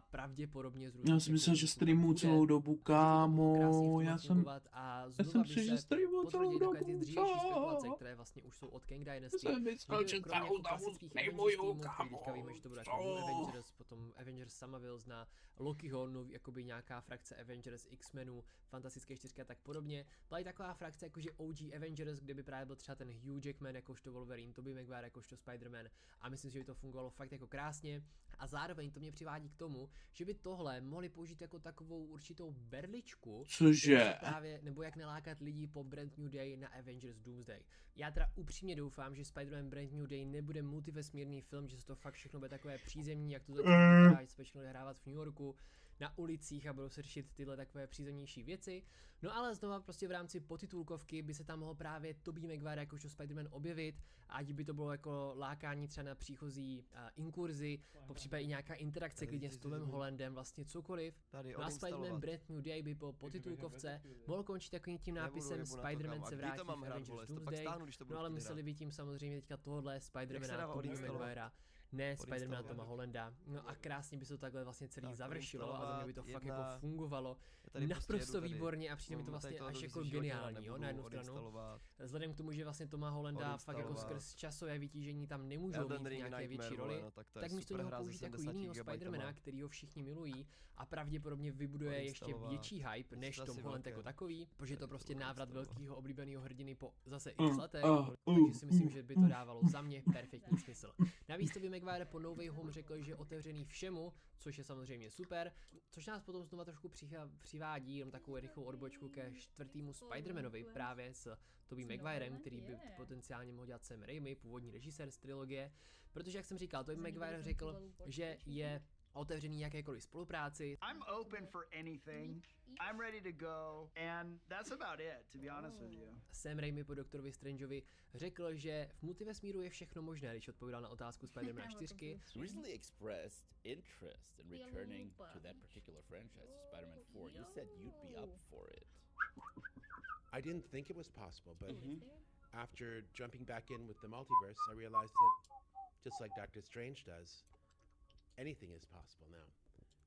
a pravděpodobně Já si myslel, že streamuju celou dobu, kámo, já jsem si, že streamuju celou dobu, spekulace, které vlastně už jsou od Kang Dynasty. Jsem myslel, že celou dobu streamuju, kámo, teďka víme, že to bude jako Avengers, potom Avengers Samavills na Lokiho, jakoby nějaká frakce Avengers, X-Menů, Fantastické čtyřky a tak podobně. Byla i taková frakce jakože OG Avengers, kde by právě byl třeba ten Hugh Jackman jakožto Wolverine, Tobey Maguire jakožto Spider-Man a myslím si, že by to fungovalo fakt jako krásně a zároveň to mě přivádí k tomu, že by tohle mohli použít jako takovou určitou berličku, cože? Právě, nebo jak nalákat lidi po Brand New Day na Avengers Doomsday. Já teda upřímně doufám, že Spider-Man Brand New Day nebude multivesmírný film, že se to fakt všechno bude takové přízemní, jak to zatím vypadá, že se všechno hrávat v New Yorku, na ulicích a budou se řešit tyhle takové přízemnější věci. No ale znova prostě v rámci podtitulkovky by se tam mohl právě Tobey Maguire jakožto Spider-Man objevit, ať by to bylo jako lákání třeba na příchozí inkurzi, popřípadě i nějaká interakce klidně s Tomem Hollandem, vlastně cokoliv. No a Spider-Man Brand New Day by po podtitulkovce mohl končit takovým tím nápisem Spider-Man se vrátí v Avengers Doomsday, no ale museli by tím samozřejmě teďka tohle Spider-Mana Tobey Maguirea, ne Spider-Mana Toma Hollanda. No a krásně by se to takhle vlastně celý završilo a za mě by to fakt jako fungovalo naprosto výborně a přijde mi to vlastně až jako geniální, jo, na jednu stranu. Vzhledem k tomu, že vlastně Toma Hollanda fakt jako skrz časové vytížení tam nemůžou mít nějaké větší roli, tak místo něho použít jako jinýho Spider-Mana, který ho všichni milují a pravděpodobně vybuduje ještě větší hype než Tom Holland jako takový, protože je to prostě návrat velkého oblíbeného hrdiny po zase x letech, takže si myslím, že by to dávalo za mě perfektní smysl. Navíc to by Maguire po No Way Home řekl, že je otevřený všemu, což je samozřejmě super, což nás potom znova trošku přivádí jenom takovou rychlou odbočku ke čtvrtému Spider-Manovi právě s Tobey Maguirem, který by potenciálně mohl dělat Sam Raimi, původní režisér z trilogie, protože jak jsem říkal, Tobey Maguire řekl, že je otevřený jakékoliv spolupráci. I'm open for anything. I'm ready to go and that's about it, to be honest with you. Sam Raimi po doktorovi Strangeovi řekl, že v multivesmíru je všechno možné, když odpovídal na otázku Spider-Mana 4. Recently expressed interest in returning to that particular franchise, Spider-Man 4. You said you'd be up for it. I didn't think it was possible, but after jumping back in with the multiverse, I realized that just like Doctor Strange does, anything is possible now.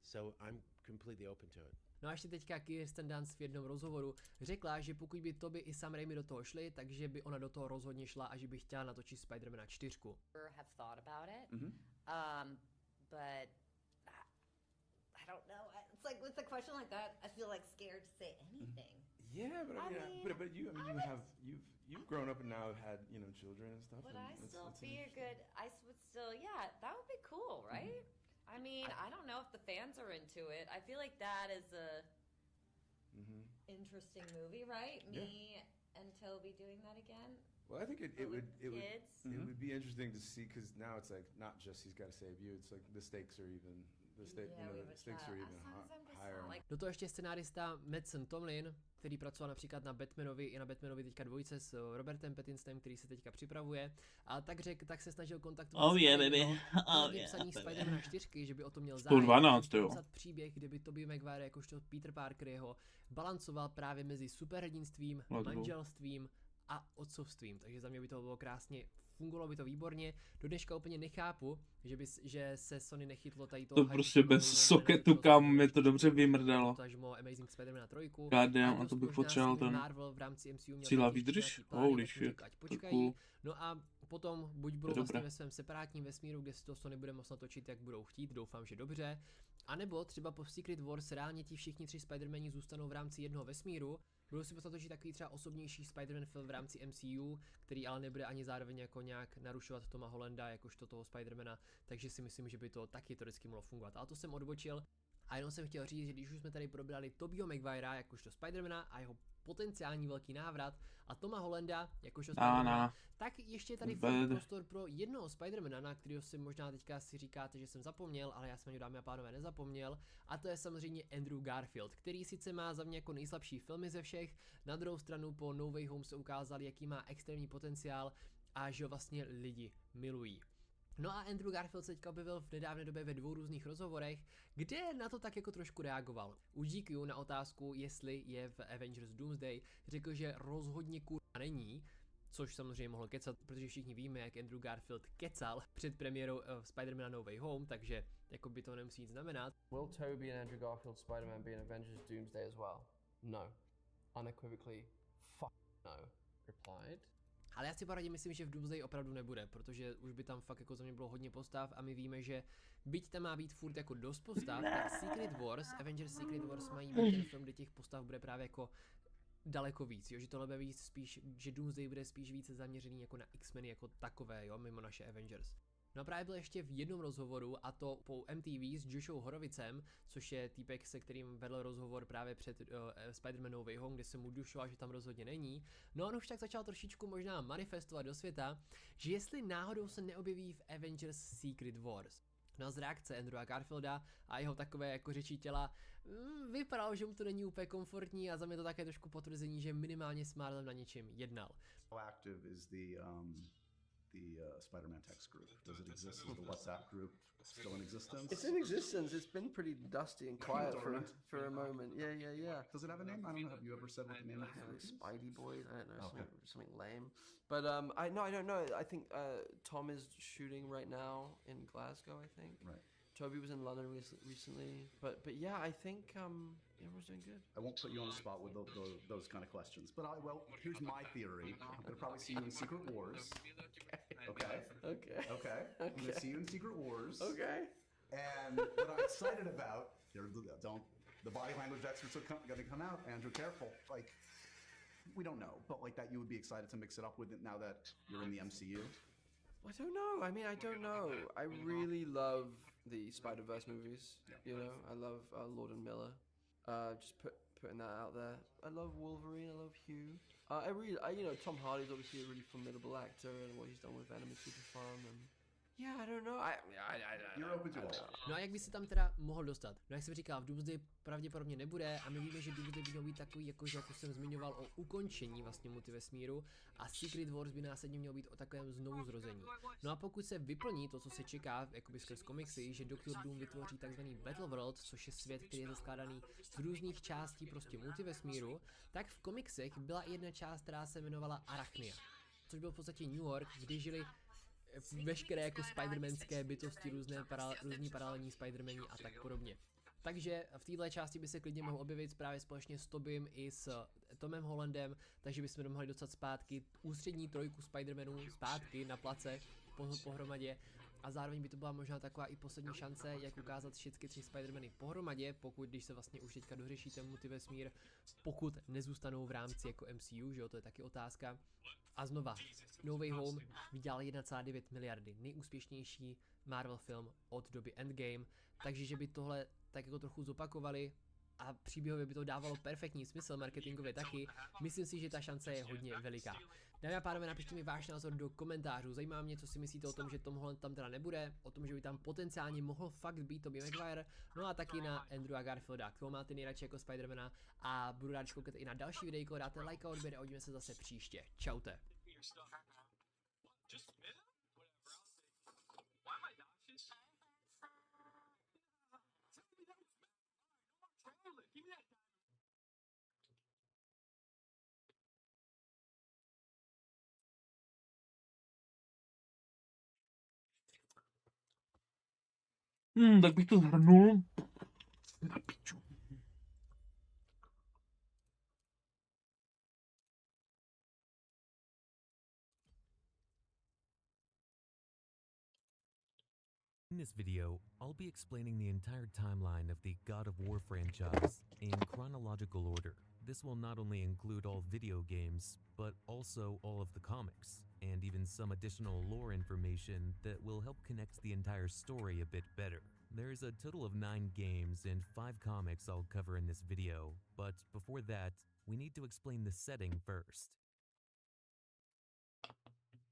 So I'm completely open to it. No a ještě teďka Kirsten Dunst v jednom rozhovoru řekla, že pokud by Tobey i Sam Raimi do toho šli, takže by ona do toho rozhodně šla a že by chtěla natočit Spider-Mana 4. Have thought about it, but I don't know. It's like with a question like that, I feel like scared to say anything. Yeah, but you've grown up and now had, you know, children and stuff. Would I still be a good? I would still, yeah, that would be cool, right? I mean, I don't know if the fans are into it. I feel like that is a interesting movie, right? Me and Toby doing that again. Well, I think it would be interesting to see, because now it's like not just he's got to save you. It's like the stakes are even the stakes are even higher. Do toho ještě scenárista Matt Tomlin, který pracoval například na Batmanovi i na Batmanovi teďka dvojce s Robertem Pattinsonem, který se teďka připravuje, a tak se snažil kontaktovat psaní Spider-Mana 4, že by o to měl zájem, 112, jo. Příběh, kde by Tobey Maguire jakožto Peter Parker jeho balancoval právě mezi superhrdinstvím, manželstvím a otcovstvím, takže za mě by to bylo krásně, fungovalo by to výborně. Do dneška úplně nechápu, že se Sony nechytlo tady toho. To prostě bez soketu, kam mě to dobře vymrdalo. Tažmo Amazing Spider-Man 3. Goddamn, a to bych potřeboval ten Marvel v rámci MCU síla výdrž, holy shit, cool. No a potom buď budou vlastně ve svém separátním vesmíru, kde si to Sony bude moct natočit, jak budou chtít, doufám, že dobře. A nebo třeba po Secret Wars reálně ti všichni 3 Spider-Mani zůstanou v rámci jednoho vesmíru. Budou si natočit takový třeba osobnější Spider-Man film v rámci MCU, který ale nebude ani zároveň jako nějak narušovat Toma Hollanda jakožto toho Spider-Mana, takže si myslím, že by to taky teoreticky mohlo fungovat. Ale to jsem odbočil a jenom jsem chtěl říct, že když už jsme tady probrali Tobeyho Maguirea jakožto Spider-Mana a jeho potenciální velký návrat a Toma Hollanda jakožto Spider-Mana, tak ještě tady prostor pro jednoho Spider-Mana, na kterého si možná teďka si říkáte, že jsem zapomněl, ale já jsem ani, dámy a pánové, nezapomněl, a to je samozřejmě Andrew Garfield, který sice má za mě jako nejslabší filmy ze všech, na druhou stranu po No Way Home se ukázal, jaký má extrémní potenciál a že ho vlastně lidi milují. No a Andrew Garfield se teďka objevil v nedávné době ve 2 různých rozhovorech, kde na to tak jako trošku reagoval. U GQ na otázku, jestli je v Avengers Doomsday, řekl, že rozhodně kurva není, což samozřejmě mohl kecat, protože všichni víme, jak Andrew Garfield kecal před premiérou Spider-mana No Way Home, takže jako by to nemusí nic znamenat. Will Tobey and Andrew Garfield Spider-Man be in Avengers Doomsday as well? No. Unequivocally, no. Replied. Ale já si poradě myslím, že v Doomsday opravdu nebude, protože už by tam fakt jako za mě bylo hodně postav a my víme, že byť tam má být furt jako dost postav, tak Secret Wars, Avengers Secret Wars mají být ten film, kde těch postav bude právě jako daleko víc, jo, že tohle bude víc spíš, že Doomsday bude spíš více zaměřený jako na X-meny jako takové, jo, mimo naše Avengers. No a právě byl ještě v jednom rozhovoru, a to po MTV s Joshou Horovicem, což je týpek, se kterým vedl rozhovor právě před Spider-Man No Way Home, kde se mu dušoval, že tam rozhodně není. No on už tak začal trošičku možná manifestovat do světa, že jestli náhodou se neobjeví v Avengers Secret Wars. No a z reakce Andrewa Garfielda a jeho takové jako řeči těla vypadalo, že mu to není úplně komfortní a za mě to také trošku potvrzení, že minimálně s Marvelem na něčem jednal. How active is the Spider-Man text group? Does it exist? Is the WhatsApp group still in existence? It's in existence. It's been pretty dusty and quiet for a moment. Yeah. Does it have a name? I don't know. Have you ever said what the name of it is? Spidey Boys. I don't know. Okay. Something lame. But I don't know. I think Tom is shooting right now in Glasgow. I think. Right. Toby was in London recently. But yeah, I think everyone's doing good. I won't put you on the spot with those kind of questions. But here's my theory. I'm gonna probably see you in Secret Wars. Okay. I'm gonna see you in Secret Wars. Okay. And what I'm excited about, the body language experts are gonna come out. Andrew, careful. Like, we don't know, but like that you would be excited to mix it up with it now that you're in the MCU. I don't know. I mean, I don't know. I really love the Spider-Verse movies. Yeah. You know, I love Lord and Miller. Just putting that out there. I love Wolverine. I love Hugh. You know, Tom Hardy's obviously a really formidable actor, and what he's done with Venom is super fun. And yeah, I don't know. You're open to all. No a jak by se tam teda mohl dostat? No jak jsem říkal, v Doomsday pravděpodobně nebude a my víme, že Doomsday by měl být takový, jakože jako jsem zmiňoval o ukončení vlastně multivesmíru a Secret Wars by následně měl být o takovém znovu zrození. No a pokud se vyplní to, co se čeká, jakoby skrz komiksy, že Doctor Doom vytvoří takzvaný Battleworld, což je svět, který je zaskládaný z různých částí prostě multivesmíru, tak v komiksech byla i jedna část, která se jmenovala Arachnia, což byl v podstatě New York, kde žili veškeré jako spidermanské bytosti, různí paralelní spidermani a tak podobně. Takže v této části by se klidně mohl objevit právě společně s Tobym i s Tomem Hollandem, takže bychom mohli dostat zpátky ústřední trojku Spidermanů zpátky na place pohromadě a zároveň by to byla možná taková i poslední šance, jak ukázat všechny tři Spidermany pohromadě, když se vlastně už teďka dořeší ten multivesmír, pokud nezůstanou v rámci jako MCU, že jo, to je taky otázka. A znova, No Way Home vydělal 1,9 miliardy, nejúspěšnější Marvel film od doby Endgame, takže že by tohle tak jako trochu zopakovali a příběhově by to dávalo perfektní smysl, marketingově taky, myslím si, že ta šance je hodně veliká. Dámy a pánové, napište mi váš názor do komentářů, zajímá mě, co si myslíte o tom, že Tom Holland tam teda nebude, o tom, že by tam potenciálně mohl fakt být Tobey Maguire, no a taky na Andrewa Garfielda, koho máte nejradši jako Spidermana a budu rád, když koukáte i na další videjko, dáte like a odběr a uvidíme se zase příště. Čaute. Tak bych to zhrnul. Na piču. In this video, I'll be explaining the entire timeline of the God of War franchise in chronological order. This will not only include all video games, but also all of the comics, and even some additional lore information that will help connect the entire story a bit better. There is a total of 9 games and 5 comics I'll cover in this video, but before that, we need to explain the setting first.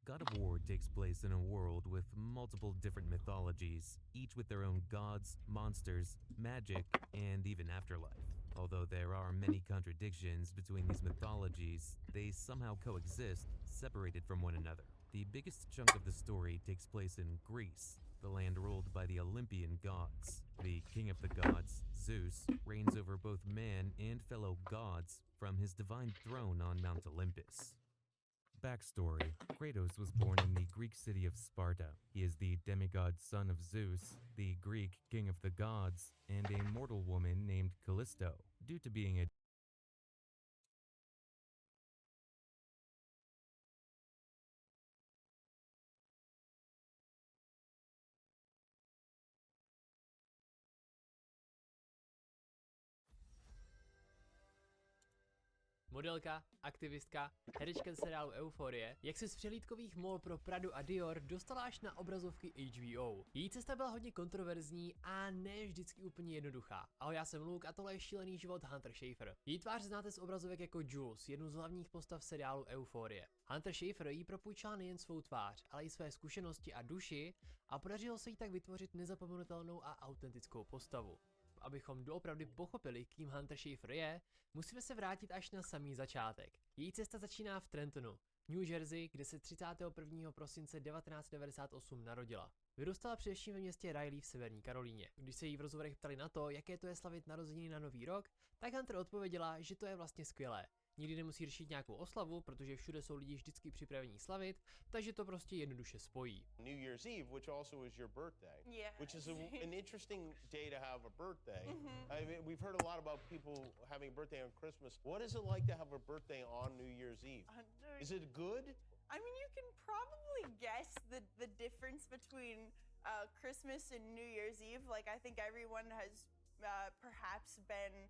God of War takes place in a world with multiple different mythologies, each with their own gods, monsters, magic, and even afterlife. Although there are many contradictions between these mythologies, they somehow coexist, separated from one another. The biggest chunk of the story takes place in Greece, the land ruled by the Olympian gods. The king of the gods, Zeus, reigns over both man and fellow gods from his divine throne on Mount Olympus. Backstory: Kratos was born in the Greek city of Sparta. He is the demigod son of Zeus, the Greek king of the gods, and a mortal woman named Callisto. Due to being a modelka, aktivistka, herečka z seriálu Euforie, jak se z přehlídkových mol pro Pradu a Dior dostala až na obrazovky HBO. Její cesta byla hodně kontroverzní a ne vždycky úplně jednoduchá. Ahoj, já jsem Luke a tohle je šílený život Hunter Schafer. Její tvář znáte z obrazovek jako Jules, jednu z hlavních postav seriálu Euforie. Hunter Schafer jí propůjčila nejen svou tvář, ale i své zkušenosti a duši a podařilo se jí tak vytvořit nezapomenutelnou a autentickou postavu. Abychom doopravdy pochopili, kým Hunter Schafer je, musíme se vrátit až na samý začátek. Její cesta začíná v Trentonu, New Jersey, kde se 31. prosince 1998 narodila. Vyrůstala především ve městě Riley v Severní Karolíně. Když se jí v rozhovorech ptali na to, jaké to je slavit narozeniny na Nový rok, tak Hunter odpověděla, že to je vlastně skvělé. Nikdy nemusí řešit nějakou oslavu, protože všude jsou lidi vždycky připraveni slavit, takže to prostě jednoduše spojí. New Year's Eve, which also is your birthday, which is an interesting day to have a birthday. I mean, we've heard a lot about people having a birthday on Christmas. What is it like to have a birthday on New Year's Eve? Is it good? I mean, you can probably guess the difference between Christmas and New Year's Eve. Like, I think everyone has perhaps been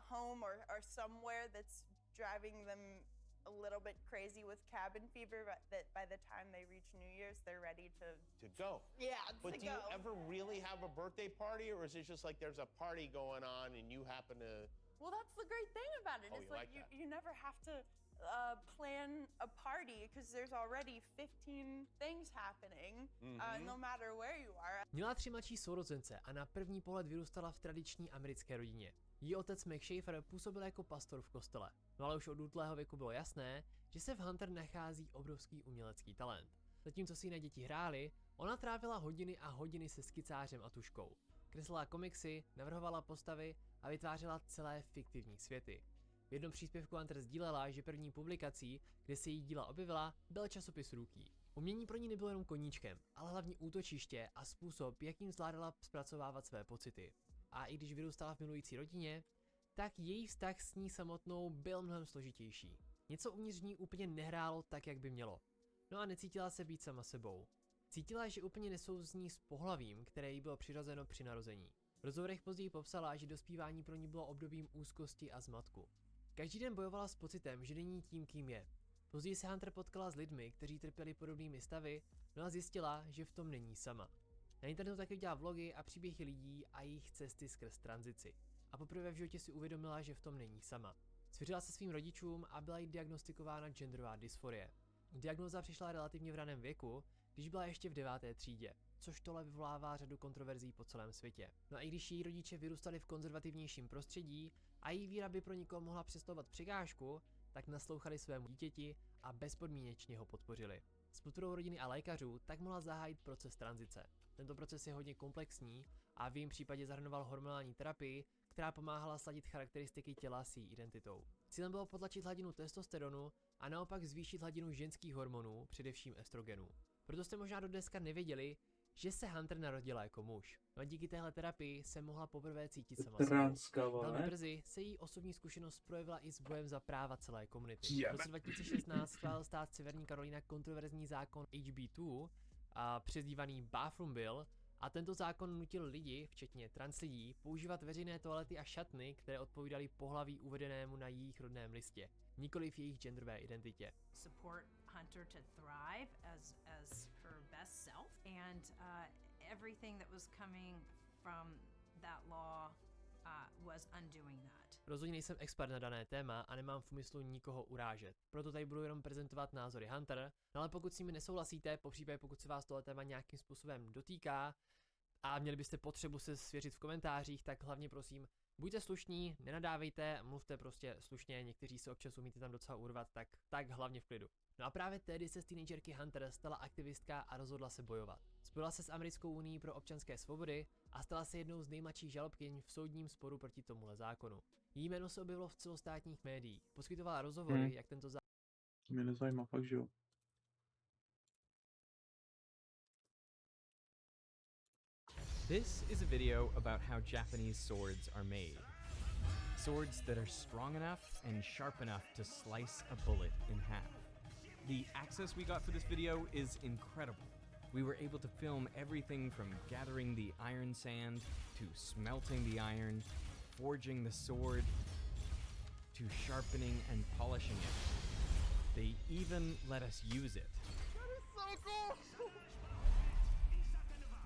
home or somewhere that's driving them a little bit crazy with cabin fever, but that by the time they reach New Year's, they're ready to go. Yeah, but do you ever really have a birthday party, or is it just like there's a party going on and you happen to? Well, that's the great thing about it. It's like you never have to plan a party because there's already 15 things happening, no matter where you are. Měla 3 mladší sourozence a na první pohled vyrůstala v tradiční americké rodině. Její otec Mac Schafer působil jako pastor v kostele, no ale už od útlého věku bylo jasné, že se v Hunter nachází obrovský umělecký talent. Zatímco si jiné děti hrály, ona trávila hodiny a hodiny se skicářem a tuškou. Kreslila komiksy, navrhovala postavy a vytvářela celé fiktivní světy. V jednom příspěvku Hunter sdílela, že první publikací, kde se její díla objevila, byl časopis Rookie. Umění pro ní nebylo jenom koníčkem, ale hlavně útočiště a způsob, jakým zvládala zpracovávat své pocity. A i když vyrůstala v milující rodině, tak její vztah s ní samotnou byl mnohem složitější. Něco uvnitř ní úplně nehrálo tak, jak by mělo. No a necítila se být sama sebou. Cítila, že úplně nesouzní s pohlavím, které jí bylo přiřazeno při narození. V rozhovorech později popsala, že dospívání pro ní bylo obdobím úzkosti a zmatku. Každý den bojovala s pocitem, že není tím, kým je. Později se Hunter potkala s lidmi, kteří trpěli podobnými stavy, no a zjistila, že v tom není sama. Na internetu taky dělá vlogy a příběhy lidí a jejich cesty skrz tranzici. A poprvé v životě si uvědomila, že v tom není sama. Svěřila se svým rodičům a byla jí diagnostikována genderová dysforie. Diagnóza přišla relativně v raném věku, když byla ještě v 9. třídě, což tohle vyvolává řadu kontroverzí po celém světě. No a i když její rodiče vyrůstali v konzervativnějším prostředí a její víra by pro někoho mohla představovat překážku, tak naslouchali svému dítěti a bezpodmínečně ho podpořili. S podporou rodiny a lékařů tak mohla zahájit proces tranzice. Tento proces je hodně komplexní a v jejím případě zahrnoval hormonální terapii, která pomáhala sladit charakteristiky těla s její identitou. Cílem bylo potlačit hladinu testosteronu a naopak zvýšit hladinu ženských hormonů, především estrogenů. Proto jste možná do dneska nevěděli, že se Hunter narodila jako muž. No a díky téhle terapii se mohla poprvé cítit sama sebou. Velmi brzy se její osobní zkušenost projevila i s bojem za práva celé komunity. V roce 2016 schválil stát Severní Karolína kontroverzní zákon HB2, přezdívaný Bathroom Bill, a tento zákon nutil lidi, včetně trans lidí, používat veřejné toalety a šatny, které odpovídaly pohlaví uvedenému na jejich rodném listě, nikoliv jejich genderové identitě. Support Hunter to thrive as her best self, and everything that was coming from that law was undoing that. Rozhodně nejsem expert na dané téma a nemám v úmyslu nikoho urážet, proto tady budu jenom prezentovat názory Hunter, ale pokud s nimi nesouhlasíte, popřípadě pokud se vás tohle téma nějakým způsobem dotýká a měli byste potřebu se svěřit v komentářích, tak hlavně prosím, buďte slušní, nenadávejte, mluvte prostě slušně, někteří se občas umíte tam docela urvat, tak hlavně v klidu. No a právě tehdy se z teenagerky Hunter stala aktivistka a rozhodla se bojovat. Spojila se s Americkou unii pro občanské svobody a stala se jednou z nejmladších žalobkyň v soudním sporu proti tomuhle zákonu. Její jméno se objevilo v celostátních médiích. Poskytovala rozhovory, jak tento zákon. Mě nezajímá fakt, že jo. This is a video about how Japanese swords are made. Swords that are strong enough and sharp enough to slice a bullet in half. The access we got for this video is incredible. We were able to film everything from gathering the iron sand, to smelting the iron, forging the sword, to sharpening and polishing it. They even let us use it. That is so cool!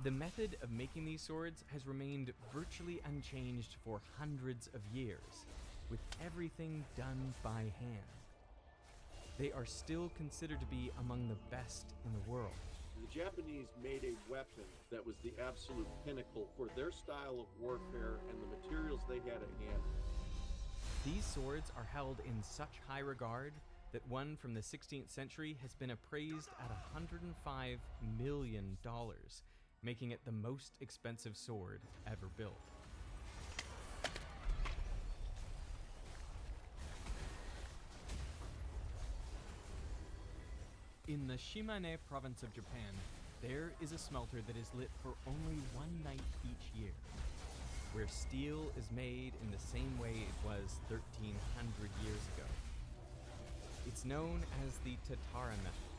The method of making these swords has remained virtually unchanged for hundreds of years, with everything done by hand. They are still considered to be among the best in the world. The Japanese made a weapon that was the absolute pinnacle for their style of warfare and the materials they had at hand. These swords are held in such high regard that one from the 16th century has been appraised at $105 million, making it the most expensive sword ever built. In the Shimane province of Japan, there is a smelter that is lit for only one night each year, where steel is made in the same way it was 1,300 years ago. It's known as the Tatara method,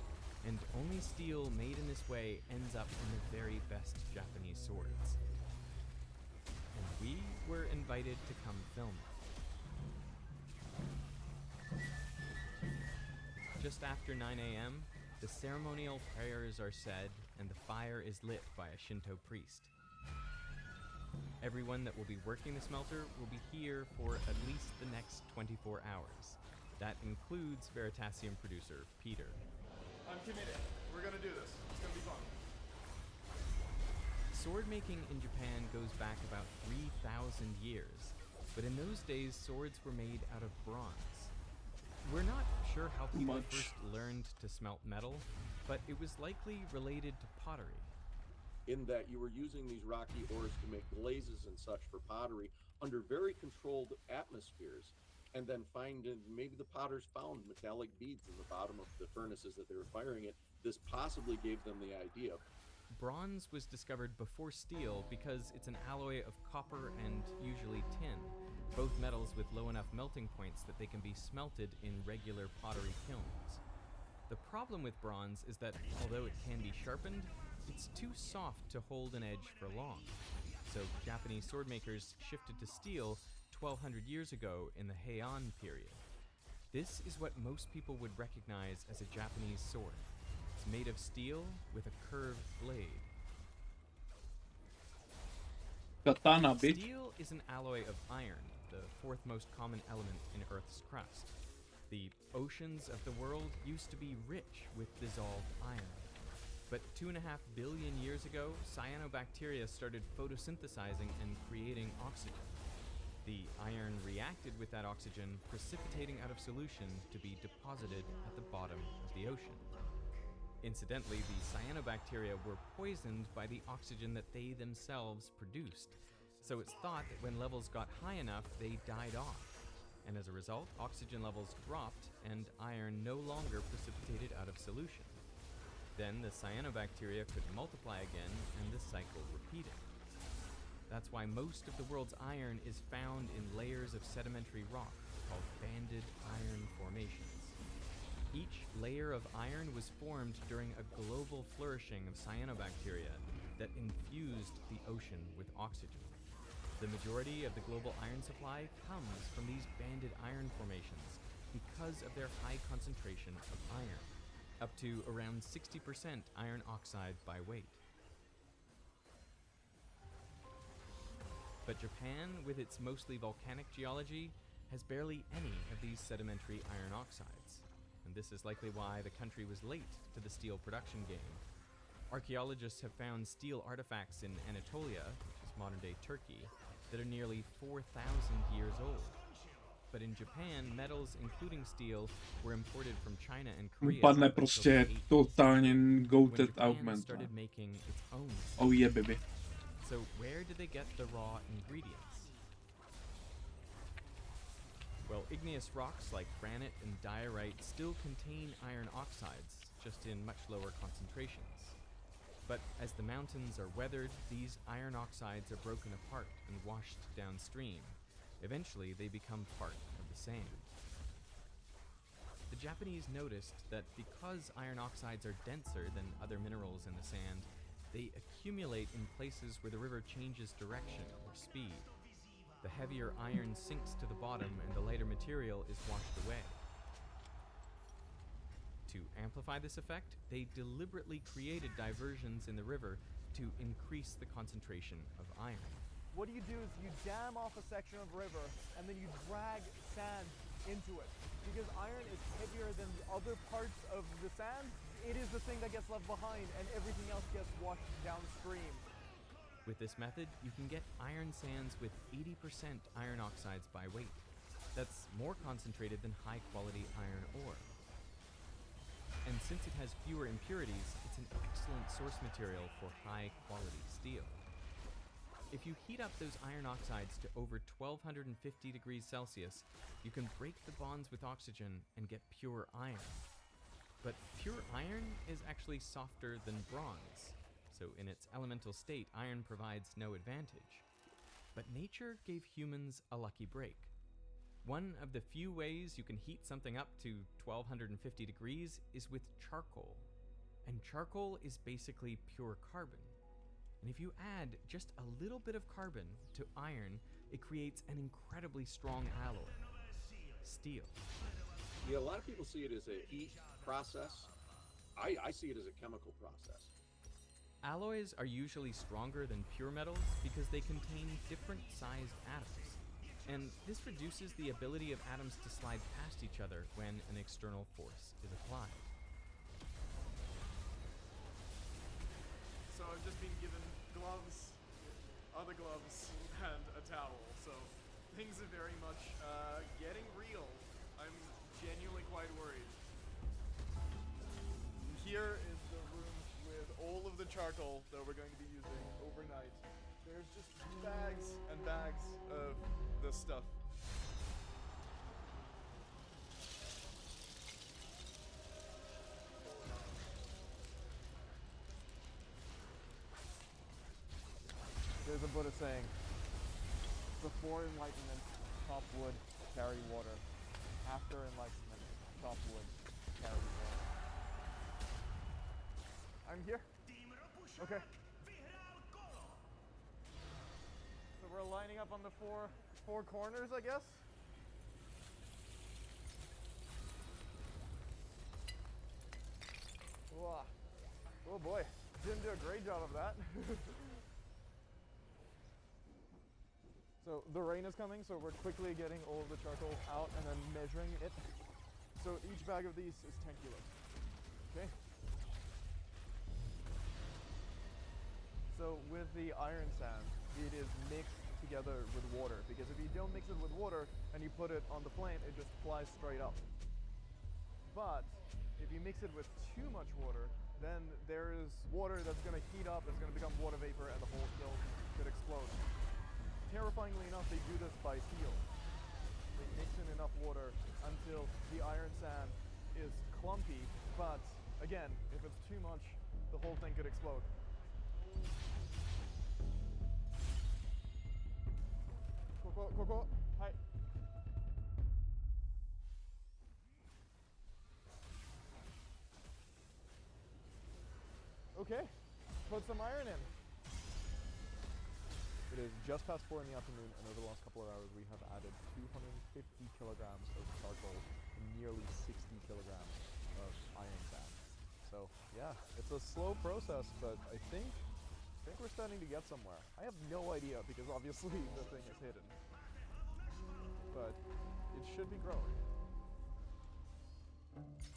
and only steel made in this way ends up in the very best Japanese swords. And we were invited to come film it. Just after 9 a.m., the ceremonial prayers are said and the fire is lit by a Shinto priest. Everyone that will be working the smelter will be here for at least the next 24 hours. That includes Veritasium producer Peter. I'm committed. We're gonna do this. It's gonna be fun. Sword making in Japan goes back about 3,000 years, but in those days swords were made out of bronze. We're not sure how people first learned to smelt metal, but it was likely related to pottery. In that you were using these rocky ores to make glazes and such for pottery under very controlled atmospheres, and then maybe the potters found metallic beads in the bottom of the furnaces that they were firing it. This possibly gave them the idea. Bronze was discovered before steel because it's an alloy of copper and usually tin, both metals with low enough melting points that they can be smelted in regular pottery kilns. The problem with bronze is that although it can be sharpened, it's too soft to hold an edge for long. So Japanese sword makers shifted to steel 1,200 years ago in the Heian period. This is what most people would recognize as a Japanese sword. It's made of steel with a curved blade. Katana, bitch. Steel is an alloy of iron, the fourth most common element in Earth's crust. The oceans of the world used to be rich with dissolved iron. But 2.5 billion years ago, cyanobacteria started photosynthesizing and creating oxygen. The iron reacted with that oxygen, precipitating out of solution to be deposited at the bottom of the ocean. Incidentally, the cyanobacteria were poisoned by the oxygen that they themselves produced. So it's thought that when levels got high enough, they died off. And as a result, oxygen levels dropped and iron no longer precipitated out of solution. Then the cyanobacteria could multiply again and the cycle repeated. That's why most of the world's iron is found in layers of sedimentary rock called banded iron formations. Each layer of iron was formed during a global flourishing of cyanobacteria that infused the ocean with oxygen. The majority of the global iron supply comes from these banded iron formations because of their high concentration of iron, up to around 60% iron oxide by weight. But Japan, with its mostly volcanic geology, has barely any of these sedimentary iron oxides. And this is likely why the country was late to the steel production game. Archaeologists have found steel artifacts in Anatolia, which is modern-day Turkey, that are nearly 4,000 years old. But in Japan, metals, including steel, were imported from China and Korea. Padne prostě totálně goated augment. Started making its own steel. Oh yeah, baby. So where did they get the raw ingredients? Well, igneous rocks like granite and diorite still contain iron oxides, just in much lower concentrations. But as the mountains are weathered, these iron oxides are broken apart and washed downstream. Eventually, they become part of the sand. The Japanese noticed that because iron oxides are denser than other minerals in the sand, they accumulate in places where the river changes direction or speed. The heavier iron sinks to the bottom and the lighter material is washed away. To amplify this effect, they deliberately created diversions in the river to increase the concentration of iron. What you do is you dam off a section of river and then you drag sand into it. Because iron is heavier than the other parts of the sand, it is the thing that gets left behind and everything else gets washed downstream. With this method, you can get iron sands with 80% iron oxides by weight. That's more concentrated than high-quality iron ore. And since it has fewer impurities, it's an excellent source material for high-quality steel. If you heat up those iron oxides to over 1250 degrees Celsius, you can break the bonds with oxygen and get pure iron. But pure iron is actually softer than bronze, so in its elemental state, iron provides no advantage. But nature gave humans a lucky break. One of the few ways you can heat something up to 1250 degrees is with charcoal. And charcoal is basically pure carbon. And if you add just a little bit of carbon to iron, it creates an incredibly strong alloy, steel. Yeah, a lot of people see it as a heat process. I see it as a chemical process. Alloys are usually stronger than pure metals because they contain different sized atoms. And this reduces the ability of atoms to slide past each other when an external force is applied. So I've just been given gloves, other gloves, and a towel. So things are very much getting real. I'm genuinely quite worried. Here is the room with all of the charcoal that we're going to be using overnight. There's just bags and bags of this stuff. There's a Buddha saying, before enlightenment, top wood, carry water. After enlightenment, top wood, carry water. I'm here. Okay. So we're lining up on the four corners, I guess. Whoa. Oh boy, didn't do a great job of that. So the rain is coming, so we're quickly getting all of the charcoal out and then measuring it. So each bag of these is 10 kilos. Okay. So with the iron sand, it is mixed together with water, because if you don't mix it with water and you put it on the flame, it just flies straight up. But if you mix it with too much water, then there is water that's going to heat up, it's going to become water vapor, and the whole hill could explode. Terrifyingly enough, they do this by feel. They mix in enough water until the iron sand is clumpy, but again, if it's too much, the whole thing could explode. Hi. Okay, put some iron in. It is just past 4 in the afternoon, and over the last couple of hours we have added 250 kilograms of charcoal and nearly 60 kilograms of iron sand. So yeah, it's a slow process, but I think we're starting to get somewhere. I have no idea, because obviously the thing is hidden. But it should be growing.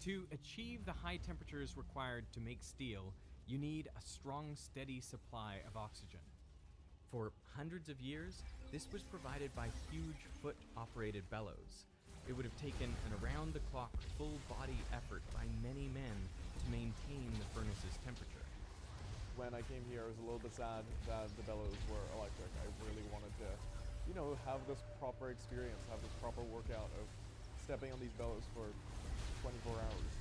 To achieve the high temperatures required to make steel, you need a strong, steady supply of oxygen. For hundreds of years, this was provided by huge foot-operated bellows. It would have taken an around-the-clock, full-body effort by many men to maintain the furnace's temperature. When I came here, I was a little bit sad that the bellows were electric. I really wanted to, you know, have this proper experience, have this proper workout of stepping on these bellows for 24 hours.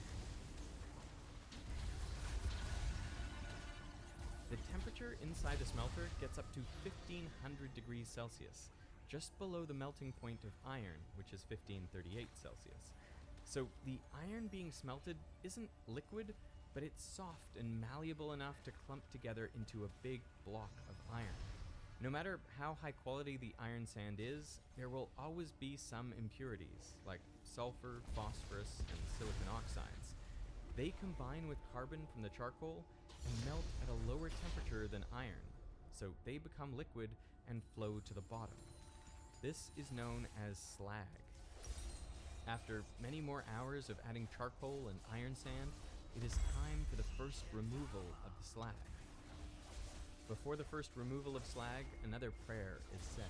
The temperature inside the smelter gets up to 1500 degrees Celsius, just below the melting point of iron, which is 1538 Celsius. So the iron being smelted isn't liquid, but it's soft and malleable enough to clump together into a big block of iron. No matter how high quality the iron sand is, there will always be some impurities, like sulfur, phosphorus, and silicon oxides. They combine with carbon from the charcoal and melt at a lower temperature than iron, so they become liquid and flow to the bottom. This is known as slag. After many more hours of adding charcoal and iron sand, it is time for the first removal of the slag. Before the first removal of slag, another prayer is said.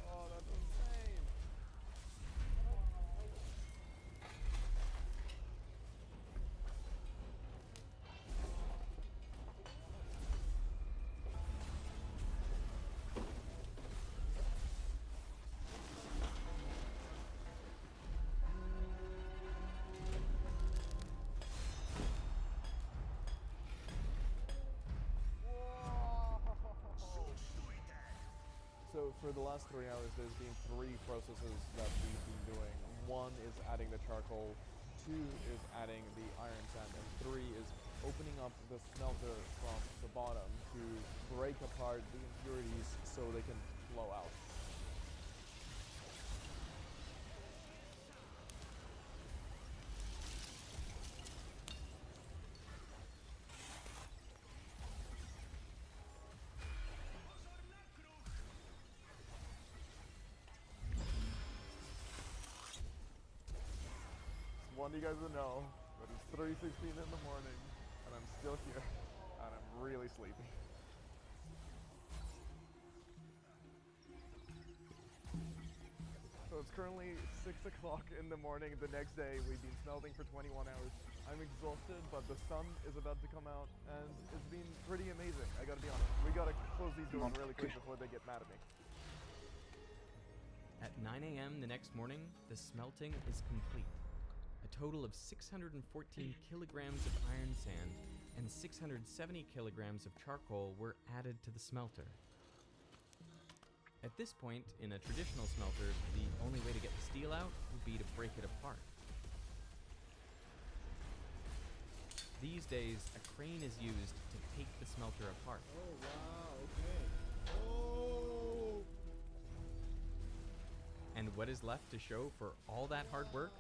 Oh, that's insane. So for the last 3 hours, there's been 3 processes that we've been doing. 1 is adding the charcoal, 2 is adding the iron sand, and 3 is opening up the smelter from the bottom to break apart the impurities so they can flow out. Want you guys to know that it's 3:16 in the morning and I'm still here and I'm really sleepy. So it's currently 6 o'clock in the morning the next day. We've been smelting for 21 hours. I'm exhausted, but the sun is about to come out and it's been pretty amazing. I gotta be honest. We gotta close these doors really quick before they get mad at me. At 9 a.m. the next morning, the smelting is complete. A total of 614 kilograms of iron sand and 670 kilograms of charcoal were added to the smelter. At this point, in a traditional smelter, the only way to get the steel out would be to break it apart. These days, a crane is used to take the smelter apart. Oh, wow, okay. Oh! And what is left to show for all that hard work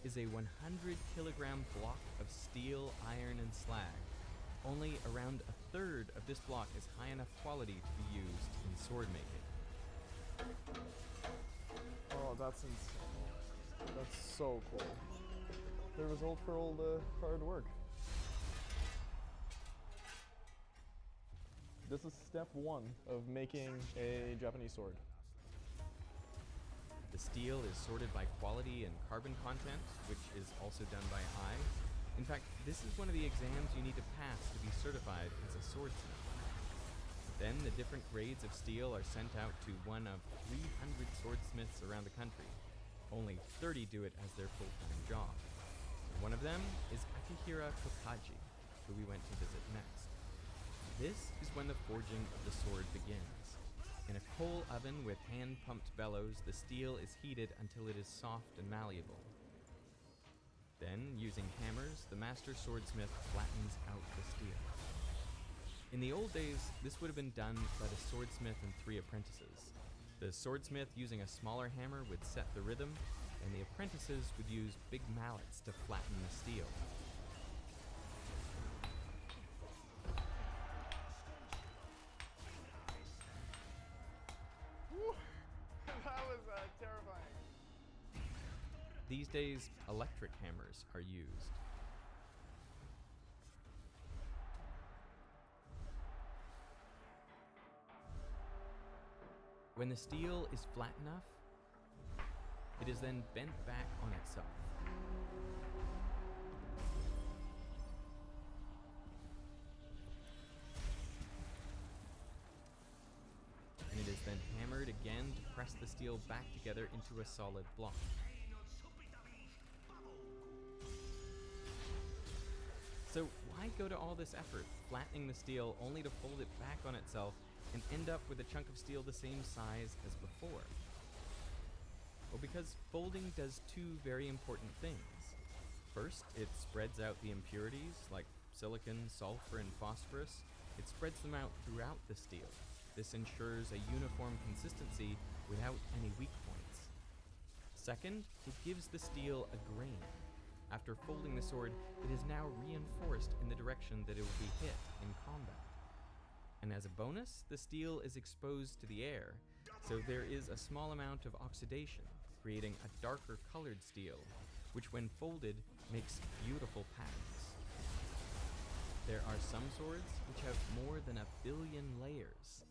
is a 100-kilogram block of steel, iron, and slag. Only around a third of this block is high enough quality to be used in sword making. Oh, that's insane. That's so cool. The result for all the hard work. This is step 1 of making a Japanese sword. The steel is sorted by quality and carbon content, which is also done by eye. In fact, this is one of the exams you need to pass to be certified as a swordsmith. Then the different grades of steel are sent out to one of 300 swordsmiths around the country. Only 30 do it as their full-time job. One of them is Akihira Kokaji, who we went to visit next. This is when the forging of the sword begins. In a coal oven with hand-pumped bellows, the steel is heated until it is soft and malleable. Then, using hammers, the master swordsmith flattens out the steel. In the old days, this would have been done by the swordsmith and 3 apprentices. The swordsmith using a smaller hammer would set the rhythm, and the apprentices would use big mallets to flatten the steel. That was terrifying. These days, electric hammers are used. When the steel is flat enough, it is then bent back on itself. And it is then hammered again to press the steel back together into a solid block. So why go to all this effort, flattening the steel only to fold it back on itself and end up with a chunk of steel the same size as before? Well, because folding does two very important things. First, it spreads out the impurities like silicon, sulfur, and phosphorus. It spreads them out throughout the steel. This ensures a uniform consistency without any weak points. Second, it gives the steel a grain. After folding the sword, it is now reinforced in the direction that it will be hit in combat. And as a bonus, the steel is exposed to the air, so there is a small amount of oxidation, creating a darker colored steel, which when folded makes beautiful patterns. There are some swords which have more than 1 billion layers.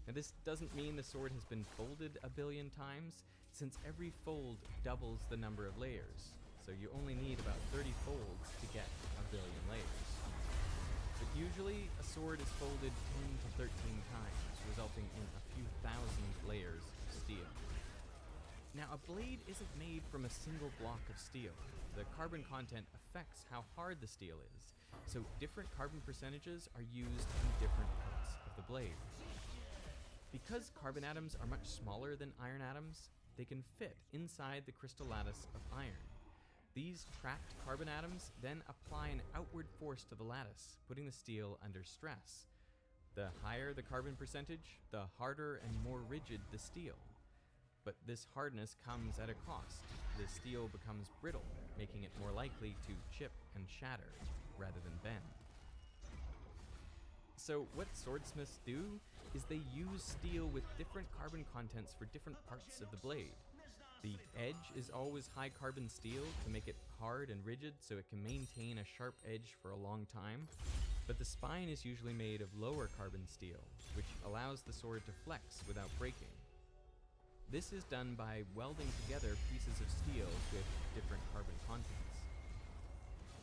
Now this doesn't mean the sword has been folded 1 billion times, since every fold doubles the number of layers, so you only need about 30 folds to get 1 billion layers. But usually, a sword is folded 10 to 13 times, resulting in a few thousand layers of steel. Now, a blade isn't made from a single block of steel. The carbon content affects how hard the steel is, so different carbon percentages are used in different parts of the blade. Because carbon atoms are much smaller than iron atoms, they can fit inside the crystal lattice of iron. These trapped carbon atoms then apply an outward force to the lattice, putting the steel under stress. The higher the carbon percentage, the harder and more rigid the steel. But this hardness comes at a cost. The steel becomes brittle, making it more likely to chip and shatter rather than bend. So what swordsmiths do is they use steel with different carbon contents for different parts of the blade. The edge is always high carbon steel to make it hard and rigid so it can maintain a sharp edge for a long time, but the spine is usually made of lower carbon steel, which allows the sword to flex without breaking. This is done by welding together pieces of steel with different carbon contents.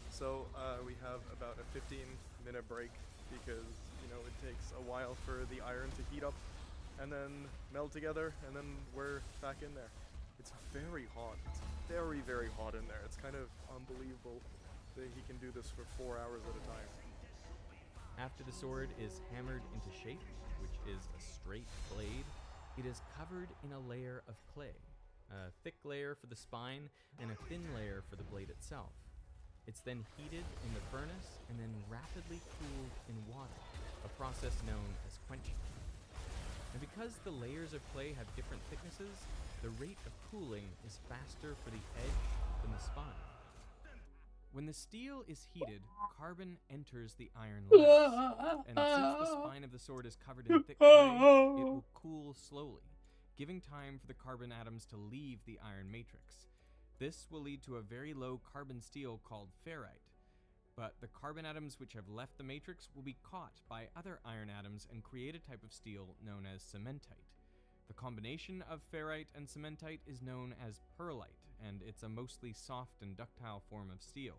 So we have about a 15-minute break because, you know, it takes a while for the iron to heat up and then meld together, and then we're back in there. It's very hot. It's very, very hot in there. It's kind of unbelievable that he can do this for 4 hours at a time. After the sword is hammered into shape, which is a straight blade, it is covered in a layer of clay, a thick layer for the spine and a thin layer for the blade itself. It's then heated in the furnace and then rapidly cooled in water, a process known as quenching. And because the layers of clay have different thicknesses, the rate of cooling is faster for the edge than the spine. When the steel is heated, carbon enters the iron lattice, and since the spine of the sword is covered in thick clay, it will cool slowly, giving time for the carbon atoms to leave the iron matrix. This will lead to a very low carbon steel called ferrite, but the carbon atoms which have left the matrix will be caught by other iron atoms and create a type of steel known as cementite. The combination of ferrite and cementite is known as pearlite, and it's a mostly soft and ductile form of steel,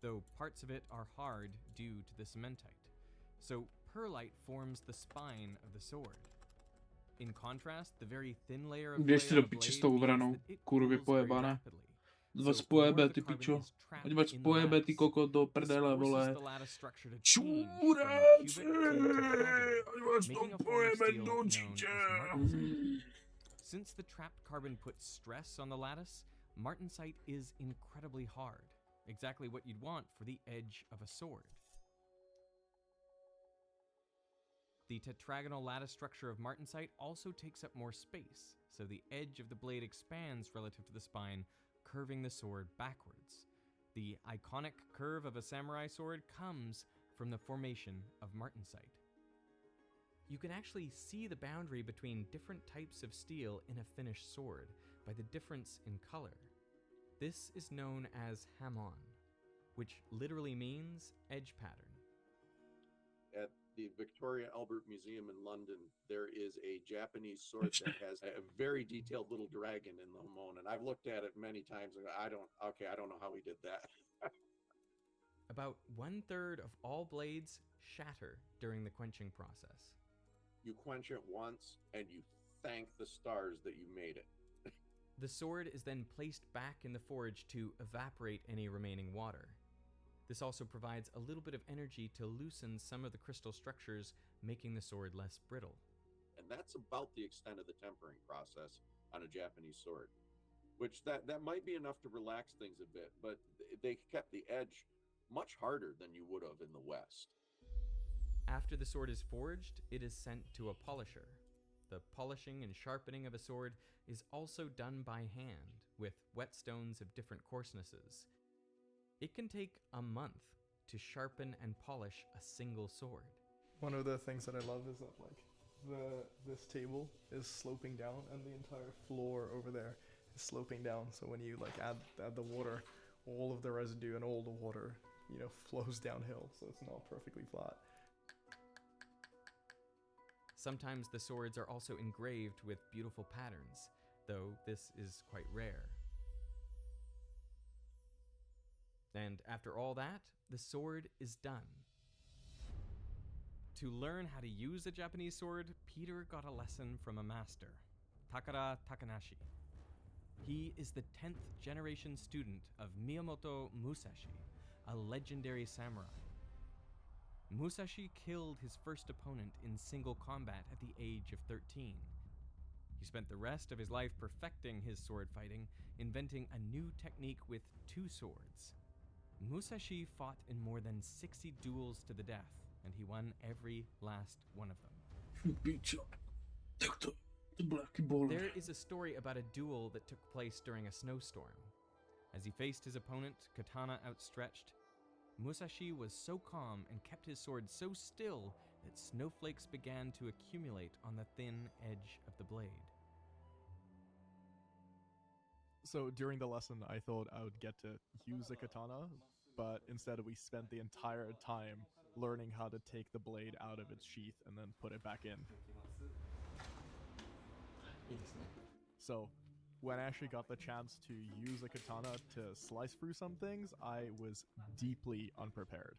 though parts of it are hard due to the cementite. So pearlite forms the spine of the sword. In contrast, the very thin layer of clay Běž si on do the piči s blade tou means obranou, that it kurvě cools very pojebané. rapidly. Ať vás So pojebe, more of ty the carbon pičo. is trapped Ať vás in the pojebe, ty lattice. kokot, do This prdele, forces vole. the lattice structure to change from Čuráci! cubic to tetragonal, Ať vás to making a form of pojebe steel do known čiče. as martensite. Since the trapped carbon puts stress on the lattice, martensite is incredibly hard, exactly what you'd want for the edge of a sword. The tetragonal lattice structure of martensite also takes up more space, so the edge of the blade expands relative to the spine, curving the sword backwards. The iconic curve of a samurai sword comes from the formation of martensite. You can actually see the boundary between different types of steel in a finished sword by the difference in color. This is known as hamon, which literally means edge pattern. At the Victoria Albert Museum in London, there is a Japanese sword that has a very detailed little dragon in the hamon, and I've looked at it many times and I don't know how he did that. About 1/3 of all blades shatter during the quenching process. You quench it once and you thank the stars that you made it. The sword is then placed back in the forge to evaporate any remaining water. This also provides a little bit of energy to loosen some of the crystal structures, making the sword less brittle. And that's about the extent of the tempering process on a Japanese sword, which that might be enough to relax things a bit, but they kept the edge much harder than you would have in the West. After the sword is forged, it is sent to a polisher. The polishing and sharpening of a sword is also done by hand, with whetstones of different coarsenesses. It can take a month to sharpen and polish a single sword. One of the things that I love is that this table is sloping down and the entire floor over there is sloping down. So when you add the water, all of the residue and all the water, flows downhill. So it's not perfectly flat. Sometimes the swords are also engraved with beautiful patterns, though this is quite rare. And after all that, the sword is done. To learn how to use a Japanese sword, Peter got a lesson from a master, Takara Takanashi. He is the 10th generation student of Miyamoto Musashi, a legendary samurai. Musashi killed his first opponent in single combat at the age of 13. He spent the rest of his life perfecting his sword fighting, inventing a new technique with 2 swords. Musashi fought in more than 60 duels to the death, and he won every last one of them. There is a story about a duel that took place during a snowstorm. As he faced his opponent, katana outstretched, Musashi was so calm and kept his sword so still that snowflakes began to accumulate on the thin edge of the blade. So during the lesson, I thought I would get to use a katana, but instead we spent the entire time learning how to take the blade out of its sheath and then put it back in. So when I actually got the chance to use a katana to slice through some things, I was deeply unprepared.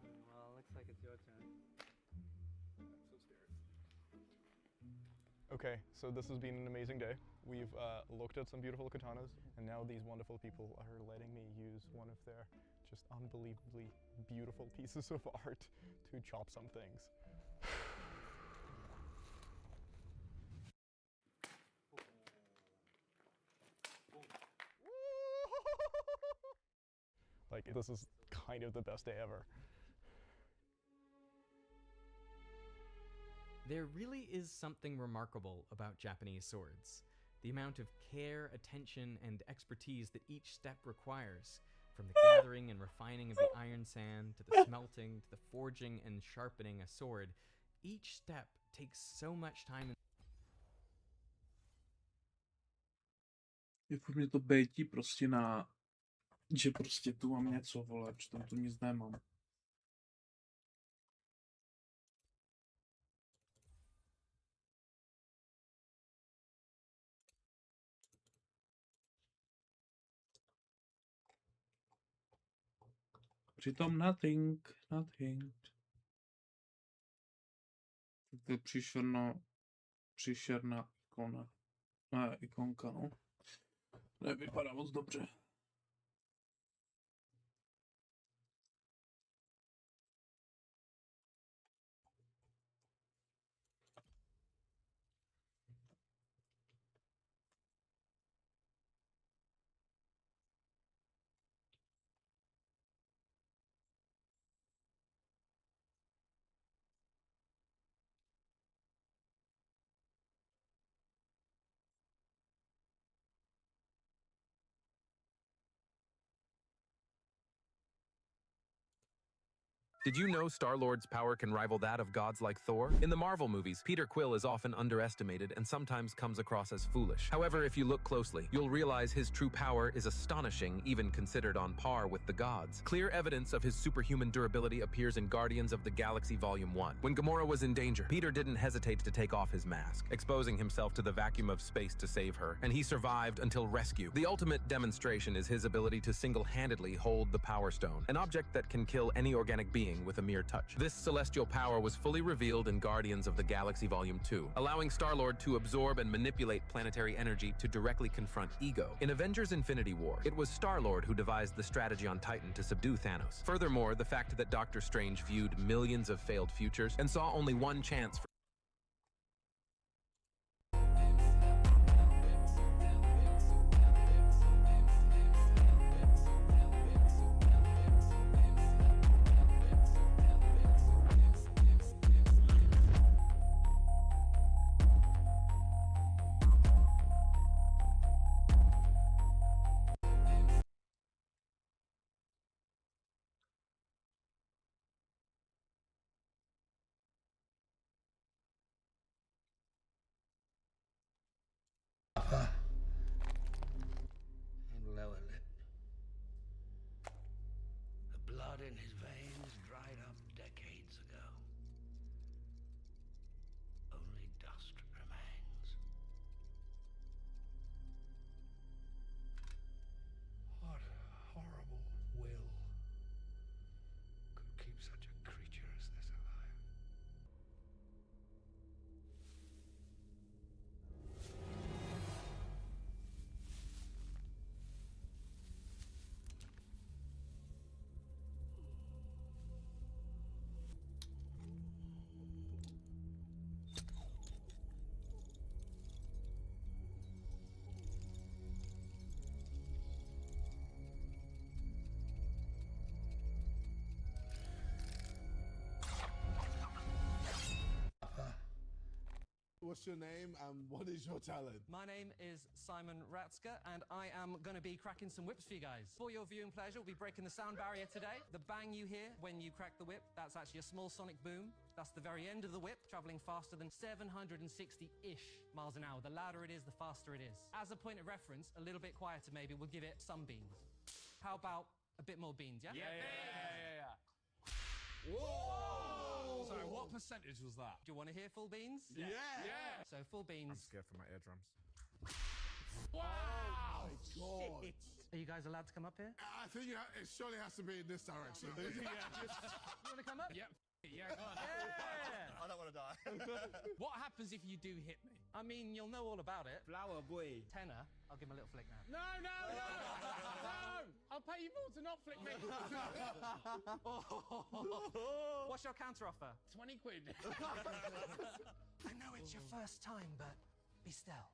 Well, looks like it's your turn. I'm so scared. Okay, so this has been an amazing day. We've looked at some beautiful katanas, and now these wonderful people are letting me use one of their just unbelievably beautiful pieces of art to chop some things. This is kind of the best day ever. There really is something remarkable about Japanese swords. The amount of care, attention, and expertise that each step requires, from the gathering and refining of the iron sand, to the smelting, to the forging and sharpening a sword, each step takes so much time. Jako mě to bejtí prostě na, že prostě tu mám něco, vole, že tam tu nic nemám. Přitom nothing. To je příšerná ikona. Ikonka, no. Nevypadá moc dobře. Did you know Star-Lord's power can rival that of gods like Thor? In the Marvel movies, Peter Quill is often underestimated and sometimes comes across as foolish. However, if you look closely, you'll realize his true power is astonishing, even considered on par with the gods. Clear evidence of his superhuman durability appears in Guardians of the Galaxy Volume 1. When Gamora was in danger, Peter didn't hesitate to take off his mask, exposing himself to the vacuum of space to save her, and he survived until rescue. The ultimate demonstration is his ability to single-handedly hold the Power Stone, an object that can kill any organic being being with a mere touch. This celestial power was fully revealed in Guardians of the Galaxy Volume 2, allowing Star-Lord to absorb and manipulate planetary energy to directly confront Ego. In Avengers Infinity War, it was Star-Lord who devised the strategy on Titan to subdue Thanos. Furthermore, the fact that Doctor Strange viewed millions of failed futures and saw only one chance for and lower lip. The blood in his veins dried up decades ago. Only dust remains. What horrible will could keep such a creature as this alive? What's your name and what is your talent? My name is Simon Ratska, and I am going to be cracking some whips for you guys. For your viewing pleasure, we'll be breaking the sound barrier today. The bang you hear when you crack the whip, that's actually a small sonic boom. That's the very end of the whip, traveling faster than 760-ish miles an hour. The louder it is, the faster it is. As a point of reference, a little bit quieter maybe, we'll give it some beans. How about a bit more beans, yeah? Yeah. Whoa! Sorry, what percentage was that? Do you want to hear full beans? Yeah. So full beans. I'm scared for my eardrums. Wow! Oh my God. Are you guys allowed to come up here? I think it surely has to be in this direction. You want to come up? Yep. Yeah, go on. Yeah. I don't want to die. What happens if you do hit me? I mean, you'll know all about it. Flower boy. Tenner. I'll give him a little flick now. No! I'll pay you more to not flick me. What's your counter offer? 20 quid. I know it's your first time, but be still.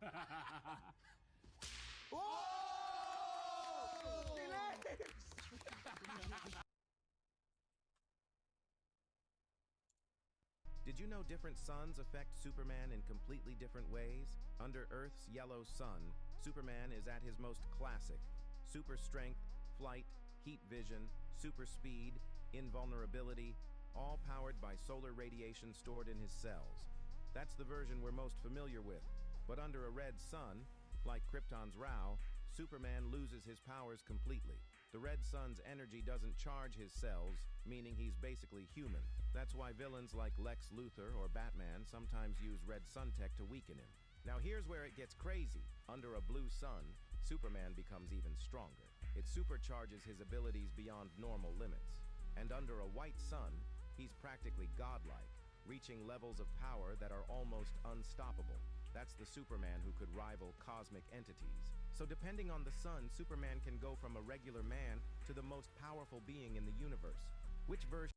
Did you know different suns affect Superman in completely different ways? Under Earth's yellow sun, Superman is at his most classic. Super strength, flight, heat vision, super speed, invulnerability, all powered by solar radiation stored in his cells. That's the version we're most familiar with. But under a red sun, like Krypton's Rao, Superman loses his powers completely. The red sun's energy doesn't charge his cells, meaning he's basically human. That's why villains like Lex Luthor or Batman sometimes use red sun tech to weaken him. Now here's where it gets crazy. Under a blue sun, Superman becomes even stronger. It supercharges his abilities beyond normal limits. And under a white sun, he's practically godlike, reaching levels of power that are almost unstoppable. That's the Superman who could rival cosmic entities. So depending on the sun, Superman can go from a regular man to the most powerful being in the universe. Which version?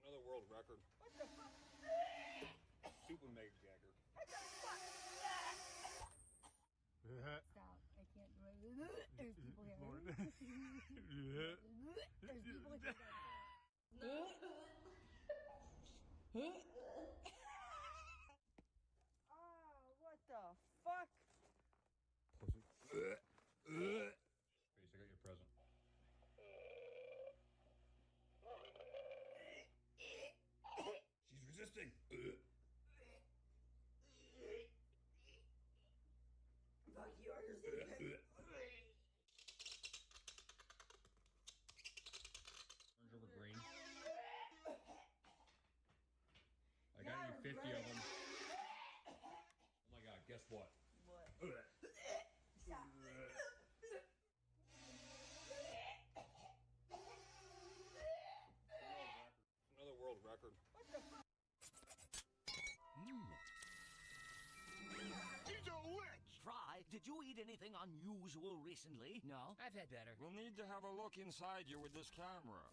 Another world record. Super Mega Jagger. Stop. I can't do it. There's people here. There's people here. Oh, what the fuck? Grace, I got your present. She's resisting. Fuck you, are you serious? Orange over green. I got you 50 of them. Oh my god, guess what? What? Stop. did you eat anything unusual recently? No? I've had better. We'll need to have a look inside you with this camera.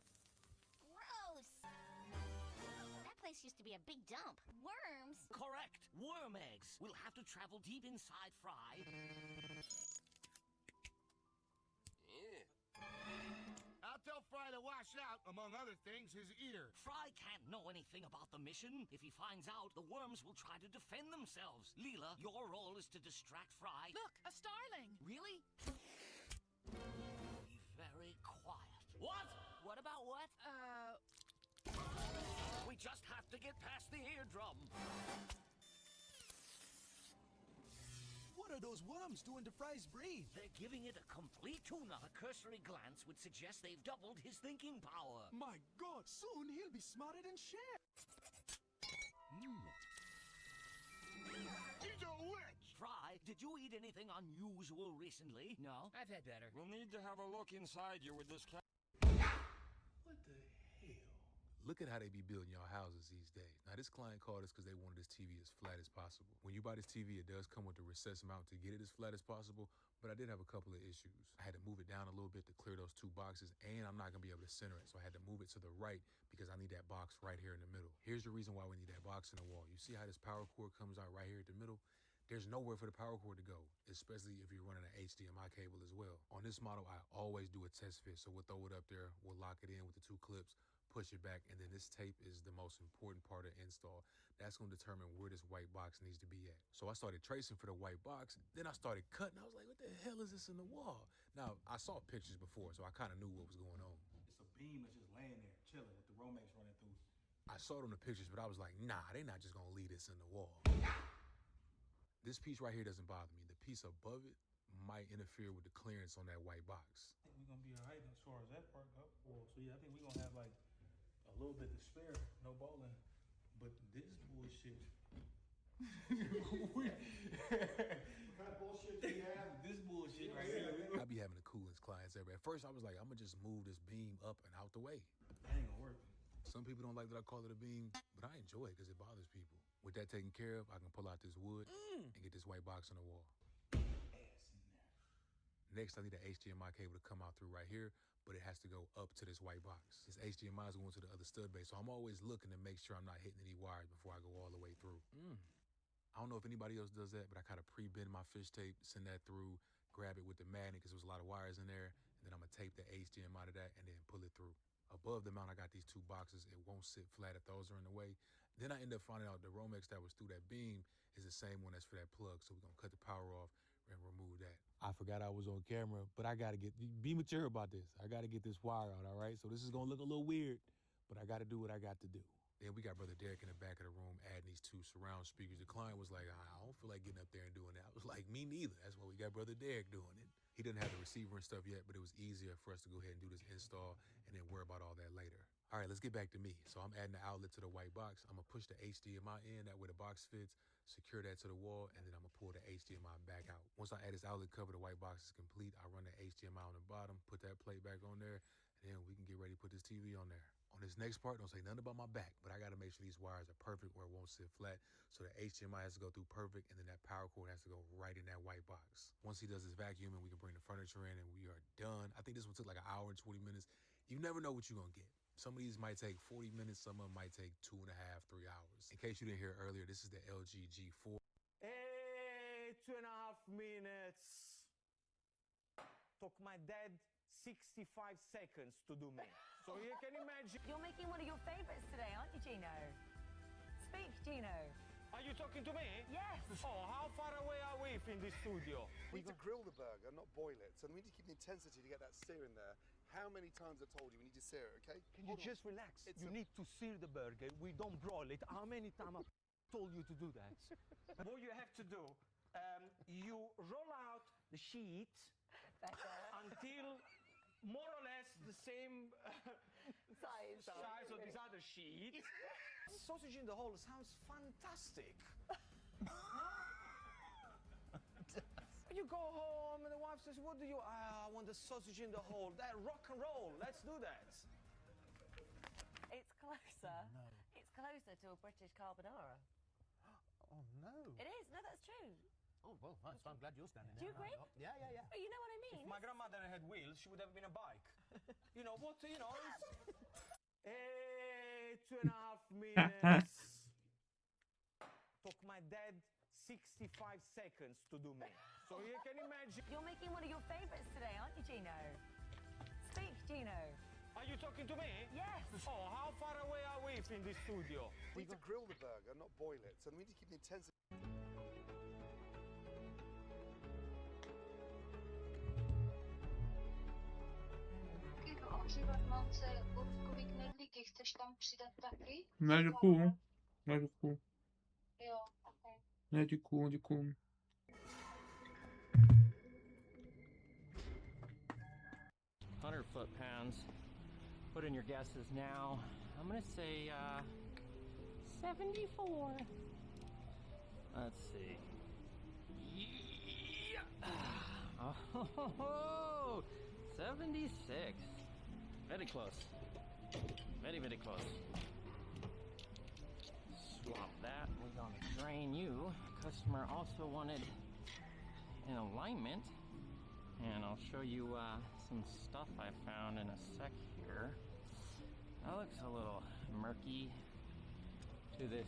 Gross! That place used to be a big dump. Worms? Correct. Worm eggs. We'll have to travel deep inside Fry. I'll tell Fry to wash out, among other things, his ear. Fry can't know anything about the mission. If he finds out, the worms will try to defend themselves. Leela, your role is to distract Fry. Look, a starling. Really? Be very quiet. What? What about what? We just have to get past the eardrum. What are those worms doing to Fry's brain? They're giving it a complete tune-up. A cursory glance would suggest they've doubled his thinking power. My God, soon he'll be smarter than Chef. He's a witch! Fry, did you eat anything unusual recently? No? I've had better. We'll need to have a look inside you with this camera. What the hell? Look at how they be building y'all houses these days. Now, this client called us because they wanted this TV as flat as possible. When you buy this TV, it does come with the recessed mount to get it as flat as possible, but I did have a couple of issues. I had to move it down a little bit to clear those two boxes, and I'm not gonna be able to center it, so I had to move it to the right because I need that box right here in the middle. Here's the reason why we need that box in the wall. You see how this power cord comes out right here at the middle? There's nowhere for the power cord to go, especially if you're running an HDMI cable as well. On this model, I always do a test fit, so we'll throw it up there, we'll lock it in with the two clips, push it back, and then this tape is the most important part of install. That's gonna determine where this white box needs to be at. So I started tracing for the white box, then I started cutting. I was like, what the hell is this in the wall? Now, I saw pictures before, so I kind of knew what was going on. It's a beam that's just laying there, chilling with the Romex running through. I saw it on the pictures, but I was like, nah, they're not just gonna leave this in the wall. This piece right here doesn't bother me. The piece above it might interfere with the clearance on that white box. I think we're gonna be all right as far as that part goes. Well, so yeah, I think we're gonna have like a little bit to spare, no bowling. But this bullshit. What kind of bullshit do you have? This bullshit right here. I be having the coolest clients ever. At first, I was like, I'm gonna just move this beam up and out the way. That ain't gonna work. Some people don't like that I call it a beam, but I enjoy it because it bothers people. With that taken care of, I can pull out this wood and get this white box on the wall. Next, I need an HDMI cable to come out through right here, but it has to go up to this white box. This HDMI is going to the other stud base, so I'm always looking to make sure I'm not hitting any wires before I go all the way through. I don't know if anybody else does that, but I kind of pre-bend my fish tape, send that through, grab it with the magnet because there was a lot of wires in there, and then I'm gonna tape the HDMI to that and then pull it through. Above the mount, I got these two boxes. It won't sit flat if those are in the way. Then I end up finding out the Romex that was through that beam is the same one that's for that plug, so we're gonna cut the power off and remove that. I forgot I was on camera, but I gotta be mature about this. I gotta get this wire out, all right? So this is gonna look a little weird, but I gotta do what I got to do. Then we got Brother Derek in the back of the room adding these two surround speakers. The client was like, I don't feel like getting up there and doing that. I was like, me neither. That's why we got Brother Derek doing it. He didn't have the receiver and stuff yet, but it was easier for us to go ahead and do this install and then worry about all that later. All right, let's get back to me. So I'm adding the outlet to the white box. I'm gonna push the HDMI in, that way the box fits, secure that to the wall, and then I'm gonna pull the HDMI back out. Once I add this outlet cover, the white box is complete. I run the HDMI on the bottom, put that plate back on there, and then we can get ready to put this TV on there. On this next part, don't say nothing about my back, but I gotta make sure these wires are perfect where it won't sit flat. So the HDMI has to go through perfect, and then that power cord has to go right in that white box. Once he does his vacuuming, we can bring the furniture in, and we are done. I think this one took like 1 hour and 20 minutes. You never know what you're gonna get. Some of these might take 40 minutes, some of them might take 2.5, 3 hours. In case you didn't hear earlier, this is the LG G4. Hey, 2.5 minutes. Took my dad 65 seconds to do me. So you can imagine. You're making one of your favorites today, aren't you, Gino? Speak, Gino. Are you talking to me? Yes. Oh, how far away are we from the studio? We need to grill the burger, not boil it. So we need to keep the intensity to get that sear in there. How many times I told you we need to sear it, okay? Can you just relax? You need to sear the burger. We don't broil it. How many times I told you to do that? What you have to do, you roll out the sheet until more or less the same size of this other sheet. Sausage in the hole sounds fantastic. You go home and the wife says, what do you, I want the sausage in the hole. That rock and roll, let's do that. It's closer. Oh, no. It's closer to a British carbonara. Oh no. It is, no, that's true. Oh, well, so I'm glad you're standing Do you there. agree? Yeah. But you know what I mean? If my grandmother had wheels, she would have been a bike. You know what? Hey, 2.5 minutes. Took my dad 65 seconds to do me. So you can imagine. You're making one of your favourites today, aren't you, Gino? Speak, Gino. Are you talking to me? Yes. Oh, how far away are we from this studio? We need to grill the burger, not boil it. So we need to keep the intensity. Ohřívat mance ořívkový knedlíky, chceš tam přidat taky? Ne, děkuju. Ne, děkuju. Jo, ok. Ne, děkuju, děkuju. 100 foot-pounds. Put in your guesses now. I'm gonna say 74. Let's see. Yeah. Oh, 76. Very close. Very, very close. Swap that. We're gonna drain you. Customer also wanted an alignment. And I'll show you some stuff I found in a sec here. That looks a little murky to this,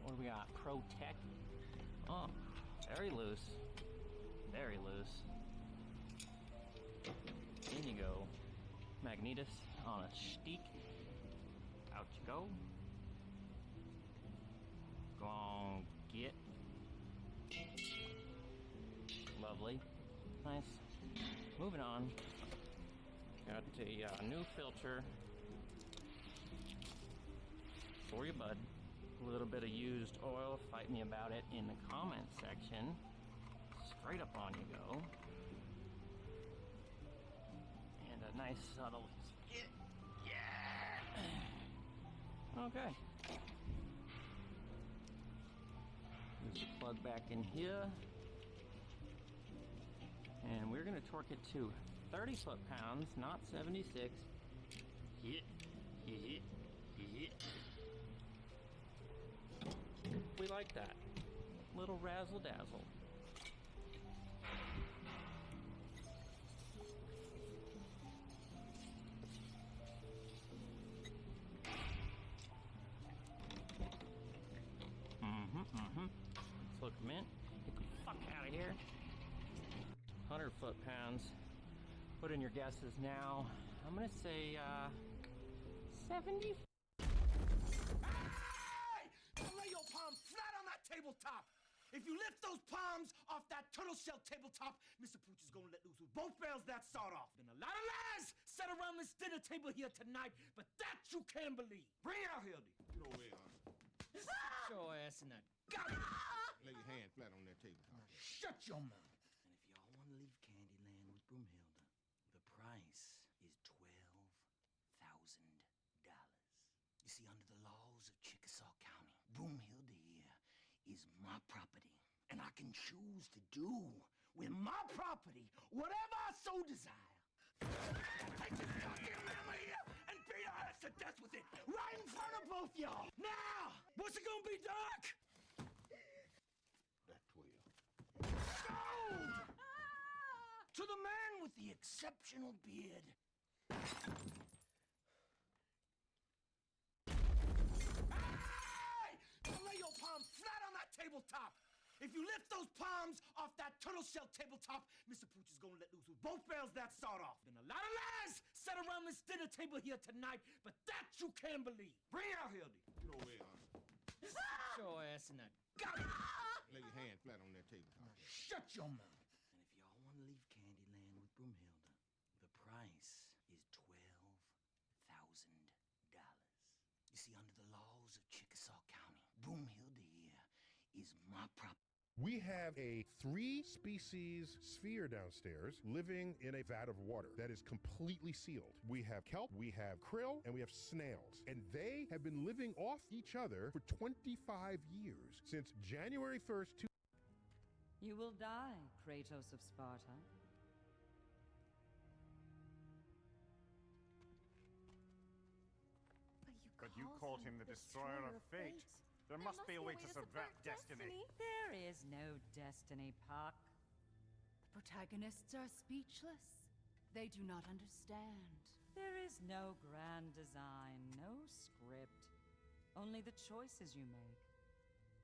what do we got? Pro Tech. Oh, very loose. Very loose. In you go. Magnetus on a stick. Out you go. Go on, get. Lovely. Nice. Moving on. Got a new filter for you, bud. A little bit of used oil. Fight me about it in the comment section. Straight up on you go. And a nice subtle skit. Yeah. Okay. There's the plug back in here. And we're gonna torque it to 30 foot-pounds, not 76. Hit, hit, hit. We like that. Little razzle-dazzle. Let's look mint. Get the fuck out of here. 100 foot-pounds. Put in your guesses now. I'm gonna say 70. Hey! Don't lay your palm flat on that tabletop. If you lift those palms off that turtle shell tabletop, Mr. Pooch is gonna let loose with both barrels that sawed off. Been a lot of lies said around this dinner table here tonight, but that you can believe. Bring it out, Hildy. Get over here, Show ass in that. Got it. Lay your hand flat on that tabletop. Shut your mouth. And if y'all want to leave Candyland with Broomhilda, the price is $12,000. You see, under the laws of Chickasaw County, Broomhilda here is my property, and I can choose to do with my property whatever I so desire. Take this goddamn hammer here and beat her ass to death with it, right in front of both y'all. Now, what's it gonna be, Doc? That's 12. Sold! To the man with the exceptional beard. Hey! Don't lay your palm flat on that tabletop. If you lift those palms off that turtle shell tabletop, Mr. Pooch is gonna let loose with both barrels that sawed off. Been a lot of lies said around this dinner table here tonight, but that you can believe. Bring it out, Hildy. Get over here, Show ass in that. Got it. Lay your hand flat on that tabletop. Shut your mouth. And if y'all want to leave Candyland with Broomhilda, the price is $12,000. You see, under the laws of Chickasaw County, Broomhilda here is my property. We have a 3-species sphere downstairs living in a vat of water that is completely sealed. We have kelp, we have krill, and we have snails. And they have been living off each other for 25 years, since January 1st, You will die, Kratos of Sparta. But you called him the destroyer of fate. There must be a way to subvert destiny. There is no destiny, Puck. The protagonists are speechless. They do not understand. There is no grand design, no script. Only the choices you make.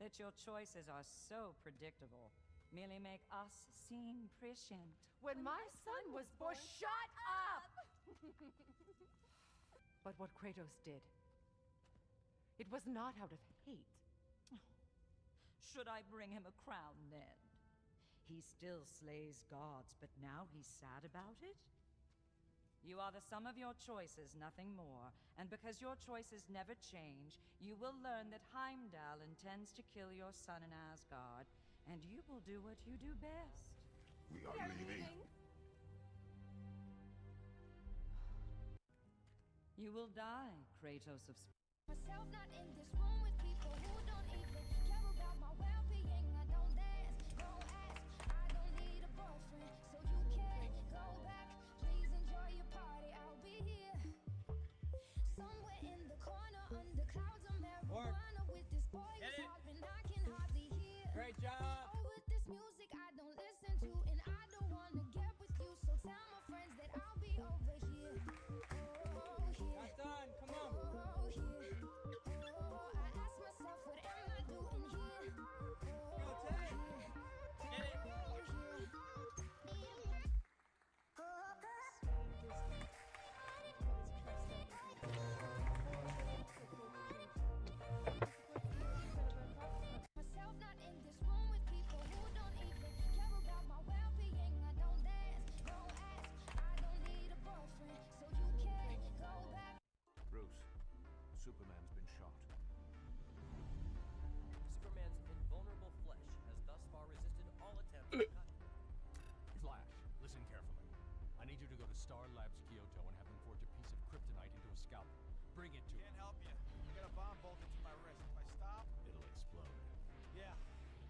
That your choices are so predictable merely make us seem prescient. When my son was born, shut up! But what Kratos did, it was not out of hate. Should I bring him a crown then? He still slays gods, but now he's sad about it? You are the sum of your choices, nothing more. And because your choices never change, you will learn that Heimdall intends to kill your son in Asgard, and you will do what you do best. We are leaving. You will die, Kratos of Myself not in this room with people who don't even care about my well-being. I don't dance, don't ask, I don't need a boyfriend, so you can go back. Please enjoy your party, I'll be here. Somewhere in the corner under clouds of marijuana with this boy who's hopping, I can hardly hear. Great job. Oh, with this music I don't listen to, and I don't wanna get with you, so tell my friends that I'll be over here. Oh, here. Not done. Come on. Oh, here. Oh, I ask myself, what am I doing here? Oh, here. Get it. Myself not in this room with people who don't even care about my well-being. I don't dance, don't ask, I don't need a boyfriend, so you can go back. Bruce, Superman's been shot. Superman's invulnerable flesh has thus far resisted all attempts to cut. Flash, listen carefully. I need you to go to Star Labs Kyoto and have them forge a piece of kryptonite into a scalpel. Bring it to me. Can't help you. I got a bomb bolted to my wrist. If I stop, It'll explode. yeah.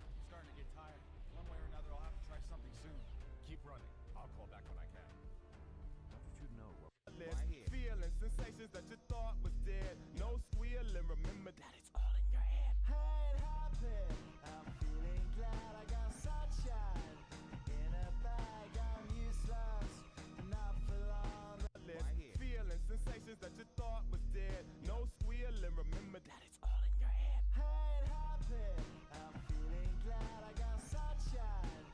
I'm starting to get tired. One way or another, I'll have to try something soon. Keep running. I'll call back when I can. I want you to know. Feeling sensations that you thought was dead. No squealing, remember that it's all in your head. Head hopping, I'm feeling glad I got sunshine. In a bag, I'm useless, not for long. Feeling sensations that you thought was dead. No squealing, remember that it's all in your head. Head hopping, I'm feeling glad I got sunshine.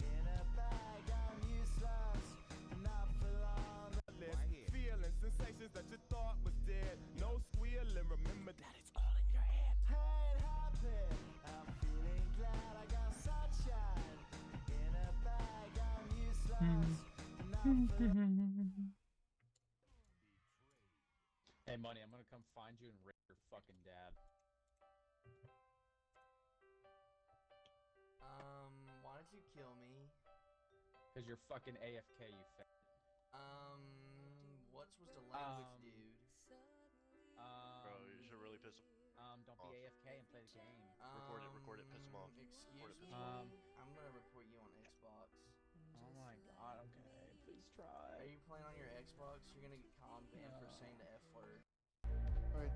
In a bag, I'm useless, not for long. Feeling sensations that you thought was dead. No squealing, remember that it's all in your head. Head hopping, I'm feeling glad I got sunshine. In a bag, I'm useless, not for long. Hey, Money, I'm gonna come find you and rape your fucking dad. Why don't you kill me? Cause you're fucking AFK, you fat. What was the language, dude? Bro, you should really piss him. Don't be AFK and play the game. Record it, piss him off. Excuse it, me? piss him off. I'm gonna report you on Xbox. Oh my god, okay, please try. Are you playing on your Xbox? You're gonna get con banned for saying the F word. Alright,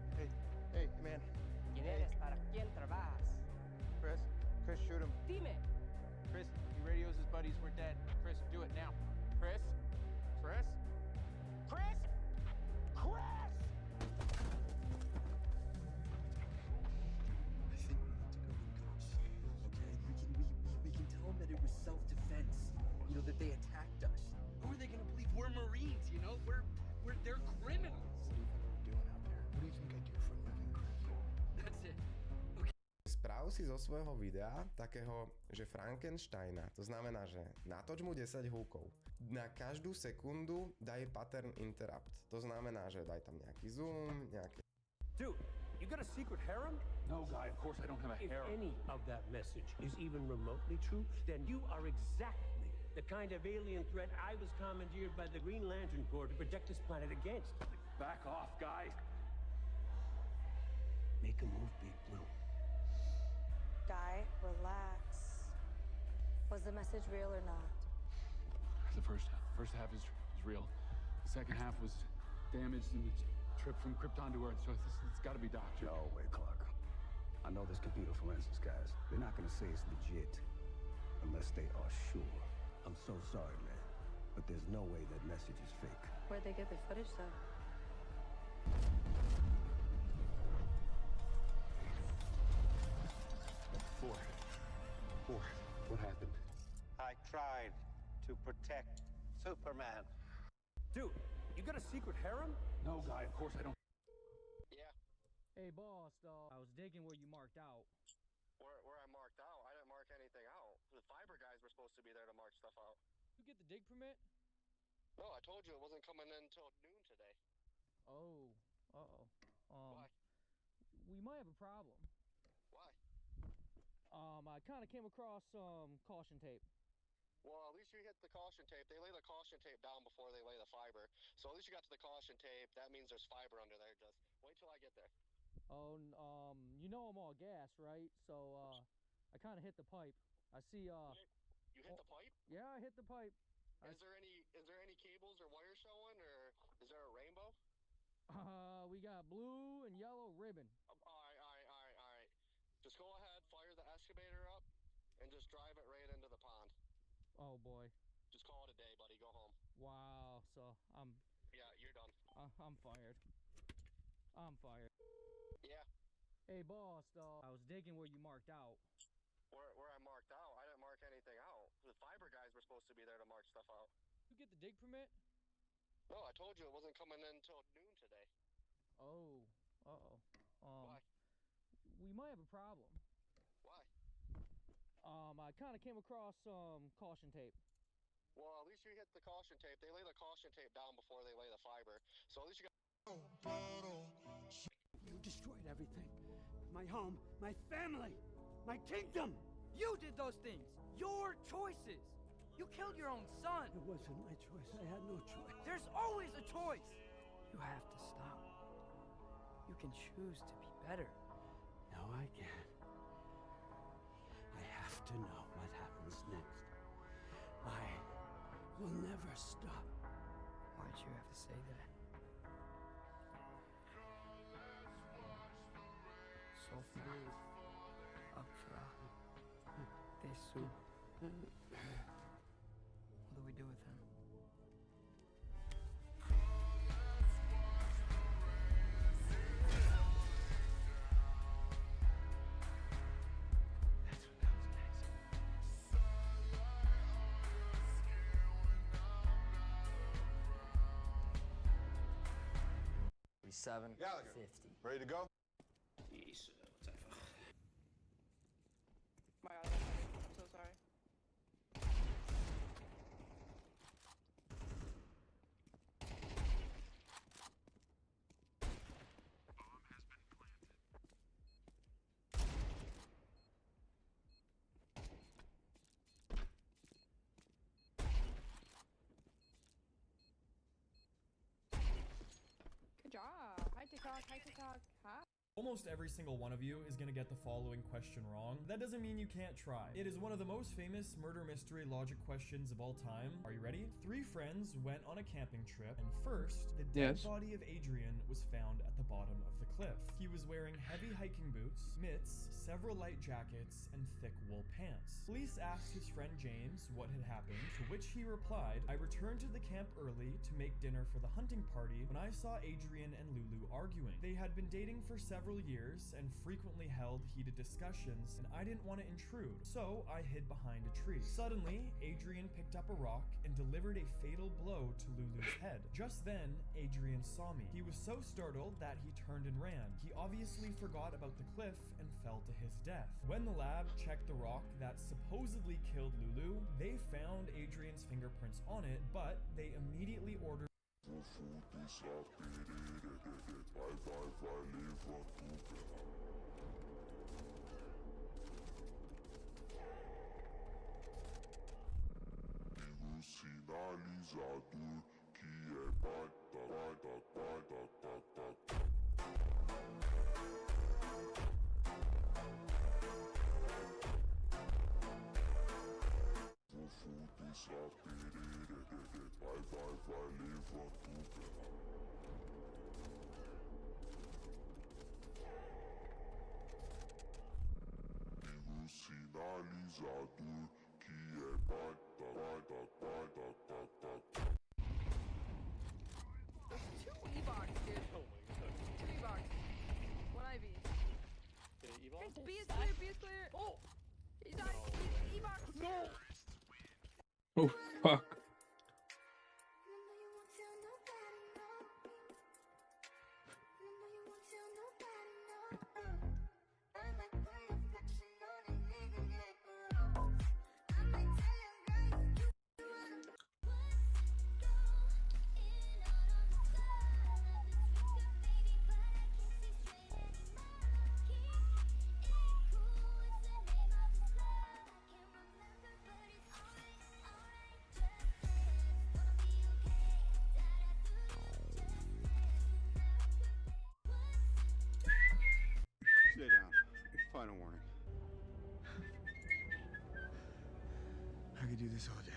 hey, man. ¿Quién eres? ¿Para quién trabajas? Chris, shoot him. Dime. Chris, he radios his buddies, we're dead. Chris, do it now. Chris? Chris? Chris! Chris! I think we need to go in concierge, okay? We can tell them that it was self-defense. You know, that they attacked us. Who are they gonna believe? We're Marines, you know? They're criminals. What do you think we're doing out there? What do you think I do for a living, Chris? That's it. Správ si zo svojho videa takého, že Frankensteina, to znamená, že natoč mu 10 húkov. Na každú sekundu daj pattern interrupt. To znamená, že daj tam nejaký zoom, nejaký... Dude, you got a secret harem? No, guy, of course I don't have a If harem. any of that message is even remotely true, then you are exactly the kind of alien threat I was commandeered by the Green Lantern Corps to protect this planet against. Back off, guy. Make a move, Big Blue. Guy, relax. Was the message real or not? The first half is real. The second half was damaged in the trip from Krypton to Earth, so it's gotta be Doctor. No way, Clark. I know this computer forensics guys. They're not gonna say it's legit unless they are sure. I'm so sorry, man, but there's no way that message is fake. Where'd they get the footage, though? What happened? I tried to protect Superman. Dude, you got a secret harem? No, guy, of course I don't. Yeah. Hey, boss, I was digging where you marked out. Where I marked out? I didn't mark anything out. The fiber guys were supposed to be there to mark stuff out. You get the dig permit? No, I told you it wasn't coming in until noon today. Oh, uh-oh. Why? We might have a problem. Why? I kind of came across some caution tape. Well, at least you hit the caution tape. They lay the caution tape down before they lay the fiber. So at least you got to the caution tape. That means there's fiber under there. Just wait till I get there. Oh, you know I'm all gas, right? So, I kind of hit the pipe. I see, You hit the pipe? Yeah, I hit the pipe. Is there any cables or wires showing, or is there a rainbow? We got blue and yellow ribbon. All right. Just go ahead, fire the excavator up, and just drive it right into the pond. Oh, boy. Just call it a day, buddy. Go home. Wow, so Yeah, you're done. I'm fired. I'm fired. Yeah. Hey, boss, I was digging where you marked out. Where I marked out? I didn't mark anything out. The fiber guys were supposed to be there to mark stuff out. You get the dig permit? No, I told you it wasn't coming in until noon today. Oh, uh-oh. Why? We might have a problem. Why? I kind of came across some caution tape. Well, at least you hit the caution tape. They lay the caution tape down before they lay the fiber. So at least you got... You destroyed everything. My home, my family, my kingdom. You did those things. Your choices. You killed your own son. It wasn't my choice. I had no choice. There's always a choice. You have to stop. You can choose to be better. No, I can't. I have to know what happens next. I will never stop. Why'd you have to say that? Sofru, Akra, Tesu. What do we do with him? Gallagher. 50. Ready to go? Yes, what's that for? My God, I'm so sorry. Good job. Hi, TikTok. Hi, TikTok. Hi. Almost every single one of you is going to get the following question wrong. That doesn't mean you can't try. It is one of the most famous murder mystery logic questions of all time. Are you ready? 3 friends went on a camping trip, and first, the dead body of Adrian was found at the bottom of the cliff. He was wearing heavy hiking boots, mitts, several light jackets, and thick wool pants. Police asked his friend James what had happened, to which he replied, "I returned to the camp early to make dinner for the hunting party when I saw Adrian and Lulu arguing. They had been dating for several years and frequently held heated discussions, and I didn't want to intrude, so I hid behind a tree. Suddenly, Adrian picked up a rock and delivered a fatal blow to Lulu's head. Just then, Adrian saw me. He was so startled that he turned and ran. He obviously forgot about the cliff and fell to his death. When the lab checked the rock that supposedly killed Lulu, they found Adrian's fingerprints on it, but they immediately ordered Sinalizador que é Vou fuder essa pereira, vai, levanta o pé. sinalizador que é There's 2 E-box, dude. Oh my god. 2 E-box. 1 IV. E-box? B is clear, B is clear. Oh! He's on E-box. No! Oh, fuck. Stay down. Final warning. I could do this all day.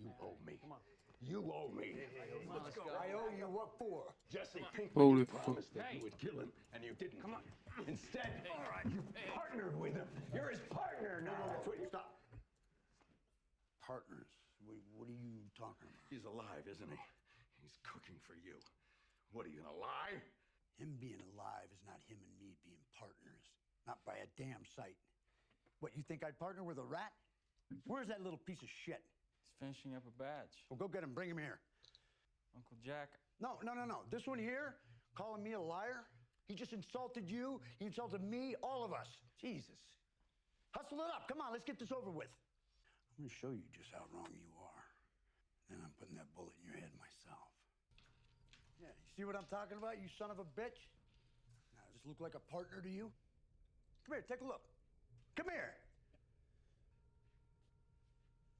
You owe me. You owe me. Let's go. I owe you what for? Jesse Pinkman Holy promised fuck. that you would kill him, and you didn't. Come on. Instead, you partnered with him. You're his partner now. That's what you stop. Partners? What are you talking about? He's alive, isn't he? He's cooking for you. What, are you gonna lie? Him being alive is not him and me being partners. Not by a damn sight. What, you think I'd partner with a rat? Where's that little piece of shit? He's finishing up a batch. Well, go get him. Bring him here. Uncle Jack. No. This one here, calling me a liar, he just insulted you. He insulted me, all of us. Jesus. Hustle it up. Come on, let's get this over with. I'm gonna show you just how wrong you are. Then I'm putting that bullet in your head myself. Yeah, you see what I'm talking about, you son of a bitch? Now, does this look like a partner to you? Come here, take a look. Come here.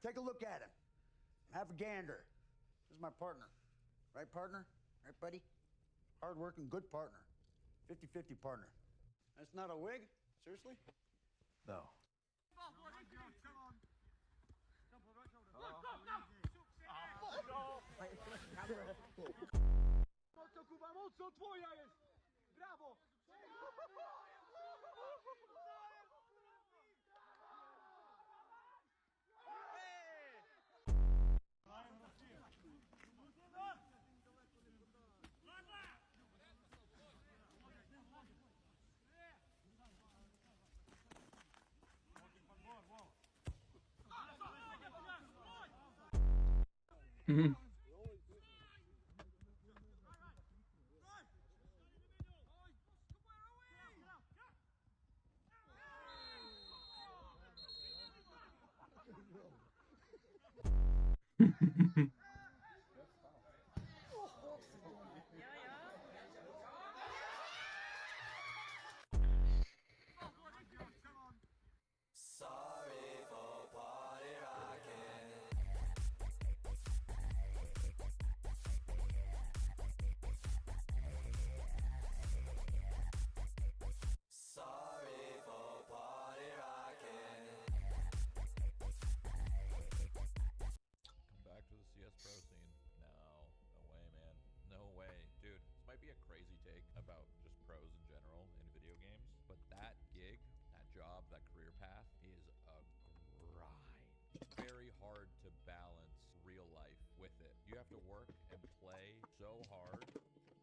Take a look at him. Have a gander. This is my partner. Right, partner? Right, buddy? Hard-working, good partner. 50-50 partner. That's not a wig? Seriously? No. Mocno twoja jest! Brawo! Mhm. Sorry for party rocking. Sorry for party rocking. Come back to the CS Pro scene. No way, man. No way. Dude, this might be a crazy take about just pros in general in video games, but that gig, that job, that career path is a grind. It's very hard to balance real life with it. You have to work and play so hard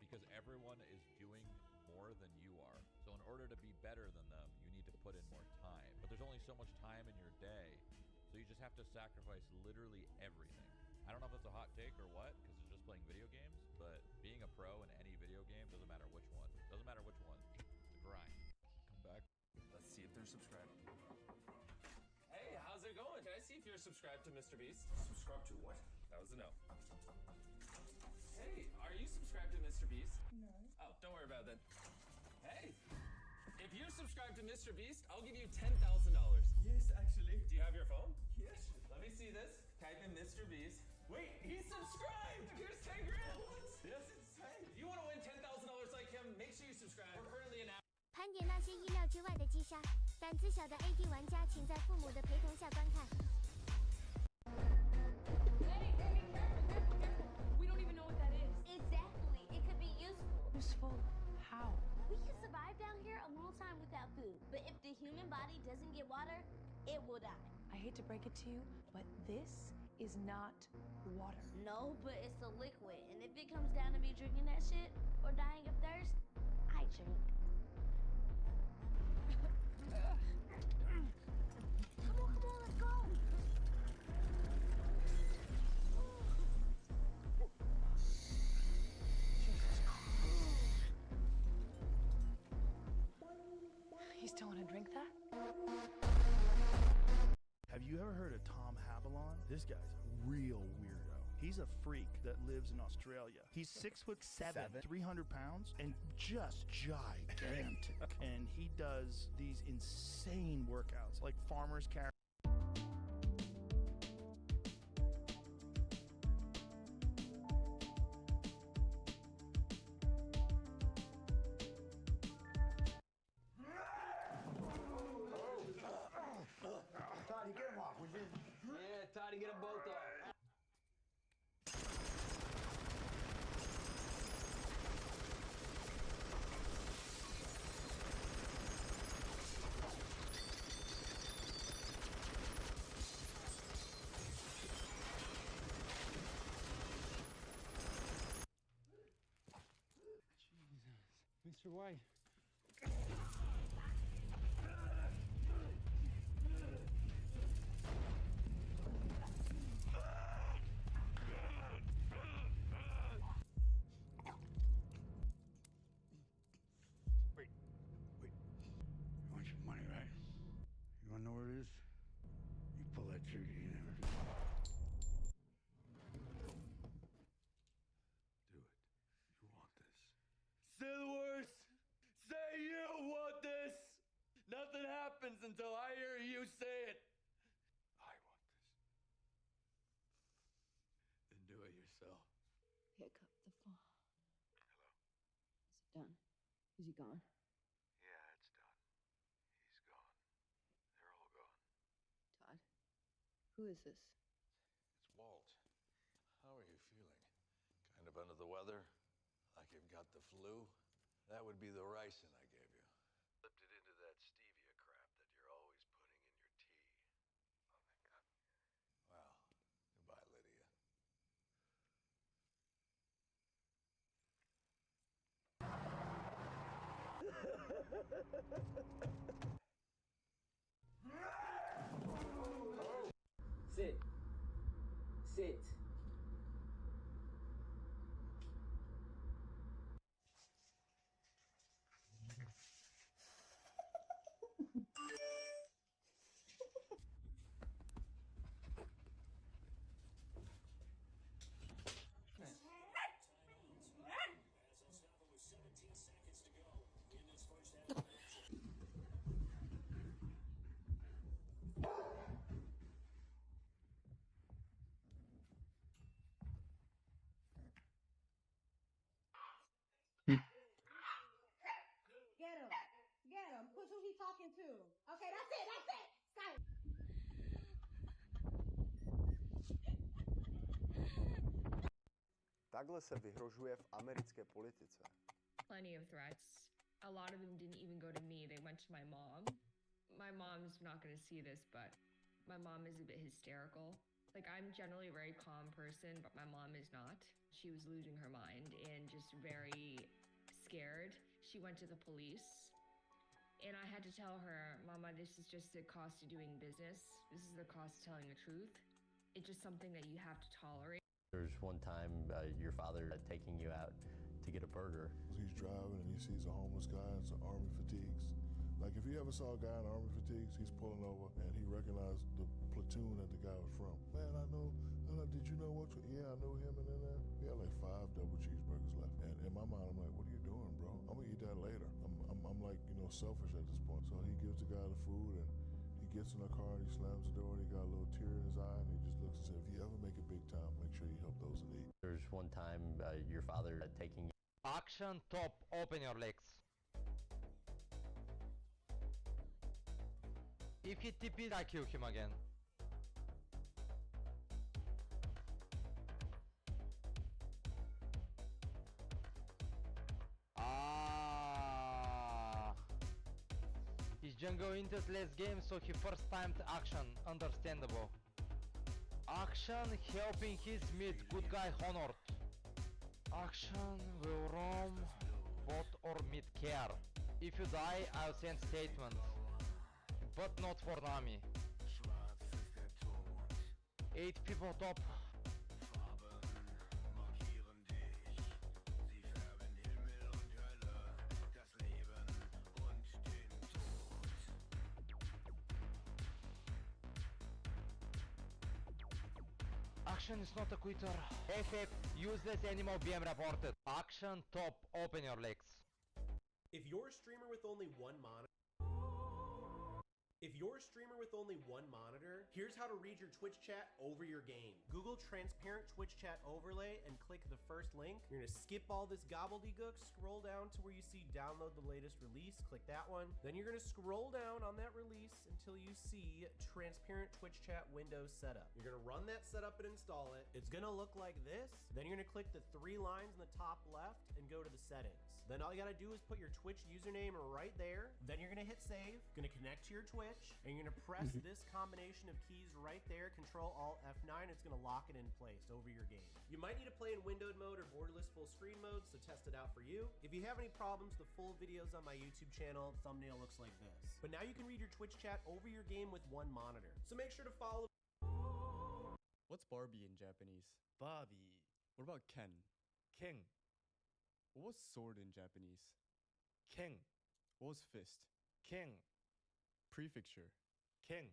because everyone is doing more than you are. So in order to be better than them, you need to put in more time. But there's only so much time in your day, so you just have to sacrifice literally everything. I don't know if that's a hot take or what, because it's just playing video games, but being a pro in any video game, doesn't matter which one. Doesn't matter which one. It's a grind. Come back. Let's see if they're subscribed. Hey, how's it going? Can I see if you're subscribed to Mr. Beast? Subscribed to what? That was a no. Hey, are you subscribed to Mr. Beast? No. Oh, don't worry about it then. Hey, if you're subscribed to Mr. Beast, I'll give you $10,000. Yes, actually. Do you have your phone? Yes. Let me see this. Type in Mr. Beast. Wait, he's subscribed! Here's 10 grand! What? That's insane. If you want to win $10,000 like him, make sure you subscribe. We're currently an app. 盘点那些意料之外的击杀，胆子小的 AD 玩家，请在父母的陪同下观看。 We don't even know what that is. Exactly, it could be useful. Useful? How? We can survive down here a long time without food, but if the human body doesn't get water, it will die. I hate to break it to you, but this is not water. No, but it's a liquid, and if it comes down to me drinking that shit or dying of thirst, I drink. Come on, let's go. You still want to drink that? Have you ever heard of Tom Havilon? This guy's a real weirdo. He's a freak that lives in Australia. He's 6'7", 300 pounds, and just gigantic. And he does these insane workouts, like farmers carry. Toddy, get him off, would you? Yeah, Toddy, get them both off. Mr. White. You want your money, right? You wanna know where it is? You pull that trigger, you never do. Do it. You want this. Say the words. So, Pick up the phone. Is it done? Is he gone? yeah, it's done. He's gone. They're all gone. Todd? Who is this? It's Walt. How are you feeling? Kind of under the weather? Like you've got the flu? That would be the ricin I gave you. Slipped it into that stevia crap that you're always putting in your tea. Oh, thank God. Well, goodbye, Lydia. Sit. Sit. Get him. Get him. Push who he talking to. Okay, that's it. That's it. Stop. Takhle se vyhrožuje v americké politice. Plenty of threats. A lot of them didn't even go to me. They went to my mom. My mom's not going to see this, but my mom is a bit hysterical. Like, I'm generally a very calm person, but my mom is not. She was losing her mind and just very scared. She went to the police. And I had to tell her, Mama, this is just the cost of doing business. This is the cost of telling the truth. It's just something that you have to tolerate. There's one time your father taking you out to get a burger. He's driving and he sees a homeless guy in some army fatigues. Like if you ever saw a guy in army fatigues, he's pulling over and he recognized the platoon that the guy was from. Man, I know, did you know what? Yeah, I know him and then he had like 5 double cheeseburgers left. And in my mind, I'm like, what are you doing, bro? I'm gonna eat that later. I'm like, selfish at this point. So he gives the guy the food and he gets in the car and he slams the door and he got a little tear in his eye and he just looks and says, if you ever make it big time, make sure you help those in need. There's one time your father taking... Action, top, open your legs. If he TPs, I kill him again. He's Django entered last game, so he first timed action. Understandable. Action helping his mid. Good guy honored. Action will roam bot or mid care. If you die, I'll send statement. But not for Nami. 8 people top. Action is not a quitter. FF, useless animal BM reported. Action top, open your legs. If you're a streamer with only one monitor, here's how to read your Twitch chat over your game. Google transparent Twitch chat overlay and click the first link. You're gonna skip all this gobbledygook, scroll down to where you see download the latest release, click that one. Then you're gonna scroll down on that release until you see transparent Twitch chat Windows setup. You're gonna run that setup and install it. It's gonna look like this. Then you're gonna click the 3 lines in the top left and go to the settings. Then all you gotta do is put your Twitch username right there. Then you're gonna hit save, gonna connect to your Twitch, and you're gonna press this combination of keys right there, Control Alt F9, it's gonna lock it in place over your game. You might need to play in windowed mode or borderless full screen mode, so test it out for you. If you have any problems, the full video's on my YouTube channel. Thumbnail looks like this. But now you can read your Twitch chat over your game with one monitor. So make sure to follow. What's Barbie in Japanese? Barbie. What about Ken? King. What was sword in Japanese? King. What was fist? King. Prefecture. King.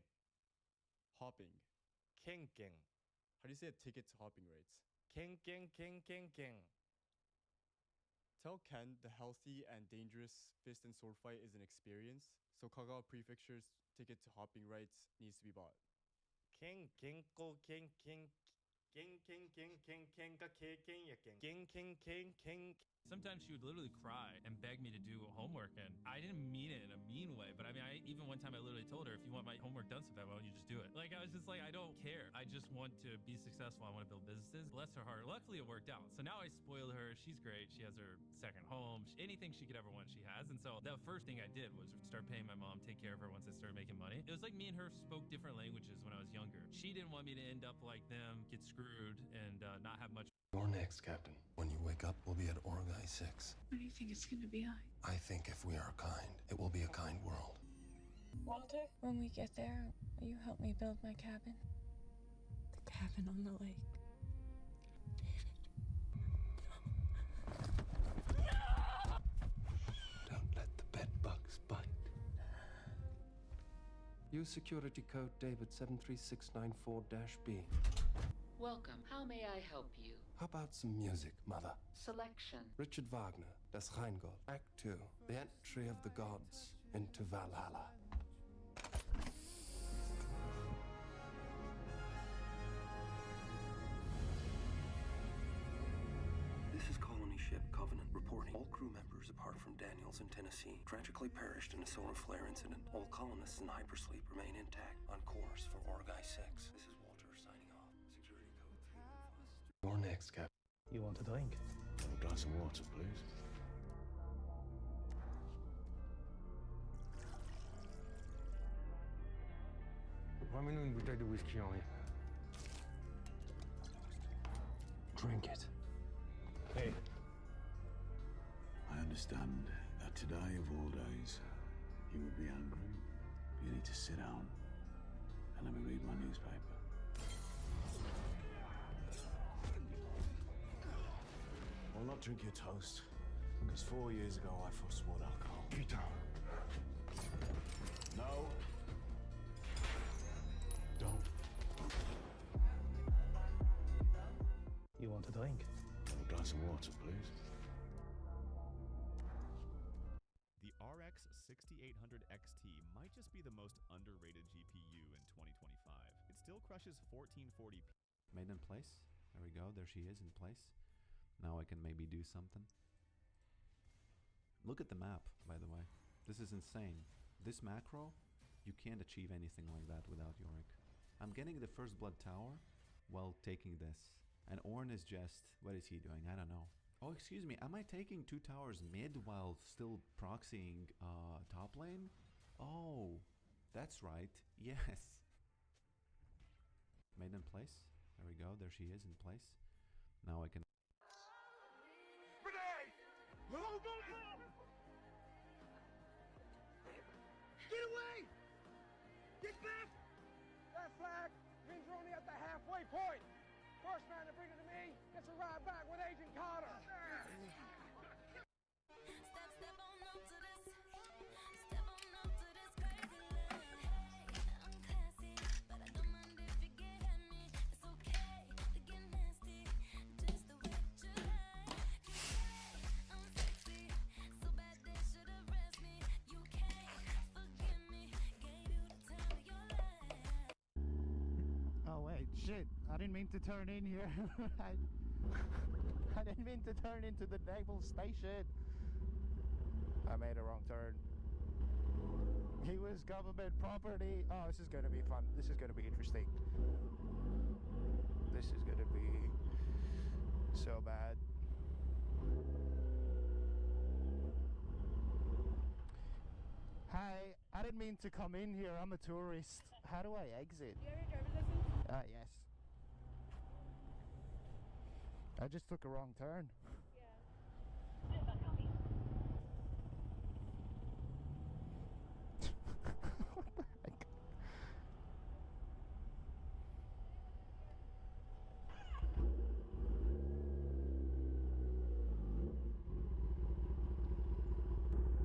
Hopping. King. How do you say a ticket to hopping rates? King. Tell Ken the healthy and dangerous fist and sword fight is an experience, so Kagawa Prefecture's ticket to hopping rights needs to be bought. King. Sometimes she would literally cry and beg me to do homework, and I didn't mean it in a mean way, but I mean, even one time I literally told her, if you want my homework done so bad, why don't you just do it? Like, I was just like, I don't care. I just want to be successful. I want to build businesses. Bless her heart. Luckily, it worked out. So now I spoil her. She's great. She has her second home. Anything she could ever want, she has. And so the first thing I did was start paying my mom, take care of her once I started making money. It was like me and her spoke different languages when I was younger. She didn't want me to end up like them, get screwed, and not have much. You're next, Captain. When you wake up, we'll be at Orgai 6. What do you think it's gonna be like? I think if we are kind, it will be a kind world. Walter, when we get there, will you help me build my cabin? The cabin on the lake. Don't let the bed bugs bite. Use security code David 73694-B. Welcome. How may I help you? How about some music, Mother? Selection. Richard Wagner, Das Rheingold, Act 2, The Entry of the Gods into Valhalla. This is colony ship Covenant reporting. All crew members apart from Daniels in Tennessee tragically perished in a solar flare incident. All colonists in hypersleep remain intact on course for Orgai 6. This is Walter signing off. Security code 315. You're next, Captain. You want a drink? A glass of water, please. Ramène-nous une bouteille de whisky, Henri. Drink it. Hey. I understand that today of all days, you would be angry. You need to sit down and let me read my newspaper. I'll not drink your toast, because 4 years ago I forswore alcohol. Putain. No. Don't. You want a drink? A glass of water, please. The RX 6800 XT might just be the most underrated GPU in 2025. It still crushes 1440p. Made in place. There we go. There she is in place. Now I can maybe do something. Look at the map, by the way. This is insane. This macro, you can't achieve anything like that without Yorick. I'm getting the first blood tower while taking this. And Ornn is just, what is he doing? I don't know. Oh, excuse me. Am I taking 2 towers mid while still proxying top lane? Oh, that's right. Yes. Made in place. There we go. There she is in place. Now I can... Get away! Get back! That flag means we're only at the halfway point. First man to bring it to me gets a ride back with Agent Carter. Oh wait, shit. I didn't mean to turn in here. I didn't mean to turn into the naval station. I made a wrong turn. He was government property. Oh, this is going to be fun. This is going to be interesting. This is going to be so bad. Hi, I didn't mean to come in here. I'm a tourist. How do I exit? Do you have your driver's license? Yes. I just took a wrong turn. What the heck?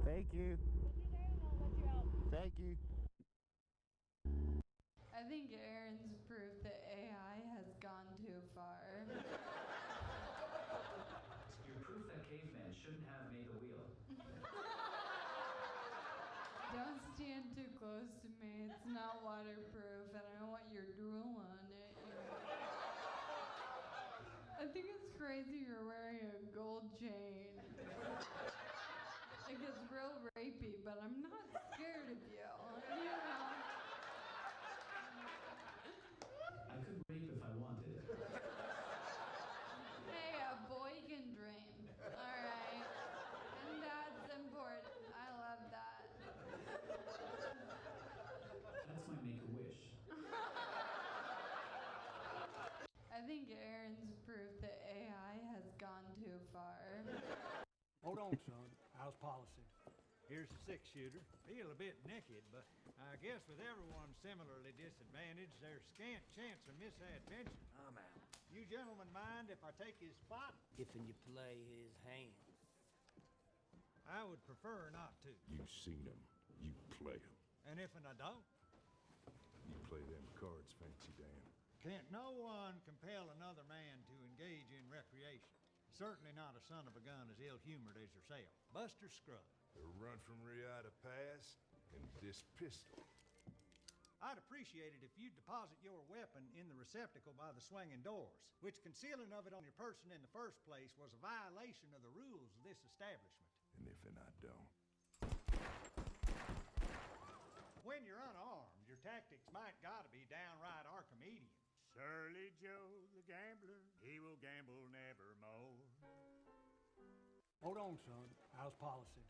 Thank you. Thank you. I think Aaron's proof that AI has gone too far. Your proof that caveman shouldn't have made a wheel. Don't stand too close to me. It's not waterproof, and I don't want your drool on it. crazy you're wearing a gold chain. It gets real rapey, but I'm not scared of you. You know? I could rape if I wanted. Hey, a boy can dream. All right. And that's important. I love that. That's my make-a-wish. I think Aaron's proof that AI has gone too far. Hold on, son. How's policy? Here's a six-shooter. Feel a bit naked, but I guess with everyone similarly disadvantaged, there's scant chance of misadventure. I'm out. You gentlemen mind if I take his spot? If you play his hand. I would prefer not to. You seen him. You play him. And if I don't? You play them cards, fancy Dan. Can't no one compel another man to engage in recreation. Certainly not a son of a gun as ill-humored as yourself. Buster Scruggs. The run from Riata Pass and this pistol. I'd appreciate it if you'd deposit your weapon in the receptacle by the swinging doors, which concealing of it on your person in the first place was a violation of the rules of this establishment. And if I don't? When you're unarmed, your tactics might gotta be downright Archimedean. Surly Joe the gambler, he will gamble nevermore. Hold on, son. How's policy?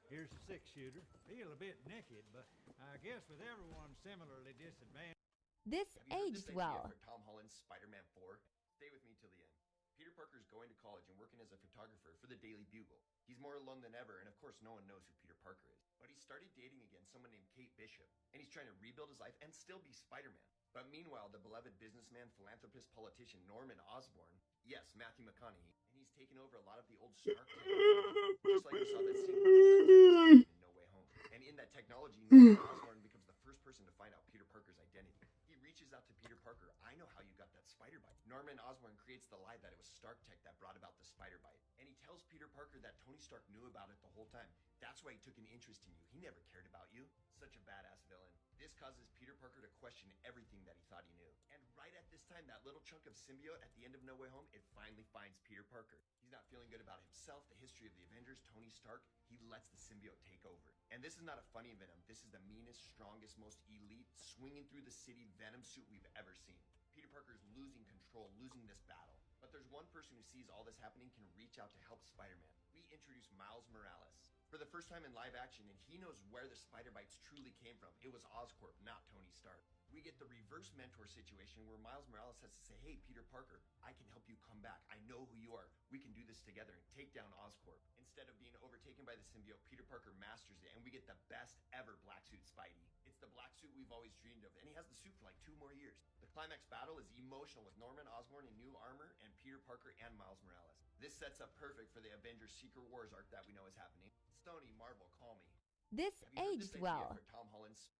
Here's a six-shooter. Feel a bit naked, but I guess with everyone similarly disadvantaged. This aged well. For Tom Holland's Spider-Man 4? Stay with me till the end. Peter Parker's going to college and working as a photographer for the Daily Bugle. He's more alone than ever, and of course no one knows who Peter Parker is. But he started dating again someone named Kate Bishop, and he's trying to rebuild his life and still be Spider-Man. But meanwhile, the beloved businessman, philanthropist, politician Norman Osborn, yes, Matthew McConaughey, and he's taken over a lot of the old Stark technology, just like we saw that scene in No Way Home. And in that technology, Norman Osborn becomes the first person to find out Peter Parker's identity. He reaches out to Peter Parker. I know how you got that spider bite. Norman Osborn creates the lie that it was Stark Tech that brought about the spider bite. And he tells Peter Parker that Tony Stark knew about it the whole time. That's why he took an interest in you. He never cared about you. Such a badass villain. This causes Peter Parker to question everything that he thought he knew. And right at this time, that little chunk of symbiote at the end of No Way Home, it finally finds Peter Parker. He's not feeling good about himself, the history of the Avengers, Tony Stark. He lets the symbiote take over. And this is not a funny Venom. This is the meanest, strongest, most elite, swinging through the city Venom suit we've ever seen. Peter Parker's losing control, losing this battle. But there's one person who sees all this happening, can reach out to help Spider-Man. We introduce Miles Morales. For the first time in live action, and he knows where the spider bites truly came from. It was Oscorp, not Tony Stark. We get the reverse mentor situation where Miles Morales has to say, hey, Peter Parker, I can help you come back. I know who you are. We can do this together and take down Oscorp. Instead of being overtaken by the symbiote, Peter Parker masters it, and we get the best ever black suit Spidey. It's the black suit we've always dreamed of, and he has the suit for like 2 more years. The climax battle is emotional with Norman Osborn in new armor and Peter Parker and Miles Morales. This sets up perfect for the Avengers Secret Wars arc that we know is happening. Stoney, Marvel, call me. This aged well. For Tom Holland's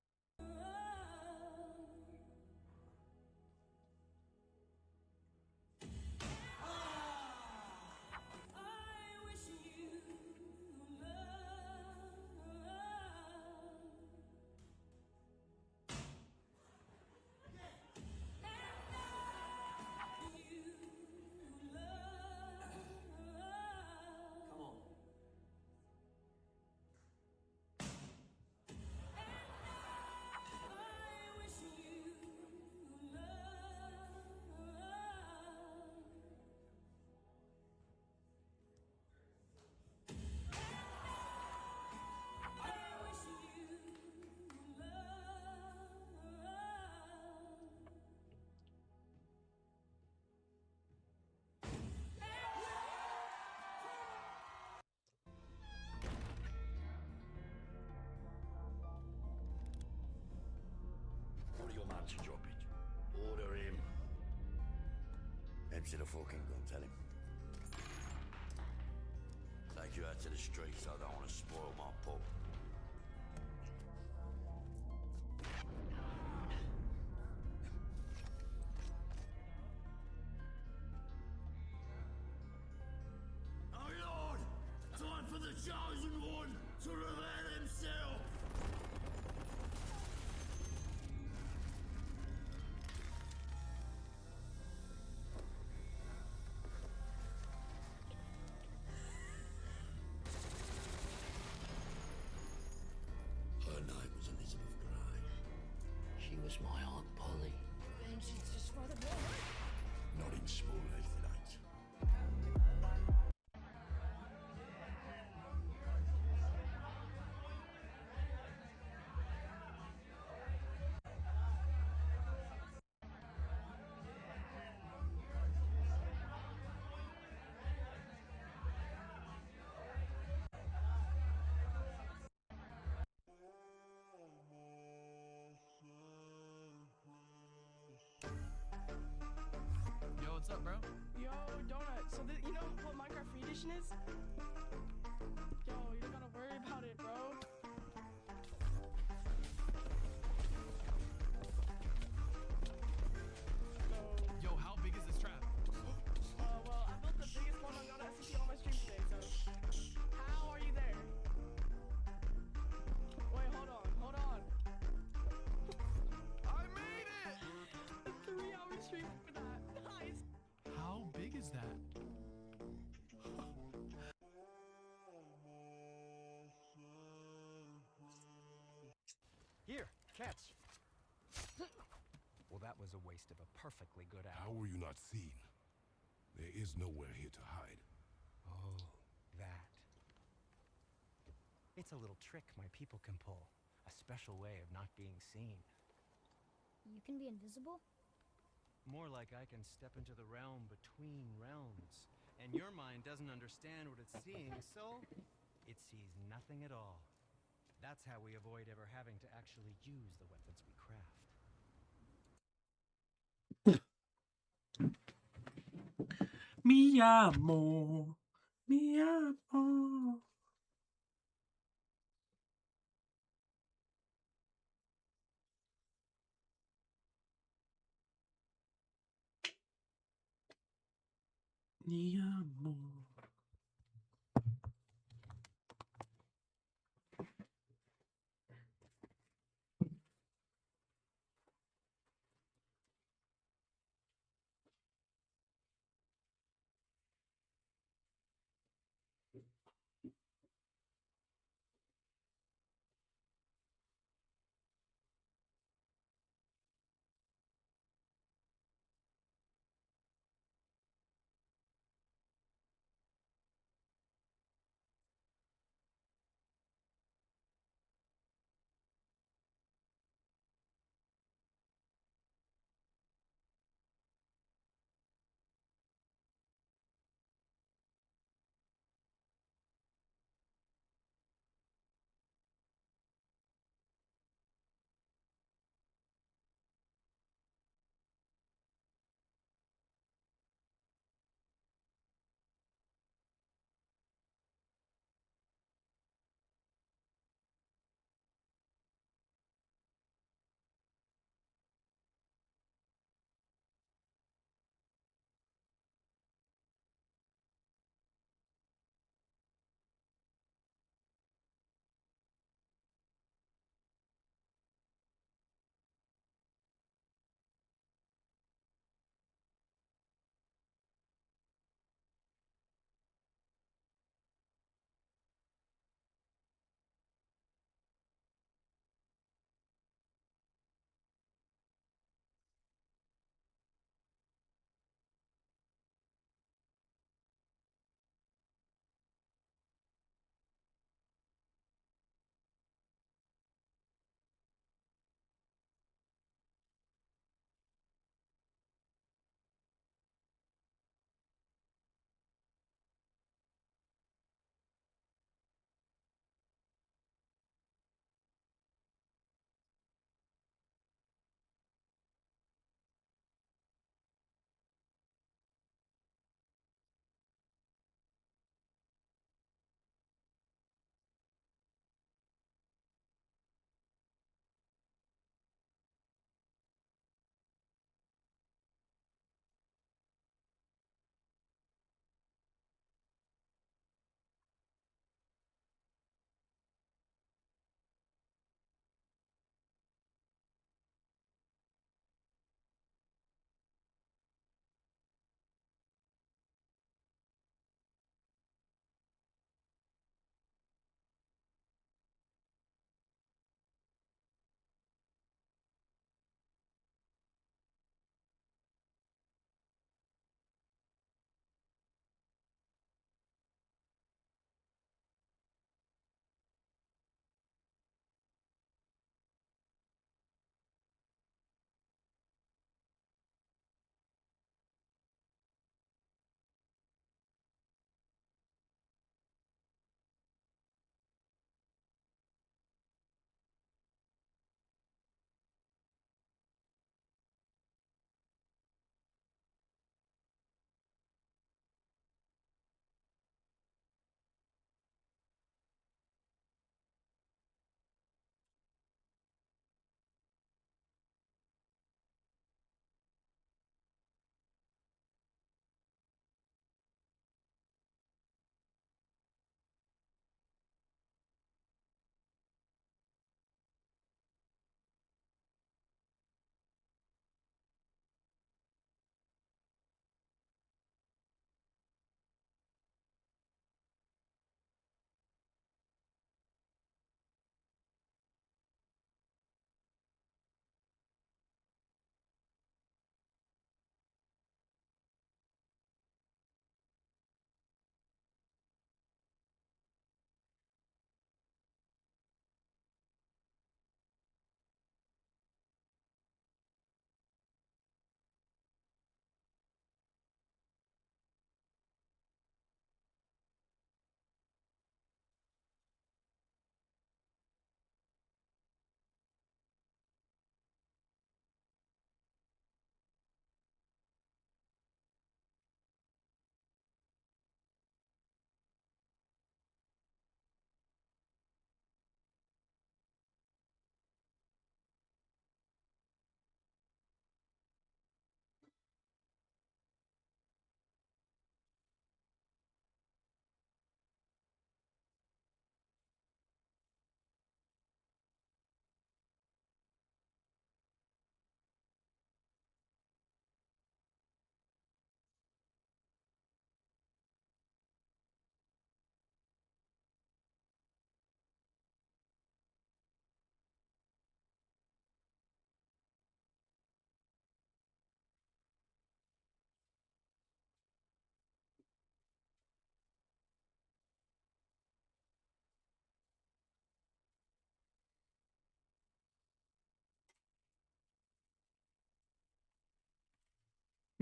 Your man to drop it. Order him. Empty the fucking gun, tell him. Take you out to the streets, I don't want to spoil my pop. Oh Lord! Time for the chosen one to reveal himself! was my Aunt Polly. Then she's just for the boy. Not in small as that. Yo, what's up, bro? Yo, Donut. So you know what Minecraft Free Edition is? Yo, you don't gotta worry about it, bro. Yo, how big is this trap? Well, I built the biggest one on SCP on my stream today, so how are you there? Wait, hold on. I made it! A 3-hour stream for that. Nice. How big is that? Here, catch. Well, that was a waste of a perfectly good How apple. were you not seen? There is nowhere here to hide. Oh, that. It's a little trick my people can pull. A special way of not being seen. You can be invisible? More like I can step into the realm between realms. And your mind doesn't understand what it's seeing, so it sees nothing at all. That's how we avoid ever having to actually use the weapons we craft. Mi amor, mi amor. Mi amor.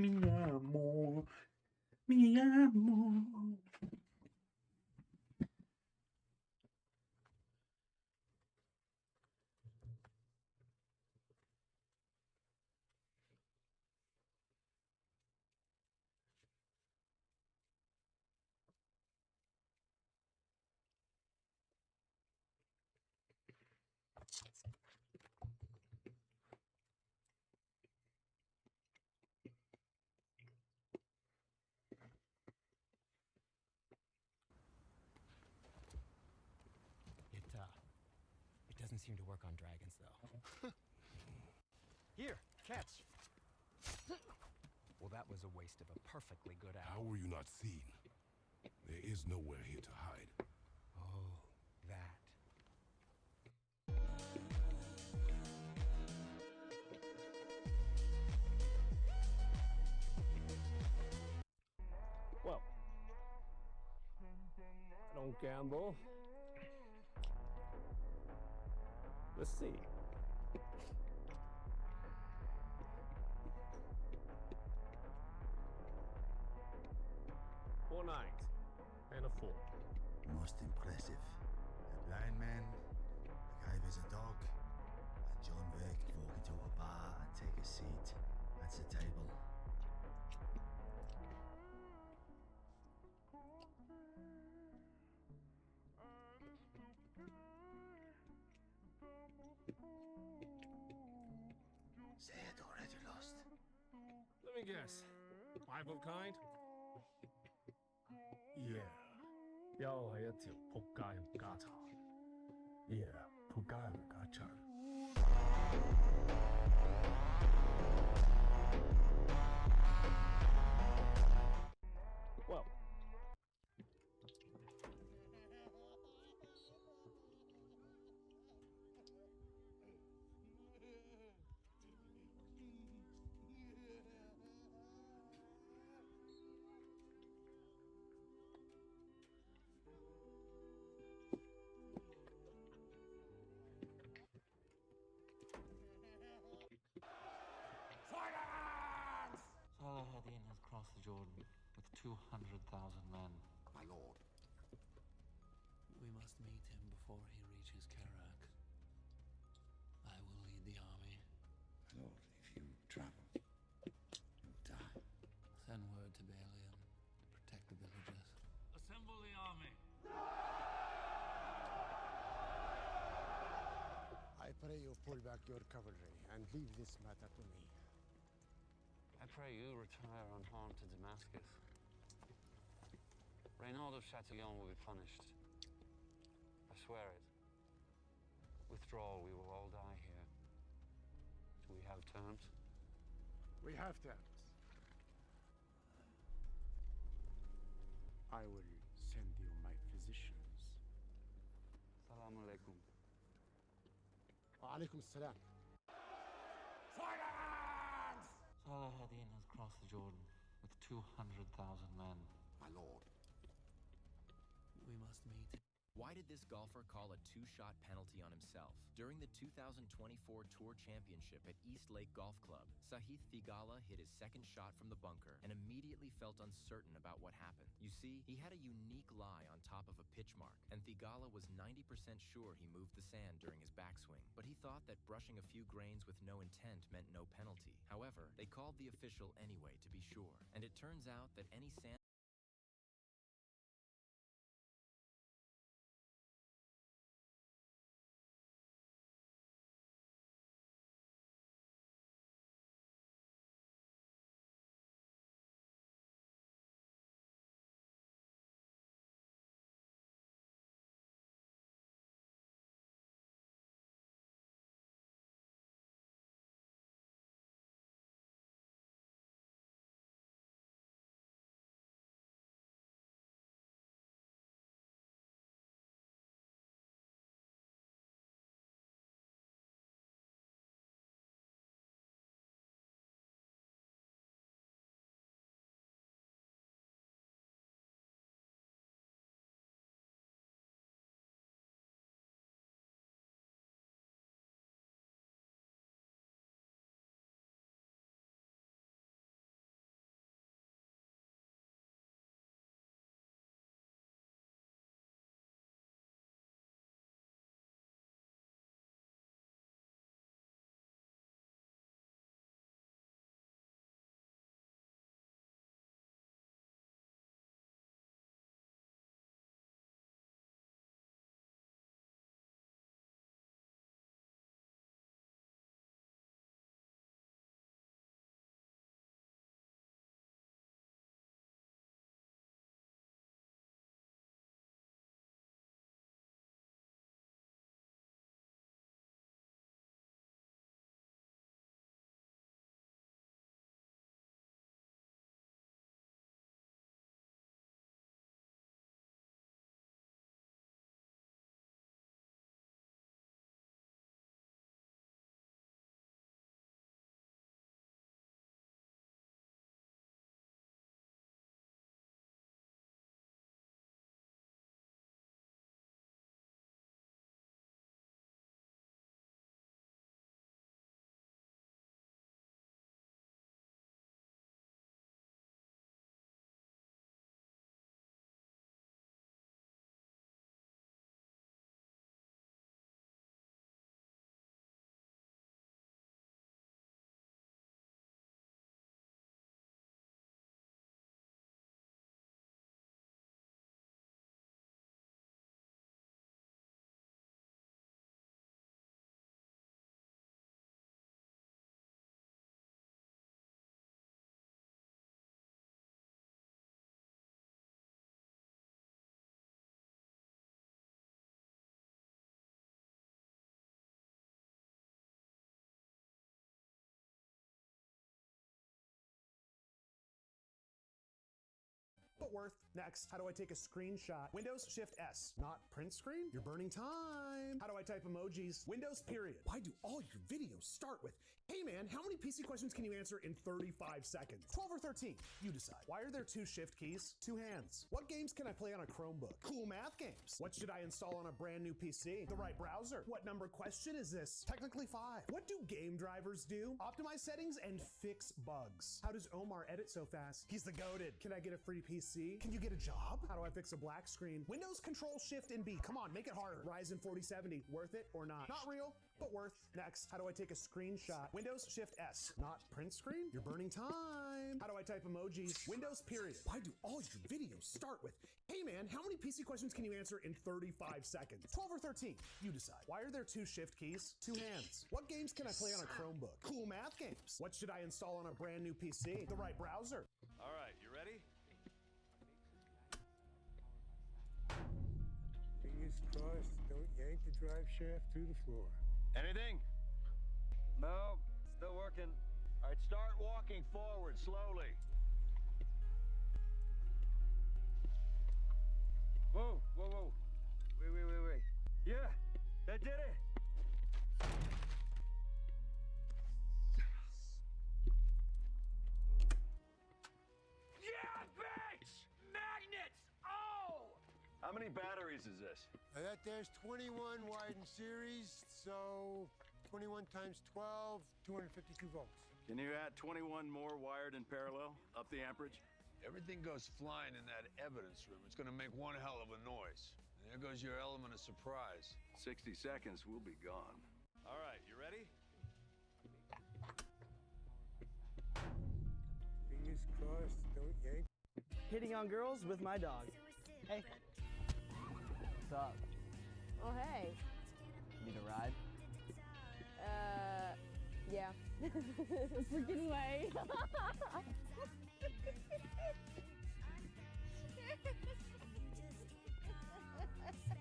Mi amor. Mi amor. It doesn't seem to work on dragons, though. Here, catch. Well, that was a waste of a perfectly good How apple. were you not seen? There is nowhere here to hide. Oh, that. Well, I don't gamble. Let's see. Four nines and a 4. Most impressive. A blind man, a guy with a dog, and John Wick walk into a bar and take a seat at the table. They had already lost. Let me guess. 5 of kind? Yeah. 又係一條仆街唔家產。Yeah，仆街唔家產。Well. Saladin has crossed the Jordan with 200,000 men. My lord. We must meet him before he reaches Kerak. I will lead the army. My lord, if you travel, you'll die. Send word to Balian to protect the villagers. Assemble the army. I pray you pull back your cavalry and leave this matter to me. I pray you retire unharmed to Damascus. Reynald of Chatillon will be punished. I swear it. Withdraw, we will all die here. Do we have terms? We have terms. I will send you my physicians. Salam alaikum. Wa alaikum salam. Saladin has crossed the Jordan with 200,000 men. My lord. We must meet him. Why did this golfer call a 2-shot penalty on himself? During the 2024 Tour Championship at East Lake Golf Club, Sahith Theegala hit his second shot from the bunker and immediately felt uncertain about what happened. You see, he had a unique lie on top of a pitch mark, and Theegala was 90% sure he moved the sand during his backswing. But he thought that brushing a few grains with no intent meant no penalty. However, they called the official anyway to be sure, and it turns out that any sand but worth. Next, how do I take a screenshot? Windows Shift S, not print screen? You're burning time. How do I type emojis? Windows period. Why do all your videos start with, hey man, how many PC questions can you answer in 35 seconds? 12 or 13, you decide. Why are there 2 shift keys? 2 hands. What games can I play on a Chromebook? Cool math games. What should I install on a brand new PC? The right browser. What number question is this? Technically 5. What do game drivers do? Optimize settings and fix bugs. How does Omar edit so fast? He's the goated. Can I get a free PC? Can you get a job? How do I fix a black screen? Windows Control Shift and B. Come on, make it harder. Ryzen 4070. Worth it or not? Not real, but worth. Next, how do I take a screenshot? Windows Shift S, not print screen? You're burning time. How do I type emojis? Windows period. Why do all your videos start with, hey man, how many PC questions can you answer in 35 seconds? 12 or 13, you decide. Why are there 2 shift keys? 2 hands. What games can I play on a Chromebook? Cool math games. What should I install on a brand new PC? The right browser. All right, you ready? Fingers crossed, don't yank the drive shaft through the floor. Anything? No, still working. All right, start walking forward slowly. Whoa, whoa, whoa. Wait. Yeah, that did it. Yeah, bitch! Magnets! Oh! How many batteries is this? That there's 21 wide in series, so 21 times 12, 252 volts. Can you add 21 more wired in parallel, up the amperage? Everything goes flying in that evidence room. It's gonna make one hell of a noise. And there goes your element of surprise. 60 seconds, we'll be gone. All right, you ready? Fingers crossed, don't yank. Hitting on girls with my dog. Hey. What's up? Oh, hey. Need a ride? Yeah. Freaking way.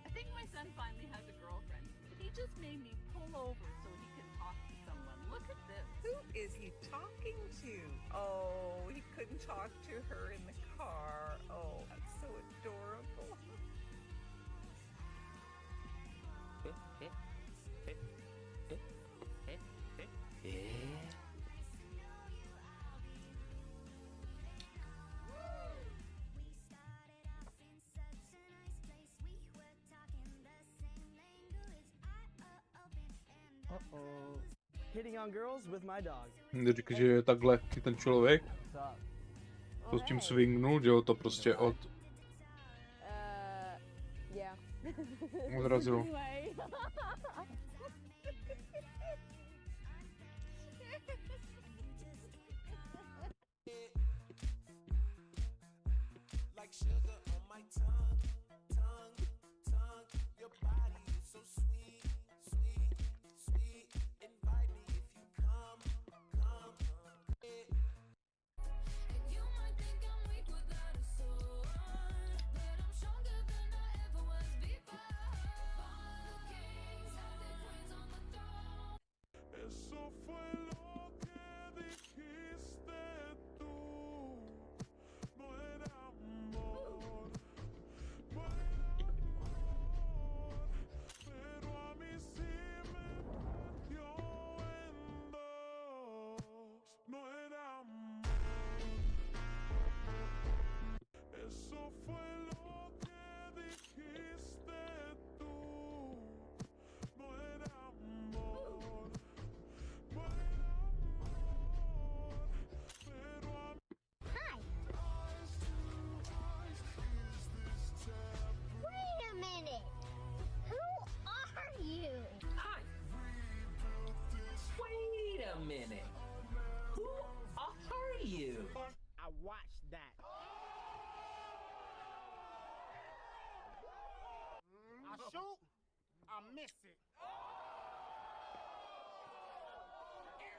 I think my son finally has a girlfriend. He just made me pull over so he can talk to someone. Look at this. Who is he talking to? Oh, he couldn't talk to her in the car. Oh, that's so adorable. Hitting on girls with my dog. Říká, že je takhle ten člověk. To s tím swingnul, dělal to prostě od... Odrazilo.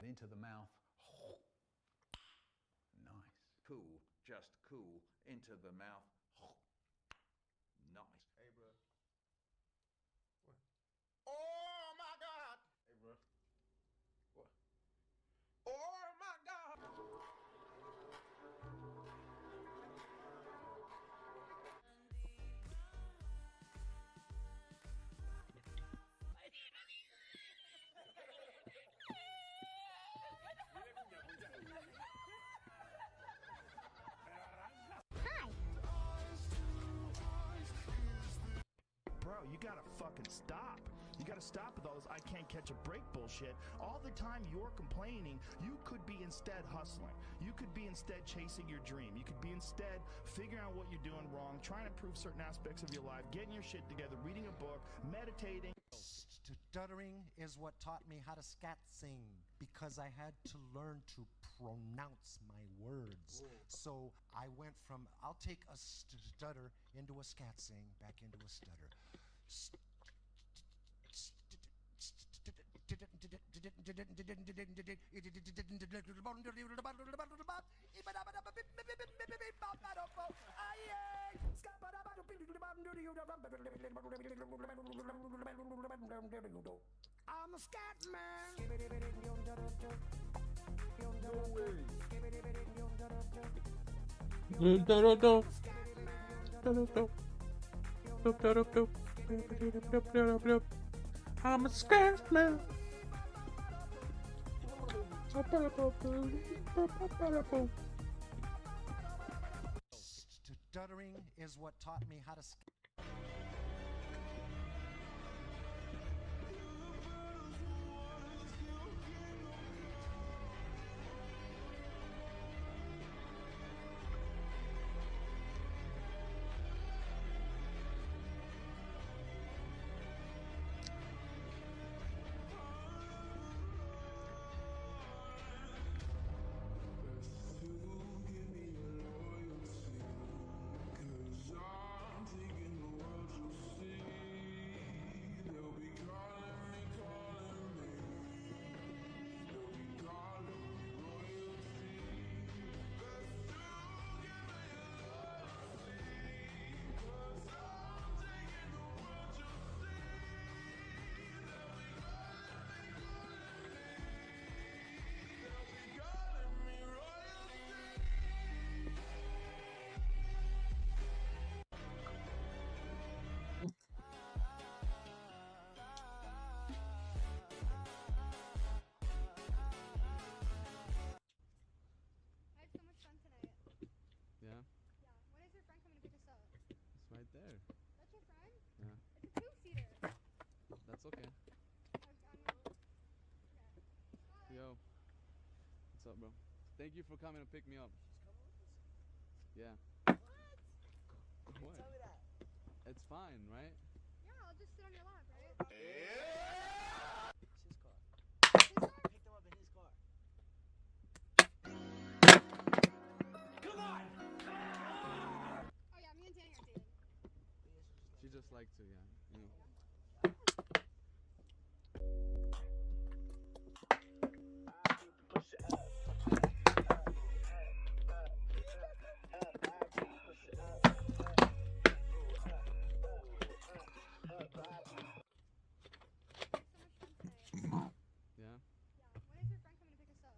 Into the mouth. Nice. Cool. Just cool. Into the mouth. Nice. Hey, bro. What? Oh, my God. Hey, bro. What? Oh, my God. You gotta fucking stop. You gotta stop with all this I can't catch a break bullshit. All the time you're complaining, you could be instead hustling. You could be instead chasing your dream. You could be instead figuring out what you're doing wrong, trying to improve certain aspects of your life, getting your shit together, reading a book, meditating. Stuttering is what taught me how to scat sing, because I had to learn to pronounce my words. So I went from, I'll take a stutter into a scat sing, back into a stutter. I'm a scat man. I'm a scat man. Stuttering is what taught me how to Yeah? When is your friend coming to pick us up? It's right there. That's your friend? Yeah. It's a two-seater. That's okay. Yo. What's up, bro? Thank you for coming to pick me up. Yeah. What? What? Tell me that. It's fine, right? Yeah, I'll just sit on your lap, right? Yeah! It's his car. His car? I picked him up in his car. Come on! Oh yeah, me and Danny are dating. She just like to, yeah. You know. Yeah? When is your friend coming to pick us up?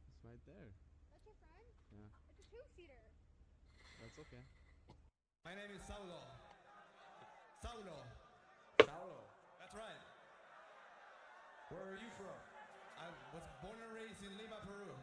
It's right there. That's your friend? Yeah. It's a two-seater. That's okay. My name is Saulo. Saulo. Saulo. That's right. Where are you from? I was born and raised in Lima, Peru.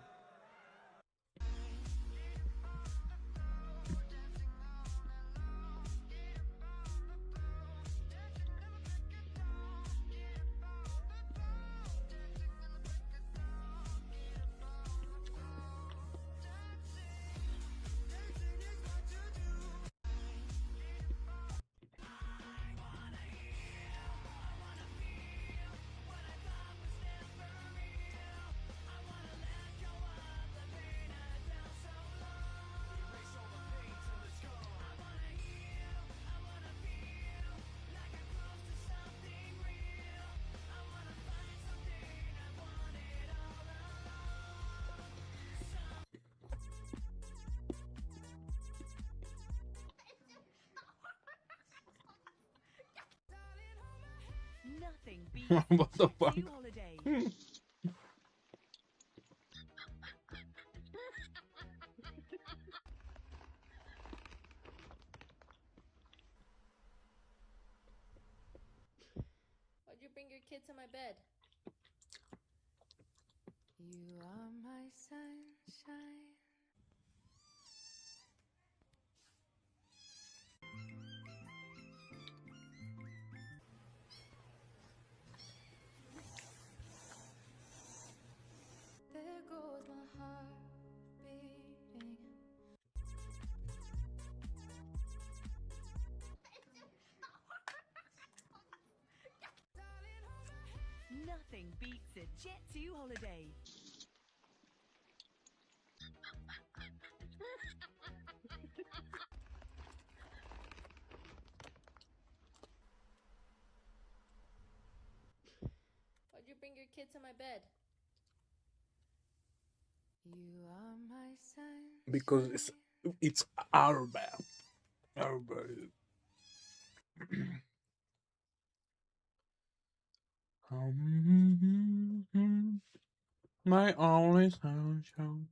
Nothing beats What the fuck? sexy holidays. Why'd you bring your kid to my bed? You are my sunshine. There goes my heart beating. Nothing beats a Jet 2 holiday. Why'd you bring your kid to my bed? You are my sunshine. Because it's our bed. Our bed. My only sunshine.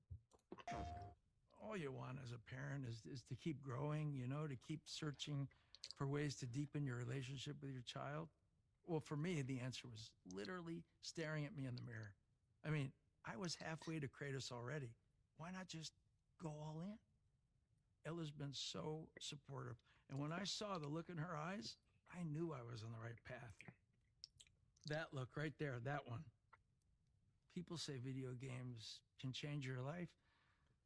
All you want as a parent is to keep growing, you know, to keep searching for ways to deepen your relationship with your child. Well, for me, the answer was literally staring at me in the mirror. I mean, I was halfway to Kratos already. Why not just go all in? Ella's been so supportive. And when I saw the look in her eyes, I knew I was on the right path. That look right there, that one. People say video games can change your life.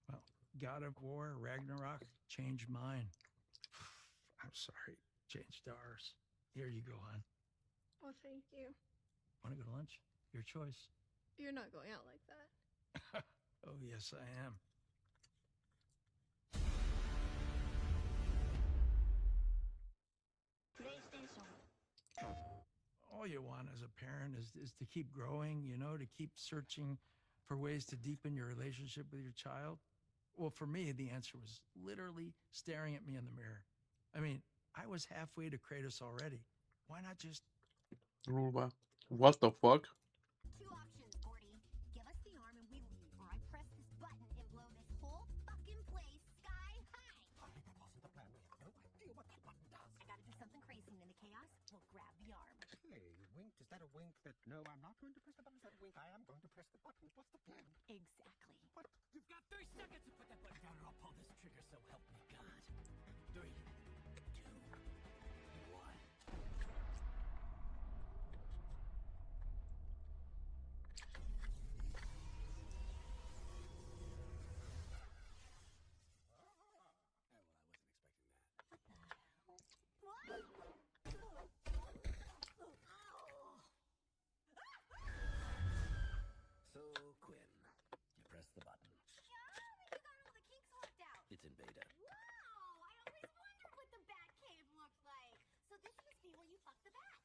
Well, God of War, Ragnarok changed mine. I'm sorry, changed ours. Here you go, hon. Oh, thank you. Want to go to lunch? Your choice. You're not going out like that. Oh, yes, I am. All you want as a parent is to keep growing, you know, to keep searching for ways to deepen your relationship with your child. Well, for me, the answer was literally staring at me in the mirror. I mean, I was halfway to Kratos already. Why not just... What the fuck? Two options, Gordy. Give us the arm and we leave, or I press this button and blow this whole fucking place sky high. I think that wasn't the plan. We have no idea what that button does. I gotta do something crazy, and in the chaos, we'll grab the arm. Hey, wink. Is that a wink that no, I'm not going to press the button? Is that a wink? I am going to press the button. What's the plan? Exactly. What? You've got 30 seconds to put that button down, or I'll pull this trigger, so help me God. 3, 2, 1. So, Quinn, you press the button. Yeah, you got all the kinks worked out. It's in beta. Wow, I always wondered what the bat cave looked like. So this must be where you fuck the bat.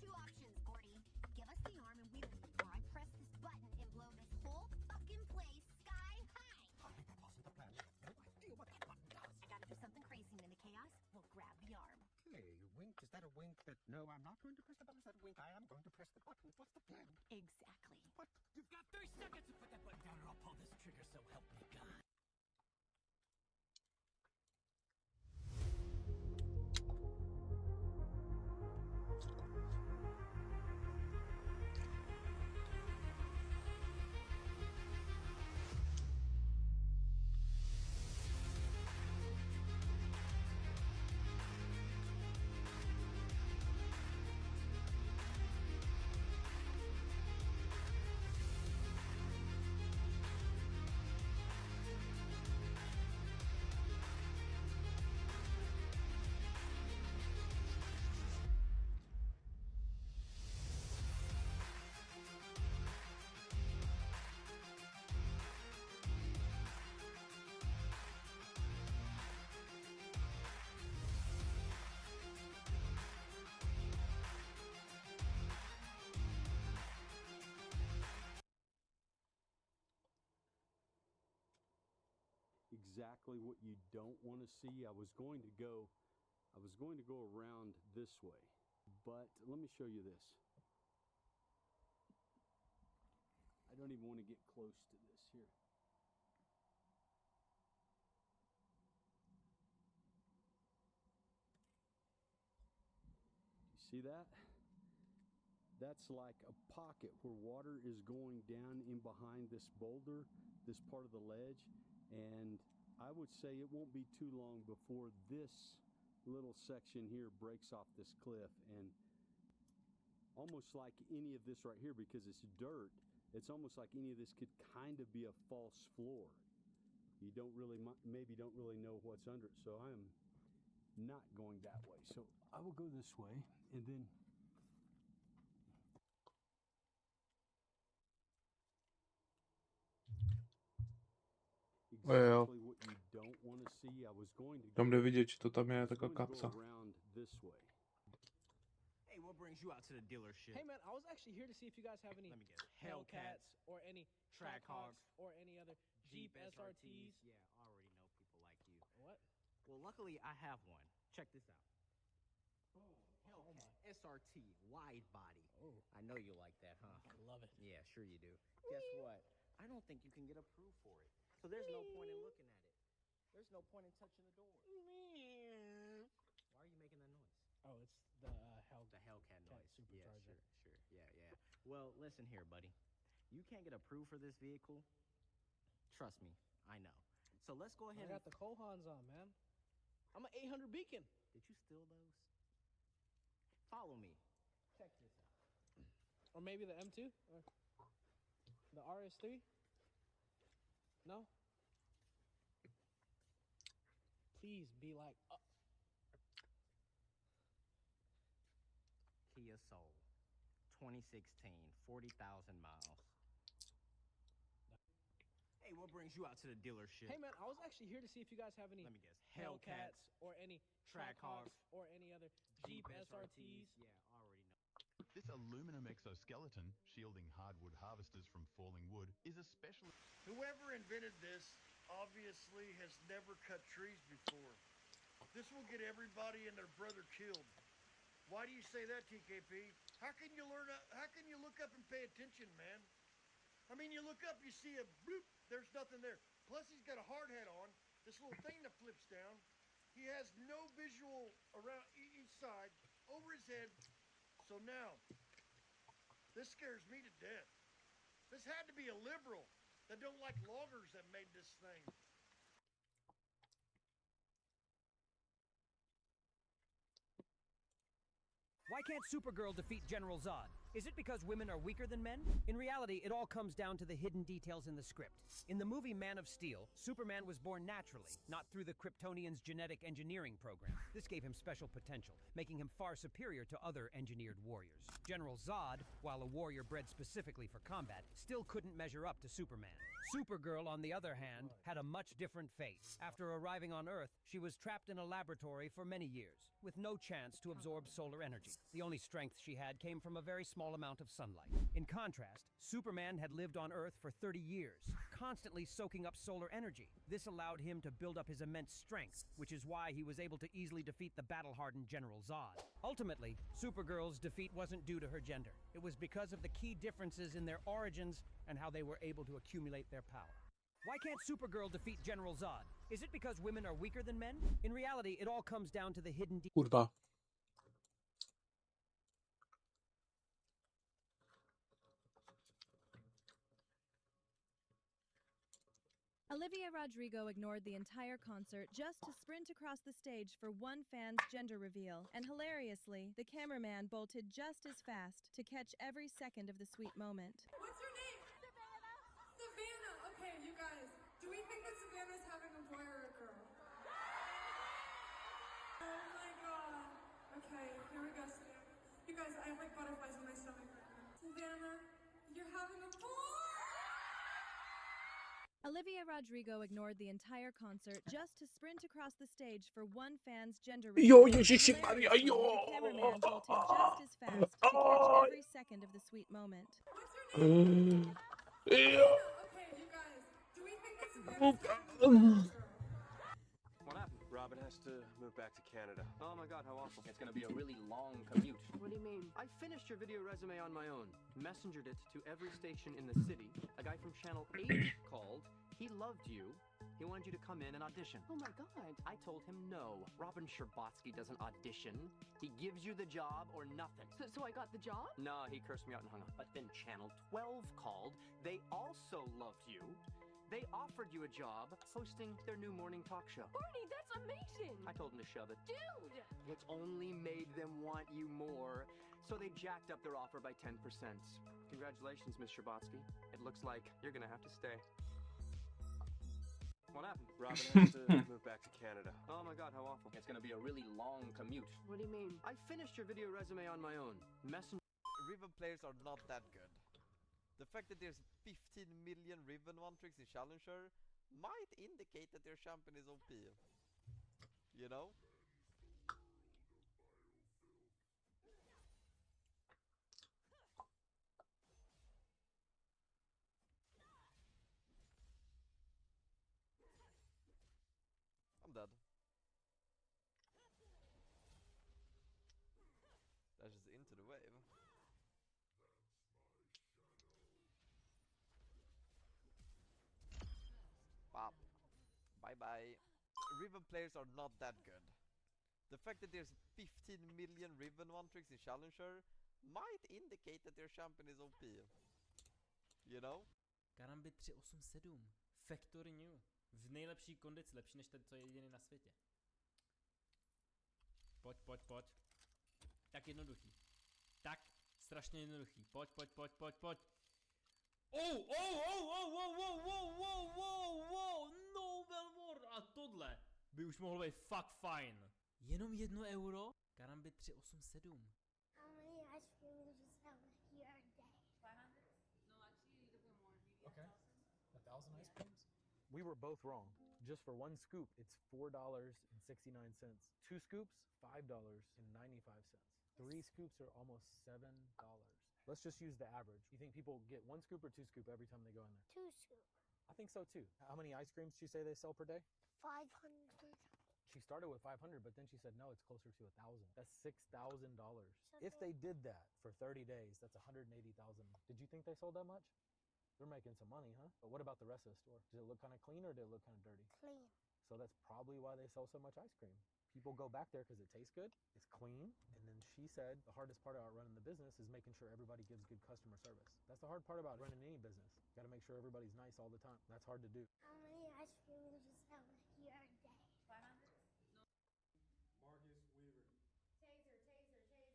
Two options, Gordy. Give us the arm and we leave, or I press this button and blow this whole fucking place sky high. I think that wasn't the plan. We have no idea what that button does. I gotta do something crazy, and in the chaos, we'll grab the arm. Hey, wink. Is that a wink that no, I'm not going to press the button? Is that a wink? I am going to press the button. What's the plan? Exactly. What? You've got 30 seconds to put that button down, or I'll pull this trigger, so help me God. Exactly what you don't want to see. I was going to go around this way, but let me show you this. I don't even want to get close to this here. You see that? That's like a pocket where water is going down in behind this boulder, this part of the ledge, and I would say it won't be too long before this little section here breaks off this cliff, and almost like any of this right here, because it's dirt, it's almost like any of this could kind of be a false floor. You don't really, maybe don't really know what's under it. So I am not going that way. So I will go this way, and then Jo. exactly what you don't want to see. I was going to Tam jde vidět, že to tam je I was taková going to go kapsa. around this way. Hey, what brings you out to the dealership? Hey man, I was actually here to see if you guys have any Let me guess. Hellcats or any Trackhogs, or any other Jeep SRTs. Yeah, I already know people like you. What? Well, luckily I have one. Check this out. Hellcat SRT wide body. Oh. I know you like that, huh? I love it. Yeah, sure you do. Guess what? I don't think you can get approved for it. So there's no point in looking at it. There's no point in touching the door. Why are you making that noise? Oh, it's the Hellcat noise. supercharger. Yeah, sure. Yeah. Well, listen here, buddy. You can't get approved for this vehicle. Trust me, I know. So let's go ahead I got the Kohans on, man. I'm an 800 Beacon. Did you steal those? Follow me. Check this out. Or maybe the M2? Or the RS3? No? Please be like... Kia Soul. 2016, 40,000 miles. Hey, what brings you out to the dealership? Hey man, I was actually here to see if you guys have any Let me guess. Hellcats or any Trackhogs, or any other Jeep SRTs. Yeah, I already know. This aluminum exoskeleton, shielding hardwood harvesters from falling wood, is especially... Whoever invented this obviously has never cut trees before. This will get everybody and their brother killed. Why do you say that, TKP? How can you look up and pay attention, man? I mean, you look up, you see a bloop, there's nothing there. Plus, he's got a hard hat on, this little thing that flips down. He has no visual around each side, over his head. So now, this scares me to death. This had to be a liberal that don't like loggers that made this thing. Why can't Supergirl defeat General Zod? Is it because women are weaker than men? In reality, it all comes down to the hidden details in the script. In the movie Man of Steel, Superman was born naturally, not through the Kryptonians' genetic engineering program. This gave him special potential, making him far superior to other engineered warriors. General Zod, while a warrior bred specifically for combat, still couldn't measure up to Superman. Supergirl, on the other hand, had a much different fate. After arriving on Earth, she was trapped in a laboratory for many years, with no chance to absorb solar energy. The only strength she had came from a very small amount of sunlight. In contrast, Superman had lived on Earth for 30 years, constantly soaking up solar energy. This allowed him to build up his immense strength, which is why he was able to easily defeat the battle-hardened General Zod. Ultimately, Supergirl's defeat wasn't due to her gender. It was because of the key differences in their origins and how they were able to accumulate their power. Why can't Supergirl defeat General Zod? Is it because women are weaker than men? In reality, it all comes down to the hidden Kurva. Olivia Rodrigo ignored the entire concert just to sprint across the stage for one fan's gender reveal, and hilariously, the cameraman bolted just as fast to catch every second of the sweet moment. What's your name? Savannah. Savannah. Okay, you guys, do we think that Savannah's having a boy or a girl? Oh my god. Okay, here we go, Savannah. You guys, I have like butterflies in my stomach right now. Savannah, you're having a boy! Olivia Rodrigo ignored the entire concert just to sprint across the stage for one fan's gender reveal. Jo, Ježiši Maria, jo! The cameraman bolted just as fast to catch every second of the sweet moment. Jo. Okay, you guys, do we think that Savannah's having a boy or a girl? What happened? Robin has to move back to Canada. Oh my god, how awful. It's gonna be a really long commute. What do you mean? I finished your video resume on my own. Messengered it to every station in the city. A guy from Channel 8 called. He loved you. He wanted you to come in and audition. Oh my god. I told him no. Robin Scherbatsky doesn't audition. He gives you the job or nothing. So I got the job? No, he cursed me out and hung up. But then Channel 12 called. They also loved you. They offered you a job hosting their new morning talk show. Barney, that's amazing! I told him to shove it. Dude! It's only made them want you more. So they jacked up their offer by 10%. Congratulations, Miss Sherbatsky. It looks like you're gonna have to stay. What happened? Robin has to move back to Canada. Oh my god, how awful. It's gonna be a really long commute. What do you mean? I finished your video resume on my own. Messenger. Ribbon players are not that good. The fact that there's 15 million Ribbon one tricks in Challenger might indicate that their champion is OP. You know? I'm dead. That's just into the wave. Pop. Bye bye. Ribbon players are not that good. The fact that there's 15 million Ribbon one tricks in Challenger might indicate that their champion is OP. You know? Karambit 387. Factor New. V nejlepší kondici, lepší než ten, co je jediný na světě. Pojď, pojď, pojď. Tak jednoduchý. Tak strašně jednoduchý. Pojď, pojď, pojď, pojď, pojď. No Belmore. A tohle by už mohlo být fakt fajn. Jenom 1 euro? Karambit 387. How many ice creams you sell here a day? 500? No, actually, a little bit more. Maybe Okay. 1,000 ice creams? We were both wrong. Just for 1 scoop, it's $4.69. 2 scoops, $5.95. 3 scoops are almost $7. Let's just use the average. You think people get 1 scoop or 2 scoop every time they go in there? 2 scoop. I think so too. How many ice creams do you say they sell per day? 500. She started with 500, but then she said, no, it's closer to 1,000. That's $6,000. If they did that for 30 days, that's 180,000. Did you think they sold that much? They're making some money, huh? But what about the rest of the store? Does it look kind of clean or did it look kind of dirty? Clean. So that's probably why they sell so much ice cream. People go back there because it tastes good, it's clean, and then she said the hardest part about running the business is making sure everybody gives good customer service. That's the hard part about running any business. You gotta make sure everybody's nice all the time. That's hard to do. How many ice creams you sell here a day? 500? Marcus Weaver. Taser, taser, taser.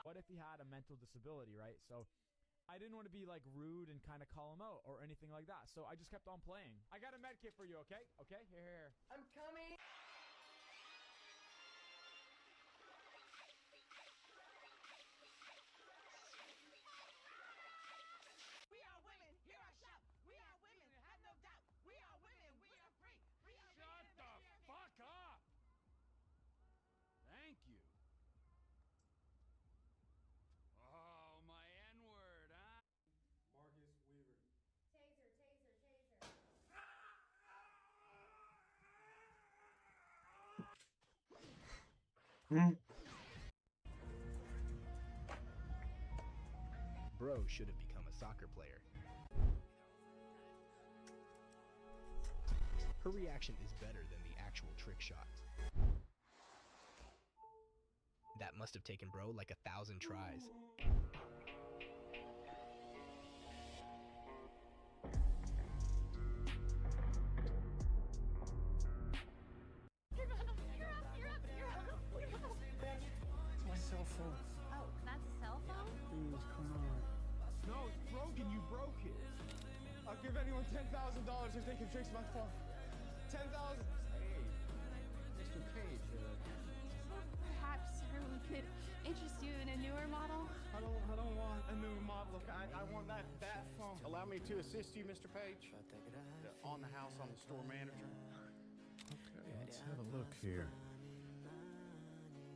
What if he had a mental disability, right? So I didn't want to be like rude and kind of call him out or anything like that. So I just kept on playing. I got a med kit for you, okay? Okay, here. I'm coming. We are women, hear our shout. We are women, have no doubt. We are women, we are free. We are Shut the fuck up! Thank you. Oh, my N-word, huh? Marcus Weaver. Taser, taser, taser. Bro should have become a soccer player. Her reaction is better than the actual trick shot. That must have taken bro like 1,000 tries. It's my cell phone. Oh, that's a cell phone? Please, come on. No, it's broken. You broke it. I'll give anyone $10,000 if they can fix my phone. 10,000. Hey, Mr. Page. Perhaps sir, we could interest you in a newer model. I don't want a new model. I want that phone. Allow me to assist you, Mr. Page. On the house, I'm the store manager. Okay, let's have a look here.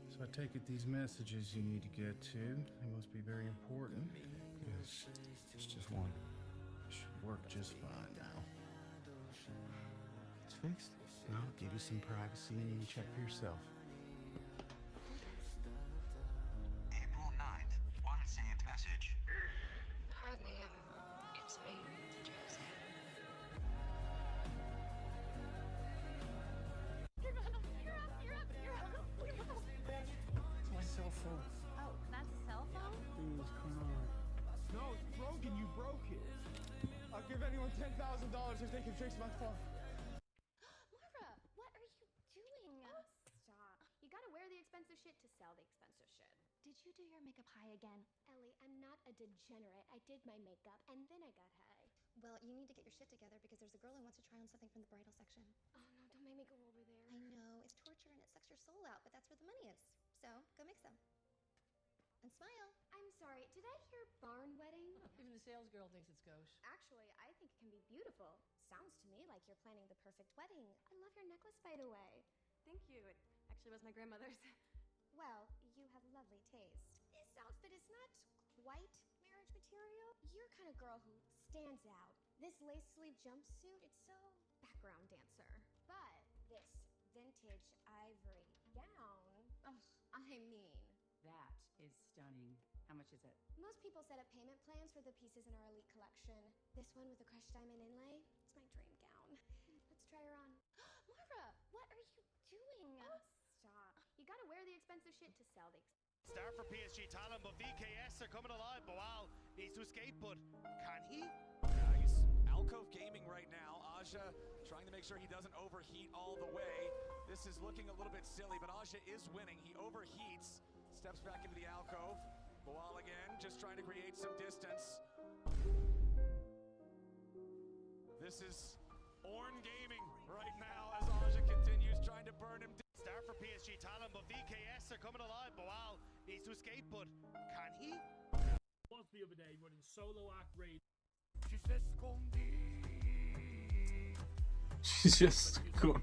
So I take it these messages you need to get to, they must be very important, because it's just one. It should work just fine now. It's fixed. Now I'll give you some privacy and you can check for yourself. April 9th, unsaved message. Hardly ever. It's me, Joseph. and you broke it. I'll give anyone $10,000 if they can fix my car. Mara, what are you doing? Stop. You gotta wear the expensive shit to sell the expensive shit. Did you do your makeup high again? Ellie, I'm not a degenerate. I did my makeup and then I got high. Well, you need to get your shit together because there's a girl who wants to try on something from the bridal section. Oh no, don't make me go over there. I know, it's torture and it sucks your soul out, but that's where the money is. So, go make some. And smile. I'm sorry, did I hear barn wedding? Even the sales girl thinks it's gauche. Actually, I think it can be beautiful. Sounds to me like you're planning the perfect wedding. I love your necklace, by the way. Thank you. It actually was my grandmother's. Well, you have lovely taste. This outfit is not quite marriage material. You're kind of girl who stands out. This lace sleeve jumpsuit, it's so background dancer. But this vintage ivory gown, ugh, I mean. That is stunning. How much is it? Most people set up payment plans for the pieces in our elite collection. This one with the crushed diamond inlay, it's my dream gown. Let's try her on. Mara, what are you doing? Stop. You gotta wear the expensive shit to sell the Start for PSG talent, but VKS are coming alive. Boal needs to escape, but can he? He's alcove gaming right now. Aja trying to make sure he doesn't overheat all the way. This is looking a little bit silly, but Aja is winning. He overheats, steps back into the alcove. Boal again, just trying to create some distance. This is Orn gaming right now as Aja continues trying to burn him down. Start for PSG talent, but VKS are coming alive. Boal needs to escape, but can he? Was the other day running solo act raid. She's just good.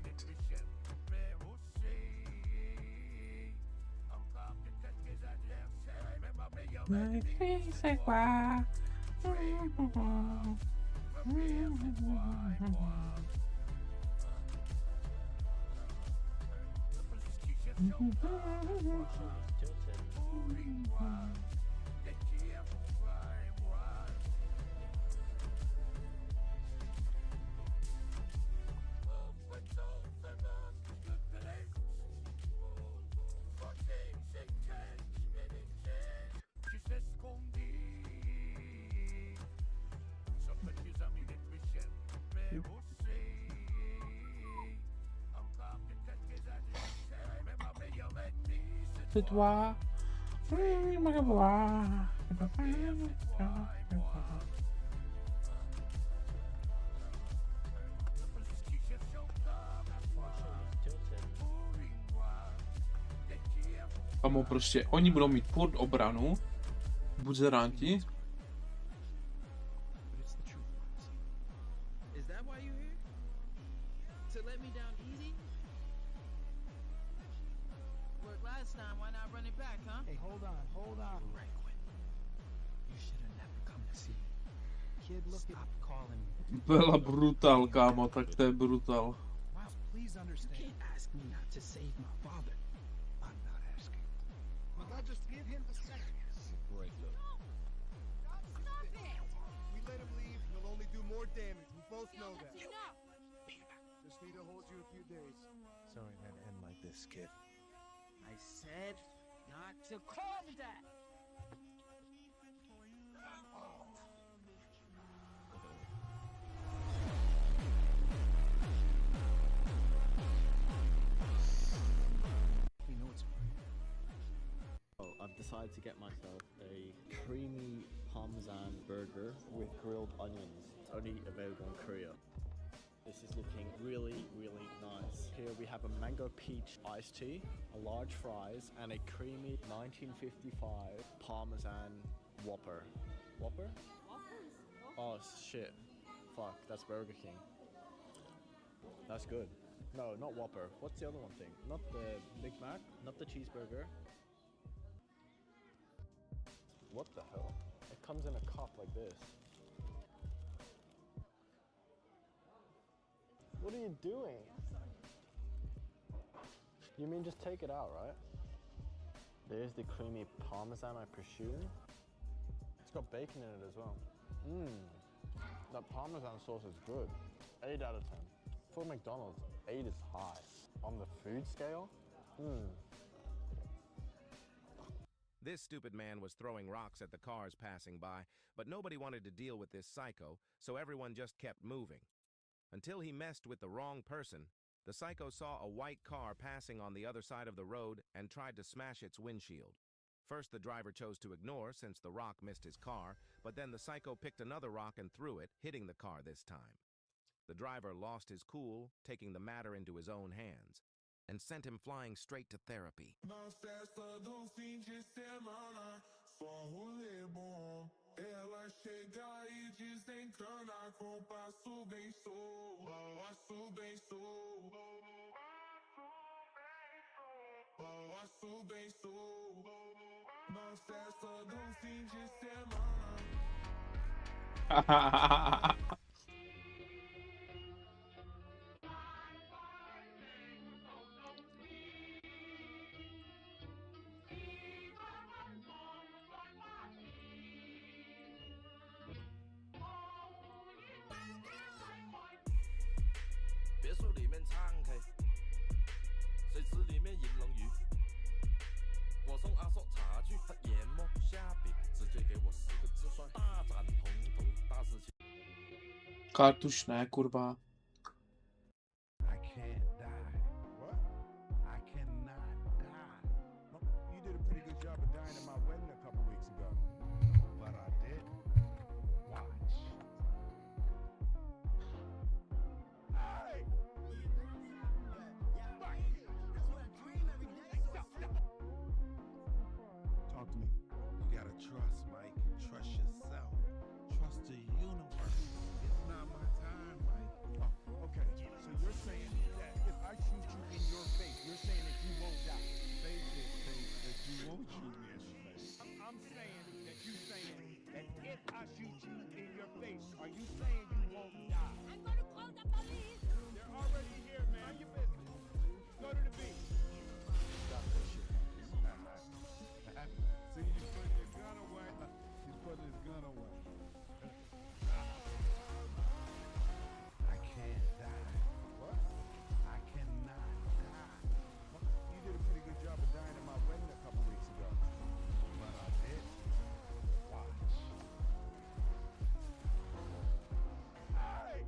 C'est toi. Kamo, prostě oni budou mít pod obranu, buzeranti. Is that why you're here? To let me down easy? Worked last time, why not run it back, huh? Hey, hold on. Right, Quinn. You should have never come to see me. Kid, look Stop calling me. Byla brutal, kámo, tak to je brutal. Miles, please understand. You can't ask me not to save my father. I'm not asking. Well, now just give him the sack. Great look. Stop it! We let him leave, he'll only do more damage. We both know that. Enough! Just need to hold you a few days. Sorry, man, end like this, kid. I said not to call me that! You know it's I've decided to get myself a creamy parmesan burger with grilled onions. It's only available in Korea. This is looking really, really nice. Here we have a mango peach iced tea, a large fries, and a creamy 1955 parmesan Whopper. Whopper? Oh shit. Fuck, that's Burger King. That's good. No, not Whopper. What's the other one thing? Not the Big Mac, not the cheeseburger. What the hell? It comes in a cup like this. What are you doing? You mean just take it out, right? There's the creamy parmesan, I presume. It's got bacon in it as well. That parmesan sauce is good. 8 out of 10. For McDonald's, 8 is high. On the food scale, This stupid man was throwing rocks at the cars passing by, but nobody wanted to deal with this psycho, so everyone just kept moving. Until he messed with the wrong person, the psycho saw a white car passing on the other side of the road and tried to smash its windshield. First, the driver chose to ignore since the rock missed his car, but then the psycho picked another rock and threw it, hitting the car this time. The driver lost his cool, taking the matter into his own hands, and sent him flying straight to therapy. Ela chega e desencana com passo bem sou, passo bem sou, passo bem sou, na festa do fim de semana. Kartuš ne, kurva. I can't die. What? I cannot die. You did a pretty good job of dying at my wedding a couple weeks ago. But I did. Watch. Hey! Talk to me. You gotta trust, Mike. Trust yourself. Trust the universe. It's not my time, Mike. Oh, okay. So you're saying that if I shoot you in your face, you're saying that you won't die. They say that you won't shoot me in the face. I'm saying that you're saying that if I shoot you in your face, are you saying you won't die? I'm gonna call the police. They're already here, man. Mind your business. Go to the beach. Stop that shit. See, you put your gun away. He's putting his gun away. I can't die. What? I cannot die. You did a pretty good job of dying at my wedding a couple weeks ago. But I did. Watch. Hey!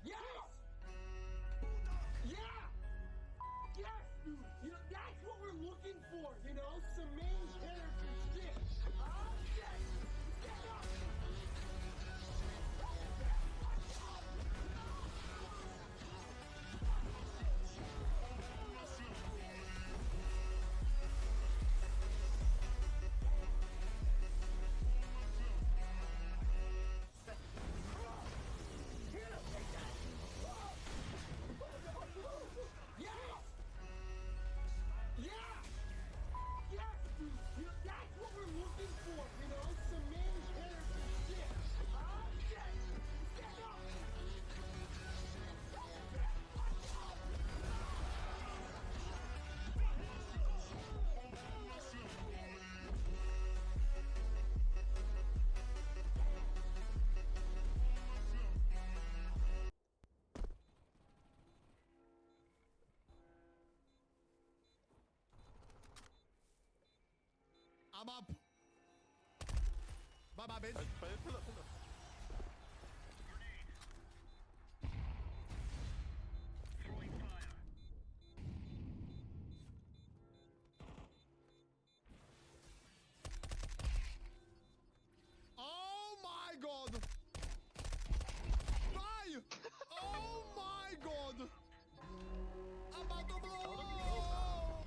Yes! Yeah! Yes, dude! You know, that's what we're looking for, you know? Some main character shit. Oh, shit! Get up! Yeah! Yes, dude! You know, that's what we're looking for, you know? Some main character shit. Oh, shit! Get up! I'm up. Bye-bye, bitch. Oh my god! Bye! Oh my god! I'm about to blow!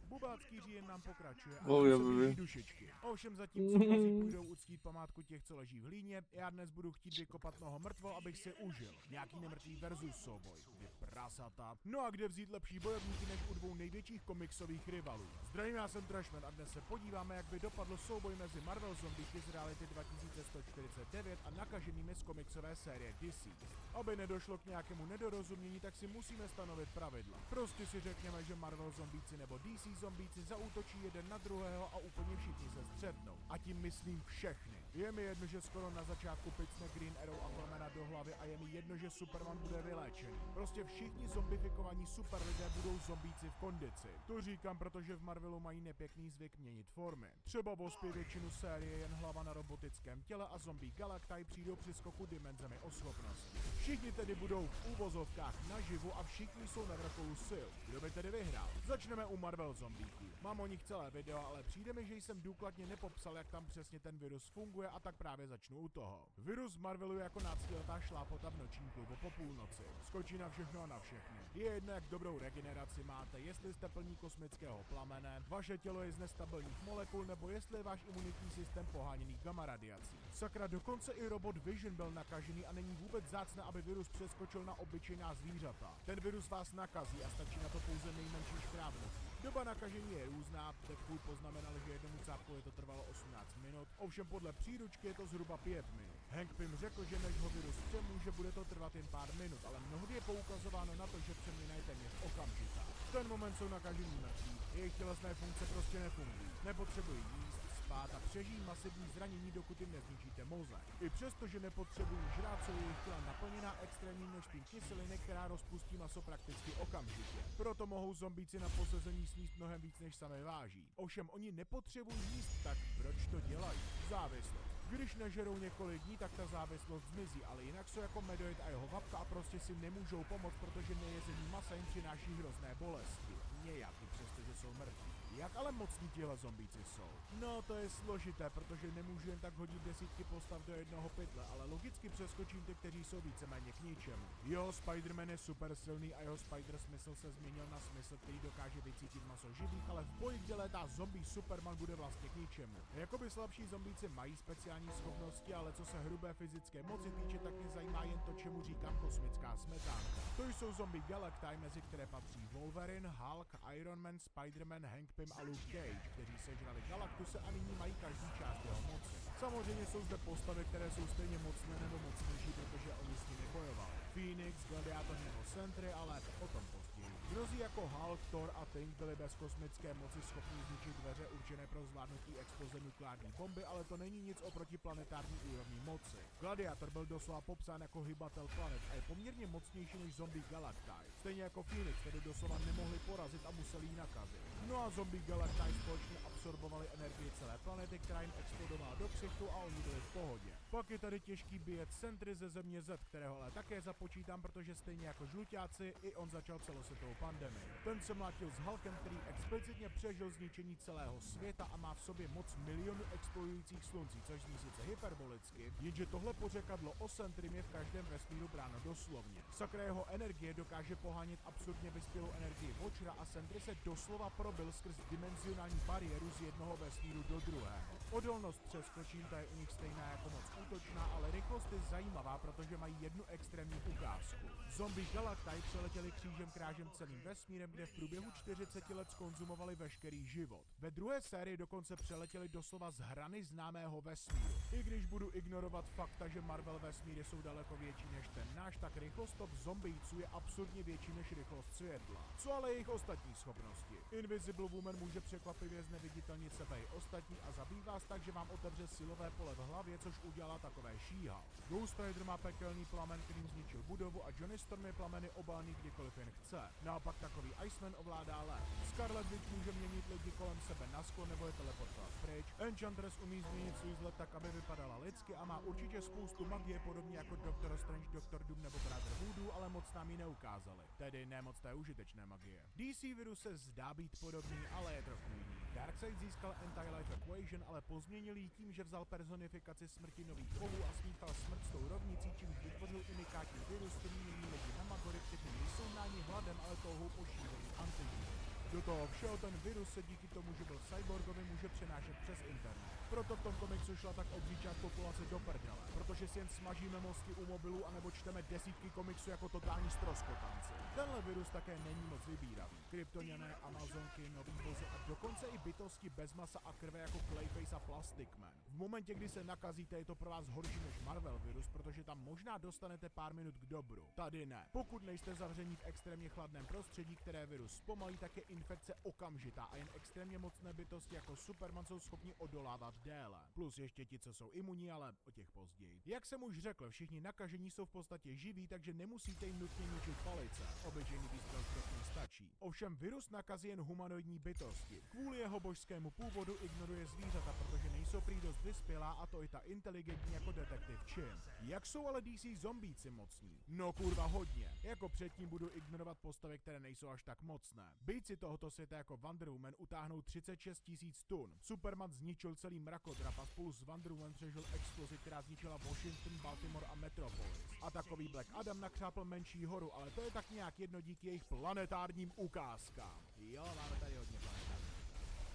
Bubácký říjen nám pokračuje a Oh, já nám se vím. blíží dušičky. Ovšem zatímco mnozí půjdou uctít památku těch, co leží v hlíně, já dnes budu chtít vykopat mnoho mrtvo, abych si užil. Nějaký nemrtvý versus souboj. Vy prasata. No a kde vzít lepší bojovníky než u dvou největších komiksových rivalů. Zdravím, já jsem Trashman a dnes se podíváme, jak by dopadl souboj mezi Marvel zombíky z reality 2149 a nakaženými z komiksové série DC. Aby nedošlo k nějakému nedorozumění, tak si musíme stanovit pravidla. Prostě si řekněme, že Marvel zombíci nebo DC zombíci zombíci zaútočí jeden na druhého a úplně všichni se střetnou. A tím myslím všechny. Je mi jedno, že skoro na začátku picne Green Arrow Aquamana do hlavy a je mi jedno, že Superman bude vyléčený. Prostě všichni zombifikovaní superlidé budou zombíci v kondici. To říkám, protože v Marvelu mají nepěkný zvyk měnit formy. Třeba Waspy většinu série jen hlava na robotickém těle a zombie Galactai přijdou při skoku dimenzemi o schopnosti. Všichni tedy budou v úvozovkách naživu a všichni jsou na vrcholu sil. Kdo by tedy vyhrál? Začneme u Marvel zombíků. Mám o nich celé video, ale přijde mi, že jsem důkladně nepopsal, jak tam přesně ten virus funguje, a tak právě začnu u toho. Virus Marvelu je jako náctiletá šlápota v nočním klubu po půlnoci. Skočí na všechno a na všechny. Je jedno, jak dobrou regeneraci máte, jestli jste plní kosmického plamene, vaše tělo je z nestabilních molekul, nebo jestli je váš imunitní systém poháněný gamma radiací. Sakra, dokonce i robot Vision byl nakažený a není vůbec vzácné, aby virus přeskočil na obyčejná zvířata. Ten virus vás nakazí a stačí na to pouze nejmenší škrábnutí. Doba nakažení je různá, Deadpool poznamenal, že jednomu cápkovi to trvalo 18 minut, ovšem podle příručky je to zhruba 5 minut. Hank Pym řekl, že než ho virus přemůže, bude to trvat jen pár minut, ale mnohdy je poukazováno na to, že přeměna je téměř okamžitá. V ten moment jsou nakažení mrtví, jejich tělesné funkce prostě nefungují, nepotřebují jíst, spát a přežijí masivní zranění, dokud jim nezničíte mozek. I přesto, že nepotřebují žrát, jsou jejich těla naplněná extrémním množstvím kyseliny, která rozpustí maso prakticky okamžitě. Proto mohou zombíci na posezení sníst mnohem víc, než sami váží. Ovšem oni nepotřebují jíst, tak proč to dělají? Závislost. Když nežerou několik dní, tak ta závislost zmizí, ale jinak jsou jako Medoid a jeho vapka a prostě si nemůžou pomoct, protože nejezení masa jim přináší hrozné bolesti. Nějaký, přestože jsou mrtví. Jak ale mocní tihle zombíci jsou? No, to je složité, protože nemůžu jen tak hodit desítky postav do jednoho pytle, ale logicky přeskočím ty, kteří jsou víceméně k ničemu. Jo, Spider-Man je super silný a jeho Spider smysl se změnil na smysl, který dokáže vycítit maso živých, ale v boji, kde létá zombie Superman, bude vlastně k ničemu. Jakoby slabší zombíci mají speciální schopnosti, ale co se hrubé fyzické moci týče, tak mě zajímá jen to, čemu říkám kosmická smetánka. To jsou zombie Galactai, mezi které patří Wolverine, Hulk, Iron Man, Spider-Man, Hank Pym a Luke Cage, kteří sežrali Galactuse a nyní mají každý část jeho moci. Samozřejmě jsou zde postavy, které jsou stejně mocné nebo mocnější, protože oni s nimi bojovali. Phoenix, Gladiator nebo Sentry, ale o tom později. Mnozí jako Hulk, Thor a Thing byli bez kosmické moci schopni zničit dveře určené pro zvládnutí exploze nukleární bomby, ale to není nic oproti planetární úrovni moci. Gladiator byl doslova popsán jako hybatel planet a je poměrně mocnější než zombie Galactai. Stejně jako Phoenix, tedy doslova nemohli porazit a museli ji nakazit. No a zombie Galactai společně absorbovali energii celé planety, která jim explodovala do ksichtu a oni byli v pohodě. Pak je tady těžký bijec Sentry ze země Z, kterého ale také započítám, protože stejně jako žluťáci, i on začal celosvětovou pandemii. Ten se mlátil s Hulkem, který explicitně přežil zničení celého světa a má v sobě moc milionu explodujících sluncí, což zní sice hyperbolicky, jenže tohle pořekadlo o Sentrym je v každém vesmíru bráno doslovně. Sakra, jeho energie dokáže pohánět absurdně vyspělou energii Watchera a Sentry se doslova probil skrz dimenzionální bariéru z jednoho vesmíru do druhého. Odolnost přeskočím, ta je u nich stejná jako moc útočná, ale rychlost je zajímavá, protože mají jednu extrémní ukázku. Zombie Galactai přeletěli křížem krážem celým vesmírem, kde v průběhu 40 let zkonzumovali veškerý život. Ve druhé sérii dokonce přeletěli doslova z hrany známého vesmíru. I když budu ignorovat fakta, že Marvel vesmíry jsou daleko větší než ten náš, tak rychlost top zombíců je absurdně větší než rychlost světla. Co ale jejich ostatní schopnosti? Invisible Woman může překvapivě zneviditelnit sebe i ostatní a zabít vás tak, že vám otevře silové pole v hlavě, což udělá takové šíhal. Ghost Rider má pekelný plamen, kterým zničil budovu, a Johnny Storm je plameny obalený kdykoliv jen chce. Naopak takový Iceman ovládá let. Scarlet Witch může měnit lidi kolem sebe na sklon nebo je teleportovat pryč. Enchantress umí změnit svůj vzhled tak, aby vypadala lidsky a má určitě spoustu magie, podobně jako Doctor Strange, Doctor Doom nebo Brother Voodoo, ale moc nám ji neukázali. Tedy ne moc té užitečné magie. DC virus se zdá být podobný, ale je trochu jiný. Darkseid získal Anti-Life Equation, ale pozměnil ji tím, že vzal personifikaci smrti nových kovů a smíchal smrt s tou rovnicí, čímž vytvořil unikátní virus, který mění lidi na magory, kteří nejsou náni hladem, ale touhou po šíření antiživů. Do toho všeho ten virus se díky tomu, že byl cyborgovi, může přenášet přes internet. Proto v tom komiksu šla tak obří část populace do prdele, protože si jen smažíme mozky u mobilů anebo čteme desítky komiksů jako totální stroskotanci. Tenhle virus také není moc vybíravý. Kryptoniané, Amazonky, nový vozy a dokonce i bytosti bez masa a krve jako Clayface a Plastic Man. V momentě, kdy se nakazíte, je to pro vás horší než Marvel virus, protože tam možná dostanete pár minut k dobru. Tady ne. Pokud nejste zavření v extrémně chladném prostředí, které virus zpomalí, tak je infekce okamžitá a jen extrémně mocné bytosti jako Superman jsou schopni odolávat déle. Plus ještě ti, co jsou imunní, ale o těch později. Jak jsem už řekl, všichni nakažení jsou v podstatě živí, takže nemusíte jim nutně ničit palice. Obyčejný výstřel stopně stačí. Ovšem virus nakazí jen humanoidní bytosti. Kvůli jeho božskému původu ignoruje zvířata, protože nejsou prý dost vyspělá, a to i ta inteligentní jako detektiv Chin. Jak jsou ale DC zombíci mocní? No kurva hodně. Jako předtím budu ignorovat postavy, které nejsou až tak mocné. Bejci tohoto světa jako Wonder Woman utáhnou 36 000 tun. Superman zničil celý mrakodrap a spolu s Wonder Woman přežil explozi, která zničila Washington, Baltimore a Metropolis. A takový Black Adam nakřápl menší horu, ale to je tak nějak jedno díky jejich planetárním ukázkám. Jo, máme tady hodně planetárních.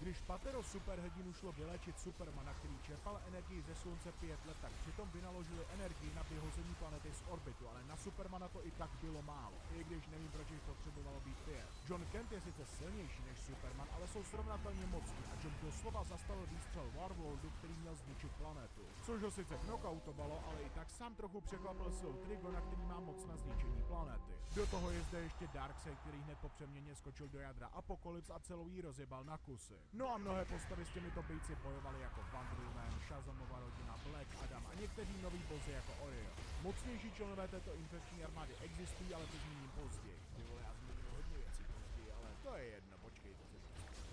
Když patero superhrdinu šlo vylečit Supermana, který čerpal energii ze slunce 5 let, tak přitom vynaložili energii na vyhození planety z orbitu, ale na Supermana to i tak bylo málo. I když nevím, proč jich potřebovalo být 5. John Kent je sice silnější než Superman, ale jsou srovnatelně mocní a John doslova zastavil výstřel Warworldu, který měl zničit planetu. Což ho sice knockoutovalo, ale i tak sám trochu překvapil silou Trigona, který má moc na zničení planety. Do toho je zde ještě Darkseid, který hned po přeměně skočil do jádra Apokalypse a celou jí rozjebal na kusy. No a mnohé postavy s těmito bejci bojovali jako Wonder Woman, Shazamova rodina, Black Adam a někteří noví bozy jako Oreo. Mocnější členové této infekční armády existují, ale to zmíním později. Ty vole, já zmíním hodně věcí později, ale to je jedno, počkejte si.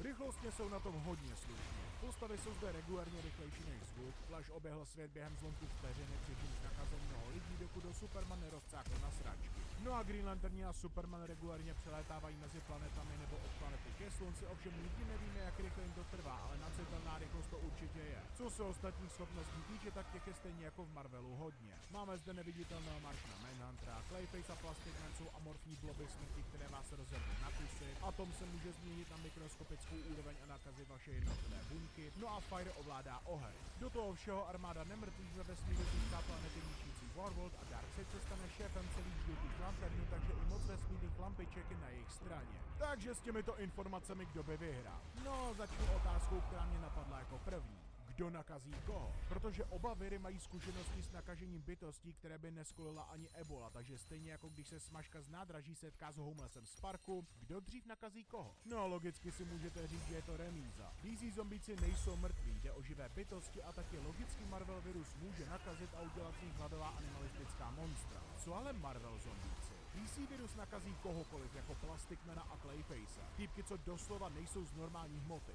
Rychlostně jsou na tom hodně slušně. Postavy jsou zde regulárně rychlejší než zvuk, Flash oběhl svět během zlomku vteřiny, přičemž nakazil mnoho lidí, dokud do Superman nerozcákl na sračky. No a Green Lanterni a Superman regulárně přelétávají mezi planetami nebo od planety ke slunci, ovšem nikdy nevíme, jak rychle jim to trvá, ale nacitelná rychlost to určitě je. Co se ostatních schopností týče, tak těch je stejně jako v Marvelu hodně. Máme zde neviditelného Martiana Manhuntera, Clayface a Plastic Man jsou amorfní bloby smrti, které vás rozervou na kusy, Atom se může změnit na mikroskopickou úroveň a nakazit vaše jednotlivé buňky, no a Fire ovládá oheň. Do toho všeho armáda nemrtvých ve vesmíru týká planety ničící Warworld a Darkseid se stane šéfem celých žlutých lanternů, takže i moc vesmírných lampiček je na jejich straně. Takže s těmito informacemi kdo by vyhrál? No, začnu otázkou, která mě napadla jako první. Kdo nakazí koho? Protože oba viry mají zkušenosti s nakažením bytostí, které by neskolila ani ebola, takže stejně jako když se smažka z nádraží setká s homelessem z parku, kdo dřív nakazí koho? No logicky si můžete říct, že je to remíza. DC zombíci nejsou mrtví, jde o živé bytosti a taky logicky Marvel virus může nakazit a udělat z nich hladová animalistická monstra. Co ale Marvel zombíci? DC virus nakazí kohokoliv jako Plasticmana a Clayface. Týpky, co doslova nejsou z normální hmoty.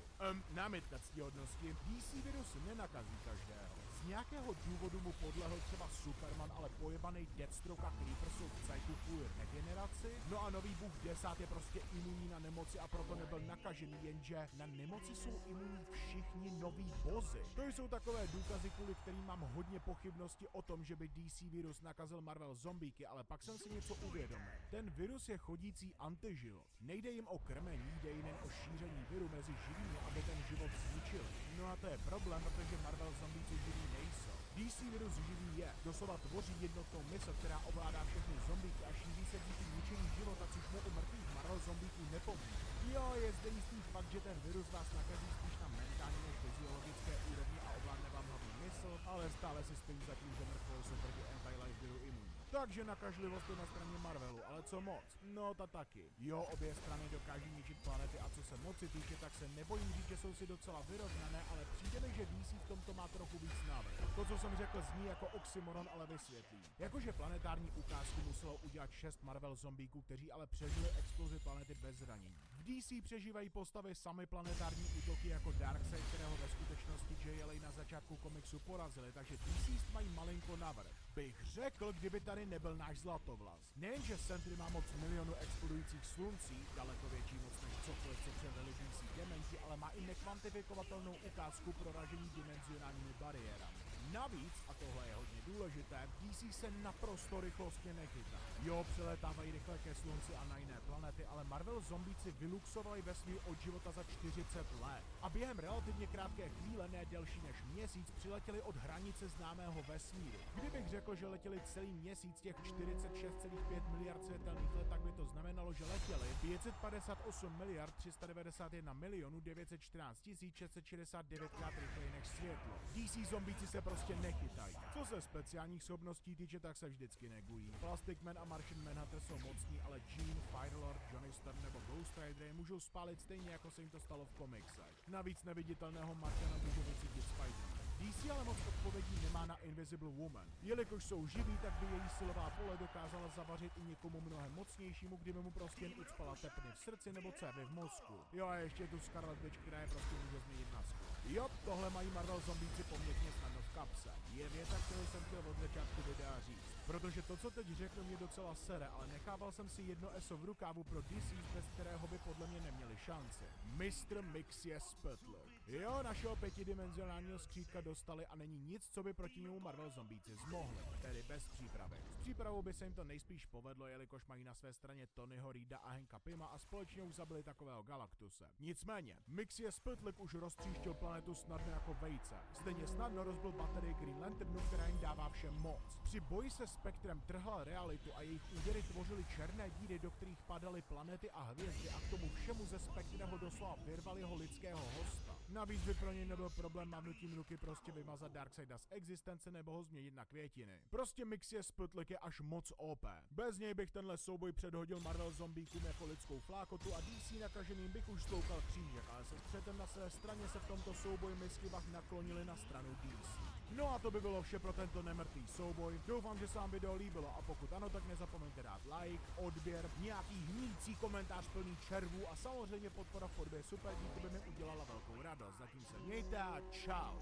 Námitka ctihodnosti. DC virus nenakazí každého. Z nějakého důvodu mu podlehl třeba Superman, ale pojebanej Deathstroke a Creeper jsou v cajku kvůli regeneraci. No a nový Bůh 10 je prostě imunní na nemoci a proto nebyl nakažený, jenže na nemoci jsou imunní všichni noví bozy. To jsou takové důkazy, kvůli kterým mám hodně pochybnosti o tom, že by DC virus nakazil Marvel zombíky, ale pak jsem si něco uvědomil. Ten virus je chodící antiživot. Nejde jim o krmení, jde jen o šíření viru mezi živými, aby ten život zničil. No a to je problém, protože Marvel zombíci živí nejsou. DC virus živý je, doslova tvoří jednotnou mysl, která ovládá všechny zombíky a šíří se díky ničení života, což mu u mrtvých Marvel zombíků nepomůže. Jo, je zde jistý fakt, že ten virus vás nakazí spíš na mentální než fyziologické úrovni a ovládne vám hlavní mysl, ale stále si stojí za tím, že mrtvol jsou proti anti-life viru imunní. Takže nakažlivost je na straně Marvelu, ale co moc? No ta taky. Jo, obě strany dokáží ničit planety a co se moci týče, tak se nebojím říct, že jsou si docela vyrovnané, ale přijde mi, že DC v tomto má trochu víc návrh. To, co jsem řekl, zní jako oxymoron, ale vysvětlím. Jakože planetární ukázku muselo udělat 6 Marvel zombíků, kteří ale přežili explozi planety bez zranění. V DC přežívají postavy samy planetární útoky jako Darkseid, kterého ve skutečnosti JLA na začátku komiksu porazili, takže DC mají malinko navrch. Bych řekl, kdyby tady nebyl náš Zlatovlas. Nejenže Sentry má moc milionů explodujících sluncí, daleko větší moc než cokoliv, co předali DC dementi, ale má i nekvantifikovatelnou ukázku pro ražení dimenzionálními bariérami. Navíc, a tohle je hodně důležité, DC se naprosto rychlostně nechytá. Jo, přelétávají rychle ke slunci a na jiné planety, ale Marvel zombíci vyluxovali vesmír od života za 40 let. A během relativně krátké chvíle, ne delší než měsíc, přiletěli od hranice známého vesmíru. Kdybych řekl, že letěli celý měsíc těch 46,5 miliard světelných let, tak by to znamenalo, že letěli 558 miliard 391 milionů 914 669 krát rychleji než světlo. DC zombíci se prostě prostě nechytají. Co se speciálních schopností týče, tak se vždycky negují. Plastic Man a Martian Manhunter jsou mocní, ale Jean, Firelord, Johnny Storm nebo Ghost Rider můžou spálit stejně, jako se jim to stalo v komiksech. Navíc neviditelného Martiana může vycítit Spider-Man. DC ale moc odpovědí nemá na Invisible Woman. Jelikož jsou živí, tak by její silová pole dokázala zavařit i někomu mnohem mocnějšímu, kdyby mu prostě jen ucpala tepny v srdci nebo cévy v mozku. Jo, a ještě tu Scarlet Witch, která je prostě může změnit na sklo. Jo, tohle mají Marvel zombíci poměrně snadno v kapse. Je věta, kterou jsem chtěl od začátku videa říct. Protože to, co teď řeknu, mě docela sere, ale nechával jsem si jedno ESO v rukávu pro DC, bez kterého by podle mě neměli šanci. Mr. Mixie Sputler. Jo, našeho pětidimenzionálního skřítka dostali a není nic, co by proti němu Marvel zombíci zmohli, tedy bez přípravy. S přípravou by se jim to nejspíš povedlo, jelikož mají na své straně Tonyho Reeda a Hanka Pima a společně už zabili takového Galactuse. Nicméně, Mixie Sputler už roztříštil planetu snadno jako vejce. Stejně snadno rozbil baterii Green Lanternu, která jim dává všem moc. Při boji se Spektrem trhal realitu a jejich údery tvořily černé díry, do kterých padaly planety a hvězdy a k tomu všemu ze Spektra ho doslova vyrval jeho lidského hosta. Navíc by pro něj nebyl problém mávnutím ruky prostě vymazat Darkseida z existence nebo ho změnit na květiny. Prostě Mixie Sputnik je až moc OP. Bez něj bych tenhle souboj předhodil Marvel zombíkům jako lidskou flákotu a DC nakaženým bych už sloukal křížek, ale se střetem na své straně se v tomto souboji Miskivach naklonili na stranu DC. No a to by bylo vše pro tento nemrtvý souboj. Doufám, že se vám video líbilo a pokud ano, tak nezapomeňte dát like, odběr, nějaký hnící komentář plný červů a samozřejmě podpora v podobě super díky by mi udělala velkou radost. Zatím se mějte a čau.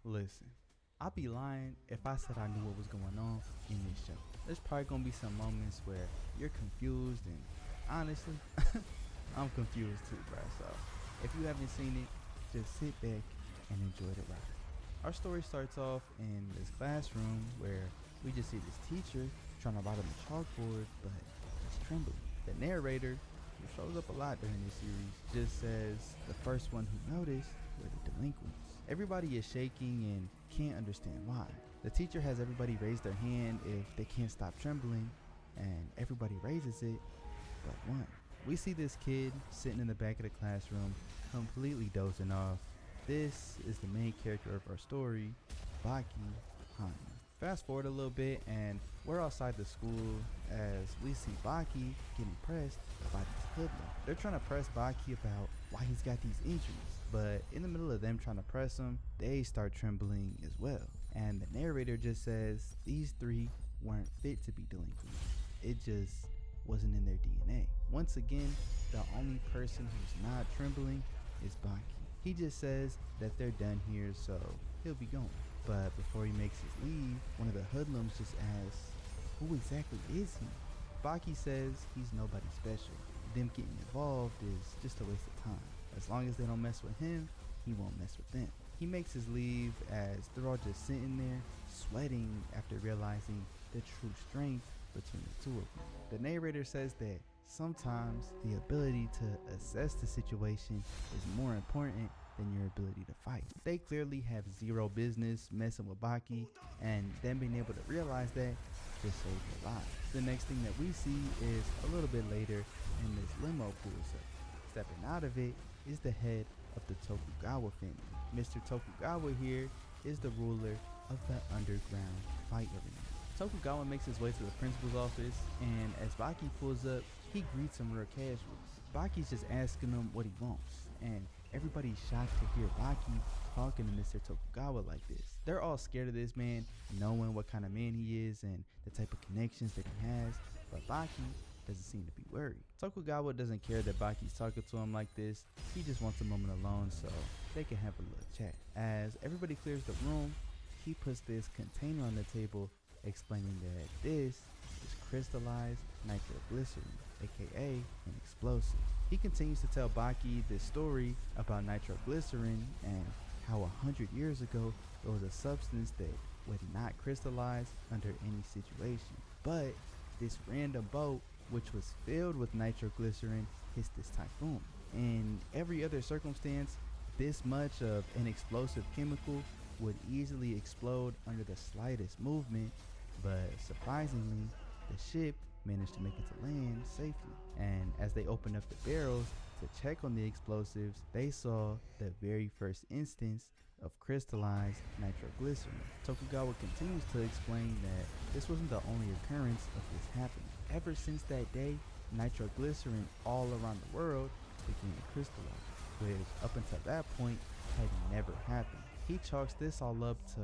Listen, I'd be lying if I said I knew what was going on in this show. There's probably gonna be some moments where you're confused, and honestly, I'm confused too, bro. So if you haven't seen it, just sit back and enjoy the ride. Our story starts off in this classroom where we just see this teacher trying to write on the chalkboard, but it's trembling. The narrator, who shows up a lot during this series, just says the first one who noticed were the delinquents. Everybody is shaking and can't understand why. The teacher has everybody raise their hand if they can't stop trembling, and everybody raises it but one. We see this kid sitting in the back of the classroom, completely dozing off. This is the main character of our story, Baki Hanma. Fast forward a little bit and we're outside the school as we see Baki getting pressed by this hoodlum. They're trying to press Baki about why he's got these injuries, but in the middle of them trying to press him, they start trembling as well. And the narrator just says these three weren't fit to be delinquents. It just wasn't in their DNA. Once again, the only person who's not trembling is Baki. He just says that they're done here, so he'll be going. But before he makes his leave, one of the hoodlums just asks, who exactly is he? Baki says he's nobody special. Them getting involved is just a waste of time. As long as they don't mess with him, he won't mess with them. He makes his leave as they're all just sitting there, sweating after realizing the true strength between the two of them. The narrator says that sometimes the ability to assess the situation is more important than your ability to fight. They clearly have zero business messing with Baki, and them being able to realize that just saved their lives. The next thing that we see is a little bit later, and this limo pulls up. Stepping out of it is the head of the Tokugawa family. Mr. Tokugawa here is the ruler of the underground fight arena. Tokugawa makes his way to the principal's office, and as Baki pulls up, he greets him real casual. Baki's just asking him what he wants, and everybody's shocked to hear Baki talking to Mr. Tokugawa like this. They're all scared of this man, knowing what kind of man he is and the type of connections that he has, but Baki doesn't seem to be worried. Tokugawa doesn't care that Baki's talking to him like this. He just wants a moment alone so they can have a little chat. As everybody clears the room, he puts this container on the table explaining that this is crystallized nitroglycerin, aka an explosive. He continues to tell Baki this story about nitroglycerin and how 100 years ago there was a substance that would not crystallize under any situation. But this random boat, which was filled with nitroglycerin, hits this typhoon. In every other circumstance, this much of an explosive chemical would easily explode under the slightest movement, but surprisingly, the ship managed to make it to land safely. And as they open up the barrels to check on the explosives, they saw the very first instance of crystallized nitroglycerin. Tokugawa continues to explain that this wasn't the only occurrence of this happening. Ever since that day, nitroglycerin all around the world began to crystallize, which up until that point had never happened. He chalks this all up to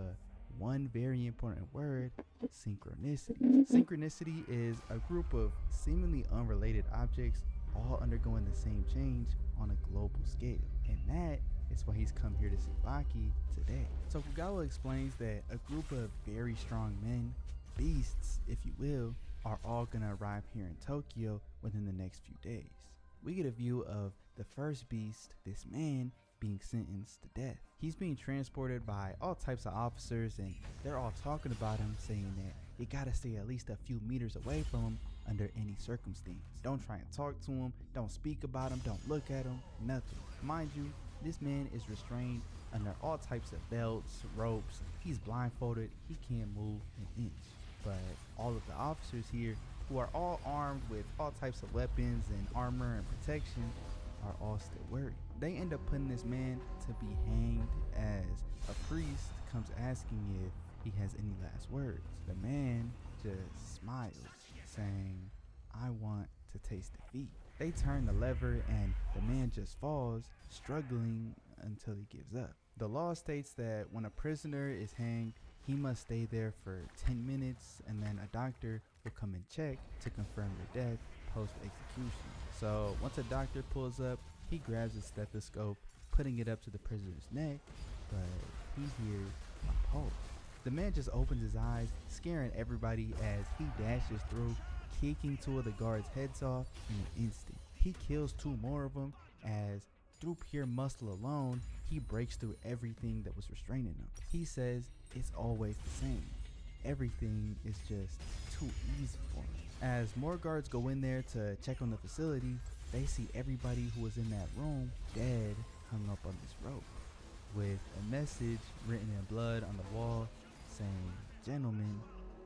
one very important word: synchronicity. Synchronicity is a group of seemingly unrelated objects all undergoing the same change on a global scale, and that is why he's come here to see Baki today. Tokugawa explains that a group of very strong men, beasts if you will, are all gonna arrive here in Tokyo within the next few days. We get a view of the first beast, this man, being sentenced to death. He's being transported by all types of officers, and they're all talking about him, saying that you gotta stay at least a few meters away from him under any circumstance. Don't try and talk to him, don't speak about him, don't look at him, nothing. Mind you, this man is restrained under all types of belts, ropes. He's blindfolded, he can't move an inch. But all of the officers here, who are all armed with all types of weapons and armor and protection, are all still worried. They end up putting this man to be hanged as a priest comes asking if he has any last words. The man just smiles, saying, "I want to taste defeat." They turn the lever and the man just falls, struggling until he gives up. The law states that when a prisoner is hanged, he must stay there for 10 minutes and then a doctor will come and check to confirm their death post-execution. So once a doctor pulls up, he grabs a stethoscope, putting it up to the prisoner's neck, but he hears a pulse. The man just opens his eyes, scaring everybody as he dashes through, kicking two of the guards' heads off in an instant. He kills two more of them as, through pure muscle alone, he breaks through everything that was restraining him. He says it's always the same. Everything is just too easy for him. As more guards go in there to check on the facility, they see everybody who was in that room dead, hung up on this rope, with a message written in blood on the wall saying, "Gentlemen,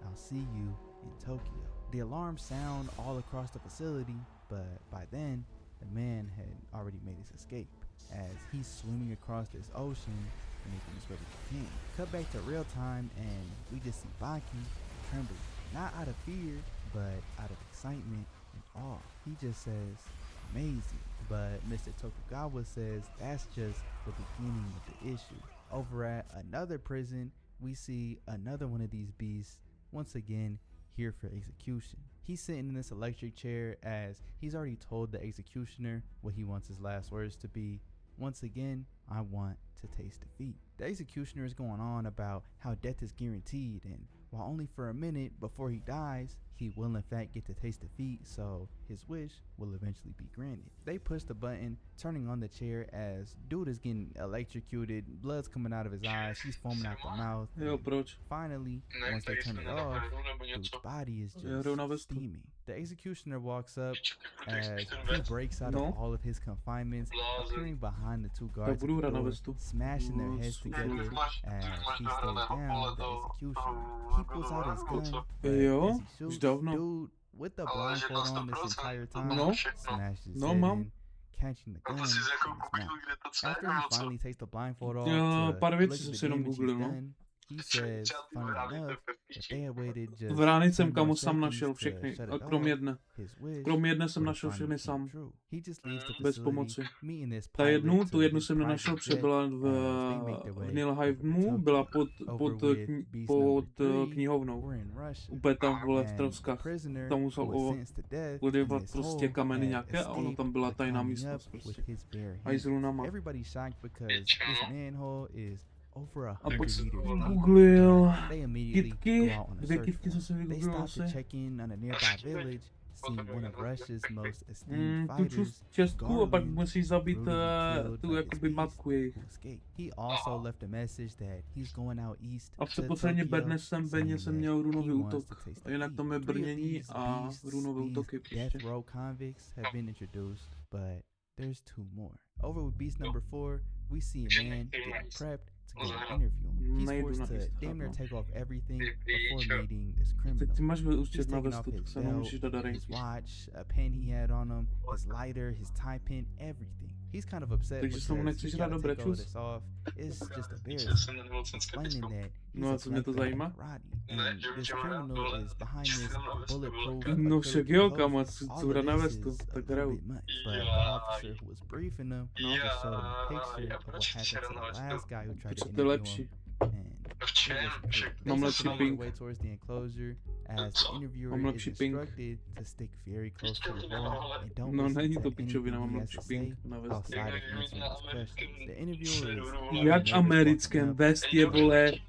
I'll see you in Tokyo." The alarms sound all across the facility, but by then, the man had already made his escape, as he's swimming across this ocean, making his way to Japan. Cut back to real time, and we just see Baki trembling, not out of fear, but out of excitement and awe. He just says, "Amazing." But Mr. Tokugawa says that's just the beginning of the issue. Over at another prison, we see another one of these beasts, once again here for execution. He's sitting in this electric chair as he's already told the executioner what he wants his last words to be. Once again, "I want to taste defeat." The executioner is going on about how death is guaranteed, and while only for a minute before he dies, he will in fact get to taste defeat, so his wish will eventually be granted. They push the button, turning on the chair as dude is getting electrocuted, blood's coming out of his eyes, he's foaming out the mouth. Finally, once they turn it off, dude's body is just steaming. The executioner walks up as he breaks out of all of his confinements, appearing behind the two guards at the door, smashing their heads together as he stares down the executioner. He pulls out his gun, but as he shoots, dude with the blindfold on this entire time smashes his head in, catching the gun in his mouth. After he finally takes the blindfold off to look at the damage he's done, he says, funny enough, that they had waited just Vránic jsem 10 kamu more sám seconds našel to všechny, shut a it kromě off. jedné. His wish Kromě jedné jsem would našel finally všechny come sám. true. He just leaves the Bez facility, pomoci. meeting this Ta pilot jednu, to tu jednu his jsem private nenašel, jet protože byla as they make their way v Nilhaj over to dnu, byla pod Over with beast pod number 3, knihovnou. we're in Russia, Úplně tam vole v and troskách. the prisoner Tam who musel was sentenced to death in odevat this prostě hole kameny had nějaké a ono escaped tam byla by tajná climbing místnost up prostě. with his bare hands. Hajzlunama. Everybody's shocked because this manhole is over 100 A pak meters deep. googlil They immediately kitky, go out on a 2 search kitky, co warrant. se They vygooglil stop to asi. check in on a nearby village, seeing one of Russia's most esteemed Tu fighters, čestku a pak Garland, musí zabít brutally killed tu by jakoby his matku beast jejich. who escaped. He also left a message that he's going out east A v to poslední Tokyo, bedne jsem saying jsem that měl he runový wants útok. to taste A jinak defeat. tam je 3 of brnění these a beasts, runové these útoky death prostě. row convicts have been introduced, but there's 2 more. Over with beast number 4, we see a man getting prepped to go and interview him. He's nejdu forced na to East damn near Hub, take off everything Ty before píčo. meeting this criminal. Tak ty máš He's účet na taking off vestu, tak his se nemůžeš belt, dát do his ranky. watch, a pen he had on him, his lighter, his tie pin, everything. He's kind of upset Takže se mu because nechceš he dát gotta do take all brečus? this off. It's just embarrassing. Explaining that No he's a a co mě black to belt in zajímá? karate, and this criminal is behind this bulletproof No však jo, closure. kamo, All co of hra na this vestu, is a tak little hraju. bit much, but the officer who was briefing him just showed him a picture of what happened to the last guy who tried to To je interview lepší. him. And Mám they lepší start making ping. their way towards the enclosure as the interviewer Mám is lepší ping. instructed to stick very close to the wall and don't No listen není to to anything pičovina, mám he has lepší to ping say na vestu. outside of answering his questions. The interviewer is Jak nervous americký walking up vest je, vole, as he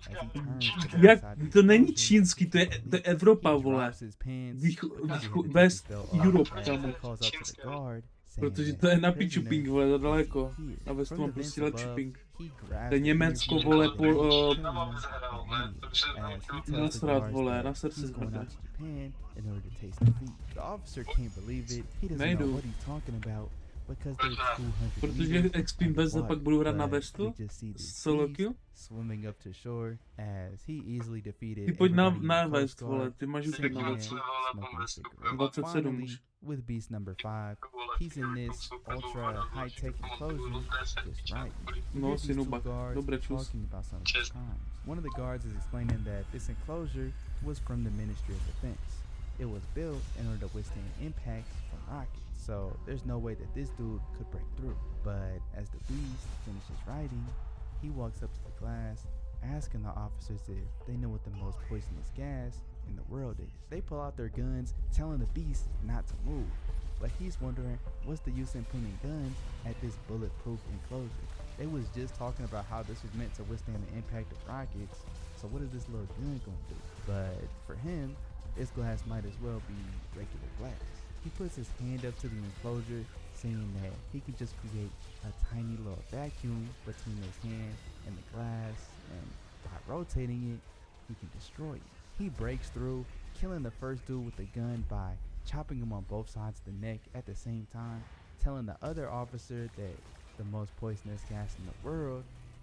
turns to the jak, outside of the to není enclosure. čínský, to je Evropa, He vole. drops his pants because he had the West ticket belt off Europe, as kámo. he calls out to the guard, saying Protože that to je the na piču prisoner ping, vole, za daleko. here. Na vestu From mám the vents prostě lepší above, ping. he grabs To je the Německo, interviewer vole, by the po, neck, killing him immediately, as he tells the nasrat, guards vole, that na srdce he's going zvrte. out to Japan in order to taste defeat. The officer can't believe it. He doesn't know Nejdu. what he's talking about because they're 200 Protože meters expím bez underwater, pak budu hrát na but vestu, we just see this solo beast kill. swimming up to shore as he easily defeated Ty pojď na everybody in the Coast vest, vole, Guard, ty máš už sitting na there vestu. smoking a cigarette. 27 Finally, už. with beast number 5, he's in this ultra high-tech enclosure just right. No, synubak, dobré čus. Talking about some of his crimes. One of the guards is explaining that this enclosure was from the Ministry of Defense. It was built in order to withstand impacts from rockets, so there's no way that this dude could break through. But as the beast finishes writing, he walks up to the glass, asking the officers if they know what the most poisonous gas in the world is. They pull out their guns, telling the beast not to move. But he's wondering what's the use in pointing guns at this bulletproof enclosure. They was just talking about how this was meant to withstand the impact of rockets, so what is this little gun gonna do? But for him, this glass might as well be regular glass. He puts his hand up to the enclosure, saying that he can just create a tiny little vacuum between his hand and the glass, and by rotating it, he can destroy it. He breaks through, killing the first dude with the gun by chopping him on both sides of the neck at the same time, telling the other officer that the most poisonous gas in the world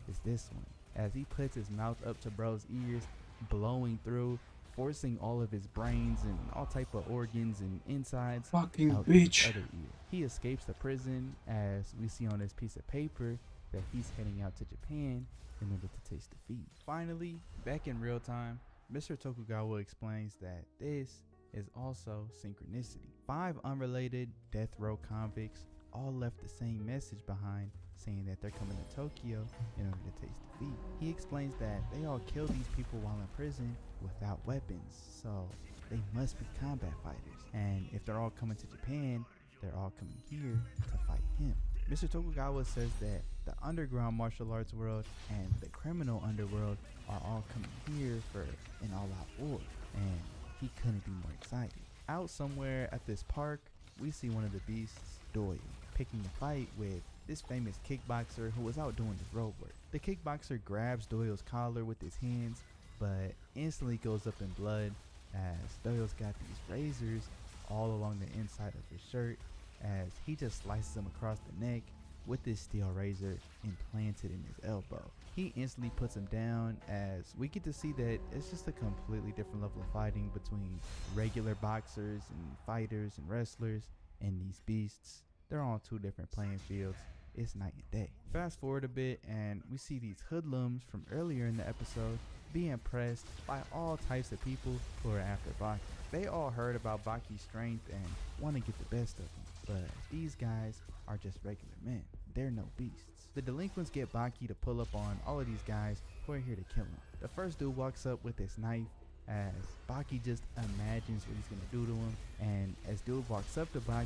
is this one, as he puts his mouth up to bro's ears, blowing through, forcing all of his brains and all type of organs and insides Fucking out bitch. his other ear. He escapes the prison, as we see on this piece of paper that he's heading out to Japan in order to taste defeat. Finally, back in real time, Mr. Tokugawa explains that this is also synchronicity. 5 unrelated death row convicts all left the same message behind, saying that they're coming to Tokyo in order to taste defeat. He explains that they all killed these people while in prison without weapons, so they must be combat fighters. And if they're all coming to Japan, they're all coming here to fight him. Mr. Tokugawa says that the underground martial arts world and the criminal underworld are all coming here for an all-out war, and he couldn't be more excited. Out somewhere at this park, we see one of the beasts, Doyle, picking a fight with this famous kickboxer who was out doing his road work. The kickboxer grabs Doyle's collar with his hands, but instantly goes up in blood as Doyle's got these razors all along the inside of his shirt, as he just slices him across the neck with this steel razor implanted in his elbow. He instantly puts him down, as we get to see that it's just a completely different level of fighting between regular boxers and fighters and wrestlers and these beasts. They're on 2 different playing fields. It's night and day. Fast forward a bit and we see these hoodlums from earlier in the episode being pressed by all types of people who are after Baki. They all heard about Baki's strength and want to get the best of him, but these guys are just regular men. They're no beasts. The delinquents get Baki to pull up on all of these guys who are here to kill him. The first dude walks up with his knife, as Baki just imagines what he's gonna do to him, and as dude walks up to Baki,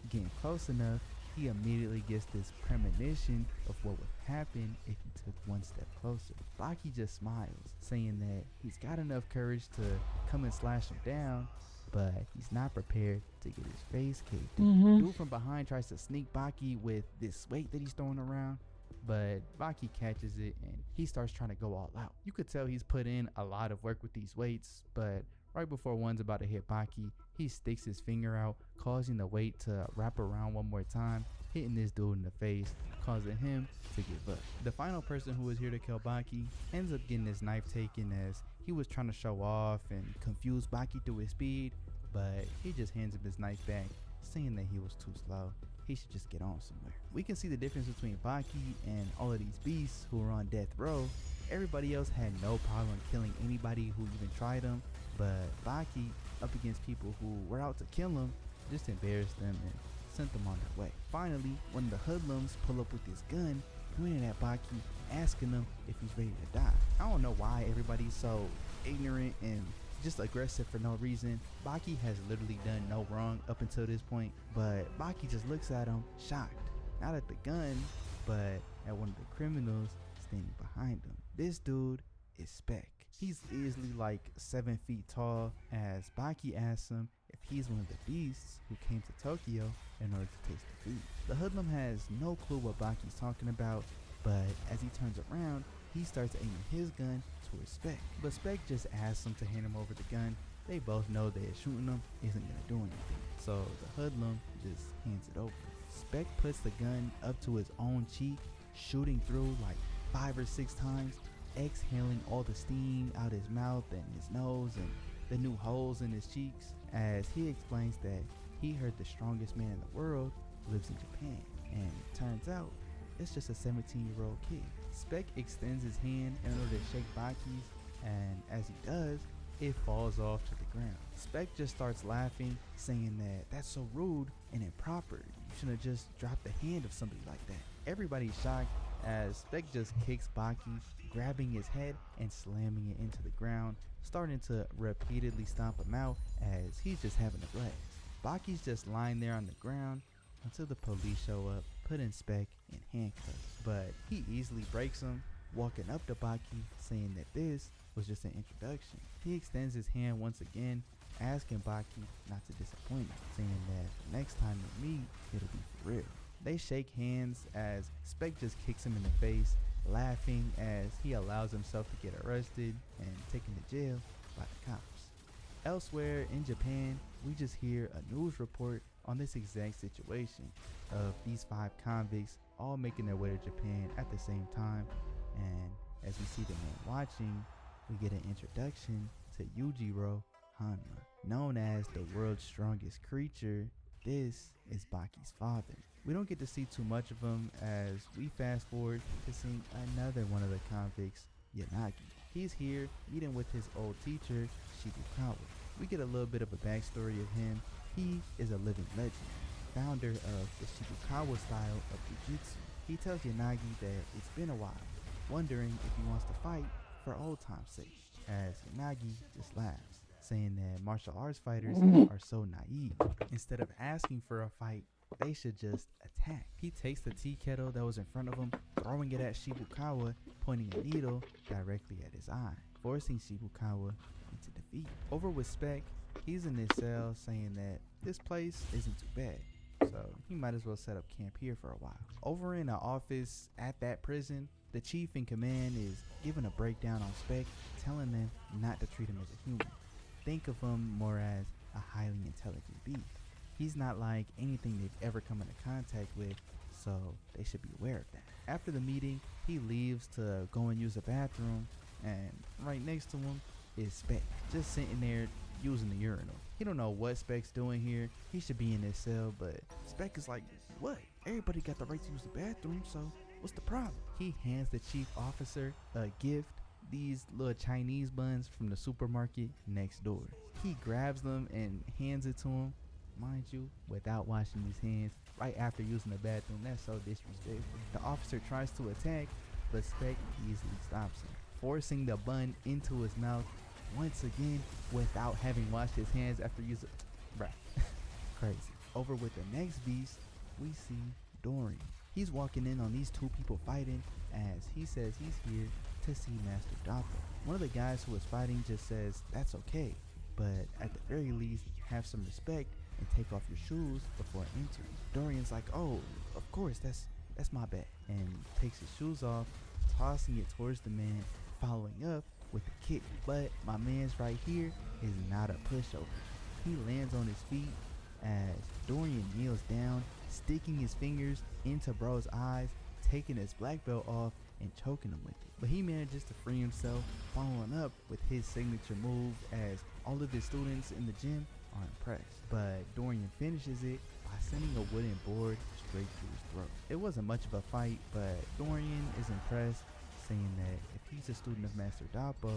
getting close enough, he immediately gets this premonition of what would happen if he took one step closer. Baki just smiles, saying that he's got enough courage to come and slash him down, but he's not prepared to get his face caved in. Dude from behind tries to sneak Baki with this weight that he's throwing around, but Baki catches it and he starts trying to go all out. You could tell he's put in a lot of work with these weights, but right before one's about to hit Baki, he sticks his finger out, causing the weight to wrap around one more time, hitting this dude in the face, causing him to give up. The final person who was here to kill Baki ends up getting his knife taken as he was trying to show off and confuse Baki through his speed, but he just hands him his knife back, saying that he was too slow. He should just get on somewhere. We can see the difference between Baki and all of these beasts who were on death row. Everybody else had no problem killing anybody who even tried him, but Baki, up against people who were out to kill him, just embarrassed them and sent them on their way. Finally, one of the hoodlums pull up with his gun, pointing at Baki, asking him if he's ready to die. I don't know why everybody's so ignorant and just aggressive for no reason. Baki has literally done no wrong up until this point, but Baki just looks at him, shocked. Not at the gun, but at one of the criminals standing behind him. This dude is Spec. He's easily like 7 feet tall, as Baki asks him if he's one of the beasts who came to Tokyo in order to taste the food. The hoodlum has no clue what Baki's talking about, but as he turns around, he starts aiming his gun towards Spec. But Spec just asks him to hand him over the gun. They both know that shooting him isn't gonna do anything, so the hoodlum just hands it over. Spec puts the gun up to his own cheek, shooting through like 5 or 6 times, exhaling all the steam out his mouth and his nose and the new holes in his cheeks, as he explains that he heard the strongest man in the world lives in Japan, and turns out it's just a 17-year-old kid. Spec extends his hand in order to shake Baki's, and as he does, it falls off to the ground. Spec just starts laughing, saying that that's so rude and improper. You shouldn't have just dropped the hand of somebody like that. Everybody's shocked as Spec just kicks Baki, grabbing his head and slamming it into the ground, starting to repeatedly stomp him out as he's just having a blast. Baki's just lying there on the ground until the police show up, putting Spec in handcuffs, but he easily breaks him, walking up to Baki, saying that this was just an introduction. He extends his hand once again, asking Baki not to disappoint him, saying that the next time they meet, it'll be for real. They shake hands as Spec just kicks him in the face, laughing as he allows himself to get arrested and taken to jail by the cops. Elsewhere in Japan, we just hear a news report on this exact situation of these 5 convicts all making their way to Japan at the same time, and as we see the man watching, we get an introduction to Yujiro Hanma. Known as the world's strongest creature, this is Baki's father. We don't get to see too much of him as we fast forward to seeing another one of the convicts, Yanagi. He's here meeting with his old teacher, Shibukawa. We get a little bit of a backstory of him. He is a living legend, founder of the Shibukawa style of Jiu-Jitsu. He tells Yanagi that it's been a while, wondering if he wants to fight for old time's sake, as Yanagi just laughs, saying that martial arts fighters are so naive. Instead of asking for a fight, they should just attack. He takes the tea kettle that was in front of him, throwing it at Shibukawa, pointing a needle directly at his eye, forcing Shibukawa into defeat. Over with Spec, he's in his cell saying that this place isn't too bad, so he might as well set up camp here for a while. Over in an office at that prison, the chief in command is giving a breakdown on Spec, telling them not to treat him as a human. Think of him more as a highly intelligent beast. He's not like anything they've ever come into contact with, so they should be aware of that. After the meeting, he leaves to go and use the bathroom, and right next to him is Spec, just sitting there using the urinal. He don't know what Spec's doing here. He should be in his cell, but Spec is like, what? Everybody got the right to use the bathroom, so what's the problem? He hands the chief officer a gift, these little Chinese buns from the supermarket next door. He grabs them and hands it to him, mind you, without washing his hands, right after using the bathroom. That's so disrespectful. The officer tries to attack, but Spec easily stops him, forcing the bun into his mouth once again without having washed his hands after using crazy. Over with the next beast, we see Dorian. He's walking in on these 2 people fighting, as he says he's here to see Master Dappa. One of the guys who was fighting just says that's okay, but at the very least have some respect and take off your shoes before entering. Dorian's like, oh, of course, that's my bad, and takes his shoes off, tossing it towards the man, following up with a kick. But my man's right here is not a pushover. He lands on his feet as Dorian kneels down, sticking his fingers into bro's eyes, taking his black belt off and choking him with it. But he manages to free himself, following up with his signature move as all of the students in the gym are impressed. But Dorian finishes it by sending a wooden board straight through his throat. It wasn't much of a fight, but Dorian is impressed, saying that if he's a student of Master Dapo,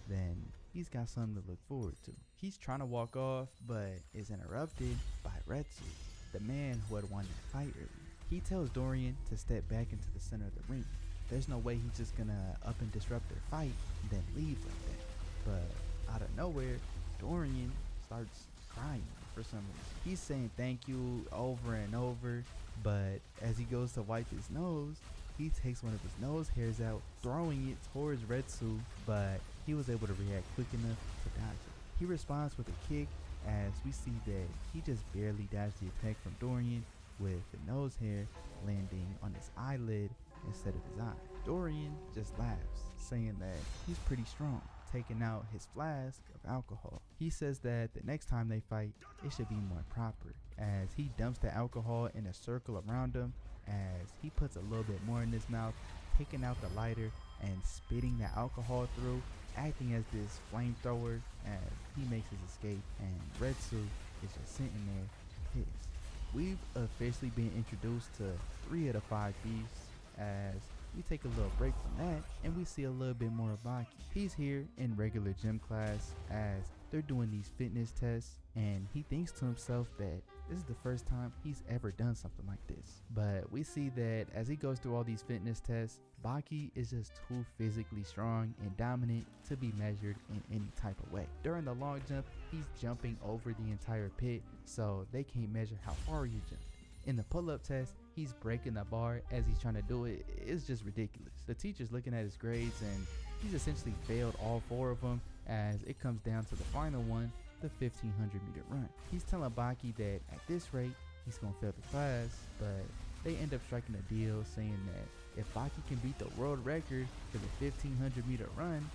then he's got something to look forward to. He's trying to walk off, but is interrupted by Retsu, the man who had won the fight earlier. He tells Dorian to step back into the center of the ring. There's no way he's just gonna up and disrupt their fight and then leave like that. But out of nowhere, Dorian starts crying for some reason. He's saying thank you over and over, but as he goes to wipe his nose, he takes one of his nose hairs out, throwing it towards Retsu, but he was able to react quick enough to dodge it. He responds with a kick, as we see that he just barely dodged the attack from Dorian, with the nose hair landing on his eyelid instead of his eye. Dorian just laughs, saying that he's pretty strong, taking out his flask of alcohol. He says that the next time they fight, it should be more proper, as he dumps the alcohol in a circle around him, as he puts a little bit more in his mouth, taking out the lighter and spitting the alcohol through, acting as this flamethrower as he makes his escape, and Retsu is just sitting there pissed. We've officially been introduced to 3 of the 5 beasts, as we take a little break from that and we see a little bit more of Baki. He's here in regular gym class as they're doing these fitness tests, and he thinks to himself that this is the first time he's ever done something like this. But we see that as he goes through all these fitness tests, Baki is just too physically strong and dominant to be measured in any type of way. During the long jump, he's jumping over the entire pit, so they can't measure how far you jump. In the pull-up test, he's breaking the bar as he's trying to do it. It's just ridiculous. The teacher's looking at his grades, and he's essentially failed all 4 of them, as it comes down to the final one, the 1500 meter run. He's telling Baki that at this rate, he's gonna fail the class, but they end up striking a deal, saying that if Baki can beat the world record for the 1500 meter run,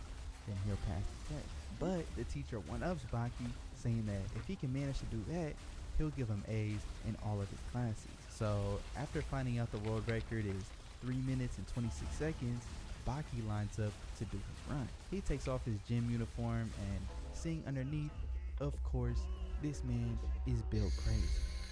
then he'll pass the test. But the teacher one-ups Baki, saying that if he can manage to do that, he'll give him A's in all of his classes. So after finding out the world record is 3 minutes and 26 seconds, Baki lines up to do his run. He takes off his gym uniform, and seeing underneath, of course, this man is built crazy.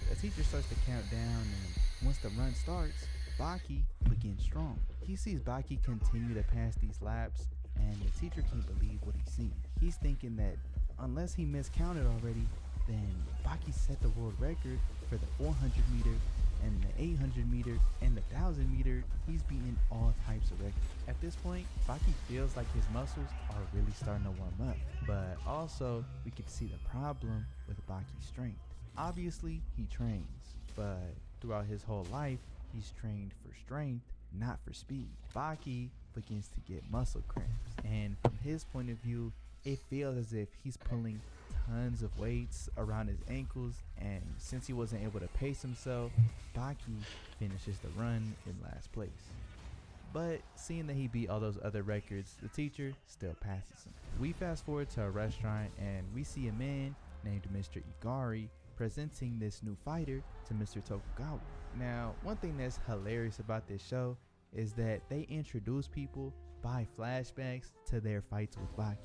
The teacher starts to count down, and once the run starts, Baki begins strong. He sees Baki continue to pass these laps, and the teacher can't believe what he's seen. He's thinking that unless he miscounted already, then Baki set the world record for the 400 meter and the 800 meter and the 1000 meter. He's beaten all types of records. At this point, Baki feels like his muscles are really starting to warm up, but also we can see the problem with Baki's strength. Obviously, he trains, but throughout his whole life, he's trained for strength, not for speed. Baki begins to get muscle cramps, and from his point of view, it feels as if he's pulling tons of weights around his ankles, and since he wasn't able to pace himself, Baki finishes the run in last place. But seeing that he beat all those other records, the teacher still passes him. We fast forward to a restaurant, and we see a man named Mr. Igari presenting this new fighter to Mr. Tokugawa. Now, one thing that's hilarious about this show is that they introduce people by flashbacks to their fights with Baki.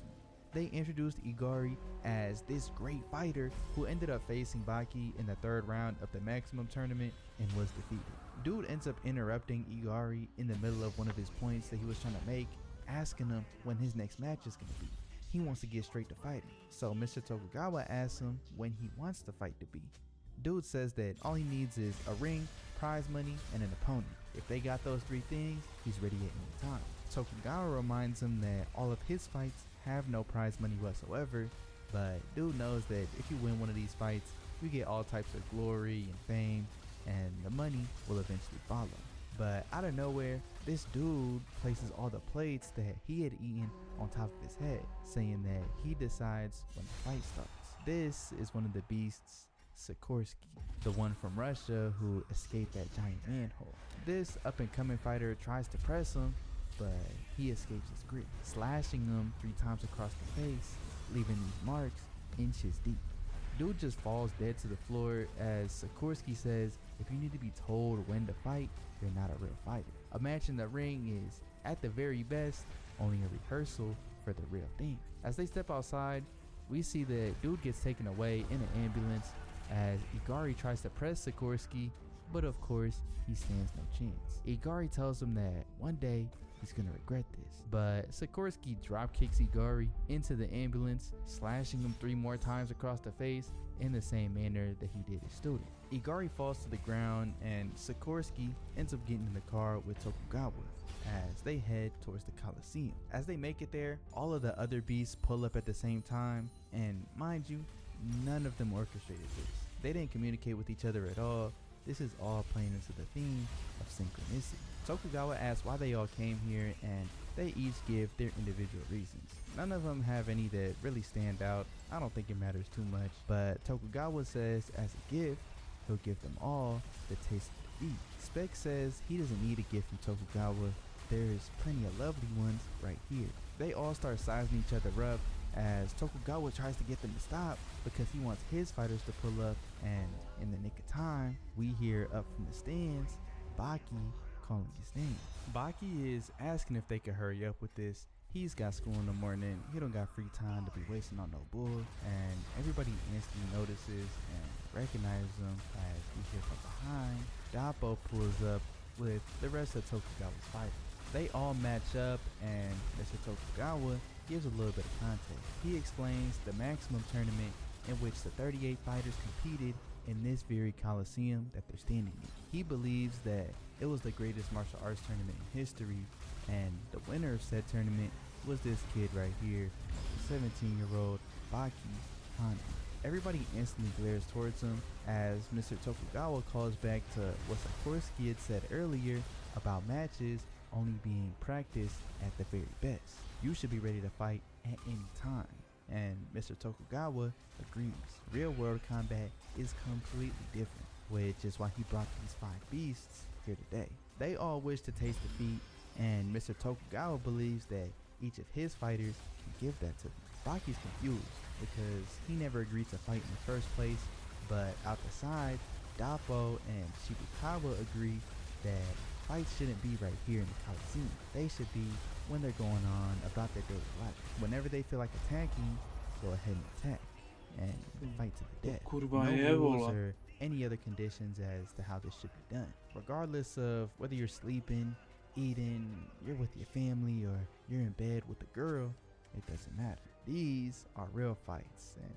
They introduced Igari as this great fighter who ended up facing Baki in the 3rd round of the Maximum tournament and was defeated. Dude ends up interrupting Igari in the middle of one of his points that he was trying to make, asking him when his next match is going to be. He wants to get straight to fighting, so Mr. Tokugawa asks him when he wants the fight to be. Dude says that all he needs is a ring, prize money, and an opponent. If they got those 3 things, he's ready at any time. Tokugawa reminds him that all of his fights have no prize money whatsoever, but dude knows that if you win one of these fights, you get all types of glory and fame, and the money will eventually follow. But out of nowhere, this dude places all the plates that he had eaten on top of his head, saying that he decides when the fight starts. This is one of the beasts, Sikorsky, the one from Russia who escaped that giant manhole. This up-and-coming fighter tries to press him, but he escapes his grip, slashing him 3 times across the face, leaving these marks inches deep. Dude just falls dead to the floor as Sikorsky says, if you need to be told when to fight, you're not a real fighter. A match in the ring is, at the very best, only a rehearsal for the real thing. As they step outside, we see that dude gets taken away in an ambulance as Igari tries to press Sikorsky, but of course, he stands no chance. Igari tells him that one day he's gonna regret this, but Sikorsky drop kicks Igari into the ambulance, slashing him 3 more times across the face in the same manner that he did his student. Igari falls to the ground and Sikorsky ends up getting in the car with Tokugawa as they head towards the Coliseum. As they make it there, all of the other beasts pull up at the same time, and mind you, none of them orchestrated this. They didn't communicate with each other at all. This is all playing into the theme of synchronicity. Tokugawa asks why they all came here, and they each give their individual reasons. None of them have any that really stand out. I don't think it matters too much, but Tokugawa says as a gift, he'll give them all the taste of defeat. Spec says he doesn't need a gift from Tokugawa. There's plenty of lovely ones right here. They all start sizing each other up as Tokugawa tries to get them to stop because he wants his fighters to pull up, and in the nick of time, we hear up from the stands, Baki calling his name. Baki is asking if they could hurry up with this. He's got school in the morning, he don't got free time to be wasting on no bull, and everybody instantly notices and recognizes him as we hear from behind. Dappo pulls up with the rest of Tokugawa's fighters. They all match up, and Mr. Tokugawa gives a little bit of context. He explains the maximum tournament in which the 38 fighters competed in this very Coliseum that they're standing in. He believes that it was the greatest martial arts tournament in history, and the winner of said tournament was this kid right here, 17-year-old Baki Honda. Everybody instantly glares towards him as Mr. Tokugawa calls back to what Sikorsky had said earlier about matches only being practiced at the very best. You should be ready to fight at any time. And Mr. Tokugawa agrees. Real world combat is completely different, which is why he brought these 5 beasts here today. They all wish to taste defeat, and Mr. Tokugawa believes that each of his fighters can give that to them. Baki's confused because he never agreed to fight in the first place, but out the side, Dappo and Shibukawa agree that fights shouldn't be right here in the Coliseum. They should be when they're going on about their daily life. Whenever they feel like attacking, go ahead and attack and fight to the death. No rules or any other conditions as to how this should be done. Regardless of whether you're sleeping, eating, you're with your family, or you're in bed with a girl, it doesn't matter. These are real fights, and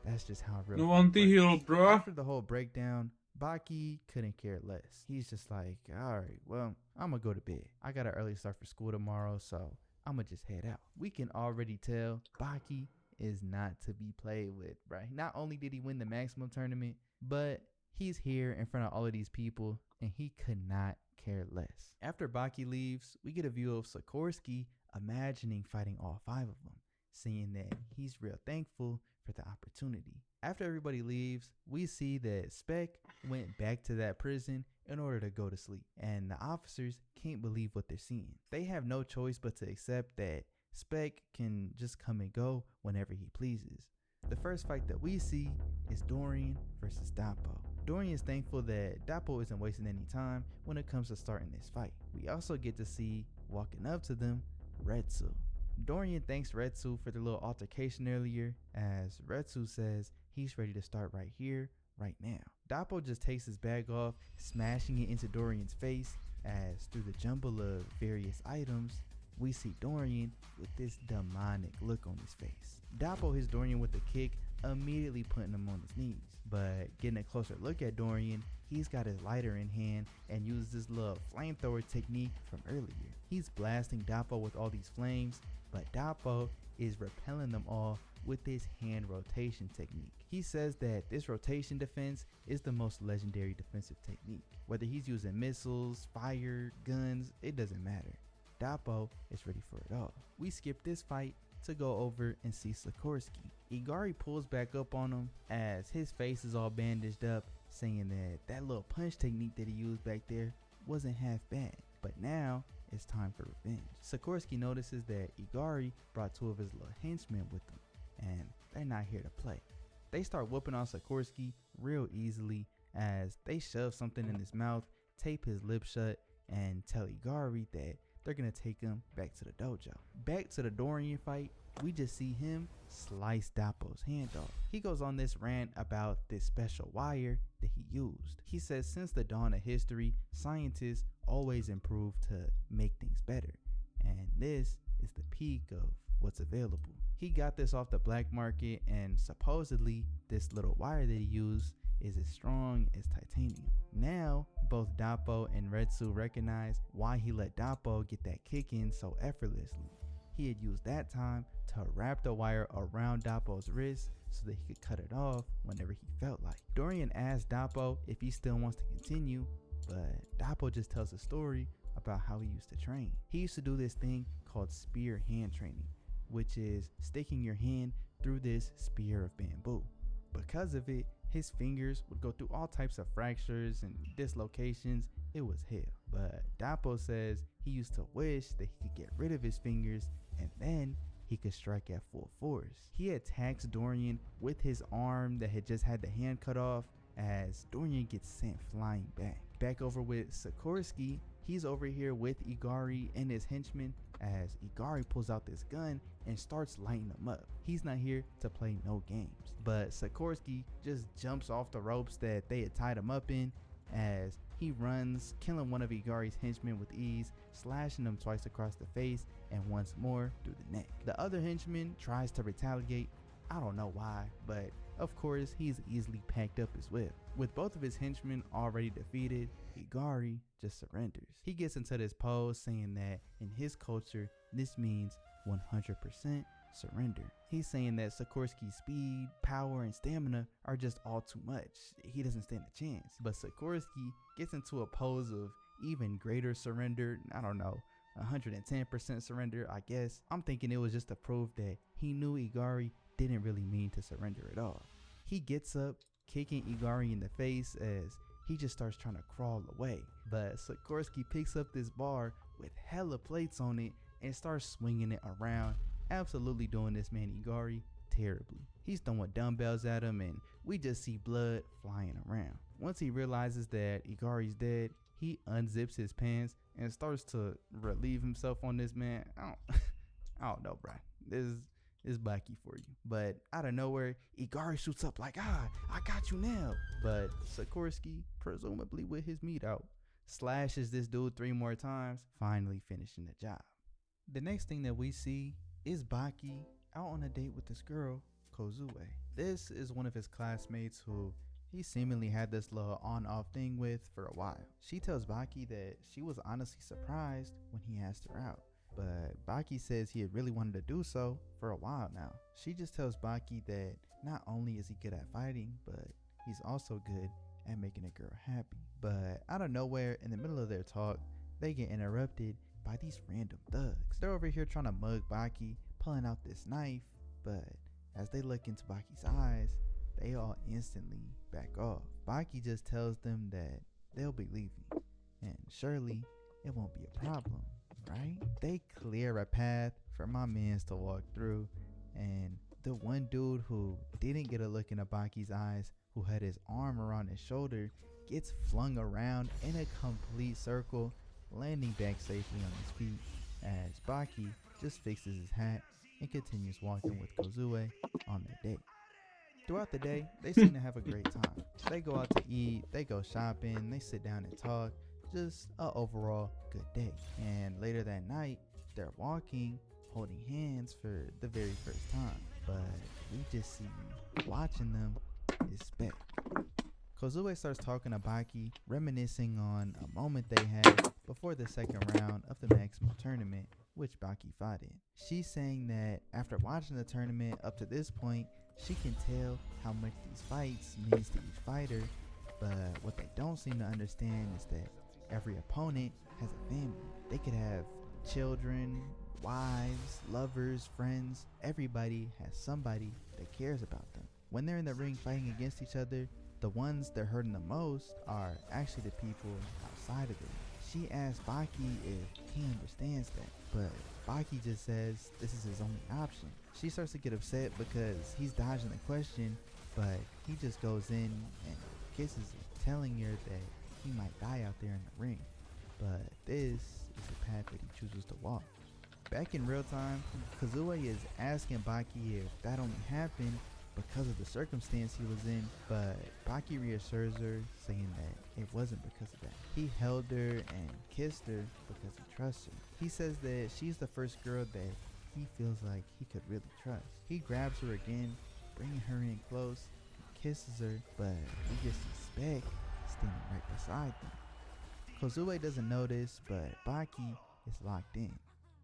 that's just how real No fight anti-hero, works. bro. After the whole breakdown, Baki couldn't care less. He's just like, alright, well, I'm gonna go to bed. I got an early start for school tomorrow, so I'm gonna just head out. We can already tell Baki is not to be played with, right? Not only did he win the maximum tournament, but he's here in front of all of these people, and he could not care less. After Baki leaves, we get a view of Sikorsky imagining fighting all 5 of them, seeing that he's real thankful for the opportunity. After everybody leaves, we see that Spec went back to that prison in order to go to sleep, and the officers can't believe what they're seeing. They have no choice but to accept that Spec can just come and go whenever he pleases. The first fight that we see is Dorian versus Dappo. Dorian is thankful that Dappo isn't wasting any time when it comes to starting this fight. We also get to see, walking up to them, Retsu. Dorian thanks Retsu for the little altercation earlier, as Retsu says he's ready to start right here, right now. Dappo just takes his bag off, smashing it into Dorian's face, as through the jumble of various items, we see Dorian with this demonic look on his face. Dappo hits Dorian with a kick, immediately putting him on his knees. But getting a closer look at Dorian, he's got his lighter in hand and uses this little flamethrower technique from earlier. He's blasting Dappo with all these flames, but Dappo is repelling them all with his hand rotation technique. He says that this rotation defense is the most legendary defensive technique. Whether he's using missiles, fire, guns, it doesn't matter. Dappo is ready for it all. We skip this fight to go over and see Sikorsky. Igari pulls back up on him as his face is all bandaged up, saying that that little punch technique that he used back there wasn't half bad. But now it's time for revenge. Sikorsky notices that Igari brought 2 of his little henchmen with him, and they're not here to play. They start whooping on Sikorsky real easily as they shove something in his mouth, tape his lips shut, and tell Igari that they're gonna take him back to the dojo. Back to the Dorian fight, we just see him slice Dappo's hand off. He goes on this rant about this special wire that he used. He says since the dawn of history, scientists always improve to make things better, and this is the peak of what's available. He got this off the black market, and supposedly this little wire that he used is as strong as titanium. Now, both Dappo and Retsu recognize why he let Dappo get that kick in so effortlessly. He had used that time to wrap the wire around Dappo's wrist so that he could cut it off whenever he felt like. Dorian asks Dappo if he still wants to continue, but Dappo just tells a story about how he used to train. He used to do this thing called spear hand training, which is sticking your hand through this spear of bamboo. Because of it, his fingers would go through all types of fractures and dislocations. It was hell. But Dappo says he used to wish that he could get rid of his fingers and then he could strike at full force. He attacks Dorian with his arm that had just had the hand cut off as Dorian gets sent flying back. Back over with Sikorsky, he's over here with Igari and his henchmen as Igari pulls out this gun and starts lighting them up. He's not here to play no games, but Sikorsky just jumps off the ropes that they had tied him up in as he runs, killing one of Igari's henchmen with ease, slashing him twice across the face and once more through the neck. The other henchman tries to retaliate. I don't know why, but of course he's easily packed up as well. With both of his henchmen already defeated, Igari just surrenders. He gets into this pose saying that in his culture, this means 100% surrender. He's saying that Sikorsky's speed, power, and stamina are just all too much. He doesn't stand a chance. But Sikorsky gets into a pose of even greater surrender. I don't know, 110% surrender, I guess. I'm thinking it was just to prove that he knew Igari didn't really mean to surrender at all. He gets up, kicking Igari in the face as he just starts trying to crawl away. But Sikorsky picks up this bar with hella plates on it and starts swinging it around, absolutely doing this man Igari terribly. He's throwing dumbbells at him and we just see blood flying around. Once he realizes that Igari's dead, he unzips his pants and starts to relieve himself on this man. I don't know, bro. This is Baki for you. But out of nowhere, Igari shoots up like, I got you now. But Sikorsky, presumably with his meat out, slashes this dude 3 more times, finally finishing the job. The next thing that we see is Baki out on a date with this girl, Kozue. This is one of his classmates who he seemingly had this little on-off thing with for a while. She tells Baki that she was honestly surprised when he asked her out, but Baki says he had really wanted to do so for a while now. She just tells Baki that not only is he good at fighting, but he's also good at making a girl happy. But out of nowhere, in the middle of their talk, they get interrupted by these random thugs. They're over here trying to mug Baki, pulling out this knife, but as they look into Baki's eyes, they all instantly back off. Baki just tells them that they'll be leaving, and surely it won't be a problem, right? They clear a path for my mans to walk through, and the one dude who didn't get a look into Baki's eyes, who had his arm around his shoulder, gets flung around in a complete circle, landing back safely on his feet as Baki just fixes his hat and continues walking with Kozue on their date. Throughout the day, they seem to have a great time. They go out to eat, they go shopping, they sit down and talk, just an overall good day. And later that night, they're walking, holding hands for the very first time. But we just see watching them is spec. Kozue starts talking to Baki, reminiscing on a moment they had before the second round of the Maximal tournament, which Baki fought in. She's saying that after watching the tournament up to this point, she can tell how much these fights means to each fighter, but what they don't seem to understand is that every opponent has a family. They could have children, wives, lovers, friends. Everybody has somebody that cares about them. When they're in the ring fighting against each other, the ones they're hurting the most are actually the people outside of it. She asks Baki if he understands that, but Baki just says this is his only option. She starts to get upset because he's dodging the question but he just goes in and kisses her, telling her that he might die out there in the ring. But this is the path that he chooses to walk. Back in real time, Kazue is asking Baki if that only happened because of the circumstance he was in, but Baki reassures her, saying that it wasn't because of that. He held her and kissed her because he trusts her. He says that she's the first girl that he feels like he could really trust. He grabs her again, bringing her in close, kisses her, but we just see Spec standing right beside them. Kozue doesn't notice, but Baki is locked in,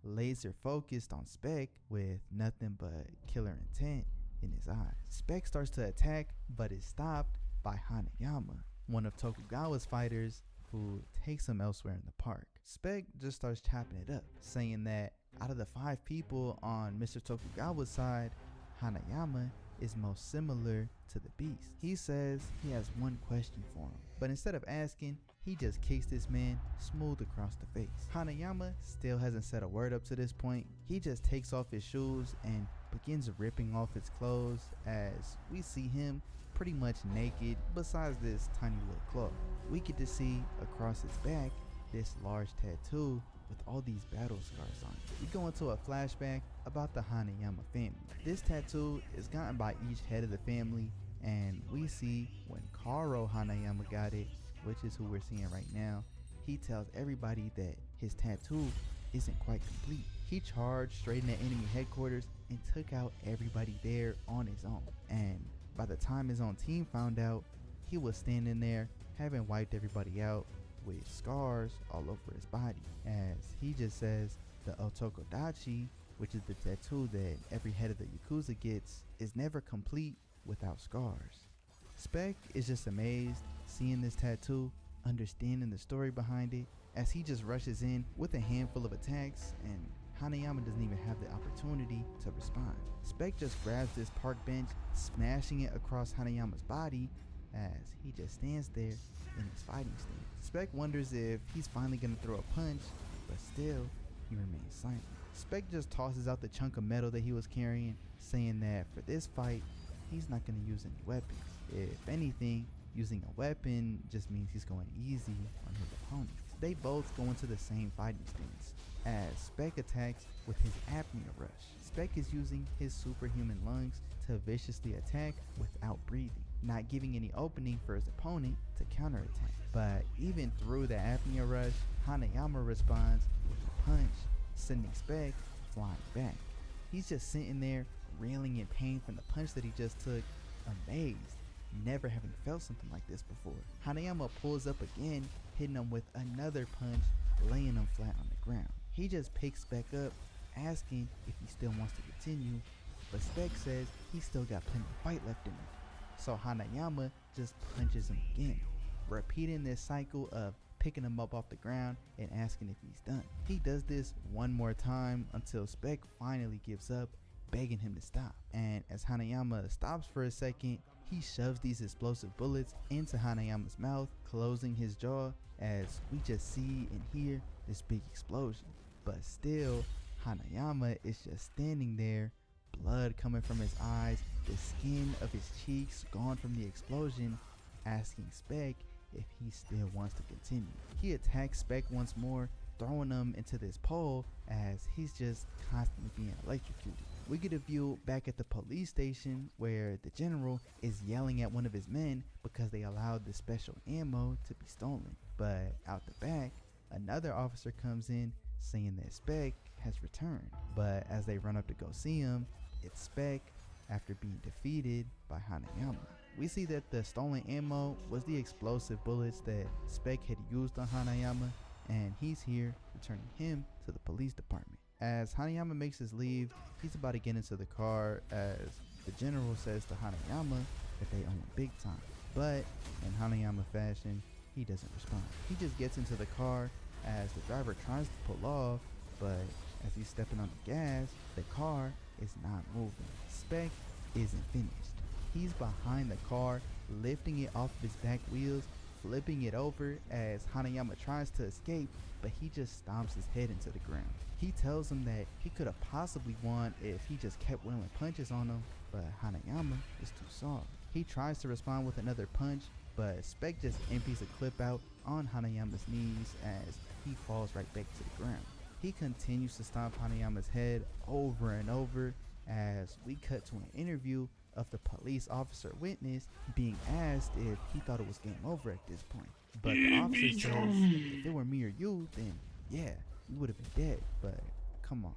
laser focused on Spec with nothing but killer intent in his eyes. Spec starts to attack, but is stopped by Hanayama, one of Tokugawa's fighters, who takes him elsewhere in the park. Spec just starts chopping it up, saying that out of the 5 people on Mr. Tokugawa's side, Hanayama is most similar to the Beast. He says he has one question for him, but instead of asking, he just kicks this man smooth across the face. Hanayama still hasn't said a word up to this point. He just takes off his shoes and begins ripping off his clothes, as we see him pretty much naked besides this tiny little cloth. We get to see across his back this large tattoo with all these battle scars on it. We go into a flashback about the Hanayama family. This tattoo is gotten by each head of the family, and we see when Karo Hanayama got it, which is who we're seeing right now, he tells everybody that his tattoo isn't quite complete. He charged straight into enemy headquarters and took out everybody there on his own. And by the time his own team found out, he was standing there having wiped everybody out with scars all over his body. As he just says, the Otokodachi, which is the tattoo that every head of the Yakuza gets, is never complete without scars. Spec is just amazed seeing this tattoo, understanding the story behind it, as he just rushes in with a handful of attacks, and Hanayama doesn't even have the opportunity to respond. Spec just grabs this park bench, smashing it across Hanayama's body as he just stands there in his fighting stance. Spec wonders if he's finally gonna throw a punch, but still, he remains silent. Spec just tosses out the chunk of metal that he was carrying, saying that for this fight, he's not gonna use any weapons. If anything, using a weapon just means he's going easy on his opponents. They both go into the same fighting stance, as Spec attacks with his apnea rush. Spec is using his superhuman lungs to viciously attack without breathing, not giving any opening for his opponent to counterattack. But even through the apnea rush, Hanayama responds with a punch, sending Spec flying back. He's just sitting there, reeling in pain from the punch that he just took, amazed, never having felt something like this before. Hanayama pulls up again, hitting him with another punch, laying him flat on the ground. He just picks Spec up, asking if he still wants to continue, but Spec says he's still got plenty of fight left in him. So Hanayama just punches him again, repeating this cycle of picking him up off the ground and asking if he's done. He does this one more time until Spec finally gives up, begging him to stop. And as Hanayama stops for a second, he shoves these explosive bullets into Hanayama's mouth, closing his jaw, as we just see and hear this big explosion. But still, Hanayama is just standing there, blood coming from his eyes, the skin of his cheeks gone from the explosion, asking Spec if he still wants to continue. He attacks Spec once more, throwing him into this pole as he's just constantly being electrocuted. We get a view back at the police station where the general is yelling at one of his men because they allowed the special ammo to be stolen. But out the back, another officer comes in saying that Spec has returned. But as they run up to go see him, it's Spec after being defeated by Hanayama. We see that the stolen ammo was the explosive bullets that Spec had used on Hanayama, and he's here returning him to the police department. As Hanayama makes his leave, he's about to get into the car as the general says to Hanayama that they own him big time. But in Hanayama fashion, he doesn't respond. He just gets into the car as the driver tries to pull off, but as he's stepping on the gas, the car is not moving. Spec isn't finished. He's behind the car, lifting it off of his back wheels, flipping it over as Hanayama tries to escape, but he just stomps his head into the ground. He tells him that he could have possibly won if he just kept landing punches on him, but Hanayama is too soft. He tries to respond with another punch, but Spec just empties a clip out on Hanayama's knees as he falls right back to the ground. He continues to stomp Hanayama's head over and over as we cut to an interview of the police officer witness being asked if he thought it was game over at this point. But the officer says if it were me or you, then yeah, you would have been dead. But come on,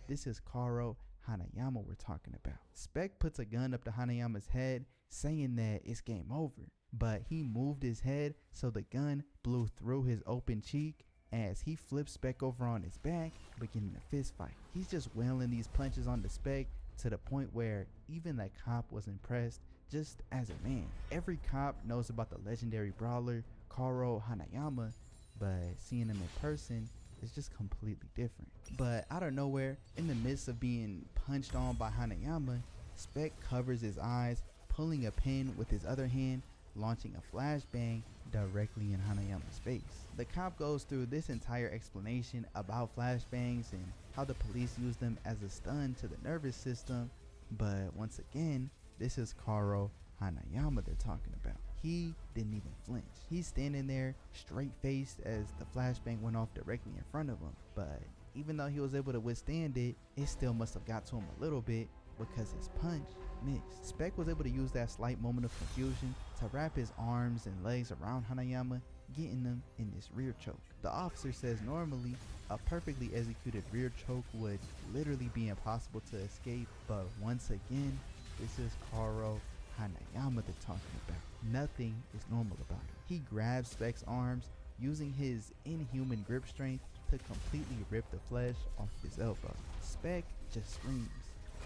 this is Karo Hanayama we're talking about. Spec puts a gun up to Hanayama's head saying that it's game over, but he moved his head so the gun blew through his open cheek as he flips Spec over on his back, beginning a fist fight. He's just wailing these punches on the Spec to the point where even that cop was impressed just as a man. Every cop knows about the legendary brawler Karo Hanayama, but seeing him in person is just completely different. But out of nowhere, in the midst of being punched on by Hanayama, Spec covers his eyes, pulling a pin with his other hand, launching a flashbang directly in Hanayama's face. The cop goes through this entire explanation about flashbangs and how the police use them as a stun to the nervous system, but once again, this is Karo Hanayama they're talking about. He didn't even flinch. He's standing there straight-faced as the flashbang went off directly in front of him, but even though he was able to withstand it, it still must have got to him a little bit because his punch missed. Spec was able to use that slight moment of confusion to wrap his arms and legs around Hanayama, getting them in this rear choke. The officer says normally a perfectly executed rear choke would literally be impossible to escape, but once again, this is Karo Hanayama they're talking about. Nothing is normal about him. He grabs Spec's arms, using his inhuman grip strength to completely rip the flesh off his elbow. Spec just screams,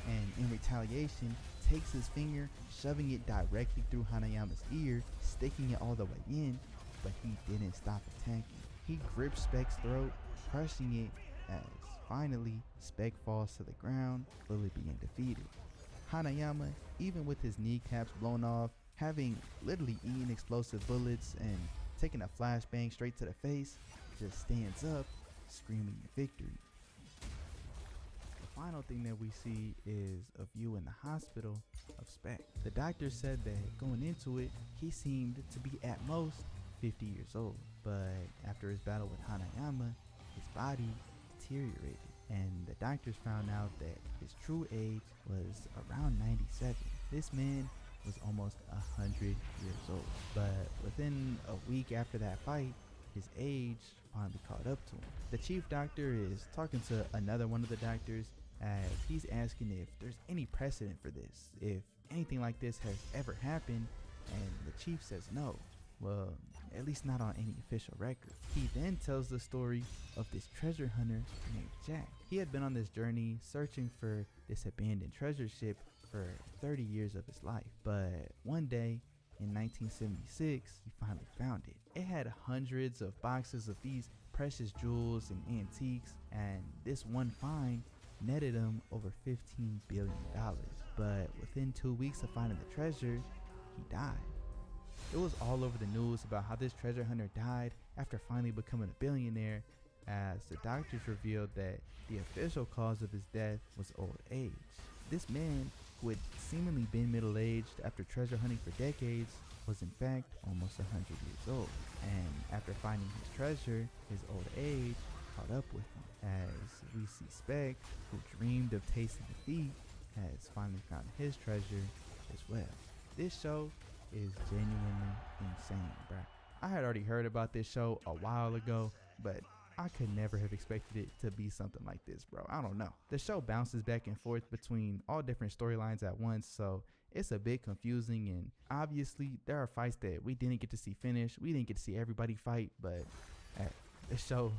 and in retaliation takes his finger, shoving it directly through Hanayama's ear, sticking it all the way in, but he didn't stop attacking. He grips Spec's throat, crushing it as finally Spec falls to the ground, fully being defeated. Hanayama, even with his kneecaps blown off, having literally eaten explosive bullets and taking a flashbang straight to the face, just stands up, screaming victory. The final thing that we see is a view in the hospital of Spec. The doctor said that going into it, he seemed to be at most 50 years old, but after his battle with Hanayama, his body deteriorated, and the doctors found out that his true age was around 97. This man was almost 100 years old, but within a week after that fight, his age finally caught up to him. The chief doctor is talking to another one of the doctors as he's asking if there's any precedent for this, if anything like this has ever happened, and the chief says no. Well, at least not on any official record. He then tells the story of this treasure hunter named Jack. He had been on this journey searching for this abandoned treasure ship for 30 years of his life, but one day in 1976 he finally found it. It had hundreds of boxes of these precious jewels and antiques, and this one find netted him over $15 billion. But within 2 weeks of finding the treasure, he died. It was all over the news about how this treasure hunter died after finally becoming a billionaire, as the doctors revealed that the official cause of his death was old age. This man, who had seemingly been middle-aged after treasure hunting for decades, was in fact almost 100 years old. And after finding his treasure, his old age caught up with him, as we see Spec, who dreamed of tasting defeat, has finally found his treasure as well. This show is genuinely insane, bruh. I had already heard about this show a while ago, but I could never have expected it to be something like this, bro. I don't know. The show bounces back and forth between all different storylines at once, so it's a bit confusing, and obviously there are fights that we didn't get to see finish. We didn't get to see everybody fight, but the show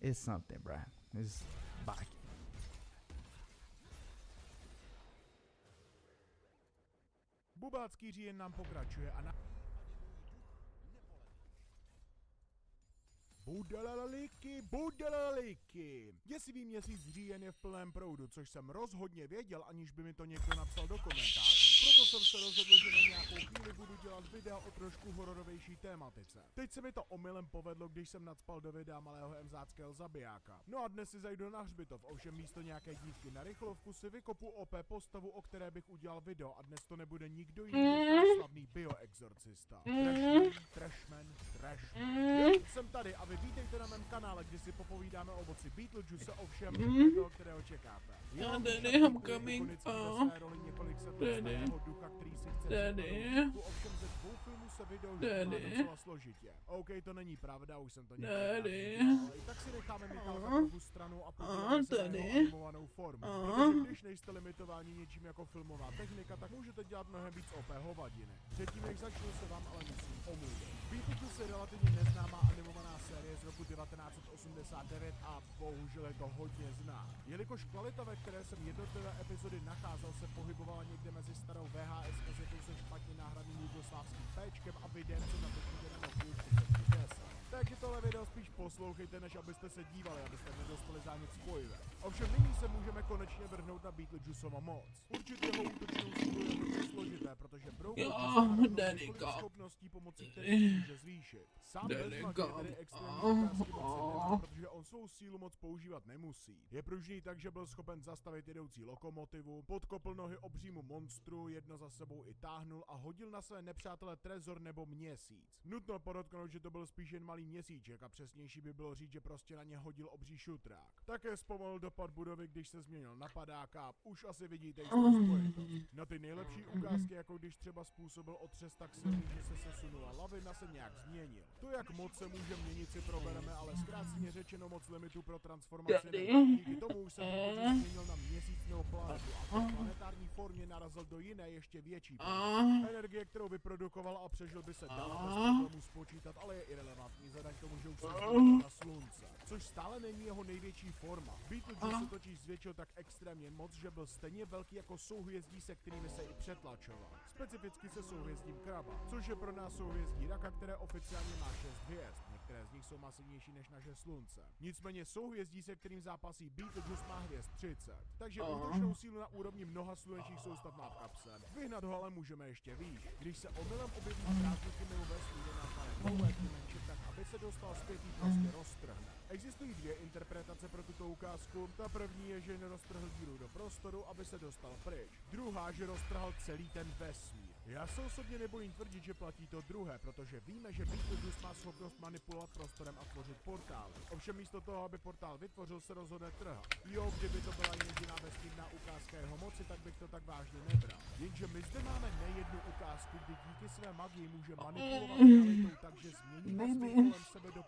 is something, bruh. It's baki. Bubácký říjen nám pokračuje a na... Budelaliky. Děsivý měsíc říjen je v plném proudu, což jsem rozhodně věděl, aniž by mi to někdo napsal do komentářů. Proto jsem se rozhodl, že na nějakou chvíli budu dělat videa o trošku hororovější tématice. Teď se mi to omylem povedlo, když jsem nacpal do videa malého emzáckého zabijáka. No a dnes si zajdu na hřbitov, ovšem místo nějaké dívky na rychlovku si vykopu OP postavu, o které bych udělal video, a dnes to nebude nikdo jiný než slavný bioexorcista. Trashman. Jsem tady a vy vítejte na mém kanále, kde si popovídáme o moci Beetlejuice, ovšem toho, kterého čekáte. Já I'm coming. Své roli několik set starého ducha, který si chce tu ovšem ze 2 filmů se video má docela složitě. OK, to není pravda, už jsem to několikrát, ale i tak si necháme Michalka trochu stranu a podíváme se na jeho animovanou formu. Protože když nejste limitováni něčím jako filmová technika, tak můžete dělat mnohem víc OP hovadiny. Předtím, než začnu, se vám ale musím omluvit. Beetlejuice je relativně neznámá animovaná série z roku 1989 a bohužel je to hodně zná. Jelikož kvalita, ve které jsem jednotlivé epizody nacházel, se pohybovala někde mezi starou VHS kazetou se špatně náhradným jugoslávským péčkem a videem, co natočíte na Nokiu 3010. Takže tohle video spíš poslouchejte, než abyste se dívali, abyste nedostali zánět spoiler. Ovšem nyní se můžeme konečně vrhnout na Beetlejuiceova moc. Určitě jeho útočnou sílu je hodně složité, protože Broker několik schopností, pomocí kterých může zvýšit. Sám Bezmak je tedy extrémní ukázky moci nemá, protože on svou sílu moc používat nemusí. Je pružný tak, že byl schopen zastavit jedoucí lokomotivu, podkopl nohy obřímu monstru, jedno za sebou i táhnul a hodil na své nepřátele trezor nebo měsíc. Nutno podotknout, že to byl spíš jen malý měsíček a přesnější by bylo říct, že prostě na ně hodil obří šutrák. Také zpomalil dopad budovy, když se změnil na padáka, už asi vidíte jistou spojitost. Na ty nejlepší ukázky, jako když třeba způsobil otřes tak silný, že se sesunula lavina, se nějak změnil. To, jak moc se může měnit, si probereme, ale zkráceně řečeno moc limitu pro transformaci nemá. Díky tomu už se změnil na měsícnou planetu a v planetární formě narazil do jiné ještě větší planety. Energie, kterou vyprodukoval a přežil, by se dala bez problémů spočítat, ale je irelevantní vzhledem k tomu, že už se změnil na slunce. Což stále není jeho největší forma. Beetlejuice se totiž zvětšil tak extrémně moc, že byl stejně velký jako souhvězdí, se kterými se i přetlačoval. Specificky se souhvězdím Kraba, což je pro nás souhvězdí Raka, které oficiálně má 6 hvězd. Některé z nich jsou masivnější než naše slunce. Nicméně souhvězdí, se kterým zápasí Beetlejuice, má hvězd 30. Takže útočnou sílu na úrovni mnoha slunečních soustav má v kapse. Vyhnat ho ale můžeme ještě výš. Když se omylem objeví prázdníky mimo vesmíru na planet tak aby se dostal zpět, jí prostě roztrhne. Existují 2 interpretace pro tuto ukázku. Ta první je, že neroztrhl díru do prostoru, aby se dostal pryč. Druhá, že roztrhal celý ten vesmír. Já se osobně nebojím tvrdit, že platí to druhé, protože víme, že Beetlejuice má schopnost manipulovat prostorem a tvořit portály. Ovšem místo toho, aby portál vytvořil, se rozhodne trhat. Jo, kdyby to byla jediná vesmírná ukázka jeho moci, tak bych to tak vážně nebral. Jenže my zde máme nejednu ukázku, kdy díky své magii může manipulovat realitou tak, že změní vesmír kolem sebe do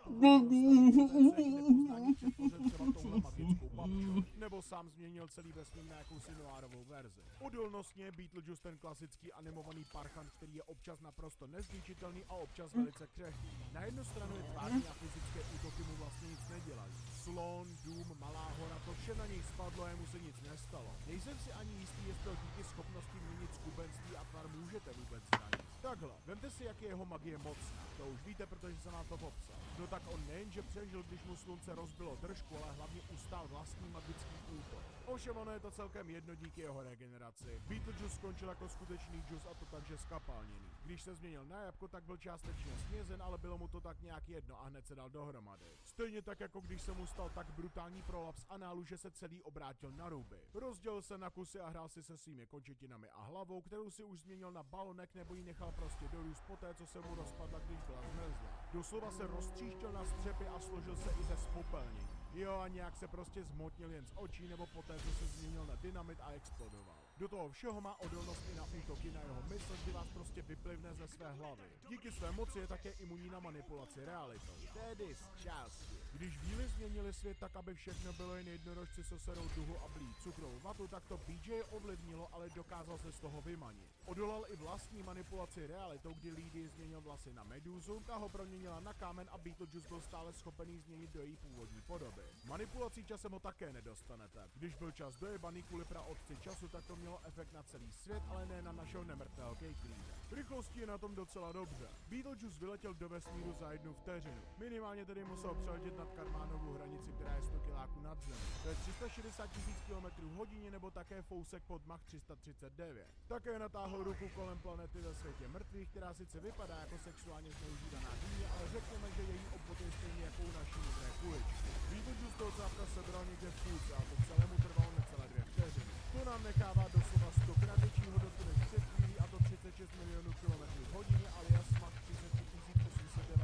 nepoznání přetvořen třeba touhle magickou babčou. Nebo sám změnil celý vesmír na jakousi noárovou verzi. Odolnostně je Beetlejuice ten klasický animovaný parchant, který je občas naprosto nezničitelný a občas velice křehký. Na jednu stranu je tvární a fyzické útoky mu vlastně nic nedělají. Slon, dům, malá hora, to vše na něj spadlo a jemu se nic nestalo. Nejsem si ani jistý, jestli ho díky schopnosti měnit skubenství a tvar můžete vůbec zranit. Takhle, vemte si, jak je jeho magie mocná. To už víte, protože jsem vám to popsal. No tak on nejenže přežil, když mu slunce rozbilo držku, ale hlavně ustál vlastní magický útok. Ovšem ono je to celkem jedno díky jeho regeneraci. Beetlejuice skončil jako skutečný džus a to takže skapalněný. Když se změnil na jabko, tak byl částečně snězen, ale bylo mu to tak nějak jedno a hned se dal dohromady. Stejně tak jako když se mu stal tak brutální prolaps análu, že se celý obrátil na ruby. Rozdělil se na kusy a hrál si se svými končetinami a hlavou, kterou si už změnil na balonek nebo ji nechal prostě dorůst poté, co se mu rozpadla, když byla zmrzlá. Doslova se roztříštil na střepy a složil se i ze spopelnění. Jo, a nějak se prostě zmotnil jen z očí nebo poté, co se změnil na dynamit a explodoval. Do toho všeho má odolnost i na útoky na jeho mysl, kdy vás prostě vyplivne ze své hlavy. Díky své moci je také imunní na manipulaci realitou, tedy z části. Když víly změnili svět tak, aby všechno bylo jen jednorožci s oserou duhu a blí cukrovou vatu, tak to BJ ovlivnilo, ale dokázal se z toho vymanit. Odolal i vlastní manipulaci realitou, kdy Lady změnil vlasy na Meduzu, ta ho proměnila na kámen a Beetlejuice byl stále schopený změnit do její původní podoby. Manipulací časem ho také nedostanete. Když byl čas dojebaný kvůli praotci času, tak to mělo efekt na celý svět, ale ne na našeho nemrtvého Caitlina. Rychlostí je na tom docela dobře. Beetlejuice vyletěl do vesmíru za 1 vteřinu. Minimálně tedy musel přeletět nad Karmánovou hranici, která je 100 kiláků nad zemí. To je 360 000 km/h nebo také fousek pod Mach 339. Také natáhl ruku kolem planety ve světě mrtvých, která sice vypadá jako sexuálně zneužívaná dýně, ale řekněme, že její obvod je stejný jako u naší modré kuličky. Beetlejuice toho cápka sebral někde v půlce a to celému trvalo necelé 2 vteřiny. To nám nechává doslova 100krát větší hodnotu než před chvílí, a to 36 milionů km/h alias Mach 33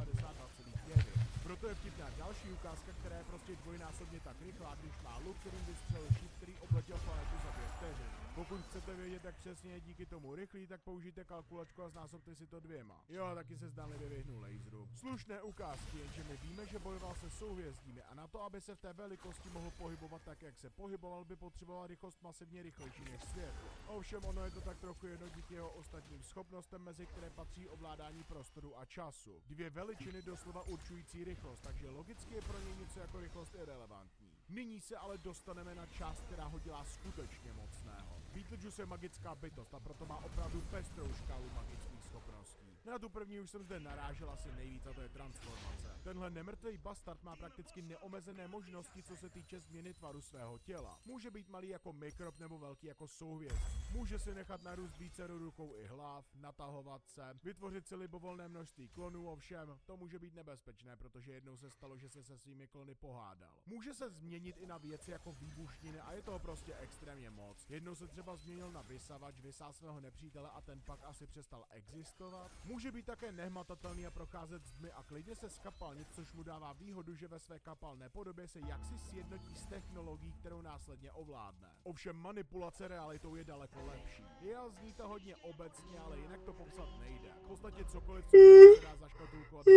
892,9. Proto je vtipná další ukázka, která je prostě dvojnásobně tak rychlá, když má luk, kterým vystřelil šíp, který obletěl planetu za 2 vteřiny. Pokud chcete vědět, jak přesně je díky tomu rychlý, tak použijte kalkulačku a znásobte si to 2. Jo, taky se zdánlivě vyhnul laseru. Slušné ukázky, jenže my víme, že bojoval se souhvězdími a na to, aby se v té velikosti mohl pohybovat tak, jak se pohyboval, by potřeboval rychlost masivně rychlejší než světlo. Ovšem ono je to tak trochu jedno díky jeho ostatním schopnostem, mezi které patří ovládání prostoru a času. 2 veličiny doslova určující rychlost, takže logicky je pro něj něco jako rychlost irelevantní. Nyní se ale dostaneme na část, která ho dělá skutečně mocného. Beetlejuice je magická bytost a proto má opravdu pestrou škálu magických schopností. Na tu první už jsem zde narážel asi nejvíc, a to je transformace. Tenhle nemrtvý bastard má prakticky neomezené možnosti, co se týče změny tvaru svého těla. Může být malý jako mikrob nebo velký jako souhvězdí. Může si nechat narůst vícero rukou i hlav, natahovat se, vytvořit si libovolné množství klonů, ovšem to může být nebezpečné, protože jednou se stalo, že se svými klony pohádal. Může se změnit i na věci jako výbušniny a je toho prostě extrémně moc. Jednou se třeba změnil na vysavač, vysál svého nepřítele a ten pak asi přestal existovat. Může být také nehmatatelný a procházet zdmi a klidně se z kapalnic, což mu dává výhodu, že ve své kapalné podobě se jaksi sjednotí s technologií, kterou následně ovládne. Ovšem manipulace realitou je daleko lepší. Já zní to hodně obecně, ale jinak to popsat nejde. V podstatě cokoliv, co se dá zaškatulkovat do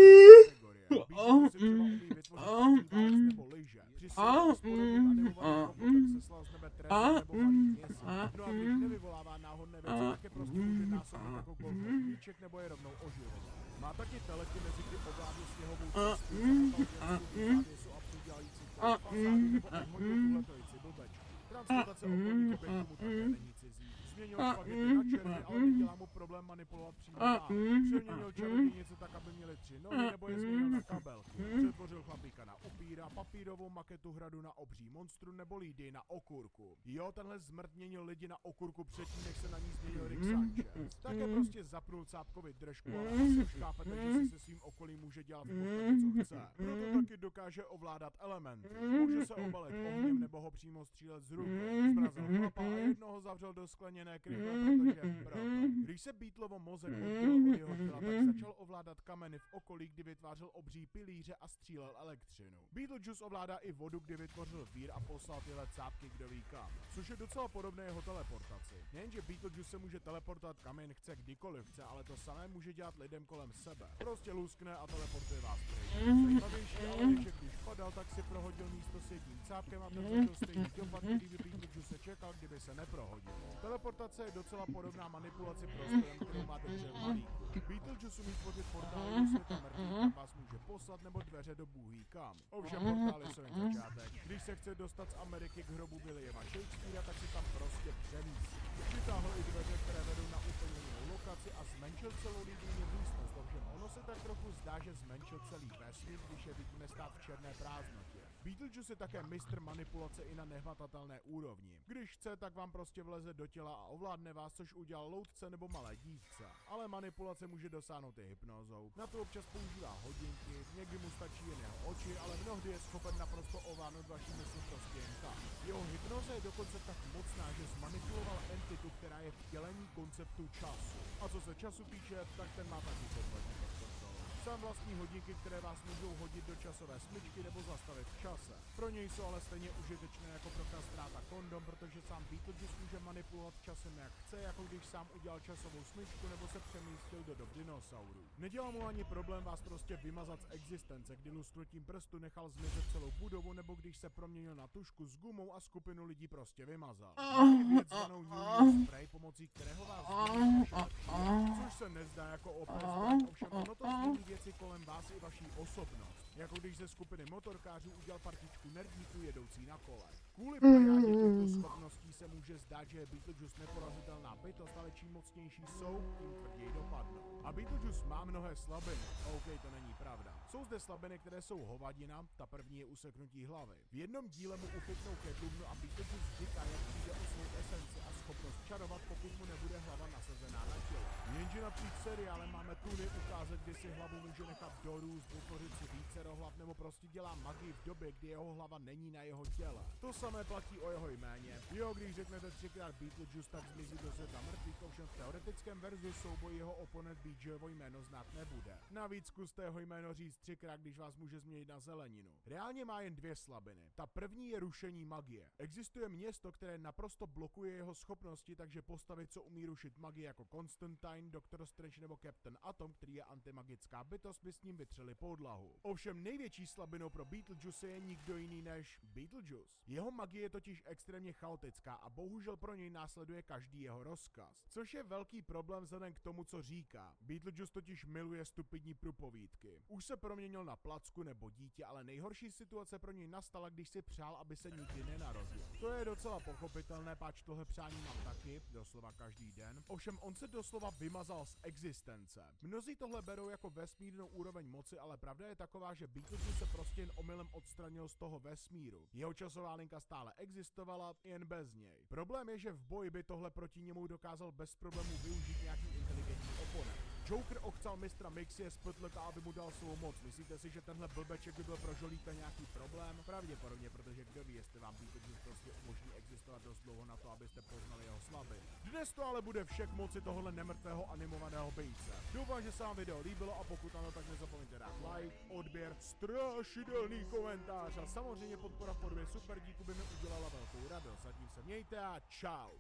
kategorie. Beetlejuice si třeba umí vytvořit nebo lyže. Při sobě s podobným animovaným robotem se slal z nebe trezor nebo malý měsíc. No a když nevyvolává náhodné věci, tak je prostě může násobit jako golfový míček nebo je rovnou oživovat. Má taky telety, mezi kdy ovládl sněhovou cestu, závěsu a přidělající fasády nebo odhodil tuhle trojici blbečku. Transportace okolních objektů mu také není cizí. Změnil špagety na černy, ale nedělá mu problém manipulovat přímo dál. Přeměnil čarodějnice tak, aby měli 3 nohy, nebo je změnil na kabelku. Přetvořil chlapíka na upíra, papírovou maketu hradu na obří monstru nebo lidi na okurku. Jo, tenhle zmrt měnil lidi na okurku předtím, než se na ní změnil Rick Sanchez. Také prostě zapnul cápkovi držku, ale asi už chápete, že si se svým okolím může dělat v podstatě, co chce. Proto taky dokáže ovládat elementy. Může se obalit ohněm nebo ho přímo střílet z ruky. Zmrazil chlapa a jednoho zavřel do skleněné krychle, protože proto. Když se Beetlovo mozek oddělil od jeho těla, tak začal ovládat kameny v okolí, kdy vytvářel obří pilíře a střílel elektřinu. Beetlejuice ovládá i vodu, kdy vytvořil vír a poslal tyhle cápky kdo ví kam. Což je docela podobné jeho teleportaci. Nejenže Beetlejuice se může teleportovat kam jen chce, kdykoliv chce, ale to samé může dělat lidem kolem sebe. Prostě luskne a teleportuje vás pryč. Zajímavější ale je, že když padal, tak si prohodil místo s jedním cápkem a ten zažil stejný dopad, který by Beetlejuice čekal, kdyby se neprohodil. Teleportace je docela podobná manipulaci prostorem, kterou má dobře v malíku. Beetlejuice umí tvořit portály do světa mrtvých, kam vás může poslat, nebo dveře do bůhví kam. Ovšem portály jsou jen začátek. Když se chce dostat z Ameriky k hrobu Williama Shakespearea, tak si tam prostě přemístí. Přitáhl i dveře, které vedou na úplně jinou lokaci a zmenšil celou lidní místnost. Ovšem ono se tak trochu zdá, že zmenšil celý vesmír, když je vidíme stát v černé prázdnotě. Beetlejuice je také mistr manipulace i na nehmatatelné úrovni. Když chce, tak vám prostě vleze do těla a ovládne vás, což udělal loutce nebo malé dívce. Ale manipulace může dosáhnout i hypnózou. Na to občas používá hodinky, někdy mu stačí jen jeho oči, ale mnohdy je schopen naprosto ovládnout vaši mysl prostě jen tak. Jeho hypnoza je dokonce tak mocná, že zmanipuloval entitu, která je vtělení konceptu času. A co se času týče, tak ten má taky kompletní. Sám vlastní hodinky, které vás můžou hodit do časové smyčky nebo zastavit v čase. Pro něj jsou ale stejně užitečné jako pro kastráta kondom, protože sám Beetlejuice může manipulovat časem jak chce, jako když sám udělal časovou smyčku nebo se přemístil do dob dinosaurů. Nedělá mu ani problém vás prostě vymazat z existence, kdy lusknutím prstu nechal zmizet celou budovu nebo když se proměnil na tušku s gumou a skupinu lidí prostě vymazal. Má věc zvanou New Spray, pomocí kterého vás změní což se nezdá jako OP, ovšem ono to změní věci kolem vás i vaší osobnost. Jako když ze skupiny motorkářů udělal partičku nerdíků jedoucí na kole. Kvůli plejádě těchto schopností se může zdát, že je Beetlejuice neporazitelná bytost, ale čím mocnější jsou, tím tvrději dopadnou. A Beetlejuice má mnohé slabiny. OK, to není pravda. Jsou zde slabiny, které jsou hovadina, ta první je useknutí hlavy. V jednom díle mu uchytnou ke bubnu a Beetlejuice říká, jak přijde o svou esenci a schopnost čarovat, pokud mu nebude hlava nasazená na tělo. Jenže napříč seriálem máme tudy ukázat, kdy si hlavu může nechat dorůst, vytvořit si více hlav nebo prostě dělá magii v době, kdy jeho hlava není na jeho těle. To samé platí o jeho jméně. Jo, když řeknete 3krát Beetlejuice, tak zmizí do světa mrtvých, ovšem v teoretickém verzu souboji jeho oponent BJovo jméno znát nebude. Navíc zkuste jeho jméno říct 3krát, když vás může změnit na zeleninu. Reálně má jen dvě slabiny. Ta první je rušení magie. Existuje město, které naprosto blokuje jeho schopnosti, takže postavy, co umí rušit magii jako Constantine, Dr. Strange nebo Captain Atom, který je antimagická bytost, by s ním vytřeli podlahu. Ovšem největší slabinou pro Beetlejuice je nikdo jiný než Beetlejuice. Jeho magie je totiž extrémně chaotická a bohužel pro něj následuje každý jeho rozkaz. Což je velký problém vzhledem k tomu, co říká. Beetlejuice totiž miluje stupidní průpovídky. Už se proměnil na placku nebo dítě, ale nejhorší situace pro něj nastala, když si přál, aby se nikdy nenarodil. To je docela pochopitelné, páč tohle přání mám taky, doslova každý den. Ovšem on se doslova vymazal z existence. Mnozí tohle berou jako vesmírnou úroveň moci, ale pravda je taková, že Beetlejuice se prostě jen omylem odstranil z toho vesmíru. Jeho časová linka stále existovala, jen bez něj. Problém je, že v boji by tohle proti němu dokázal bez problémů využít nějaký inteligentní oponent. Joker ochcal mistra Mixie z Pytleka, aby mu dal svou moc. Myslíte si, že tenhle blbeček by byl pro žolíka nějaký problém? Pravděpodobně, protože kdo ví, jestli vám Beetlejuice prostě umožní existovat dost dlouho na to, abyste poznali jeho slabiny. Dnes to ale bude všech moci tohohle nemrtvého animovaného bejce. Doufám, že se vám video líbilo a pokud ano, tak nezapomeňte dát like, odběr, strašidelný komentář a samozřejmě podpora v podobě super díku by mi udělala velkou radost. Zatím se mějte a čau.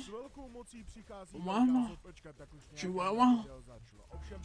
S velkou mocí přichází počkat, tak už nějaké začalo. Ovšem,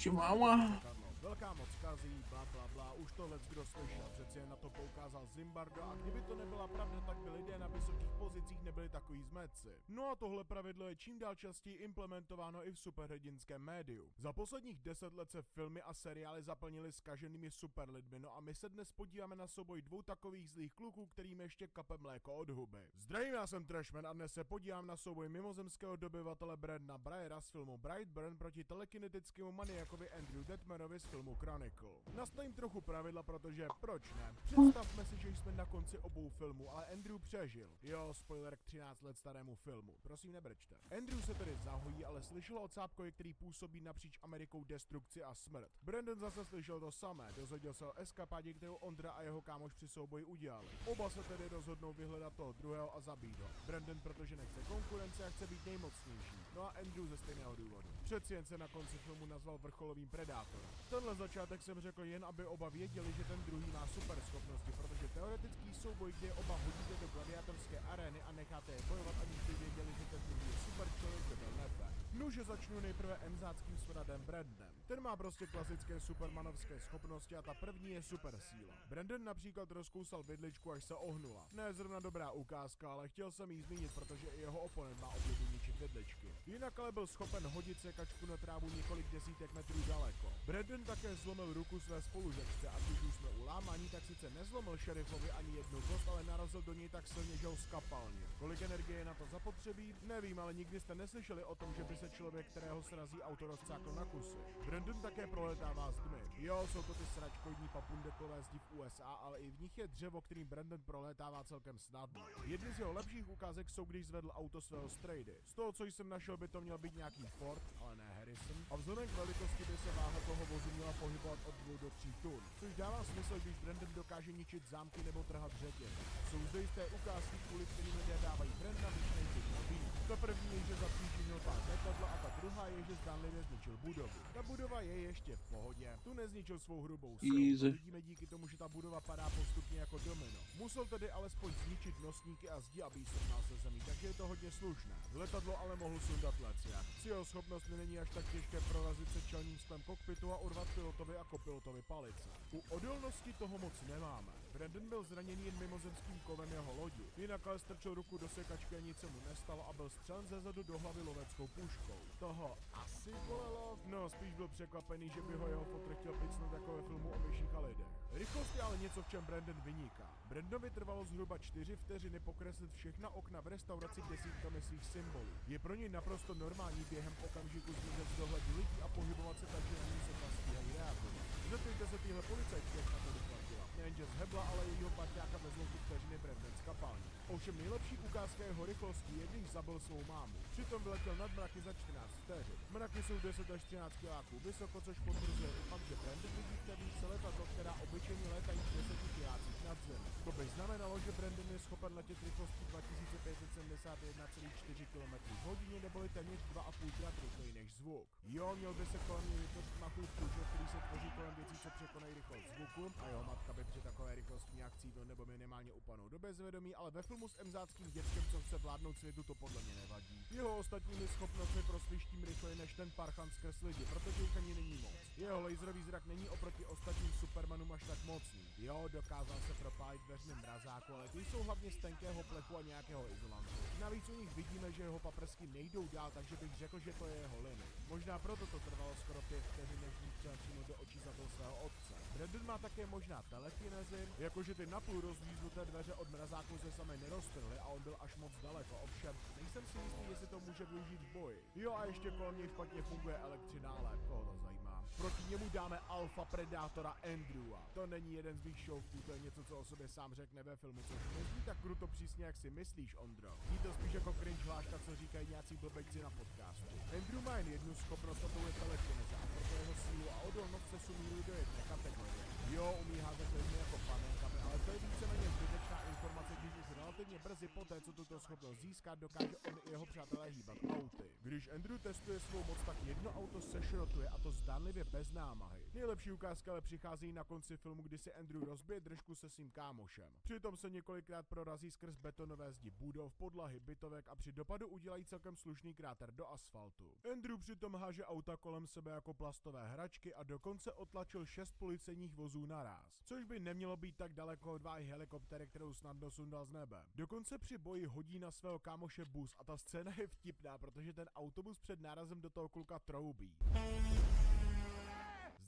velká moc kazí, bla bla bla, už tohle kdo slyšel, přeci jen na to poukázal Zimbardo a kdyby to nebyla pravda, tak by lidé na vysokých pozicích nebyli takový zmetci. No a tohle pravidlo je čím dál častěji implementováno i v superhrdinském médiu. Za posledních 10 let se filmy a seriály zaplnily zkaženými superlidmi, no a my se dnes podíváme na souboj dvou takových zlých kluků, kterým ještě kape mléko od huby. Zdravím, já jsem Trashman a dnes se podívám na souboj mimozemského dobyvatele Brandona Bryera z filmu Brightburn proti telekinetickému maniakovi Andrew Detmerovi z filmu Chronicle. Nastavím trochu pravidla, protože proč ne? Představme si, že jsme na konci obou filmů, ale Andrew přežil. Jo, spoiler k 13 let starému filmu. Prosím, nebrečte. Andrew se tedy zahojí, ale slyšel od sápkoje, který působí napříč Amerikou destrukci a smrt. Brandon zase slyšel to samé, dozvěděl se o eskapádě, kterou Ondra a jeho kámoš při souboji udělali. Oba se tedy rozhodnou vyhledat toho druhého a zabít ho. Brandon, protože nechce konkurence a chce být nejmocnější. No a Andrew ze stejného důvodu. Přeci jen se na konci filmu nazval vrcholovým predátorem. Tenhle začátek jsem řekl jen, aby oba věděli, že ten druhý má super schopnosti, protože teoretický souboj, kde oba hodíte do gladiátorské arény a necháte je bojovat, aniž by věděli, že ten druhý je super člověk, by byl nefér. Nože začnu nejprve emzáckým smradem Brandonem. Ten má prostě klasické supermanovské schopnosti a ta první je super síla. Brandon například rozkousal vidličku, až se ohnula. Ne zrovna dobrá ukázka, ale chtěl jsem jí zmínit, protože i jeho oponent má oblibu ničit být vedlečky. Jinak ale byl schopen hodit sekačku na trávu několik desítek metrů daleko. Brandon také zlomil ruku své spolužačce a když už jsme u lámání, tak sice nezlomil šerifovi ani jednu kost, ale narazil do něj tak silně, že ho skapalnil. Kolik energie je na to zapotřebí? Nevím, ale nikdy jste neslyšeli o tom, že by se člověk, kterého srazí auto, rozcákl na kusy. Brandon také proletává z tmy. Jo, jsou to ty sračkoidní papundekové zdi v USA, ale i v nich je dřevo, kterým Brandon prolétává celkem snadno. Jedny z jeho lepších ukázek jsou, když zvedl auto svého strejdy. Z toho, co jsem našel, by to měl být nějaký Ford, ale ne Harrison. A vzhledem k velikosti by se váha toho vozu měla pohybovat od 2 do 3 tun. Což dává smysl, když Brandon dokáže ničit zámky nebo trhat řetěz. Jsou zde jisté ukázky, kvůli kterým lidé dávají Brandona vyšší být. Ta první je, že zapříčinil pár letadla a ta druhá je, že zdánlivě zničil budovu. Ta budova je ještě v pohodě. Tu nezničil svou hrubou silou. Vidíme díky tomu, že ta budova padá postupně jako domino. Musel tedy alespoň zničit nosníky a zdi, aby srovnal se zemí, takže je to hodně slušné. Letadlo ale mohl sundat lecjak. S jeho schopnostmi není až tak těžké prorazit se čelním sklem kokpitu a urvat pilotovi a kopilotovi palice. U odolnosti toho moc nemáme. Brandon byl zraněný jen mimozemským kovem jeho lodi. Jinak ale strčil ruku do sekačky a nic se mu nestalo a byl střelen zezadu do hlavy loveckou puškou. Toho asi bolelo? No, spíš byl překvapený, že by ho jeho fotr chtěl picnout jako ve filmu o myších a lidech. Rychlost je ale něco, v čem Brandon vyniká. Brandonovi trvalo zhruba 4 vteřiny pokreslit všechna okna v restauraci desítkami svých symbolů. Je pro něj naprosto normální během okamžiku zmizet z dohledu lidí a pohybovat se tak, že na ní se stíhají reagovat. Zeptejte se téhle policajtky, jak na to doplatila. Nejenže zhebla, ale jejího parťáka vezlo tu vteřiny Brandon z kapalní. Ovšem nejlepší ukázka jeho rychlosti je, když zabil svou mámu. Přitom vyletěl nad mraky za 14 vteřin. Mraky jsou 10 až 13 kiláků vysoko, což potvrzuje i fakt, že Brandon vidí v více letadlo, která obyčejně létají v 10 kilácích nad zemi. To by znamenalo, že Brandon je schopen letět rychlostí 2571,4 km v hodině, neboli téměř 2,5 krát rychleji než zvuk. Jo, měl by se kolem něj vytvořit machův průžek, který se tvoří kolem věcí, co překonají rychlost zvuku, a jeho matka by při takové rychlosti nějak cítl nebo minimálně upadnou do bezvědomí, ale ve filmu s emzáckým dětskem, co chce vládnout světu, to podle mě nevadí. Jeho ostatními schopnostmi prosvištím rychleji než ten parchan skrz lidi, protože jich ani není moc. Jeho laserový zrak není oproti ostatním Supermanům až tak mocný. Jo, dokázal se propálit dveřmi mrazáku, ale ty jsou hlavně z tenkého plechu a nějakého izolantu. Navíc u nich vidíme, že jeho paprsky nejdou dál, takže bych řekl, že to je jeho limit. Možná proto to trvalo skoro 5 vteřin, než ní třeba přímo do očí zabil svého otce. Brandon má také možná telekinezy, jakože ty napůl rozvíznuté dveře od mrazáku se sami neroztrhly a on byl až moc daleko. Ovšem, nejsem si jistý, jestli to může využít v boji. Jo, a ještě kolem něj špatně funguje elektřina, ale koho to zajímá. Proti němu dáme alfa predátora Andrewa. To není jeden z mých šovků, to je něco, co o sobě sám řekne ve filmu, což nezní tak kruto přísně, jak si myslíš, Ondro. Zní to spíš jako cringe hláška, co říkají nějací blbečci na podcastu. Andrew má jen jednu schopnost, a to je telekineza, a proto jeho sílu a odolnost se sumírují do jedné kategorie. Jo, umí házet lidmi jako panenkami, ale to je víceméně zbytečná informace, když už relativně brzy poté, co tuto schopnost získá, dokáže on i jeho přátelé hýbat auty. Když Andrew testuje svou moc, tak jedno auto sešrotuje, a to zdánlivě bez námahy. Nejlepší ukázka ale přichází na konci filmu, kdy si Andrew rozbije držku se svým kámošem. Přitom se několikrát prorazí skrz betonové zdi budov, podlahy, bytovek a při dopadu udělají celkem slušný kráter do asfaltu. Andrew přitom háže auta kolem sebe jako plastové hračky a dokonce otlačil 6 policejních vozů naráz. Což by nemělo být tak daleko od váhy helikoptéry, kterou snadno sundal z nebe. Dokonce při boji hodí na svého kámoše bus a ta scéna je vtipná, protože ten autobus před nárazem do toho kluka troubí.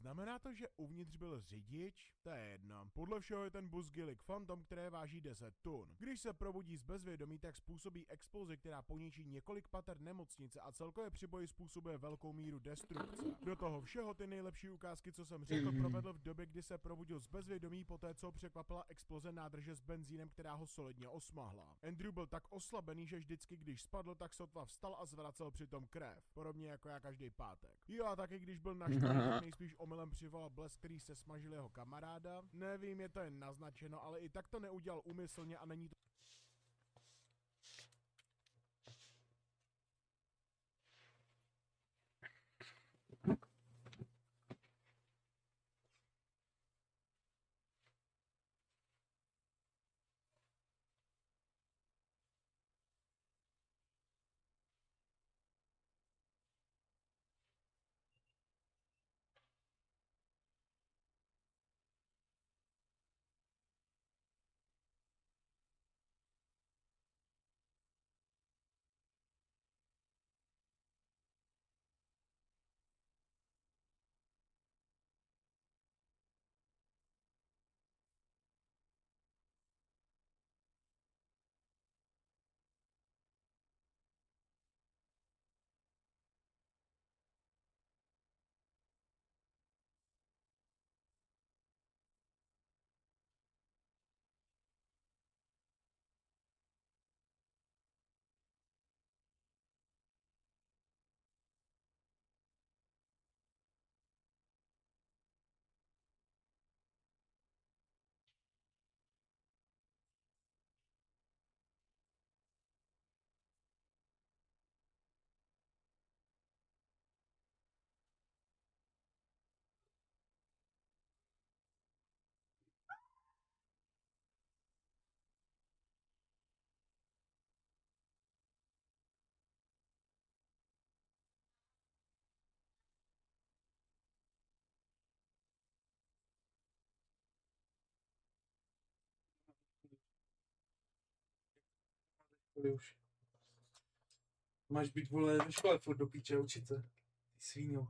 Znamená to, že uvnitř byl řidič? To je jedno. Podle všeho je ten bus Gillick Phantom, které váží 10 tun. Když se probudí z bezvědomí, tak způsobí explozi, která poničí několik pater nemocnice a celkově při boji způsobuje velkou míru destrukce. Do toho všeho ty nejlepší ukázky, co jsem řekl, provedl v době, kdy se probudil z bezvědomí poté, co překvapila exploze nádrže s benzínem, která ho solidně osmahla. Andrew byl tak oslabený, že vždycky, když spadl, tak sotva vstal a zvracel přitom krev. Podobně jako já každý pátek. Jo, a taky když byl naštvaný, tak nejspíš omylem přivolal blesk, který se smažil jeho kamaráda. Nevím, je to jen naznačeno, ale i tak to neudělal úmyslně a není to Tady už. Máš být, vole, ve škole furt do píče učit se. Ty svíňo.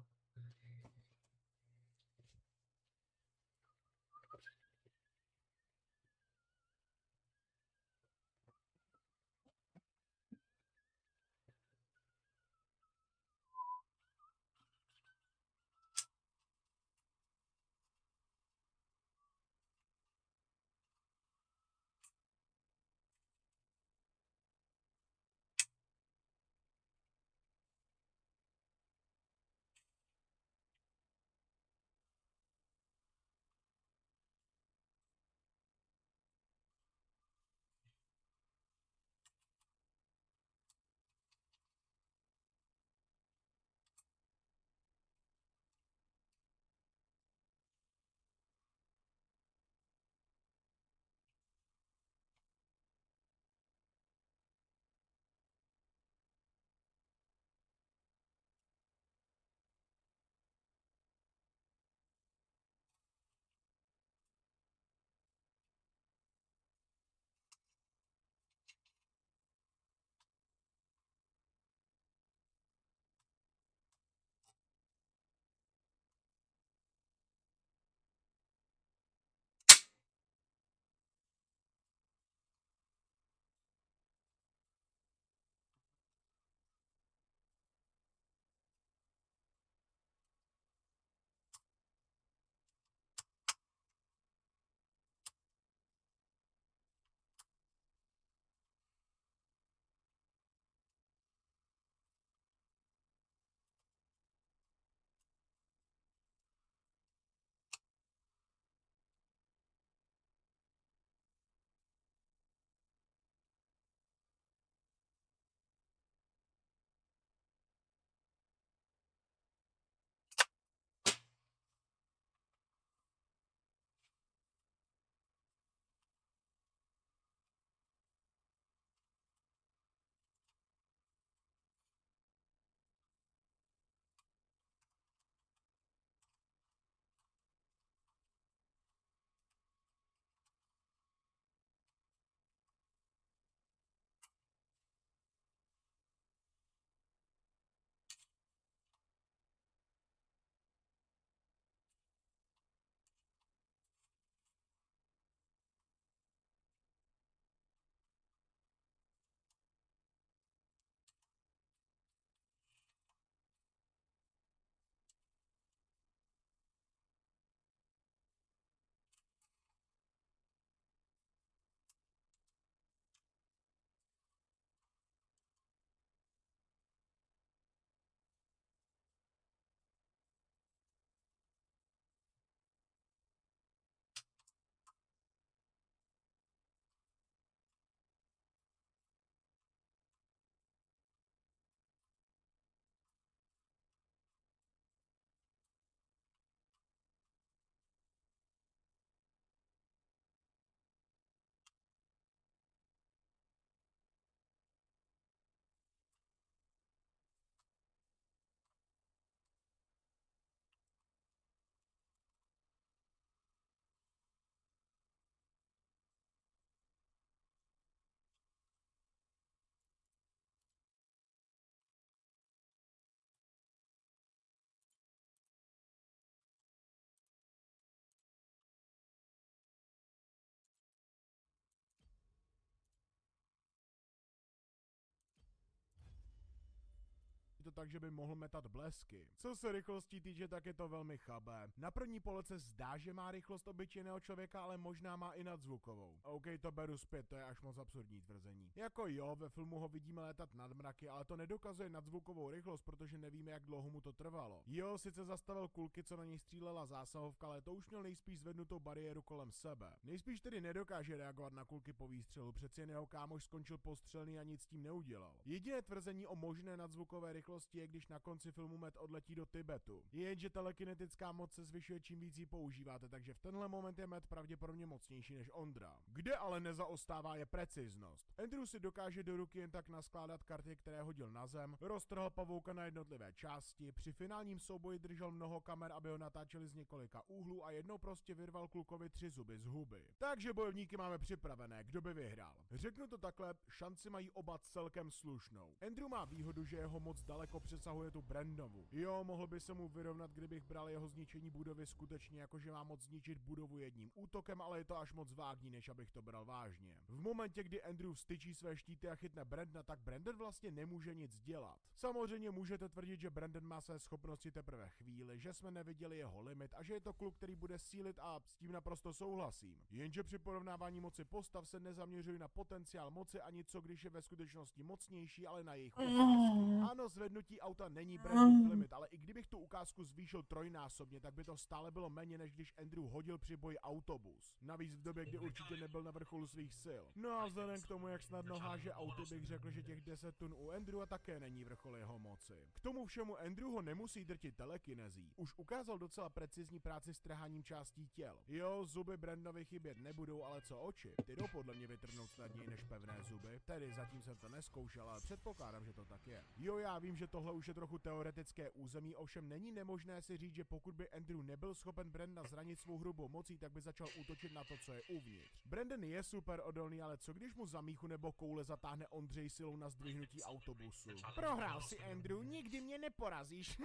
to tak, že by mohl metat blesky. Co se rychlostí týče, tak je to velmi chabé. Na první pohled se zdá, že má rychlost obyčejného člověka, ale možná má i nadzvukovou. OK, to beru zpět, to je až moc absurdní tvrzení. Jako jo, ve filmu ho vidíme létat nad mraky, ale to nedokazuje nadzvukovou rychlost, protože nevíme, jak dlouho mu to trvalo. Jo, sice zastavil kulky, co na něj střílela zásahovka, ale to už měl nejspíš zvednutou bariéru kolem sebe. Nejspíš tedy nedokáže reagovat na kulky po výstřelu, přeci jen jeho kámoš skončil postřelný a nic s tím neudělal. Jediné tvrzení o možné nadzvukové rychlosti skutečnosti je, když na konci filmu Matt odletí do Tibetu. Jenže telekinetická moc se zvyšuje čím víc ji používáte, takže v tenhle moment je Matt pravděpodobně mocnější než Ondra. Kde ale nezaostává je preciznost. Andrew si dokáže do ruky jen tak naskládat karty, které hodil na zem, roztrhl pavouka na jednotlivé části, při finálním souboji držel mnoho kamer, aby ho natáčeli z několika úhlů a jednou prostě vyrval klukovi 3 zuby z huby. Takže bojovníky máme připravené, kdo by vyhrál. Řeknu to takhle, šanci mají oba celkem slušnou. Andrew má výhodu, že jeho moc daleko přesahuje tu Brandovu. Jo, mohl by se mu vyrovnat, kdybych bral jeho zničení budovy skutečně jako, že má moc zničit budovu jedním útokem, ale je to až moc vágní, než abych to bral vážně. V momentě, kdy Andrew vstyčí své štíty a chytne Brandona, tak Brandon vlastně nemůže nic dělat. Samozřejmě můžete tvrdit, že Brandon má své schopnosti teprve chvíli, že jsme neviděli jeho limit a že je to kluk, který bude sílit a s tím naprosto souhlasím. Jenže při porovnávání moci postav se nezaměřuji na potenciál moci ani co když je ve skutečnosti mocnější, ale na jejich ukázky. Ano, zvednutí auta není Brandonův limit, ale i kdybych tu ukázku zvýšil trojnásobně, tak by to stále bylo méně, než když Andrew hodil při boji autobus. Navíc v době, kdy určitě nebyl na vrcholu svých sil. No a vzhledem k tomu, jak snadno háže auty, bych řekl, že těch 10 tun u Andrewa také není vrchol jeho moci. K tomu všemu Andrew ho nemusí drtit telekinezí. Už ukázal docela precizní práci s trháním částí těl. Jo, zuby Brandovi chybět nebudou, ale co oči? Ty jdou podle mě vytrhnout snadněji než pevné zuby. Tedy zatím jsem to neskoušel, ale předpokládám, že to tak je. Jo, já vím, že tohle už je trochu teoretické území, ovšem není nemožné si říct, že pokud by Andrew nebyl schopen Brandona zranit svou hrubou mocí, tak by začal útočit na to, co je uvnitř. Brandon je super odolný, ale co když mu za míchu nebo koule zatáhne Ondřej silou na zdvihnutí autobusu? Prohrál si, Andrew, nikdy mě neporazíš.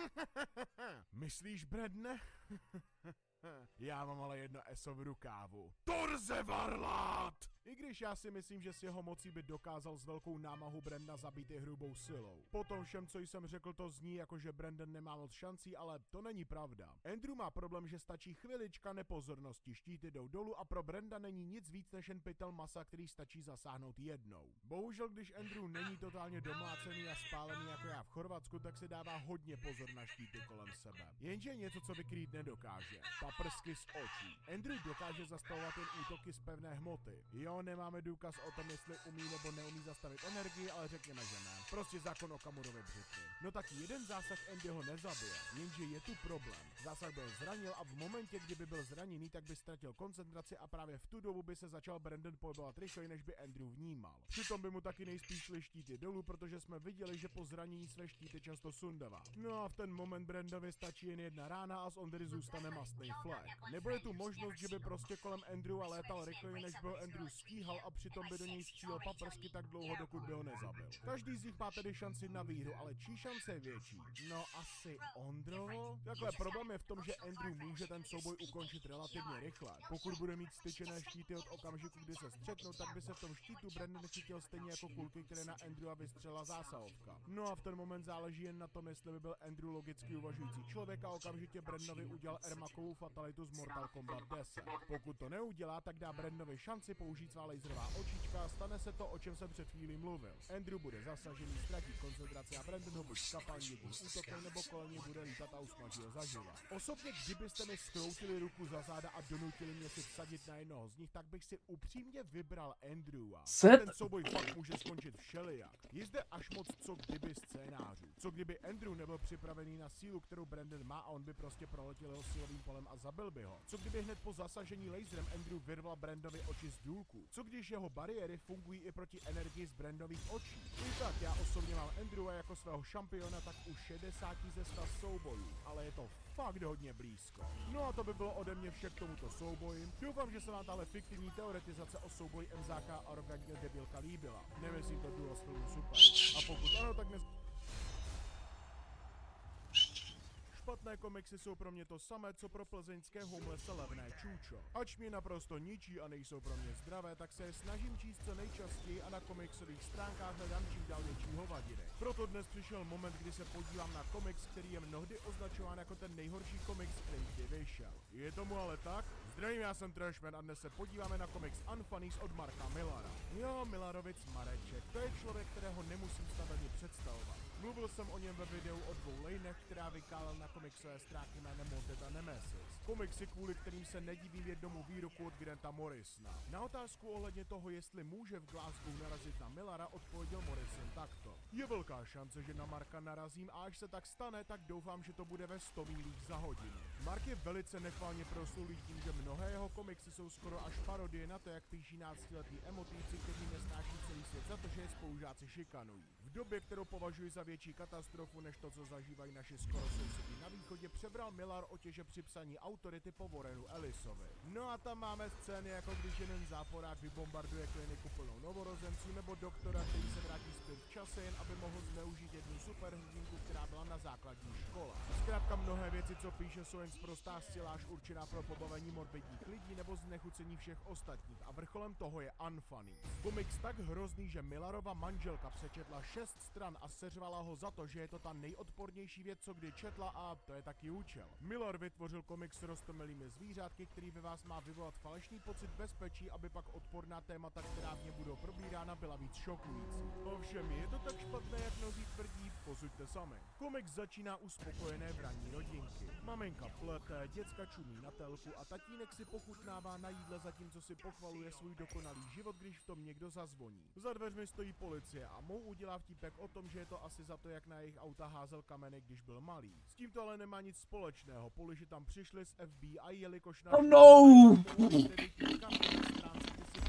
Myslíš, Brandone? Já mám ale jedno eso v rukávu. Torze Varlat! I když já si myslím, že s jeho mocí by dokázal s velkou námahou Brandona zabít i hrubou silou. Po tom všem, co jsem řekl, to zní jako, že Brandon nemá moc šancí, ale to není pravda. Andrew má problém, že stačí chvilička nepozornosti, štíty jdou dolů a pro Brandona není nic víc než jen pytel masa, který stačí zasáhnout jednou. Bohužel, když Andrew není totálně domlácený a spálený jako já v Chorvatsku, tak se dává hodně pozor na štíty kolem sebe. Jenže něco, co vykrýt nedokáže. Paprsky z očí. Andrew dokáže zastavovat jen útoky z pevné hmoty. Jo, nemáme důkaz o tom, jestli umí nebo neumí zastavit energii, ale řekněme, že ne. Prostě zákon o Kamurově břitvy. No tak jeden zásah Andyho nezabije, jenže je tu problém. Zásah byl zranil a v momentě, kdyby byl zraněný, tak by ztratil koncentraci a právě v tu dobu by se začal Brandon pohybovat rychleji, než by Andrew vnímal. Přitom by mu taky nejspíš šly štíty dolů, protože jsme viděli, že po zranění své štíty často sundává. No a v ten moment Brandovi stačí jen jedna rána a z Ondry zůstane mastný flek. Nebo je tu možnost, že by prostě kolem Andrewa létal rychleji, než byl Andrew stíhal a přitom by do něj střílel paprsky tak dlouho, dokud by ho nezabil. Každý z nich má tedy šanci na výhru, ale čí šance je větší? No asi Ondrovo? Takhle problém je v tom, že Andrew může ten souboj ukončit relativně rychle. Pokud bude mít styčené štíty od okamžiku, kdy se střetnou, tak by se v tom štítu Brandon chytil stejně jako kulky, které na Andrewa vystřelila zásahovka. No a v ten moment záleží jen na tom, jestli by byl Andrew logicky uvažující člověk a okamžitě Brandovi udělal Ermakovou fatalitu z Mortal Kombat 10. Pokud to neudělá, tak dá Brandovi šanci použít svá laserová očička a stane se to, o čem jsem před chvílí mluvil. Andrew bude zasažený, ztratí koncentraci a Brandon ho buď skapalí jedním útokem, nebo kolem něj bude lítat a usmaží ho zaživa. Osobně, kdybyste mi skroutili ruku za záda a donutili mě si vsadit na jednoho z nich, tak bych si upřímně vybral Andrewa. Ten souboj fakt může skončit všelijak. Je zde až moc co kdyby scénářů. Co kdyby Andrew nebyl připravený na sílu, kterou Brandon má a on by prostě proletěl jeho silovým polem a zabil by ho. Co kdyby hned po zasažení laserem Andrew vyrval Brandovi oči z důlku? Co když jeho bariéry fungují i proti energii z Brandových očí? I tak, já osobně mám Andrewa jako svého šampiona tak u 60 ze 100 soubojů, ale je to fakt hodně blízko. No a to by bylo ode mě vše k tomuto souboji. Doufám, že se vám tahle fiktivní teoretizace o souboji Mzáka a arrogantně debilka líbila. Nemyslím to duo z filmu Super. A pokud ano, tak Špatné komiksy jsou pro mě to samé, co pro plzeňské homelesse levné čůčo. Ač mě naprosto ničí a nejsou pro mě zdravé, tak se je snažím číst co nejčastěji a na komiksových stránkách hledám čím dál větší hovadiny. Proto dnes přišel moment, kdy se podívám na komiks, který je mnohdy označován jako ten nejhorší komiks, který kdy vyšel. Je tomu ale tak? Zdravím, já jsem Trashman a dnes se podíváme na komiks Unfunnies od Marka Millara. Jo, Millarovic Mareček, to je člověk, kterého nemusím snad ani představovat. Mluvil jsem o něm ve videu o 2 lejnech, která vykálel na komiks komiksové stránky jménem Wanted a Nemesis. Komiksy, kvůli kterým se nedivím jednomu výroku od Granta Morrisona. Na otázku ohledně toho, jestli může v Glasgow narazit na Millara, odpověděl Morrison takto. Je velká šance, že na Marka narazím a až se tak stane, tak doufám, že to bude ve 100 mílích za hodinu. Mark je velice nechvalně proslulý tím, že mnohé jeho komiksy jsou skoro až parodie na to, jak píší náctiletí emotivci, kteří nesnáší celý svět za to, že je spolužáci šikanují. V době, kterou považuji za větší katastrofu než to, co zažívají naši skoro sousedi na východě, přebral Millar otěže při psaní autority po Warrenu Ellisovi. No a tam máme scény, jako když jeden záporák vybombarduje kliniku plnou novorozenců, nebo doktora, který se vrátí zpět v čase, jen aby mohl zneužít jednu superhrdinku, která byla na základní škole. Zkrátka mnohé věci, co píše, jsou jen sprostá stěláž určená pro pobavení morbidních lidí nebo znechucení všech ostatních a vrcholem toho je unfunny. Komiks tak hrozný, že Millarova manželka přečetla 6 stran a seřvala ho za to, že je to ta nejodpornější věc, co kdy četla a to je taky účel. Millar vytvořil komiks s roztomilými zvířátky, který ve vás má vyvolat falešný pocit bezpečí, aby pak odporná témata, která v ně budou probírána, byla víc šokující. Ovšem, je to tak špatné, jak mnozí tvrdí, posuďte sami. Komiks začíná u spokojené branní rodinky. Maminka plete, děcka čumí na telku a tatínek si pochutnává na jídle, zatímco si pochvaluje svůj dokonalý život, když v tom někdo zazvoní. Za dveřmi stojí policie a Mou udělá vtípek o tom, že je to asi za to, jak na jejich auta házel kameny, když byl malý. S tím to ale nemá nic společného. Poliši tam přišli z FBI, jelikož na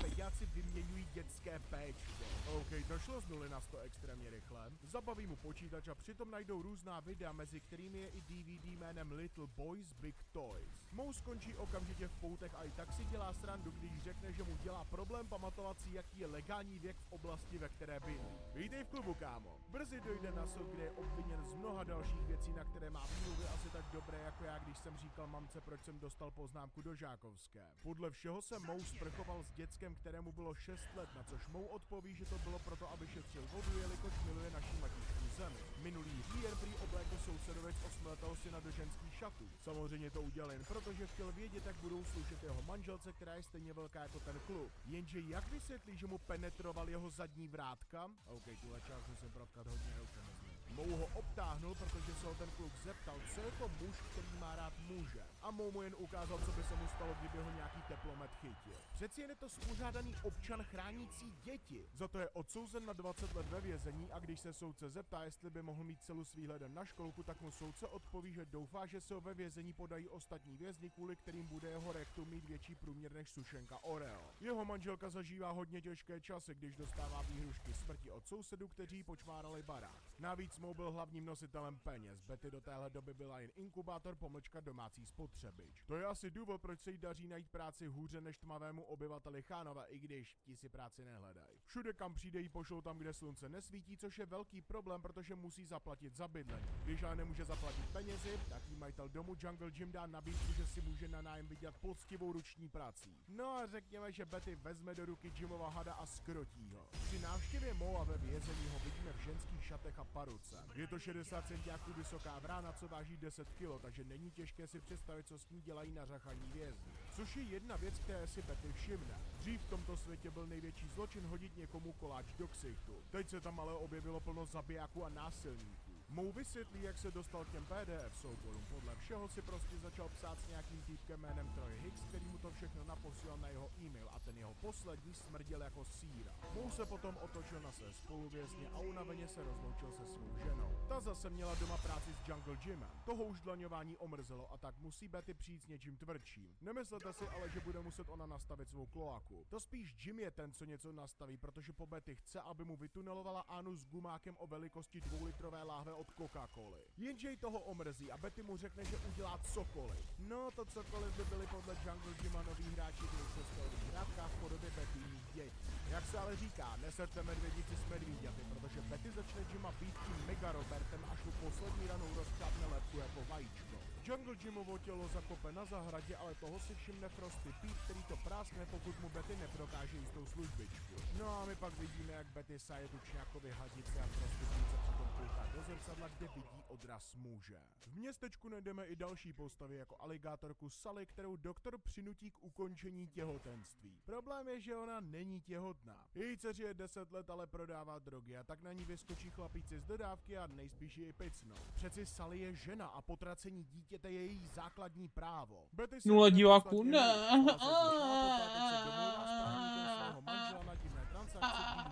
peďáci vyměňují dětské péčko. OK, došlo z 0 na 100 extrémně rychle. Zabaví mu počítač a přitom najdou různá videa, mezi kterými je i DVD jménem Little Boys Big Toys. Mou skončí okamžitě v poutech a i tak si dělá srandu, když řekne, že mu dělá problém pamatovat si, jaký je legální věk v oblasti, ve které bydlí. Vítej v klubu, kámo. Brzy dojde na soud, kde je obviněn z mnoha dalších věcí, na které má výmluvy asi tak dobré jako já, když jsem říkal mamce, proč jsem dostal poznámku do žákovské. Podle všeho se Mou sprchoval s děckem, kterému bylo 6 let, na což Mou odpoví, že to bylo proto, aby šetřil vodu, jelikož miluje naši matičku zemi. Minulý říjen prý oblékl sousedovec 8letého syna do ženských šatů. Samozřejmě to udělal jen proto, že chtěl vědět, jak budou slušet jeho manželce, která je stejně velká jako ten kluk. Jenže jak vysvětlí, že mu penetroval jeho zadní vrátka? OK, tuhle část musím protkat hodně eufemizmu. Mou ho obtáhnul, protože se ho ten kluk zeptal, co je to muž, který má rád muže. A Mou mu jen ukázal, co by se mu stalo, kdyby ho nějaký teplomet chytil. Přeci jen je to spořádaný občan chránící děti. Za to je odsouzen na 20 let ve vězení a když se soudce zeptá, jestli by mohl mít celu s výhledem na školku, tak mu soudce odpoví, že doufá, že se ho ve vězení podají ostatní vězni, kvůli kterým bude jeho rektum mít větší průměr než sušenka Oreo. Jeho manželka zažívá hodně těžké časy, když dostává výhrušky smrti od sousedů, kteří počmárali barák. Navíc Mou byl hlavním nositelem peněz. Betty do téhle doby byla jen inkubátor pomlčka domácí spotřebič. To je asi důvod, proč se jí daří najít práci hůře než tmavému obyvateli Chánova, i když ti si práci nehledají. Všude kam přijde jí pošlou tam, kde slunce nesvítí, což je velký problém, protože musí zaplatit za bydlení. Když ale nemůže zaplatit penězi, tak jí majitel domu Jungle Jim dá nabídku, že si může na nájem vydělat poctivou ruční prací. No a řekněme, že Betty vezme do ruky Jimova hada a skrotí ho. Při návštěvě Moa ve vězení ho vidíme v ženských šatech a paruce. Je to 60 centiáků vysoká vrána, co váží 10 kg, takže není těžké si představit, co s ní dělají nařachaní vězni. Což je jedna věc, které si Betty všimne. Dřív v tomto světě byl největší zločin hodit někomu koláč do ksichtu. Teď se tam ale objevilo plno zabijáků a násilníků. Mou vysvětlí, jak se dostal k těm PDF souborům. Podle všeho si prostě začal psát s nějakým týpkem jménem Troy Hicks, který mu to všechno naposílal na jeho e-mail a ten jeho poslední smrděl jako síra. Mou se potom otočil na své spoluvězně a unaveně se rozloučil se svou ženou. Ta zase měla doma práci s Jungle Jimem. Toho už dlaňování omrzelo a tak musí Betty přijít s něčím tvrdším. Nemyslete si ale, že bude muset ona nastavit svou kloaku. To spíš Jim je ten, co něco nastaví, protože po Betty chce, aby mu vytunelovala anus s gumákem o velikosti 2litrové láhve od Coca-Coly. Jenže jí toho omrzí a Betty mu řekne, že udělá cokoliv. No to cokoliv by byli podle Jungle Jima noví hráči, kteří se stali hrátka v podobě Bettyních dětí. Jak se ale říká, neserte medvědici s medvíďaty, protože Betty začne Jima být tím Mega Robertem, až mu poslední ranou rozkrápne lepku jako vajíčko. Jungle Jimovo tělo zakope na zahradě, ale toho si všimne Frosty Pete, který to práskne, pokud mu Betty neprokáže jistou službičku. No a my pak vidíme, jak Betty saje tučňákovi hadice a Frosty Pete se přitom kouká do zrcadla, kde vidí odraz muže. V městečku najdeme i další postavy jako aligátorku Sally, kterou doktor přinutí k ukončení těhotenství. Problém je, že ona není těhotná. Její dceři je 10 let, ale prodává drogy a tak na ní vyskočí chlapíci z dodávky a nejspíš ji picnou. Přeci Sally je žena a potracení dítěte je její základní právo. Betty se 0 diváků, ne.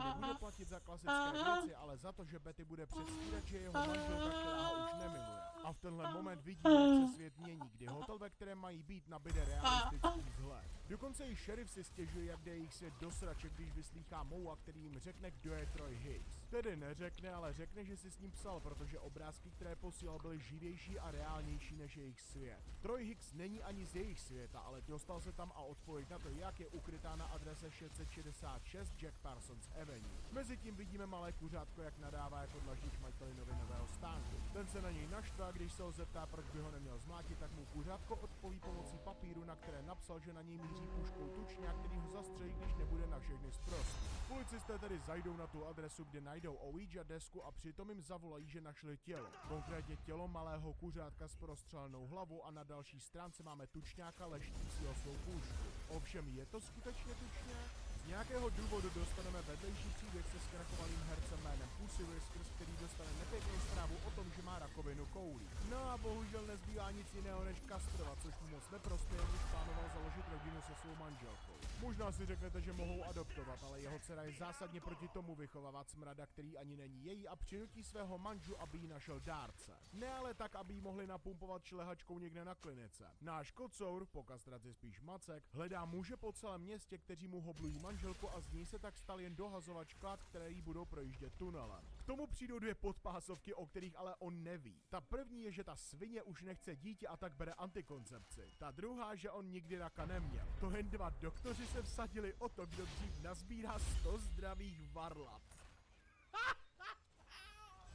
Nebude platit za klasické věci, ale za to, že Betty bude předstírat, že jeho manželka, která ho už nemiluje. A v tenhle moment vidí, jak se svět mění, kdy hotel, ve kterém mají být, nabide realistický vzhled. Dokonce i šerif si stěžuje, jak jde jejich svět do srače, když vyslýchá Moua, který jim řekne, kdo je Troy Hicks. Tedy neřekne, ale řekne, že si s ním psal, protože obrázky, které posílal, byly živější a reálnější než jejich svět. Troy Hicks není ani z jejich světa, ale dostal se tam a odpověď na to, jak je ukrytá na adrese 666 Jack Parsons Avenue. Mezitím vidíme malé kuřátko, jak nadává jako dlaždič majiteli novinového stánku. Ten se na něj naštve, když se ho zeptá, proč by ho neměl zmlátit, tak mu kuřátko odpoví pomocí papíru, na které napsal, že na něj míří puškou tučňák, který ho zastřelí, když nebude na všechny sprostý. Policisté tedy zajdou na tu adresu, kde najdou Ouija desku a přitom jim zavolají, že našli tělo. Konkrétně tělo malého kuřátka s prostřelenou hlavou a na další stránce máme tučňáka leštícího svou pušku. Ovšem je to skutečně tučňák? Z nějakého důvodu dostaneme vedlejší příběh se zkrachovalým hercem jménem Pussy Whiskers, který dostane nepěknou zprávu o tom, že má rakovinu koulí. No a bohužel nezbývá nic jiného než kastrovat, což mu moc neprospěje, když plánoval založit rodinu se svou manželkou. Možná si řeknete, že mohou adoptovat, ale jeho dcera je zásadně proti tomu vychovávat smrada, který ani není její, a přinutí svého manžu, aby jí našel dárce. Ne ale tak, aby jí mohli napumpovat šlehačkou někde na klinice. Náš kocour, po kastraci spíš Macek, hledá muže po celém městě, kteří mu hoblují manželku a z ní se tak stal jen dohazovač klad, které jí budou projíždět tunelem. K tomu přijdou dvě podpásovky, o kterých ale on neví. Ta první je, že ta svině už nechce dítě a tak bere antikoncepci. Ta druhá, že on nikdy raka neměl. To jen dva doktoři se vsadili o to, kdo dřív nazbírá 100 zdravých varlat.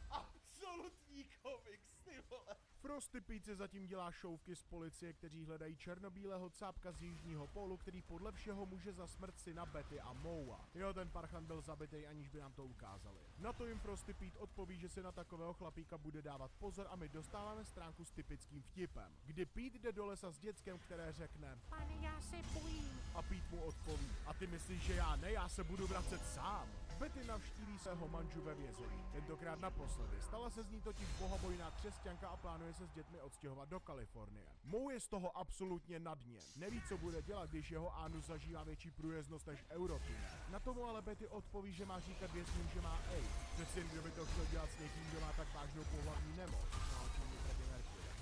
Absolutní komiks, ty vole. Frosty Pete zatím dělá šouvky z policie, kteří hledají černobílého cápka z jižního pólu, který podle všeho může za smrt syna Betty a Moua. Jo, ten parchant byl zabitej, aniž by nám to ukázali. Na to jim Frosty Pete odpoví, že si na takového chlapíka bude dávat pozor a my dostáváme stránku s typickým vtipem, kdy Pete jde do lesa s děckem, které řekne: Pane, já se bojím. A Pete mu odpoví: a ty myslíš, že já ne, já se budu vracet sám. Betty navštíví svého manžu ve vězení. Tentokrát naposledy. Stala se z ní totiž bohabojná křesťanka a plánuje se s dětmi odstěhovat do Kalifornie. Mou je z toho absolutně na dně. Neví, co bude dělat, když jeho anus zažívá větší průjezdnost než Europine. Na tomu ale Betty odpoví, že má říkat vězňům, že má AIDS. Přeci jen kdo by to chtěl dělat s někým, kdo má tak vážnou pohlavní nemoc.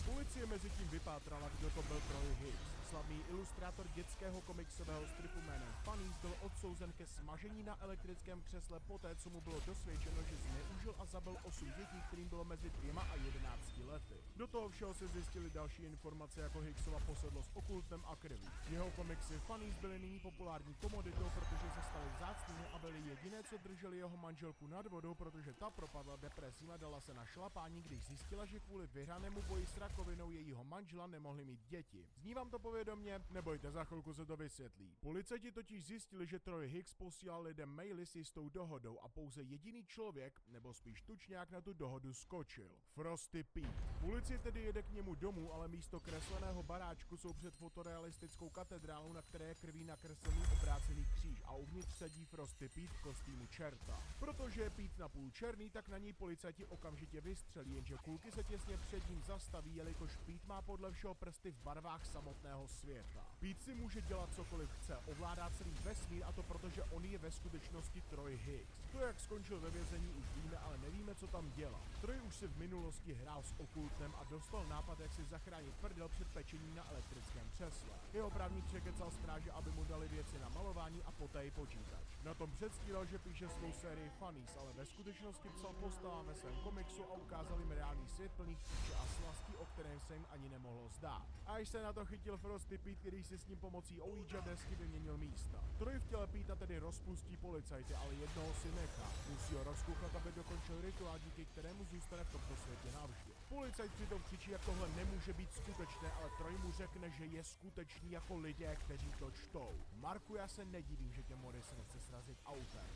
Policie mezi tím vypátrala, kdo to byl Troy Hicks. Slavný ilustrátor dětského komiksového stripu jménem Funnies byl odsouzen ke smažení na elektrickém křesle poté, co mu bylo dosvědčeno, že zneužil a zabil 8 dětí, kterým bylo mezi 2 a 11 lety. Do toho všeho se zjistily další informace jako Hicksova posedlost okultem a krví. Jeho komiksy Funnies byly nyní populární komoditou, protože se staly vzácnými a byly jediné, co drželi jeho manželku nad vodou, protože ta propadla depresím a dala se na šlapání, když zjistila, že kvůli vyhranému boji s rakovinou jejího manžela nemohli mít děti. Zní vám to povědomě? Nebojte, za chvilku se to vysvětlí. Policajti totiž zjistili, že Troy Hicks posílal lidem maily s jistou dohodou a pouze jediný člověk, nebo spíš tučňák, na tu dohodu skočil. Frosty Pete. Policie tedy jede k němu domů, ale místo kresleného baráčku jsou před fotorealistickou katedrálou, na které je krví nakreslený obrácený kříž a uvnitř sedí Frosty Pete v kostýmu čerta. Protože je Pete napůl černý, tak na něj policajti okamžitě vystřelí, jenže kulky se těsně před ním zastaví, jelikož Pete má podle všeho prsty v barvách samotného světa. Pete si může dělat cokoliv chce, ovládá celý vesmír, a to protože on je ve skutečnosti Troy Hicks. To, jak skončil ve vězení, už víme, ale nevíme, co tam dělá. Troy už si v minulosti hrál s okultem a dostal nápad, jak si zachránit prdel před pečením na elektrickém křesle. Jeho právník překecal stráže, aby mu dali věci na malování a poté i počítač. Na tom předstíral, že píše svou sérii Funnies, ale ve skutečnosti psal postavám ve svém komiksu a ukázal jim reálný svět plný kříže a slastí, o kterém se jim ani nemohlo zdát. A až se na to chytil Frosty Pete, který si s ním pomocí Ouija desky vyměnil místa. Troy v těle Pete tedy rozpustí policajty, ale jednoho si nechá. Musí ho rozkuchat, aby dokončil rituál, díky kterému zůstane v tomto světě navždy. Policajt přitom křičí, jak tohle nemůže být skutečné, ale Troy mu řekne, že je skutečný jako lidé, kteří to čtou. Marku, já se nedivím, že tě Morris nechce srazit autem.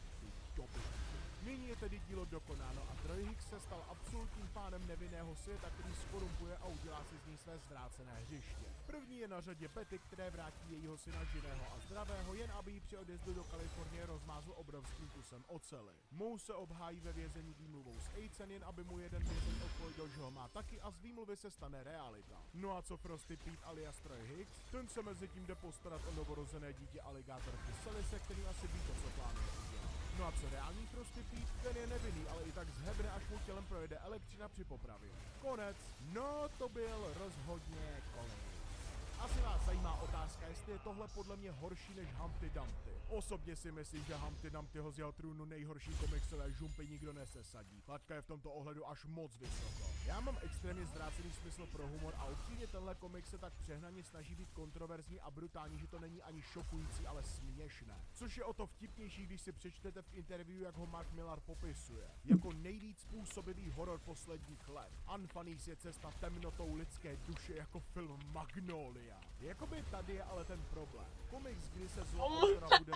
doby. Nyní je tedy dílo dokonáno a Troy Hicks se stal absolutním pánem nevinného světa, který skorumpuje a udělá si z něj své zvrácené hřiště. První je na řadě Betty, které vrátí jejího syna živého a zdravého, jen aby ji při odjezdu do Kalifornie rozmázl obrovským kusem oceli. Mouse se obhájí ve vězení výmluvou s Aidsen, jen aby mu jeden vězeň odpověděl, že ho má taky a z výmluvy se stane realita. No a co Frosty Pete alias Troy Hicks? Ten se mezi tím jde postarat o novorozené dítě aligátorky Sally, se kterým asi ví to, co plánuje udělat. No a co reální Frosty Pete? Ten je nevinný, ale i tak zhebne, až mu tělem projede elektřina při popravě. Konec. No to byl rozhodně konec. Asi vás zajímá otázka, jestli je tohle podle mě horší než Humpty Dumpty. Osobně si myslím, že Humpty Dumptyho z jeho trůnu nejhorší komiksové žumpy nikdo nesesadí. Laťka je v tomto ohledu až moc vysoko. Já mám extrémně zvrácený smysl pro humor a upřímně tenhle komiks se tak přehnaně snaží být kontroverzní a brutální, že to není ani šokující, ale směšné. Což je o to vtipnější, když si přečtete v interview, jak ho Mark Millar popisuje. Jako nejvíc způsobilý horor posledních let. Unfunny je cesta temnotou lidské duše jako film Magnolia. Jakoby tady je ale ten problém. Komiks, kdy se zlo autora bude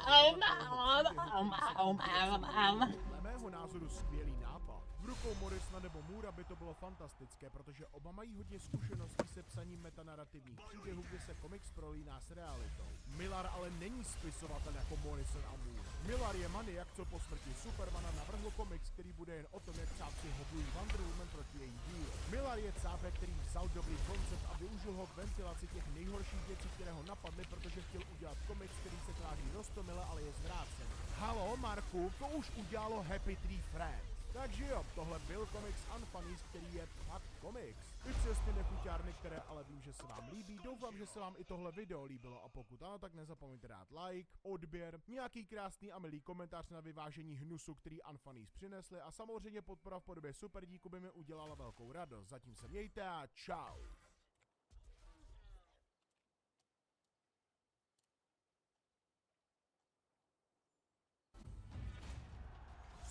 dle mého názoru skvělý nápad. V rukou Morrisona nebo Moora by to bylo fantastické, protože oba mají hodně zkušeností se psaním metanarativních příběhů, kde se komiks prolíná s realitou. Millar ale není spisovatel jako Morrison a Moore. Millar je maniak, co po smrti Supermana navrhl komiks, který bude jen o tom, jak cápci hobují Wonder Woman proti její dílu. Millar je cápek, který vzal dobrý koncept a využil ho k ventilaci těch nejhorších věcí, které ho napadly, protože chtěl udělat komiks, který se tváří roztomile, ale je zvrácený. Halo, Marku, to už udělalo Happy Tree Friends. Takže jo, tohle byl komiks Unfunny, který je fakt komiks. I přes ty nechuťárny, které ale vím, že se vám líbí, doufám, že se vám i tohle video líbilo a pokud ano, tak nezapomeňte dát like, odběr, nějaký krásný a milý komentář na vyvážení hnusu, který Unfunny přinesli a samozřejmě podpora v podobě super díku by mi udělala velkou radost. Zatím se mějte a čau.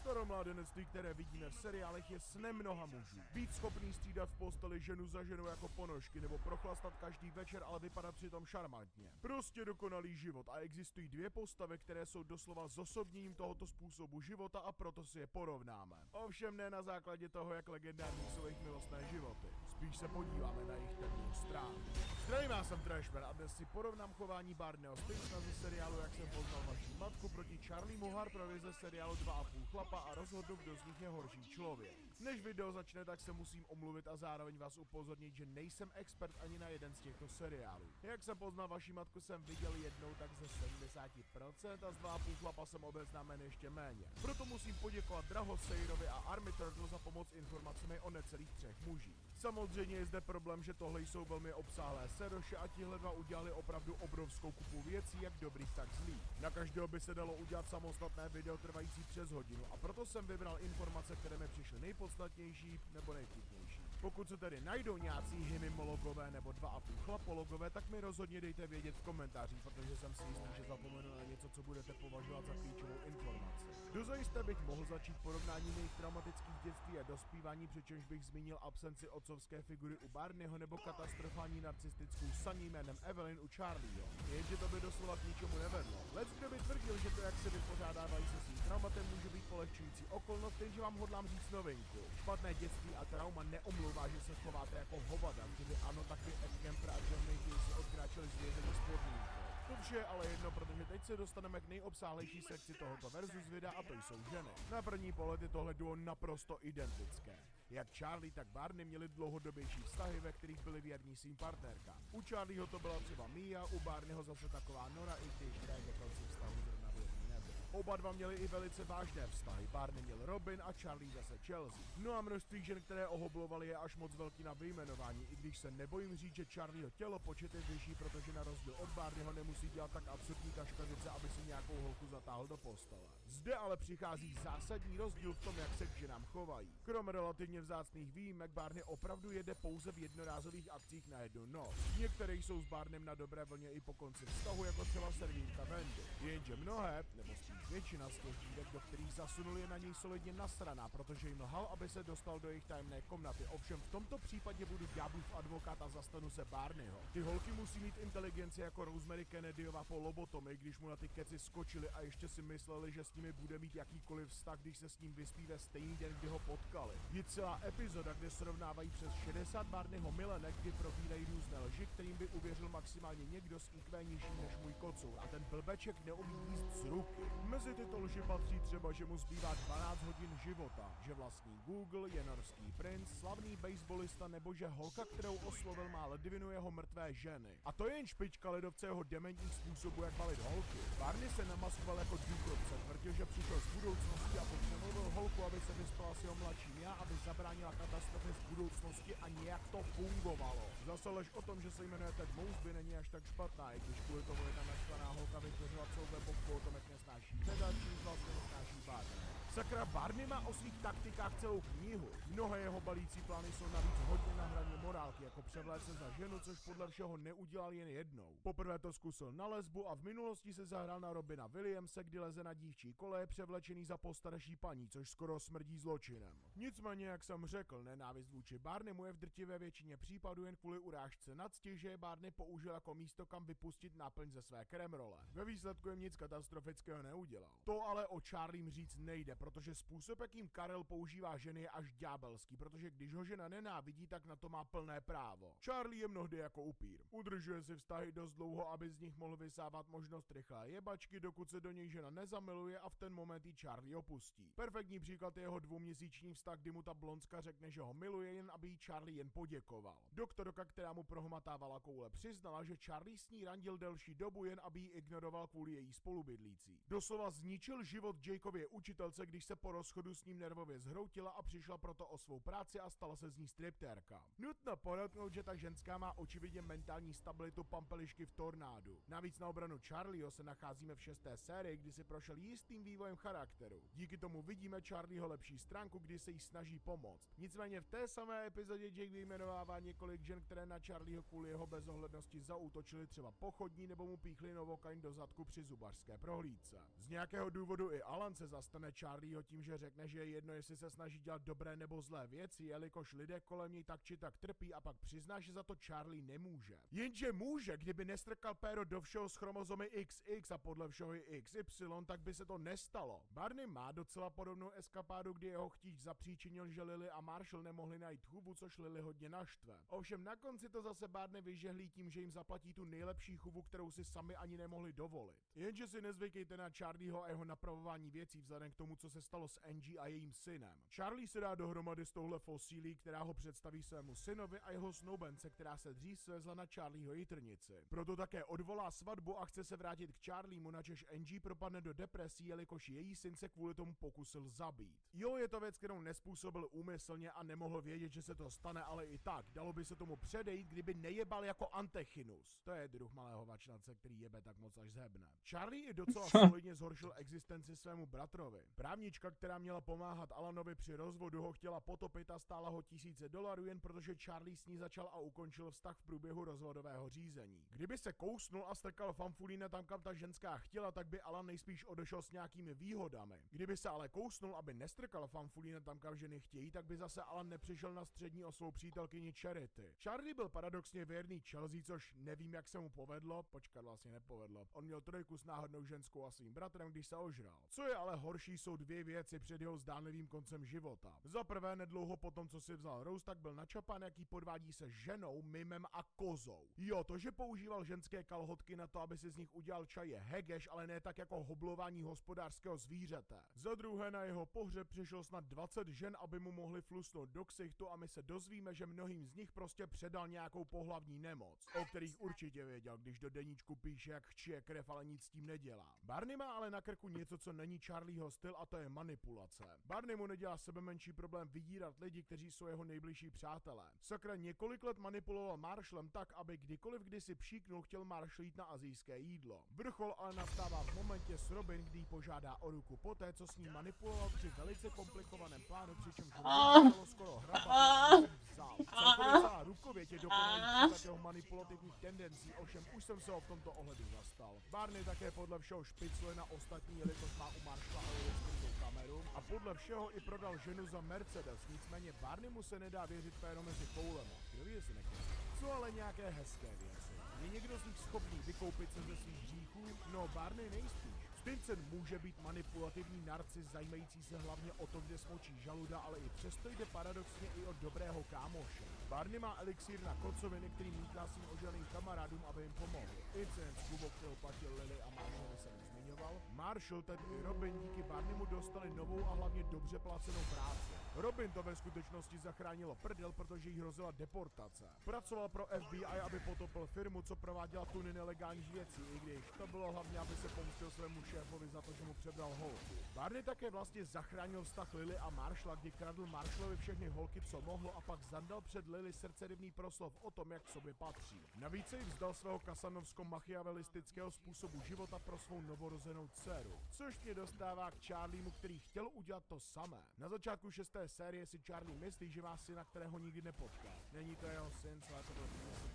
Staromládenectví, které vidíme v seriálech, je snem mnoha mužů. Být schopný střídat v posteli ženu za ženou jako ponožky nebo prochlastat každý večer, ale vypadat přitom šarmantně. Prostě dokonalý život a existují dvě postavy, které jsou doslova zosobněním tohoto způsobu života a proto si je porovnáme. Ovšem ne na základě toho, jak legendární jsou jejich milostné životy. Spíš se podíváme na jejich temnou stránku. Zdravím, já jsem Trashman a dnes si porovnám chování Barneyho Stinsona ze seriálu Jak jsem poznal vaši matku proti Charliemu Harperovi ze seriálu 2,5 chlapa a rozhodnu, kdo z nich je horší člověk. Než video začne, tak se musím omluvit a zároveň vás upozornit, že nejsem expert ani na jeden z těchto seriálů. Jak jsem poznal vaši matku jsem viděl jednou tak ze 70% a z 2,5 chlapa jsem obeznámen ještě méně. Proto musím poděkovat Draho Sejrovi a Army Turtle za pomoc informacemi o necelých 3 mužích. Samozřejmě je zde problém, že tohle jsou velmi obsáhlé seroše a tihle dva udělali opravdu obrovskou kupu věcí, jak dobrých, tak zlých. Na každého by se dalo udělat samostatné video trvající přes hodinu a proto jsem vybral informace, které mi přišly nejpodstatnější nebo nejvtipnější. Pokud se tedy najdou nějací hymimologové nebo 2,5 chlapologové, tak mi rozhodně dejte vědět v komentářích, protože jsem si jistý, že zapomenu na něco, co budete považovat za klíčovou informaci. Dozajisté bych mohl začít porovnáním jejich traumatických dětství a dospívání, přičemž bych zmínil absenci otcovské figury u Barneyho nebo katastrofální narcistickou saní jménem Evelyn u Charlieho. Jenže to by doslova k ničemu nevedlo. Kdo by tvrdil, že to, jak se vypořádávají se svým traumatem, může být polehčující okolnost, jenže vám hodlám říct novinku. Špatné dětství a trauma neomlouvá, že se chováte jako hovada, kdyby ano, tak by Ed Kemper a John Macy si odkráčeli z vězení s podmínkou. To vše je ale jedno, protože teď se dostaneme k nejobsáhlejší sekci tohoto versus videa a to jsou ženy. Na první pohled je tohle duo naprosto identické. Jak Charlie, tak Barney měli dlouhodobější vztahy, ve kterých byli věrní svým partnerkám. U Charlieho to byla třeba Mia, u Barneyho zase taková Nora, i když ne ke konci vztahu zrovna věrný nebyl. Oba dva měli i velice vážné vztahy. Barney měl Robin a Charlie zase Chelsea. No a množství žen, které ohoblovali, je až moc velký na vyjmenování, i když se nebojím říct, že Charlieho tělo počet je vyšší, protože na rozdíl od Barneyho nemusí dělat tak absurdní kaškařice, aby si nějakou holku zatáhl do postele. Zde ale přichází zásadní rozdíl v tom, jak se k ženám chovají. Krom relativně vzácných výjimek, Barney opravdu jede pouze v jednorázových akcích na jednu noc. Některé jsou s Barneym na dobré vlně i po konci vztahu, jako třeba servírka Wendy. Jenže mnohé, nebo spíš Většina z těch dívek, do kterých zasunuli, je na něj solidně nasraná, protože jim lhal, aby se dostal do jejich tajemné komnaty. Ovšem v tomto případě budu ďáblův advokát a zastanu se Barneyho. Ty holky musí mít inteligenci jako Rosemary Kennedyová po lobotomii, když mu na ty keci skočili a ještě si mysleli, že s nimi bude mít jakýkoliv vztah, když se s ním vyspí ve stejný den, kdy ho potkali. Je celá epizoda, kde srovnávají přes 60 Barneyho milenek, kdy probírají různé lži, kterým by uvěřil maximálně někdo s IQ nižším než můj kocour, a ten blbeček neumí jíst z ruky. Mezi tyto lži patří třeba, že mu zbývá 12 hodin života, že vlastní Google, je norský princ, slavný baseballista, nebo že holka, kterou oslovil, má ledvinu jeho mrtvé ženy. A to je jen špička ledovce jeho dementních způsobů, jak balit holky. Barney se namaskoval jako důchodce, tvrdil, že přišel z budoucnosti a potřeboval holku, aby se vyspala s jeho mladším já, aby zabránila katastrofě z budoucnosti, a nějak to fungovalo. Zase lež o tom, že se jmenuje Ted Mosby, není až tak špatná, i když kvůli tomu jedna naštvaná holka vytvořila celou webovku o tom, jak nesnáší předat, čímž vlastně nesnáší Barney. Sakra, Barney má o svých taktikách celou knihu. Mnohé jeho balící plány jsou navíc hodně na hraně morálky, jako převléct se za ženu, což podle všeho neudělal jen jednou. Poprvé to zkusil na lesbu a v minulosti se zahrál na Robina Williamse, kdy leze na dívčí koleje převlečený za postarší paní, což skoro smrdí zločinem. Nicméně, jak jsem řekl, nenávist vůči Barneymu je v drtivé většině případů jen kvůli urážce na cti, že je Barney použil jako místo, kam vypustit náplň ze své kremrole. Ve výsledku jim nic katastrofického neudělal. To ale o Charliem říct nejde, protože způsob, jakým Karel používá ženy, je až ďábelský, protože když ho žena nenávidí, tak na to má plné právo. Charlie je mnohdy jako upír. Udržuje si vztahy dost dlouho, aby z nich mohl vysávat možnost rychlé jebačky, dokud se do něj žena nezamiluje, a v ten moment ji Charlie opustí. Perfektní příklad je jeho 2měsíční vztah, kdy mu ta blondská řekne, že ho miluje, jen aby jí Charlie jen poděkoval. Doktorka, která mu prohmatávala koule, přiznala, že Charlie s ní randil delší dobu, jen aby ji ignoroval kvůli její spolubydlící. Doslova zničil život Jakeově učitelce, když se po rozchodu s ním nervově zhroutila a přišla proto o svou práci a stala se z ní striptérka. Nutno podotknout, že ta ženská má očividně mentální stabilitu pampelišky v tornádu. Navíc na obranu Charlieho se nacházíme v 6. sérii, kdy si prošel jistým vývojem charakteru. Díky tomu vidíme Charlieho lepší stránku, kdy se jí snaží pomoct. Nicméně v té samé epizodě Jake vyjmenovává několik žen, které na Charlieho kvůli jeho bezohlednosti zaútočili, třeba pochodní, nebo mu píchli novokain do zadku při zubařské prohlídce. Z nějakého důvodu i Alan se zastane Charlieho tím, že řekne, že je jedno, jestli se snaží dělat dobré nebo zlé věci, jelikož lidé kolem něj tak či tak trpí, a pak přizná, že za to Charlie nemůže. Jenže může, kdyby nestrkal péro do všeho s chromozomy XX a podle všeho i XY, tak by se to nestalo. Barney má docela podobnou eskapádu, kdy jeho chtíč zapříčinil, že Lily a Marshall nemohli najít chuvu, což Lily hodně naštve. Ovšem na konci to zase Barney vyžehlí tím, že jim zaplatí tu nejlepší chuvu, kterou si sami ani nemohli dovolit. Jenže si nezvykejte na Charlieho a jeho napravování věcí vzhledem k tomu, co se stalo s Angie a jejím synem. Charlie se dá dohromady s touhle fosílí, která ho představí svému synovi, a jeho snoubence, která se dřív svezla na Charlieho jitrnici. Proto také odvolá svatbu a chce se vrátit k Charliemu, načež Angie propadne do depresí, jelikož její syn se kvůli tomu pokusil zabít. Jo, je to věc, kterou nespůsobil úmyslně a nemohl vědět, že se to stane, ale i tak, dalo by se tomu předejít, kdyby nejebal jako Antechinus. To je druh malého vačnance, který jebe tak moc až zhebne. Charlie i docela solidně zhoršil existenci svému bratrovi. Právnička, která měla pomáhat Alanovi při rozvodu, ho chtěla potopit a stála ho $1000 jen protože Charlie s ní začal a ukončil vztah v průběhu rozvodového řízení. Kdyby se kousnul a strkal fanfulína tam, kam ta ženská chtěla, tak by Alan nejspíš odešel s nějakými výhodami. Kdyby se ale kousnul, aby nestrkal fanfulína tam, kam ženy chtějí, tak by zase Alan nepřišel na střední o svou přítelkyni Charity. Charlie byl paradoxně věrný Chelsea, což nevím, jak se mu povedlo. Počkat, vlastně nepovedlo. On měl trojku s náhodnou ženskou a svým bratrem, když se ožral. Co je ale horší, jsou dvě věci před jeho zdánlivým koncem života. Za prvé, nedlouho potom, co si vzal Rose, tak byl načapán, jaký podvádí se ženou, mimem a kozou. Jo, to, že používal ženské kalhotky na to, aby si z nich udělal čaj, je hegeš, ale ne tak jako hoblování hospodářského zvířete. Za druhé, na jeho pohřeb přišlo snad 20 žen, aby mu mohli flusnout do ksichtu, a my se dozvíme, že mnohým z nich prostě předal nějakou pohlavní nemoc, o kterých určitě věděl, když do deníčku píše, jak chčije krev, ale nic s tím nedělá. Barney má ale na krku něco, co není Charlieho styl, a to je manipulace. Barney mu nedělá sebe menší problém vydírat lidi, kteří jsou jeho nejbližší přátelé. Sakra několik let manipuloval Marshallem tak, aby kdykoliv kdysi pšíknul, chtěl Marshall jít na asijské jídlo. Vrchol ale nastává v momentě s Robin, kdy jí požádá o ruku poté, co s ní manipuloval při velice komplikovaném plánu, přičemž Robin skoro hrabat vzal. Celkově celá rukovětě dokonalý příklad jeho manipulativních tendencí, ovšem už jsem se ho v tomto ohledu zastal. Barney také podle všeho špicluje na ostatní, jelikož má u Marshalla skrytou kameru a podle všeho i prodal ženu za Mercedes, nicméně Barneymu se nedá věřit péro mezi koulema. Kdo ví, jestli nekde. Jsou ale nějaké hezké věci. Je někdo z nich schopný vykoupit se ze svých hříchů? No, Barney nejspíš. Vincent může být manipulativní narcis zajímající se hlavně o to, kde smočí žaluda, ale i přesto jde paradoxně i o dobrého kámoše. Barney má elixír na kocoviny, který mítá svým ožraným kamarádům, aby jim pomohl. Incident s Kubou, kterou platil Lily a Marshall, jsem zmiňoval. Marshall, tedy i Robin, díky Barneymu dostali novou a hlavně dobře placenou práci. Robin to ve skutečnosti zachránilo prdel, protože jí hrozila deportace. Pracoval pro FBI, aby potopil firmu, co prováděla tuny nelegálních věcí, i když to bylo hlavně, aby se pomstil svému šéfovi za to, že mu přebral holku. Barney také vlastně zachránil vztah Lily a Marshalla, kdy kradl Marshallovi všechny holky, co mohlo, a pak zandal před Lily srdcerivný proslov o tom, jak k sobě patří. Navíc se jí vzdal svého kasanovsko-machiavelistického způsobu života pro svou novorozenou dceru. Což mě dostává k Charliemu, který chtěl udělat to samé. Na začátku 6. série si Charlie myslí, že má syna, kterého nikdy nepotká. Není to jeho syn, celé to bylo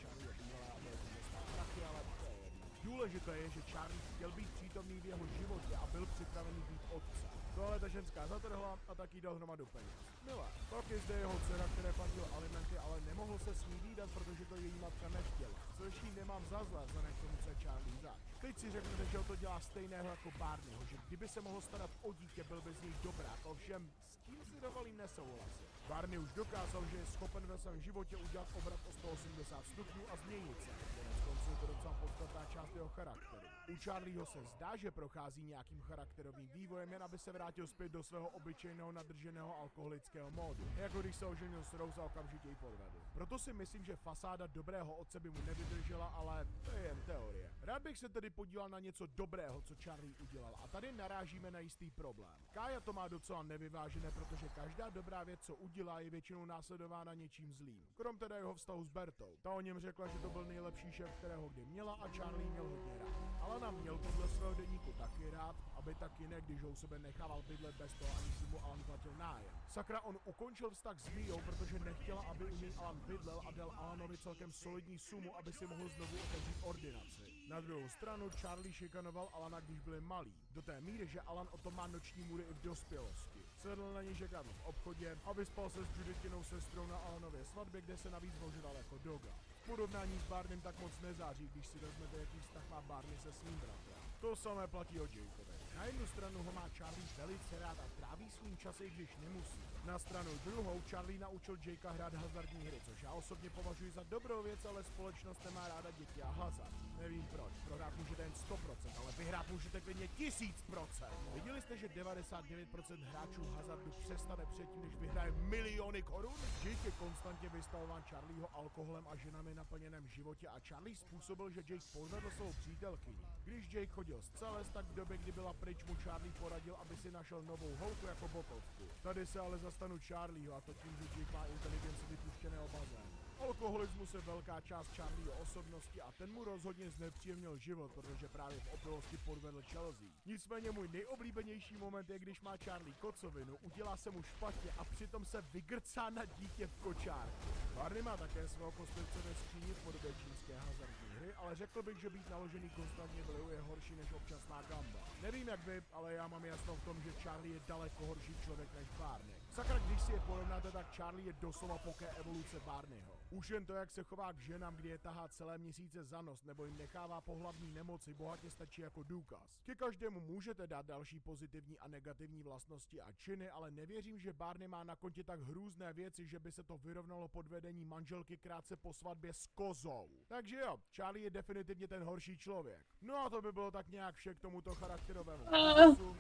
Charlie bývalé a bylo to prachy, ale to je jedno. Důležité je, že Charlie chtěl být přítomný v jeho životě a byl připravený být otcem. Tohle ta ženská zatrhla a tak jí dal hromadu peněz. Milé. Pak je zde jeho dcera, které platila alimenty, ale nemohl se s ní vídat, protože to její matka nechtěla. Což jí nemám za zlé, vzhledem k tomu, co je Charlie zač. Teď si řeknete, že to dělá stejného jako Barneyho, že kdyby se mohl starat o dítě, byl by z něj dobrák, ovšem s tím si dovolím nesouhlasit. Barney už dokázal, že je schopen ve svém životě udělat obrat o 180 stupňů a změnit se. Konec konců je to docela podstatná část jeho charakteru. U Charlieho se zdá, že prochází nějakým charakterovým vývojem, jen aby se vrátil zpět do svého obyčejného nadrženého alkoholického módu. Jako když se oženil s Rose a okamžitě ji podvedl. Proto si myslím, že fasáda dobrého otce by mu nevydržela, ale to je jen teorie. Rád bych se tedy podíval na něco dobrého, co Charlie udělal, a tady narážíme na jistý problém. Kája to má docela nevyvážené, protože každá dobrá věc, co udělá, je většinou následována něčím zlým. Krom teda jeho vztahu s Bertou. Ta o něm řekla, že to byl nejlepší šéf, kterého kdy měla, a Charlie měl hodně rád. Alana měl podle svého deníku taky rád, aby taky ne, když ho u sebe nechával bydlet bez toho, ani si mu Alan platil nájem. Sakra, on ukončil vztah s Miou, protože nechtěla, aby u něj Alan bydlel, a dal Alanovi celkem solidní sumu, aby si mohl znovu otevřít ordinaci. Na druhou stranu Charlie šikanoval Alana, když byli malí. Do té míry, že Alan o tom má noční můry i v dospělosti. Sedl na něj žekadlo v obchodě a vyspal se s Judithinou sestrou na Alanově svatbě, kde se navíc ožral jako doga. V porovnání s Barneym tak moc nezáří, když si vezmete, jaký vztah má Barney se svým bratrem. To samé platí o Jakeovi. Na jednu stranu ho má Charlie velice rád a tráví svým čas, i když nemusí. Na stranu druhou Charlie naučil Jakea hrát hazardní hry, což já osobně považuji za dobrou věc, ale společnost nemá ráda děti a hazard. Nevím proč, prohrát můžete jen 100%, ale vyhrát můžete klidně 1000%. Viděli jste, že 99% hráčů hazardu přestane předtím, než vyhraje miliony korun? Jake je konstantně vystavován Charlieho alkoholem a ženami naplněném životě a Charlie způsobil, že Jake podvedl svou přítelkyni. Když Jake chodil z Celes, tak v době, kdy byla pryč, mu Charlie poradil, aby si našel novou holku jako botovku. Tady se ale zastanu Charlieho, a to tím, že Jake má inteligenci vypuštěného bazénu. Alkoholismus je velká část Charlieho osobnosti a ten mu rozhodně znepříjemnil život, protože právě v opilosti podvedl Chelsea. Nicméně můj nejoblíbenější moment je, když má Charlie kocovinu, udělá se mu špatně a přitom se vygrcá na dítě v kočárku. Barney má také svého kostlivce ve skříni v podobě čínské hazardní hry, ale řekl bych, že být naložený konstantně v lihu je horší než občasná gamba. Nevím jak vy, ale já mám jasno v tom, že Charlie je daleko horší člověk než Barney. Sakra, když si je porovnáte, tak Charlie je doslova poké evoluce Barneyho. Už jen to, jak se chová k ženám, kdy je tahá celé měsíce za nos nebo jim nechává pohlavní nemoci, bohatě stačí jako důkaz. Ke každému můžete dát další pozitivní a negativní vlastnosti a činy, ale nevěřím, že Barney má na kontě tak hrůzné věci, že by se to vyrovnalo pod vedení manželky krátce po svatbě s kozou. Takže jo, Charlie je definitivně ten horší člověk. No a to by bylo tak nějak vše k tomuto charakterovému popisu.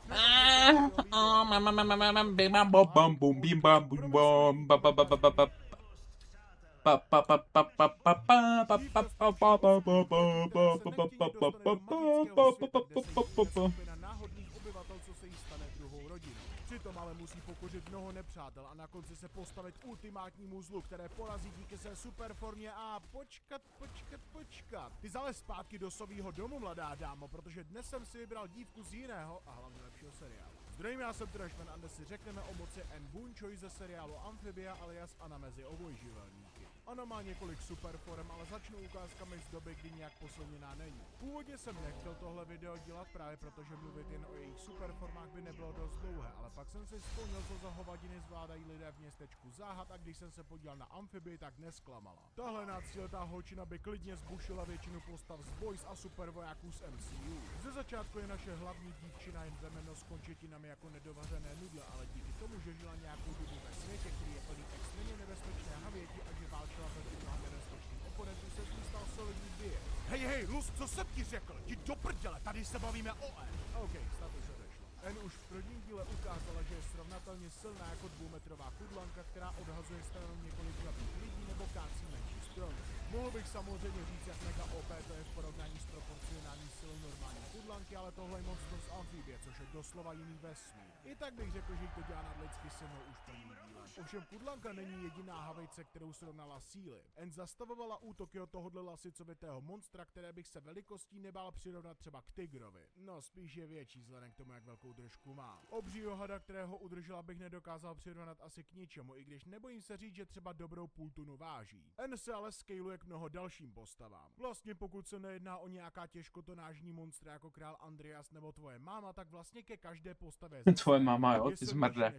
Náhodných obyvatel, co se jí stane druhou rodinou. Přitom ale musí pokořit mnoho nepřátel a na konci se postavit ultimátnímu zlu, které porazí díky své superformě a počkat. Ty zalez zpátky do svýho domu, mladá dámo, protože dnes jsem si vybral dívku z jiného a hlavně lepšího seriálu. Zdravím, já jsem Trashman a dnes si řekneme o moci N. Bunchoi ze seriálu Amphibia alias Anna mezi obojživelníky. Anna má několik superforem, ale začnu ukázkami z doby, kdy nějak posilněná není. Původně jsem nechtěl tohle video dělat právě protože mluvit jen o jejich superformách by nebylo dost dlouhé, ale pak jsem si vzpomněl, co za hovadiny zvládají lidé v městečku Záhad a když jsem se podíval na Amphibii, tak nesklamala. Tahle náctiletá holčina by klidně zbušila většinu postav z Boys a supervojáků z MCU. Ze začátku je naše hlavní dívčina jen vemeno s končetinami jako nedovařené nudle, ale díky tomu, že žila nějakou dobu ve světě, který je plný extrémně nebezpečné havěti a že válčila proti mnoha nebezpečným oponentům, se z ní stal solidní bije. Hej, Lus, co jsem ti řekl? Jdi do prdele, tady se bavíme o N. OK, status se odešlo. N už v prvním díle ukázala, že je srovnatelně silná jako dvoumetrová kudlanka, která odhazuje stranou několik žavých lidí nebo kácí menší stromy. Mohl bych samozřejmě říct, jak mega OP to je v porovnání s proporcionální silou normální kudlanky, ale tohle je monstrum z Amphibie, což je doslova jiný vesmír. I tak bych řekl, že jí to dělá nadlidsky se mnou už první díle. Ovšem kudlanka není jediná havejce, kterou srovnala síly. N zastavovala útoky od tohohle lasicovitého monstra, které bych se velikostí nebál přirovnat třeba k tygrovi. No, spíš je větší vzhledem k tomu, jak velkou držku má. Obřího hada, kterého udržela, bych nedokázal přirovnat asi k ničemu, i když nebojím se říct, že třeba dobrou půl tunu váží. N se ale scaluje k mnoho dalším postavám. Vlastně pokud se nejedná o nějaká těžkotonážní monstra jako král Andreas nebo tvoje máma, tak vlastně ke každé postavě Tvoje máma, jo, ty zmrdle.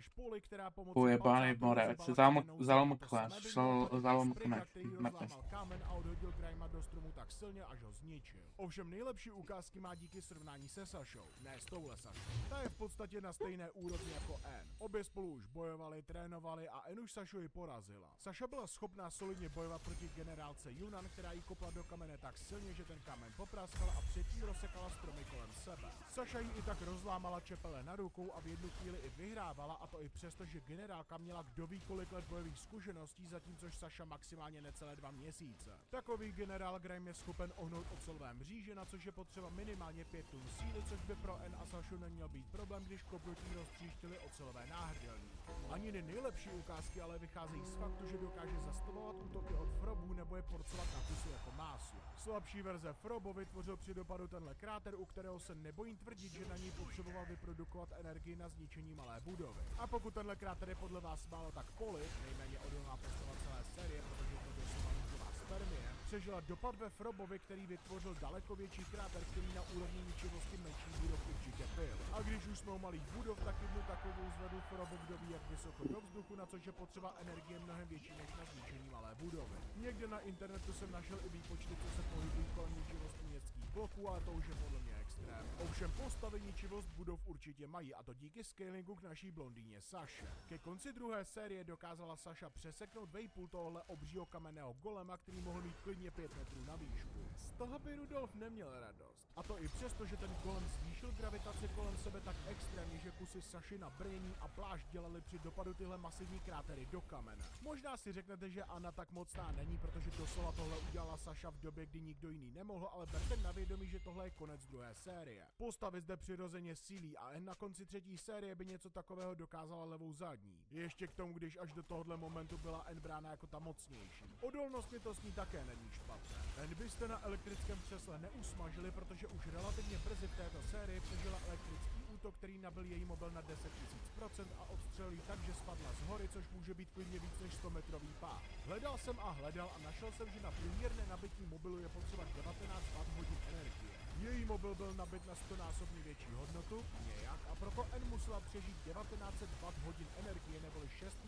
Pojebanej more, ať se zalomkne. Kámen a odhodil Grima do stromu tak silně, až ho zničil. Ovšem nejlepší ukázky má díky srovnání se Sashou, ne s touhle Sashou. Ta je v podstatě na stejné úrovni jako N. Obě spolu už bojovali, trénovali a N už Sashu ji porazila. Sasha byla schopná solidně bojovat proti generálce Yunnan, která jí kopla do kamene tak silně, že ten kámen popraskal a předtím rozsekala stromy kolem sebe. Sasha jí i tak rozlámala čepele na rukou a v jednu chvíli i vyhrávala, a to i přesto, že generálka měla kdo ví kolik let bojových zkušeností, zatímco Sasha maximálně necelé 2 měsíce. Takový generál Grime je schopen ohnout ocelové mříže, na což je potřeba minimálně 5 tun síly, což by pro N a Sashu neměl být problém, když kopnutí roztříštili ocelové náhrdelníky. Ani nejlepší ukázky ale vycházejí z faktu, že dokáže zastavovat útoky od frobů nebo je porcovat na kusy jako máslo. Slabší verze Frobo vytvořil při dopadu tenhle kráter, u kterého se nebojím tvrdit, že na něj potřeboval vyprodukovat energii na zničení malé budovy. A pokud tenhle kráter je podle vás málo, tak Polly, nejméně odolná postava celé série, protože je to doslova růžová spermie, přežila dopad ve Frobovi, který vytvořil daleko větší kráter, který na úrovni ničivosti menší budov určitě byl. A když už jsme u malých budov, tak jednu takovou zvedl Frobo, kdo ví jak vysoko do vzduchu, na což je potřeba energie mnohem větší než na zničení malé budovy. Někde na internetu jsem našel i výpočty, co se pohybují kolem ničivosti městských bloků, ale to už je podle mě extrém. Ovšem postavy ničivost budov určitě mají, a to díky scalingu k naší blondýně Sashe. Ke konci druhé série dokázala Sasha přeseknout vejpůl tohohle obřího kamenného golema, který mohl mít klidně 5 metrů na výšku. Z toho by Rudolf neměl radost. A to i přesto, že ten golem zvýšil gravitaci kolem sebe tak extrémně, že kusy Saši na brnění a plášť dělali při dopadu tyhle masivní krátery do kamene. Možná si řeknete, že Anna tak mocná není, protože doslova tohle udělala Sasha v době, kdy nikdo jiný nemohl, ale berte na vědomí, že tohle je konec druhé série. Postavy zde přirozeně sílí a jen na konci třetí série by něco takového dokázala levou zadní. Ještě k tomu, když až do tohohle momentu byla N brána jako ta mocnější. Odolnost mi to s ní také není špatné. N byste na elektrickém křesle neusmažili, protože už relativně brzy v této sérii přežila elektrický útok, který nabil její mobil na 10 000% a odstřelil ji tak, že spadla z hory, což může být klidně víc než 100-metrový pád. Hledal jsem a hledal a našel jsem, že na průměrné nabití mobilu je potřeba 19 Wh energie. Její mobil byl nabit na 100násobně větší hodnotu, nějak, a proto N musela přežít 1900 Wh energie neboli 6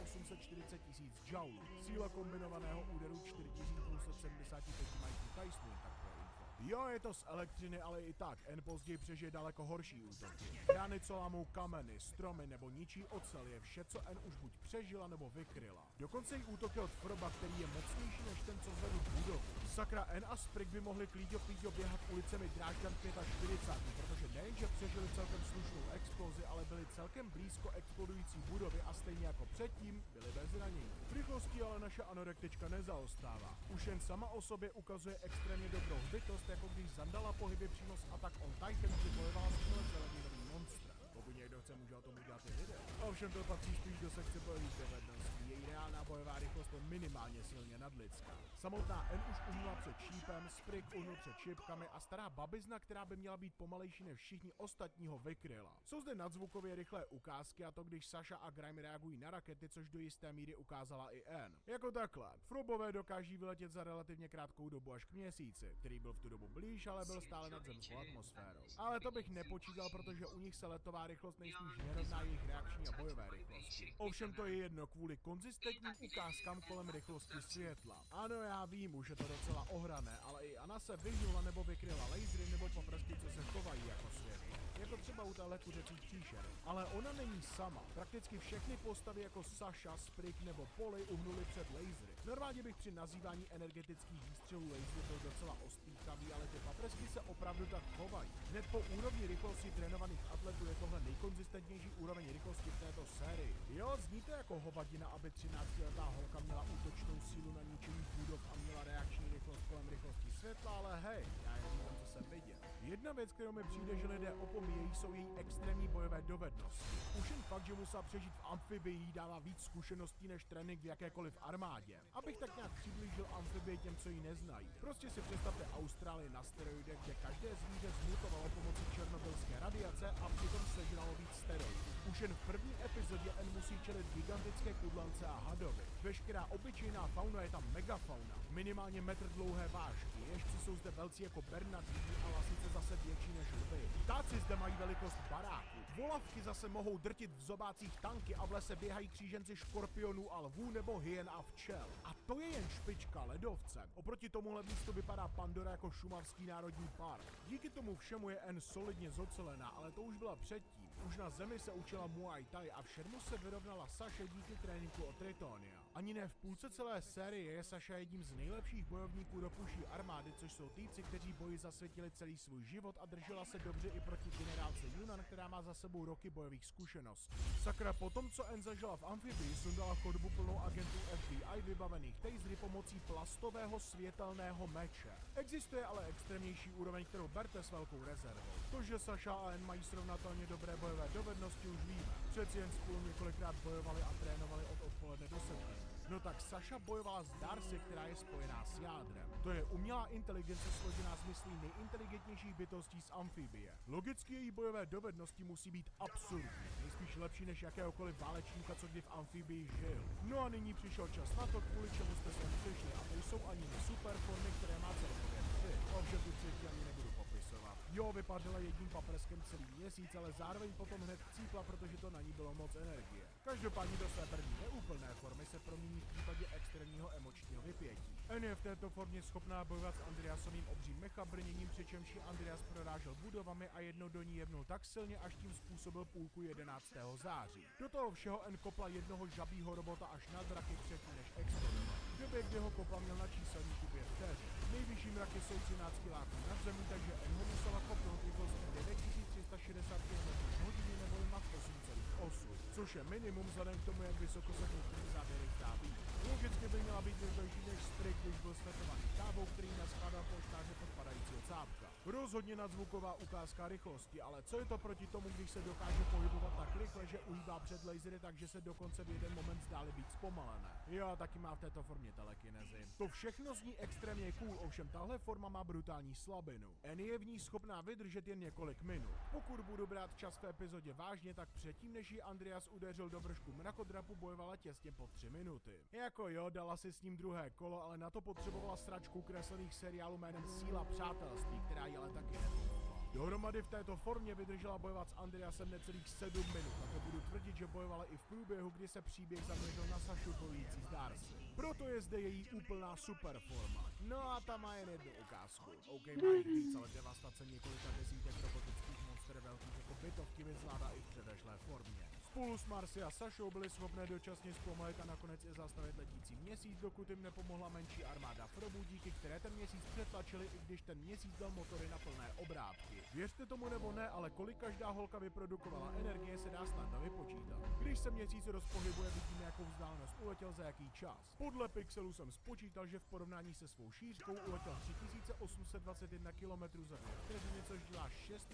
840 000 joulů. Síla kombinovaného úderu 4275 Mike Tysonů, tak pro info. Jo, je to z elektřiny, ale i tak, N později přežije daleko horší útoky. Rány, co lámou kameny, stromy nebo ničí ocel, je vše, co N už buď přežila nebo vykryla. Dokonce i útoky od Froba, který je mocnější než ten, co zvedl budovu. Sakra, N a Sprig by mohli klíďo běhat ulicemi Drážďan 45, protože nejenže přežili celkem slušnou explozi, ale byli celkem blízko explodující budovy a stejně jako předtím byli bez zranění. V rychlosti ale naše anorektička nezaostává. Už jen sama o sobě ukazuje extrémně dobrou hbitost, jako když zandala pohyby přímo z Attack on Titan, kdy bojovala s zeleninovým monstrem. Pokud někdo chce, může o tom udělat i video. Ovšem to patří spíš do sekce bojových dovedností. Její reálná bojová rychlost je minimálně silně nadlidská. Samotná N už uhnula před šípem, Sprig uhnul před šipkami a stará babizna, která by měla být pomalejší než všichni ostatní, ho vykryla. Jsou zde nadzvukově rychlé ukázky a to, když Sasha a Grime reagují na rakety, což do jisté míry ukázala i N. Jako takhle, Frobové dokáží vyletět za relativně krátkou dobu až k měsíci, který byl v tu dobu blíž, ale byl stále nad zemskou atmosférou. Ale to bych nepočítal, protože u nich se letová rychlost nejspíš nerovná jejich reakční a bojové rychlosti. Ovšem to je jedno kvůli konzistentním ukázkám kolem rychlosti světla. Ano, já vím, už je to docela ohrané, ale i Anna se vyhnula nebo vykryla lasery nebo paprsky, co se chovají jako světlo. Jako třeba u téhle kuřecích příšery. Ale ona není sama. Prakticky všechny postavy jako Sasha, Sprig nebo Polly uhnuli před lasery. Normálně bych při nazývání energetických výstřelů lasery byl docela ostýkavý, ale ty paprsky se opravdu tak chovají. Hned po úrovni rychlosti trénovaných atletů je tohle nejkonzistentnější úroveň rychlosti v této sérii. Jo, zní to jako hovadina, aby 13letá holka měla útočnou sílu na ničení budov a měla reakční rychlost kolem rychlosti světla, ale hej, já jen říkám, co jsem viděl. Jedna věc, kterou mi přijde, že lidé opomíjejí, jsou její extrémní bojové dovednosti. Už jen fakt, že musela přežít v amfibii, dává víc zkušeností než trénink v jakékoliv armádě. Abych tak nějak přiblížil amfibii těm, co ji neznají. Prostě si představte Austrálii na steroidech, kde každé zvíře zmutovalo pomocí černobylské radiace a přitom sežralo víc steroidů. Už jen v první epizodě N musí čelit gigantické kudlance a hadovi. Veškerá obyčejná fauna je tam megafauna. Minimálně metr dlouhé vážky. Ježci jsou zde velcí jako bernardíni a lasice zase větší než lvy. Ptáci zde mají velikost baráku. Volavky zase mohou drtit v zobácích tanky a v lese běhají kříženci škorpionů a lvů nebo hyen a včel. A to je jen špička ledovce. Oproti tomuhle místu vypadá Pandora jako šumavský národní park. Díky tomu všemu je N solidně zocelená, ale to už byla předtím. Už na zemi se učila Muay Thai a v šermu se vyrovnala Sasha díky tréninku od Tritonia. Ani ne v půlce celé série je Sasha jedním z nejlepších bojovníků do puší armády, což jsou týpci, kteří boji zasvětili celý svůj život a držela se dobře i proti generálce Yunnan, která má za sebou roky bojových zkušeností. Sakra, potom co N zažila v amfibii, sundala chodbu plnou agentů FBI vybavených tasery pomocí plastového světelného meče. Existuje ale extrémnější úroveň, kterou berte s velkou rezervou. To, že Sasha a N mají srovnatelně dobré bojové dovednosti, už víme. Přeci jen spolu několikrát bojovali a trénovali od odpoledne do 7. No tak Sasha bojovala s Darcy, která je spojená s jádrem. To je umělá inteligence složená z myslí nejinteligentnějších bytostí z amfibie. Logicky její bojové dovednosti musí být absurdní, nejspíš lepší než jakéhokoliv válečníka, co kdy v amfibii žil. No a nyní přišel čas na to, kvůli čemu jste sem přišli, a to jsou ani super formy, které má celkově 3. Ovšem tu třetí ani nebudu popisovat. Jo, vypařila jedním paprskem celý měsíc, ale zároveň potom hned chcípla, protože to na ní bylo moc energie. Každopádně do své první neúplné formy se promění v případě extrémního emočního vypětí. N je v této formě schopná bojovat s Andreasovým obřím mechabrněním, přičemž ji Andreas prorážel budovami a jednou do ní jebnul tak silně, až tím způsobil půlku 11. září. Do toho všeho N kopla jednoho žabího robota až na draky předtím než explodoval. V době, kdy ho kopla, měl na číselníku 5 vteřin. Nejvyšší mraky jsou 13 kiláků nad zemí, takže N ho musela kopnout rychlostí 9360 km/h nebo nad 8,8, což je minimum vzhledem k tomu, jak vysoko se v některých záběrech zdá být. Logicky by měla být rychlejší než Sprig, když byl svetovaný kávou, který naskladal polštáře pod padajícího cápka. Rozhodně nadzvuková ukázka rychlosti, ale co je to proti tomu, když se dokáže pohybovat tak rychle, že uhýbá před lasery, takže se dokonce v jeden moment zdály být zpomalené. Jo, taky má v této formě telekinezi. To všechno zní extrémně cool, ovšem tahle forma má brutální slabinu. N je v ní schopná vydržet jen několik minut. Pokud budu brát čas v epizodě vážně, tak předtím, než ji Andreas udeřil do vršku mrakodrapu, bojovala těsně po 3 minuty. Jako jo, dala si s ním druhé kolo, ale na to potřebovala sračku kreslených seriálů jménem Síla přátelství, která jí ale taky nepomohla. Dohromady v této formě vydržela bojovat s Andreasem necelých 7 minut, a to budu tvrdit, že bojovala i v průběhu, kdy se příběh zaměřil na Sašu bojující s Darcy. Proto je zde její úplná superforma. No a ta má jen jednu ukázku. OK, má jich víc, ale devastace několika desítek robotických monster velkých jako bytovky vyzvládá i v předešlé formě. Spolu s Marcy a Sashou byli schopné dočasně zpomalit a nakonec i zastavit letící měsíc, dokud jim nepomohla menší armáda Frobů, díky které ten měsíc přetlačili, i když ten měsíc dal motory na plné obrátky. Věřte tomu nebo ne, ale kolik každá holka vyprodukovala energie, se dá snadno vypočítat. Když se měsíc rozpohybuje, vidíme, jakou vzdálenost uletěl za jaký čas. Podle pixelů jsem spočítal, že v porovnání se svou šířkou uletěl 3821 km za 2 vteřiny, což dělá 6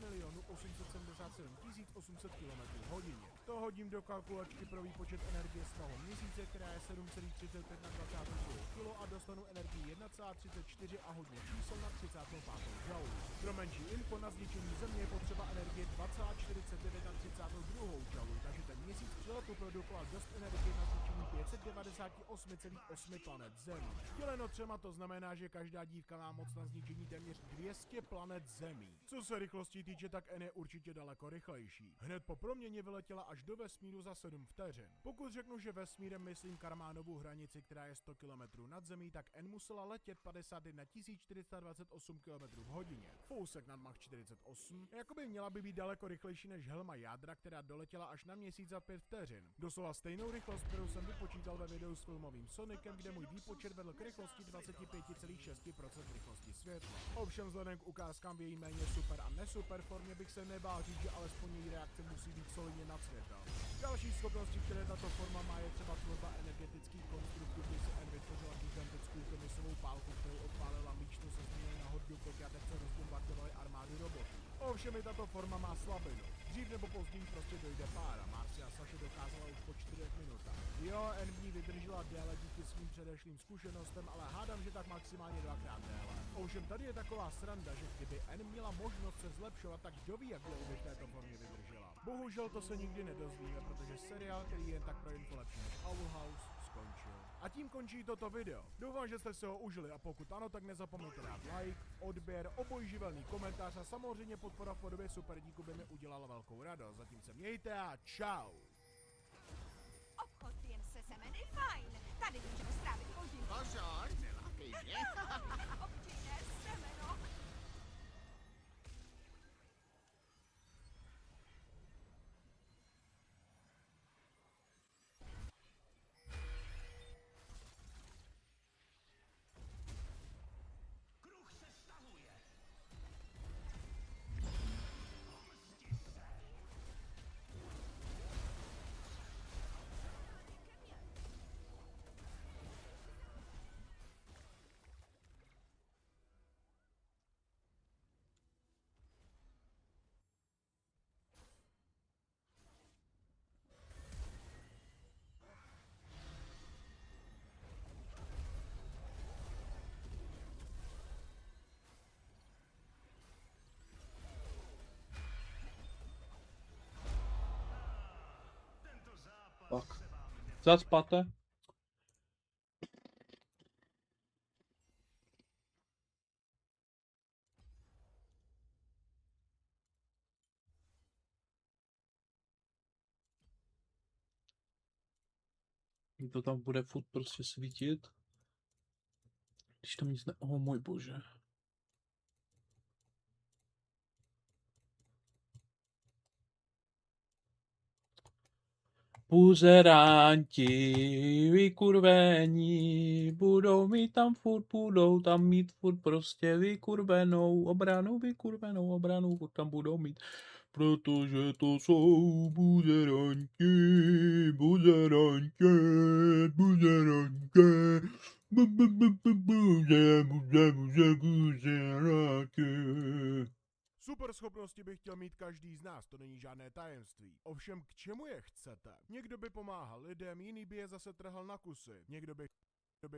877 800 km/h. To hodím do kalkulačky pro výpočet energie z toho měsíce, která je 7,35 na 22 kg a dostanu energii 1,34 a hodně čísel na 35. žalu. Pro menší info na zničení země je potřeba energie 2,49 na 32. žalu, takže ten měsíc přiletu produkoval dost energie na zničení 598,8 planet Zemí. Děleno 3 to znamená, že každá dívka má moc na zničení téměř 200 planet Zemí. Co se rychlostí týče, tak N je určitě daleko rychlejší. Hned po proměně vyletěla až do vesmíru za 7 vteřin. Pokud řeknu, že vesmírem myslím Karmánovu hranici, která je 100 km nad Zemí, tak N musela letět 51 428 km v hodině. Fousek nad Mach 48, jakoby měla by být daleko rychlejší než helma jádra, která doletěla až na měsíc za 5 vteřin. Doslova stejnou rychlost, kterou jsem vypočítal ve videu s filmovým Sonicem, kde můj výpočet vedl k rychlosti 25,6% rychlosti světla. Ovšem vzhledem k ukázkám v její méně super a nesuper formě bych se nebál říct, že alespoň její reakce musí být solidně nad světel. Další schopnosti, které tato forma má, je třeba tvorba energetických konstruktů, kdy si N vytvořila gigantickou tenisovou pálku, kterou odpálila míč, to se změnilo na hodně koťatečce rozbombardovali armádu robotů. Ovšem i tato forma má slabinu. Dřív nebo později prostě dojde pára. Marci a Saše dokázala už po 4 minutách. Jo, N v ní vydržela déle díky svým předešlým zkušenostem, ale hádám, že tak maximálně 2x déle. Ovšem tady je taková sranda, že kdyby N měla možnost se zlepšovat, tak kdo ví, jak dlouho by v této formě vydržela. Bohužel to se nikdy nedozvíme, protože seriál, který je jen tak pro info lepší než Owl House, skončil. A tím končí toto video. Doufám, že jste si ho užili a pokud ano, tak nezapomeňte dát like, odběr, obojživelný komentář a samozřejmě podpora v podobě super díku by mi udělala velkou radost. Zatím se mějte a čau! Obchod jen se semeny fajn. Tady můžeme strávit hodinu. Pozor, nelákej mě. Obyčejné semeno. Tak. Zacpate. To tam bude furt prostě svítit. Když tam nic ne... Oh můj bože. Buzeranti, vykurvení, budou mít furt prostě vykurvenou obranu, furt tam budou mít, protože to jsou buzeranti, buzeranti. Super schopnosti by chtěl mít každý z nás, to není žádné tajemství. Ovšem k čemu je chcete? Někdo by pomáhal lidem, jiný by je zase trhal na kusy. Někdo by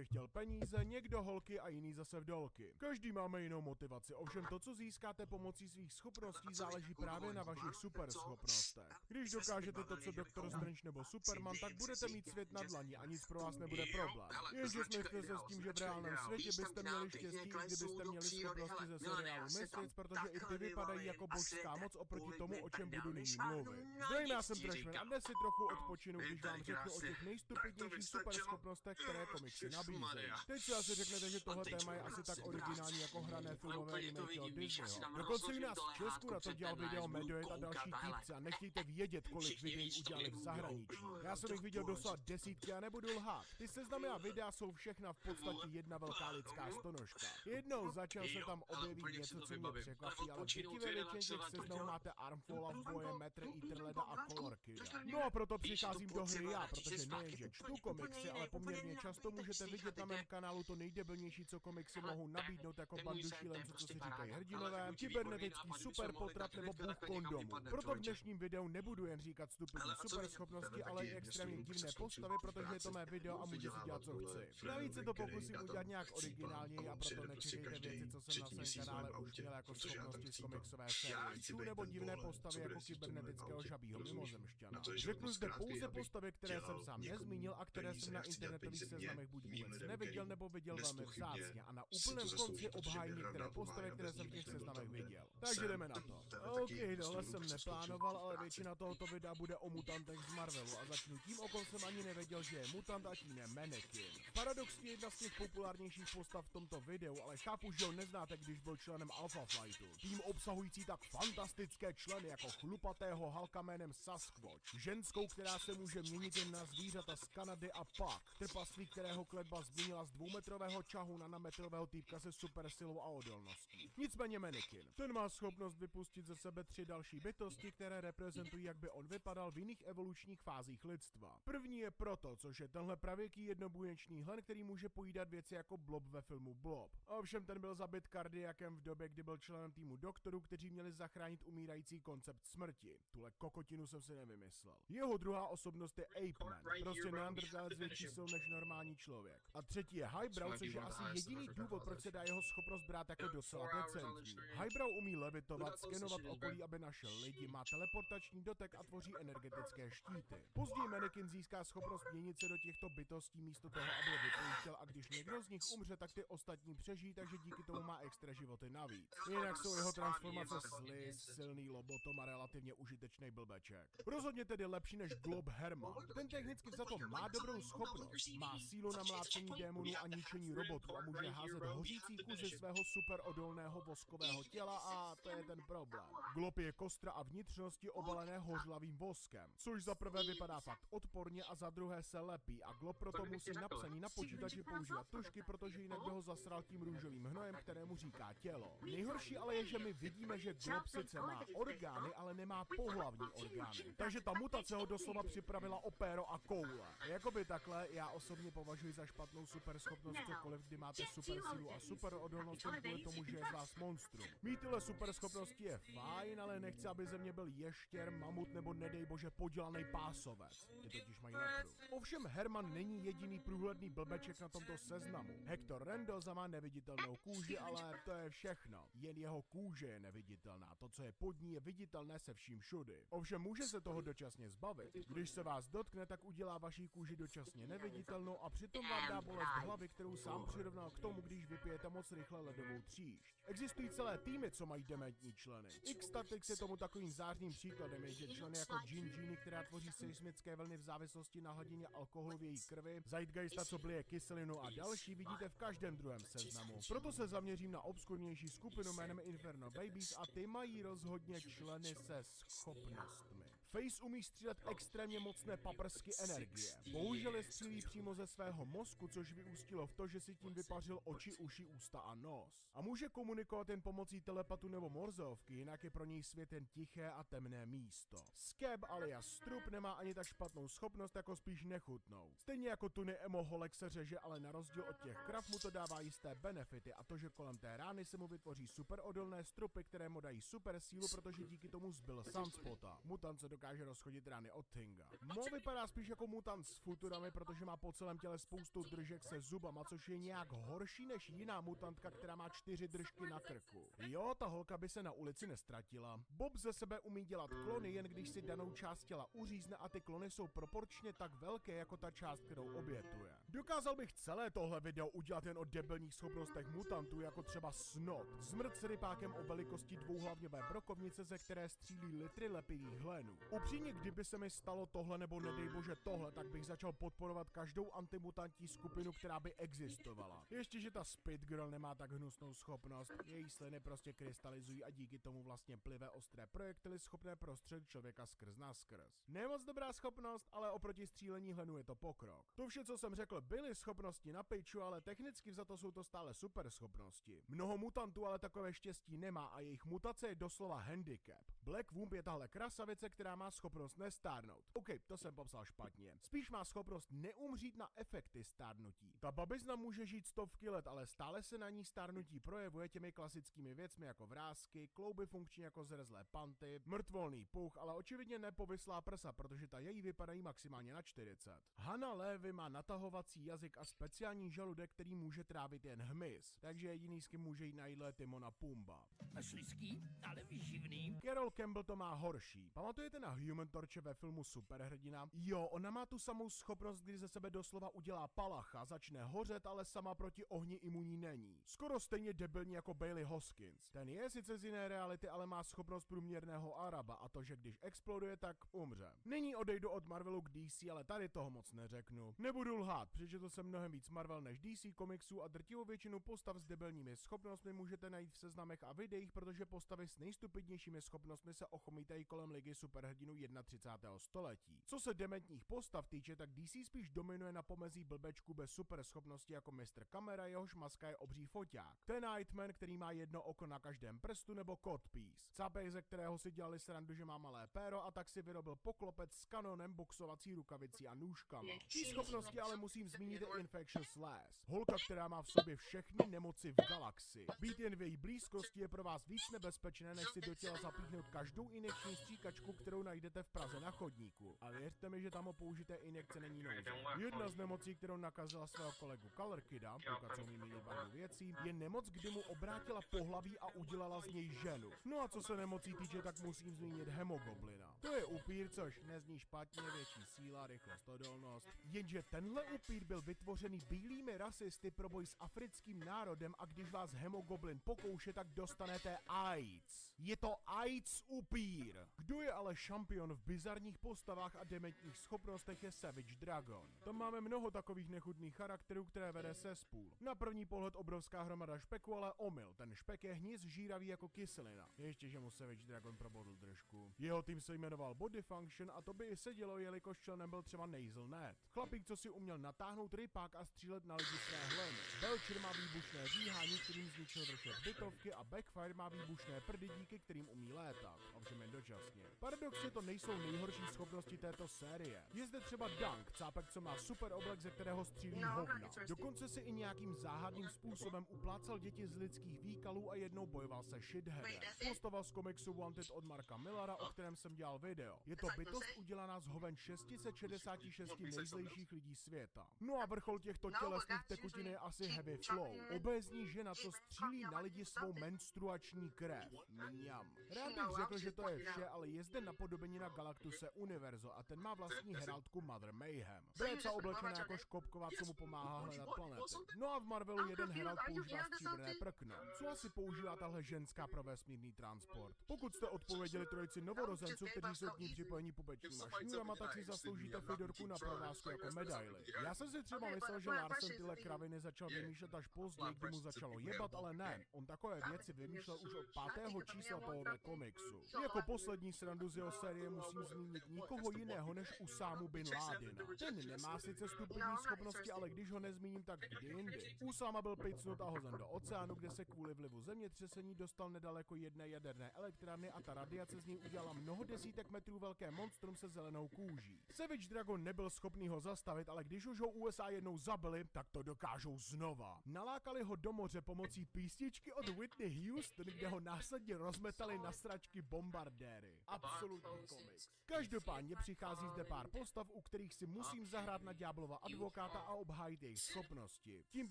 chtěl peníze, někdo holky a jiný zase vdolky. Každý máme jinou motivaci, ovšem to, co získáte pomocí svých schopností, záleží právě na vašich super schopnostech. Když dokážete to, co Doktor Strange nebo Superman, tak budete mít svět na dlani a nic pro vás nebude problém. Jenže směřte se s tím, že v reálném světě byste měli štěstí, i kdybyste měli schopnosti ze seriálu Mystic, protože i ty vypadají jako božská moc oproti tomu, o čem budu nyní mluvit. Zdravím, já jsem Trashman a dnes si trochu odpočinu, když vám řeknu o těch nejstupidnějších super schopnostech, které komiksy nabízejí. Teď si asi řeknete, že tohle téma je asi tak originální jako hrané filmové remakey od Disneyho. Dokonce i nás v Česku na to dělal video Medoid a další týpci a nechtějte vědět, kolik videí udělali v zahraničí. Já jsem jich viděl doslova desítky a nebudu lhát. Ty seznamy a videa jsou všechna v podstatě jedna velká lidská stonožka. Jednou za čas se tam objeví něco, co mě překvapí, ale v drtivé většině těch seznamů máte Armfalla v boje, Metr Eater Leda a Color Kida. No a proto přicházím do hry já, protože nejenže čtu komiksy, ale poměrně často můžete chcete vidět na mém kanálu to nejdebilnější, co komiksy mohou nabídnout jako bandu šílenců, co si říkají hrdinové, kybernetický super potrat nebo bůh kondomu. Proto v dnešním videu nebudu jen říkat stupidní superschopnosti, ale i extrémně divné postavy, protože je to mé video a můžu si dělat, co chci. Navíc se to pokusím udělat nějak originálněji a proto nečekejte věci, co jsem na svém kanále už měl jako schopnosti z komiksové série, nebo divné postavy jako kybernetického žabího mimozemšťana. Řeknu zde pouze postavy, které jsem sám nezmínil a které jsem na internetových seznamech buď vůbec neviděl, nebo viděl velmi vzácně a na úplném konci obhájím některé postavy, které jsem v těch seznamech viděl. Takže jdeme na to. OK, tohle jsem neplánoval, ale většina tohoto videa bude o mutantech z Marvelu a začnu tím, o kom jsem ani nevěděl, že je mutant a tím je Mannequin. Paradoxně jedna z těch populárnějších postav v tomto videu, ale chápu, že ho neznáte, když byl členem Alpha Flightu. Tým obsahující tak fantastické členy jako chlupatého Hulka jménem Sasquatch, ženskou, která se může měnit jen na zvířata z Kanady a pak trpaslík, kterého kletba změnila z 2metrového čahu na metrového týpka se super silou a odolností. Nicméně Mannequin. Ten má schopnost vypustit ze sebe 3 další bytosti, které reprezentují, jak by on vypadal v jiných evolučních fázích lidstva. První je proto, což je tenhle pravěký jednobuněčný hlen, který může pojídat věci jako Blob ve filmu Blob. Ovšem ten byl zabit kardiakem v době, kdy byl členem týmu doktorů, kteří měli zachránit umírající koncept smrti. Tuhle kokotinu jsem si nevymyslel. Jeho druhá osobnost je Ape Man, prostě neandertálec s větší silou než normální člověk. A třetí je Highbrow, což je asi jediný důvod, proč se dá jeho schopnost brát jako docela decentní. Highbrow umí levitovat, skenovat okolí, aby našel lidi, má teleportační dotek a tvoří energetické štíty. Později Mannequin získá schopnost měnit se do těchto bytostí místo toho, aby je vypouštěl, a když někdo z nich umře, tak ty ostatní přežijí, takže díky tomu má extra životy navíc. Jinak jsou jeho transformace sliz, silný lobotom a relativně užitečný blbeček. Rozhodně tedy lepší než Glob Herman. Ten technicky za to má dobrou schopnost. Má sílu na mlácení démonů a ničení robotů a může házet hořící kusy svého super odolného voskového těla a to je ten problém. Glob je kostra a vnitřnosti obalené hořlavým voskem, což za prvé vypadá fakt odporně a za druhé se lepí a Glob proto musí na psaní na počítači používat tužky, protože jinak by ho zasral tím růžovým hnojem, kterému říká tělo. Nejhorší ale je, že my vidíme, že Glob sice má orgány, ale nemá pohlavní orgány. Takže ta mutace ho doslova připravila o péro a koule. Jakoby takhle, já osobně považuji za špatnou superschopnost cokoliv, kdy máte super sílu a super odolnost kvůli tomu, že je z vás monstrum. Mít tyhle superschopnosti je fajn, ale nechci, aby ze mě byl ještěr, mamut nebo nedej bože podělaný pásovec. Ty totiž mají lepru. Ovšem Herman není jediný průhledný blbeček na tomto seznamu. Hector Rendoza má neviditelnou kůži, ale to je všechno. Jen jeho kůže je neviditelná, to, co je pod ní, je viditelné se vším všudy. Ovšem může se toho dočasně zbavit. Když se vás dotkne, tak udělá vaší kůži dočasně neviditelnou a přitom vám dá bolest hlavy, kterou sám přirovnal k tomu, když vypijete moc rychle ledovou tříšť. Existují celé týmy, co mají dementní členy. X-Tactics je tomu takovým zářným příkladem, je, že členy jako Genie, která tvoří seismické vlny v závislosti na hladině alkoholu v její krvi, Zeitgeista, co blije kyselinu a další, vidíte v každém druhém seznamu. Proto se zaměřím na obskurnější skupinu jménem Inferno Babies a ty mají rozhodně členy se schopnostmi. Face umí střílet extrémně mocné paprsky energie. Bohužel je střílí přímo ze svého mozku, což vyústilo v to, že si tím vypařil oči, uši, ústa a nos. A může komunikovat jen pomocí telepatu nebo morzeovky, jinak je pro něj svět jen tiché a temné místo. Scab alias Strup nemá ani tak špatnou schopnost, jako spíš nechutnou. Stejně jako tuny Emo Holek se řeže, ale na rozdíl od těch krav mu to dává jisté benefity a to, že kolem té rány se mu vytvoří super odolné strupy, které mu dají super sílu, protože díky tomu zbyl Sunspota. Mutant se dokáže rozchodit rány od Tinga. Mo vypadá spíš jako mutant s futurami, protože má po celém těle spoustu držek se zubama, což je nějak horší než jiná mutantka, která má 4 držky na krku. Jo, ta holka by se na ulici nestratila. Bob ze sebe umí dělat klony, jen když si danou část těla uřízne a ty klony jsou proporčně tak velké jako ta část, kterou obětuje. Dokázal bych celé tohle video udělat jen o debilních schopnostech mutantů, jako třeba Snot. Zmrt s rypákem o velikosti dvouhlavňové brokovnice, ze které střílí litry lepivých hlenů. Upřímně, kdyby se mi stalo tohle nebo nedej bože tohle, tak bych začal podporovat každou antimutantní skupinu, která by existovala. Ještě, že ta Spit Girl nemá tak hnusnou schopnost, její sliny prostě krystalizují a díky tomu vlastně plive ostré projektily schopné prostřelit člověka skrz na skrz. Nemoc dobrá schopnost, ale oproti střílení hlenů je to pokrok. To vše, co jsem řekl, byly schopnosti na pejču, ale technicky vzato jsou to stále super schopnosti. Mnoho mutantů ale takové štěstí nemá a jejich mutace je doslova handicap. Black Womb je tahle krasavice, která která má schopnost nestárnout. OK, to jsem popsal špatně. Spíš má schopnost neumřít na efekty stárnutí. Ta babizna může žít stovky let, ale stále se na ní stárnutí projevuje těmi klasickými věcmi jako vrásky, klouby funkční jako zrezlé panty, mrtvolný puch, ale očividně nepovislá prsa, protože ta její vypadají maximálně na 40. Hana Lévy má natahovací jazyk a speciální žaludek, který může trávit jen hmyz, takže jediný s kým může jít na jídlo je Timona Pumba. Slizký, ale výživný. Carol Campbell to má horší. Pamatujete na Human Torche ve filmu Superhrdina? Jo, ona má tu samou schopnost, kdy ze sebe doslova udělá palacha, začne hořet, ale sama proti ohni imunní není. Skoro stejně debilní jako Bailey Hoskins. Ten je sice z jiné reality, ale má schopnost průměrného Araba a to, že když exploduje, tak umře. Nyní odejdu od Marvelu k DC, ale tady toho moc neřeknu. Nebudu lhát, přečetl jsem mnohem víc Marvel než DC komiksů a drtivou většinu postav s debilními schopnostmi můžete najít v seznamech a videích, protože postavy s nejstupidnějšími schopnostmi se ochomítají kolem ligy superhrdinů 31. století. Co se dementních postav týče, tak DC spíš dominuje na pomezí blbečků bez superschopnosti jako Mr. Kamera, jehož maska je obří foťák. Ten Nightman, který má jedno oko na každém prstu, nebo Codpiece. Cápek, ze kterého si dělali srandu, že má malé péro, a tak si vyrobil poklopec s kanonem, boxovací rukavicí a nůžkama. Tí schopnosti ale musím zmínit i Infectious Lass. Holka, která má v sobě všechny nemoci v galaxii. Být jen v její blízkosti je pro vás víc nebezpečné, než si do těla zapíchnout každou injekční stříkačku, kterou najdete v Praze na chodníku. A věřte mi, že tam o použité injekce není nouze. Jedna z nemocí, kterou nakazila svého kolegu Color Kida, pokud jsou mi měnit barvu věcí, je nemoc, kdy mu obrátila pohlaví a udělala z něj ženu. No a co se nemocí týče, tak musím zmínit hemogoblina. To je upír, což nezní špatně, větší síla, rychlost, odolnost. Jenže tenhle upír byl vytvořený bílými rasisty pro boj s africkým národem a když vás hemogoblin pokouše, tak dostanete AIDS. Je to AIDS upír. Kdo je ale šampion v bizarních postavách a dementních schopnostech je Savage Dragon. Tam máme mnoho takových nechutných charakterů, které vede se spůl. Na první pohled obrovská hromada špeku, ale omyl. Ten špek je hníz žíravý jako kyselina. Ještě, že mu Savage Dragon probodl držku. Jeho tým se jmenoval Body Function a to by i sedělo, jelikož členem byl třeba Nazelnet. Chlapík, co si uměl natáhnout rypák a střílet na lidi své hleny. Belcher má výbušné říhání, kterým zničil vršek bytovky, a Backfire má výbušné prdy, díky kterým umí létat. Ovšem jen dočasně. Paradoxně to nejsou nejhorší schopnosti této série. Je zde třeba Dunk, cápek, co má super oblek, ze kterého střílí hovna. Dokonce si i nějakým záhadným způsobem uplácal děti z lidských výkalů a jednou bojoval se shitheadem. Postava z komiksu Wanted od Marka Millara, o kterém jsem dělal video. Je to bytost udělaná z hoven 666 nejzlejších lidí světa. No a vrchol těchto tělesných tekutin je asi Heavy Flow. Obézní žena, co střílí na lidi svou menstruační krev. Mňam. Rád bych řekl, že to je vše, ale je zde napodobenina Galactuse Universo a ten má vlastní heraldku Mother Mayhem. Bréca oblečená jako škopková, co mu pomáhá hledat planety. No a v Marvelu jeden herald používá stříbrné prkno. Co asi používá tahle ženská pro vesmírný transport? Pokud jste odpověděli trojici novorozenců, kteří jsou k ní připojení pupečníma šňůrama, tak si zasloužíte Fedorku na provázku jako medaili. Já jsem si třeba myslel, že Larsen tyhle kraviny začal vymýšlet až později, kdy mu začalo jebat, ale ne. On takové věci vymýšlel už od 5. čísla tohohle komiksu. Jako poslední srandu z jeho série musím zmínit nikoho jiného než Usámu bin Ládina. Ten nemá sice stupidní schopnosti, ale když ho nezmíním, tak kdy jindy. Usáma byl picnut a hozen do oceánu, kde se kvůli vlivu zemětřesení dostal nedaleko jedné jaderné elektrárny a ta radiace z něj udělala mnoho desítek metrů velké monstrum se zelenou kůží. Savage Dragon nebyl schopný ho zastavit, ale když už ho USA jednou zabili, tak to dokážou znova. Nalákali ho do moře pomocí písničky od Whitney Houston, kde ho následně rozmetali na sračky bombardéry. Absolutní komiks. Každopádně přichází zde pár postav, u kterých si musím zahrát na ďáblova advokáta a obhájit jejich schopnosti. Tím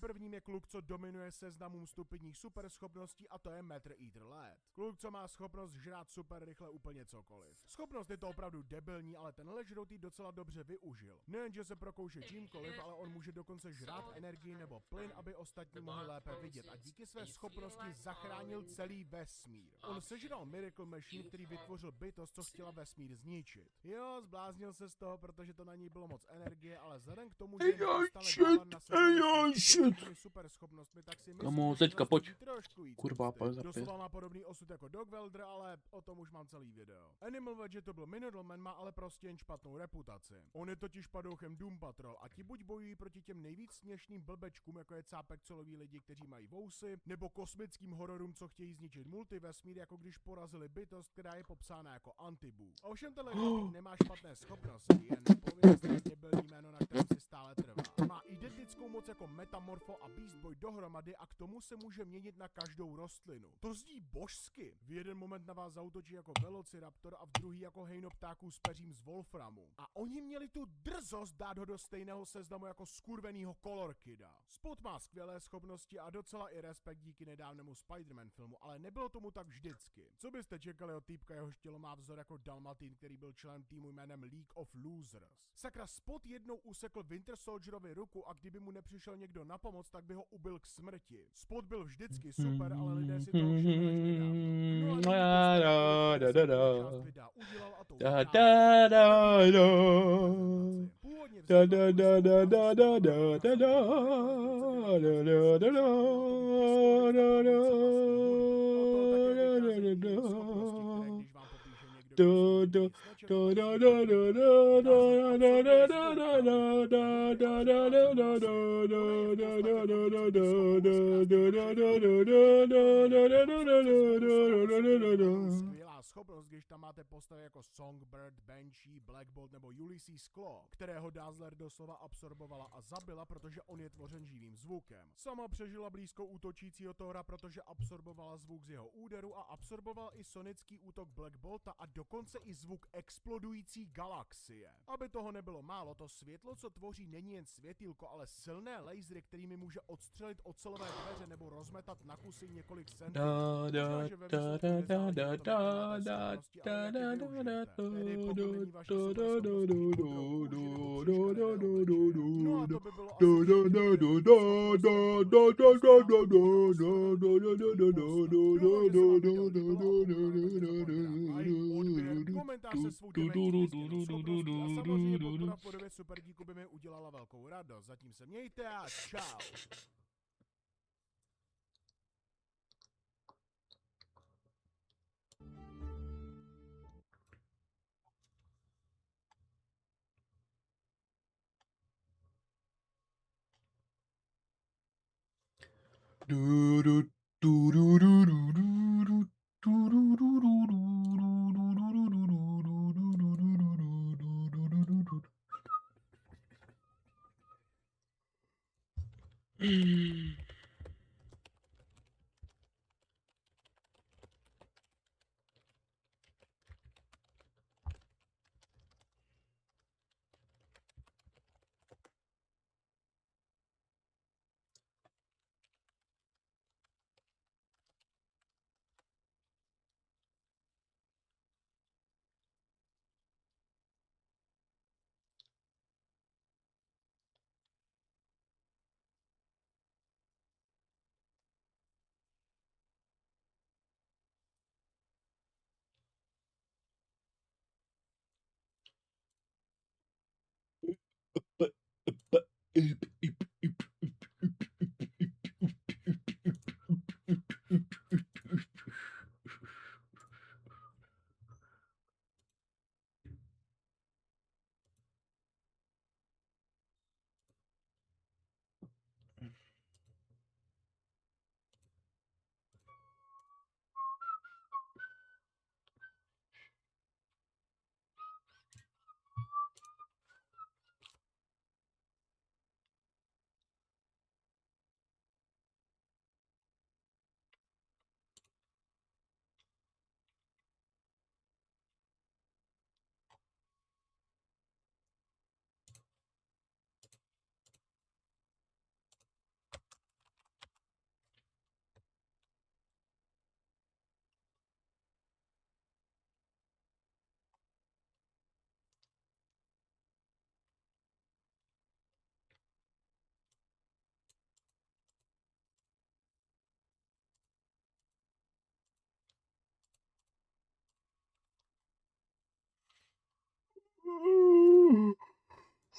prvním je kluk, co dominuje seznamům stupidních superschopností, a to je Matter Eater Lad. Kluk, co má schopnost žrát super rychle úplně cokoliv. Schopnost je to opravdu debilní, ale tenhle žroutý docela dobře využil. Nejenže se prokouše čímkoliv, ale on může dokonce žrát energii nebo plyn, aby ostatní mohli lépe vidět, a díky své schopnosti zachránil celý vesmír. On sežral Miracle Machine, který vytvořil bytost, co chtěla vesmír zničit. Jo, zbláznil se z toho, protože to na ní bylo moc energie, ale vzhledem k tomu, že stále na sebe super schopnostmi, tak si myslím, že teďka pojď. Trošku víc. Kurva, pojď za Doslova má podobný osud jako Dog Welder, ale o tom už mám celý video. Animal Vegetable Mineralman má ale prostě jen špatnou reputaci. On je totiž padouchem Doom Patrol a ti buď bojují proti těm nejvíc směšným blbečkům, jako je cápek, co loví lidi, kteří mají vousy, nebo kosmickým hororům, co chtějí zničit multivesmír, jako když porazili bytost, která je popsána jako antibody. pohybů. Ovšem tenhle chlapík nemá špatné schopnosti, jen pověstně debilní jméno, na kterém si stále trvá. Má identickou moc jako Metamorfo a Beast Boy dohromady a k tomu se může měnit na každou rostlinu. To zní božsky. V jeden moment na vás zaútočí jako velociraptor a v druhý jako hejno ptáků s peřím z Wolframu. A oni měli tu drzost dát ho do stejného seznamu jako skurvenýho Color Kida. Spot má skvělé schopnosti a docela i respekt díky nedávnému Spider-Man filmu, ale nebylo tomu tak vždycky. Co byste čekali od týpka, jehož tělo má vzor jako Dalmatin, který byl členem týmu jménem League of Losers? Sakra, Spot jednou usekl Winter Soldierovi ruku a kdyby mu nepřišel někdo na pomoc, tak by ho ubil k smrti. Spot byl vždycky super, ale lidé si toho všimli až nedávno. No a část videa udělal a to původně skvělá schopnost, když tam máte postavy jako Songbird, Banshee, Black Bolt nebo Ulysses Claw, kterého Dazzler doslova absorbovala a zabila, protože on je tvořen živým zvukem. Sama přežila blízko útočícího Thora, protože absorbovala zvuk z jeho úderu a absorboval i sonický útok Black Bolta a dokonce i zvuk explodující galaxie. Aby toho nebylo málo, to světlo, co tvoří, není jen světýlko, ale silné lasery, kterými může odstřelit ocelové dveře nebo rozmetat na kusy několik centimetrů. Komentář se svou dementní schopností a samozřejmě podpora v podobě Superdíku by mi udělala velkou radost. Zatím se mějte a čau.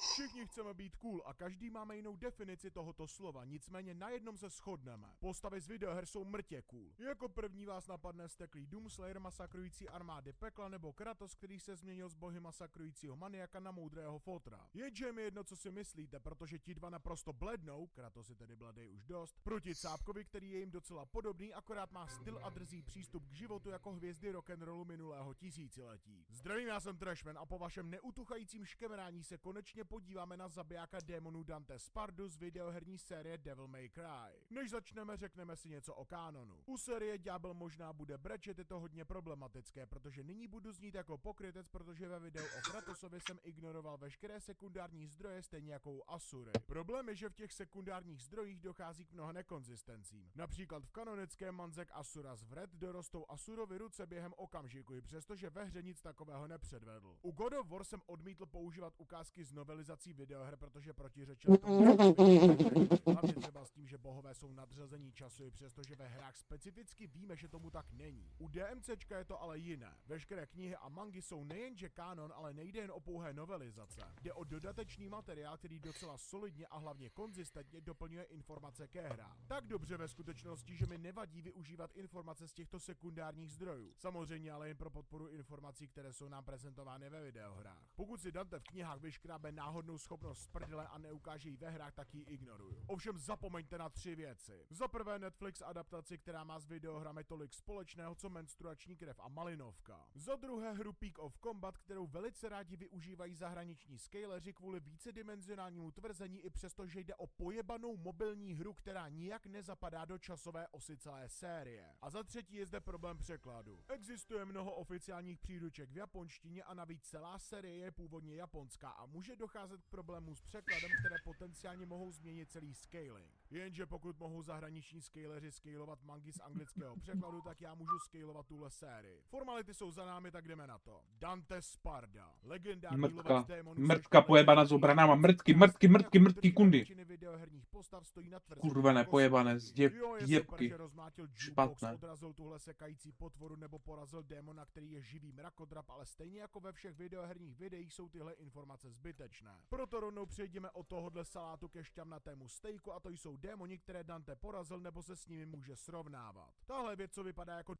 Všichni chceme být cool a každý máme jinou definici tohoto slova, nicméně na jednom se shodneme. Postavy z videoher jsou mrtě cool. Jako první vás napadne steklý Doomslayer masakrující armády pekla nebo Kratos, který se změnil z bohy masakrujícího maniaka na moudrého fotra. Jenže mi jedno, co si myslíte, protože ti dva naprosto blednou, Kratos je tedy bledej už dost, proti Cápkovi, který je jim docela podobný, akorát má styl a drzý přístup k životu jako hvězdy rock'n'rollu minulého tisíciletí. Zdravím, já jsem Trashman a po vašem neutuchajícím škemrání se konečně podíváme na zabijáka démonů Dante Spardu z videoherní série Devil May Cry. Než začneme, řekneme si něco o kánonu. U série Ďábel možná bude brečet, je to hodně problematické, protože nyní budu znít jako pokrytec, protože ve videu o Kratosovi jsem ignoroval veškeré sekundární zdroje stejně jako u Asury. Problém je, že v těch sekundárních zdrojích dochází k mnoha nekonzistencím. Například v kanonickém Manzek Asuras vred dorostou Asurovi ruce během okamžiku, i přestože ve hře nic takového nepředvedl. U God of War jsem odmítl používat ukázky z novelizací videoher, protože protiřečil tomu, hlavně třeba s tím, že bohové jsou nadřazení času, i přestože ve hrách specificky víme, že tomu tak není. U DMCčka je to ale jiné. Veškeré knihy a mangy jsou nejenže kánon, ale nejde jen o pouhé novelizace. Jde o dodatečný materiál, který docela solidně a hlavně konzistentně doplňuje informace ke hrám. Tak dobře ve skutečnosti, že mi nevadí využívat informace z těchto sekundárních zdrojů. Samozřejmě ale jen pro podporu informací, které jsou nám prezentovány ve videohrách. Pokud si Dante v knihách vyškrábe náhodnou schopnost z prdele a neukáže ji ve hrách, tak ji ignoruju. Ovšem zapomeňte na 3 věci. Za prvé Netflix adaptaci, která má s videohrami tolik společného, co menstruační krev a malinovka. Za druhé hru Peak of Combat, kterou velice rádi využívají zahraniční scaleři kvůli vícedimenzionálnímu tvrzení, i přesto, že jde o pojebanou mobilní hru, která nijak nezapadá do časové osy celé série. A za třetí je zde problém překladu. Existuje mnoho oficiálních příruček v japonštině a navíc celá série je původně japonská a může docházet k problémům s překladem, které potenciálně mohou změnit celý scaling. Jenže pokud mohou zahraniční scaleři scalovat mangy z anglického překladu, tak já můžu scalovat tuhle sérii. Formality jsou za námi, tak jdeme na to. Dante Sparda. Legendární lovec démonů. Mrtka pojebaná s obranama. Mrtky kundy. Kurva nepojebané, jebky. Špatné. Odrazil tuhle sekající potvoru nebo porazil démona, který je živý mrakodrap, ale stejně jako ve všech videoherních videích jsou tyhle informace zbytečné. Proto rovnou přejdeme od tohohle salátu ke šťavnatému stejku a to jsou démoni, které Dante porazil nebo se s nimi může srovnávat. Tahle věc, co vypadá jako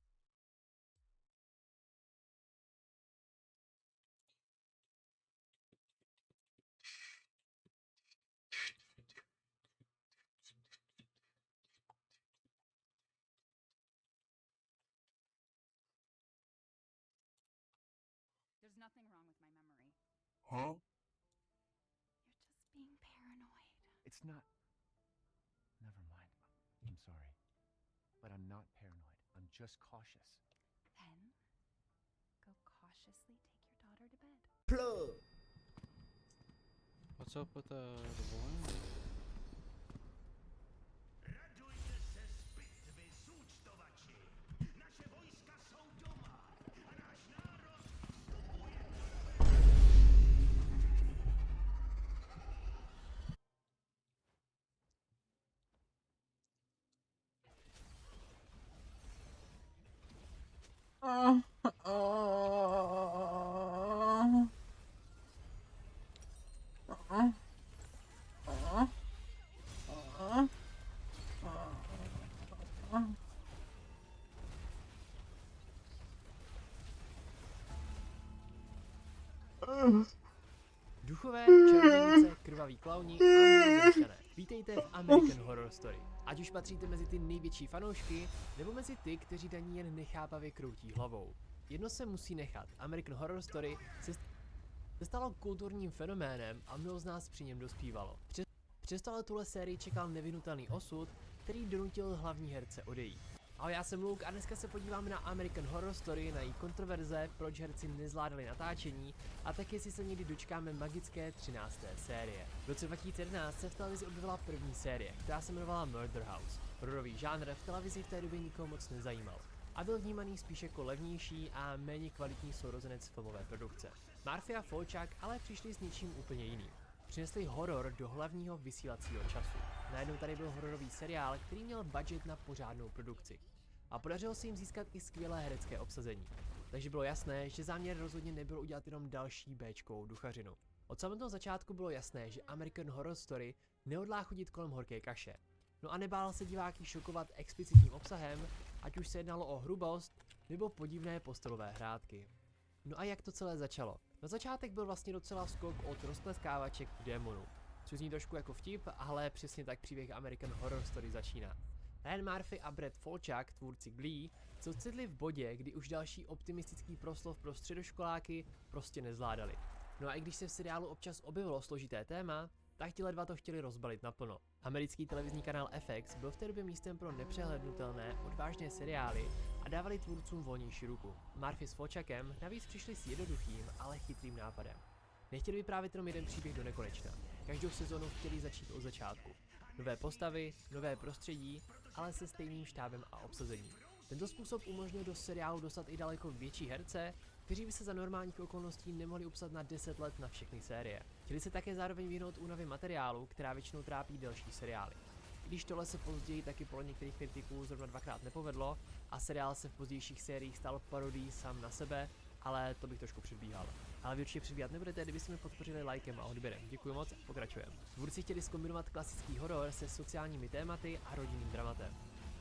There's nothing wrong with my memory. Huh? You're just being paranoid. It's not. Never mind. I'm sorry. But I'm not paranoid. I'm just cautious. Then, go cautiously take your daughter to bed. Plug. What's up with the balloon? Duchové, čarodějnice, krvaví klauni a milozemšťané. Vítejte v American Horror Story. Ať už patříte mezi ty největší fanoušky, nebo mezi ty, kteří daní jen nechápavě kroutí hlavou. Jedno se musí nechat. American Horror Story se stalo kulturním fenoménem a mnoho z nás při něm dospívalo. Přesto ale tuhle sérii čekal nevyhnutelný osud, který donutil hlavní herce odejít. Ahoj, já jsem Luke a dneska se podíváme na American Horror Story, na její kontroverze, proč herci nezvládali natáčení a tak jestli se někdy dočkáme magické 13. série. V roce 2011 se v televizi objevila první série, která se jmenovala Murder House. Hororový žánr v televizi v té době nikoho moc nezajímal a byl vnímaný spíš jako levnější a méně kvalitní sourozenec filmové produkce. Murphy a Folčák ale přišli s něčím úplně jiným. Přinesli horor do hlavního vysílacího času. Najednou tady byl hororový seriál, který měl budget na pořádnou produkci. A podařilo se jim získat i skvělé herecké obsazení. Takže bylo jasné, že záměr rozhodně nebyl udělat jenom další Bčkovou duchařinu. Od samotného začátku bylo jasné, že American Horror Story nehodlá chodit kolem horké kaše. No a nebál se diváky šokovat explicitním obsahem, ať už se jednalo o hrubost nebo podivné postelové hrátky. No a jak to celé začalo? Na začátek byl vlastně docela skok od rozpleskávaček k démonů. Což zní trošku jako vtip, ale přesně tak příběh American Horror Story začíná. Ryan Murphy a Brad Falchuk, tvůrci Glee, se ocitli v bodě, kdy už další optimistický proslov pro středoškoláky prostě nezvládali. No a i když se v seriálu občas objevilo složité téma, tak tihle dva to chtěli rozbalit naplno. Americký televizní kanál FX byl v té době místem pro nepřehlednutelné, odvážné seriály a dávali tvůrcům volnější ruku. Murphy s Falchukem navíc přišli s jednoduchým, ale chytrým nápadem. Nechtěli vyprávět jenom jeden příběh do nekonečna. Každou sezonu chtěli začít od začátku. Nové postavy, nové prostředí, ale se stejným štábem a obsazením. Tento způsob umožnil do seriálu dostat i daleko větší herce, kteří by se za normálních okolností nemohli upsat na 10 let na všechny série. Chtěli se také zároveň vyhnout únavě materiálu, která většinou trápí delší seriály. Když tohle se později taky podle některých kritiků zrovna dvakrát nepovedlo a seriál se v pozdějších sériích stal parodií sám na sebe, ale to bych trošku předbíhal. Ale vy určitě předbíhat nebudete, kdybyste mě podpořili lajkem a odběrem. Děkuji moc a pokračujeme. Tvůrci chtěli zkombinovat klasický horor se sociálními tématy a rodinným dramatem.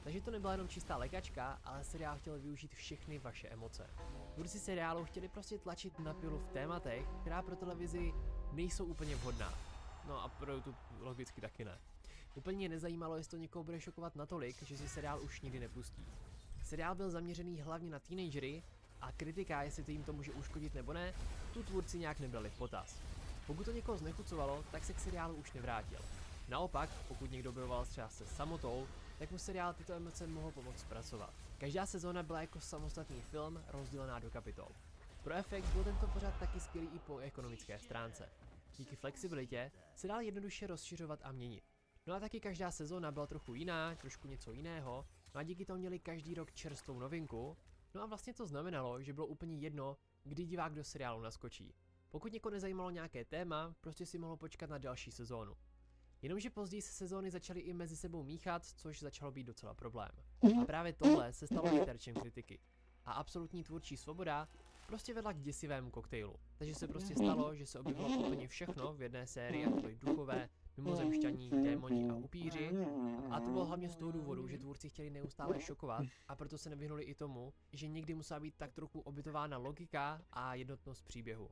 Takže to nebyla jenom čistá lékačka, ale seriál chtěl využít všechny vaše emoce. Tvůrci seriálu chtěli prostě tlačit na pilu v tématech, která pro televizi nejsou úplně vhodná. No a pro YouTube logicky taky ne. Úplně mě nezajímalo, jestli to někoho bude šokovat natolik, že si seriál už nikdy nepustí. Seriál byl zaměřený hlavně na teenagery a kritika, jestli to jim to může uškodit nebo ne, tu tvůrci nějak nebrali v potaz. Pokud to někoho znechucovalo, tak se k seriálu už nevrátil. Naopak, pokud někdo bojoval třeba se samotou, tak mu seriál tyto emoce mohl pomoct zpracovat. Každá sezóna byla jako samostatný film rozdělená do kapitol. Pro efekt byl tento pořad taky skvělý i po ekonomické stránce. Díky flexibilitě se dal jednoduše rozšiřovat a měnit. No a taky každá sezóna byla trochu jiná, trošku něco jiného, no a díky tomu měli každý rok čerstvou novinku, no a vlastně to znamenalo, že bylo úplně jedno, kdy divák do seriálu naskočí. Pokud někoho nezajímalo nějaké téma, prostě si mohlo počkat na další sezónu. Jenomže později se sezóny začaly i mezi sebou míchat, což začalo být docela problém. A právě tohle se stalo i terčem kritiky. A absolutní tvůrčí svoboda prostě vedla k děsivému koktejlu. Takže se prostě stalo, že se objevilo úplně všechno v jedné sérii, jako byly duchové, mimozemšťaní, démoni a upíři. A to bylo hlavně z toho důvodu, že tvůrci chtěli neustále šokovat a proto se nevyhnuli i tomu, že někdy musela být tak trochu obětována logika a jednotnost příběhu.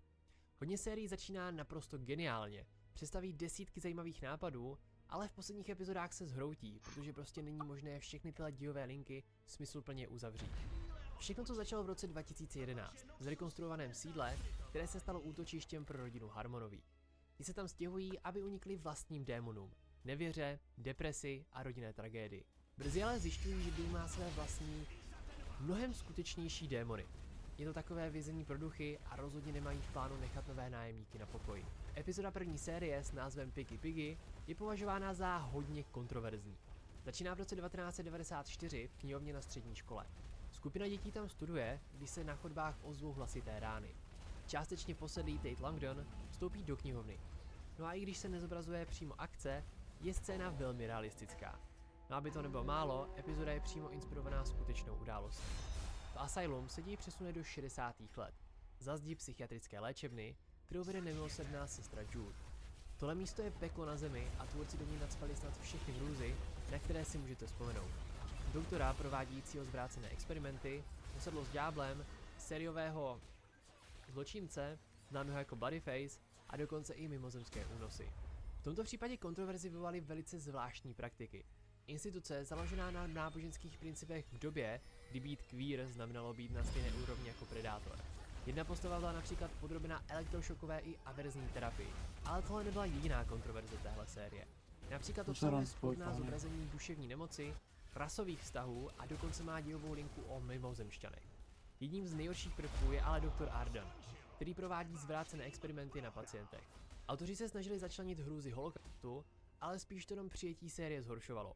Hodně sérií začíná naprosto geniálně. Představí desítky zajímavých nápadů, ale v posledních epizodách se zhroutí, protože prostě není možné všechny tyhle dějové linky smysluplně uzavřít. Všechno to začalo v roce 2011, v zrekonstruovaném sídle, které se stalo útočištěm pro rodinu Harmonový. Ti se tam stěhují, aby unikli vlastním démonům, nevěře, depresi a rodinné tragédii. Brzy ale zjišťují, že dům má své vlastní, mnohem skutečnější démony. Je to takové vězení pro duchy a rozhodně nemají v plánu nechat nové nájemníky na pokoji. Epizoda první série s názvem Piggy Piggy je považována za hodně kontroverzní. Začíná v roce 1994 v knihovně na střední škole. Skupina dětí tam studuje, když se na chodbách ozvou hlasité rány. Částečně posedlý Tate Langdon vstoupí do knihovny. No a i když se nezobrazuje přímo akce, je scéna velmi realistická. No aby to nebylo málo, epizoda je přímo inspirovaná skutečnou událostí. To asylum se děj přesune do 60. let. Za zdí psychiatrické léčebny, kterou vede nemilosrdná sestra Jude. Tohle místo je peklo na zemi a tvůrci do ní nacpali snad všechny hrůzy, na které si můžete vzpomenout. Doktora provádícího zvrácené experimenty, posedlo s ďáblem, sériového zločince, známého jako Bodyface, a dokonce i mimozemské únosy. V tomto případě kontroverzi vyvolaly velice zvláštní praktiky. Instituce založená na náboženských principech v době, kdy být queer znamenalo být na stejné úrovni jako predátor. Jedna postava byla například podrobena elektrošokové i averzní terapii, ale tohle nebyla jediná kontroverze téhle série. Například obsahuje sporná zobrazení duševní nemoci, rasových vztahů a dokonce má dějovou linku o mimozemšťanech. Jedním z nejhorších prvků je ale doktor Arden, který provádí zvrácené experimenty na pacientech. Autoři se snažili začlenit hrůzy holokaustu, ale spíš to jenom přijetí série zhoršovalo.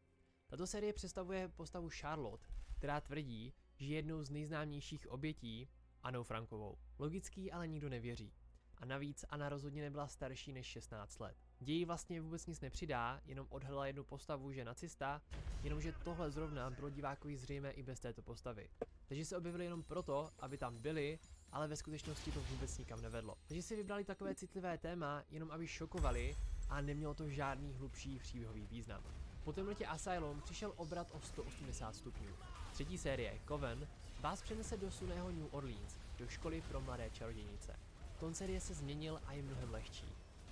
Tato série představuje postavu Charlotte, která tvrdí, že je jednou z nejznámějších obětí Annou Frankovou. Logický ale nikdo nevěří. A navíc Anna rozhodně nebyla starší než 16 let. Ději vlastně vůbec nic nepřidá, jenom odhalila jednu postavu, že je nacista, jenomže tohle zrovna bylo divákovi zřejmé i bez této postavy. Takže se objevili jenom proto, aby tam byli, ale ve skutečnosti to vůbec nikam nevedlo. Takže si vybrali takové citlivé téma, jenom aby šokovali a nemělo to žádný hlubší příběhový význam. Po temnotě Asylum přišel obrat o 180 stupňů. Třetí série, Coven, vás přenese do slunného New Orleans, do školy pro mladé čarodějnice. Tón série se změnil a je mnohem lehčí.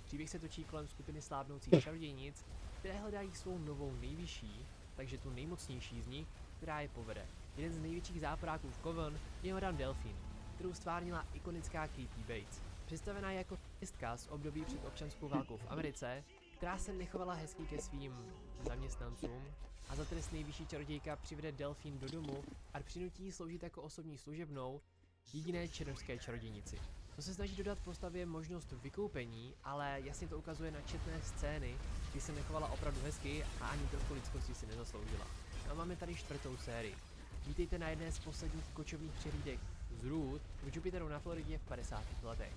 Příběh se točí kolem skupiny slábnoucích čarodějnic, které hledají svou novou nejvyšší, takže tu nejmocnější z nich, která je povede. Jeden z největších záporáků v Coven je Madame Delphine, kterou stvárnila ikonická Katie Bates. Představená jako teroristka z období před občanskou válkou v Americe, která se nechovala hezky ke svým zaměstnancům a za trest nejvyšší čarodějka přivede Delphine do domu a přinutí ji sloužit jako osobní služebnou jediné černošské čarodějnici. To se snaží dodat postavě možnost vykoupení, ale jasně to ukazuje na četné scény, kdy se nechovala opravdu hezky a ani trochu lidskosti si nezasloužila. No a máme tady 4. sérii. Vítejte na jedné z posledních kočových přehlídek z Root v Jupiteru na Floridě v 50. letech.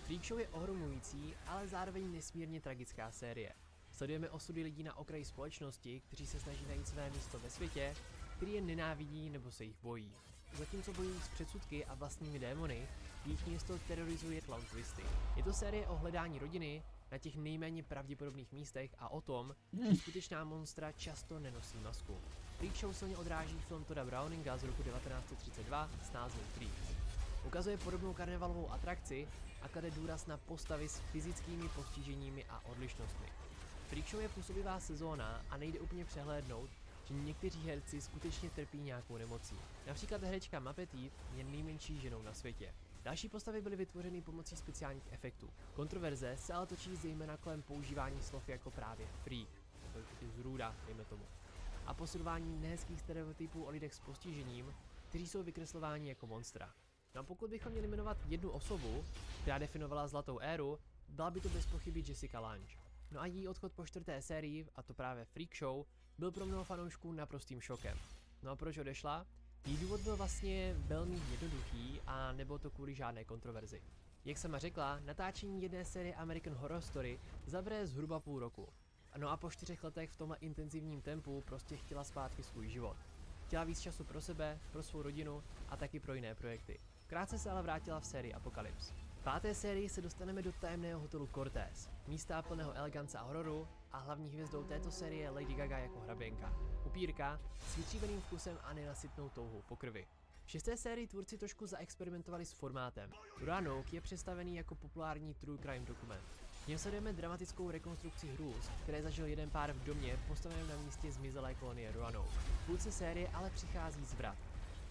Freak Show je ohromující, ale zároveň nesmírně tragická série. Sledujeme osudy lidí na okraji společnosti, kteří se snaží najít své místo ve světě, který je nenávidí nebo se jich bojí. Zatímco bojují s předsudky a vlastními démony, jejich město terorizuje clown twisty. Je to série o hledání rodiny na těch nejméně pravděpodobných místech a o tom, že skutečná monstra často nenosí masku. Freak Show silně odráží film Todda Browninga z roku 1932 s názvem Freaks. Ukazuje podobnou karnevalovou atrakci a klade důraz na postavy s fyzickými postiženími a odlišnostmi. Freak Show je působivá sezóna a nejde úplně přehlédnout, že někteří herci skutečně trpí nějakou nemocí. Například herečka Mappetit je nejmenší ženou na světě. Další postavy byly vytvořeny pomocí speciálních efektů. Kontroverze se ale točí zejména kolem používání slov jako právě freak, nebo zrůda, dejme tomu, a posilování nehezkých stereotypů o lidech s postižením, kteří jsou vykreslováni jako monstra. No a pokud bychom měli jmenovat jednu osobu, která definovala zlatou éru, byla by to bez pochyby Jessica Lange. No a její odchod po 4. sérii, a to právě Freak Show, byl pro mnoho fanoušků naprostým šokem. No a proč odešla? Její důvod byl vlastně velmi jednoduchý a nebylo to kvůli žádné kontroverzi. Jak sama řekla, natáčení jedné série American Horror Story zabere zhruba půl roku. No a po 4 letech v tomhle intenzivním tempu prostě chtěla zpátky svůj život. Chtěla víc času pro sebe, pro svou rodinu a taky pro jiné projekty. Krátce se ale vrátila v sérii Apocalypse. V 5. sérii se dostaneme do tajemného hotelu Cortez, místa plného elegance a hororu a hlavní hvězdou této série je Lady Gaga jako hraběnka. Upírka s vytříbeným vkusem a nenasytnou touhou po krvi. V 6. sérii tvůrci trošku zaexperimentovali s formátem. Roanoke je představený jako populární true crime dokument. V něm sledujeme dramatickou rekonstrukci hrůz, které zažil jeden pár v domě postaveném na místě zmizelé kolonie Roanoke. V půlce série ale přichází zvrat.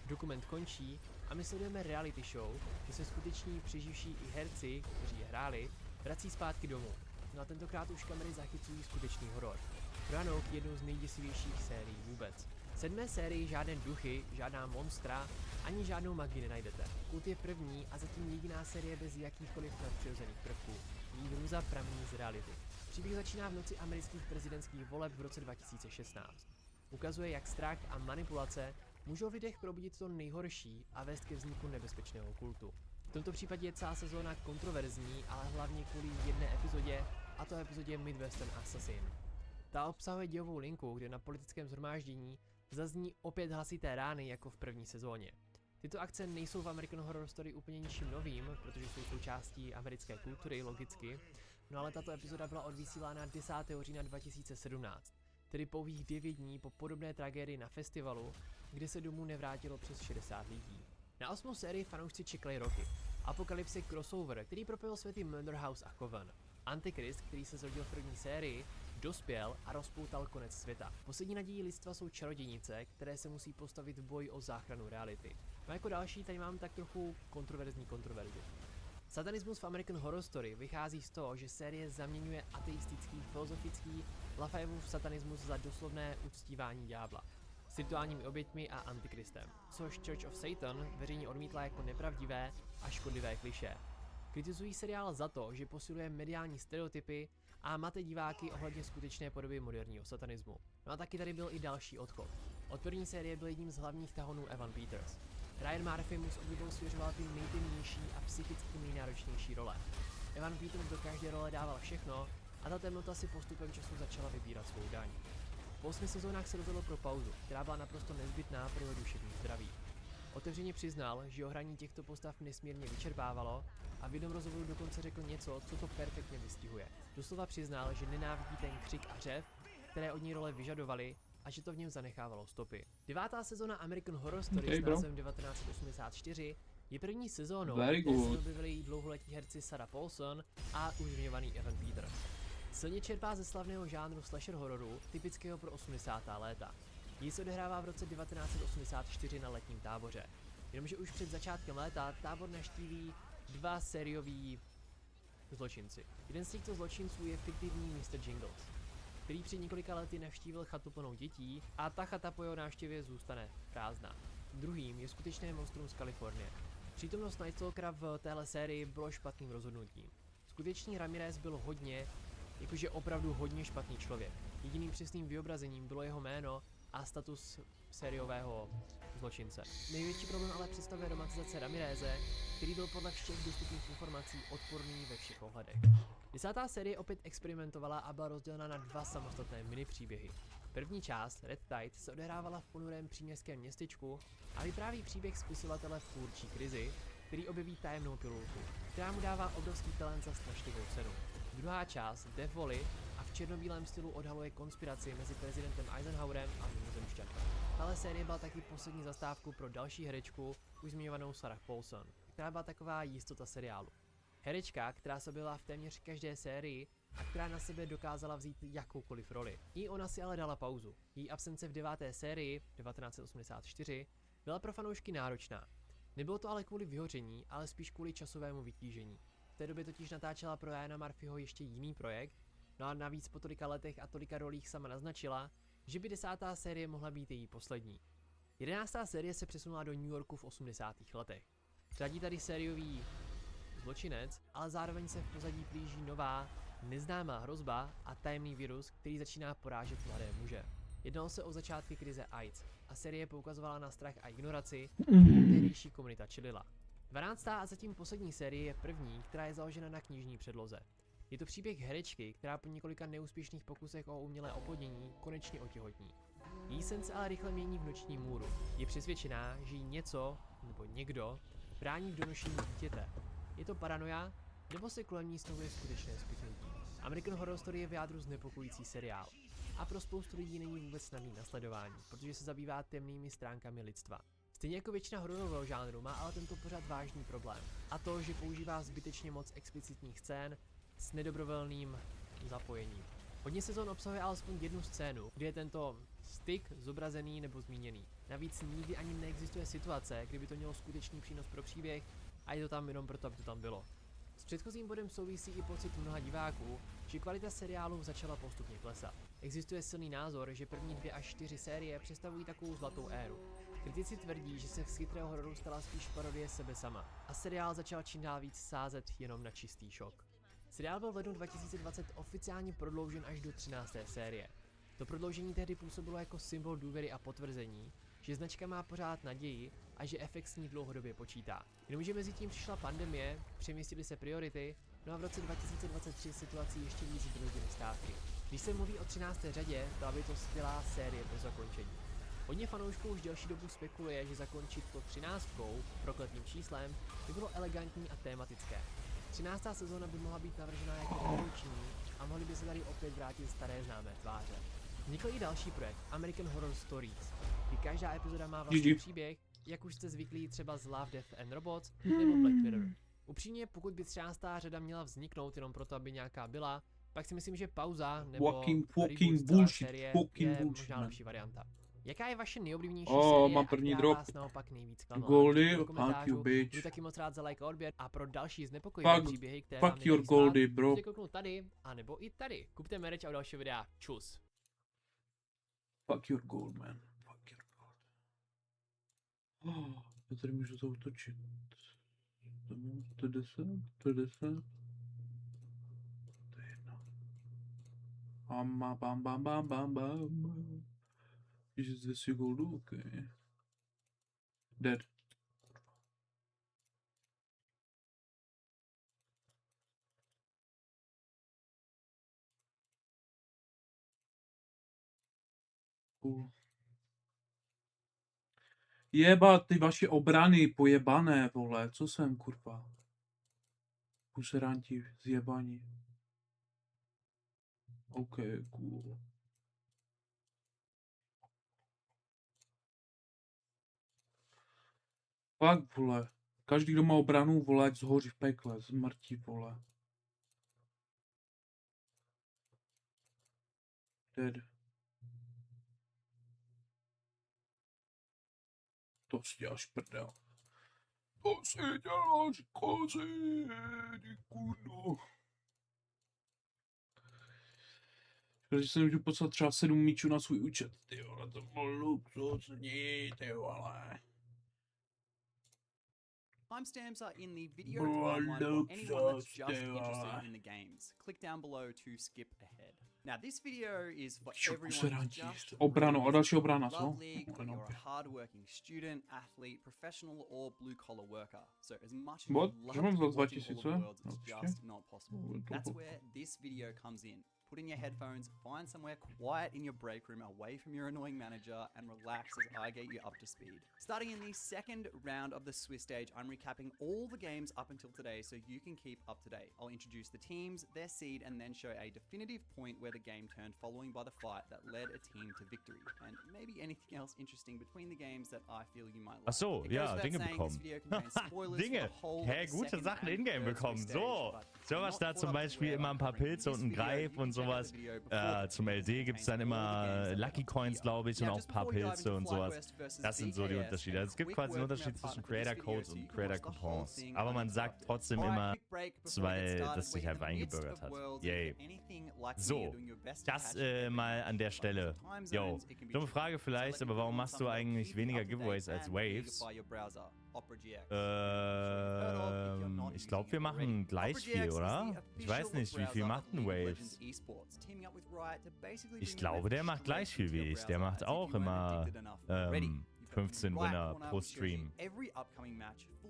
Dokument končí a my sledujeme reality show, kde se skuteční přeživší i herci, kteří je hráli, vrací zpátky domů. No a tentokrát už kamery zachycují skutečný horor. Roanoke je jednou z nejděsivějších sérií vůbec. V 7. sérii žádné duchy, žádná monstra, ani žádnou magii nenajdete. Kult je první a zatím jediná série bez jakýchkoliv nadpřirozených prvků. Její hrůza pramení z reality. Příběh začíná v noci amerických prezidentských voleb v roce 2016. Ukazuje, jak strach a manipulace můžou v lidech probudit to nejhorší a vést ke vzniku nebezpečného kultu. V tomto případě je celá sezóna kontroverzní, ale hlavně kvůli jedné epizodě, a to epizodě Midwestern Assassin. Ta obsahuje dějovou linku, kde na politickém shromáždění zazní opět hlasité rány jako v první sezóně. Tyto akce nejsou v American Horror Story úplně ničím novým, protože jsou součástí americké kultury, logicky, no ale tato epizoda byla odvysílána 10. října 2017, tedy pouhých 9 dní po podobné tragédii na festivalu, kde se domů nevrátilo přes 60 lidí. Na 8. sérii fanoušci čekali roky. Apocalypse je crossover, který propojil světy Murder House a Coven. Antikrist, který se zrodil v první sérii, dospěl a rozpoutal konec světa. Poslední nadějí lidstva jsou čarodějnice, které se musí postavit v boji o záchranu reality. No jako další tady mám tak trochu kontroverzi. Satanismus v American Horror Story vychází z toho, že série zaměňuje ateistický, filozofický Lafayevův satanismus za doslovné uctívání ďábla s rituálními oběťmi a antikristem, což Church of Satan veřejně odmítla jako nepravdivé a škodlivé klišé. Kritizují seriál za to, že posiluje mediální stereotypy a mate diváky ohledně skutečné podoby moderního satanismu. No a taky tady byl i další odchod. Od první série byl jedním z hlavních tahonů Evan Peters. Ryan Murphy mu s oblibou svěřoval ty nejtemnější a psychicky nejnáročnější role. Evan Peters do každé role dával všechno a ta temnota si postupem času začala vybírat svou daň. Po 8 sezónách se rozhodl pro pauzu, která byla naprosto nezbytná pro jeho duševní zdraví. Otevřeně přiznal, že ho hraní těchto postav nesmírně vyčerpávalo a v jednom rozhovoru dokonce řekl něco, co to perfektně vystihuje. Doslova přiznal, že nenávidí ten křik a řev, které od něj role vyžadovaly a že to v něm zanechávalo stopy. 9. sezóna American Horror Story s názvem 1984 je první sezónou, kde se objevili dlouholetí herci Sarah Paulson a už zmiňovaný Evan Peters. Silně čerpá ze slavného žánru slasher hororu, typického pro 80. léta. Jí se odehrává v roce 1984 na letním táboře. Jenomže už před začátkem léta tábor navštíví dva sérioví zločinci. Jeden z těchto zločinců je fiktivní Mr. Jingles, který před několika lety navštívil chatu plnou dětí a ta chata po jeho návštěvě zůstane prázdná. Druhým je skutečné monstrum z Kalifornie. Přítomnost Nightstalkera v téhle sérii bylo špatným rozhodnutím. Skutečný Ramirez byl jakože opravdu hodně špatný člověk. Jediným přesným vyobrazením bylo jeho jméno a status sériového zločince. Největší problém ale představuje romantizace Ramireze, který byl podle všech dostupných informací odporný ve všech ohledech. 10. série opět experimentovala a byla rozdělena na dva samostatné minipříběhy. První část, Red Tide, se odehrávala v ponurém příměstském městečku a vypráví příběh spisovatele v tvůrčí krizi, který objeví tajemnou pilulku, která mu dává obrovský talent za strašlivou cenu. Druhá část, Death Valley, a v černobílém stylu odhaluje konspiraci mezi prezidentem Eisenhowerem a mimozemšťany. Tahle série byla taky poslední zastávkou pro další herečku, už zmiňovanou Sarah Paulson, která byla taková jistota seriálu. Herečka, která se objevila v téměř každé sérii a která na sebe dokázala vzít jakoukoliv roli. I ona si ale dala pauzu. Její absence v 9. sérii, 1984, byla pro fanoušky náročná. Nebylo to ale kvůli vyhoření, ale spíš kvůli časovému vytížení. V té době totiž natáčela pro Ryana Murphyho ještě jiný projekt, no a navíc po tolika letech a tolika rolích sama naznačila, že by 10. série mohla být její poslední. 11. série se přesunula do New Yorku v 80. letech. Řadí tady sériový zločinec, ale zároveň se v pozadí plíží nová, neznámá hrozba a tajemný virus, který začíná porážet mladé muže. Jednalo se o začátky krize AIDS a série poukazovala na strach a ignoraci, kterou tehdejší komunita čelila. 12. a zatím poslední série je první, která je založena na knižní předloze. Je to příběh herečky, která po několika neúspěšných pokusech o umělé oplodnění konečně otěhotní. Její sen se ale rychle mění v noční můru. Je přesvědčená, že jí něco nebo někdo brání v donošení dítěte. Je to paranoia, nebo se kolem ní snovuje skutečné spiknutí? American Horror Story je v jádru znepokojící seriál. A pro spoustu lidí není vůbec snadný na sledování, protože se zabývá temnými stránkami lidstva. Stejně jako většina hororového žánru má ale tento pořad vážný problém. A to, že používá zbytečně moc explicitních scén s nedobrovolným zapojením. Hodně sezon obsahuje alespoň jednu scénu, kde je tento styk zobrazený nebo zmíněný. Navíc nikdy ani neexistuje situace, kdyby to mělo skutečný přínos pro příběh a je to tam jenom proto, aby to tam bylo. S předchozím bodem souvisí i pocit mnoha diváků, že kvalita seriálu začala postupně klesat. Existuje silný názor, že první 2 až 4 série představují takovou zlatou éru. Kritici tvrdí, že se z chytrého hororu stala spíš parodie sebe sama a seriál začal čím dál víc sázet jenom na čistý šok. Seriál byl v lednu 2020 oficiálně prodloužen až do 13. série. To prodloužení tehdy působilo jako symbol důvěry a potvrzení, že značka má pořád naději a že efekt s ní dlouhodobě počítá. Jenomže mezi tím přišla pandemie, přemístily se priority, no a v roce 2023 situaci ještě víc zbrzdily stávky. Když se mluví o 13. řadě, byla by to skvělá série pro zakončení. Hodně fanoušků už delší dobu spekuluje, že zakončit to 13. prokletým číslem by bylo elegantní a tématické. 13. sezóna by mohla být navržena jako revoluční a mohly by se tady opět vrátit staré známé tváře. Vznikl i další projekt, American Horror Stories, kdy každá epizoda má vlastní příběh, jak už jste zvyklí třeba z Love, Death and Robots nebo Black Mirror. Upřímně, pokud by 13. řada měla vzniknout jenom proto, aby nějaká byla, pak si myslím, že pauza nebo reboot celé série je možná lepší varianta. Jaká je vaše nejoblíbenější série mám první a která drop. vás naopak nejvíc klamala? Goldie, Do komentářů, fuck you, bitch. budu taky moc rád za like a odběr a pro další znepokojivé příběhy, které vám Fuck your nedají Goldie, spát, bro. můžete kouknout tady, anebo i tady. Kupte merch a u dalšího videa. Čus. Fuck your gold, man. Fuck your gold. Oh, já tady můžu zautočit. To je 10, to je 10. To je 1. Bam. Is this your gold? Okay. Dead. Cool. Jebat ty vaše obrany pojebané, vole, co jsem, kurva? Puseranti zjebaní. OK, cool. Fakt, vole. Každý, kdo má obranu, vole, ať zhoří v pekle, zmrtí, vole. Dead. To si děláš prdel. To si děláš kozy, kurno. Protože jsem můžu poslat třeba 7 míčů na svůj účet, ty vole, to bylo luxusní, ty vole. Timestamps are in the video timeline for anyone that's just interested in the games. Click down below to skip ahead. Now this video is for everyone who's just obrano, a další obrana, co? Lovely, you're a hard-working student, athlete, professional or blue-collar worker. So as much as you love watching all the worlds, it's just not possible. That's where this video comes in. Put in your headphones, find somewhere quiet in your break room away from your annoying manager, and relax as I get you up to speed. Starting in the second round of the Swiss stage, I'm recapping all the games up until today so you can keep up to date. I'll introduce the teams, their seed, and then show a definitive point where the game turned following by the fight that led a team to victory. And maybe anything else interesting between the games that I feel you might like. Ach so, ja, Dinge bekommen. Dinge. Hä, gute Sachen in-game bekommen. So, sowas da zum Beispiel immer ein paar Pilze und ein Greif und sowas. Zum LD gibt es dann immer Lucky Coins, glaube ich, und auch ein paar Pilze und sowas. Das sind so die Unterschiede. Also es gibt quasi einen Unterschied zwischen Creator Codes und Creator Coupons. Aber man sagt trotzdem immer, weil das sich einfach eingebürgert hat. Yay. So, das mal an der Stelle. Yo, dumme Frage vielleicht, aber warum machst du eigentlich weniger Giveaways als Waves? Ich glaube, wir machen gleich viel, oder? Ich weiß nicht, wie viel macht ein Waves? Ich glaube, der macht gleich viel wie ich. Der macht auch immer 15 Winner pro Stream.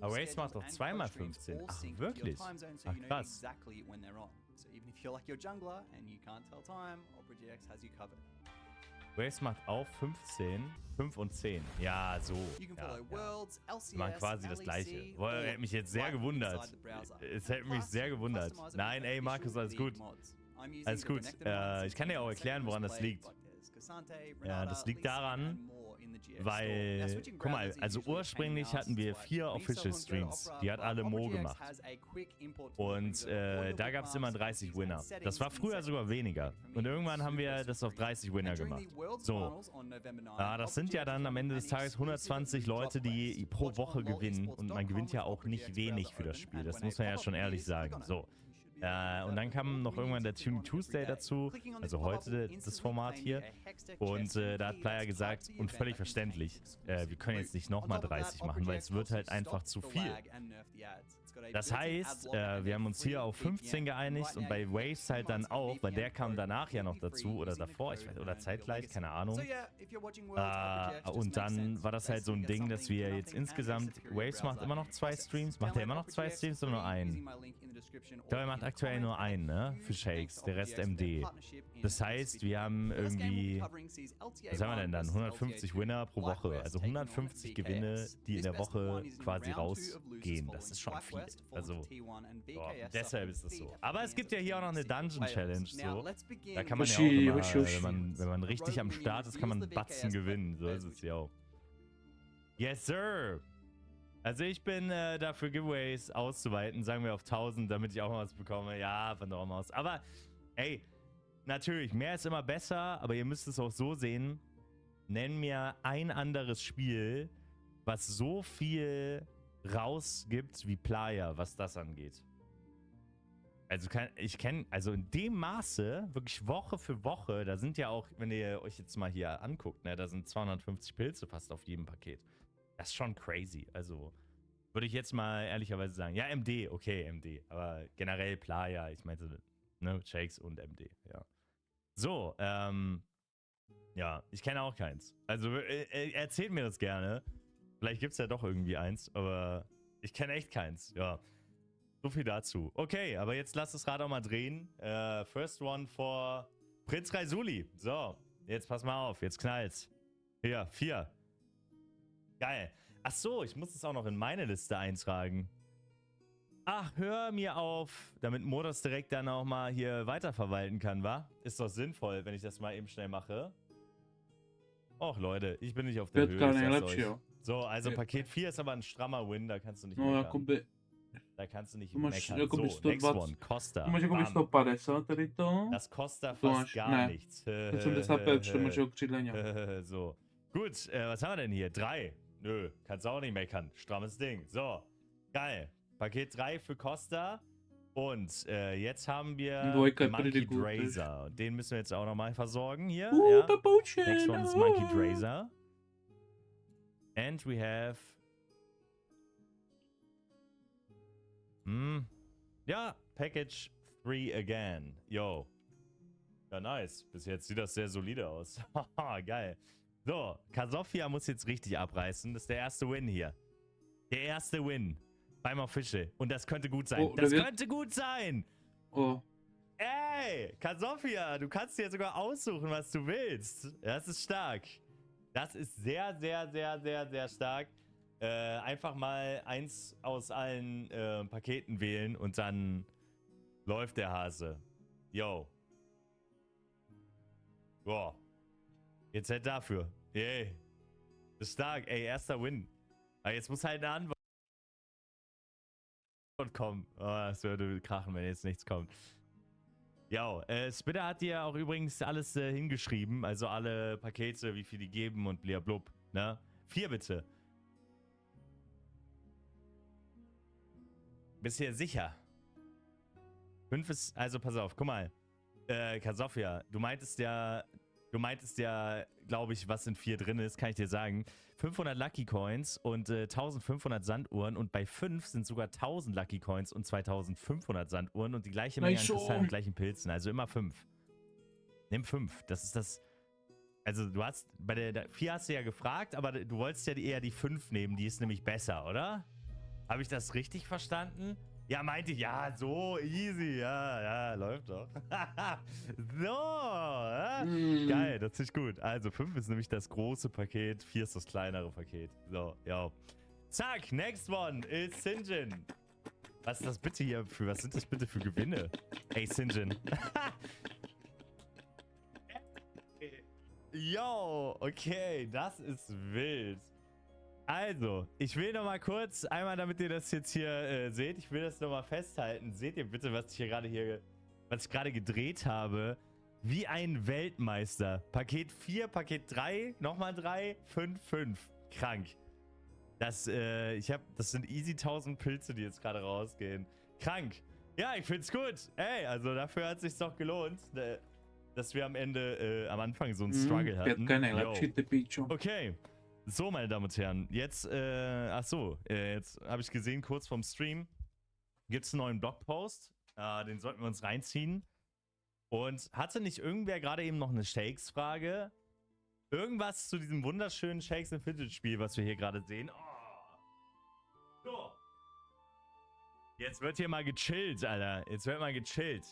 Aber Waves macht doch zweimal 15. Ach, wirklich? Ach, krass. Waves macht auch 15, 5 und 10. Ja, so. Ja. Die machen quasi das Gleiche. Boah, hätte mich jetzt sehr gewundert. Es hätte mich sehr gewundert. Nein, ey, Markus, alles gut. Alles gut. Ich kann dir auch erklären, woran das liegt. Ja, das liegt daran, weil, guck mal, also ursprünglich hatten wir 4 Official Streams. Die hat alle Mo gemacht. Und da gab es immer 30 Winner. Das war früher sogar weniger. Und irgendwann haben wir das auf 30 Winner gemacht. So. Das sind ja dann am Ende des Tages 120 Leute, die pro Woche gewinnen. Und man gewinnt ja auch nicht wenig für das Spiel. Das muss man ja schon ehrlich sagen. So. Und dann kam noch irgendwann der Tuning Tuesday dazu, also heute das Format hier. Und da hat Player gesagt, und völlig verständlich, wir können jetzt nicht nochmal 30 machen, weil es wird halt einfach zu viel. Das heißt, wir haben uns hier auf 15 geeinigt und bei Waves halt dann auch, weil der kam danach ja noch dazu oder davor, ich weiß, oder zeitgleich, keine Ahnung. Und dann war das halt so ein Ding, dass wir jetzt insgesamt, Waves macht immer noch 2 Streams, macht er immer noch 2 Streams oder nur einen? Ich glaube, er macht aktuell nur einen, ne? Für Shakes, der Rest MD. Das heißt, wir haben irgendwie, was haben wir denn dann? 150 Winner pro Woche, also 150 Gewinne, die in der Woche quasi rausgehen. Das ist schon viel. Also, deshalb ist das so. Aber es gibt ja hier auch noch eine Dungeon Challenge, so. Da kann man ja auch immer, wenn man richtig am Start ist, kann man Batzen gewinnen. So ist es ja auch. Yes, sir! Also ich bin dafür, Giveaways auszuweiten, sagen wir auf 1000, damit ich auch mal was bekomme. Ja, von da aus. Aber, ey, natürlich, mehr ist immer besser, aber ihr müsst es auch so sehen. Nenn mir ein anderes Spiel, was so viel rausgibt wie Playa, was das angeht. Also ich kenne, also in dem Maße, wirklich Woche für Woche, da sind ja auch, wenn ihr euch jetzt mal hier anguckt, ne, da sind 250 Pilze fast auf jedem Paket. Das ist schon crazy. Also würde ich jetzt mal ehrlicherweise sagen. Ja, MD, okay, MD. Aber generell Playa, ich meinte, ne, Shakes und MD, ja. So, ja, ich kenne auch keins. Also erzählt mir das gerne. Vielleicht gibt es ja doch irgendwie eins, aber ich kenne echt keins, ja. So viel dazu. Okay, aber jetzt lasst das Rad auch mal drehen. First one for Prinz Raisuli. So, jetzt pass mal auf, jetzt knallt's. Hier, 4. Geil. Ach so, ich muss es auch noch in meine Liste eintragen. Ach, hör mir auf, damit Modus direkt dann auch mal hier weiterverwalten kann, wa? Ist doch sinnvoll, wenn ich das mal eben schnell mache. Och, Leute, ich bin nicht auf der Höhe. Nejlepší, jo. So, also Paket 4 ist aber ein strammer Win, da kannst du nicht meckern. Da kannst du nicht meckern. So, next one, Costa. Máš jakoby 150 tady to. Das Costa fast gar nichts. 75, to máš okřídleně. So. Gut, was haben wir denn hier? 3. Nö, kannst du auch nicht meckern. Strammes Ding. So, geil. Paket 3 für Costa. Und jetzt haben wir Monkey Drazer. Den müssen wir jetzt auch nochmal versorgen hier. Ja. Next one is Monkey Drazer. And we have... Ja, Package 3 again. Yo. Ja, nice. Bis jetzt sieht das sehr solide aus. Haha, geil. So, Kasofia muss jetzt richtig abreißen. Das ist der erste Win hier. Der erste Win. Beim Official. Und das könnte gut sein. Oh, das könnte gut sein. Oh. Ey, Kasofia, du kannst dir sogar aussuchen, was du willst. Das ist stark. Das ist sehr, sehr, sehr, sehr, sehr stark. Einfach mal eins aus allen Paketen wählen und dann läuft der Hase. Yo. Boah. Jetzt halt dafür. Yay. Das ist stark. Ey, erster Win. Aber jetzt muss halt eine Antwort kommen. Oh, das würde krachen, wenn jetzt nichts kommt. Ja, Spitter hat dir auch übrigens alles hingeschrieben. Also alle Pakete, wie viel die geben und blablabla. Ne? 4 bitte. Bist du dir sicher? 5 ist, also pass auf, guck mal. Kasofia, du meintest ja, glaube ich, was in 4 drin ist, kann ich dir sagen. 500 Lucky Coins und 1500 Sanduhren und bei 5 sind sogar 1000 Lucky Coins und 2500 Sanduhren und die gleiche Menge an Kristallen und gleichen Pilzen, also immer 5. Nimm 5, das ist das, also du hast, bei der 4 hast du ja gefragt, aber du wolltest ja eher die 5 nehmen, die ist nämlich besser, oder? Habe ich das richtig verstanden? Ja, meinte ich, ja, so easy, ja, läuft doch. So, ja? Geil, das ist gut. Also 5 ist nämlich das große Paket, 4 ist das kleinere Paket. So, ja. Zack, next one ist Sinjin. Was ist das bitte hier für, was sind das bitte für Gewinne? Ey, Sinjin. Yo, okay, das ist wild. Also, ich will noch mal kurz, einmal damit ihr das jetzt hier seht, ich will das noch mal festhalten. Seht ihr bitte, was ich gerade gedreht habe? Wie ein Weltmeister. Paket 4, Paket 3, nochmal 3, 5, 5. Krank. Das sind easy 1000 Pilze, die jetzt gerade rausgehen. Krank. Ja, ich find's gut. Ey, also dafür hat es sich doch gelohnt, dass wir am Ende, am Anfang so einen Struggle hatten. Okay. So, meine Damen und Herren, jetzt, jetzt habe ich gesehen, kurz vorm Stream gibt es einen neuen Blogpost. Den sollten wir uns reinziehen. Und hatte nicht irgendwer gerade eben noch eine Shakes-Frage? Irgendwas zu diesem wunderschönen Shakes and Fidget-Spiel, was wir hier gerade sehen? Oh. So. Jetzt wird hier mal gechillt, Alter. Jetzt wird mal gechillt.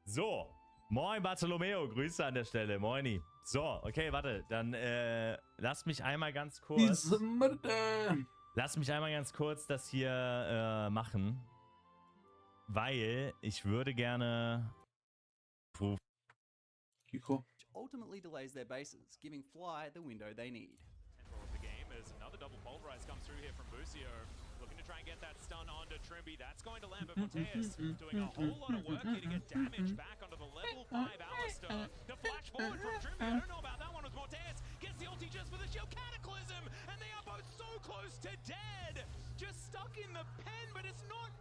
So. Moin, Bartolomeo. Grüße an der Stelle. Moini. So, okay, warte. Dann lasst mich einmal ganz kurz... Lass mich einmal ganz kurz das hier machen. Weil ich würde gerne... Ultimately delays their bases, giving Fly the window they need. The game is another double pulverize comes through here from Busio. Looking to try and get that stun onto Trimby. That's going to land, but Mateus doing a whole lot of work here to get damage back onto the level 5 Alistair. The flash forward from Trimby. I don't know about that one with Mateus. Gets the ulti just for the shield cataclysm. And they are both so close to dead. Just stuck in the pen, but it's not...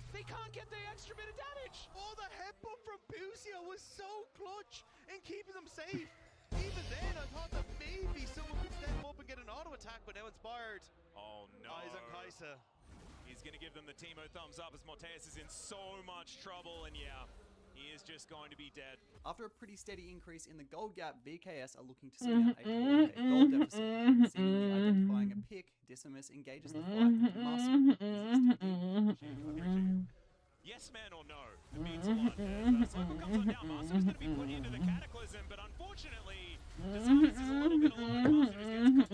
They can't get the extra bit of damage. Oh, the headbutt from Busio was so clutch in keeping them safe. Even then, I thought that maybe someone could step up and get an auto attack, but now inspired. Oh no. Eyes on Kai'Sa. He's going to give them the Teemo thumbs up as Morteus is in so much trouble, and yeah, he is just going to be dead. After a pretty steady increase in the gold gap, VKS are looking to see out a 4K gold deficit. Seemingly identifying a pick, Decimus engages the fight with Master. Yes man or no? It means a lot there. Cycle comes on down. Master is going to be put into the cataclysm, but unfortunately, Decimus is a little bit alone. Master is going to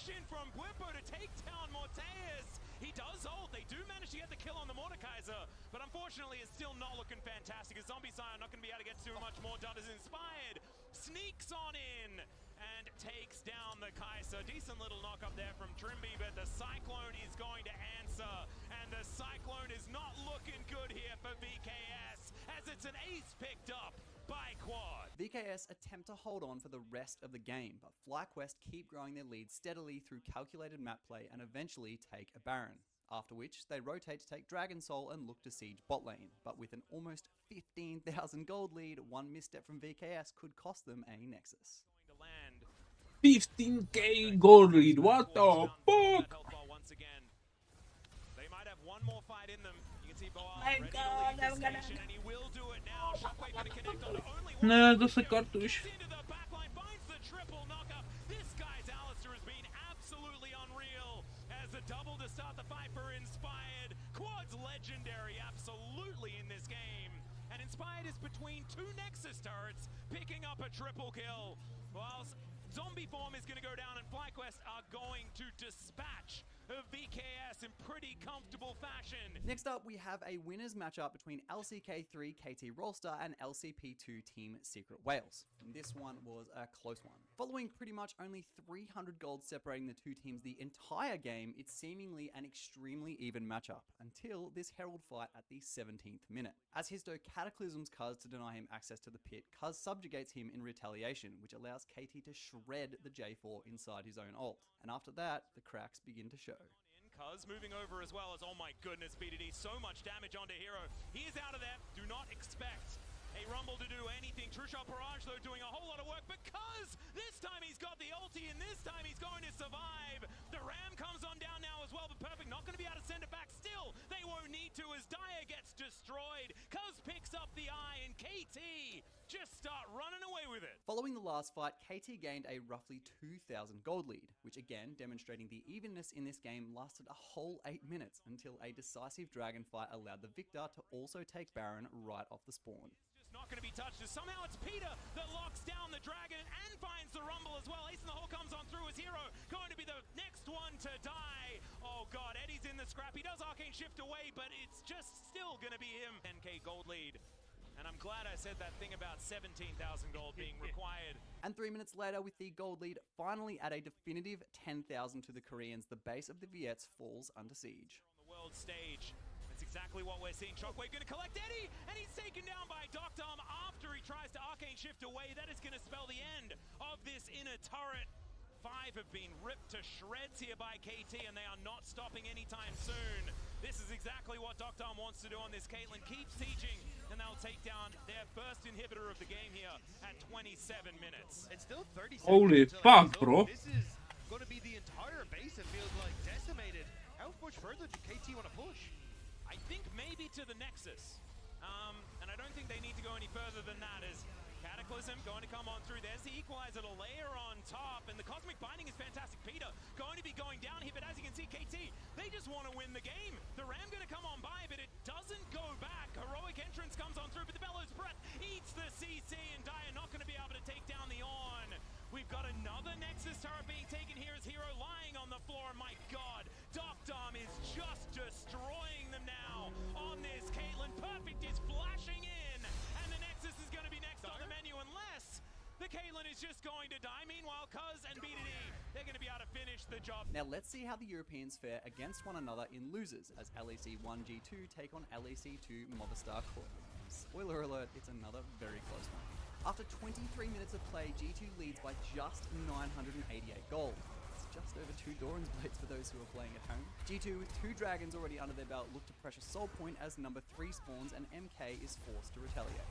aggression from Bwimpo to take down Morteus. He does hold. They do manage to get the kill on the Mordekaiser, but unfortunately it's still not looking fantastic. As Zombie Sire not going to be able to get too much more done as Inspired sneaks on in and takes down the Kaiser. Decent little knock up there from Trimby, but the Cyclone is going to answer, and the Cyclone is not looking good here for VKS, as it's an ace picked up by Quad. VKS attempt to hold on for the rest of the game, but FlyQuest keep growing their lead steadily through calculated map play and eventually take a Baron. After which, they rotate to take Dragon Soul and look to siege bot lane. But with an almost 15,000 gold lead, one misstep from VKS could cost them a Nexus. 15k gold lead, what the fuck? They might have one more fight in them. You can see Boal ready to leave the station, and he will do it now. Shockwave going to connect on only one. Ne, zase kartuš. Into the backline, finds the triple knockup. This guy's Alistair has been absolutely unreal as a double to start the fight for Inspired. Quad's legendary absolutely in this game. And Inspired is between two Nexus turrets, picking up a triple kill. Whilst Zombie Form is going to go down and FlyQuest are going to dispatch VKS in pretty comfortable fashion. Next up, we have a winners matchup between LCK3 KT Rollstar and LCP2 Team Secret Wales. And this one was a close one. Following pretty much only 300 gold separating the two teams the entire game, it's seemingly an extremely even matchup until this Herald fight at the 17th minute. As Histo cataclysms Cuz to deny him access to the pit, Cuz subjugates him in retaliation, which allows KT to shred the J4 inside his own ult. And after that, the cracks begin to show. Cuz moving over as well as, oh my goodness, BDD, so much damage onto Hero. He is out of there. Do not expect a Rumble to do anything. True Shot Barrage, though, doing a whole lot of work because this time he's got the ulti and this time he's going to survive. The Ram comes on down now as well, but Perfect not going to be able to send it back. Still, they won't need to as Dyer gets destroyed. Cuz picks up the eye and KT just start running away with it. Following the last fight, KT gained a roughly 2,000 gold lead, which again, demonstrating the evenness in this game, lasted a whole 8 minutes until a decisive dragon fight allowed the victor to also take Baron right off the spawn. Just not going to be touched as somehow it's Peter that locks down the dragon and finds the Rumble as well. Ace in the Hole comes on through as Hero, going to be the next one to die. Oh god, Eddie's in the scrap. He does Arcane Shift away, but it's just still going to be him. 10k gold lead. And I'm glad I said that thing about 17,000 gold being required. And 3 minutes later, with the gold lead finally at a definitive 10,000 to the Koreans, the base of the Viets falls under siege. On the world stage, that's exactly what we're seeing. Shockwave going to collect Eddie, and he's taken down by Doctom after he tries to Arcane Shift away. That is going to spell the end of this inner turret. 5 have been ripped to shreds here by KT, and they are not stopping anytime soon. This is exactly what Doctom wants to do on this Caitlyn. Keep sieging, and they'll take down their first inhibitor of the game here at 27 minutes. It's still 30 seconds. Holy fuck, bro. This is going to be the entire base, it feels like, decimated. How much further do KT want to push? I think maybe to the Nexus. And I don't think they need to go any further than that as Cataclysm going to come on through. There's the Equalizer to layer on top, and the Cosmic Binding is fantastic. Peter going to be going down here, but as you can see, KT, they just want to win the game. The Ram going to come on by, but it doesn't go back. Heroic Entrance comes on through, but the Bellows Breath eats the CC, and Dyer not going to be able to take down the On. We've got another Nexus turret being taken here as Hero lying on the floor, and my god, Doctom is just destroying them now on this Caitlyn. Perfect is flashing in, and the Nexus is going to be next on the menu unless the Caitlyn is just going to die. Meanwhile, Cuz and BDD, they're going to be able to finish the job. Now let's see how the Europeans fare against one another in losers as LEC 1G2 take on LEC 2 Movistar Core. Spoiler alert, it's another very close one. After 23 minutes of play, G2 leads by just 988 gold. It's just over 2 Doran's Blades for those who are playing at home. G2, with 2 dragons already under their belt, look to pressure Soul Point as number 3 spawns and MK is forced to retaliate.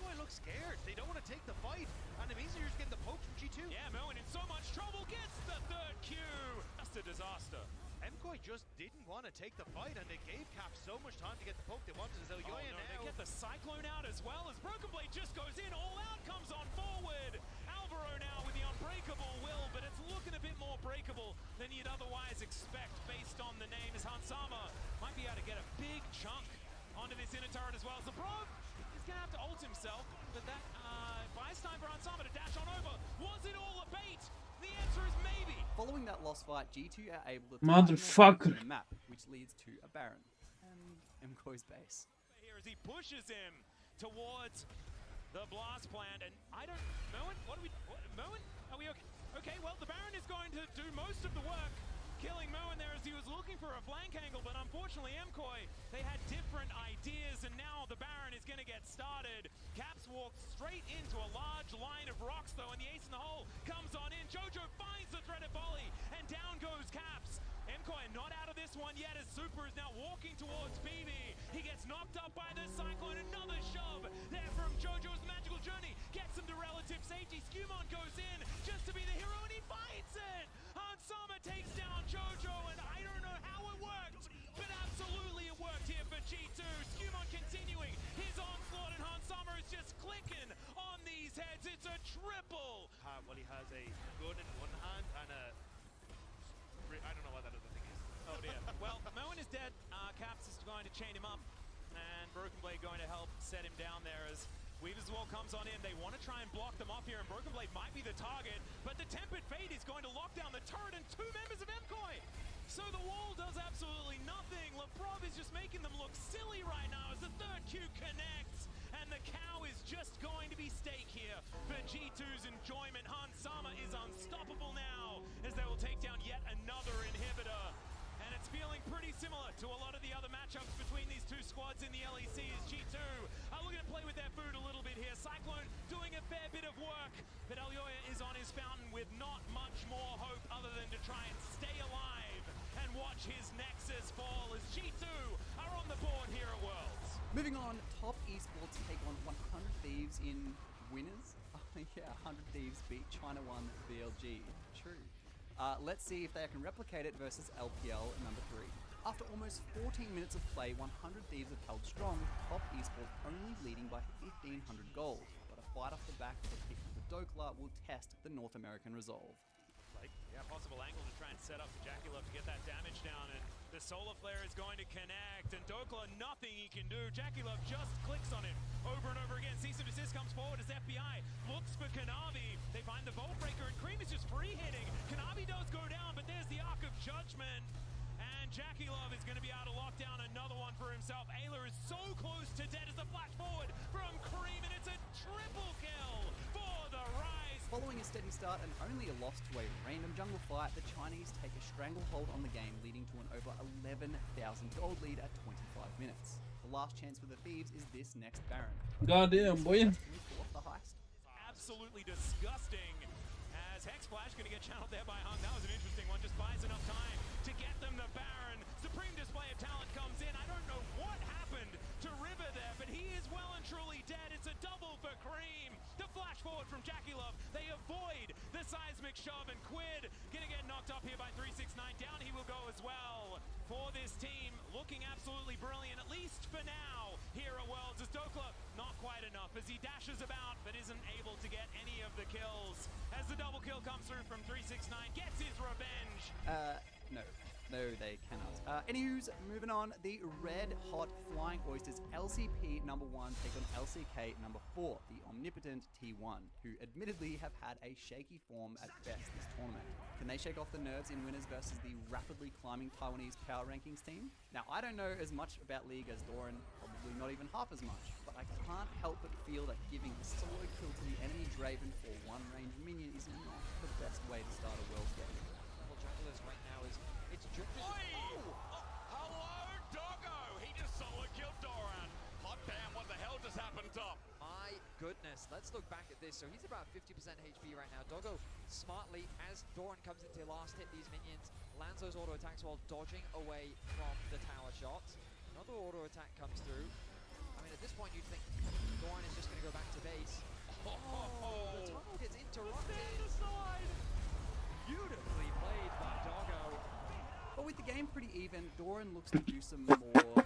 Boy, look scared. They don't want to take the fight, and it means they're just getting the poke from G2. Yeah, Moen in so much trouble, gets the 3rd Q. Just a disaster. MKOI just didn't want to take the fight, and they gave Cap so much time to get the poke. They wanted to Zoyoya now. They get the Cyclone out as well as Broken Blade just goes in. All Out comes on forward. Alvaro now with the unbreakable will, but it's looking a bit more breakable than you'd otherwise expect based on the name, as Hansama might be able to get a big chunk onto this inner turret as well. Zabrov is going to have to ult himself, but that buys time for Hansama to dash on over. Was it all a bait? The answer is maybe. Following that lost fight, G2 are able to Motherfucker. the map, which leads to a Baron and Mkoi's base. Here as he pushes him towards the blast plant, and I don't... Moen, Moen, are we okay? Okay, well, the Baron is going to do most of the work, killing Moen there as he was looking for a flank angle, but unfortunately Mkoi, they had different ideas, and now the Baron is going to get started. Caps walks straight into a large line of rocks, though, and the ace in the hole comes on in. Jojo finds the threaded volley, and down goes Caps. Mkoi not out of this one yet as Super is now walking towards BB. He gets knocked up by the Cyclone. Another shove there from Jojo's magical journey. Gets him to relative safety. Skewmon goes in just to be the hero, and he fights it. Hansama takes down Jojo, and I don't know how it worked, but absolutely it worked here for G2. Skewmon continuing his onslaught, and Hansama is just clicking on these heads. It's a triple. Well, he has a gun in one hand and a... I don't know what that other thing is. Oh dear. Well, Moen is dead. Caps is going to chain him up, and Broken Blade going to help set him down there as Weaver's Wall comes on in. They want to try and block them off here, and Broken Blade might be the target, but the Tempered Fate is going to lock down the turret and two members of Mkoi. So the wall does absolutely nothing. Lebrov is just making them look silly right now as the third Q connects, and the cow is just going to be stake here for G2's enjoyment. Hansama is unstoppable now as they will take down yet another inhibitor. And it's feeling pretty similar to a lot of the other matchups between these two squads in the LEC as G2 are looking to play with their food a little bit here. Cyclone doing a fair bit of work, but Elyoya is on his fountain with not much more hope other than to try and stay alive and watch his Nexus fall as G2 are on the board here at Worlds. Moving on, Top Esports take on 100 Thieves in winners. Yeah, 100 Thieves beat China 1 BLG. True. Let's see if they can replicate it versus LPL number 3. After almost 14 minutes of play, 100 Thieves have held strong, Top Esports only leading by 1,500 gold. But a fight off the back of the pick of the Dokla will test the North American resolve. Yeah, possible angle to try and set up for Jackulov to get that damage down, and the Solar Flare is going to connect, and Dokla, nothing he can do. Jackulov just clicks on him over and over again. Cease and desist comes forward as FBI looks for Kanavi. They find the Vault Breaker, and Cream is just free hitting. Kanavi does go down, but there's the Arc of Judgment, and Jackulov is going to be able to lock down another one for himself. Ayla is so close to dead as the flash forward from Cream, and it's a triple kill for the Rise. Following a steady start and only a loss to a random jungle fight, the Chinese take a stranglehold on the game, leading to an over 11,000 gold lead at 25 minutes. The last chance for the Thieves is this next Baron. Goddamn, boy. The heist. Absolutely disgusting. As Hexflash going to get channeled there by Hung. That was an interesting one. Just buys enough time to get them the Baron. Supreme display of talent comes in. I don't know what happened to River there, but he is well and truly dead. It's a double for Cream. The flash forward from Jackulov. They avoid the seismic shove, and Quid gonna get knocked up here by 369. Down he will go as well. For this team, looking absolutely brilliant, at least for now, here at Worlds. As Dokla, not quite enough as he dashes about, but isn't able to get any of the kills. As the double kill comes through from 369, gets his revenge. No, they cannot. Anywho's, moving on. The Red Hot Flying Oysters LCP number 1 take on LCK number 4, the omnipotent T1, who admittedly have had a shaky form at best this tournament. Can they shake off the nerves in winners versus the rapidly climbing Taiwanese power rankings team? Now, I don't know as much about League as Doran, probably not even half as much, but I can't help but feel that giving a solo kill to the enemy Draven for one range minion is not the best way to start a Worlds game. Well, Jackulov right now is... It's just... Hello, Doggo! He just solo killed Doran. Hot damn, what the hell just happened, Top? My goodness, let's look back at this. So he's about 50% HP right now. Doggo smartly, as Doran comes into last hit these minions, lands those auto attacks while dodging away from the tower shots. Another auto attack comes through. I mean, at this point you'd think Doran is just going to go back to base. Oh, the tunnel gets interrupted. Beautifully played by Doggo. But with the game pretty even, Doran looks to do some more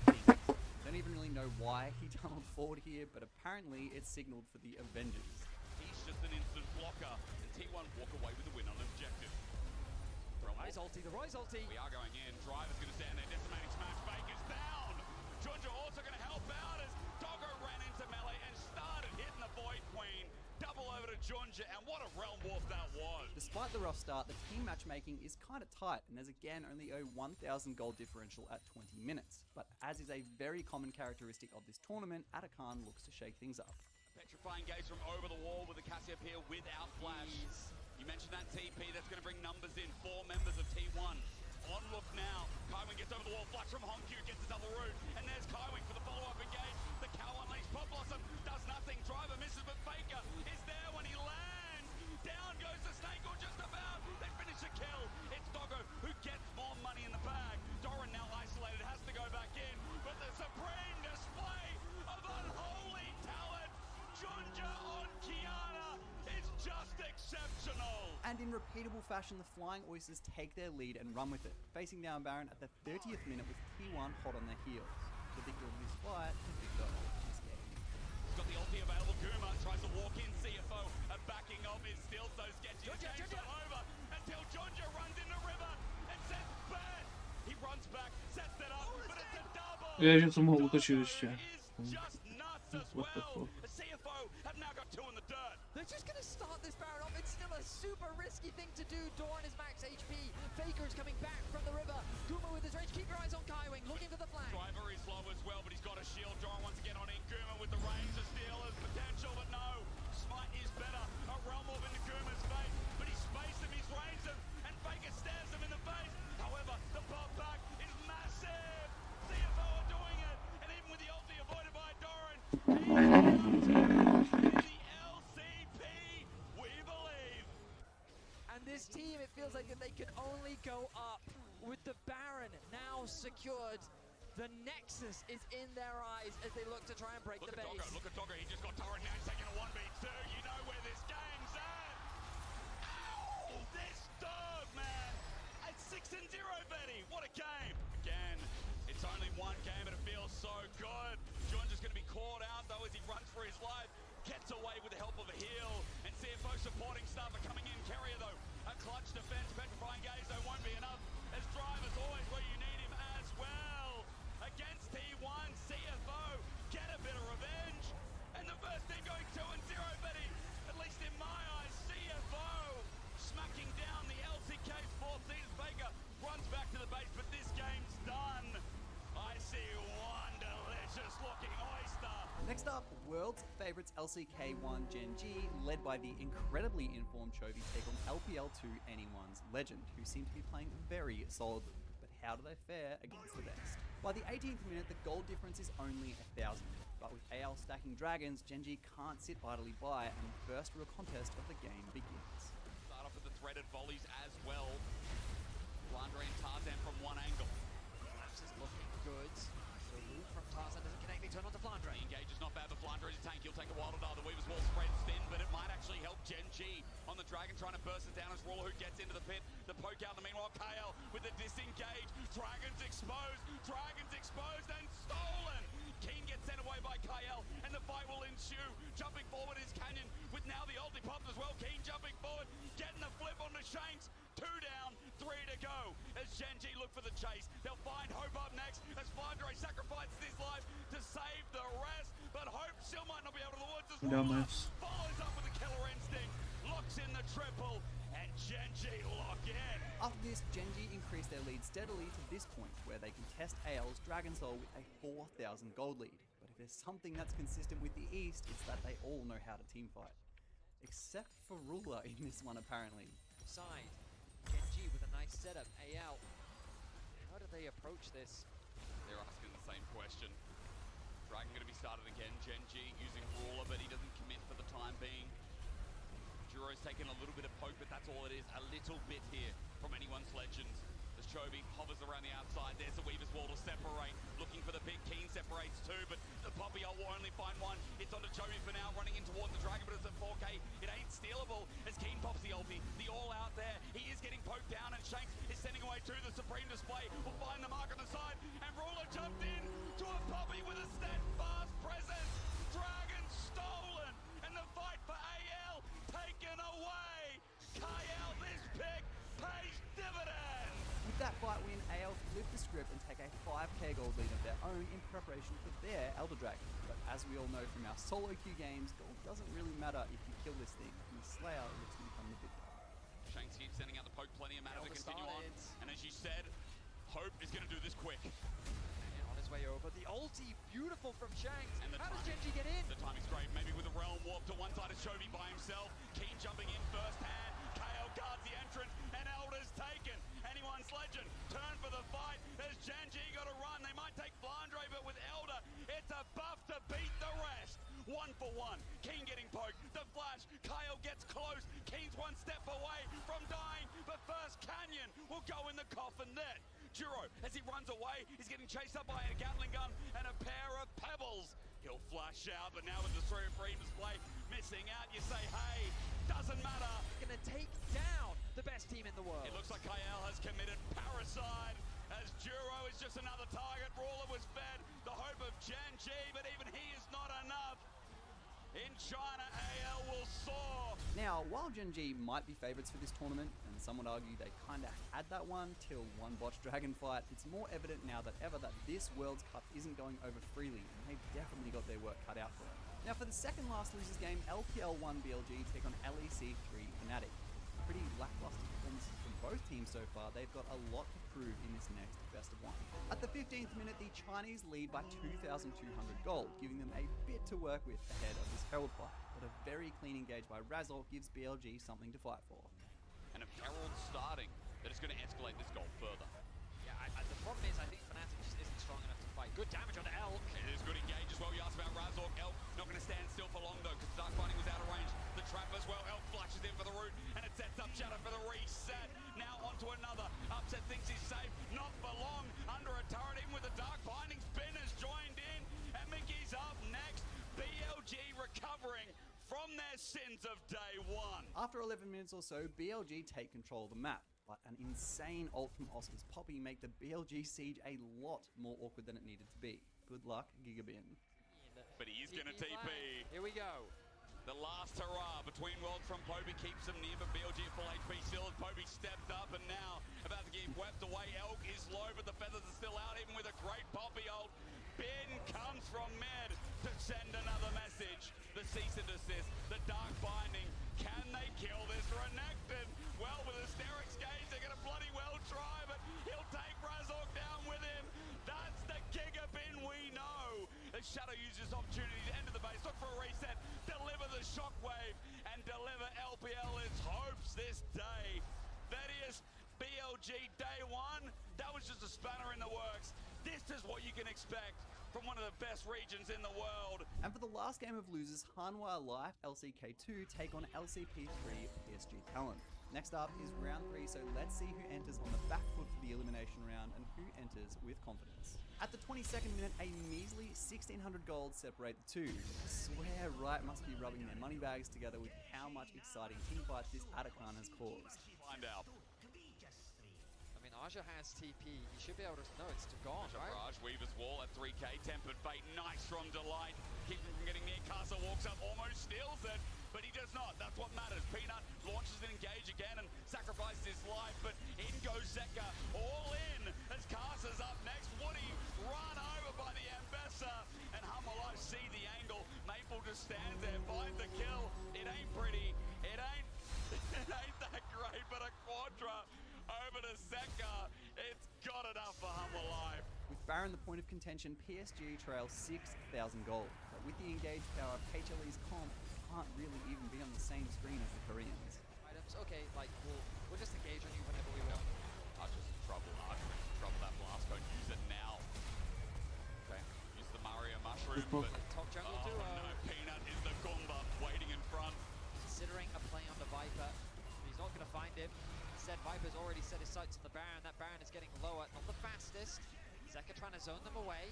things. Don't even really know why he tunneled forward here, but apparently it's signaled for the Avengers. He's just an instant blocker, and T1 walk away with the win on objective. The Rise ulti. We are going in. Driver's going to stand there. Decimating smash. Baker's down. Junja also going to help out as Doggo ran into melee and started hitting the Void Queen. Double over to Junja, and what a realm wolf that was. Despite the rough start, the team matchmaking is kind of tight, and there's again only a 1,000 gold differential at 20 minutes. But as is a very common characteristic of this tournament, Atakan looks to shake things up. Petrifying gaze from over the wall with the Cassiopeia without flash. You mentioned that TP, that's going to bring numbers in. 4 members of T1. On look now. Kaiwing gets over the wall. Flash from Hongkyu gets the double root. And there's Kaiwing for the follow-up engage. The cow unleashed. Pop Blossom does nothing. Driver misses, but Faker is there when he lands. Down goes the snake, or just about. They finish the kill. It's Doggo who gets more money in the bag. Doran now isolated, has to go back in. But the supreme display of unholy talent. Junja on Kiana is just exceptional. And in repeatable fashion, the Flying Oysters take their lead and run with it, facing down Baron at the 30th minute with T1 hot on their heels. The victor of this fight, the victor of this game. He's got the ulti available. Guma tries to walk in. CFO, a backing of is still so sketchy. The game's not over until Junja runs in the river and says bet. He runs back, sets that up, but it's a double. Je, že jsem mohl utočit ještě. Just nuts as well. The CFO have now got 2 in the dirt. They're just going to start this Baron off. It's still a super risky thing to do. Doran is max HP. Faker is coming back from the river. Guma with his range. Keep your eyes on Kaiwing, looking for the flank. Driver is low as well, but he's got a shield. Doran once again on in. Guma with the range to steal his potential, but no. Smite is better. A realm of into Guma's face, but he spaced him, he's ranged him, and Faker stares him in the face. However, the pop back is massive. CFO are doing it, and even with the ulti avoided by Doran, he's the LCP, we believe. And this team, it feels like they can only go up with the Baron now secured. The Nexus is in their eyes as they look to try and break the base. Look at Doggo, he just got Torrent now taking a 1v2. You know where this game's at. Ow! This dog, man. It's 6-0, Betty. What a game. Again, it's only one game and it feels so good. Junja's going to be caught out, though, as he runs for his life. Gets away with the help of a heal. And CFO supporting staff are coming in. Carrier, though, a clutch defense. Petrifying gaze, though, won't be enough. As Driver's always where you need him as well. Against T1, CFO, get a bit of revenge. And the first team going 2-0, Betty. At least in my eyes, CFO smacking down the LCK's 4th season. Faker runs back to the base, but this game's done. I see one delicious looking oyster. Next up, world's favourites LCK1 Gen G, led by the incredibly informed Chovy, take on LPL2 Anyone's Legend, who seem to be playing very solidly. But how do they fare against the best? By the 18th minute, the gold difference is only 1,000. But with AL stacking dragons, Gen G can't sit idly by, and the first real contest of the game begins. Start off with the threaded volleys as well. Flandre and Tarzan from one angle. This is looking good. The loop from Tarzan doesn't connect. They turn onto Flandre. The engage is not bad, but Flandre is a tank. He'll take a while to die. The Weaver's wall spreads thin, but it might actually help Gen G on the dragon, trying to burst it down as Ruler who gets into the pit. The poke out. The meanwhile, KL with the disengage. Dragon's exposed and stolen. Keen gets sent away by KL, and the fight will ensue. Jumping forward is Canyon with now the ulti popped as well. Keen jumping forward, getting the flip onto Shanks. 2 down, 3 to go. As Gen G look for the chase, they'll find Hope up next. As Flandre sacrifices his life to save the rest, but Hope still might not be able to the woods as well. Follows up with a killer instinct, locks in the triple, and Gen G lock in. After this, Gen G increase their lead steadily to this point, where they can test AL's Dragon Soul with a 4,000 gold lead. But if there's something that's consistent with the East, it's that they all know how to teamfight. Except for Ruler in this one, apparently. Side, Gen G with a nice setup. AL, how do they approach this? They're asking the same question. Dragon going to be started again. Gen G using Ruler, but he doesn't commit for the time being. Juro's taking a little bit of poke, but that's all it is. A little bit here from Anyone's Legends. As Chovy hovers around the outside, there's the Weaver's wall to separate. Looking for the pick. Keen separates 2, but the Poppy will only find 1. It's onto Chovy for now, running in towards the Dragon, but it's at 4K. It ain't stealable as Keen pops the ulti. The all out there. He is getting poked down, and Shanks is sending away to the Supreme Display. Will find the mark on the side, and Ruler jumped in to a Poppy with a steadfast presence. Dragon stolen, and the fight for AL taken away. Kyle, this pick pays dividends. With that fight win, AL flip the script and take a 5k gold lead of their own in preparation for their Elder Dragon. But as we all know from our solo queue games, gold doesn't really matter if you kill this thing, and the Slayer looks to become the victor. Shanks keeps sending out the poke, plenty of mana to continue on. And as you said, Hope is going to do this quick. And on his way over, the ulti, beautiful from Shanks. And how does Genji get in? The timing's great, maybe with a Realm Warp to one side of Chovy by himself. Keen jumping in first hand. KO guards the entrance, and Elder's taken. Anyone's legend, turn for the fight. As Genji got to run, they might take Blandre, but with Elder, it's a buff to beat the rest. 1 for 1. Keen getting poked. The flash. Kyle gets close. Keen's one step away from dying. But first, Canyon will go in the coffin then. Juro, as he runs away, he's getting chased up by a Gatling gun and a pair of pebbles. He'll flash out, but now with the 3 free display missing out, you say, hey, doesn't matter. Gonna take down the best team in the world. It looks like Kyle has committed parricide. As Juro is just another target. Ruler was fed. The hope of Genji, but even he is not enough. In China, AL will soar. Now, while Genji might be favourites for this tournament, and some would argue they kinda had that one till one botched dragon fight, it's more evident now than ever that this World's Cup isn't going over freely, and they've definitely got their work cut out for it. Now, for the second last losers game, LPL 1 BLG take on LEC 3 Fnatic. Pretty lackluster performances from both teams so far. They've got a lot to prove in this next best of 1. At the 15th minute, the Chinese lead by 2,200 gold, giving them a bit to work with ahead of this Herald fight. But a very clean engage by Razor gives BLG something to fight for. And a Herald starting that is going to escalate this goal further. Yeah, the problem is I think Fnatic just isn't strong enough to fight. Good damage on the Elk. It is good engage as well. You asked about Razor. Elk not going to stand still for long though, because Dark Binding was out of range. The trap as well. Elk flashes in for the root, and it sets up Shadow for the reset. Now onto another. Upset thinks he's safe. Not for long. Under a turret, even with the Dark Binding. Spin has joined in, and Mickey's up next. BLG recovering from their sins of day 1. After 11 minutes or so, BLG take control of the map, but an insane ult from Oscar's Poppy make the BLG siege a lot more awkward than it needed to be. Good luck, Gigabin. But he is going to TP. Here we go. The last hurrah between worlds from Poby keeps him near, but BLG at full HP still as Poby stepped up and now about to get wept away. Elk is low, but the feathers are still out, even with a great Poppy ult. Bin comes from mid to send another message. The cease and desist, the Dark Binding. Can they kill this Renekton? Well, with a Sterix Gauge, they're going to bloody well try, but he'll take Razork down with him. That's the Gigabin we know. As Shadow uses this opportunity to enter the base, look for a reset, deliver the shockwave, and deliver LPL its hopes this day. Thaddeus, BLG day 1, that was just a spanner in the works. This is what you can expect from one of the best regions in the world. And for the last game of losers, Hanwha Life LCK2 take on LCP3 PSG Talent. Next up is round 3, so let's see who enters on the back foot for the elimination round and who enters with confidence. At the 22nd minute, a measly 1,600 gold separate the two. I swear Riot must be rubbing their money bags together with how much exciting teamfights this Ataclan has caused. Find out. I mean, Aja has TP. He should be able to know it's gone, right? Raj, Weaver's Wall at 3k, Tempered Fate, nice from Delight. Keeps him from getting near. Casa walks up, almost steals it, but he does not. That's what matters. Peanut launches an engage again and sacrifices his life, but in goes Zeka, all in as Casa's up next. Woody run over by the Ambessa, and Hummerlife see the angle. Maple just stands there, finds the kill. It ain't pretty. It ain't that great, but a Quadra over to Zeka. It's got enough for Hummerlife. With Baron the point of contention, PSG trail 6,000 gold. But with the engaged power of HLE's comp, can't really even be on the same screen as the Koreans. Items, okay, like, we'll just engage on you whenever we want. Archer's in trouble. Archer's in trouble. That blast code. Use it now. Okay. Use the Mario Mushroom. But top jungle duo. No, Peanut is the Goomba waiting in front. Considering a play on the Viper, he's not going to find him. Instead, Viper's already set his sights on the Baron. That Baron is getting lower, not the fastest. Zeka trying to zone them away.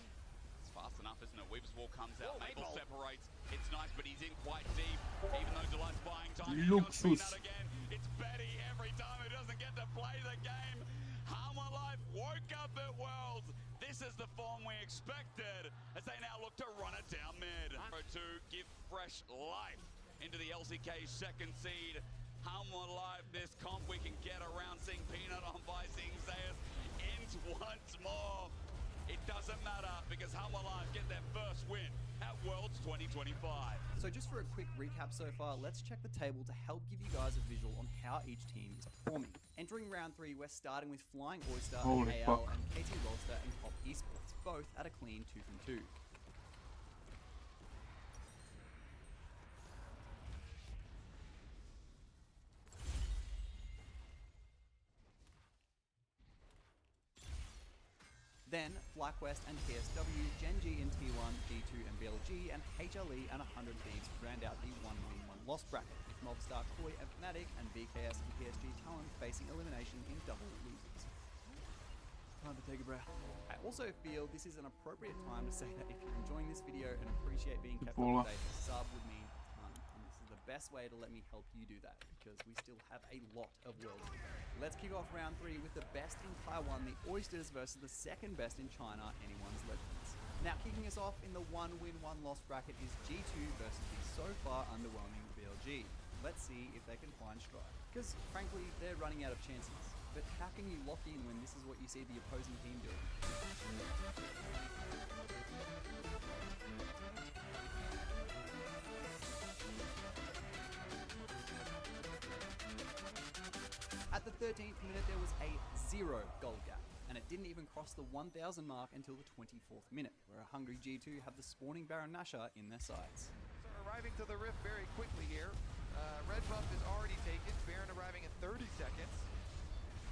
It's fast enough, isn't it? Weaver's Wall comes out. Maple separates. It's nice, but he's in quite deep. Even though Delight's buying time. Luxus. Again. It's Betty every time. He doesn't get to play the game. Hammerlife woke up at Worlds. This is the form we expected as they now look to run it down mid. To give fresh life into the LCK second seed. Hammerlife, this comp we can get around seeing Peanut on by seeing Zeus int once more. It does doesn't matter because Humalive get their first win at Worlds 2025. So just for a quick recap so far, let's check the table to help give you guys a visual on how each team is performing. Entering round 3, we're starting with Flying Oyster, AL, and KT Rolster and Pop Esports, both at a clean 2 from 2. Then, FlyQuest and TSW, Gen G in T1, G2 and BLG, and HLE and 100 Thieves round out the 1-win 1-loss bracket, with Mobstar, Koi and Fnatic, and VKS and PSG Talent facing elimination in double losers. Time to take a breath. I also feel this is an appropriate time to say that if you're enjoying this video and appreciate being kept up to date, a sub would mean a ton, and this is the best way to let me help you do that, because we still have a lot of worlds to go. Let's kick off round 3 with the best in Taiwan, the Oysters, versus the second best in China, anyone's Legends. Now, kicking us off in the 1-win 1-loss bracket is G2 versus the so far underwhelming BLG. Let's see if they can find stride, because frankly, they're running out of chances. But how can you lock in when this is what you see the opposing team doing? At the 13th minute, there was a 0 goal gap, and it didn't even cross the 1,000 mark until the 24th minute, where a hungry G2 have the spawning Baron Nashor in their sights. So arriving to the Rift very quickly here. Red buff is already taken, Baron arriving in 30 seconds.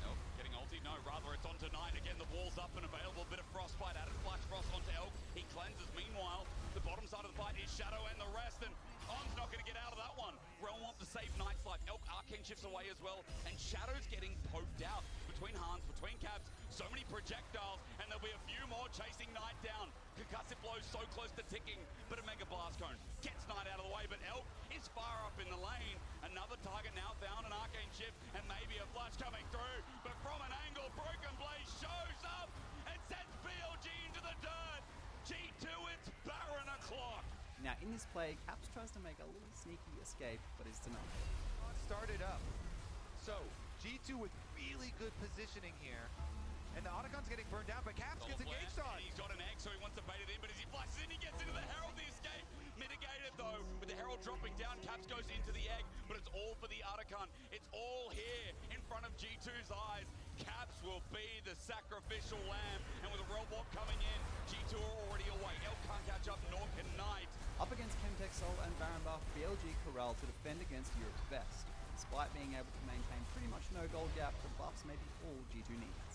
Nope, getting ulti, no, rather it's onto 9. Again, the wall's up and available, a bit of frostbite added, flash frost onto Elk, he cleanses. Meanwhile, the bottom side of the fight is Shadow and the rest, and On's not going to get out of that one. Realm wants to save Knight's life, Elk Arcane shifts away as well, and Shadow's getting poked out between Hans, between Caps, so many projectiles, and there'll be a few more chasing Knight down. Concussive blows so close to ticking, but a Mega Blast Cone gets Knight out of the way, but Elk is far up in the lane. Another target now found, an Arcane shift, and maybe a flash coming through, but from an angle, Broken Blaze shows up and sends BLG into the dirt. G2, it's Baron o'clock. Now in this play, Caps tries to make a little sneaky escape, but is denied. Started up. So, G2 with really good positioning here. And the Otacon's getting burned down, but Caps gets engaged on. He's got an egg, so he wants to bait it in, but as he flashes in, he gets into the Herald. The escape mitigated, though. With the Herald dropping down, Caps goes into the egg, but it's all for the Otacon. It's all here in front of G2's eyes. Caps will be the sacrificial lamb, and with a Realm Warp coming in, G2 are already away. Elk can't catch up, nor can Knight. Up against Chemtech Soul and Baron buff, BLG corral to defend against Europe's best. Despite being able to maintain pretty much no gold gap, the buffs may be all G2 needs.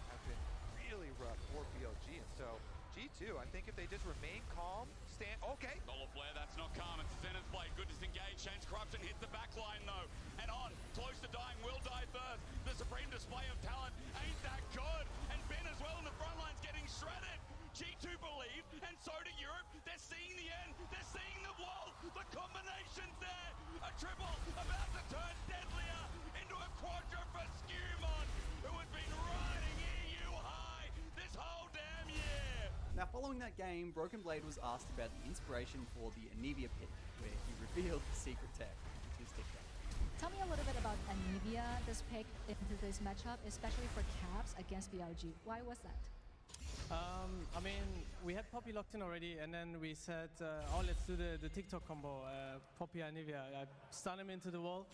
Have been really rough for BLG, and so G2, I think if they just remain calm, stand, okay. Solar Flare, that's not calm, it's a Zenith's blade, good disengage, Change Corruption hits the back line though, and On, close to dying, will die first. The supreme display of talent ain't that good, and Ben as well in the front line's getting shredded. G2 believe, and so do Europe. They're seeing the end, they're seeing the wall, the combination's there. A triple about to turn deadlier into a quadra for Skewmon, who has been riding EU high this whole damn year. Now following that game, Broken Blade was asked about the inspiration for the Anivia pick, where he revealed the secret tech, which is TikTok. Tell me a little bit about Anivia, this pick into this matchup, especially for Caps against BLG. Why was that? I mean, we had Poppy locked in already, and then we said, oh, let's do the TikTok combo, Poppy and Anivia. I stun him into the wall.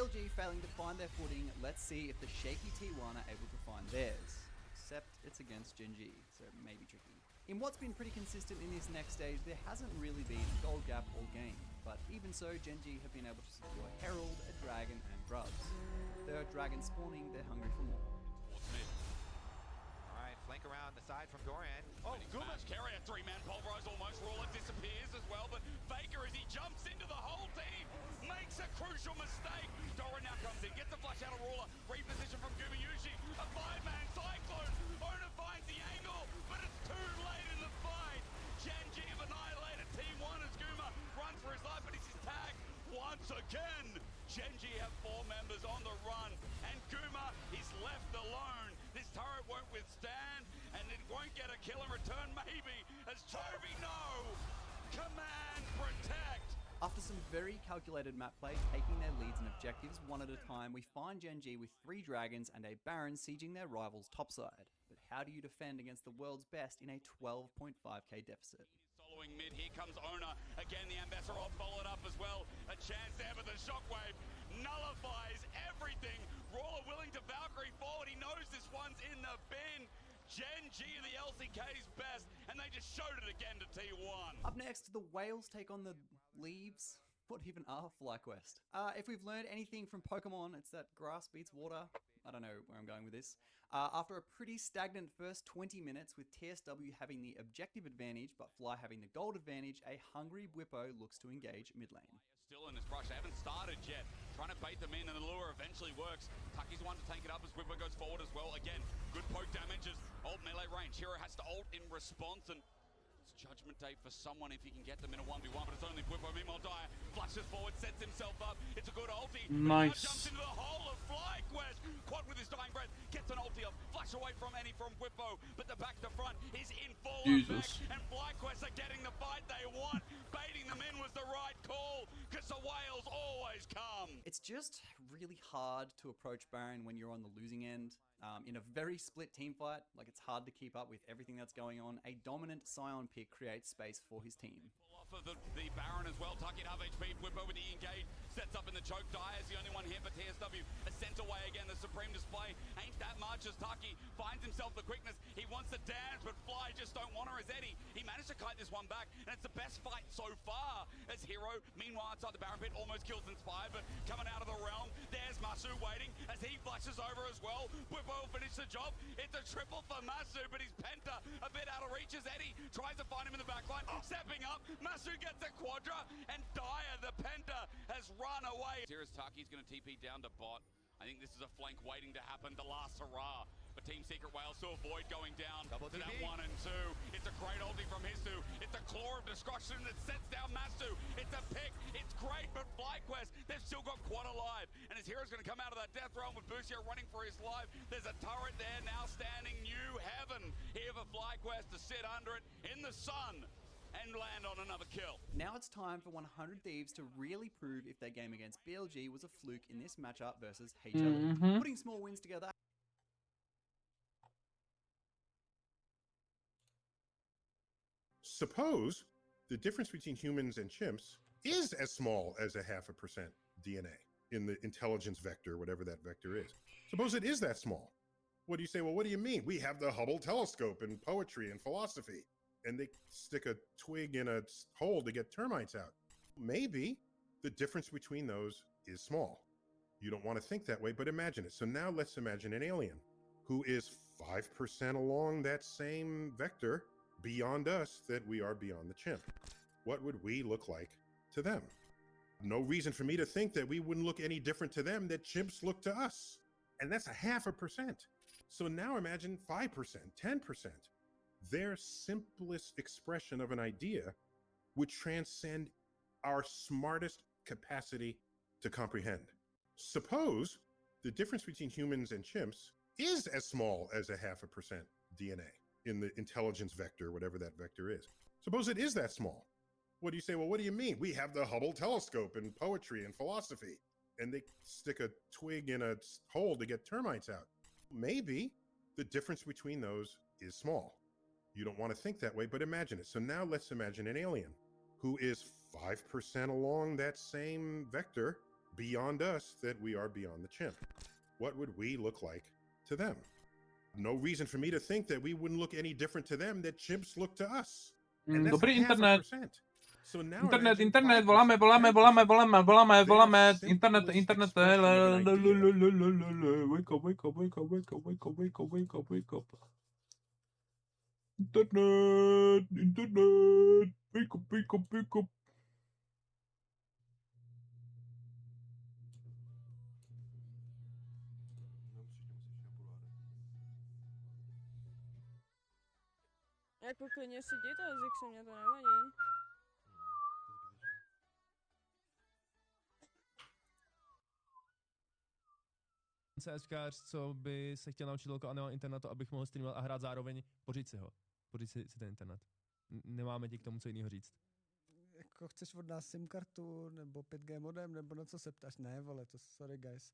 LG failing to find their footing, let's see if the shaky T1 are able to find theirs. Except it's against Gen G, so it may be tricky. In what's been pretty consistent in this next stage, there hasn't really been a gold gap all game, but even so, Gen G have been able to secure Herald, a Dragon, and Grubs. Third Dragon spawning, they're hungry for more. Alright, flank around the side from Doran. Oh, Guma carry a 3-man pulverize almost. Ruler disappears as well, but Faker as he jumps into the whole team makes a crucial mistake. Doran now comes in, gets the flash out of Ruler, reposition from Gumayushi, a 5-man cyclone. Ona finds the angle, but it's too late in the fight. Gen G have annihilated Team 1 as Guma runs for his life, but he's tagged once again. Gen G have 4 members on the run, and Guma is left alone. This turret won't withstand, and it won't get a kill in return, maybe, as Chovy, no! Command protect! After some very calculated map play, taking their leads and objectives one at a time, we find Gen G with 3 dragons and a Baron sieging their rivals topside. But how do you defend against the world's best in a 12.5k deficit? Following mid, here comes Ona. Again, the Ambassador followed up as well. A chance there, but the shockwave nullifies everything. Rawler willing to Valkyrie forward. He knows this one's in the bin. Gen G are the LCK's best, and they just showed it again to T1. Up next, the Whales take on the Leaves. What even are FlyQuest? If we've learned anything from Pokemon, it's that grass beats water. I don't know where I'm going with this. After a pretty stagnant first 20 minutes with TSW having the objective advantage but Fly having the gold advantage, a hungry Whippo looks to engage mid lane. Still in this brush, they haven't started yet. Trying to bait them in, and the lure eventually works. Tucky's the one to take it up as Whippo goes forward as well. Again, good poke damages, ult melee range. Hero has to ult in response, and it's Judgment Day for someone if he can get them in a 1v1, but it's only Whippo. Meanwhile, Dire flushes forward, sets himself up. It's a good ulti. Nice. Jumps into the hole of FlyQuest. Quad with his dying breath, gets an ulti up. Flash away from any from Whippo, but the back to front is in full effect, and FlyQuest are getting the fight they want. Baiting them in was the right call, because the Whales always come. It's just really hard to approach Baron when you're on the losing end. In a very split team fight, like it's hard to keep up with everything that's going on. A dominant Scion pick creates space for his team. Off of the Baron as well. Tucky at half HP. Whippo with the engage. Sets up in the choke. Dire is the only one here for TSW. A cent away again. The supreme display ain't that much as Tucky finds himself the quickness. He wants to dance, but Fly just don't want her as Eddie. He managed to kite this one back, and it's the best fight so far as Hero. Meanwhile, outside the Baron pit, almost kills Inspired, but coming out of the realm, there's Masu waiting as he flashes over as well. Whippo will finish the job. It's a triple for Masu, but he's Penta a bit out of reach as Eddie tries to find him in the backline. Stepping up, Masu gets a quadra, and Dire, the Penta, has run away. Here is Taki's going to TP down to bot. I think this is a flank waiting to happen, the last hurrah. But Team Secret Whales to avoid going down to that 1 and 2. It's a great ulti from Hisu. It's a claw of destruction that sets down Masu. It's a pick. It's great, but FlyQuest, they've still got Quad alive. And his hero's going to come out of that death realm with Busio running for his life. There's a turret there now standing. New heaven here for FlyQuest to sit under it in the sun and land on another kill. Now it's time for 100 Thieves to really prove if their game against BLG was a fluke in this matchup versus HLE. Putting small wins together. Suppose the difference between humans and chimps is as small as 0.5% DNA in the intelligence vector, whatever that vector is. Suppose it is that small. What do you say? Well, what do you mean? We have the Hubble telescope in poetry and philosophy, and they stick a twig in a hole to get termites out. Maybe the difference between those is small. You don't want to think that way, but imagine it. So now let's imagine an alien who is 5% along that same vector beyond us that we are beyond the chimp. What would we look like to them? No reason for me to think that we wouldn't look any different to them that chimps look to us. And that's 0.5%. So now imagine 5%, 10%. Their simplest expression of an idea would transcend our smartest capacity to comprehend. Suppose the difference between humans and chimps is as small as 0.5% DNA in the intelligence vector, whatever that vector is. Suppose it is that small. What do you say? Well, what do you mean? We have the Hubble telescope in poetry and philosophy, and they stick a twig in a hole to get termites out. Maybe the difference between those is small. You don't want to think that way, but imagine it. So now let's imagine an alien who is 5% along that same vector beyond us that we are beyond the chimp. What would we look like to them? No reason for me to think that we wouldn't look any different to them that chimps look to us. And that's Dobrý internet. 0.5%. So now Internet, voláme, internet, wake up, Internet, wake up. Jako klidně si jděte, Zixu, mě to nevadí. CSkář, co by se chtěl naučit velkou a nemá internetu, abych mohl streamovat a hrát zároveň, pořiď si ho. Pořiď si ten internet. Nemáme ti k tomu co jiného říct. jako chceš od nás SIM kartu, nebo 5G modem, nebo na co se ptáš? Ne, vole, to sorry guys.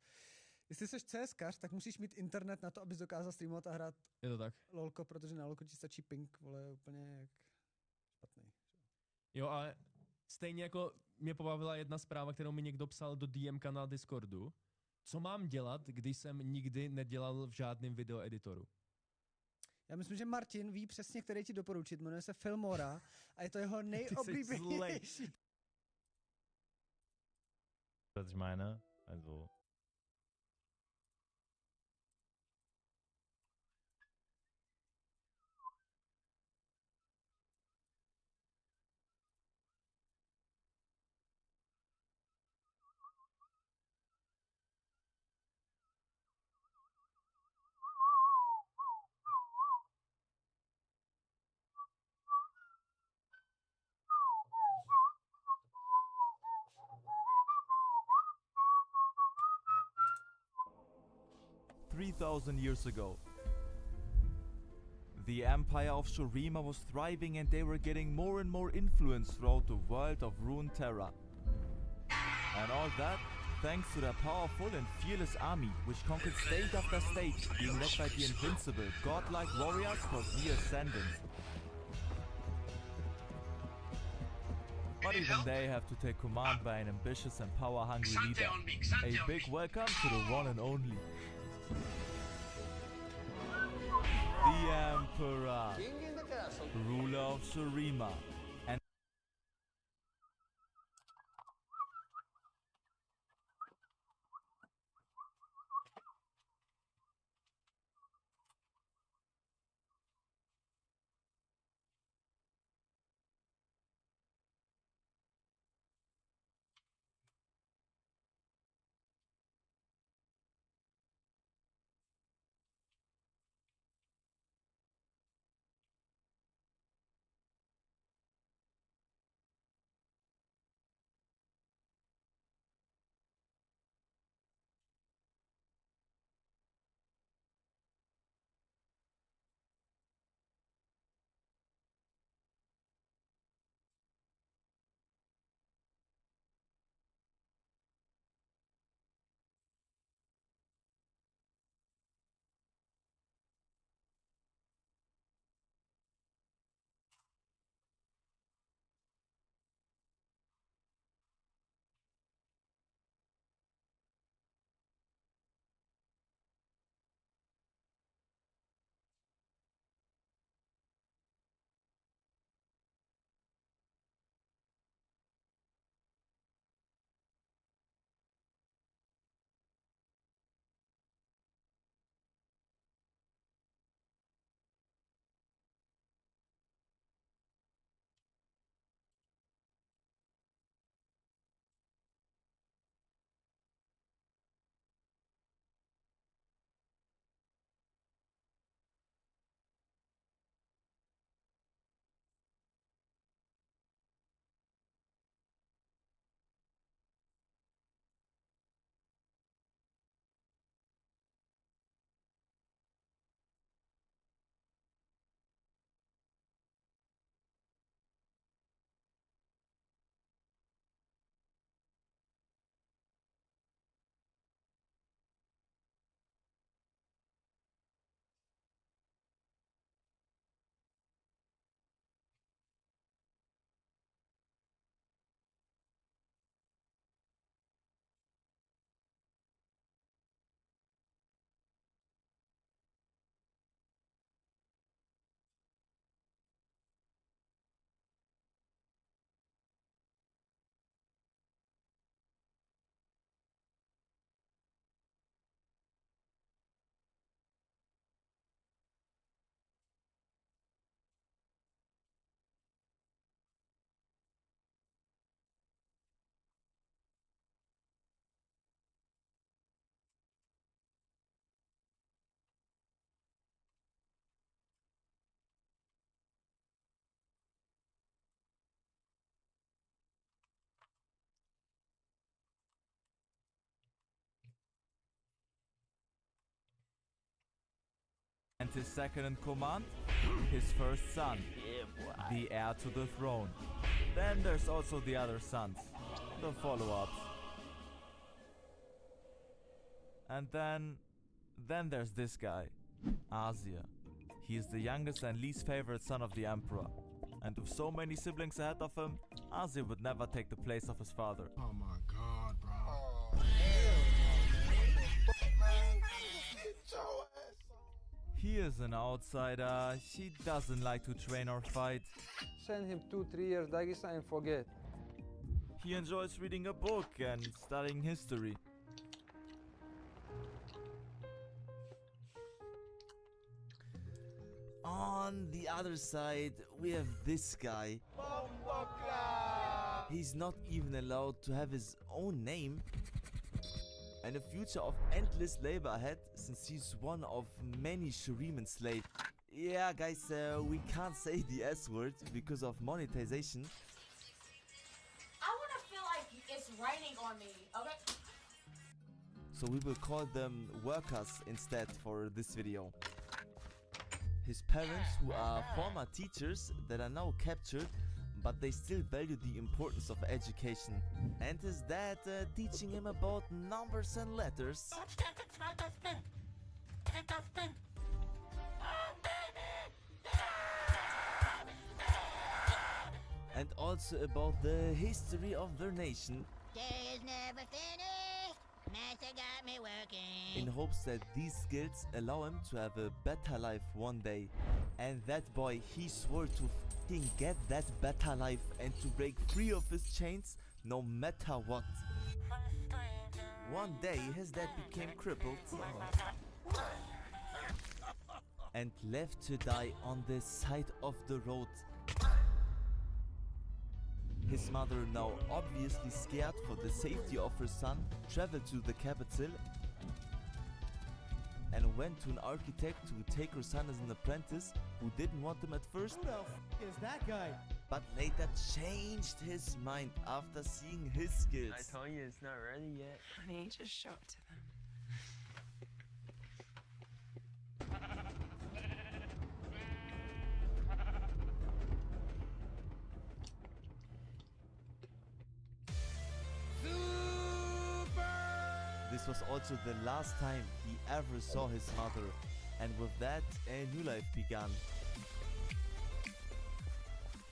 Jestli jsi CSkař, tak musíš mít internet na to, abys dokázal streamovat a hrát Je to tak. lolko, protože na lolko ti stačí ping, vole, úplně jak špatný. Jo, ale stejně jako mě pobavila jedna zpráva, kterou mi někdo psal do DM na Discordu. Co mám dělat, když jsem nikdy nedělal v žádném videoeditoru? Já myslím, že Martin ví přesně, který ti doporučit. Jmenuje se Filmora a je to jeho nejoblíbenější. Was ich meine? Also. Years ago, the empire of Shurima was thriving and they were getting more and more influence throughout the world of Runeterra. And all that thanks to their powerful and fearless army, which conquered state after state, being led by the invincible, godlike warriors called the Ascendants. But even they have to take command by an ambitious and power-hungry leader. A big welcome to the one and only. The Emperor, ruler of Shurima, and his second in command, his first son, the heir to the throne. Then there's also the other sons, the follow-ups. And then there's this guy, Asia. He is the youngest and least favorite son of the Emperor. And with so many siblings ahead of him, Asia would never take the place of his father. Oh my god, bro. He is an outsider, he doesn't like to train or fight. Send him 2-3 years Dagestan and forget. He enjoys reading a book and studying history. On the other side, we have this guy. He's not even allowed to have his own name. And a future of endless labor ahead, since he's one of many Shuriman enslaved. Yeah, guys, we can't say the S word because of monetization. I wanna feel like it's raining on me, okay? So we will call them workers instead for this video. His parents, who are former teachers that are now captured, but they still value the importance of education. And his dad teaching him about numbers and letters. And also about the history of their nation. Day is never finished. Master got me working. In hopes that these skills allow him to have a better life one day. And that boy, he swore to fucking get that better life and to break free of his chains no matter what. One day his dad became crippled and left to die on the side of the road. His mother, now obviously scared for the safety of her son, traveled to the capital and went to an architect to take her son as an apprentice who didn't want him at first. Who the f is that guy? But later changed his mind after seeing his skills. I told you it's not ready yet. Honey, just show it to them. This was also the last time he ever saw his mother, and with that, a new life began.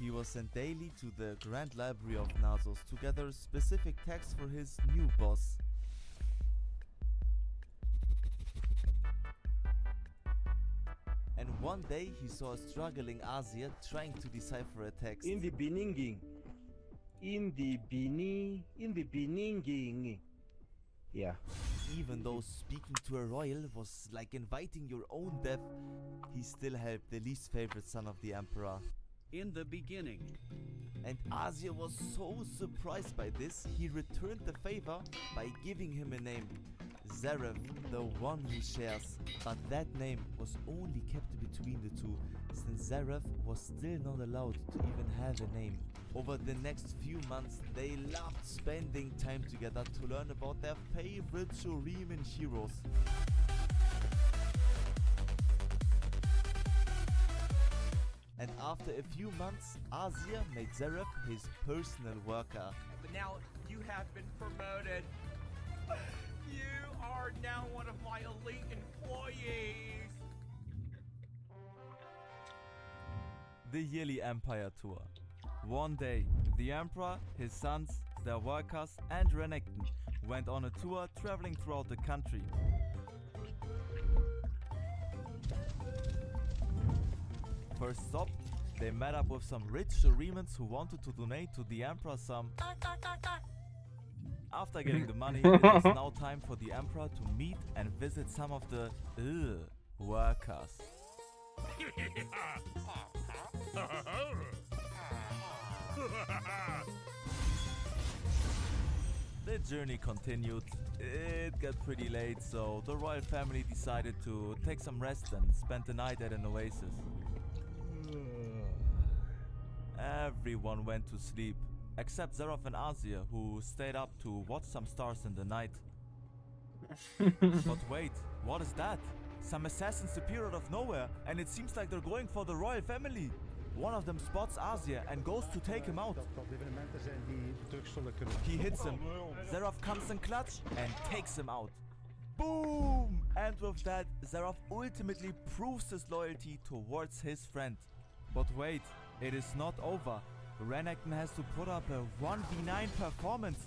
He was sent daily to the Grand Library of Nasos to gather specific texts for his new boss. And one day he saw a struggling Asia trying to decipher a text. In the beginning. Yeah. Even though speaking to a royal was like inviting your own death, he still helped the least favorite son of the Emperor. In the beginning. And Asia was so surprised by this, he returned the favor by giving him a name. Zareth, the one he shares. But that name was only kept between the two, since Zareth was still not allowed to even have a name. Over the next few months, they loved spending time together to learn about their favorite Shuriman heroes. And after a few months, Asia made Zareth his personal worker. But now you have been promoted. You are now one of my elite employees. The yearly Empire Tour. One day, the Emperor, his sons, their workers and Renekton went on a tour traveling throughout the country. First stop, they met up with some rich Shurimans who wanted to donate to the Emperor some. After getting the money, it was now time for the Emperor to meet and visit some of the workers. The journey continued. It got pretty late, so the royal family decided to take some rest and spend the night at an oasis. Everyone went to sleep, except Zareth and Asia, who stayed up to watch some stars in the night. But wait, what is that? Some assassins appear out of nowhere, and it seems like they're going for the royal family. One of them spots Asia and goes to take him out. He hits him. Seraph comes in clutch and takes him out. Boom! And with that, Seraph ultimately proves his loyalty towards his friend. But wait, it is not over. Renekton has to put up a 1v9 performance.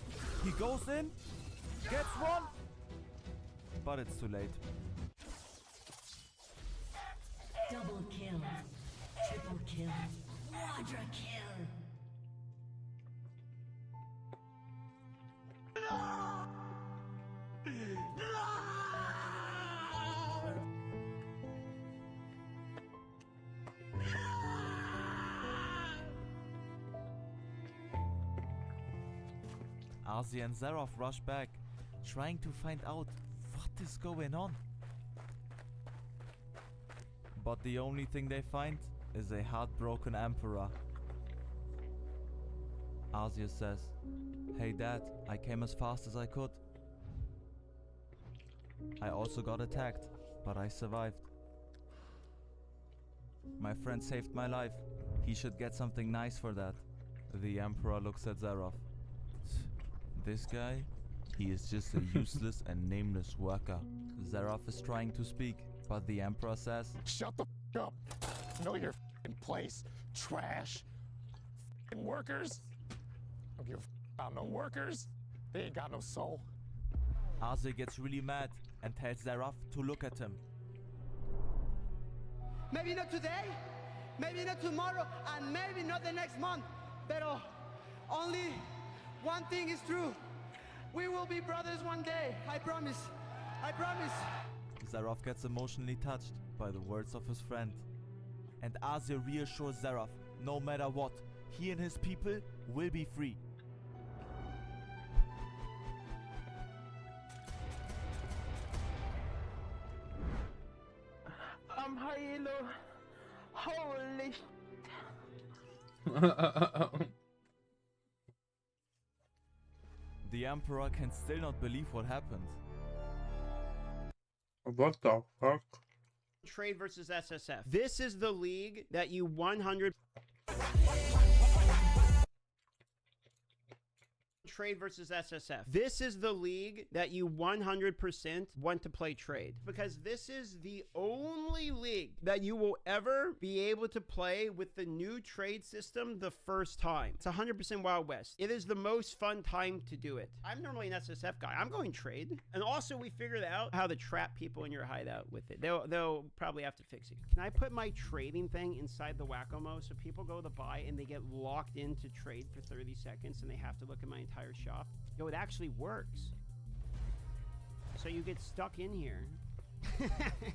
He goes in, gets one, but it's too late. Double kill, triple kill, quadra kill. Asia and Seraph rush back, trying to find out what is going on. But the only thing they find is a heartbroken Emperor. Asia says, "Hey Dad, I came as fast as I could. I also got attacked, but I survived. My friend saved my life. He should get something nice for that." The Emperor looks at Seraph. This guy? He is just a useless and nameless worker. Seraph is trying to speak, but the Emperor says, "Shut the f*** up. Know your f***ing place, trash. F***ing workers. Don't give a f*** about no workers. They ain't got no soul." Asia gets really mad and tells Seraph to look at him. Maybe not today, maybe not tomorrow, and maybe not the next month. Pero only one thing is true. We will be brothers one day. I promise. I promise. Seraph gets emotionally touched by the words of his friend. And Asia reassures Seraph, no matter what, he and his people will be free. I'm Hilo. Holy The Emperor can still not believe what happened. What the fuck? Trade versus SSF. This is the league that you 100... Trade versus SSF. This is the league that you 100% want to play trade. Because this is the only league that you will ever be able to play with the new trade system the first time. It's 100% Wild West. It is the most fun time to do it. I'm normally an SSF guy. I'm going trade. And also we figured out how to trap people in your hideout with it. They'll probably have to fix it. Can I put my trading thing inside the Whack-A-Mo so people go to buy and they get locked into trade for 30 seconds and they have to look at my entire shop? Yo, it actually works. So you get stuck in here.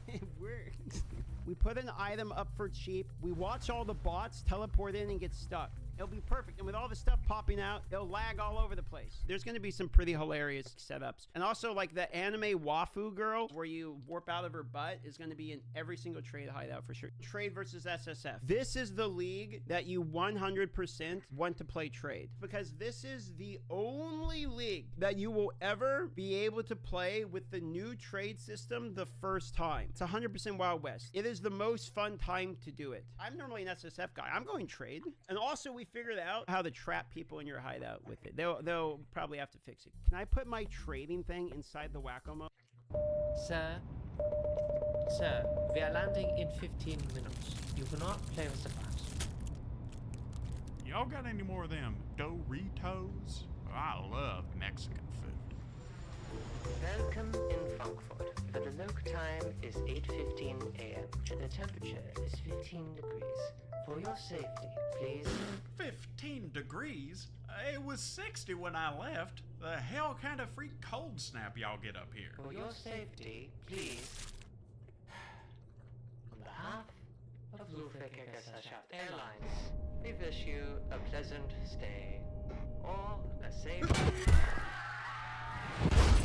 It works. We put an item up for cheap. We watch all the bots teleport in and get stuck. It'll be perfect. And with all the stuff popping out, it'll lag all over the place. There's going to be some pretty hilarious setups. And also, like the anime Wafu girl, where you warp out of her butt, is going to be in every single trade hideout for sure. Trade versus SSF. This is the league that you 100% want to play trade. Because this is the only league that you will ever be able to play with the new trade system the first time. It's 100% Wild West. It is the most fun time to do it. I'm normally an SSF guy. I'm going trade. And also, we figured out how to trap people in your hideout with it. They'll probably have to fix it. Can I put my trading thing inside the Whack-A-Mo? Sir, we are landing in 15 minutes. You cannot play with the bus. Y'all got any more of them Doritos? I love Mexican food. Welcome in Frankfurt. The local time is 8:15 a.m. and the temperature is 15 degrees. For your safety, please. 15 degrees? It was 60 when I left. The hell kind of freak cold snap y'all get up here? For your safety, please. On behalf of Lufthansa Gesellschaft Airlines, we wish you a pleasant stay or a safe.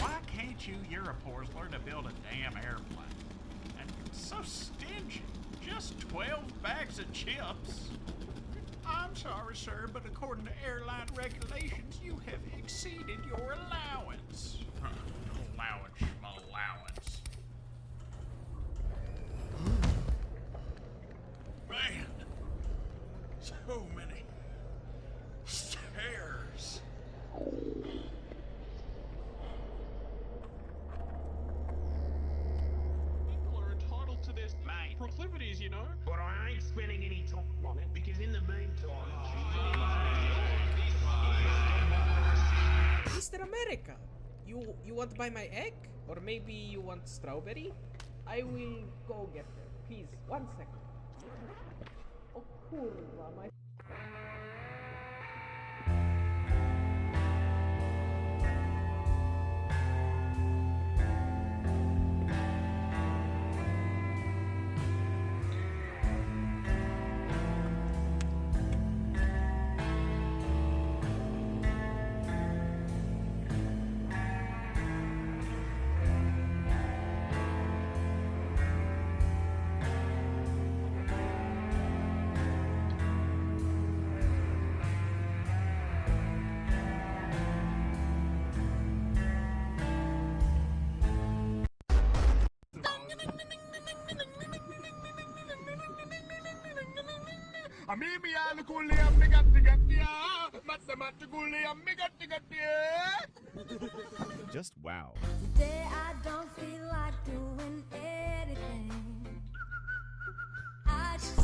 Why can't you Europors learn to build a damn airplane? And so stingy. Just 12 bags of chips. I'm sorry, sir, but according to airline regulations, you have exceeded your allowance. Allowance. Man. So many stairs. People are entitled to their proclivities, you know. But I ain't spending any time on it because in the meantime, Mr. America, you want to buy my egg? Or maybe you want strawberry? I will go get them. Please, 1 second. Oh, kurwa, my... Just wow. Today I don't feel like doing anything. I just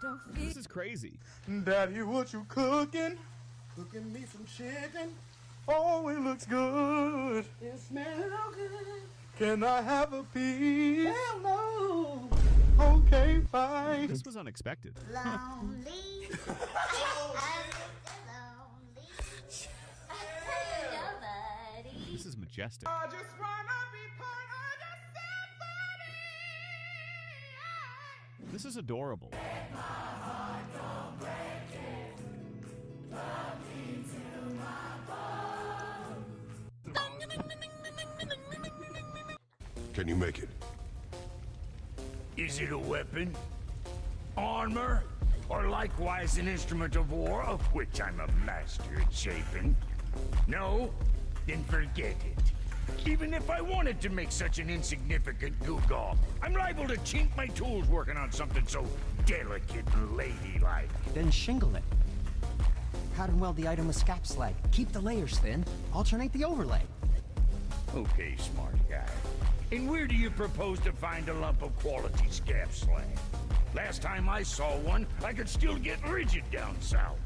don't feel. This is crazy. Daddy, what you cooking? Cooking me some chicken. Oh, it looks good. It smells good. Can I have a piece? Hell no. Okay, fine. This was unexpected. Lonely. This is majestic. I just wanna be part of This is adorable. Can you make it? is it a weapon, armor, or likewise an instrument of war, of which I'm a master at shaping? No? Then forget it. Even if I wanted to make such an insignificant gewgaw, I'm liable to chink my tools working on something so delicate and ladylike. Then shingle it. Powder and weld the item with scap slag. Keep the layers thin. Alternate the overlay. Okay, smart guy. And where do you propose to find a lump of quality scap slag? Last time I saw one, I could still get rigid down south.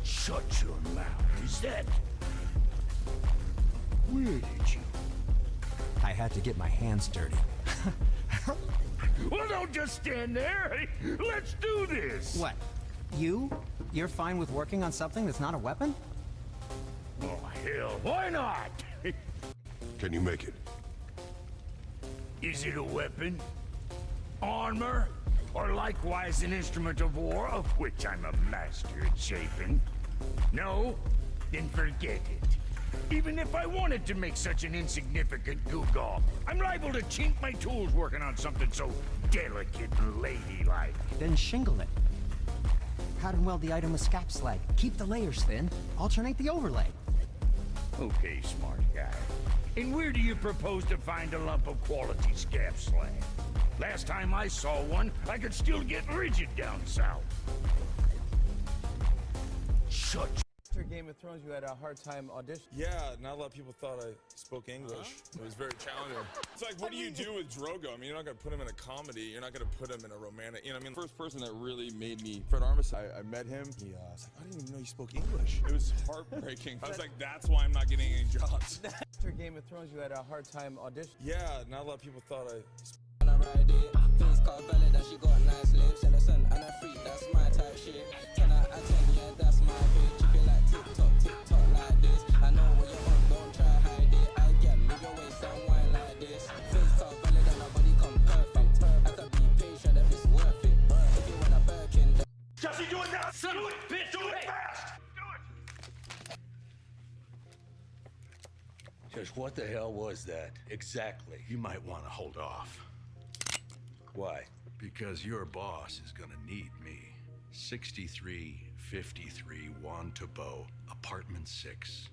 Shut your mouth. Is that... Where did you... I had to get my hands dirty. Well, don't just stand there. Let's do this. What? You're fine with working on something that's not a weapon? Oh, hell, why not? Can you make it? Is it a weapon, armor, or likewise an instrument of war, of which I'm a master at shaping? No? Then forget it. Even if I wanted to make such an insignificant gewgaw, I'm liable to chink my tools working on something so delicate and ladylike. Then shingle it. Powder and weld the item with scap slag. Keep the layers thin. Alternate the overlay. Okay, smart guy. And where do you propose to find a lump of quality scap slag? Last time I saw one, I could still get rigid down south. Shut. After Game of Thrones, you had a hard time auditioning. Yeah, not a lot of people thought I spoke English. It was very challenging. It's like, what do you do with Drogo? I mean, you're not gonna put him in a comedy. You're not gonna put him in a romantic. You know, what I mean, the first person that really made me, Fred Armisen. I met him. He was like, I didn't even know you spoke English. It was heartbreaking. I was like, that's why I'm not getting any jobs. After Game of Thrones, you had a hard time auditioning. Yeah, not a lot of people thought I. Face got a belly that she got nice lips and a son and a freak, that's my type shit. 10 out of 10, yeah, that's my bitch. If you like TikTok like this, I know what you want, don't try hide it. I get move your waist and wine like this. Face got a belly that nobody come perfect. I could be patient if it's worth it. If you want a Birkin, then Jesse, do it now! Son do it, bitch! Do it fast! Just what the hell was that? Exactly. You might want to hold off. Why? Because your boss is gonna need me. 6353 Juan Tabo, apartment 6.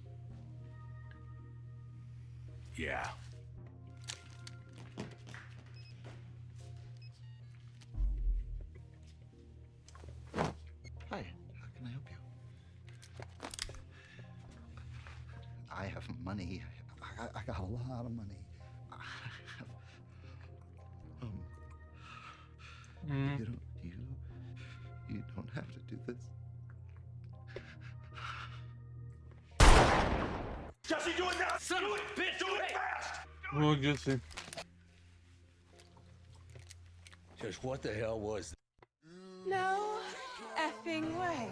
Yeah. have money. I got a lot of money. I have, you don't have to do this. Jesse, do it now! Son of a bitch! Do it fast! No, Jesse. Just what the hell was that? No effing way.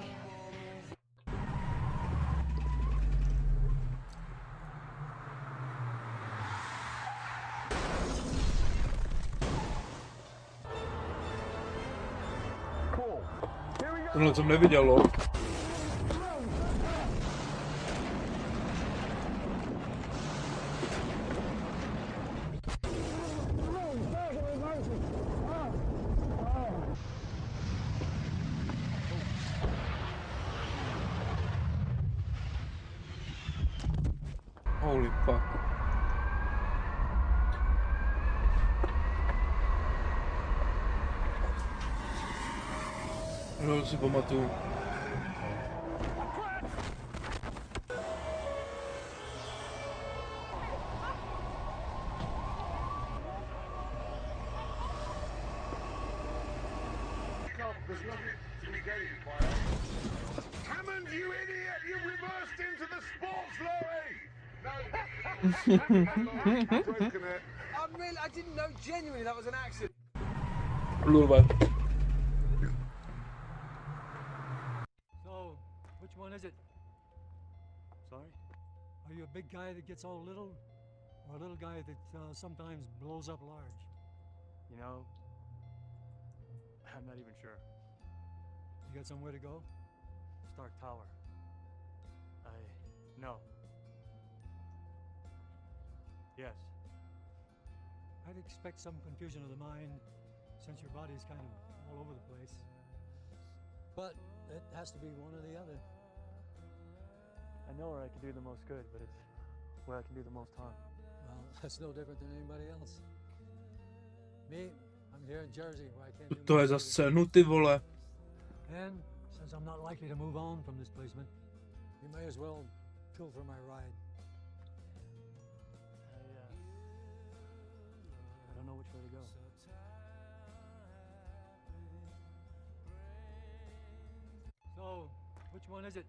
Tohle jsem neviděl, lol. Holy fuck. No, si pamatuju. Hammond, you idiot! You reversed into the sports lorry! No, I didn't know genuinely that was an accident. Lurban. So, which one is it? Sorry? Are you a big guy that gets all little? Or a little guy that sometimes blows up large? You know, I'm not even sure. You got somewhere to go? Stark Tower. No. Yes. I'd expect some confusion of the mind, since your body's kind of all over the place. But it has to be one or the other. I know where I can do the most good, but it's where I can do the most harm. Well, that's no different than anybody else. Me, I'm here in Jersey, where I can't do To je za scénu, ty vole. And since I'm not likely to move on from this placement, you may as well pilfer my ride. I don't know which way to go. So, which one is it?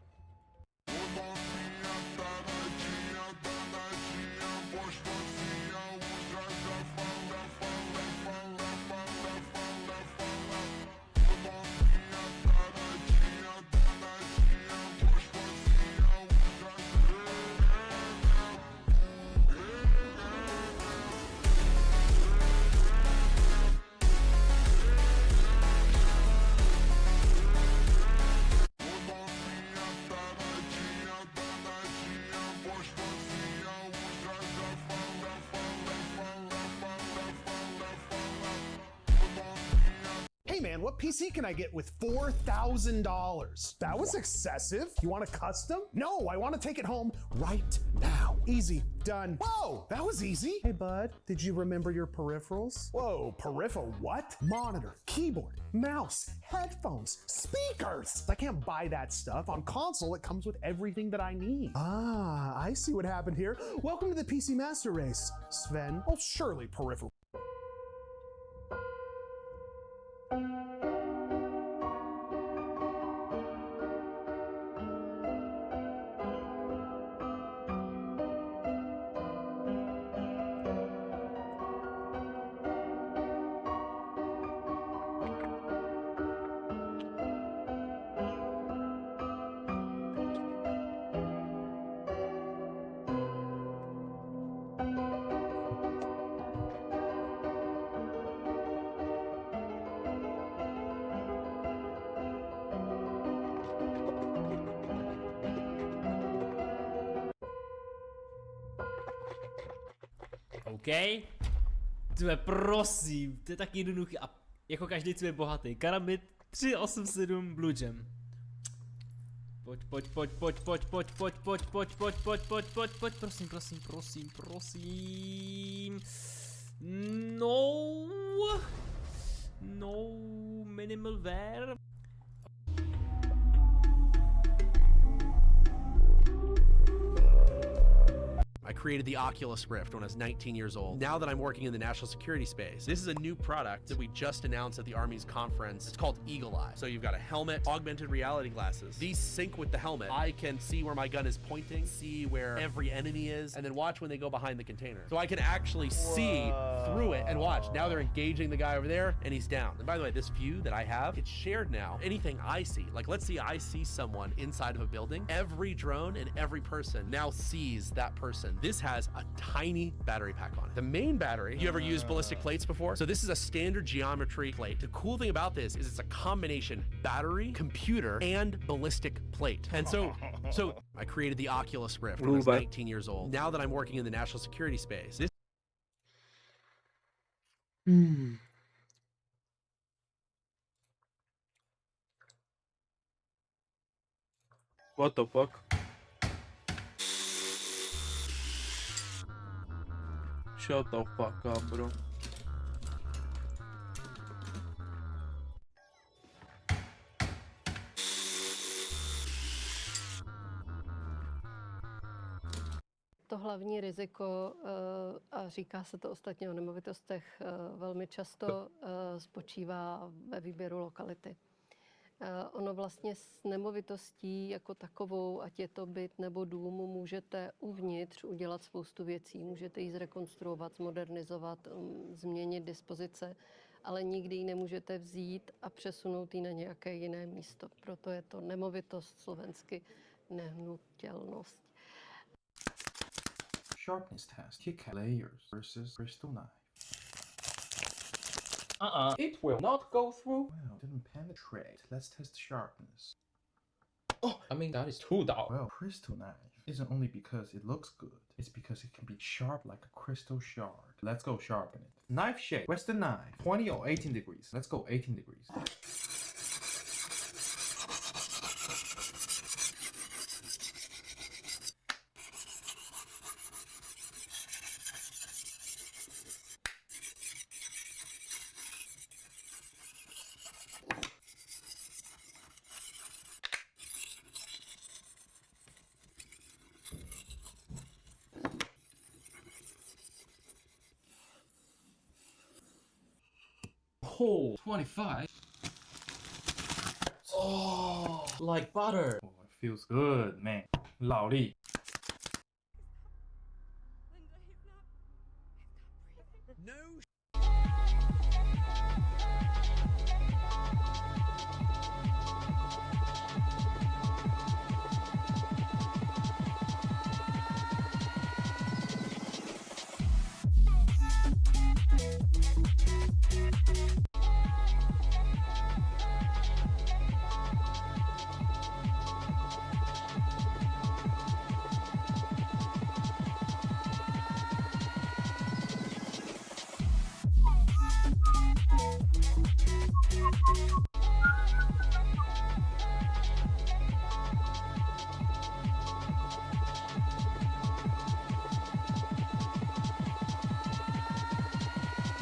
Hey man, what PC can I get with $4,000? That was excessive. You want a custom? No, I want to take it home right now. Easy, done. Whoa, that was easy. Hey bud, did you remember your peripherals? Whoa, peripheral what? Monitor, keyboard, mouse, headphones, speakers. I can't buy that stuff. On console, it comes with everything that I need. Ah, I see what happened here. Welcome to the PC Master Race, Sven. Oh, surely peripheral. OK? Tve, prosím, to je tak jednoduchý a jako každý je bohatý. Karambit 387 Blue Gem. Pojď, prosím. No, minimal wear. created the Oculus Rift when I was 19 years old. Now that I'm working in the national security space, this is a new product that we just announced at the Army's conference. It's called Eagle Eye. So you've got a helmet, augmented reality glasses. These sync with the helmet. I can see where my gun is pointing, see where every enemy is, and then watch when they go behind the container. So I can actually see through it and watch. Now they're engaging the guy over there and he's down. And by the way, this view that I have, it's shared now. Anything I see, like let's see I see someone inside of a building, every drone and every person now sees that person. This has a tiny battery pack on it. The main battery, you ever used ballistic plates before? So this is a standard geometry plate. The cool thing about this is it's a combination battery, computer, and ballistic plate. And so I created the Oculus Rift when I was 19 years old. Now that I'm working in the national security space, this What the fuck? Shut the fuck up, bro. To hlavní riziko, a říká se to ostatně o nemovitostech velmi často, spočívá ve výběru lokality. Ono vlastně s nemovitostí jako takovou, ať je to byt nebo dům, můžete uvnitř udělat spoustu věcí. Můžete ji zrekonstruovat, zmodernizovat, změnit dispozice, ale nikdy ji nemůžete vzít a přesunout ji na nějaké jiné místo. Proto je to nemovitost, slovensky nehnutelnost. Sharpness test. Kick layers versus crystal knife. It will not go through. Well, didn't penetrate. Let's test sharpness. Oh, I mean, that is $2. Well, crystal knife isn't only because it looks good, it's because it can be sharp like a crystal shard. Let's go sharpen it. Knife shape. Western knife. 20 or 18 degrees. Let's go 18 degrees. Oh, 25. Oh, like butter. Oh, it feels good, man. 老力. No.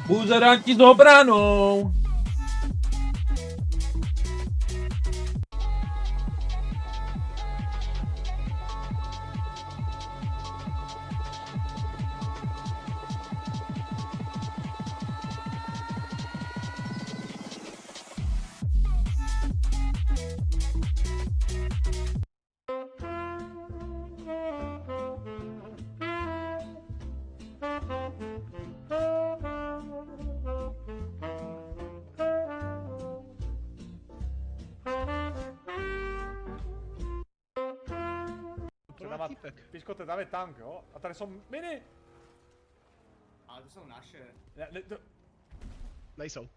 Buzeranti s obranou! Piško, tam je tank, jo? A tady jsou miny! Ale to jsou naše. Nejsou.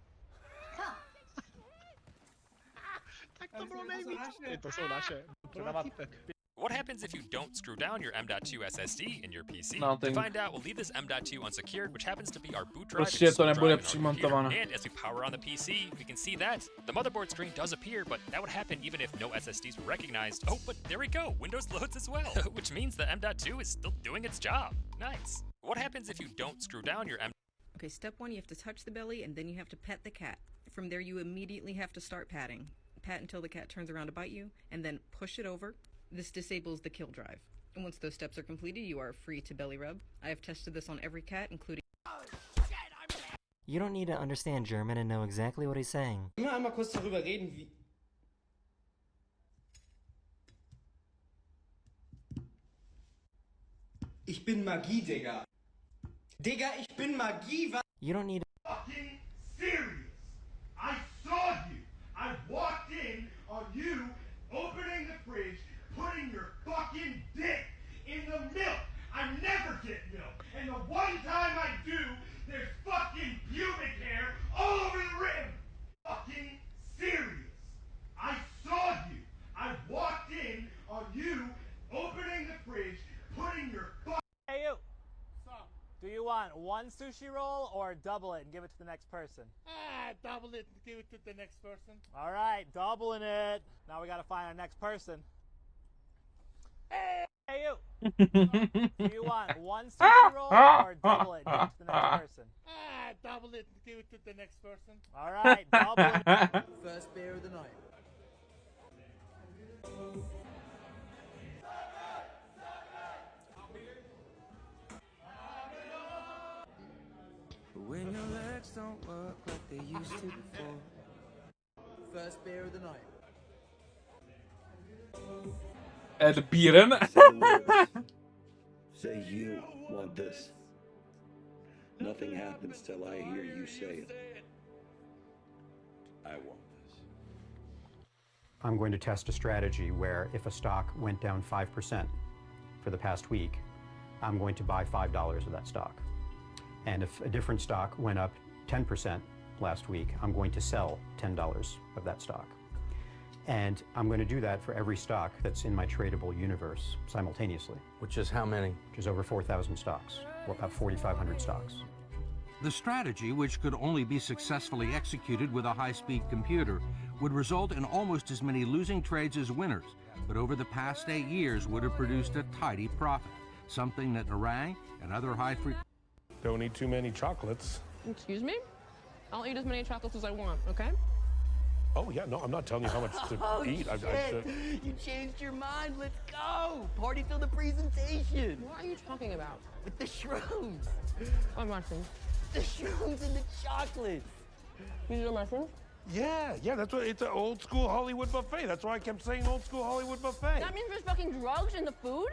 Tak to bylo nejvíc. To jsou naše. What happens if you don't screw down your M.2 SSD in your PC? Nothing. To find out, we'll leave this M.2 unsecured, which happens to be our boot drive. Prostě to nebude přimontované. And as we power on the PC, we can see that the motherboard screen does appear, but that would happen even if no SSDs were recognized. Oh, but there we go, Windows loads as well, which means the M.2 is still doing its job. Nice. What happens if you don't screw down your M... Okay, step 1, you have to touch the belly, and then you have to pet the cat. From there, you immediately have to start patting. Pat until the cat turns around to bite you, and then push it over. This disables the kill drive. And once those steps are completed, you are free to belly rub. I have tested this on every cat, including... You don't need to understand German and know exactly what he's saying. Können wir einmal kurz darüber reden, wie... Ich bin Magie, Digga. Digga, ich bin Magie, was... You don't need Fucking serious. I saw you. I walked in on you opening the fridge, putting your fucking dick in the milk. I never get milk. And the one time I do, there's fucking pubic hair all over the rim. Fucking serious. I saw you. I walked in on you opening the fridge, putting your fucking... Hey, you. Do you want one sushi roll or double it and give it to the next person? Double it and give it to the next person. All right, doubling it. Now we gotta find our next person. Hey, you. Do you want one sushi roll or double it and give it to the next person? Double it and give it to the next person. All right, double it. First beer of the night. When your legs don't work like they used to before. First beer of the night. De bieren. Say you want this. Nothing happens till I hear you say it. I want this. I'm going to test a strategy where if a stock went down 5% for the past week, I'm going to buy $5 of that stock. And if a different stock went up 10% last week, I'm going to sell $10 of that stock. And I'm going to do that for every stock that's in my tradable universe simultaneously. Which is how many? Which is over 4,000 stocks, or about 4,500 stocks. The strategy, which could only be successfully executed with a high-speed computer, would result in almost as many losing trades as winners, but over the past 8 years would have produced a tidy profit, something that Narang and other high-frequency... Don't eat too many chocolates. Excuse me? I'll eat as many chocolates as I want, okay? Oh, yeah, no, I'm not telling you how much to eat. You changed your mind. Let's go. Party till the presentation. What are you talking about? With the shrooms. What mushrooms? The shrooms and the chocolates. These are mushrooms? Yeah, that's what, it's an old school Hollywood buffet. That's why I kept saying old school Hollywood buffet. That means there's fucking drugs in the food?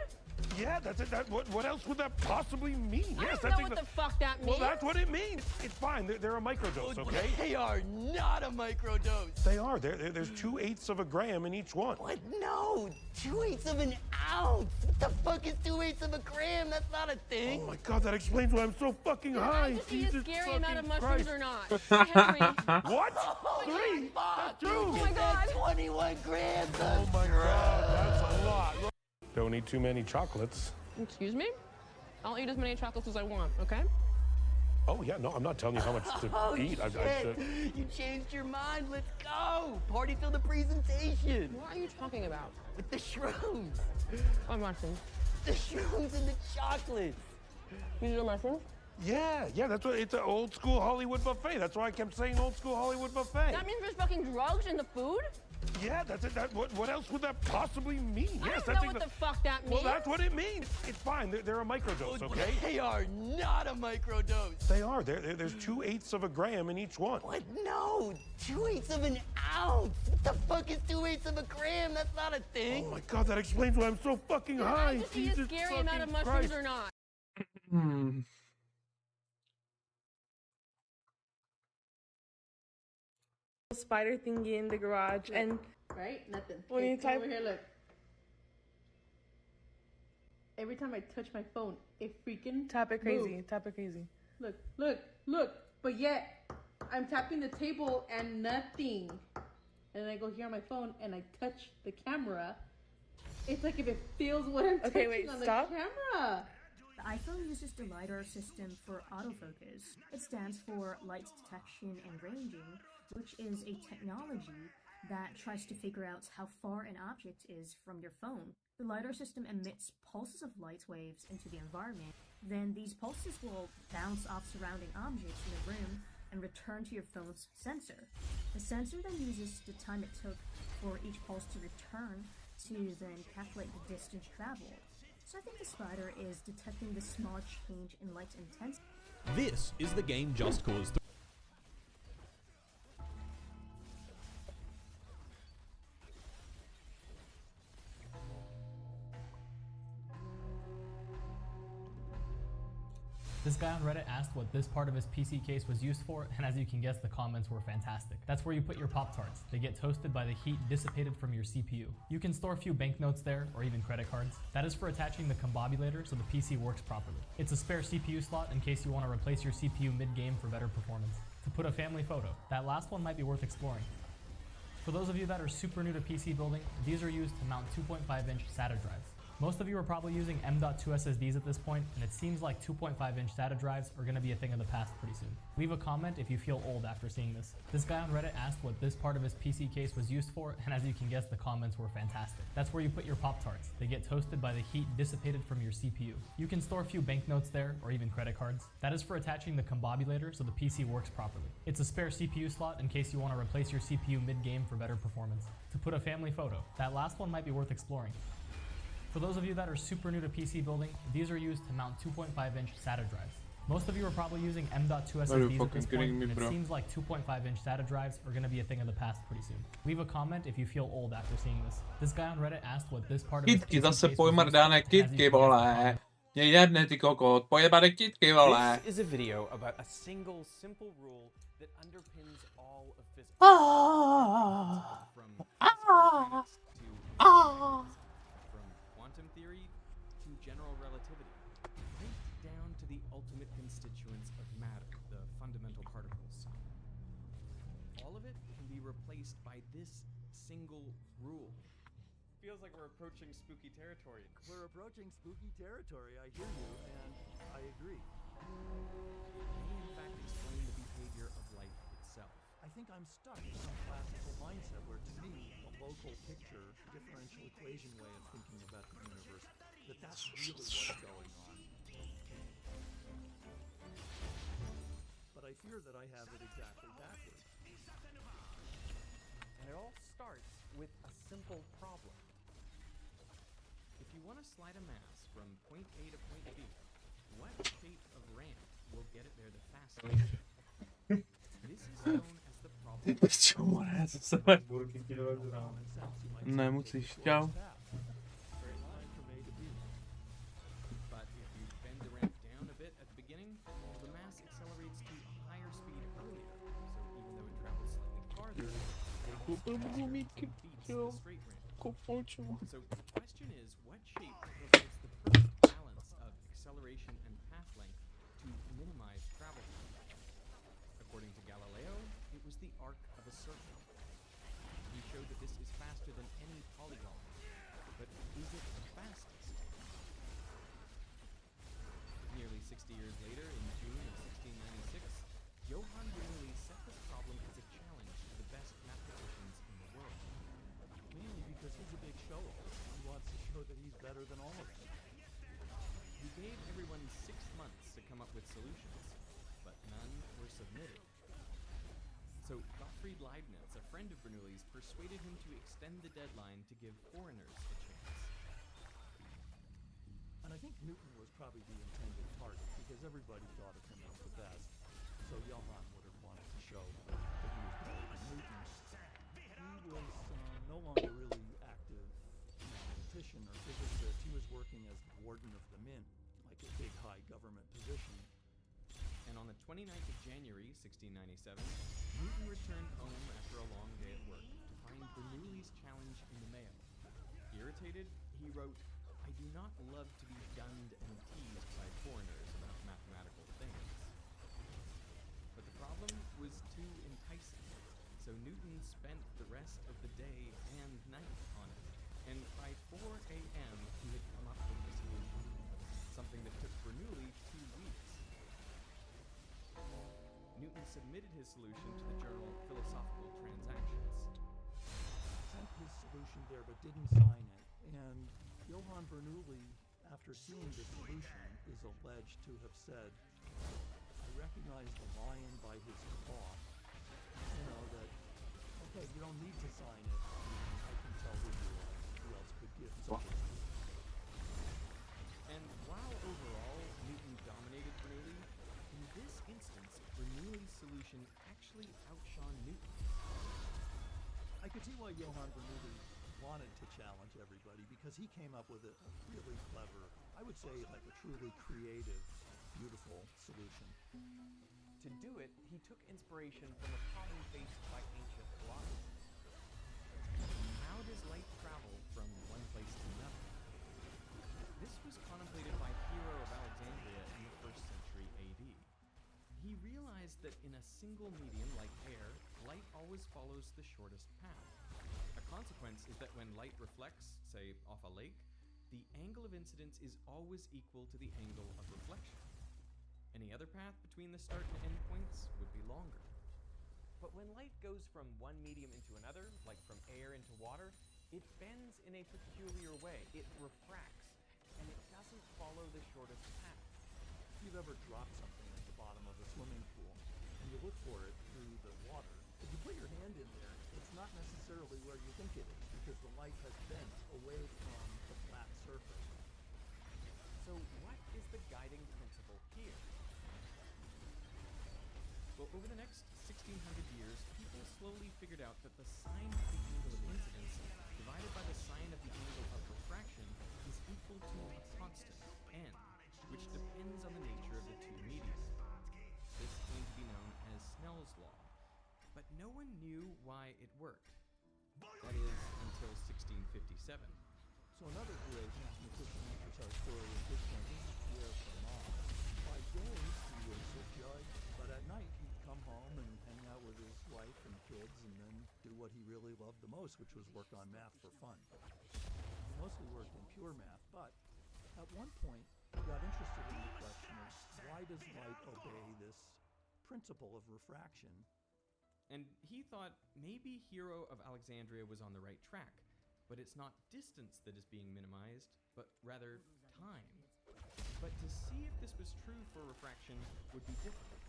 Yeah, that's it. What else would that possibly mean? I Yes, don't know what the fuck that means. Well, that's what it means. It's fine. They're a microdose, okay? They are not a microdose. They are. There's 2/8 of a gram in each one. What? No, 2/8 of an ounce. What the fuck is 2/8 of a gram? That's not a thing. Oh my God, that explains why I'm so fucking high. I just see a Jesus scary amount of fucking mushrooms Christ. or not. Henry. What? Oh, 3? Fuck. Two. Oh my God. 21 grams. Oh my God, that's a lot. Don't eat too many chocolates. Excuse me? I'll eat as many chocolates as I want, okay? Oh, yeah, no, I'm not telling you how much to eat. Shit. You changed your mind. Let's go. Party till the presentation. What are you talking about? With the shrooms. What mushrooms? The shrooms and the chocolates. These are mushrooms? Yeah, that's what, it's an old school Hollywood buffet. That's why I kept saying old school Hollywood buffet. That means there's fucking drugs in the food? Yeah, that's it. What else would that possibly mean? I Yes, don't know what the fuck that means. Well, that's what it means. It's fine. They're a microdose, okay? They are not a microdose. They are. There's 2/8 of a gram in each one. What? No, 2/8 of an ounce. What the fuck is 2/8 of a gram? That's not a thing. Oh my God, that explains why I'm so fucking high. I just see a Jesus scary amount of fucking mushrooms Christ. or not. Spider thingy in the garage and right? Nothing. When you type over here, look. Every time I touch my phone, it freaking tap it crazy. moves. Tap it crazy. Look. But yet, I'm tapping the table and nothing. And then I go here on my phone and I touch the camera. It's like if it feels what I'm touching on the camera. The iPhone uses the LiDAR system for autofocus. It stands for light detection and ranging, which is a technology that tries to figure out how far an object is from your phone. The LiDAR system emits pulses of light waves into the environment. Then these pulses will bounce off surrounding objects in the room and return to your phone's sensor. The sensor then uses the time it took for each pulse to return to then calculate the distance traveled. So I think the spider is detecting the small change in light intensity. This is the game Just Cause 3. This guy on Reddit asked what this part of his PC case was used for, and as you can guess, the comments were fantastic. That's where you put your Pop-Tarts. They get toasted by the heat dissipated from your CPU. You can store a few banknotes there, or even credit cards. That is for attaching the combobulator so the PC works properly. It's a spare CPU slot in case you want to replace your CPU mid-game for better performance. To put a family photo. That last one might be worth exploring. For those of you that are super new to PC building, these are used to mount 2.5-inch SATA drives. Most of you are probably using M.2 SSDs at this point, and it seems like 2.5-inch SATA drives are going to be a thing of the past pretty soon. Leave a comment if you feel old after seeing this. This guy on Reddit asked what this part of his PC case was used for, and as you can guess, the comments were fantastic. That's where you put your Pop-Tarts. They get toasted by the heat dissipated from your CPU. You can store a few banknotes there, or even credit cards. That is for attaching the combobulator so the PC works properly. It's a spare CPU slot in case you want to replace your CPU mid-game for better performance. To put a family photo. That last one might be worth exploring. For those of you that are super new to PC building, these are used to mount 2.5-inch SATA drives. Most of you are probably using M.2 SSDs at this point, and it seems like 2.5-inch SATA drives are going to be a thing of the past pretty soon. Leave a comment if you feel old after seeing this. This guy on Reddit asked what this part of his Kitky, PC zase case was used pojmrdané for, and as you kitky, can guess, the vole. comments Je jedne, ty kokot, pojebané kitky, vole. This is a video about a single simple rule that underpins all of physics. From quantum theory to general relativity, right down to the ultimate constituents of matter, the fundamental particles. All of it can be replaced by this single rule. Feels like we're approaching spooky territory. We're approaching spooky territory, I hear you, and I agree. It may in fact explain the behavior of life itself. I think I'm stuck in some classical mindset where, to me, a local picture, differential equation way of thinking about the universe, that's really what's going on. But I fear that I have it exactly backwards. And it all starts with a simple problem. If you want to slide a mass from point A to point B, what shape of ramp will get it there the fastest? This is known as the problem. Nemusíš, čau. But if you bend the ramp down a bit at the beginning, the mass accelerates to a higher speed earlier. So even though it travels slightly farther, it beats the straight ramp. So the question is, what shape provides the perfect balance of acceleration and path length to minimize travel time? According to Galileo, it was the arc of a circle. He showed that this is faster than any polygon. But is it the fastest? Nearly 60 years later, in June of 1696, Johann Bernoulli set this problem as a challenge to the best mathematicians in the world. Mainly because he's a big show-off. He wants to show that he's better than all of them. He gave everyone 6 months to come up with solutions, but none were submitted. So Gottfried Leibniz, a friend of Bernoulli's, persuaded him to extend the deadline to give foreigners a chance. And I think Newton was probably the intended target because everybody thought of him as the best. So Johann would have wanted to show that he was better than Newton. He was no longer really active mathematician or physicist. He was working as the warden of the mint, like a big high government position. And on the 29th of January, 1697, Newton returned home after a long day at work to find Bernoulli's challenge in the mail. Irritated, he wrote, "I do not love to be gunned and teased by foreigners about mathematical things." But the problem was too enticing, so Newton spent the rest of the day and night on it. And by 4 a.m., he had come up with a solution, something that took Bernoulli 2 weeks. Newton submitted his solution to the journal Philosophical Transactions. Sent his solution there but didn't sign it. And Johann Bernoulli, after seeing the solution, is alleged to have said, "I recognize the lion by his claw." You know, that, okay, you don't need to sign it. I can tell who you are. Who else could give such a instance, Bernoulli's solution actually outshone Newton's. I could see why Johann Bernoulli wanted to challenge everybody because he came up with a really clever, I would say like a truly creative, beautiful solution. To do it, he took inspiration from a problem faced by ancient philosophers. How does light travel from one place to another? This was contemplated by Hero of Alexandria in the 1st century AD. He realized that in a single medium like air, light always follows the shortest path. A consequence is that when light reflects, say, off a lake, the angle of incidence is always equal to the angle of reflection. Any other path between the start and end points would be longer. But when light goes from one medium into another, like from air into water, it bends in a peculiar way. It refracts, and it doesn't follow the shortest path. If you've ever dropped something at the bottom of a swimming pool and you look for it through the water, if you put your hand in there, it's not necessarily where you think it is because the light has bent away from the flat surface. So what is the guiding principle here? Well, over the next 1600 years, people slowly figured out that the sine of the angle of incidence divided by the sine of the angle of refraction is equal to a constant, n, which depends on the nature of the two media. This came to be known as Snell's law, but no one knew why it worked. That is, until 1657. So another great mathematician enters our story at this point. This is Pierre Fermat. By day, he was a judge, but at night he'd come home and hang out with his wife and kids and then do what he really loved the most, which was work on math for fun. He mostly worked in pure math, but at one point he got interested in the question of why does light obey this principle of refraction? And he thought maybe Hero of Alexandria was on the right track, but it's not distance that is being minimized, but rather time. But to see if this was true for refraction would be difficult.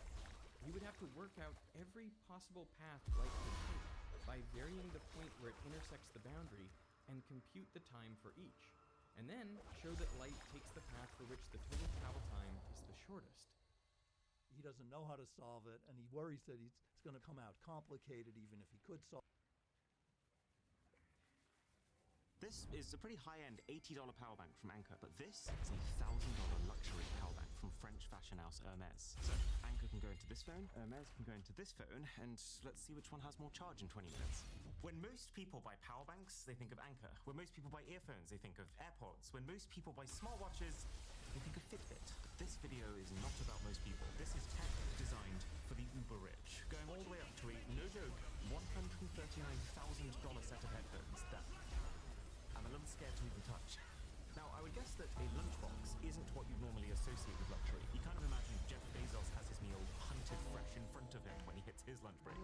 You would have to work out every possible path light could take by varying the point where it intersects the boundary and compute the time for each, and then show that light takes the path for which the total travel time is the shortest. He doesn't know how to solve it, and he worries that it's going to come out complicated even if he could solve it. This is a pretty high-end $80 power bank from Anker, but this is a $1,000 luxury power bank from French fashion house Hermes. So Anker can go into this phone, Hermes can go into this phone, and let's see which one has more charge in 20 minutes. When most people buy power banks, they think of Anker. When most people buy earphones, they think of AirPods. When most people buy smartwatches, they think of Fitbit. This video is not about most people. This is tech designed for the uber rich, going all the way up to a, no joke, $139,000 set of headphones that I'm a little scared to even touch. Now, I would guess that a lunchbox isn't what you normally associate with luxury. You kind of imagine Jeff Bezos has his meal hunted fresh in front of him when he hits his lunch break.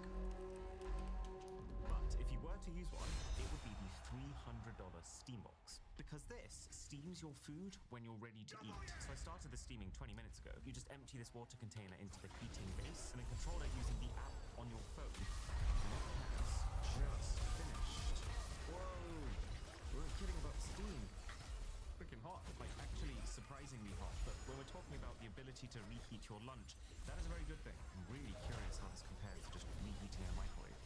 But if you were to use one, it would be the $300 Steambox. Because this steams your food when you're ready to eat. So I started the steaming 20 minutes ago. You just empty this water container into the heating base and then control it using the app on your phone. And it has just finished. Whoa! We weren't kidding about steam. Freaking hot, like actually surprisingly hot. But when we're talking about the ability to reheat your lunch, that is a very good thing. I'm really curious how this compares to just reheating in a microwave.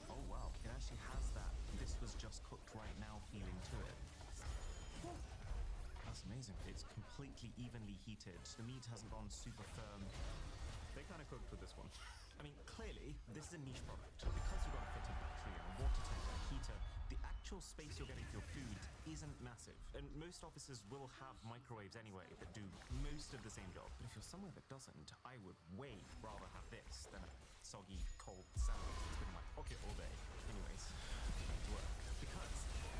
Oh wow, it actually has that "this was just cooked right now" feeling to it. That's amazing. It's completely evenly heated. The meat hasn't gone super firm. They kind of cooked with this one. I mean, clearly, this is a niche product. Because you've got a fitted battery and a water tank and a heater, the actual space you're getting for your food isn't massive. And most offices will have microwaves anyway that do most of the same job. But if you're somewhere that doesn't, I would way rather have this than a soggy, cold sandwich that's been in my pocket all day. Anyways, back to work. Because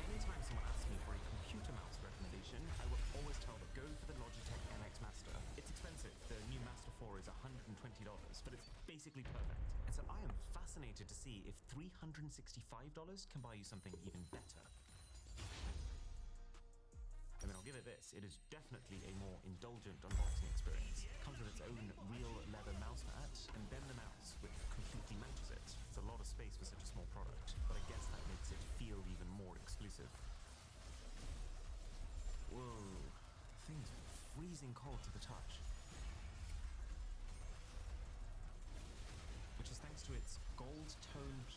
anytime someone asks me for a computer mouse recommendation, I will always tell them, go for the Logitech MX Master. It's expensive. The new Master 4 is $120, but it's basically perfect. And so I am fascinated to see if $365 can buy you something even better. I mean, I'll give it this. It is definitely a more indulgent unboxing experience. It comes with its own real leather mouse mat, and then the mouse, which completely matches it. It's a lot of space for such a small product, but I guess that makes it feel even more exclusive. Whoa, the thing's freezing cold to the touch.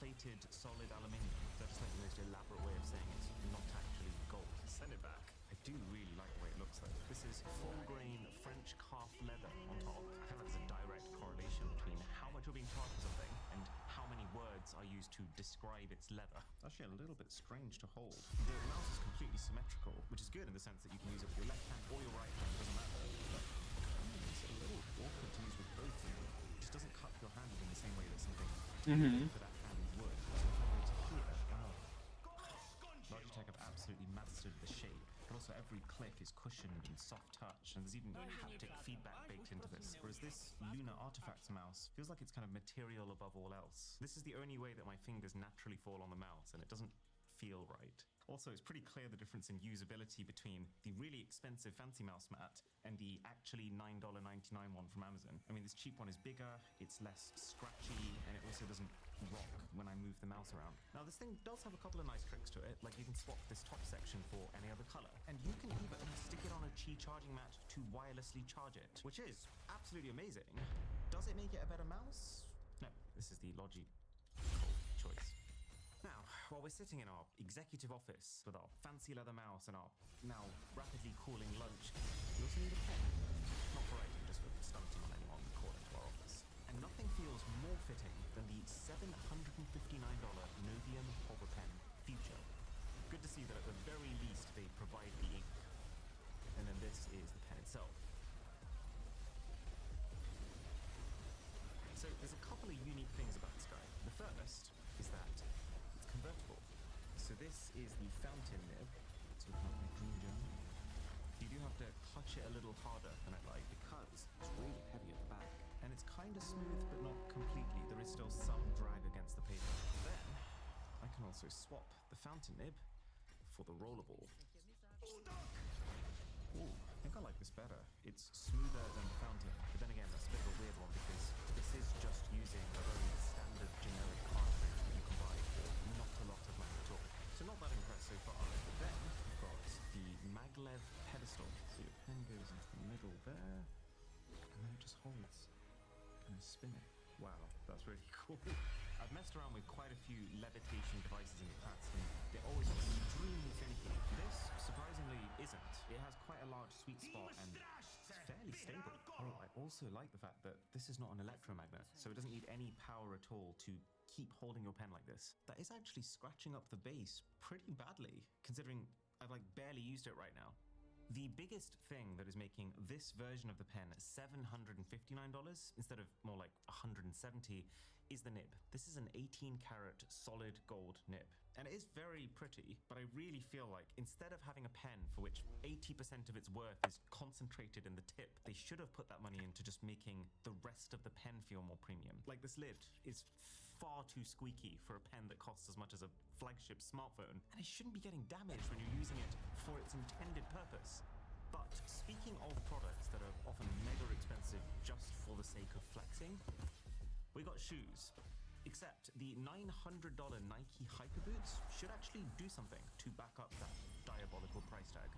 plated solid aluminium. That's just like the most elaborate way of saying it's not actually gold. Send it back. I do really like the way it looks though. This is full grain French calf leather on top. I feel like there's a direct correlation between how much you're being charged for something and how many words are used to describe its leather. It's actually a little bit strange to hold. The mouse is completely symmetrical, which is good in the sense that you can use it with your left hand or your right hand, doesn't matter. But it's a little awkward to use with both. It just doesn't cup your hand in the same way that something for that hand would. So here, Logitech have absolutely mastered the shape, but also every click is cushioned and soft touch, and there's even haptic feedback baked into this. Whereas this Lunar Artifacts mouse feels like it's kind of material above all else. This is the only way that my fingers naturally fall on the mouse, and it doesn't feel right. Also, it's pretty clear the difference in usability between the really expensive fancy mouse mat and the actually $9.99 one from Amazon. I mean, this cheap one is bigger, it's less scratchy, and it also doesn't rock when I move the mouse around. Now, this thing does have a couple of nice tricks to it, like you can swap this top section for any other color, and you can even stick it on a Qi charging mat to wirelessly charge it, which is absolutely amazing. Does it make it a better mouse? No, this is the Logi choice. Now, while we're sitting in our executive office with our fancy leather mouse and our now rapidly cooling lunch, we also need a pen. Not for writing, just for stunting on anyone we call into our office. And nothing feels more fitting than the $759 Novium Hover Pen Future. Good to see that at the very least they provide the ink. And then this is the pen itself. So there's a couple of unique things about this guy. The first is that convertible. So this is the fountain nib. So we can dream down. You do have to clutch it a little harder than I'd like because it's really heavy at the back. And it's kind of smooth, but not completely. There is still some drag against the paper. Then I can also swap the fountain nib for the rollable. Ooh, I think I like this better. It's smoother than the fountain, but then again, that's a bit of a weird one because this is just using a very standard generic cartridge that you can buy for not a lot of money at all. So not that impressed so far. But then we've got the maglev pedestal. So your pen goes into the middle there, and then it just holds. Kind of spin it. Wow, that's really cool. I've messed around with quite a few levitation devices in the past, and they're always extremely finicky. This, surprisingly, isn't. It has quite a large sweet spot, and it's fairly stable. Oh, I also like the fact that this is not an electromagnet, so it doesn't need any power at all to keep holding your pen like this. That is actually scratching up the base pretty badly, considering I've like barely used it right now. The biggest thing that is making this version of the pen $759 instead of more like $170 is the nib. This is an 18-karat solid gold nib. And it is very pretty, but I really feel like instead of having a pen for which 80% of its worth is concentrated in the tip, they should have put that money into just making the rest of the pen feel more premium. Like this lid is far too squeaky for a pen that costs as much as a flagship smartphone, and it shouldn't be getting damaged when you're using it for its intended purpose. But speaking of products that are often mega expensive just for the sake of flexing, we got shoes. Except the $900 Nike Hyper Boots should actually do something to back up that diabolical price tag.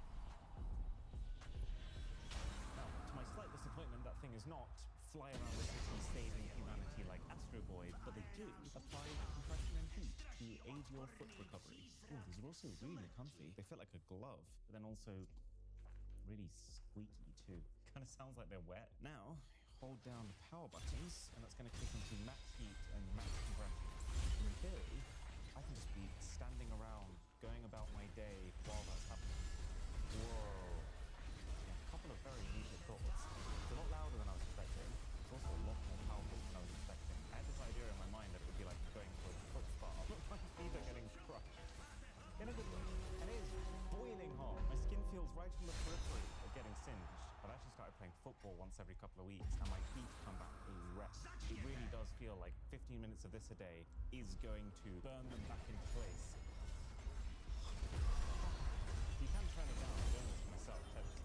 Now, to my slight disappointment, that thing is not fly around the city saving humanity like Astro Boy, but they do apply compression and heat to aid your foot recovery. Oh, these are also really comfy. They fit like a glove, but then also really squeaky too. Kind of sounds like they're wet. Now, hold down the power buttons, and that's going to kick into max heat and max compression. In theory, I can just be standing around, going about my day while that's happening. Whoa. Yeah, a couple of very neat thoughts. It's a lot louder than I was expecting. It's also a lot more powerful than I was expecting. I had this idea in my mind that it would be like going for a foot spa. My feet are getting crushed. In a good way. And it is boiling hot. My skin feels right on the periphery of getting singed. I've actually started playing football once every couple of weeks, and my feet come back a wreck. It really does feel like 15 minutes of this a day is going to burn them back into place. You can turn it down, I'm doing this myself.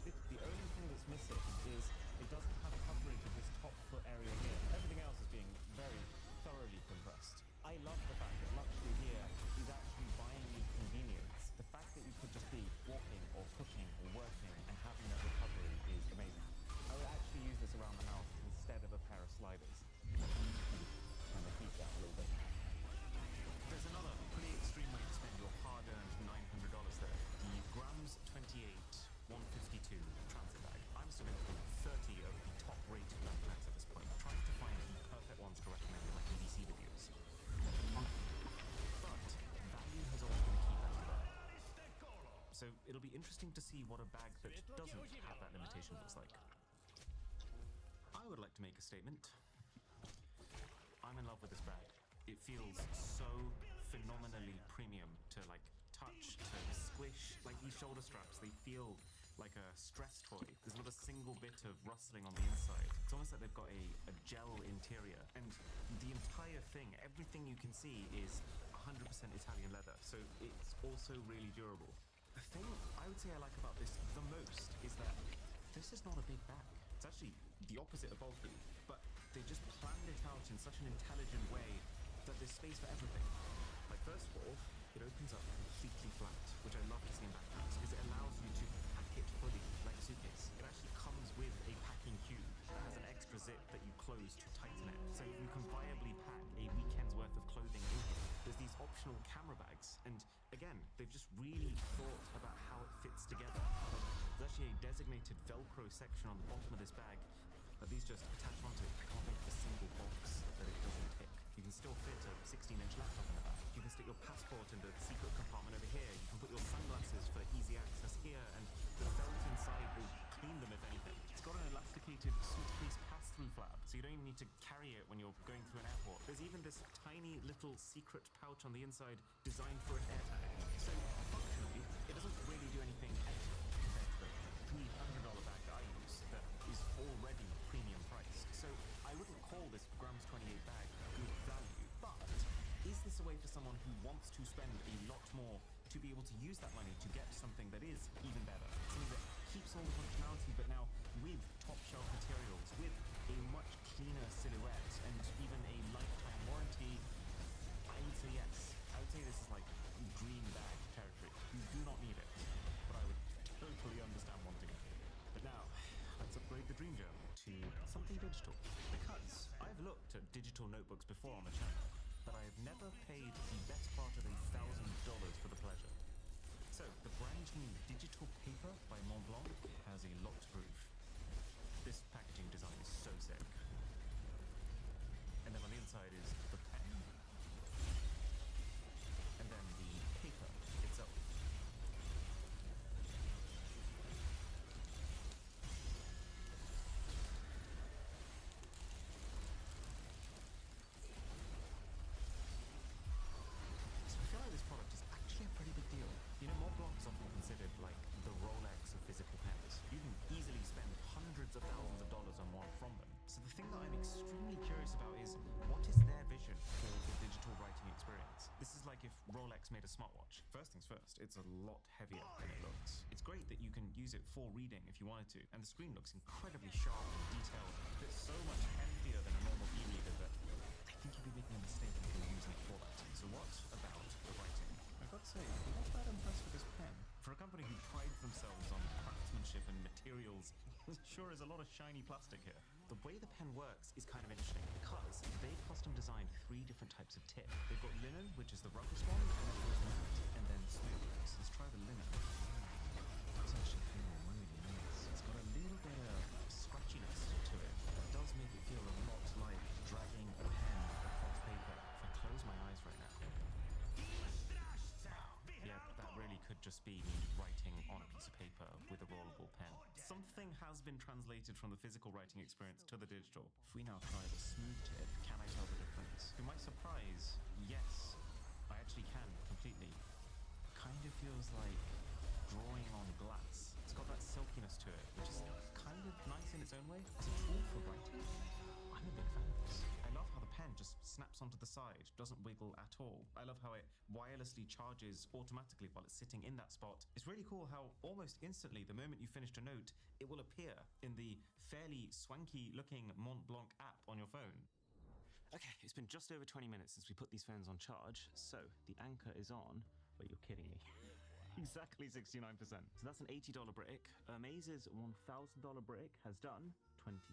The only thing that's missing is it doesn't have coverage of this top foot area here. Everything else is being very thoroughly compressed. I love the fact that luxury here is actually buying you convenience. The fact that you could just be walking or cooking or working and having that recovery is amazing. I would actually use this around the house instead of a pair of sliders. Turn the heat down a little bit. it'll be interesting to see what a bag that doesn't have that limitation looks like. I would like to make a statement. I'm in love with this bag. It feels so phenomenally premium to like touch, to squish. Like these shoulder straps, they feel like a stress toy. There's not a single bit of rustling on the inside. It's almost like they've got a gel interior. And the entire thing, everything you can see is 100% Italian leather. So it's also really durable. The thing I would say I like about this the most is that this is not a big bag. It's actually the opposite of bulky, but they just planned it out in such an intelligent way that there's space for everything. Like first of all, it opens up completely flat, which I love to see in backpacks because it allows you to pack it fully like a suitcase. It actually comes with a packing cube that has an extra zip that you close to tighten it, so you can viably pack a weekend's worth of clothing in here. There's these optional camera bags, and again, they've just really thought about how it fits together. There's actually a designated Velcro section on the bottom of this bag, but these just attach onto it. I can't think of a single box that it doesn't tick. You can still fit a 16-inch laptop in the back. You can stick your passport in the secret compartment over here. You can put your sunglasses for easy access here, and the felt inside will clean them if anything. It's got an elasticated suitcase pass-through flap, so you don't even need to carry it when you're going through an airport. There's even this tiny little secret pouch on the inside designed for an air tag. So functionally, it doesn't really do anything extra compared to the $300 bag that I use that is already premium priced. So I wouldn't call this grams 28 bag good value, but is this a way for someone who wants to spend a lot more to be able to use that money to get something that is even better? Something that keeps all the functionality, but now with top shelf materials, with a much cleaner silhouette, and even a lifetime warranty? I would say yes. I would say this is like green bag territory. You do not need it, but I would totally understand wanting it. But now, let's upgrade the dream journal to something digital, because I've looked at digital notebooks before on the channel, but I have never paid the best part of $1,000 for the pleasure. So, the brand new digital paper by Montblanc has a lot to prove. This packaging design is so sick. And then on the inside is the pen, and then the paper itself. Extremely curious about is what is their vision for the digital writing experience? This is like if Rolex made a smartwatch. First things first, it's a lot heavier than it looks. It's great that you can use it for reading if you wanted to, and the screen looks incredibly sharp and detailed. It's so much heavier than a normal e-reader that I think you'd be making a mistake if you're using it for that. So what about the writing? I've got to say, I'm not that impressed with this pen. For a company who prides themselves on craftsmanship and materials, there sure is a lot of shiny plastic here. The way the pen works is kind of interesting because they've custom designed 3 different types of tip. They've got linen, which is the roughest one, and then there's matte, and then smooth. So let's try the linen. It's actually feeling really nice. It's got a little bit of scratchiness to it. It does make it feel a lot like dragging a pen across paper. If I close my eyes right now. Yeah, that really could just be me writing on a piece of paper with a rollable pen. Something has been translated from the physical writing experience to the digital. If we now try the smooth tip, can I tell the difference? To my surprise, yes, I actually can completely. Kind of feels like drawing on glass. It's got that silkiness to it, which is kind of nice in its own way. As a tool for writing, I'm a big fan of this. I love how the pen just snaps onto the side, doesn't wiggle at all. I love how it wirelessly charges automatically while it's sitting in that spot. It's really cool how almost instantly, the moment you finished a note, it will appear in the fairly swanky looking Montblanc app on your phone. Okay, it's been just over 20 minutes since we put these phones on charge, so the anchor is on. Wait, you're kidding me. Exactly 69%. So that's an $80 brick. Hermèse's $1,000 brick has done 27%.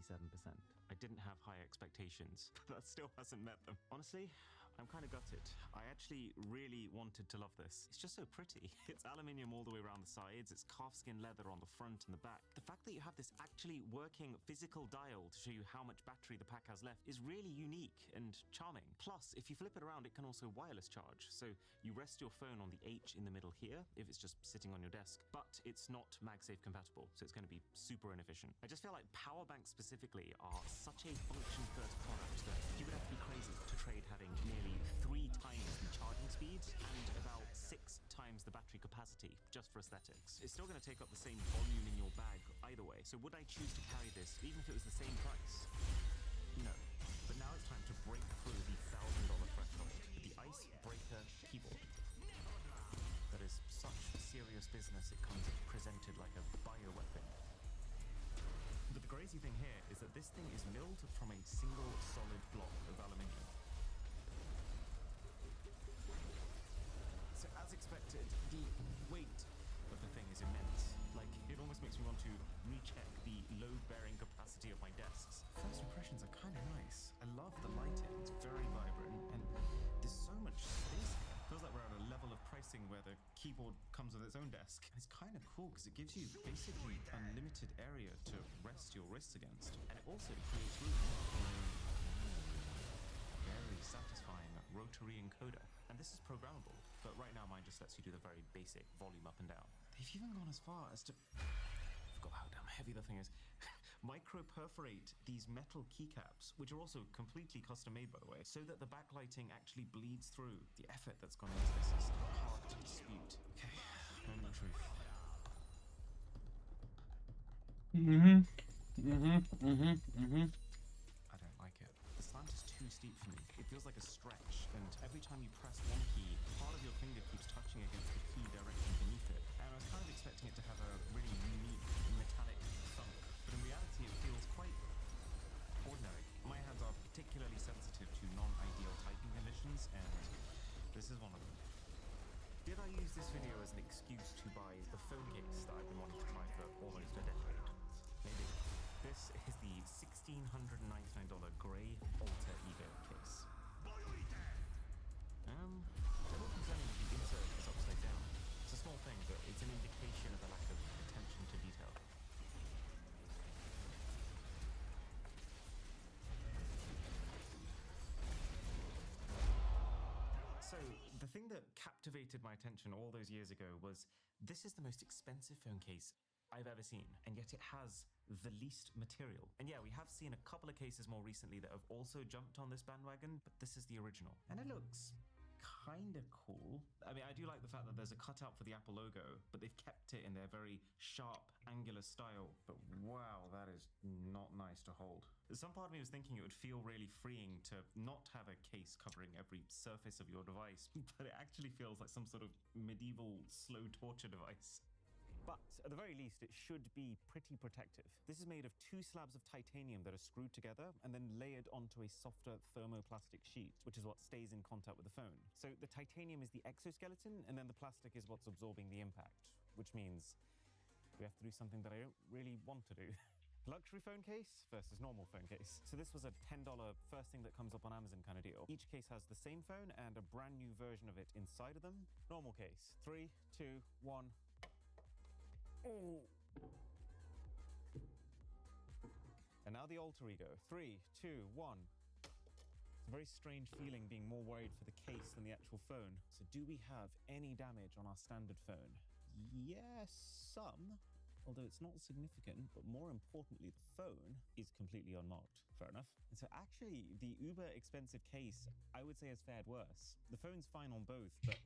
I didn't have high expectations, but that still hasn't met them. Honestly, I'm kind of gutted. I actually really wanted to love this. It's just so pretty. It's aluminium all the way around the sides. It's calfskin leather on the front and the back. The fact that you have this actually working physical dial to show you how much battery the pack has left is really unique and charming. Plus, if you flip it around, it can also wireless charge. So you rest your phone on the H in the middle here if it's just sitting on your desk, but it's not MagSafe compatible, so it's going to be super inefficient. I just feel like power banks specifically are such a function-first product that you would have to be crazy to trade having nearly 3 times the charging speed and about 6 times the battery capacity just for aesthetics. It's still going to take up the same volume in your bag either way, so would I choose to carry this even if it was the same price? No. But now it's time to break through the $1,000 threshold with the Icebreaker keyboard. That is such serious business, it comes presented like a bioweapon. But the crazy thing here is that this thing is milled from a single solid block of aluminium. So as expected, the weight of the thing is immense. Like, it almost makes me want to recheck the load-bearing capacity of my desks. First impressions are kind of nice. I love the lighting, it's very vibrant, and there's so much space here. Feels like we're at a level of pricing where the keyboard comes with its own desk. And it's kind of cool because it gives you basically unlimited area to rest your wrists against. And it also creates room for a very satisfying rotary encoder. And this is programmable, but right now mine just lets you do the very basic volume up and down. They've even gone as far as to... I forgot how damn heavy the thing is. Micro-perforate these metal keycaps, which are also completely custom-made, by the way, so that the backlighting actually bleeds through. The effort that's gone into this is hard to dispute. Okay, moment of truth. I don't like it. The slant is too steep for me. It feels like a stretch, and every time you press one key, part of your finger keeps touching against the key directly beneath it. And I was kind of expecting it to have a really unique metallic thunk, but in reality it feels quite ordinary. My hands are particularly sensitive to non-ideal typing conditions, and this is one of them. Did I use this video as an excuse to buy the phone case that I've been wanting to try for almost a decade? Maybe. This is the $1,699 grey Alter Ego case. A little concerning that the insert is upside down. It's a small thing, but it's an indication of a lack of attention to detail. So, the thing that captivated my attention all those years ago was this is the most expensive phone case I've ever seen, and yet it has the least material. And yeah, we have seen a couple of cases more recently that have also jumped on this bandwagon, but this is the original. And it looks kind of cool. I mean, I do like the fact that there's a cutout for the Apple logo, but they've kept it in their very sharp, angular style. But wow, that is not nice to hold. Some part of me was thinking it would feel really freeing to not have a case covering every surface of your device, but it actually feels like some sort of medieval slow torture device. But at the very least, it should be pretty protective. This is made of 2 slabs of titanium that are screwed together and then layered onto a softer thermoplastic sheet, which is what stays in contact with the phone. So the titanium is the exoskeleton, and then the plastic is what's absorbing the impact, which means we have to do something that I don't really want to do. Luxury phone case versus normal phone case. So this was a $10 first thing that comes up on Amazon kind of deal. Each case has the same phone and a brand new version of it inside of them. Normal case. 3, 2, 1. Oh. And now the Alter Ego. 3, 2, 1. It's a very strange feeling being more worried for the case than the actual phone. So do we have any damage on our standard phone? Yes, some. Although it's not significant, but more importantly, the phone is completely unmarked. Fair enough. And so actually, the uber expensive case, I would say, has fared worse. The phone's fine on both, but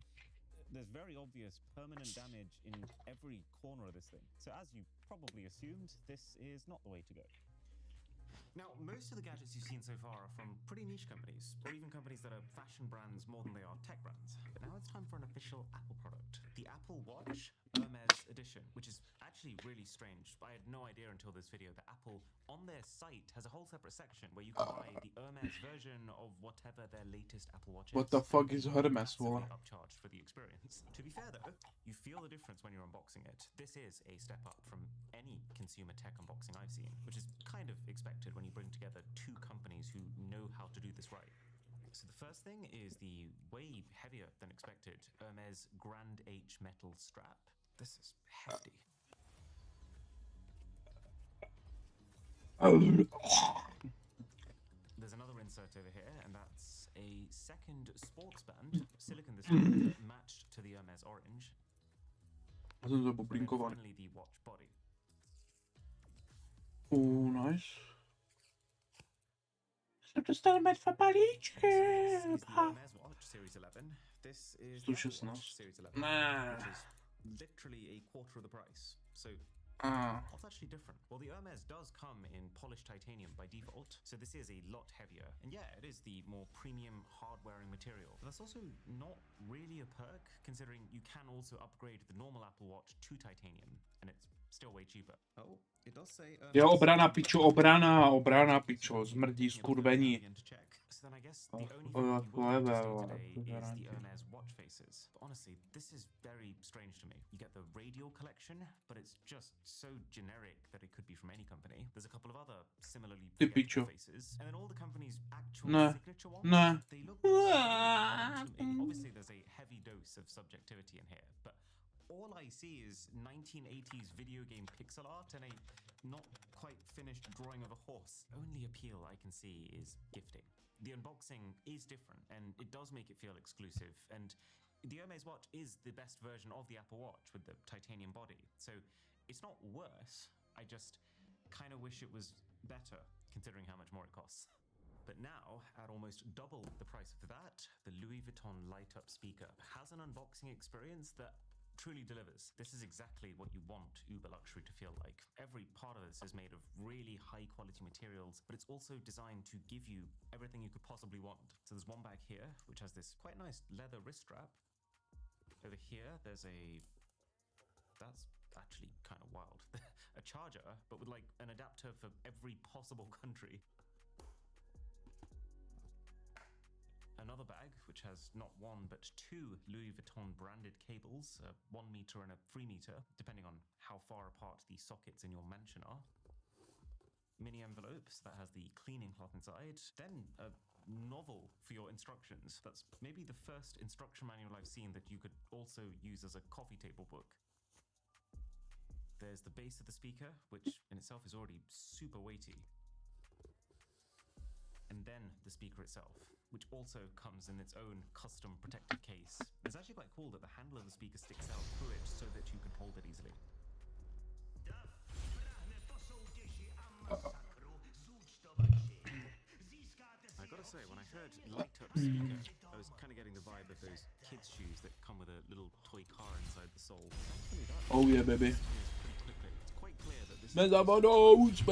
there's very obvious permanent damage in every corner of this thing. So as you probably assumed, this is not the way to go. Now, most of the gadgets you've seen so far are from pretty niche companies, or even companies that are fashion brands more than they are tech brands. But now it's time for an official Apple product. The Apple Watch Hermes Edition, which is actually really strange. I had no idea until this video that Apple, on their site, has a whole separate section where you can buy the Hermes version of whatever their latest Apple Watch is. What the fuck is Hermes for? Upcharged for the experience. To be fair though, you feel the difference when you're unboxing it. This is a step up from any consumer tech unboxing I've seen, which is kind of expected when you bring together 2 companies who know how to do this right. So the first thing is the way heavier than expected Hermes Grand H metal strap. This is hefty. There's another insert over here, and that's a second sports band, silicone this time, matched to the Hermes orange. A jsem to poplinkoval. Nice. Jsem dostal medva balíčky. 116. Ne. Literally a quarter of the price. So what's actually different? Well, the Hermes does come in polished titanium by default, so this is a lot heavier. And yeah, it is the more premium hard-wearing material. But that's also not really a perk, considering you can also upgrade the normal Apple Watch to titanium, and it's still way cheaper. Oh, it does say Jo, obrana, pičo, zmrdí, skurvení. So then I guess the only thing you will today is the Hermes watch faces. But honestly, this is very strange to me. You get the radial collection, but it's just so generic that it could be from any company. There's a couple of other similarly faces, and then all the company's actual signature ones, they look obviously there's a heavy dose of subjectivity in here, but all I see is 1980s video game pixel art and a not quite finished drawing of a horse. Only appeal I can see is gifting. The unboxing is different, and it does make it feel exclusive, and the Hermes watch is the best version of the Apple Watch with the titanium body, so it's not worse, I just kind of wish it was better, considering how much more it costs. But now, at almost double the price of that, the Louis Vuitton light-up speaker has an unboxing experience that truly delivers. This is exactly what you want Uber luxury to feel like. Every part of this is made of really high quality materials, but it's also designed to give you everything you could possibly want. So there's one bag here, which has this quite nice leather wrist strap. Over here, there's that's actually kind of wild. A charger, but with like an adapter for every possible country. Another bag, which has not one but two Louis Vuitton branded cables, a 1 meter and a 3 meter, depending on how far apart the sockets in your mansion are. Mini envelopes that has the cleaning cloth inside. Then a novel for your instructions. That's maybe the first instruction manual I've seen that you could also use as a coffee table book. There's the base of the speaker, which in itself is already super weighty. And then the speaker itself, which also comes in its own custom protected case. It's actually quite cool that the handle of the speaker sticks out through it so that you can hold it easily. I gotta say, when I heard light-up speaker, I was kind of getting the vibe of those kids' shoes that come with a little toy car inside the sole. Oh yeah, baby. It's quite clear that this Jsme za vodou. It's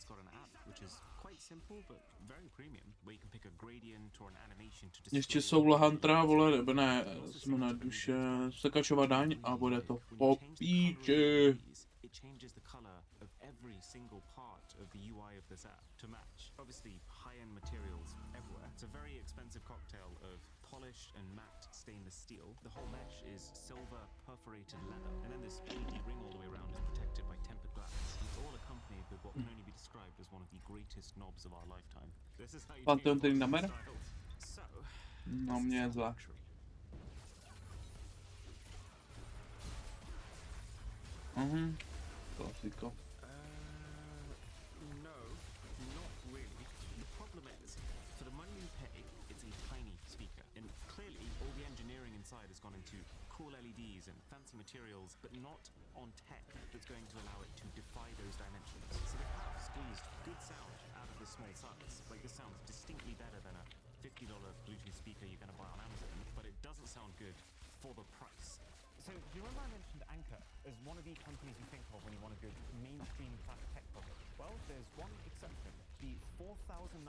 got an app which is quite simple but very premium, where you can pick a gradient or an animation to display. Ještě Soul Huntera, vole, nebo ne, jsme na duše, Sekačova daň a bude to po píči. It changes the color of every single part of the UI of this app to match. Obviously, high-end materials everywhere. It's a very expensive cocktail of polished and matte stainless steel. The whole mesh is silver perforated leather, and then this LED ring all the way around is protected by tempered glass. It's all accompanied with what can only be described as one of the greatest knobs of our lifetime. This is how you Pantheon tedy na mer? So, no mě je zle. Klasika. No, not really. The problem is, for the money you pay, it's a tiny speaker. And clearly, all the engineering inside has gone into cool LEDs and fancy materials, but not on tech that's going to allow it to defy those dimensions. So they have squeezed good sound out of this small size. Like, this sounds distinctly better than a $50 Bluetooth speaker you're going to buy on Amazon, but it doesn't sound good for the price. So, do you remember I mentioned Anker as one of the companies you think of when you want a good mainstream class tech product? Well, there's one exception. The $4,999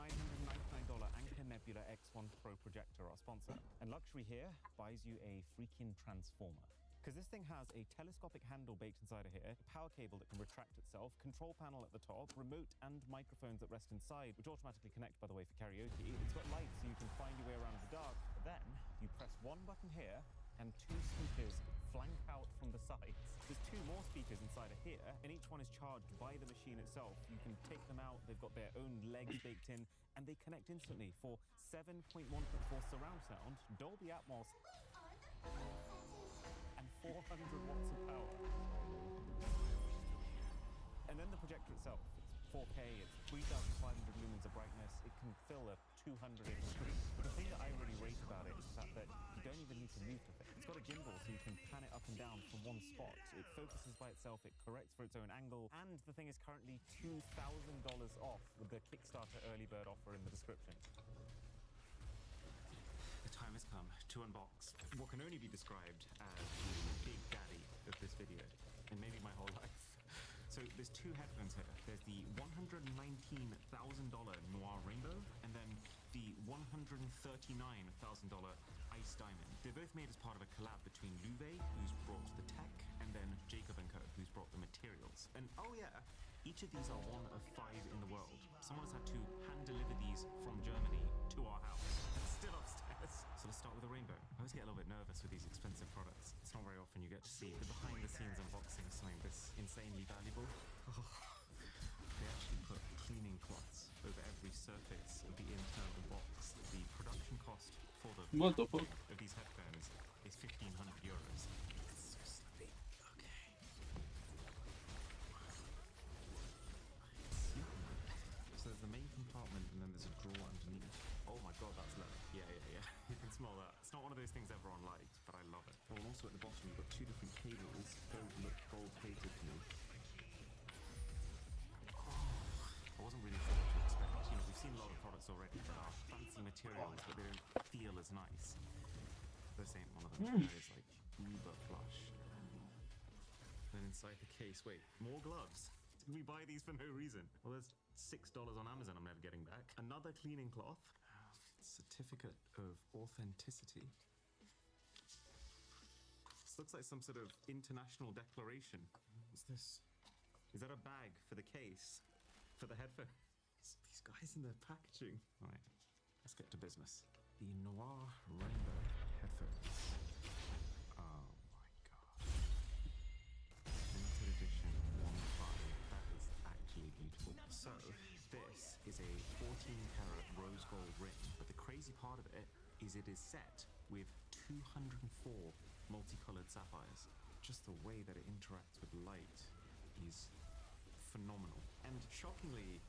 Anker Nebula X1 Pro projector, our sponsor. And luxury here buys you a freaking transformer. Because this thing has a telescopic handle baked inside of here, a power cable that can retract itself, control panel at the top, remote and microphones that rest inside, which automatically connect, by the way, for karaoke. It's got lights so you can find your way around in the dark. Then, you press one button here, and two speakers flank out from the sides. There's two more speakers inside of here, and each one is charged by the machine itself. You can take them out, they've got their own legs baked in, and they connect instantly for 7.1.4 surround sound, Dolby Atmos, and 400 watts of power. And then the projector itself, it's 4K, it's 3,500 lumens of brightness, it can fill a 200-inch screen. But the thing that I really rate about it is the fact that you don't even need to move the thing. It's got a gimbal so you can pan it up and down from one spot. It focuses by itself, it corrects for its own angle, and the thing is currently $2,000 off with the Kickstarter early bird offer in the description. The time has come to unbox what can only be described as the big daddy of this video, and maybe my whole life. So there's two headphones here. There's the $119,000 Noir Rainbow, and then the $139,000 Ice Diamond. They're both made as part of a collab between Louvre, who's brought the tech, and then Jacob & Co, who's brought the materials. And oh yeah, each of these are one of 5 in the world. Someone has had to hand deliver these from Germany to our house. It's still upstairs. So let's start with the Rainbow. I always get a little bit nervous with these expensive products. It's not very often you get to see the behind the scenes unboxing of something this insanely valuable. They actually put cleaning cloths over every surface of the internal box. The production cost for the of these headphones is €1,500. It's so slippy. Okay. So there's the main compartment and then there's a drawer underneath. Oh my god, that's leather. Yeah. You can smell that. It's not one of those things everyone likes, but I love it. Oh, and also at the bottom you've got 2 different cables. Both look gold-plated to me. I wasn't really sure what to expect. You know, we've seen a lot of products already that are fancy materials, but they don't feel as nice. This ain't one of them. It's like uber plush. Then inside the case, wait, more gloves? Did we buy these for no reason? Well, there's $6 on Amazon I'm never getting back. Another cleaning cloth. Certificate of authenticity. This looks like some sort of international declaration. What's this? Is that a bag for the case? For the headphones? These guys in their packaging. All right, let's get to business. The Noir Rainbow headphones. Oh my god. Limited edition 1.5. That is actually beautiful. So, this is a 14-karat rose gold ring, but the crazy part of it is set with 204 multicolored sapphires. Just the way that it interacts with light is phenomenal. And shockingly,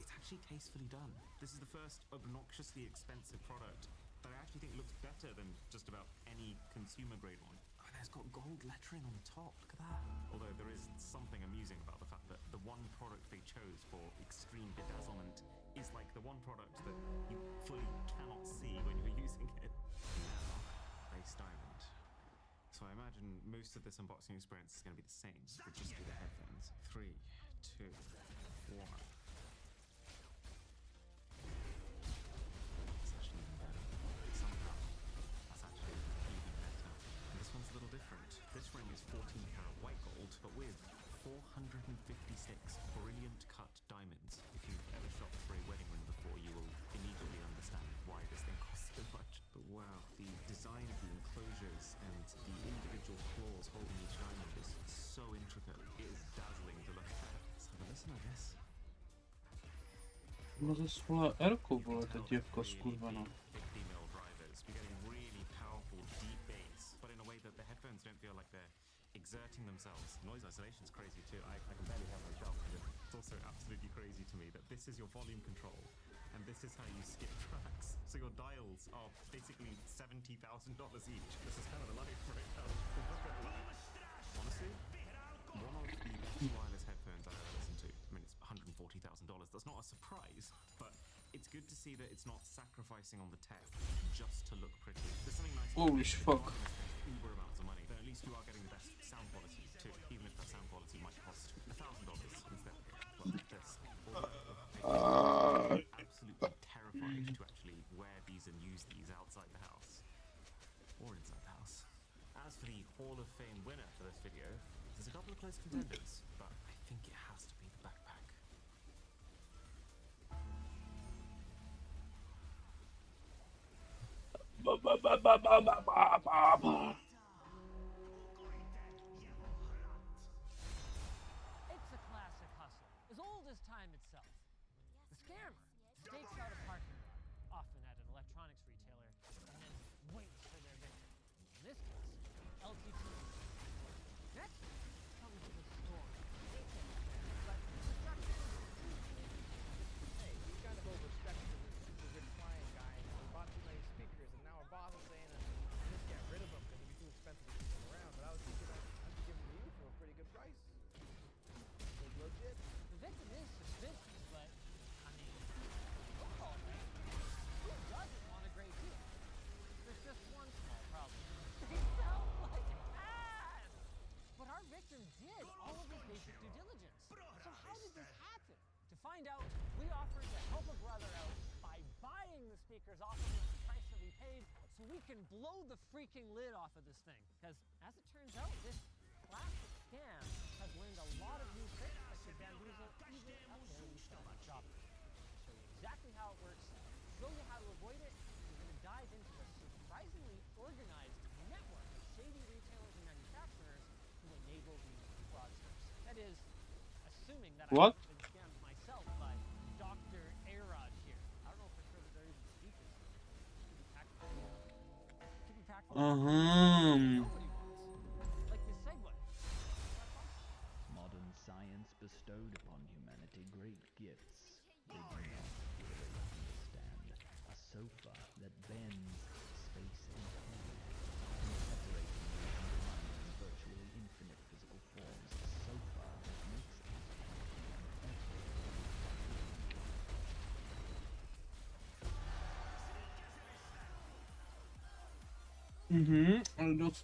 it's actually tastefully done. This is the first obnoxiously expensive product that I actually think looks better than just about any consumer grade one. Oh, and it's got gold lettering on the top, look at that. Although there is something amusing about the fact that the one product they chose for extreme bedazzlement is like the one product that you fully cannot see when you're using it. Now, Ice Diamond. So I imagine most of this unboxing experience is going to be the same, but just with the headphones. 3, 2, 1. It's actually even better. Somehow, that's actually even better. And this one's a little different. This ring is 14-karat white gold, but with 456 brilliant cut diamonds. If you've ever shopped for a wedding ring before, you will immediately understand why this thing costs so much. But wow, the design of the enclosures and the individual claws holding each diamond is so intricate. It is dazzling to look at. Let's have a listen, I guess. No zase vole Erko, vole, ta děvka skurvená. 50mm drivers. We're getting really powerful, deep bass, but in a way that the headphones don't feel like they're exerting themselves. Noise isolation is crazy too. I can barely have myself. It's also absolutely crazy to me that this is your volume control, and this is how you skip tracks. So your dials are basically $70,000 each. This is kind of the life right now. Honestly, one of the best wireless headphones I've ever listened to. I mean, it's $140,000. That's not a surprise, but it's good to see that it's not sacrificing on the tech just to look pretty. There's something nice. Holy fuck. Uber amounts of money, then at least you are getting the best sound quality too, even if that sound quality might cost $1,000 instead. Well, this. Absolutely terrified to actually wear these and use these outside the house or inside the house. As for the Hall of Fame winner for this video, there's a couple of close contenders, but I think it has to be the backpack. speakers off of the price that we paid so we can blow the freaking lid off of this thing. Because as it turns out, this classic scam has learned a lot of new tricks that could bamboozle even a fairly savvy shopper. I'll show you exactly how it works, show you how to avoid it, and we're going to dive into the surprisingly organized network of shady retailers and manufacturers who enable these fraudsters. That is, assuming that What? I haven't been scammed myself by Dr. A-Rod here. I don't know for sure that they're even speakers. Could be tactical. Could be tactical. Nobody wants. Like this segue. Modern science bestowed upon humanity great gifts. They do not really understand. A sofa that bends space and time, separating reason and mind in virtually infinite physical forms. A sofa that makes us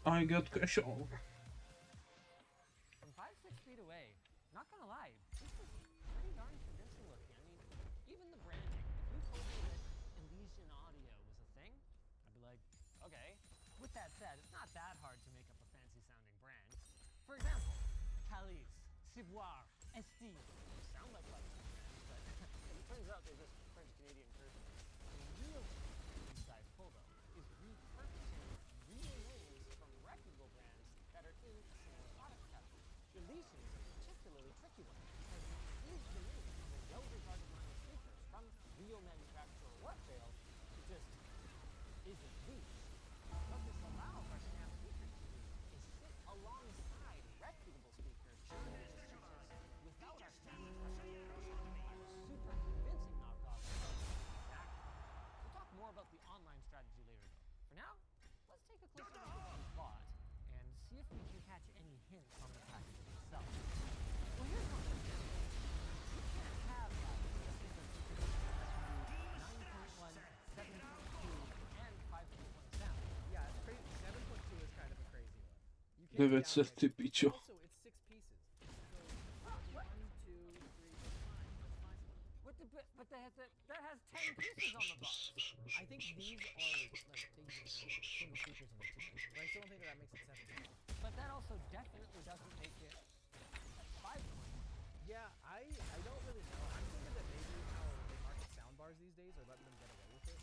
I got cash off. From 5-6 feet away, not gonna lie, this is pretty darn convincing looking. I mean, even the branding. If you told me that Elysian Audio was a thing, I'd be like, okay. With that said, it's not that hard to make up a fancy sounding brand. For example, Calais, Ciboire, Esti. They sound like lifestyle brands, but it turns out they're just French-Canadian curses. The real inside pull though is repurposing real names from reputable brands that are in a similar product category. Elysian is a particularly tricky one because these the names of a well-regarded line of speakers from real manufacturer Whatfail who just isn't these. What this allows our scam speakers to do is sit alongside reputable speakers without our scam super convincing knockoff. We'll talk more about the online strategy later though. For now, let's take a closer look at what we bought and see if we can catch any hints on the package itself. Well, here's one of them. You can't have a speaker that can do 9.1, 7.2, and 5.1 sound. Yeah, it's crazy. 7.2 is kind of a crazy one. You can't 900 pičo. Also, it's 6 pieces. So, 1, 2, 3, 4, 5. What the, but that has 10 pieces on the box. I think these are like single speakers in the two. But I still don't think that makes it 7. But that also definitely doesn't make it 5. Yeah, I don't really know. I'm thinking that maybe how they market soundbars these days are letting them get away with it.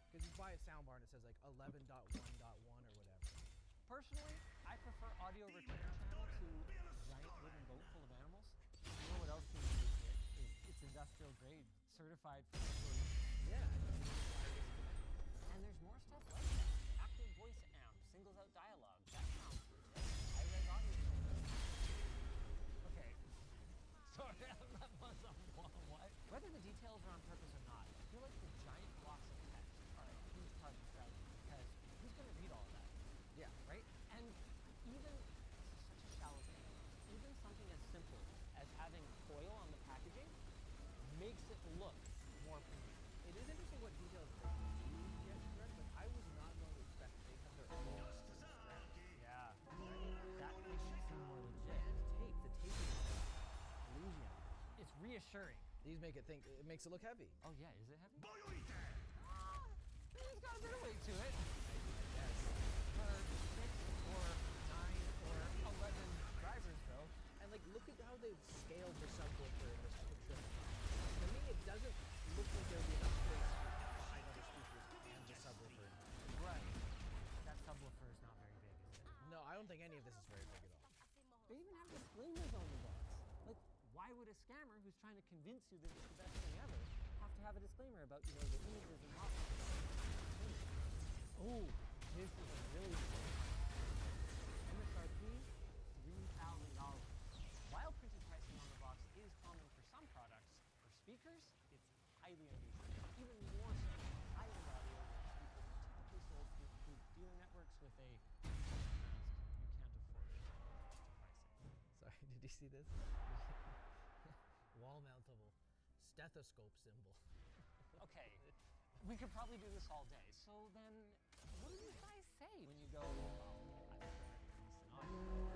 Because you buy a soundbar and it says like 11.1.1 or whatever. Personally, I prefer audio return channel to giant wooden boat full of animals. You know what else seems to be here? It's industrial grade, certified for Yeah. And there's more stuff like that. Active voice amp, singles out dialogue, that sounds legit. High-res audio. Okay. Sorry, that was on what? Whether the details are on purpose or not, I feel like the giant blocks of text are a huge part of the strategy because who's going to read all of that? Yeah. Right? And even, this is such a shallow thing, even something as simple as having foil on the packaging makes it look more premium. It is interesting what details they do get correct, but I was not going to expect they have their own strap. Yeah. That makes it seem more legit. And the tape is Elysian. It's reassuring. These make it think, it makes it look heavy. Oh yeah, is it heavy? It's got a bit of weight to it. Yes. For 6 or 9 or 11 drivers though. And like, look at how they've scaled the subwoofer in this picture. To me, it doesn't look like there would be enough space for 5 other speakers and the subwoofer. Right. That subwoofer is not very big, is it? No, I don't think any of this is very big at all. They even have disclaimers on the box. Like, why would a scammer who's trying to convince you that it's the best thing ever have to have a disclaimer about, you know, the images and options? Oh, this is a really good one. MSRP, $3,000. While printed pricing on the box is common for some products, for speakers, it's highly unusual. Even more so, high-end audio speakers are typically sold through dealer networks with a you can't afford it pricing. Sorry, did you see this? Wall mountable stethoscope symbol. Okay, we could probably do this all day. So then, what do you guys say when you go, well, I prefer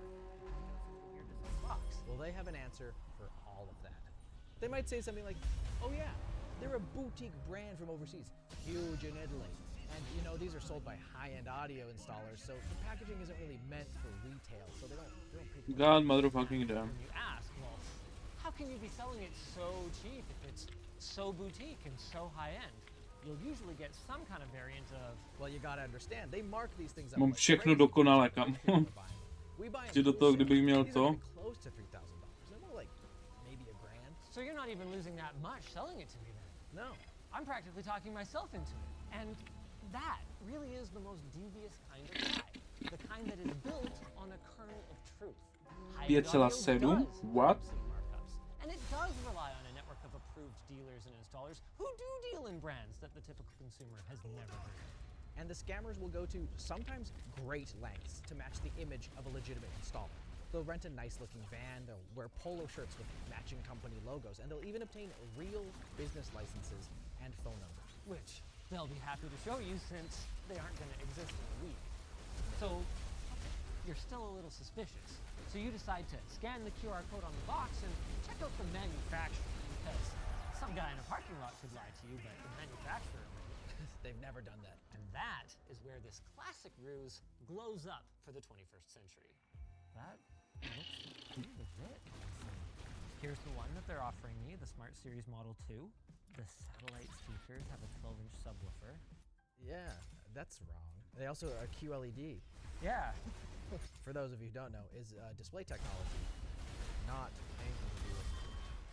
decent audio? Well, they have an answer for all of that. They might say something like, oh yeah, They're a boutique brand from overseas, huge in Italy. And you know, these are sold by high-end audio installers, so the packaging isn't really meant for retail, so they don't pay God motherfucking damn. When you ask, well, how can you be selling it so cheap if it's so boutique and so high-end? You'll usually get some kind of variant of, well, you gotta understand, they mark these things up Mám like všechno crazy. dokonale, kam. Že do toho, kdybych měl to. Close to $3,000. They're more like maybe $1,000. so you're not even losing that much selling it to me then? No. I'm practically talking myself into it. And that really is the most devious kind of lie. The kind that is built on a kernel of truth. 5,7? What? And it does rely on a network of approved dealers and installers who do deal in brands that the typical consumer has never heard of. And the scammers will go to sometimes great lengths to match the image of a legitimate installer. They'll rent a nice-looking van, they'll wear polo shirts with matching company logos, and they'll even obtain real business licenses and phone numbers. Which they'll be happy to show you since they aren't going to exist in a week. So you're still a little suspicious. So you decide to scan the QR code on the box and check out the manufacturer, because some guy in a parking lot could lie to you, but the manufacturer wouldn't. They've never done that. And that is where this classic ruse glows up for the 21st century. That looks pretty legit. Here's the one that they're offering me, the Smart Series Model 2. The satellite speakers have a 12-inch subwoofer. Yeah, that's wrong. They also are QLED. Yeah. For those of you who don't know, is display technology, not anything to do with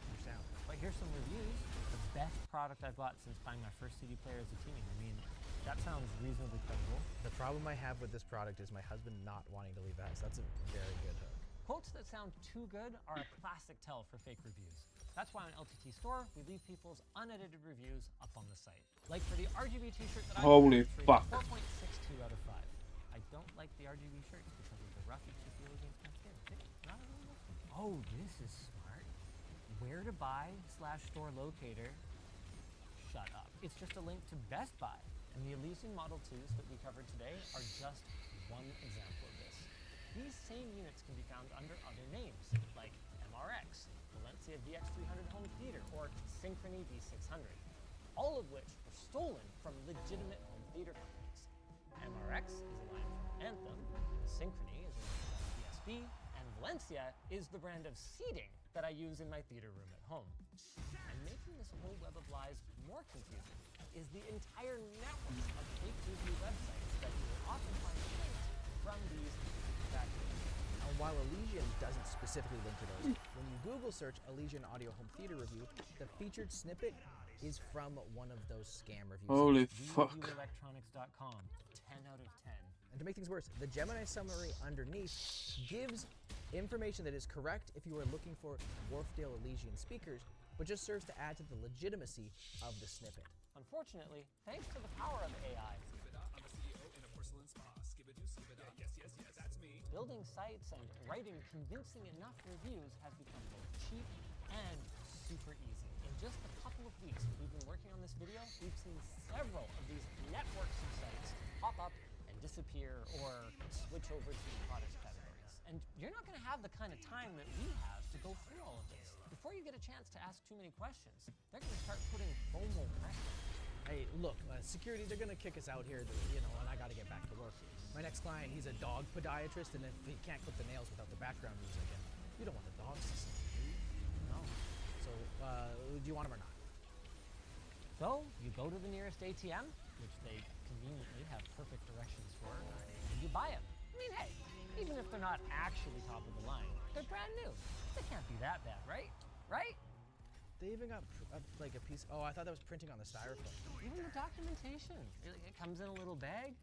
your sound. But here's some reviews. The best product I've bought since buying my first CD player as a teen. I mean, that sounds reasonably credible. The problem I have with this product is my husband not wanting to leave the house. That's a very good hook. Quotes that sound too good are a classic tell for fake reviews. That's why on LTT Store, we leave people's unedited reviews up on the site. Like for the RGB t-shirt that I Holy bought, fuck. 4.62 out of 5. I don't like the RGB shirts because of the rough you feel against my skin. Not a really good one. Oh, this is smart. Where to buy / store locator. Shut up. It's just a link to Best Buy. And the Elysian Model 2s that we covered today are just one example of this. These same units can be found under other names, like MRX, Valencia VX300 Home Theater, or Synchrony V600, all of which were stolen from legitimate home theater companies. MRX is a line from Anthem, Synchrony is a line from PSB, and Valencia is the brand of seating that I use in my theater room at home. And making this whole web of lies more confusing is the entire network of fake review websites that you will often find linked from these manufacturers. And while Elysian doesn't specifically link to those, when you Google search Elysian Audio Home Theater Review, the featured snippet is from one of those scam reviews. Holy fuck. ReviewElectronics.com, 10 out of 10. And to make things worse, the Gemini summary underneath gives information that is correct if you are looking for Wharfdale Elysian speakers, but just serves to add to the legitimacy of the snippet. Unfortunately, thanks to the power of AI, building sites and writing convincing enough reviews has become both cheap and super easy. In just a couple of weeks that we've been working on this video, we've seen several of these networks of sites pop up and disappear or switch over to product categories. And you're not going to have the kind of time that we have to go through all of this. Before you get a chance to ask too many questions, they're going to start putting FOMO pressure. Hey, look, security, they're gonna kick us out here, you know, and I gotta get back to work. My next client, he's a dog podiatrist, and if he can't clip the nails without the background music, and you don't want the dogs to see you. No. So, do you want them or not? So, you go to the nearest ATM, which they conveniently have perfect directions for, and you buy them. I mean, hey, even if they're not actually top of the line, they're brand new. They can't be that bad, right? Right? They even got like a piece. Oh, I thought that was printing on the styrofoam. Even the documentation. It comes in a little bag.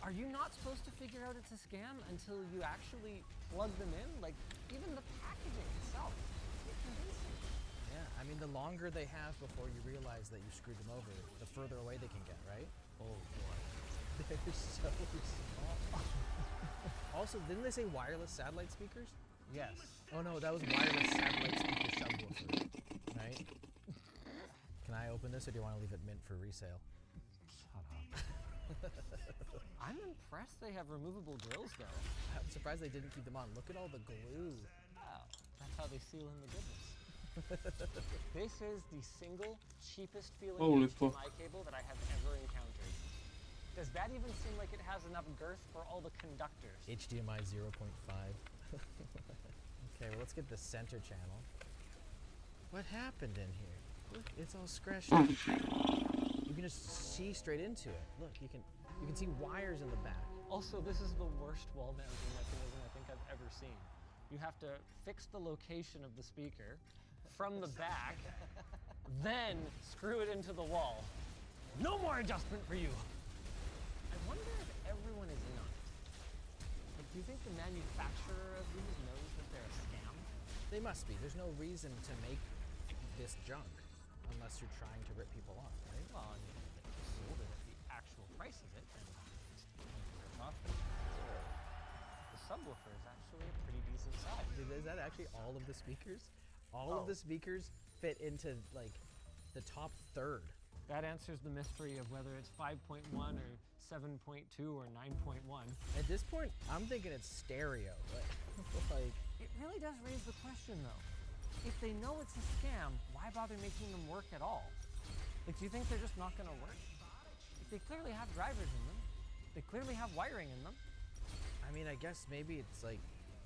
Are you not supposed to figure out it's a scam until you actually plug them in? Like, even the packaging itself. It's convincing. Yeah, I mean, the longer they have before you realize that you screwed them over, the further away they can get, right? Oh, boy. They're so small. Also, didn't they say wireless satellite speakers? Yes. Oh, no, that was wireless satellite speaker subwoofer. Right? Can I open this, or do you want to leave it mint for resale? Shut up. I'm impressed they have removable grills, though. I'm surprised they didn't keep them on. Look at all the glue. Wow, that's how they seal in the goodness. This is the single cheapest feeling Holy HDMI fuck. cable that I have ever encountered. Does that even seem like it has enough girth for all the conductors? HDMI 0.5. Okay, well let's get the center channel. What happened in here? Look, it's all scratched up. You can just see straight into it. Look, you can see wires in the back. Also, this is the worst wall mounting mechanism I think I've ever seen. You have to fix the location of the speaker from the back, then screw it into the wall. No more adjustment for you. I wonder if everyone is in on it. Like, do you think the manufacturer of these knows that they're a scam? They must be. There's no reason to make this junk unless you're trying to rip people off, right? Well, I mean, if you sold it at the actual price of it, then it's rip off. The subwoofer is actually a pretty decent size. Dude, is that actually all of the speakers? All of the speakers fit into like the top third. That answers the mystery of whether it's 5.1 or 7.2 or 9.1. At this point, I'm thinking it's stereo. Like, It really does raise the question though. If they know it's a scam, why bother making them work at all? Like, do you think they're just not gonna work? Like, they clearly have drivers in them. They clearly have wiring in them. I mean, I guess maybe it's like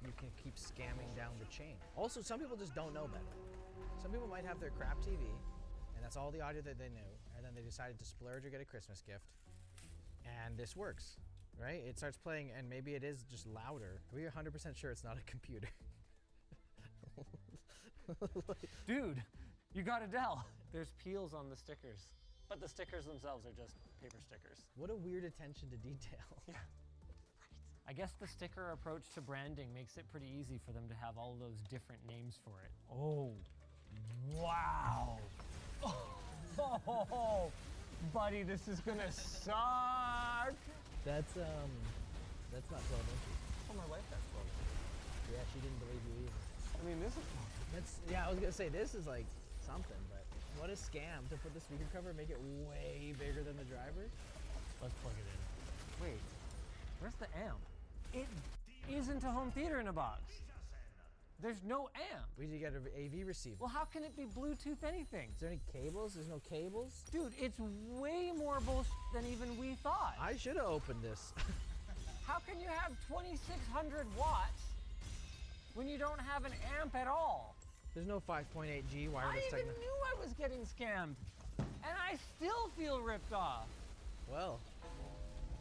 you can keep scamming down the chain. Also, some people just don't know better. Some people might have their crap TV, and that's all the audio that they knew, and then they decided to splurge or get a Christmas gift, and this works, right? It starts playing, and maybe it is just louder. Are we 100% sure it's not a computer? Dude, you got Adele. There's peels on the stickers, but the stickers themselves are just paper stickers. What a weird attention to detail. Yeah. I guess the sticker approach to branding makes it pretty easy for them to have all those different names for it. Oh, wow. Oh, buddy, this is gonna suck. That's not 12 inches. Oh, my wife, that's 12 inches. Yeah, she didn't believe you either. I mean, this is... Yeah, I was gonna say, this is like something, but what a scam to put the speaker cover and make it way bigger than the driver. Let's plug it in. Wait, where's the amp? It isn't a home theater in a box. There's no amp. We need to get an AV receiver. Well, how can it be Bluetooth anything? Is there any cables? There's no cables? Dude, it's way more bullshit than even we thought. I should have opened this. How can you have 2,600 watts when you don't have an amp at all? There's no 5.8G wireless I even technology. knew I was getting scammed, and I still feel ripped off. Well, I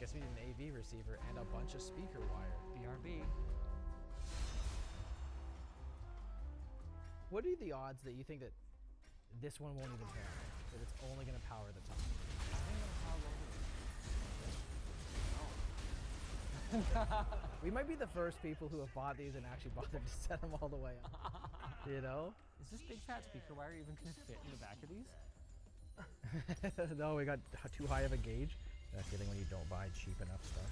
guess we need an AV receiver and a bunch of speaker wire. BRB. What are the odds that you think that this one won't even power? That it's only going to power the top? We might be the first people who have bought these and actually bothered to set them all the way up. You know? Is this big fat speaker wire even going to fit in the back of these? No, we got too high of a gauge. That's getting when you don't buy cheap enough stuff.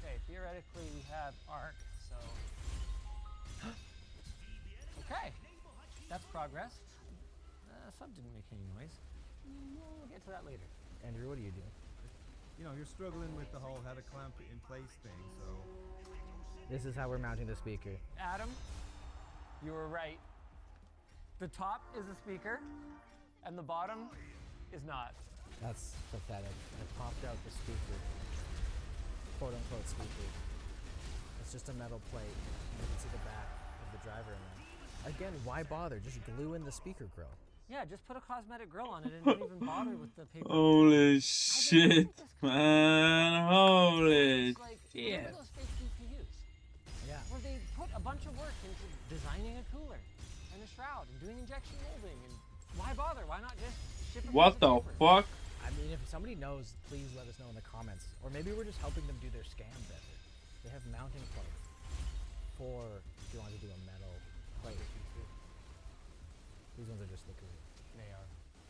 Okay, theoretically we have arc, so... Okay, that's progress. Sub didn't make any noise. We'll get to that later. Andrew, what do you do? You know, you're struggling with the whole how to clamp it in place thing, so... This is how we're mounting the speaker. Adam, you were right. The top is a speaker, and the bottom is not. That's pathetic. I popped out the speaker. Quote unquote speaker. It's just a metal plate. And you can see the back of the driver in there. Again, why bother? Just glue in the speaker grill. Yeah, just put a cosmetic grill on it and don't even bother with the paper. Holy shit, man. Holy like, shit. remember those fake GPUs? Yeah. Where they put a bunch of work into designing a cooler and a shroud and doing injection molding, and why bother? Why not just ship a What piece of the paper? fuck? I mean, if somebody knows, please let us know in the comments. Or maybe we're just helping them do their scam better. They have mounting plugs for if you want to do a metal plate. These ones are just the cool. They are.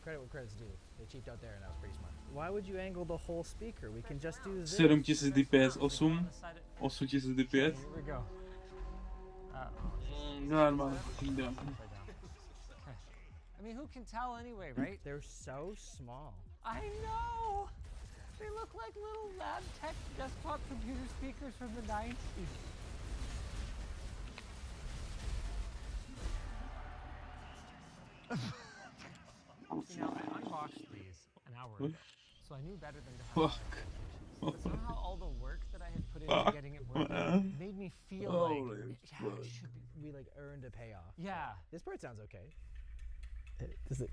Credit what credit's due. They cheaped out there and that was pretty smart. Why would you angle the whole speaker? We can just do this. 7000 dps, 8000 dps. Here we go. Normal, kingdom. I mean, who can tell anyway, right? They're so small. I know! They look like little lab tech desktop computer speakers from the 90s. ago. So I knew better than to have Fuck. but somehow all the work that I had put into getting it working made me feel like it should be. We like earned a payoff. Yeah. This part sounds okay. Does it?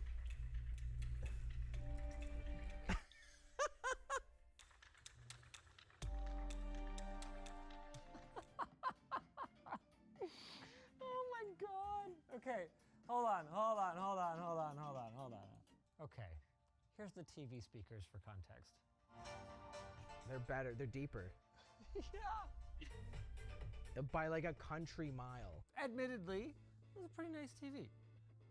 Oh my god. Okay, hold on. Okay, here's the TV speakers for context. They're better. They're deeper. Yeah. By like a country mile. Admittedly, it was a pretty nice TV.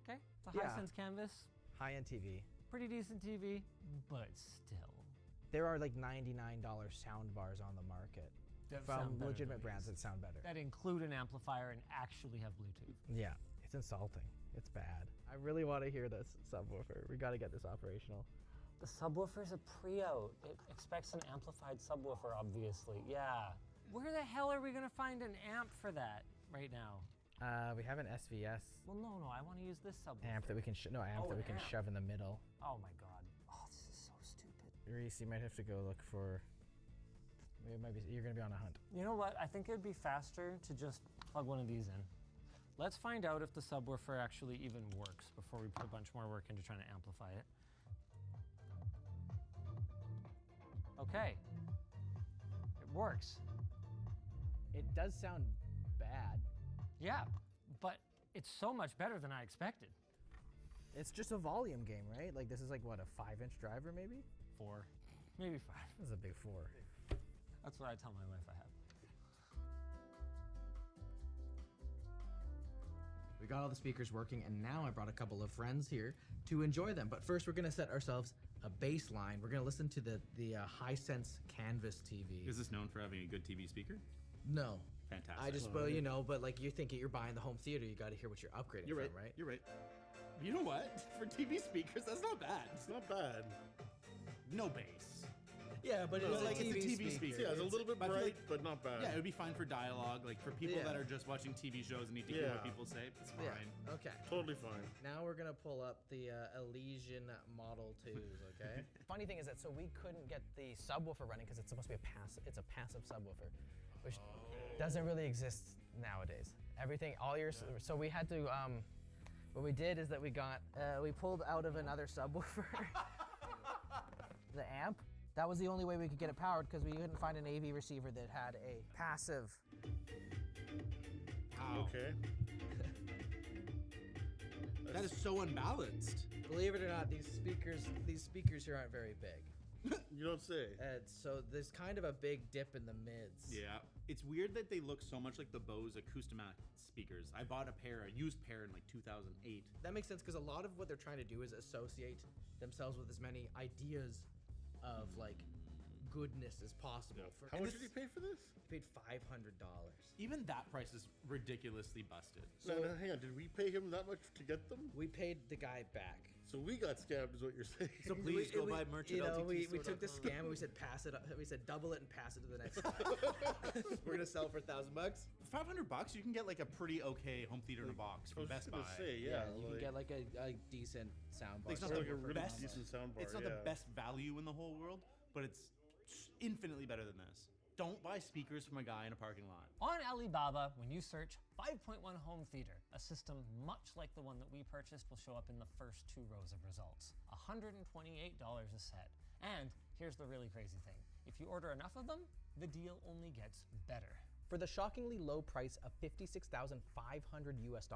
Okay, it's a high-sense canvas. High-end TV. Pretty decent TV, but still. There are like $99 sound bars on the market That from sound better legitimate than brands these. that sound better. That include an amplifier and actually have Bluetooth. Yeah, it's insulting. It's bad. I really want to hear this subwoofer. We got to get this operational. The subwoofer's a pre-out. It expects an amplified subwoofer, obviously. Yeah. Where the hell are we gonna find an amp for that right now? We have an SVS Well, no, I want to use this subwoofer. amp that we can shove in the middle. Oh my god. Oh, this is so stupid. Reese, you might have to go look for. You're gonna be on a hunt. You know what? I think it would be faster to just plug one of these in. Let's find out if the subwoofer actually even works before we put a bunch more work into trying to amplify it. Okay. It works. It does sound bad. Yeah, but it's so much better than I expected. It's just a volume game, right? Like this is like what, a 5-inch driver maybe? 4, maybe 5. This is a big 4. That's what I tell my wife I have. We got all the speakers working, and now I brought a couple of friends here to enjoy them. But first, we're gonna set ourselves a baseline. We're gonna listen to the Hisense Canvas TV. Is this known for having a good TV speaker? No. Fantastic. I just, well, you know, but like you're thinking you're buying the home theater, you got to hear what you're upgrading You're right. from, right? You're right. You know what? For TV speakers, that's not bad. It's not bad. No bass. Yeah, but it's like a it's a TV TV speaker. speaker. Yeah, it's a little bit I feel bright, like- but not bad. Yeah, it would be fine for dialogue. Like for people Yeah. that are just watching TV shows and need to hear what Yeah. people say, it's fine. Yeah. Okay. Totally fine. Now we're gonna pull up the Elysian Model 2s, okay? Funny thing is that so we couldn't get the subwoofer running because it's supposed to be it's a passive subwoofer, which doesn't really exist nowadays. Everything, all your, so we had to, what we did is that we pulled out of another subwoofer the amp. That was the only way we could get it powered because we couldn't find an AV receiver that had a passive. Wow. Okay. That is so unbalanced. Believe it or not, these speakers here aren't very big. You don't say. And so there's kind of a big dip in the mids. Yeah. It's weird that they look so much like the Bose Acoustimax speakers. I bought a used pair in like 2008. That makes sense because a lot of what they're trying to do is associate themselves with as many ideas of like goodness as possible. How much did you pay for this? Paid $500. Even that price is ridiculously busted. So hang on, did we pay him that much to get them? We paid the guy back. So we got scammed, is what you're saying. So please go buy merch at we LTT took the scam and we said pass it up. We said double it and pass it to the next guy. We're gonna sell for $1,000. $500, you can get like a pretty okay home theater in a box from Best Buy. You can get like a decent sound bar. It's not Like the a really best. decent sound bar, It's not the yeah. best value in the whole world, but it's infinitely better than this. Don't buy speakers from a guy in a parking lot. On Alibaba, when you search 5.1 home theater, a system much like the one that we purchased will show up in the first 2 rows of results. $128 a set. And here's the really crazy thing. If you order enough of them, the deal only gets better. For the shockingly low price of $56,500 US,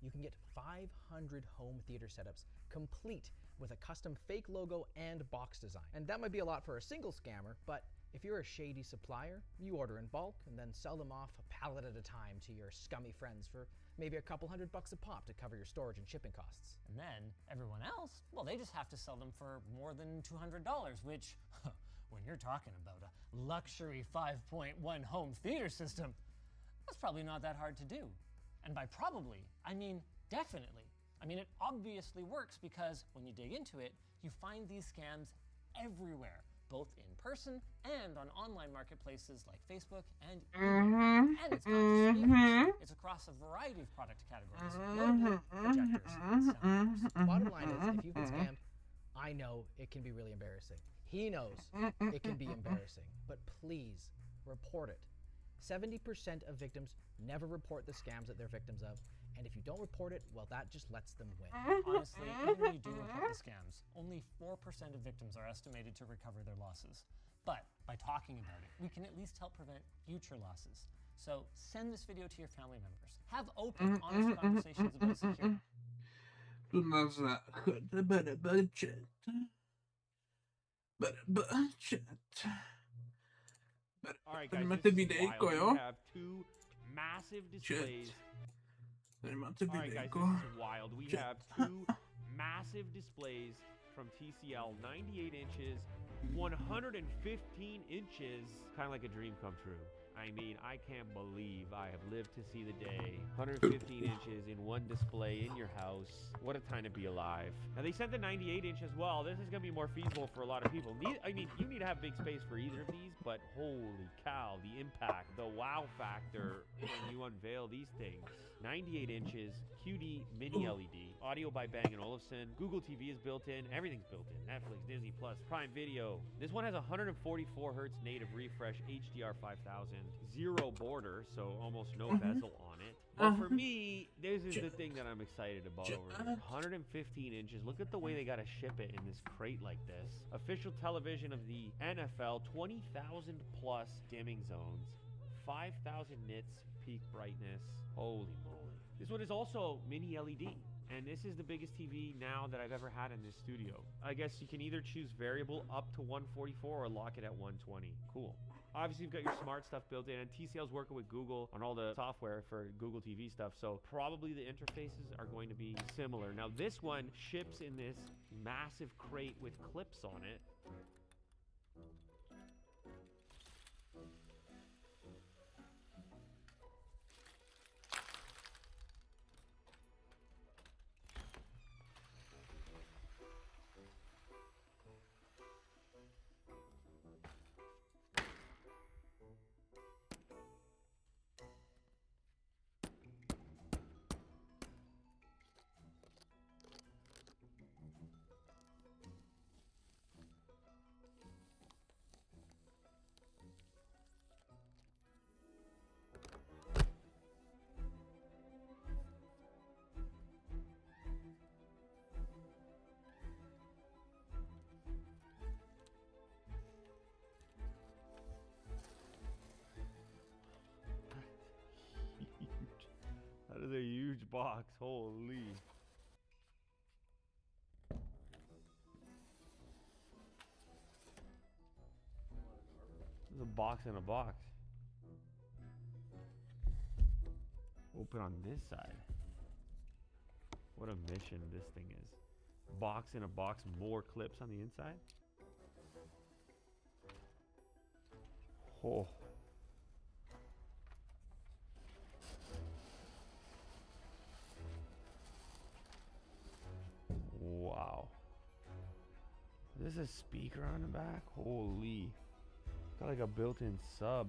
you can get 500 home theater setups complete with a custom fake logo and box design. And that might be a lot for a single scammer, but if you're a shady supplier, you order in bulk and then sell them off a pallet at a time to your scummy friends for maybe a couple $100 a pop to cover your storage and shipping costs. And then everyone else, well, they just have to sell them for more than $200, which, when you're talking about a luxury 5.1 home theater system, that's probably not that hard to do. And by probably, I mean definitely. I mean, it obviously works because when you dig into it, you find these scams everywhere, both in person and on online marketplaces like Facebook and eBay. And it's not just speakers. It's across a variety of product categories, notably projectors and sound bars. Bottom line is, if you've been scammed, I know it can be really embarrassing. He knows it can be embarrassing, but please report it. 70% of victims never report the scams that they're victims of, and if you don't report it, well, that just lets them win. Honestly, even when you do report the scams, only 4% of victims are estimated to recover their losses. But by talking about it, we can at least help prevent future losses. So send this video to your family members. Have open, honest conversations about security. Tu na záchod, budget. All right, guys, Máte this is videjko, wild. jo? We have two massive displays. Tady máte All right, guys, videjko. this is wild. We have two massive displays from TCL, 98 inches, 115 inches, kind of like a dream come true. I mean, I can't believe I have lived to see the day. 115 inches in one display in your house. What a time to be alive. Now, they sent the 98 inch as well. This is going to be more feasible for a lot of people. I mean, you need to have big space for either of these, but holy cow, the impact, the wow factor when you unveil these things. 98 inches, QD mini LED, audio by Bang & Olufsen, Google TV is built in, everything's built in, Netflix, Disney+, Prime Video. This one has 144 hertz native refresh, HDR 5000, zero border, so almost no bezel on it. But for me, this is the thing that I'm excited about over here. 115 inches, look at the way they gotta ship it in this crate like this. Official television of the NFL, 20,000 plus dimming zones, 5,000 nits peak brightness. Holy moly. This one is also mini LED, and this is the biggest TV now that I've ever had in this studio. I guess you can either choose variable up to 144 or lock it at 120. Cool. Obviously, you've got your smart stuff built in, and TCL's working with Google on all the software for Google TV stuff, so probably the interfaces are going to be similar. Now, this one ships in this massive crate with clips on it. That is a huge box, holy. There's a box in a box. Open on this side. What a mission this thing is. Box in a box, more clips on the inside. Oh. Wow. Is this a speaker on the back? Holy. Got like a built-in sub.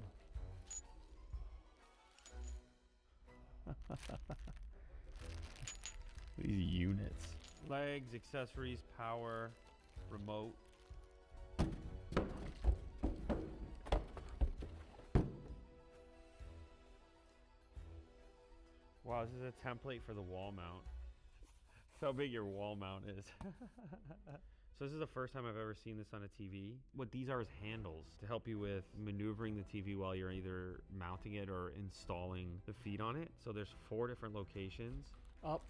These units. Legs, accessories, power, remote. Wow, this is a template for the wall mount. That's how big your wall mount is. So this is the first time I've ever seen this on a TV. What these are is handles to help you with maneuvering the TV while you're either mounting it or installing the feed on it. So there's 4 different locations. Up.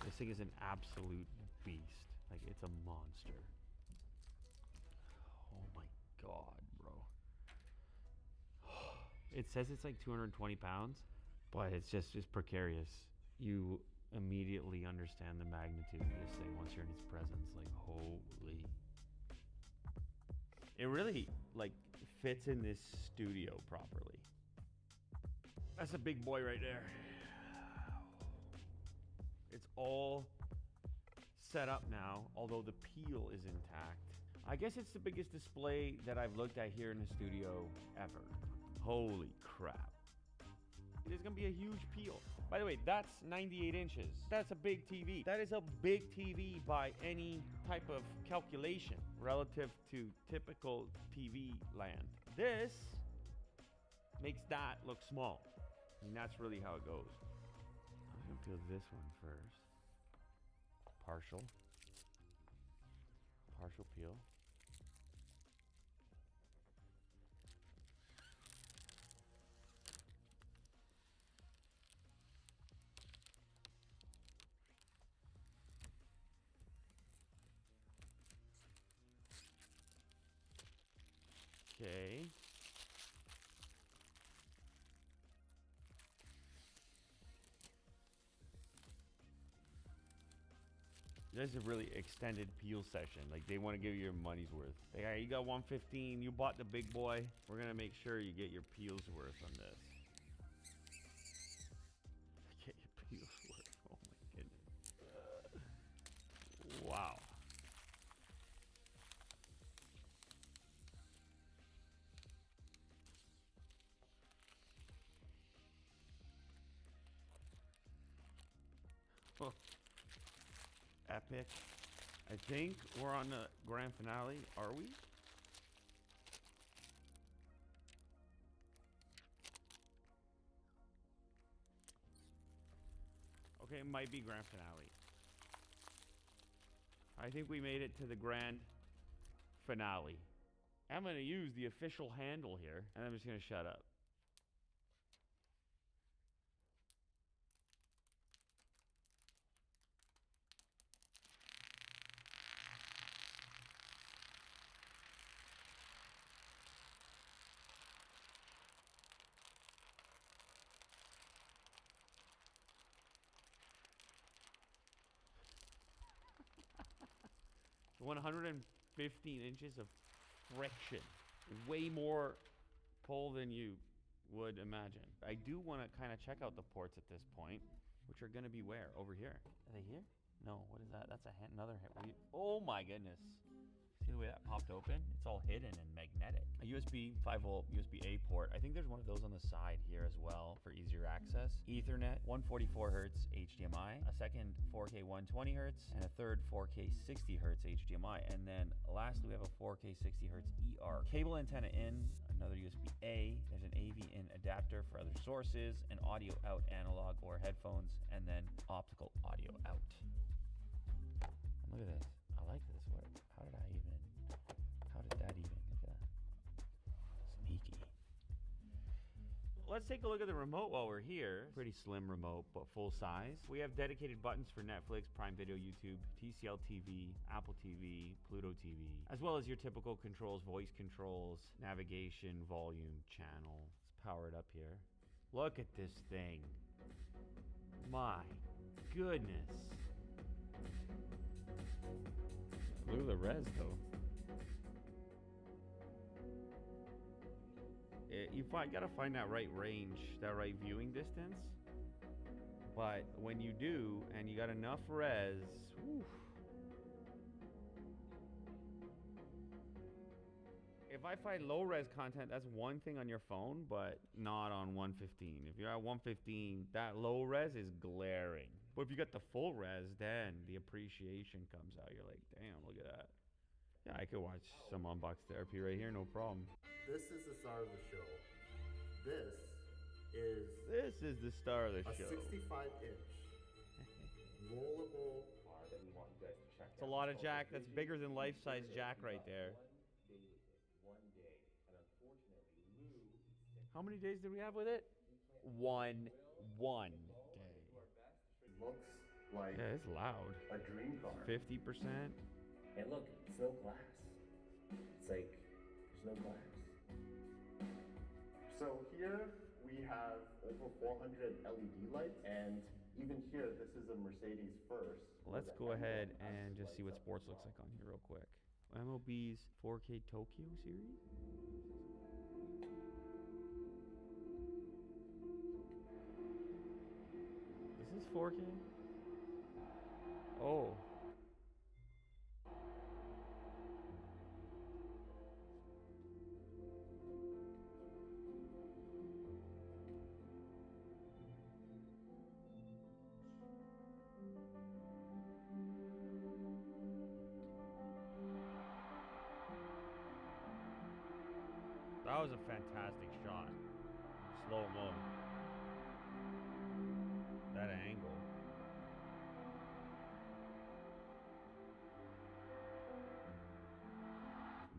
This thing is an absolute beast. Like, it's a monster. Oh my God, bro. It says it's like 220 pounds, but it's just precarious. You immediately understand the magnitude of this thing once you're in its presence. Like, holy. It really, like, fits in this studio properly. That's a big boy right there. It's all set up now, although the peel is intact. I guess it's the biggest display that I've looked at here in the studio ever. Holy crap. There's gonna be a huge peel. By the way, that's 98 inches. That's a big TV. That is a big TV by any type of calculation relative to typical TV land. This makes that look small. And that's really how it goes. I'm gonna peel this one first. Partial peel. Okay. This is a really extended peel session. Like, they want to give you your money's worth. Like, all right, you got 115, you bought the big boy. We're gonna make sure you get your peels worth on this. Get your peels worth. Oh my goodness. Wow. Oh. Epic. I think we're on the grand finale. Are we? Okay, it might be grand finale. I think we made it to the grand finale. I'm gonna use the official handle here, and I'm just gonna shut up. So 115 inches of friction. Way more pull than you would imagine. I do want to kind of check out the ports at this point, which are going to be where? Over here. Are they here? No, what is that? That's another hit. Oh my goodness. See the way that popped open? It's all hidden and magnetic. A USB 5-volt USB-A port. I think there's one of those on the side here as well for easier access. Ethernet, 144 hertz HDMI, a second 4K 120 hertz, and a third 4K 60 hertz HDMI. And then lastly, we have a 4K 60 hertz ER. Cable antenna in, another USB-A. There's an AV in adapter for other sources, an audio out analog or headphones, and then optical audio out. And look at this. I like this. How did that even, look at that. Sneaky. Let's take a look at the remote while we're here. Pretty slim remote, but full size. We have dedicated buttons for Netflix, Prime Video, YouTube, TCL TV, Apple TV, Pluto TV, as well as your typical controls, voice controls, navigation, volume, channel. Let's power it up here. Look at this thing. My goodness. Look at the res though. You gotta find that right range, that right viewing distance. But when you do, and you got enough res, whew. If I find low res content, that's one thing on your phone, but not on 115. If you're at 115, that low res is glaring. But if you got the full res, then the appreciation comes out. You're like, damn, look at that. Yeah, I could watch some unbox therapy right here, no problem. This is the star of the show. This is the star of the show. A 65-inch rollable. It's a lot of jack. That's bigger than life-size jack right there. How many days do we have with it? One day. Looks like yeah, it's loud. A dream car. 50%. And look, it's no glass. It's like there's no glass. So here we have over 400 LED lights, and even here, this is a Mercedes first. Let's go ahead and just see what sports looks like on here real quick. MLB's 4K Tokyo series. This is 4K? Oh. That was a fantastic shot. Slow-mo. That angle.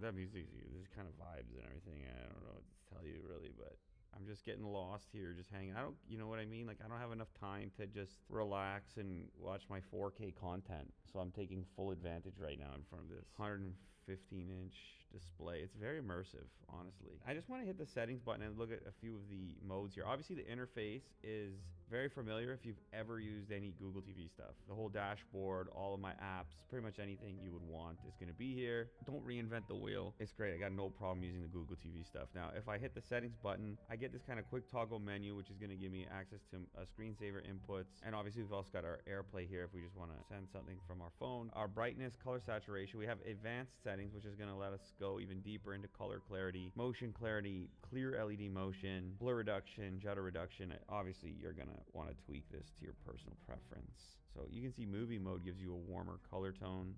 That music, there's kind of vibes and everything. I don't know what to tell you really, but I'm just getting lost here, just hanging. I don't, you know what I mean? Like, I don't have enough time to just relax and watch my 4K content. So I'm taking full advantage right now in front of this 115-inch display. It's very immersive, honestly. I just want to hit the settings button and look at a few of the modes here. Obviously, the interface is very familiar if you've ever used any Google TV stuff. The whole dashboard, all of my apps, pretty much anything you would want is going to be here. Don't reinvent the wheel. It's great. I got no problem using the Google TV stuff. Now, if I hit the settings button, I get this kind of quick toggle menu, which is going to give me access to screensaver inputs. And obviously, we've also got our AirPlay here if we just want to send something from our phone. Our brightness, color saturation. We have advanced settings, which is going to let us go even deeper into color clarity, motion clarity, clear LED motion, blur reduction, judder reduction. Obviously, you're going to want to tweak this to your personal preference. So you can see movie mode gives you a warmer color tone.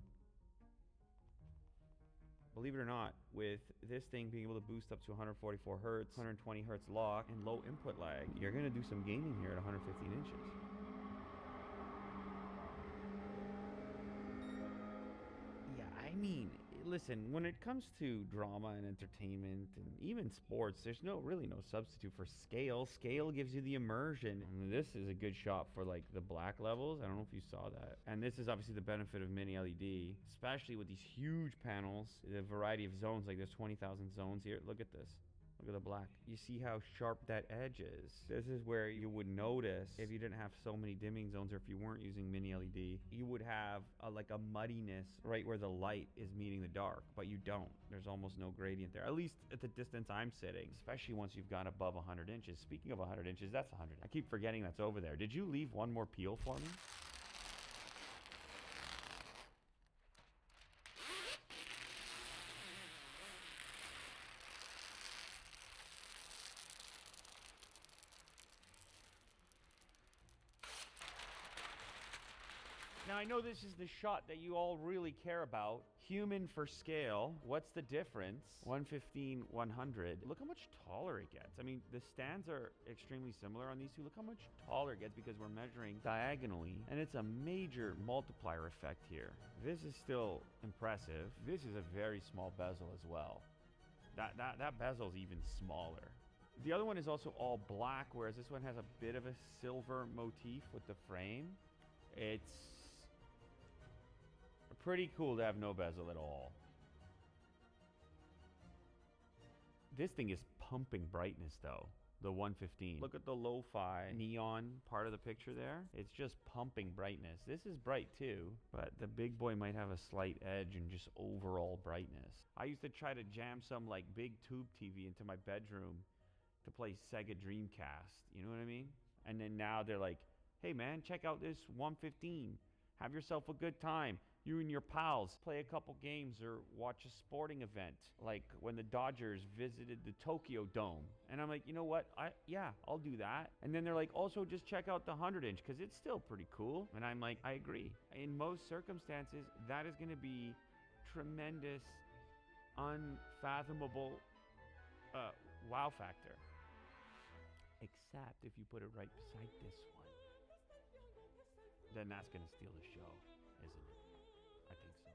Believe it or not, with this thing being able to boost up to 144 hertz, 120 hertz lock, and low input lag, you're going to do some gaming here at 115 inches. Yeah, I mean, listen, when it comes to drama and entertainment and even sports, there's really no substitute for scale. Scale gives you the immersion. And this is a good shot for like the black levels. I don't know if you saw that. And this is obviously the benefit of mini LED, especially with these huge panels, the variety of zones. Like there's 20,000 zones here. Look at this. Look at the black. You see how sharp that edge is. This is where you would notice if you didn't have so many dimming zones, or if you weren't using mini LED, you would have like a muddiness right where the light is meeting the dark, but you don't. There's almost no gradient there, at least at the distance I'm sitting, especially once you've gone above 100 inches. Speaking of 100 inches, that's 100. I keep forgetting that's over there. Did you leave one more peel for me? Now, I know this is the shot that you all really care about. Human for scale. What's the difference? 115, 100. Look how much taller it gets. I mean, the stands are extremely similar on these two. Look how much taller it gets because we're measuring diagonally. And it's a major multiplier effect here. This is still impressive. This is a very small bezel as well. That bezel's even smaller. The other one is also all black, whereas this one has a bit of a silver motif with the frame. It's pretty cool to have no bezel at all. This thing is pumping brightness though, the 115. Look at the lo-fi neon part of the picture there. It's just pumping brightness. This is bright too, but the big boy might have a slight edge in just overall brightness. I used to try to jam some like big tube TV into my bedroom to play Sega Dreamcast. You know what I mean? And then now they're like, hey man, check out this 115. Have yourself a good time. You and your pals play a couple games or watch a sporting event, like when the Dodgers visited the Tokyo Dome. And I'm like, you know what? Yeah, I'll do that. And then they're like, also just check out the 100-inch because it's still pretty cool. And I'm like, I agree. In most circumstances, that is going to be tremendous, unfathomable wow factor. Except if you put it right beside this one. Then that's going to steal the show, isn't it? I think so.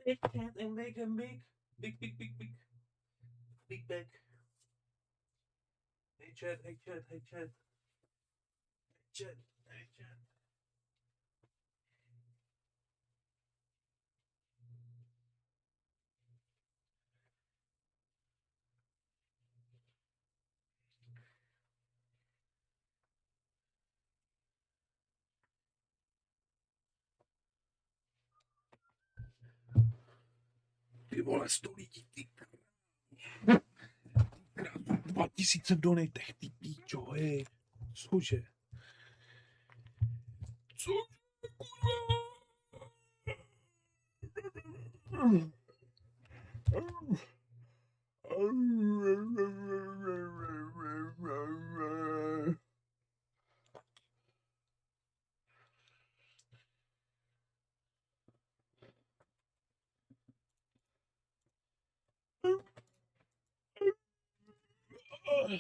Big cat and make him big. Big, big, big, big. Big bag. Hey chat, hey chat, hey chat. Hey chat, hey chat. Ty vole, 100 lidí, ty krásu, 2000 v donatech, ty píčo, hej. Cože? Cože, kurva?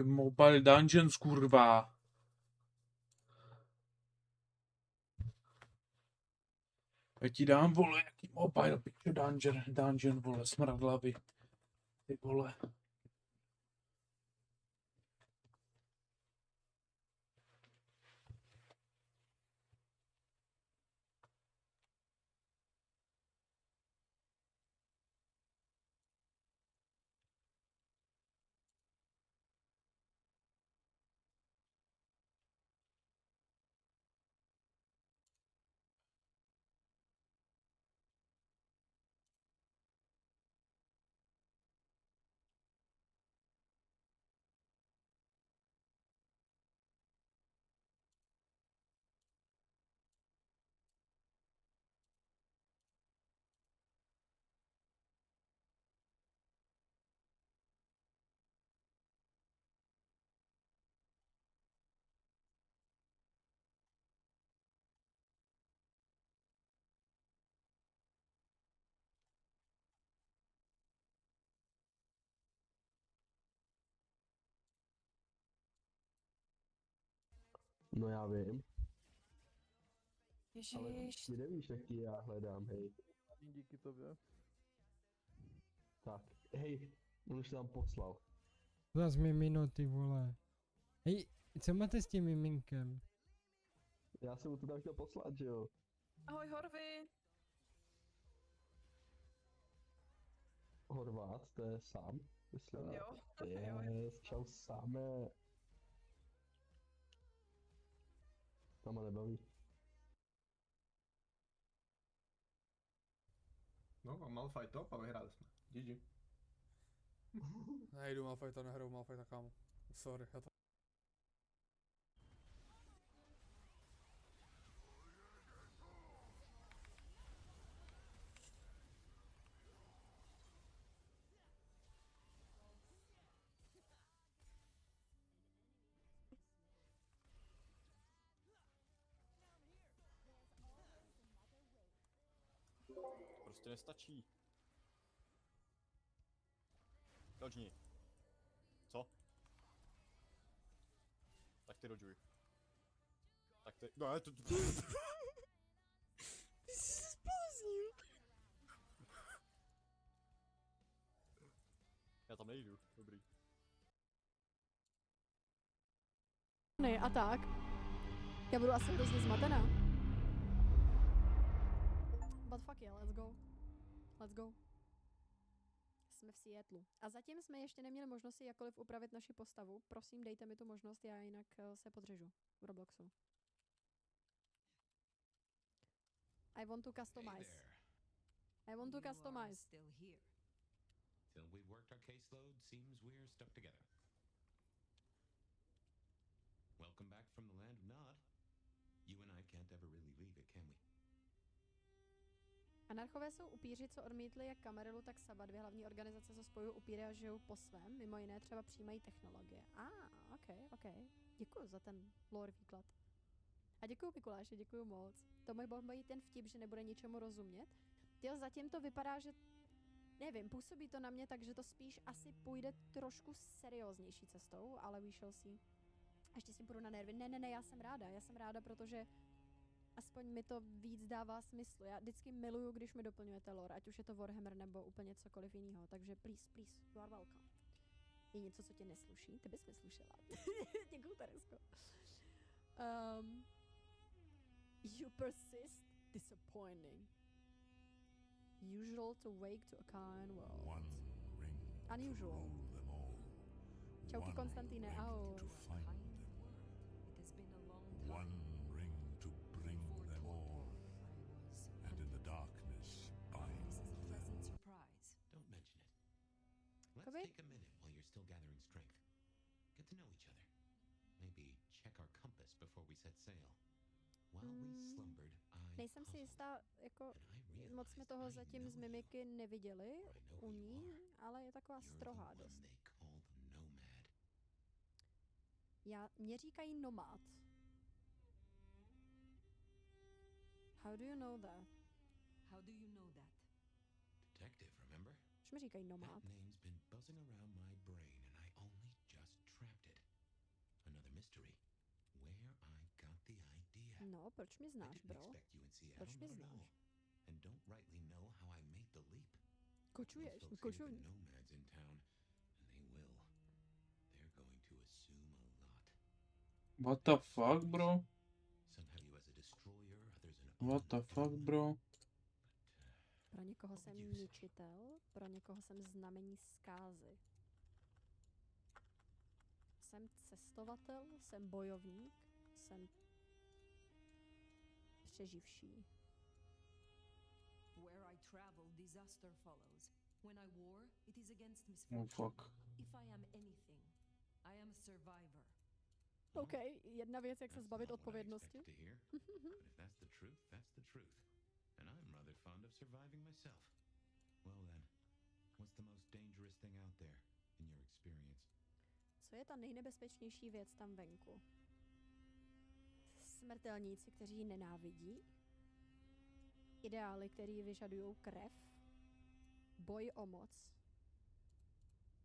Mobile Dungeons, kurva. Já ti dám, vole, jaký mobile picture dungeon, vole, smradlavy. Ty vole. No já vím. Ježiš. Ale ty nevíš, jak ti já hledám, hej. Díky tobě. Tak, hej, on už tam poslal. Zas mimino, ty vole. Hej, co máte s tím miminkem? Já jsem mu to tam chtěl poslat, že jo? Ahoj, Horvy. Horvát, to je sám, myslím. Jo. Yes, čau sáme. Tam mě nebaví. No a Malphite top a vyhráli jsme. GG. Nejdu Malphite, nehraju Malphite, kámo. Sorry, já to... Prostě nestačí. Dodžni. Co? Tak ty dodžuj. Tak ty... No, to... Ty jsi se zbláznil. Já tam nejdu, dobrý. Ne, a tak. Já budu asi hrozně zmatená. But fuck yeah, let's go. Let's go. Jsme v Seattlu. A zatím jsme ještě neměli možnost si jakkoliv upravit naši postavu. Prosím, dejte mi tu možnost, já jinak se podřežu v Robloxu. I want to customize. I want to customize. Still here. Till we worked our caseload, seems we're stuck together. Welcome back from the land of Nod. You and I can't ever really leave it, can we? Anarchové jsou upíři, co odmítli jak Kamarilu, tak Saba, dvě hlavní organizace, co spojují upíry a žijou po svém. Mimo jiné třeba přijímají technologie. Ok. Děkuju za ten lore výklad. A děkuju Mikuláši, děkuju moc. To mi baví ten vtip, že nebude ničemu rozumět. Tyjo, zatím to vypadá, že nevím, působí to na mě tak, že to spíš asi půjde trošku serióznější cestou, ale we shall see. Ještě si půjdu na nervy. Ne, já jsem ráda, protože aspoň mi to víc dává smysl. Já vždycky miluju, když mi doplňujete lore, ať už je to Warhammer nebo úplně cokoliv jiného. Takže please, you are welcome. Je něco, co tě nesluší? Ty bys mi slušela. Děkuju, Teresko. You persist, disappointing. Usual to wake to a kind world. Unusual. Čauky Konstantine, ahoj. One ring to bring them all, and in the darkness bind them. Don't mention it. Let's take a minute while you're still gathering strength. Get to know each other. Maybe check our compass before we set sail. While we slumbered, Nejsem si jistá, jako moc jsme toho zatím z mimiky neviděli u ní, ale je taková strohá dost. Mě říkají nomád. How do you know that? Detective, remember? Proč mi říkají nomád? That name's been buzzing around my brain and I only just trapped it. Another mystery. Where I got the idea. No, proč mě znáš, bro? Proč mě znáš? And don't rightly know how I made the leap. Kočuješ, kočuj. Nomads in town, and they will. They're going to assume a lot. What the fuck, bro? Some have you as a destroyer, others an What the fuck, bro? Pro někoho jsem ničitel, pro někoho jsem znamení zkázy. Jsem cestovatel, jsem bojovník, jsem přeživší. Where I travel, disaster follows. When I war, it is against Oh misfortune. fuck. If I am anything, I am a survivor. OK, jedna věc, jak se zbavit odpovědnosti. But if that's the truth, that's the truth. And I'm rather fond of surviving myself. Well then, what's the most dangerous thing out there, in your experience? Co je ta nejnebezpečnější věc tam venku? Smrtelníci, kteří ji nenávidí? Ideály, který vyžadují krev? Boj o moc?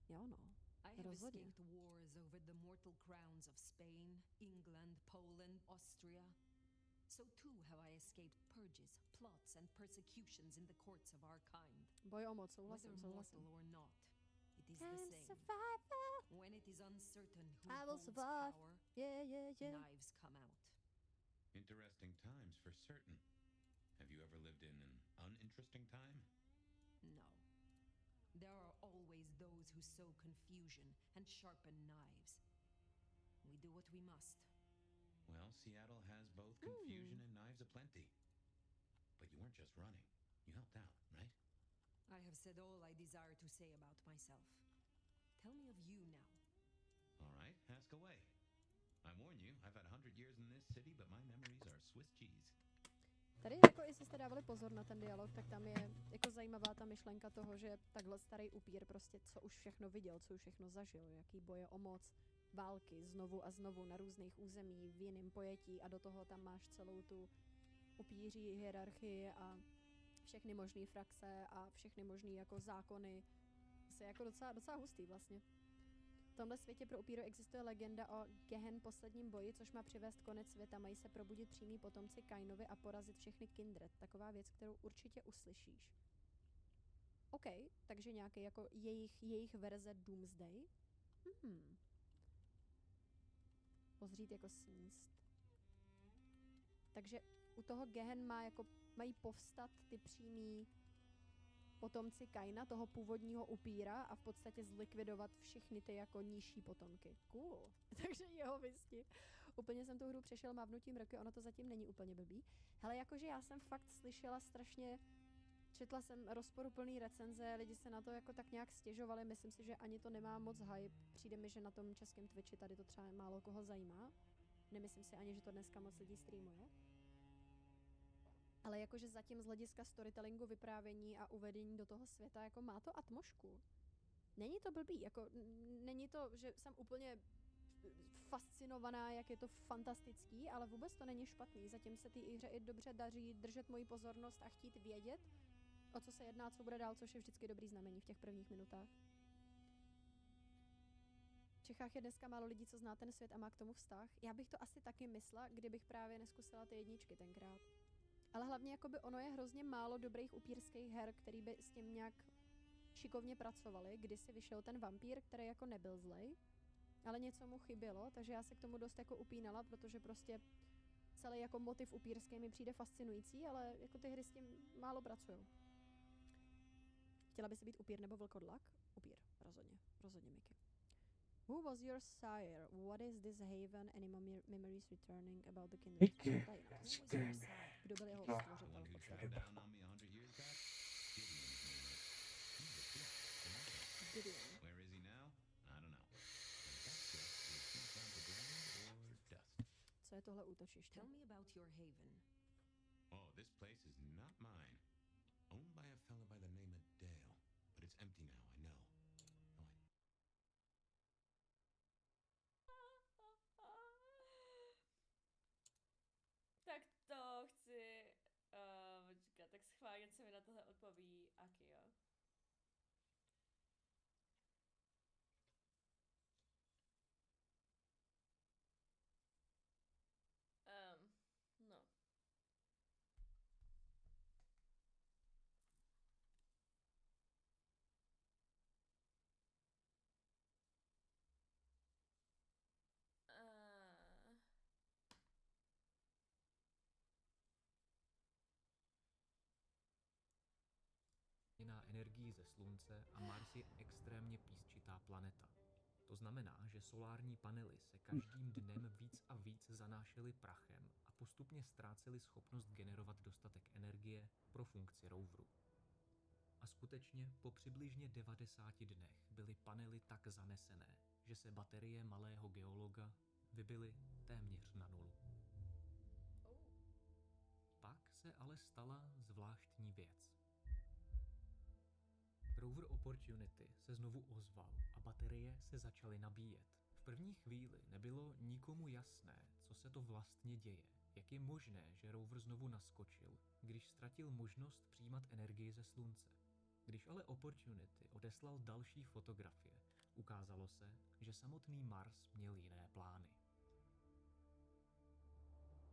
Jo no, I have rozhodně. escaped wars over the mortal crowns of Spain, England, Poland, Austria. So too have I escaped purges, plots and persecutions in the courts of our kind. Boj o moc, souhlasím. Whether mortal or not, it is the I'm same. survivor. When it is uncertain who I will holds survive. power, Yeah. knives come out. Interesting times for certain. Have you ever lived in an uninteresting time? No. There are always those who sow confusion and sharpen knives. We do what we must. Well, Seattle has both confusion and knives aplenty. But you weren't just running. You helped out, right? I have said all I desire to say about myself. Tell me of you now. All right, ask away. I warn you, I've had 100 years in this city, but my memories are Swiss cheese. Tady jako, jestli jste dávali pozor na ten dialog, tak tam je jako zajímavá ta myšlenka toho, že takhle starý upír prostě co už všechno viděl, co už všechno zažil, jaký boje o moc, války znovu a znovu na různých území v jiném pojetí a do toho tam máš celou tu upíří hierarchii a všechny možné frakce a všechny možné jako zákony. To je jako docela hustý vlastně. V tomhle světě pro upíru existuje legenda o Gehen posledním boji, což má přivést konec světa. Mají se probudit přímí potomci Kainovi a porazit všechny kindred. Taková věc, kterou určitě uslyšíš. OK, takže nějaký jako jejich verze Doomsday. Pozřít jako sníst. Takže u toho Gehen mají povstat ty přímí potomci Kaina, toho původního upíra a v podstatě zlikvidovat všechny ty jako nižší potomky. Cool. Takže jeho visti. Úplně jsem tu hru přešel mávnutím roky, ono to zatím není úplně blbý. Hele, jakože já jsem fakt slyšela strašně, četla jsem rozporuplný recenze, lidi se na to jako tak nějak stěžovali, myslím si, že ani to nemá moc hype. Přijde mi, že na tom českém Twitchi tady to třeba málo koho zajímá. nemyslím si ani, že to dneska moc lidí streamuje. Ale jakože zatím z hlediska storytellingu, vyprávění a uvedení do toho světa, jako má to atmošku. Není to blbý, jako není to, že jsem úplně fascinovaná, jak je to fantastický, ale vůbec to není špatný. Zatím se té hře i dobře daří držet moji pozornost a chtít vědět, o co se jedná, co bude dál, což je vždycky dobrý znamení v těch prvních minutách. V Čechách je dneska málo lidí, co zná ten svět a má k tomu vztah. Já bych to asi taky myslela, kdybych právě neskusila ty jedničky tenkrát. Ale hlavně jakoby ono je hrozně málo dobrých upírských her, který by s tím nějak šikovně pracovali. Kdysi vyšel ten vampír, který jako nebyl zlej, ale něco mu chybělo, takže já se k tomu dost jako upínala, protože prostě celý jako motiv upírský mi přijde fascinující, ale jako ty hry s tím málo pracují. Chtěla by si být upír nebo vlkodlak? Upír, rozhodně, rozhodně Miky. Who was your sire? What is this haven? Any memories returning about the kingdom? Kdo byl jeho stvořitel? Gideon. Where is he now? I don't know. Best guess is he's on the ground or dust. Co je tohle útočiště? Tell me about your haven. Oh, this place is not mine. Owned by a fella by the name of Dale, but it's empty now, I know. Tak to chci počkat, tak schválně, co mi na tohle odpoví Akio. No. Na energii ze Slunce a Mars je extrémně písčitá planeta. To znamená, že solární panely se každým dnem víc a víc zanášely prachem a postupně ztrácely schopnost generovat dostatek energie pro funkci roveru. A skutečně po přibližně 90 dnech byly panely tak zanesené, že se baterie malého geologa vybily téměř na nulu. Pak se ale stala zvláštní věc. Rover Opportunity se znovu ozval a baterie se začaly nabíjet. V první chvíli nebylo nikomu jasné, co se to vlastně děje. Jak je možné, že rover znovu naskočil, když ztratil možnost přijímat energii ze Slunce. Když ale Opportunity odeslal další fotografie, ukázalo se, že samotný Mars měl jiné plány.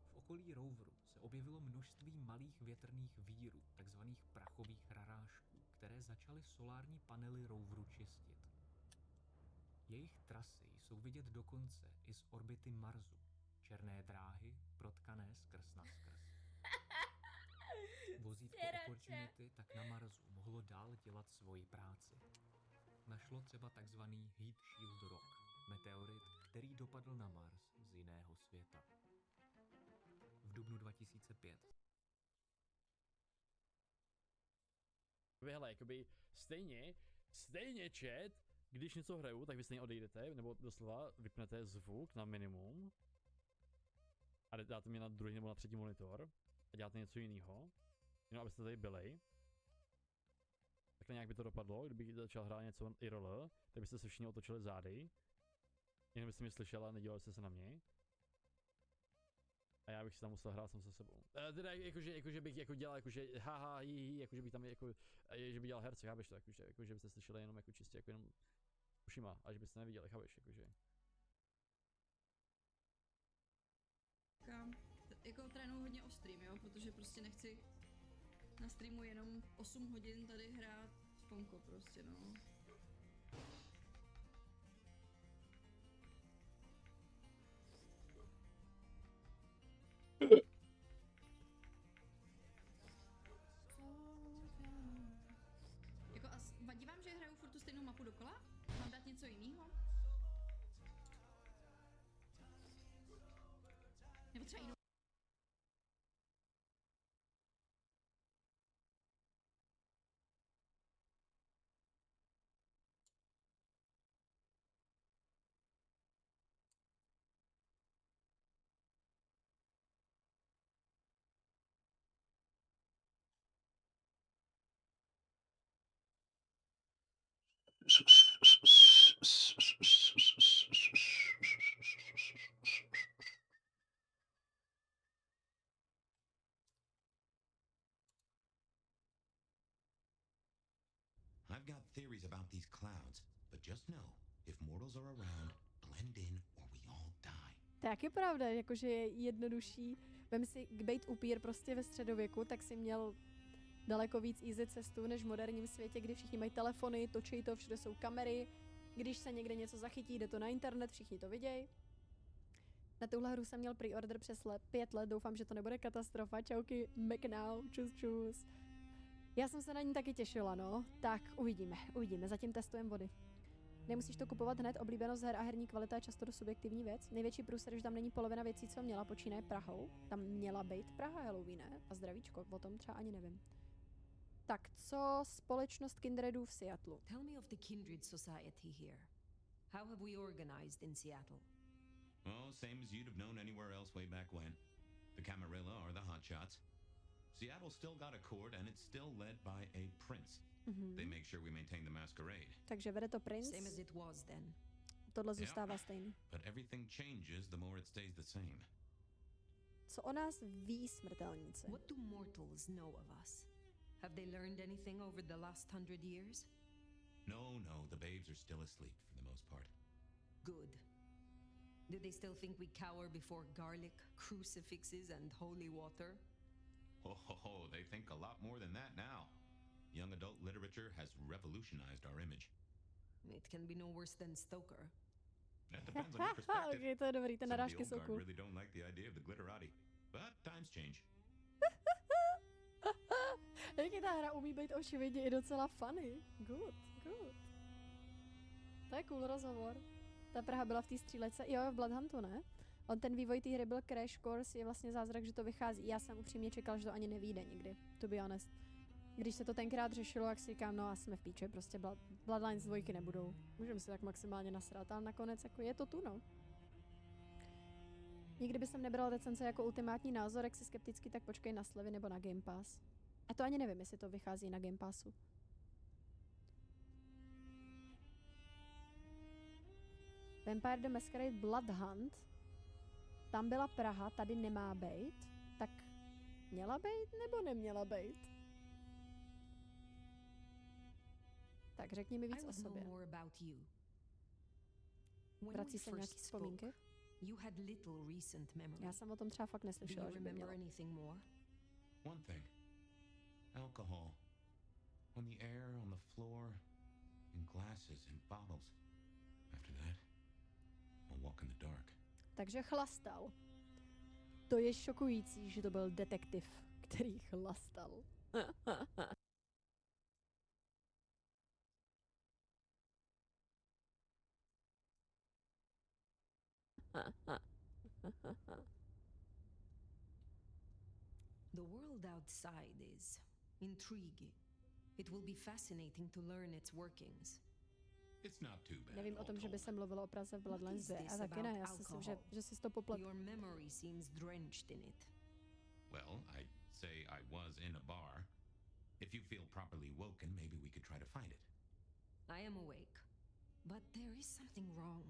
V okolí roveru se objevilo množství malých větrných vírů, takzvaných prachových rarážků, které začaly solární panely roveru čistit. Jejich trasy jsou vidět dokonce i z orbity Marsu, černé dráhy protkané skrz na skrz. Vozítko Opportunity tak na Marsu mohlo dál dělat svoji práci. Našlo třeba takzvaný Heat Shield Rock, meteorit, který dopadl na Mars z jiného světa. V dubnu 2005. Hele, jakoby stejně chat, když něco hraju, tak vy stejně odejdete, nebo doslova vypnete zvuk na minimum a dáte mě na druhý nebo na třetí monitor a děláte něco jiného, jenom abyste tady byli. Takhle nějak by to dopadlo, kdybych začal hrát něco IRL, tak byste se všichni otočili zády, jenom byste mě slyšeli a nedělali jste se na mě. A já bych si tam musel hrát sám se sebou. Teda jakože bych jako dělal jakože haha jakože bych tam jako, že bych dělal herce, chápeš to, jakože byste slyšeli jenom jako čistě jako jenom ušima a že byste neviděli, chápeš, jakože. Jako trénuju hodně o stream, jo, protože prostě nechci na streamu jenom 8 hodin tady hrát sponko prostě, no. Jako vadí vám, že hraju furt tu stejnou mapu dokola? Mám dát něco jiného? Nebo třeba jinou? theories about these clouds, but just know, if mortals are around, blend in or we all die. Tak je pravda, jakože je jednodušší. Vem si, bejt upír prostě ve středověku, tak si měl daleko víc easy cestu než v moderním světě, kdy všichni mají telefony, točí to, všude jsou kamery. Když se někde něco zachytí, jde to na internet, všichni to vidějí. Na tuhle hru jsem měl pre-order přes 5 let, doufám, že to nebude katastrofa. Čauky, McNow, čus. Já jsem se na ní taky těšila, no. Tak uvidíme, zatím testujeme vody. Nemusíš to kupovat hned, oblíbenost her a herní kvalita je často subjektivní věc. Největší průser, že tam není polovina věcí, co měla, počínaje Prahou. Tam měla být Praha Halloween, ne? A zdravíčko, o tom třeba ani nevím. Tak, co společnost Kindredů v Seattlu? Tell me of the Kindred Society here. How have we organized in Seattle? Oh, same as you'd have known anywhere else way back when. The Camarilla are the hotshots. Seattle still got a court and it's still led by a prince. They make sure we maintain the masquerade. Takže vede to princ. Same as it was then. Tohle zůstává stejný. But everything changes the more it stays the same. Co o nás ví smrtelníci? What do mortals know of us? Have they learned anything over the last 100 years? No, the babes are still asleep for the most part. Good. Do they still think we cower before garlic, crucifixes, and holy water? Oh, they think a lot more than that now. Young adult literature has revolutionized our image. It can be no worse than Stoker. That depends on your perspective. Okay, to je dobrý, ty narážky jsou cool. Really don't like the idea of the glitterati, but times change. Jaký ta hra umí být očividně i docela funny. Good. To je cool rozhovor. Ta Praha byla v té střílece, jo, v Bloodhuntu, ne? On ten vývoj té hry byl Crash Course, je vlastně zázrak, že to vychází. Já jsem upřímně čekal, že to ani nevyjde nikdy, to be honest. Když se to tenkrát řešilo, jak si říkám, no a jsme v píče, prostě Bloodlines 2 nebudou. Můžeme si tak maximálně nasrat, ale nakonec jako je to tu, no. Nikdy by jsem nebral recenze jako ultimátní názor, jak si skeptický, tak počkej na slevy nebo na Game Pass. A to ani nevím, jestli to vychází na Game Passu. Vampire the Masquerade Bloodhunt. Tam byla Praha, tady nemá bejt. Tak měla bejt nebo neměla bejt? Tak řekni mi víc o sobě. Vrací se nějaký vzpomínky? Já jsem o tom třeba fakt neslyšela, že by měla. One thing. Alcohol. On the air, on the floor, in glasses, in bottles. After that, I'll walk in the dark. Takže chlastal. To je šokující, že to byl detektiv, který chlastal. The world outside is intriguing. It will be fascinating to learn its workings. It's not too bad. Nevím o tom, že by se mluvilo o Praze v Bloodlines 2, a taky ne, já si myslím, že si to poplet. Your memory seems drenched in it. Well, I'd say I was in a bar. If you feel properly woken, maybe we could try to find it. I am awake, but there is something wrong.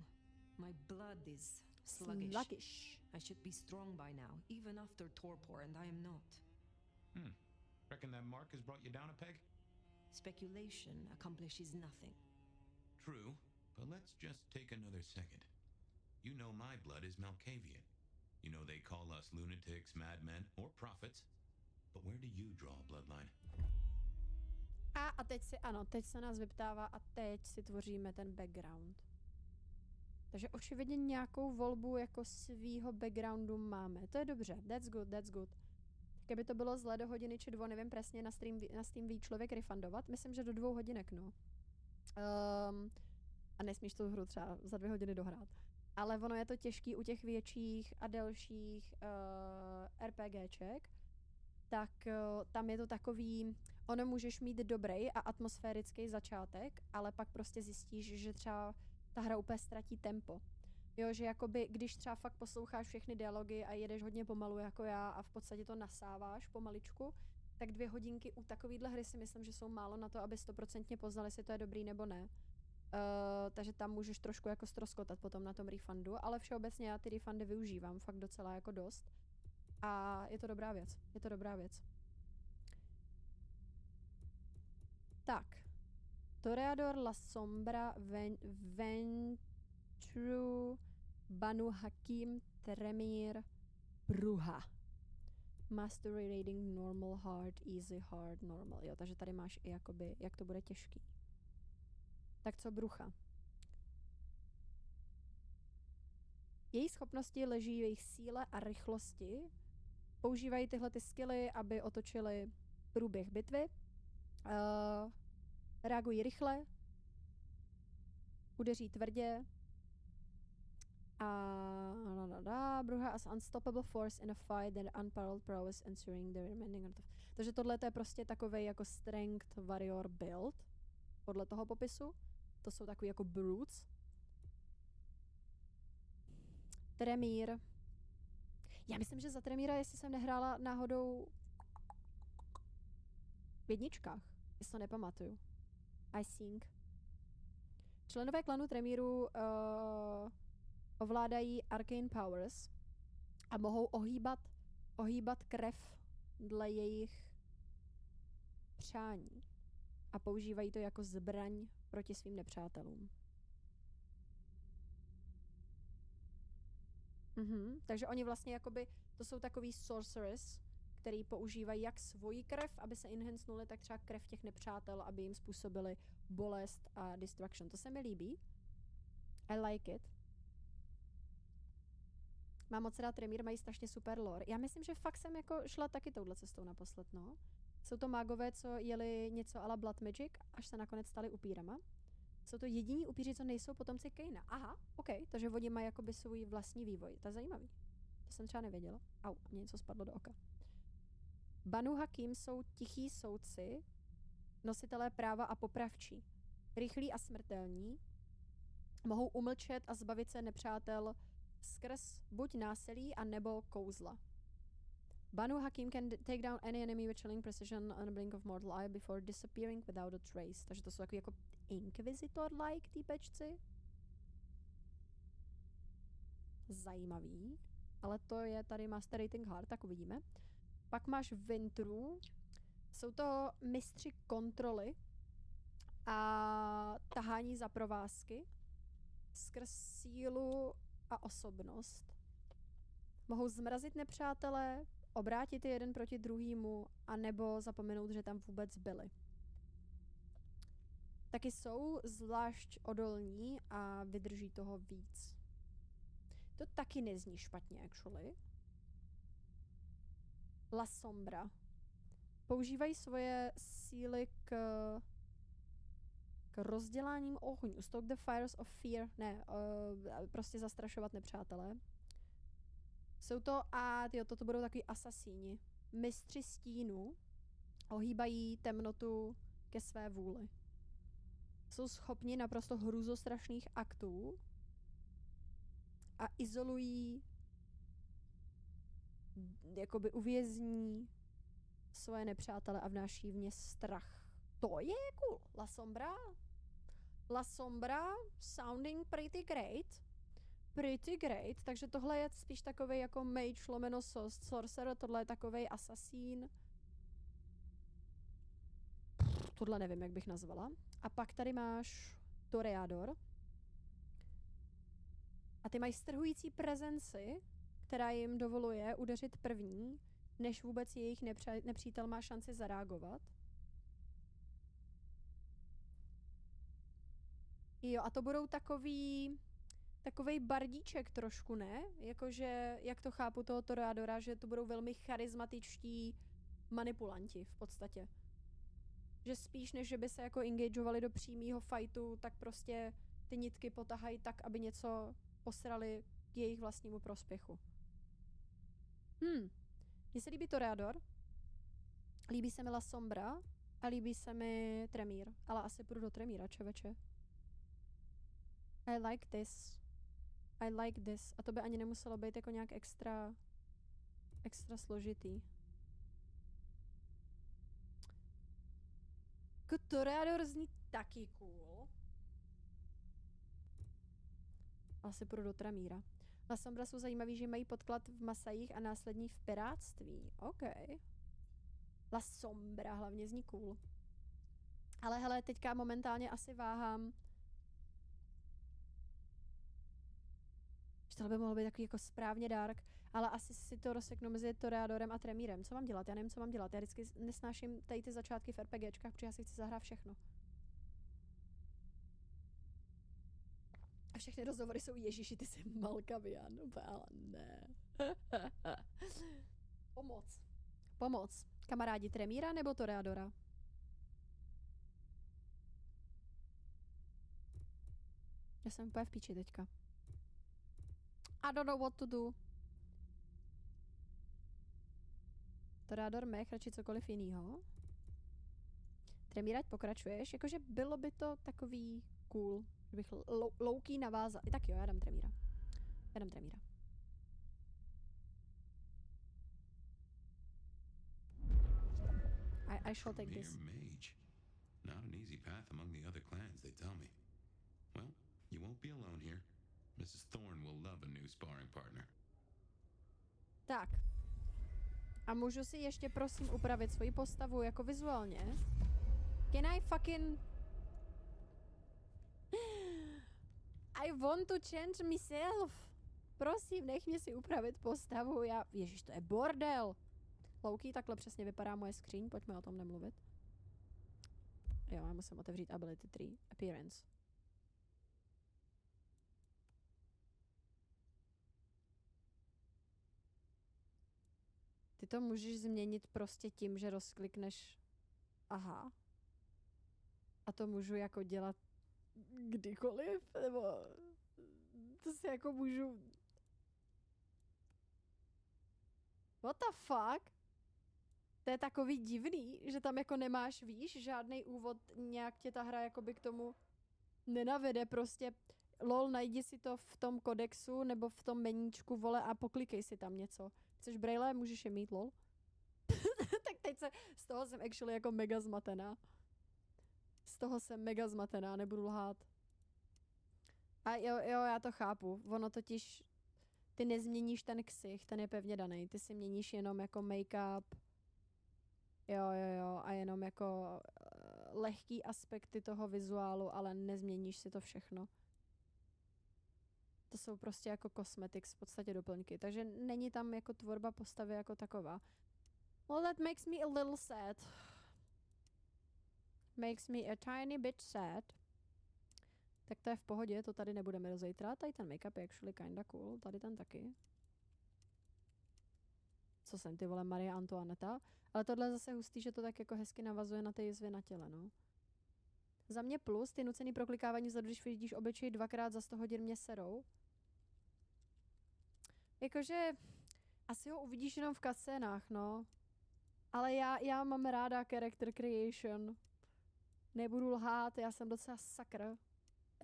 My blood is sluggish. I should be strong by now, even after torpor, and I am not. Reckon that mark has brought you down a peg? Speculation accomplishes nothing. True, but let's just take another second. You know my blood is Malkavian. You know they call us lunatics, madmen, or prophets. But where do you draw a bloodline? A teď se nás vyptává a teď si tvoříme ten background. Takže očividně nějakou volbu jako svýho backgroundu máme. To je dobře, that's good. Kdyby to bylo zle do hodiny či 2, nevím přesně, na Steam ví člověk refundovat. Myslím, že do 2 hodinek, no. A nesmíš tu hru třeba za 2 hodiny dohrát. Ale ono je to těžký u těch větších a delších RPGček. Tak tam je to takový, ono můžeš mít dobrý a atmosférický začátek, ale pak prostě zjistíš, že třeba ta hra úplně ztratí tempo. Jo, že jakoby, když třeba fakt posloucháš všechny dialogy a jedeš hodně pomalu jako já a v podstatě to nasáváš pomaličku, tak 2 hodinky u takovýhle hry si myslím, že jsou málo na to, aby 100% poznal, jestli to je dobrý nebo ne. Takže tam můžeš trošku jako ztroskotat potom na tom refundu, ale všeobecně já ty refundy využívám fakt docela jako dost. A je to dobrá věc. Tak. Toreador, La Sombra, Ventru, Banu Hakim, Tremir, Bruha. Mastery rating normal, hard, easy, hard, normal. Jo, takže tady máš i jakoby, jak to bude těžký. Tak co Brucha? Její schopnosti leží v jejich síle a rychlosti. Používají tyhle ty skilly, aby otočili průběh bitvy. Reagují rychle. Udeří tvrdě. Bruha as unstoppable force in a fight and unparalleled prowess ensuring the remaining of... Takže tohle je prostě takovej jako strength warrior build. Podle toho popisu. To jsou takový jako brutes. Tremír. Já myslím, že za Tremíra, jestli jsem nehrála náhodou v jedničkách, jestli to nepamatuju. I think. Členové klanu Tremíru ovládají arcane powers a mohou ohýbat krev dle jejich přání. A používají to jako zbraň proti svým nepřátelům. Takže oni vlastně jakoby, to jsou takový sorcerers, který používají jak svoji krev, aby se enhancenuli, tak třeba krev těch nepřátel, aby jim způsobili bolest a destruction. To se mi líbí. I like it. Mám moc rád Tremír, mají strašně super lore. Já myslím, že fakt jsem jako šla taky touhle cestou naposled, no. Jsou to mágové, co jeli něco ala Blood Magic, až se nakonec stali upírama. Jsou to jediní upíři, co nejsou potomci Kaina. Aha, OK, takže oni mají jakoby svůj vlastní vývoj. To je zajímavý. To jsem třeba nevěděla. Au, mě něco spadlo do oka. Banu Hakim jsou tichí soudci, nositelé práva a popravčí. Rychlí a smrtelní. Mohou umlčet a zbavit se nepřátel skrz buď násilí, a nebo kouzla. Banu Hakim can take down any enemy with chilling precision on a blink of mortal eye before disappearing without a trace. Takže to jsou takový jako Inquisitor-like týpečci. Zajímavý. Ale to je tady Master Rating Hard, tak uvidíme. Pak máš Ventru. Jsou to mistři kontroly a tahání za provázky skrz sílu a osobnost. Mohou zmrazit nepřátele, obrátit je jeden proti druhému, anebo zapomenout, že tam vůbec byli. Taky jsou zvlášť odolní a vydrží toho víc. To taky nezní špatně, actually. La Sombra. Používají svoje síly k rozděláním ohňu. Stoke the fires of fear. Ne, prostě zastrašovat nepřátelé. Jsou to, toto budou takový asasíni. Mistři stínu. Ohýbají temnotu ke své vůli. Jsou schopni naprosto hrůzostrašných aktů a izolují, jakoby uvězní svoje nepřátele a vnáší v ně strach. To je cool. La Sombra. La Sombra sounding pretty great. Pretty great. Takže tohle je spíš takovej jako mage lomeno sorcerer, tohle je takovej asasín. Tohle nevím, jak bych nazvala. A pak tady máš Toreador. A ty mají strhující prezenci, která jim dovoluje udeřit první, než vůbec jejich nepřítel má šanci zareagovat. Jo, a to budou takový bardíček trošku, ne? Jakože, jak to chápu toho Toreadora, že to budou velmi charismatičtí manipulanti v podstatě. Že spíš, než že by se jako engageovali do přímého fightu, tak prostě ty nitky potahají tak, aby něco posrali k jejich vlastnímu prospěchu. Mně se líbí Toreador, líbí se mi La Sombra a líbí se mi Tremír, ale asi půjdu do Tremíra, čověče. I like this. I like this. A to by ani nemuselo být jako nějak extra složitý. Toreador zní taky cool. Asi půjdu do Tremíra. La Sombra jsou zajímavý, že mají podklad v Masajích a následní v piráctví. OK. La Sombra hlavně zní cool. Ale hele, teďka momentálně asi váhám. Že tohle by mohlo být takový jako správně dark, ale asi si to rozseknu mezi Toreadorem a Tremírem. Co mám dělat? Já nevím, co mám dělat. Já vždycky nesnáším tady ty začátky v RPGčkách, protože já si chci zahrát všechno. A všechny rozhovory jsou Ježíši, ty jsi Malkavian. Ale ne. Pomoc. Pomoc. Kamarádi Tremíra nebo Toreadora? Já jsem úplně v píči teďka. I don't know what to do. Toreador mech, radši cokoliv jinýho. Tremírať pokračuješ, jakože bylo by to takový cool, že bych louký navázal. Tak jo, já dám Tremíra. Já dám Tremíra. I shall take this. Mage. Not an easy path among the other clans, they tell me. Well, you won't be alone here. Mrs. Thorne will love a new sparring partner. Tak. A můžu si ještě prosím upravit svoji postavu jako vizuálně? Can I fucking... I want to change myself. Prosím, nech mě si upravit postavu. Ježiš, to je bordel. Loki, takhle přesně vypadá moje skříň, pojďme o tom nemluvit. Jo, já musím otevřít ability tree. Appearance. Ty to můžeš změnit prostě tím, že rozklikneš aha. A to můžu jako dělat kdykoliv, nebo to si jako můžu... What the fuck? To je takový divný, že tam jako nemáš, víš, žádný úvod, nějak tě ta hra jakoby k tomu nenavede, prostě lol, najdi si to v tom kodexu nebo v tom meníčku, vole, a poklikej si tam něco. Chceš braille, můžeš je mít, lol. Tak teď z toho jsem actually jako mega zmatená. Z toho jsem mega zmatená, nebudu lhát. A jo, já to chápu. Ono totiž, ty nezměníš ten ksich, ten je pevně daný. Ty si měníš jenom jako make-up. Jo, a jenom jako lehký aspekty toho vizuálu, ale nezměníš si to všechno. To jsou prostě jako cosmetics, v podstatě doplňky. Takže není tam jako tvorba postavy jako taková. Well, that makes me a little sad. Makes me a tiny bit sad. Tak to je v pohodě, to tady nebudeme rozejtrat. Tady ten make-up je actually kinda cool. Tady ten taky. Co jsem, ty vole, Marie Antoinetta. Ale tohle je zase hustý, že to tak jako hezky navazuje na ty jizvy na těle, no. Za mě plus, ty nucený proklikávání vzadu, když vidíš obličej 2x za 100 hodin mě serou. Jakože asi ho uvidíš jenom v cutscénách, no. Ale já mám ráda character creation. Nebudu lhát, já jsem docela sakr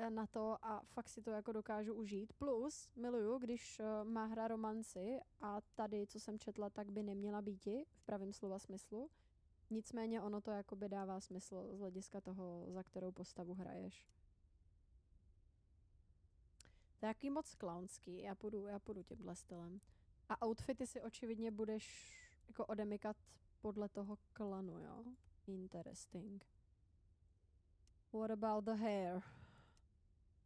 na to a fakt si to jako dokážu užít. Plus, miluju, když má hra romanci a tady, co jsem četla, tak by neměla býti v pravém slova smyslu. Nicméně ono to jakoby dává smysl z hlediska toho, za kterou postavu hraješ. To je jaký moc klaunský, já půjdu tímhle stylem. A outfity si očividně budeš jako odemykat podle toho klanu, jo? Interesting. What about the hair?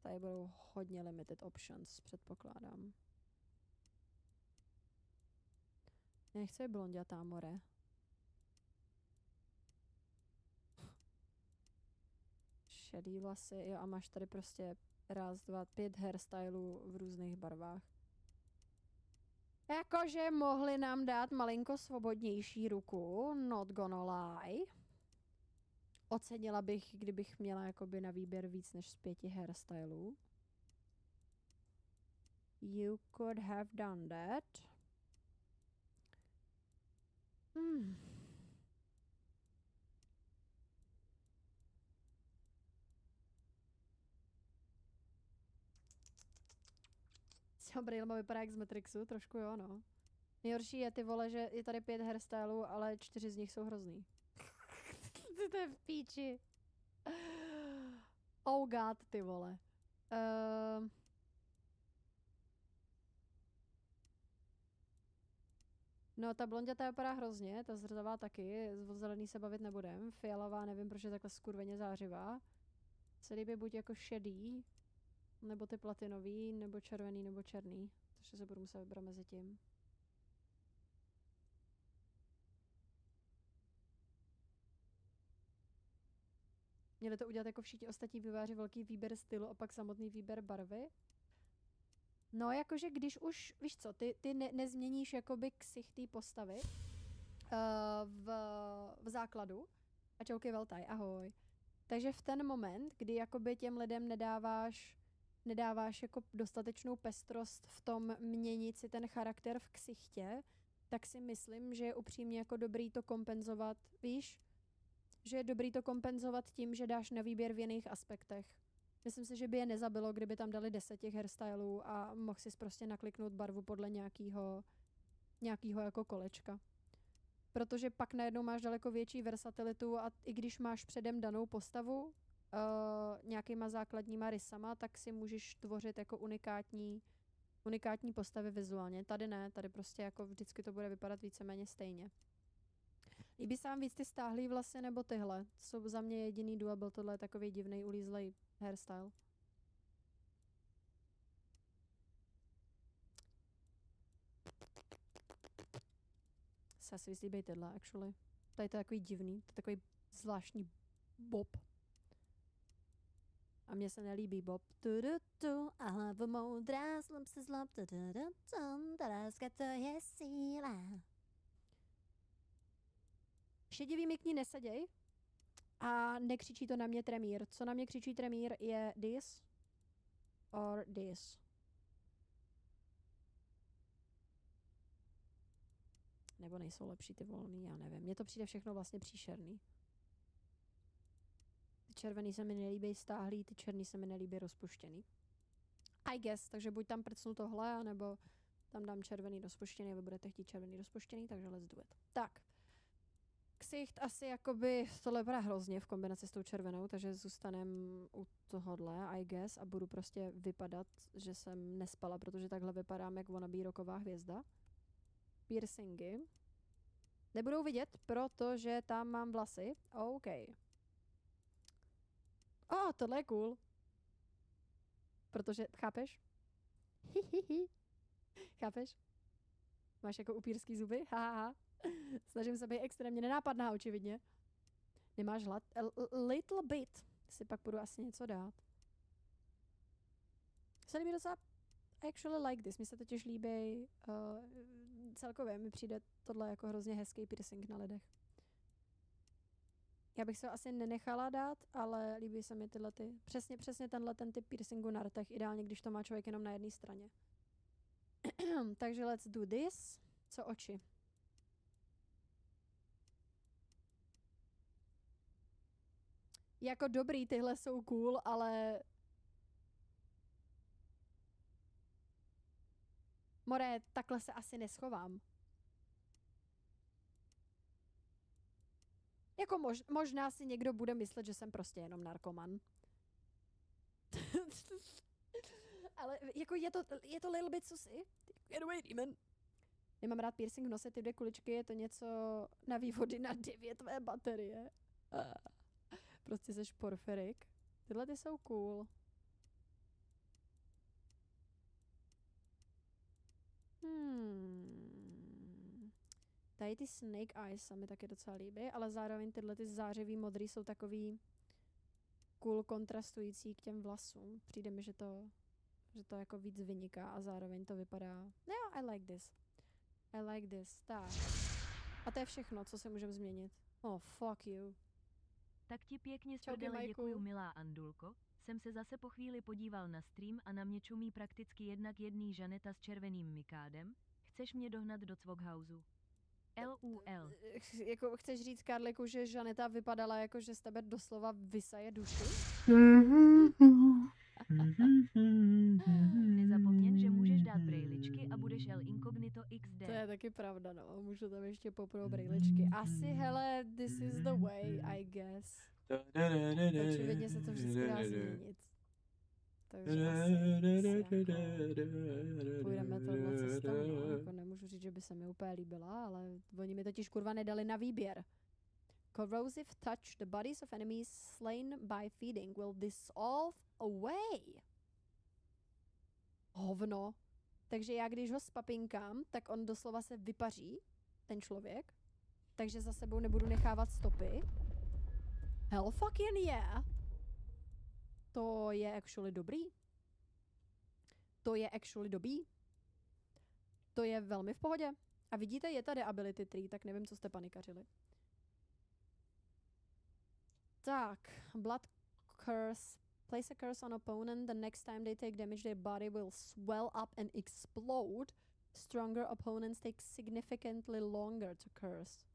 Tady budou hodně limited options, předpokládám. Nechci blondětá, more. Šedý vlasy, jo, a máš tady prostě 1, 2, 5 hairstylů v různých barvách. Jakože mohli nám dát malinko svobodnější ruku, not gonna lie. Ocenila bych, kdybych měla jakoby na výběr víc než z 5 hairstylů. You could have done that. Braille vypadá jak z Matrixu, trošku jo, no. Nejhorší je, ty vole, že je tady 5 hairstylů, ale 4 z nich jsou hrozný. To je v píči. Oh god, ty vole. No, ta blondětá vypadá hrozně, ta zrzavá taky, o zelený se bavit nebudem. Fialová, nevím, proč je takhle skurveně zářivá. Celý by buď jako šedý, nebo ty platinový, nebo červený, nebo černý. Takže se budu muset vybrat mezi tím. Měli to udělat jako všichni ostatní vývojáři, velký výběr stylu a pak samotný výběr barvy. No, jakože když už, víš co, ty nezměníš jakoby ksich té postavy v základu. A čauky veltaj, ahoj. Takže v ten moment, kdy jakoby těm lidem nedáváš jako dostatečnou pestrost v tom měnit si ten charakter v ksichtě, tak si myslím, že je upřímně jako dobrý to kompenzovat, víš? Že je dobrý to kompenzovat tím, že dáš na výběr v jiných aspektech. Myslím si, že by je nezabilo, kdyby tam dali 10 těch hairstylů a mohl si prostě nakliknout barvu podle nějakýho jako kolečka. Protože pak najednou máš daleko větší versatilitu a i když máš předem danou postavu nějakýma základníma rysama, tak si můžeš tvořit jako unikátní postavy vizuálně. Tady ne, tady prostě jako vždycky to bude vypadat víceméně stejně. Líbí se vám víc ty stáhlý vlasy nebo tyhle? Jsou za mě jediný duel, tohle je takový divnej ulízlej hairstyle. Se asi víc líbí tyhle, actually. Tady to je takový divný, to je takový zvláštní bob. A mně se nelíbí bob. A hlava moudrá, slom se zlob, láska to je síla. Šedivý mi k ní neseděj a nekřičí to na mě Tremír. Co na mě křičí Tremír je this or this. Nebo nejsou lepší ty volný, já nevím. Mně to přijde všechno vlastně příšerný. Ty červený se mi nelíbí stáhlý, ty černý se mi nelíbí rozpuštěný. I guess, takže buď tam prcnu tohle, anebo tam dám červený rozpuštěný a vy budete chtít červený rozpuštěný, takže let's do it. Tak. Ksicht asi jakoby, tohle vypadá hrozně v kombinaci s tou červenou, takže zůstanem u tohohle, I guess, a budu prostě vypadat, že jsem nespala, protože takhle vypadám jak wannabe rocková hvězda. Piercingy. Nebudou vidět, protože tam mám vlasy. OK. Tohle je cool. Protože, chápeš? Chápeš? Máš jako upírský zuby? Haha. Snažím se být extrémně nenápadná, očividně. Nemáš hlad? Little bit. Si pak budu asi něco dát. Se líbí docela actually like this. Mně se totiž líbí celkově mi přijde tohle jako hrozně hezký piercing na lidech. Já bych se ho asi nenechala dát, ale líbí se mi tyhle ty. Přesně tenhle ten typ piercingu na rtech. Ideálně, když to má člověk jenom na jedné straně. Takže let's do this. Co oči? Jako dobrý, tyhle jsou cool, ale... More, takhle se asi neschovám. Jako možná si někdo bude myslet, že jsem prostě jenom narkoman. Ale jako je to little bit susy. Get away, demon. Nemám rád piercing v nose, ty 2 kuličky, je to něco na vývody na 9 tvé baterie. Prostě seš porferik. Tyhle ty jsou cool. Tady ty snake eyes se mi taky docela líbí, ale zároveň tyhle ty zářivý modrý jsou takový cool kontrastující k těm vlasům. Přijde mi, že to jako víc vyniká a zároveň to vypadá... No, I like this. I like this. Tak. A to je všechno, co se můžeme změnit. Oh, fuck you. Tak ti pěkně z prdele děkuju, milá Andulko. Jsem se zase po chvíli podíval na stream a na mě čumí prakticky jednak jedný Žaneta s červeným mikádem. Chceš mě dohnat do Cvoghouseu? LUL. Jako chceš říct, Karliku, že Žaneta vypadala jako, že z tebe doslova vysaje duši? Nezapomněn, že můžeš dát brejličky a budeš L incognito XD. To je taky pravda, no. Můžu tam ještě popnout brejličky. Asi, hele, this is the way, I guess. Očividně se to vždycky dá změnit. Takže asi jako půjdeme tohle cestou, no. Jako nemůžu říct, že že by se mi úplně líbila, ale oni mi totiž kurva nedali na výběr. Corrosive touch, the bodies of enemies slain by feeding will dissolve away. Hovno. Takže já když ho spapinkám, tak on doslova se vypaří, ten člověk. Takže za sebou nebudu nechávat stopy. Hell fucking yeah. To je actually dobrý. To je actually dobrý. To je velmi v pohodě. A vidíte, je tady ability tree, tak nevím, co jste panikařili. Tak, blood curse. Place a curse on opponent. The next time they take damage, their body will swell up and explode. Stronger opponents take significantly longer to curse.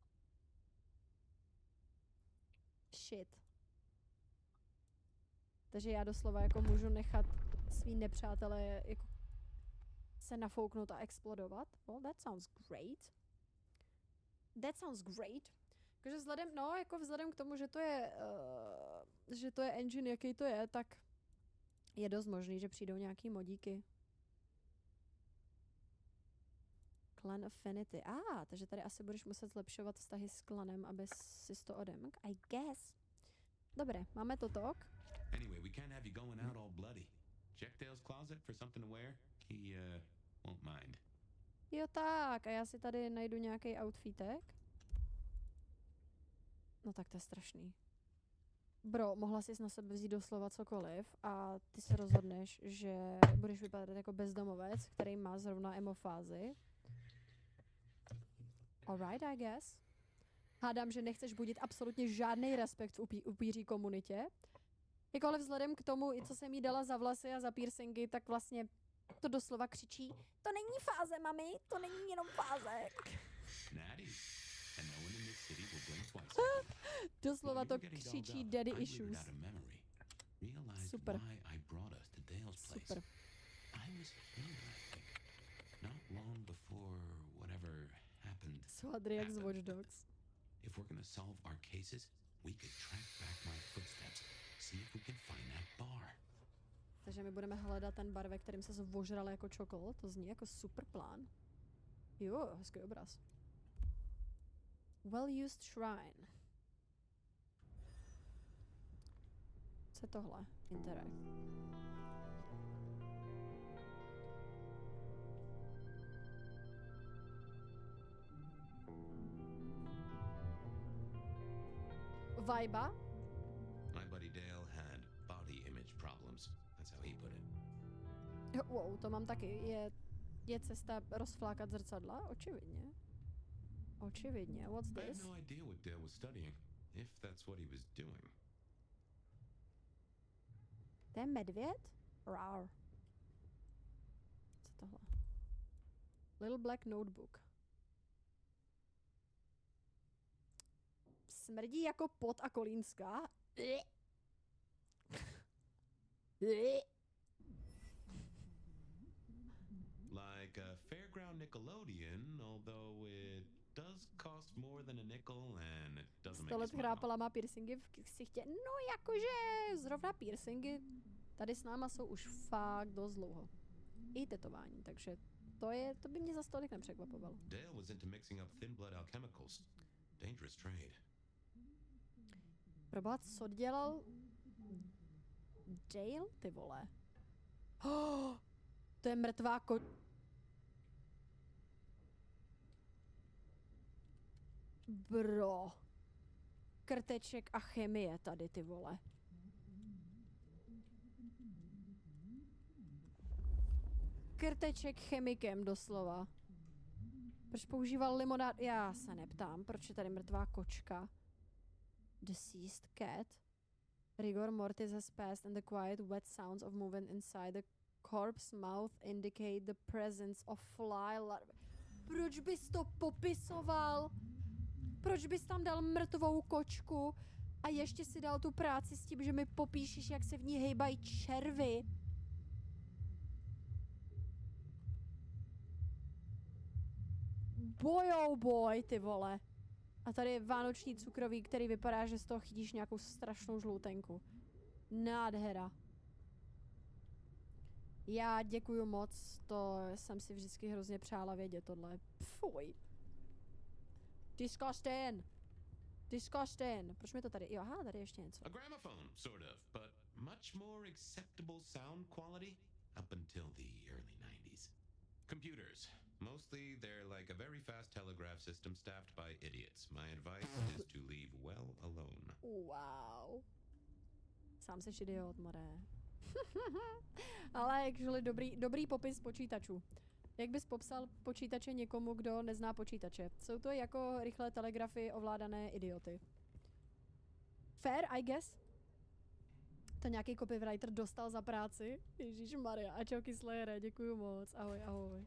Shit. Takže já doslova jako můžu nechat svý nepřátelé jako se nafouknout a explodovat. Well, that sounds great. That sounds great. Takže vzhledem k tomu, že to je engine, jaký to je, tak je dost možný, že přijdou nějaký modíky. Clan Affinity. Takže tady asi budeš muset zlepšovat vztahy s klanem, aby si to odemk. I guess. Dobré, máme to tok. Anyway, we can't have you going out all bloody. Check Dale's closet for something to wear. He, won't mind. Jo tak, a já si tady najdu nějaký outfitek. No tak to je strašný. Bro, mohla jsi na sebe vzít doslova cokoliv a ty se rozhodneš, že budeš vypadat jako bezdomovec, který má zrovna emo fázi. Alright, I guess. Hádám, že nechceš budit absolutně žádný respekt v upíří komunitě. Jako ale vzhledem k tomu, i co jsem jí dala za vlasy a za piercingy, tak vlastně to doslova křičí: to není fáze, mami, to není jenom fáze. Doslova to křičí daddy issues. Super. Super. Swadry jak z Watch Dogs. If we're gonna solve our cases, we could track back my footsteps, see if we can find that bar. Takže my budeme hledat ten bar, ve kterým se zvožral jako čokol. To zní jako super plán. Jo, hezký obraz. Well-used shrine. Co je tohle? Interact. Viba? My buddy Dale had body image problems. That's how he put it. Wow, to mám taky. Je cesta rozflákat zrcadla? Očividně. Očividně. What's this? I had no idea what Dale was studying, if that's what he was doing. To je medvěd? Rar. Co tohle? Little Black Notebook. Smrdí jako pot a kolínská. Like a fairground Nickelodeon, although it does cost more than a nickel and it doesn't make 100 let you smile. chrápala, má piercingy v ksichtě. No jakože zrovna piercingy tady s náma jsou už fakt dost dlouho. I tetování, takže to by mě za tolik nepřekvapovalo. Dale was into mixing up thin blood alchemicals. Dangerous trade. Proboha, co dělal Dale, ty vole? Oh, to je mrtvá Bro. Krteček a chemie tady, ty vole. Krteček chemikem doslova. Proč používal limonád? Já se neptám, proč je tady mrtvá kočka. Deceased cat. Rigor mortis has passed and the quiet wet sounds of movement inside the corpse mouth indicate the presence of fly larvae. Proč bys to popisoval? Proč bys tam dal mrtvou kočku a ještě si dal tu práci s tím, že mi popíšeš, jak se v ní hejbají červy? Boy oh boy, ty vole. A tady je vánoční cukroví, který vypadá, že z toho chytíš nějakou strašnou žloutenku. Nádhera. Já děkuju moc, to jsem si vždycky hrozně přála vědět tohle. Fuj. Disgusting. Disgusting. Proč mi to tady? Jo, aha, tady ještě něco. A gramophone, sort of, but much more acceptable sound quality up until the early 90s. Computers. Mostly they're like a very fast telegraph system staffed by idiots. My advice is to leave well alone. Wow. Sám seš idiot, more. Ale actually dobrý popis počítačů. Jak bys popsal počítače někomu, kdo nezná počítače? Jsou to jako rychlé telegrafy ovládané idioty. Fair, I guess. To nějaký copywriter dostal za práci? Ježišmarja, a čau Kyslejere, děkuju moc. Ahoj, ahoj.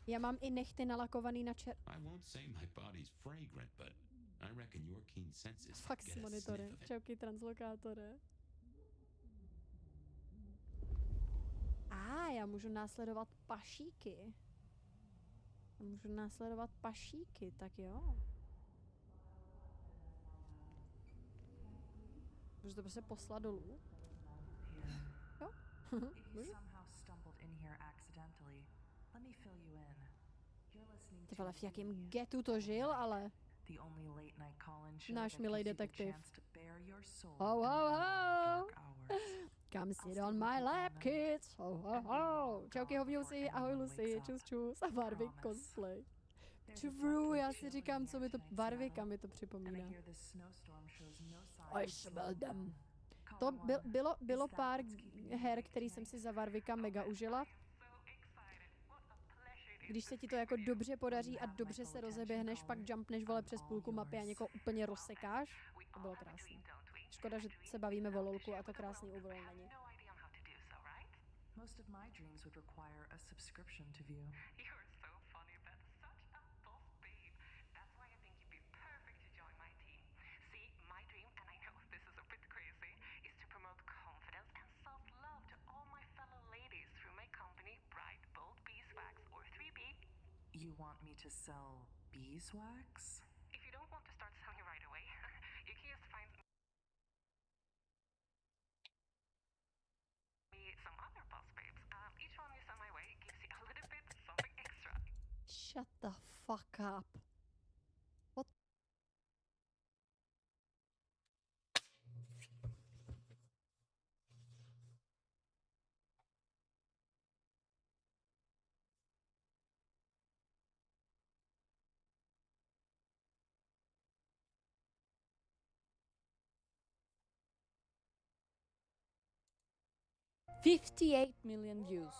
Já mám i nechty nalakovaný na I won't say my body's fragrant, but I reckon your keen senses Fax get a monitory. sniff of it. Čauky translokátore. Já můžu následovat pašíky. Tak jo. Můžu to prostě poslat dolů? Jo? Můžu? Ty vole, v jakým getu to žil, ale... Náš milej detektiv. Ho, ho, ho! Come sit on my lap, kids! Ho, ho, ho! Čauky hovňousi, ahoj Lucy, čus čus a Warwick cosplay. True, já si říkám, co mi to... Warwicka mi to připomíná. I smell them. To bylo pár her, který jsem si za Warwicka mega užila. Když se ti to jako dobře podaří a dobře se rozeběhneš, pak jumpneš vole přes půlku mapy a někoho úplně rozsekáš. To bylo krásný. Škoda, že se bavíme o lolku a to krásný overall není. Most of my dreams would require a subscription to view. You're so funny, that's such a boss babe. That's why I think you'd be perfect to join my team. See, my dream, and I know this is a bit crazy, is to promote confidence and self-love to all my fellow ladies through my company, Bright Bold Beeswax, or 3B. You want me to sell beeswax? If you don't want to start selling right away, you can just find me some other boss babes. Each one you send my way gives you a little bit something extra. Shut the fuck up. What? $58 million views.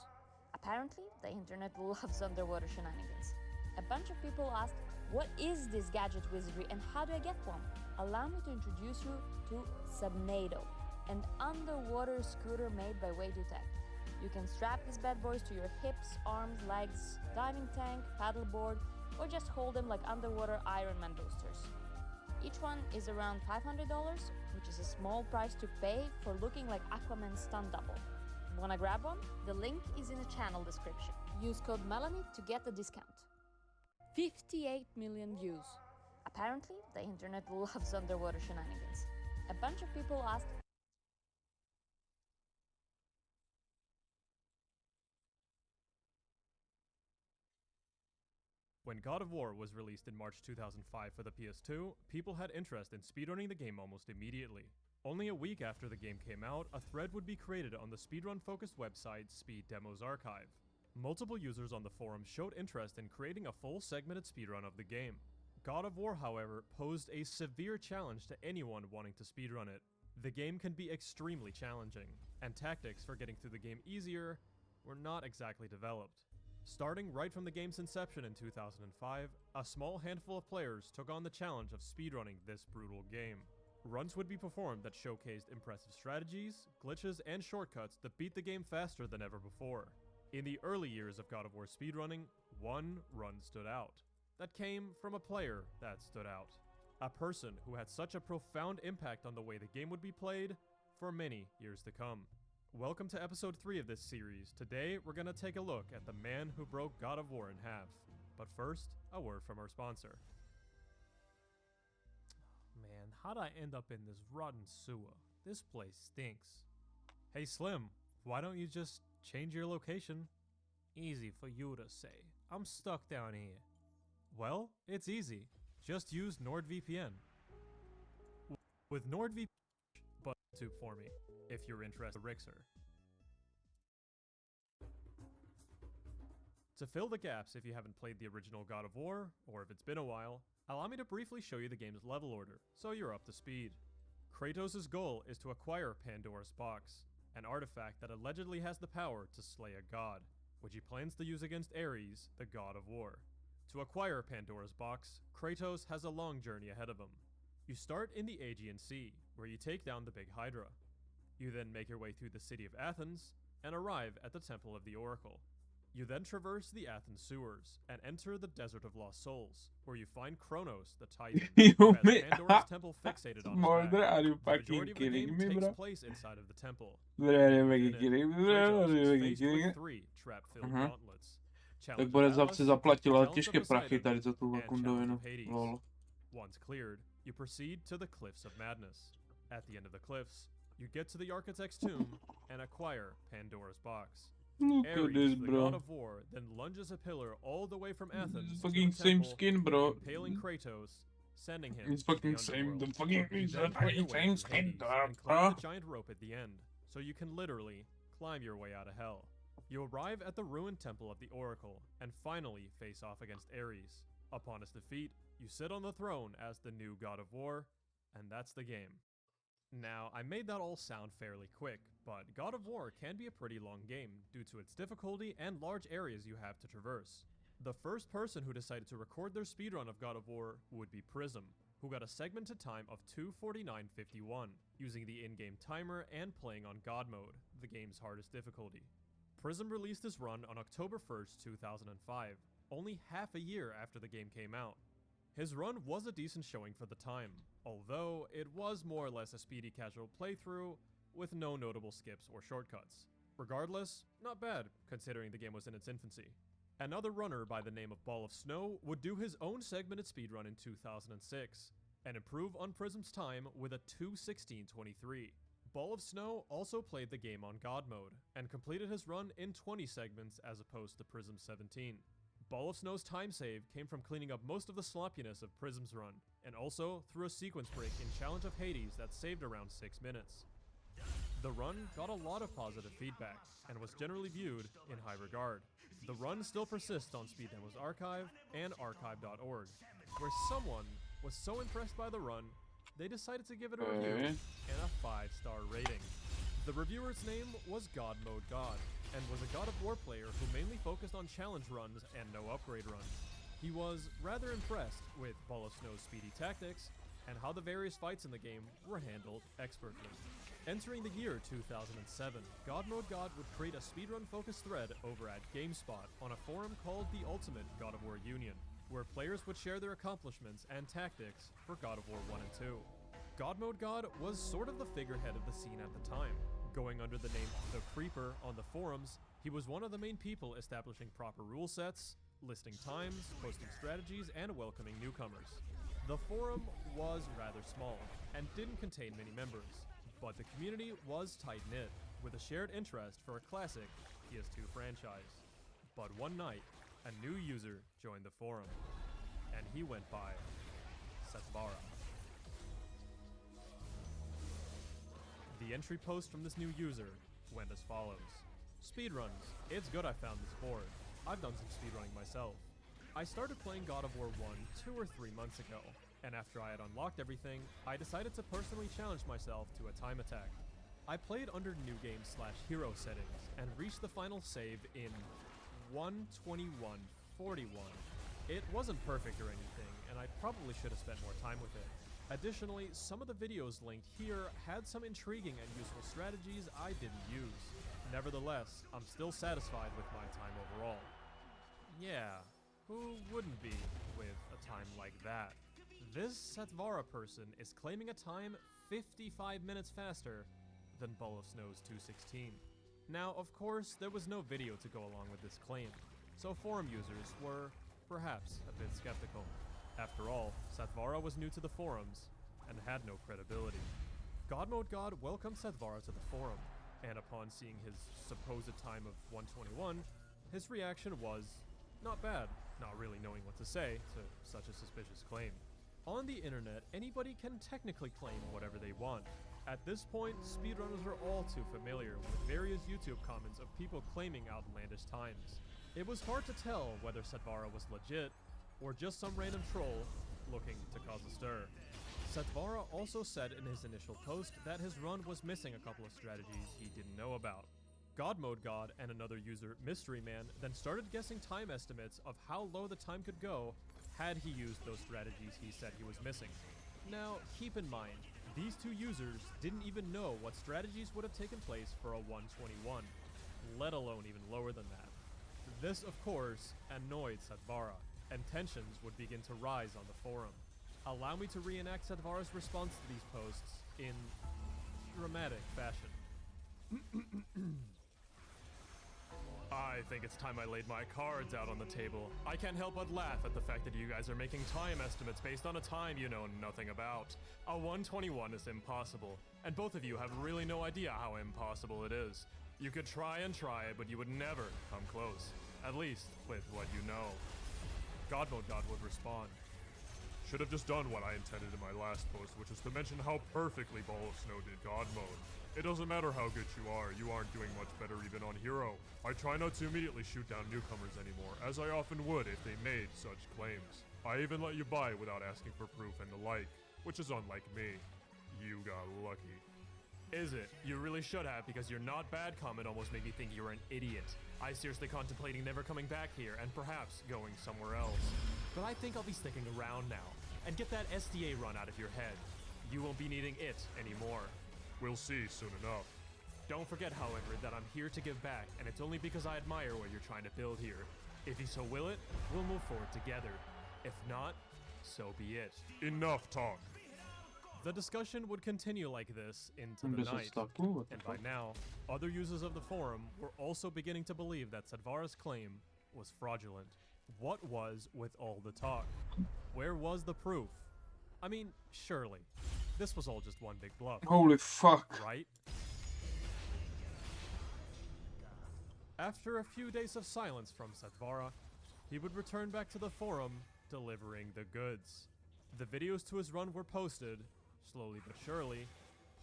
Apparently, the internet loves underwater shenanigans. A bunch of people asked, what is this gadget wizardry and how do I get one? Allow me to introduce you to Subnado, an underwater scooter made by Waydo Tech. You can strap these bad boys to your hips, arms, legs, diving tank, paddleboard, or just hold them like underwater Ironman boosters. Each one is around $500, which is a small price to pay for looking like Aquaman's stunt double. Wanna grab one? The link is in the channel description. Use code Melanie to get the discount. 58 million views. Apparently, the internet loves underwater shenanigans. A bunch of people asked, When God of War was released in March 2005 for the PS2, people had interest in speedrunning the game almost immediately. Only a week after the game came out, a thread would be created on the speedrun-focused website Speed Demos Archive. Multiple users on the forum showed interest in creating a full segmented speedrun of the game. God of War, however, posed a severe challenge to anyone wanting to speedrun it. The game can be extremely challenging, and tactics for getting through the game easier were not exactly developed. Starting right from the game's inception in 2005, a small handful of players took on the challenge of speedrunning this brutal game. Runs would be performed that showcased impressive strategies, glitches, and shortcuts that beat the game faster than ever before. In the early years of God of War speedrunning, one run stood out. That came from a player that stood out. A person who had such a profound impact on the way the game would be played for many years to come. Welcome to episode 3 of this series. Today, we're gonna take a look at the man who broke God of War in half. But first, a word from our sponsor. Man, how'd I end up in this rotten sewer? This place stinks. Hey Slim, why don't you just Change your location? Easy for you to say. I'm stuck down here. Well, it's easy. Just use NordVPN. With NordVPN, but YouTube for me, if you're interested in Rixer. To fill the gaps if you haven't played the original God of War, or if it's been a while, allow me to briefly show you the game's level order, so you're up to speed. Kratos' goal is to acquire Pandora's Box, an artifact that allegedly has the power to slay a god, which he plans to use against Ares, the god of war. To acquire Pandora's Box, Kratos has a long journey ahead of him. You start in the Aegean Sea, where you take down the Big Hydra. You then make your way through the city of Athens, and arrive at the Temple of the Oracle. You then traverse the Athens sewers, and enter the Desert of Lost Souls, where you find Kronos, the Titan, who has Pandora's temple fixated on his back. Are you The majority fucking of the kidding game me, takes bro? place inside of the temple. Bro, are you Within fucking it, kidding me, bro? Kratos Are you is fucking faced kidding me? with 3 trap-filled Aha. gauntlets. Tak Challenge of Borec Atlas, si zaplatil ale Challenge of těžké prachy Poseidon, tady za tu and kundovinu. Challenge of Hades. Lol. Once cleared, you proceed to the Cliffs of Madness. At the end of the cliffs, you get to the Architect's tomb and acquire Pandora's Box. Look at Ares, this, the bro. god of war, then lunges a pillar all the way from Athens to the Fucking same temple, skin, bro. impaling Kratos, sending him It's to the fucking same. underworld. The fucking You it's then the make your way same to skin, Hades bro. and climb the giant rope at the end, so you can literally climb your way out of hell. You arrive at the ruined temple of the Oracle, and finally face off against Ares. Upon his defeat, you sit on the throne as the new god of war, and that's the game. Now, I made that all sound fairly quick, but God of War can be a pretty long game due to its difficulty and large areas you have to traverse. The first person who decided to record their speedrun of God of War would be Prism, who got a segmented time of 2:49:51, using the in-game timer and playing on God mode, the game's hardest difficulty. Prism released his run on October 1st, 2005, only half a year after the game came out. His run was a decent showing for the time, although it was more or less a speedy casual playthrough with no notable skips or shortcuts. Regardless, not bad, considering the game was in its infancy. Another runner by the name of Ball of Snow would do his own segmented speedrun in 2006, and improve on Prism's time with a 2:16:23. Ball of Snow also played the game on God mode, and completed his run in 20 segments as opposed to Prism's 17. Ball of Snow's time save came from cleaning up most of the sloppiness of Prism's run, and also through a sequence break in Challenge of Hades that saved around 6 minutes. The run got a lot of positive feedback, and was generally viewed in high regard. The run still persists on Speed Demo's archive and archive.org, where someone was so impressed by the run, they decided to give it a review and a 5-star rating. The reviewer's name was God Mode God, and was a God of War player who mainly focused on challenge runs and no upgrade runs. He was rather impressed with Ball of Snow's speedy tactics, and how the various fights in the game were handled expertly. Entering the year 2007, God Mode God would create a speedrun-focused thread over at GameSpot on a forum called the Ultimate God of War Union, where players would share their accomplishments and tactics for God of War 1 and 2. God Mode God was sort of the figurehead of the scene at the time. Going under the name The Creeper on the forums, he was one of the main people establishing proper rule sets, listing times, posting strategies, and welcoming newcomers. The forum was rather small, and didn't contain many members, but the community was tight-knit, with a shared interest for a classic PS2 franchise. But one night, a new user joined the forum, and he went by Satvara. The entry post from this new user went as follows. Speedruns. It's good I found this board. I've done some speedrunning myself. I started playing God of War 1 2 or 3 months ago, and after I had unlocked everything, I decided to personally challenge myself to a time attack. I played under New Game /Hero settings, and reached the final save in 1:21:41. It wasn't perfect or anything, and I probably should have spent more time with it. Additionally, some of the videos linked here had some intriguing and useful strategies I didn't use. Nevertheless, I'm still satisfied with my time overall. Yeah, who wouldn't be with a time like that? This Satvara person is claiming a time 55 minutes faster than Ball of Snow's 2:16. Now, of course, there was no video to go along with this claim, so forum users were perhaps a bit skeptical. After all, Satvara was new to the forums, and had no credibility. God Mode God welcomed Satvara to the forum, and upon seeing his supposed time of 121, his reaction was not bad, not really knowing what to say to such a suspicious claim. On the internet, anybody can technically claim whatever they want. At this point, speedrunners are all too familiar with various YouTube comments of people claiming outlandish times. It was hard to tell whether Satvara was legit or just some random troll looking to cause a stir. Satvara also said in his initial post that his run was missing a couple of strategies he didn't know about. God Mode God and another user, Mystery Man, then started guessing time estimates of how low the time could go had he used those strategies he said he was missing. Now, keep in mind, these two users didn't even know what strategies would have taken place for a 121, let alone even lower than that. This, of course, annoyed Satvara, and tensions would begin to rise on the forum. Allow me to reenact Satvara's response to these posts in dramatic fashion. I think it's time I laid my cards out on the table. I can't help but laugh at the fact that you guys are making time estimates based on a time you know nothing about. A 121 is impossible, and both of you have really no idea how impossible it is. You could try and try, but you would never come close. At least, with what you know. God Mode God would respond. Should have just done what I intended in my last post, which is to mention how perfectly Ball of Snow did God Mode. It doesn't matter how good you aren't doing much better even on Hero. I try not to immediately shoot down newcomers anymore, as I often would if they made such claims. I even let you buy without asking for proof and the like, which is unlike me. You got lucky. Is it? You really should have, because your not bad comment almost made me think you were an idiot. I seriously contemplating never coming back here and perhaps going somewhere else. But I think I'll be sticking around now, and get that SDA run out of your head. You won't be needing it anymore. We'll see soon enough. Don't forget, however, that I'm here to give back, and it's only because I admire what you're trying to build here. If you so will it, we'll move forward together. If not, so be it. Enough talk. The discussion would continue like this into the night, and by now, other users of the forum were also beginning to believe that Satvara's claim was fraudulent. What was with all the talk? Where was the proof? I mean, surely, this was all just one big bluff. Holy fuck. Right? After a few days of silence from Satvara, he would return back to the forum, delivering the goods. The videos to his run were posted, slowly but surely,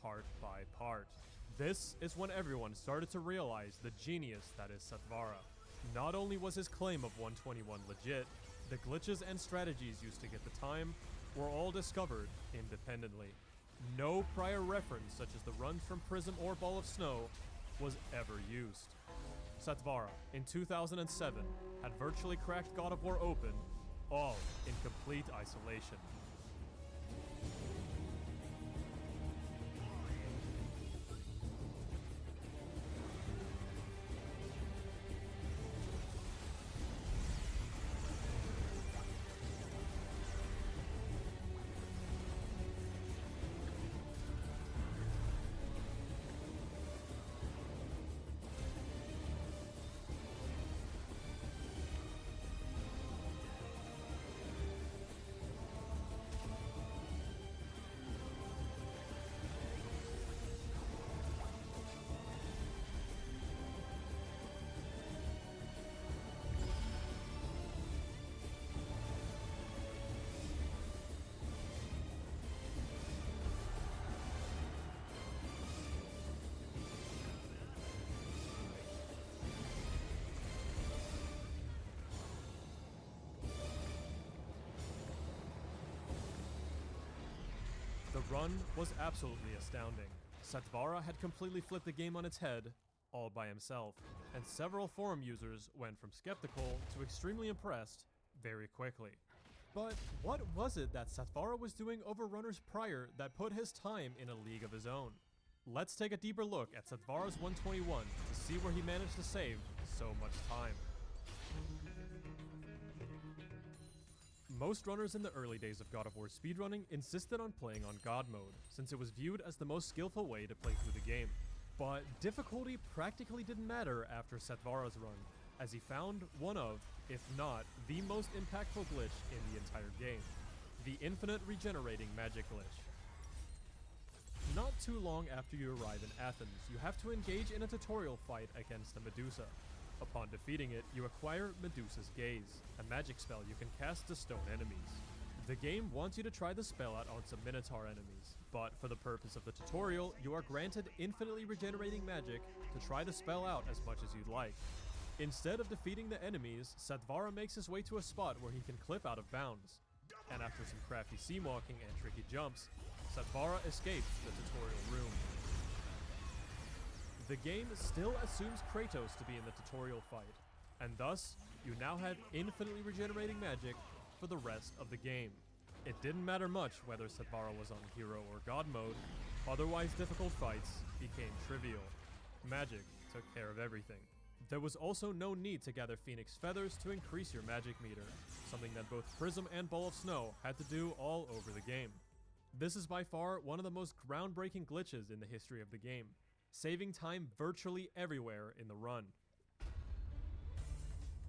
part by part. This is when everyone started to realize the genius that is Satvara. Not only was his claim of 121 legit, the glitches and strategies used to get the time were all discovered independently. No prior reference, such as the runs from Prism or Ball of Snow, was ever used. Satvara, in 2007, had virtually cracked God of War open, all in complete isolation. The run was absolutely astounding. Satvara had completely flipped the game on its head, all by himself, and several forum users went from skeptical to extremely impressed very quickly. But what was it that Satvara was doing over runners prior that put his time in a league of his own? Let's take a deeper look at Satvara's 121 to see where he managed to save so much time. Most runners in the early days of God of War speedrunning insisted on playing on God mode, since it was viewed as the most skillful way to play through the game. But difficulty practically didn't matter after Satvara's run, as he found one of, if not the most impactful glitch in the entire game, the infinite regenerating magic glitch. Not too long after you arrive in Athens, you have to engage in a tutorial fight against a Medusa. Upon defeating it, you acquire Medusa's Gaze, a magic spell you can cast to stone enemies. The game wants you to try the spell out on some Minotaur enemies, but for the purpose of the tutorial, you are granted infinitely regenerating magic to try the spell out as much as you'd like. Instead of defeating the enemies, Satvara makes his way to a spot where he can clip out of bounds. And after some crafty sea walking and tricky jumps, Satvara escapes the tutorial room. The game still assumes Kratos to be in the tutorial fight, and thus, you now have infinitely regenerating magic for the rest of the game. It didn't matter much whether Satvara was on hero or god mode, otherwise difficult fights became trivial. Magic took care of everything. There was also no need to gather phoenix feathers to increase your magic meter, something that both Prism and Ball of Snow had to do all over the game. This is by far one of the most groundbreaking glitches in the history of the game, saving time virtually everywhere in the run.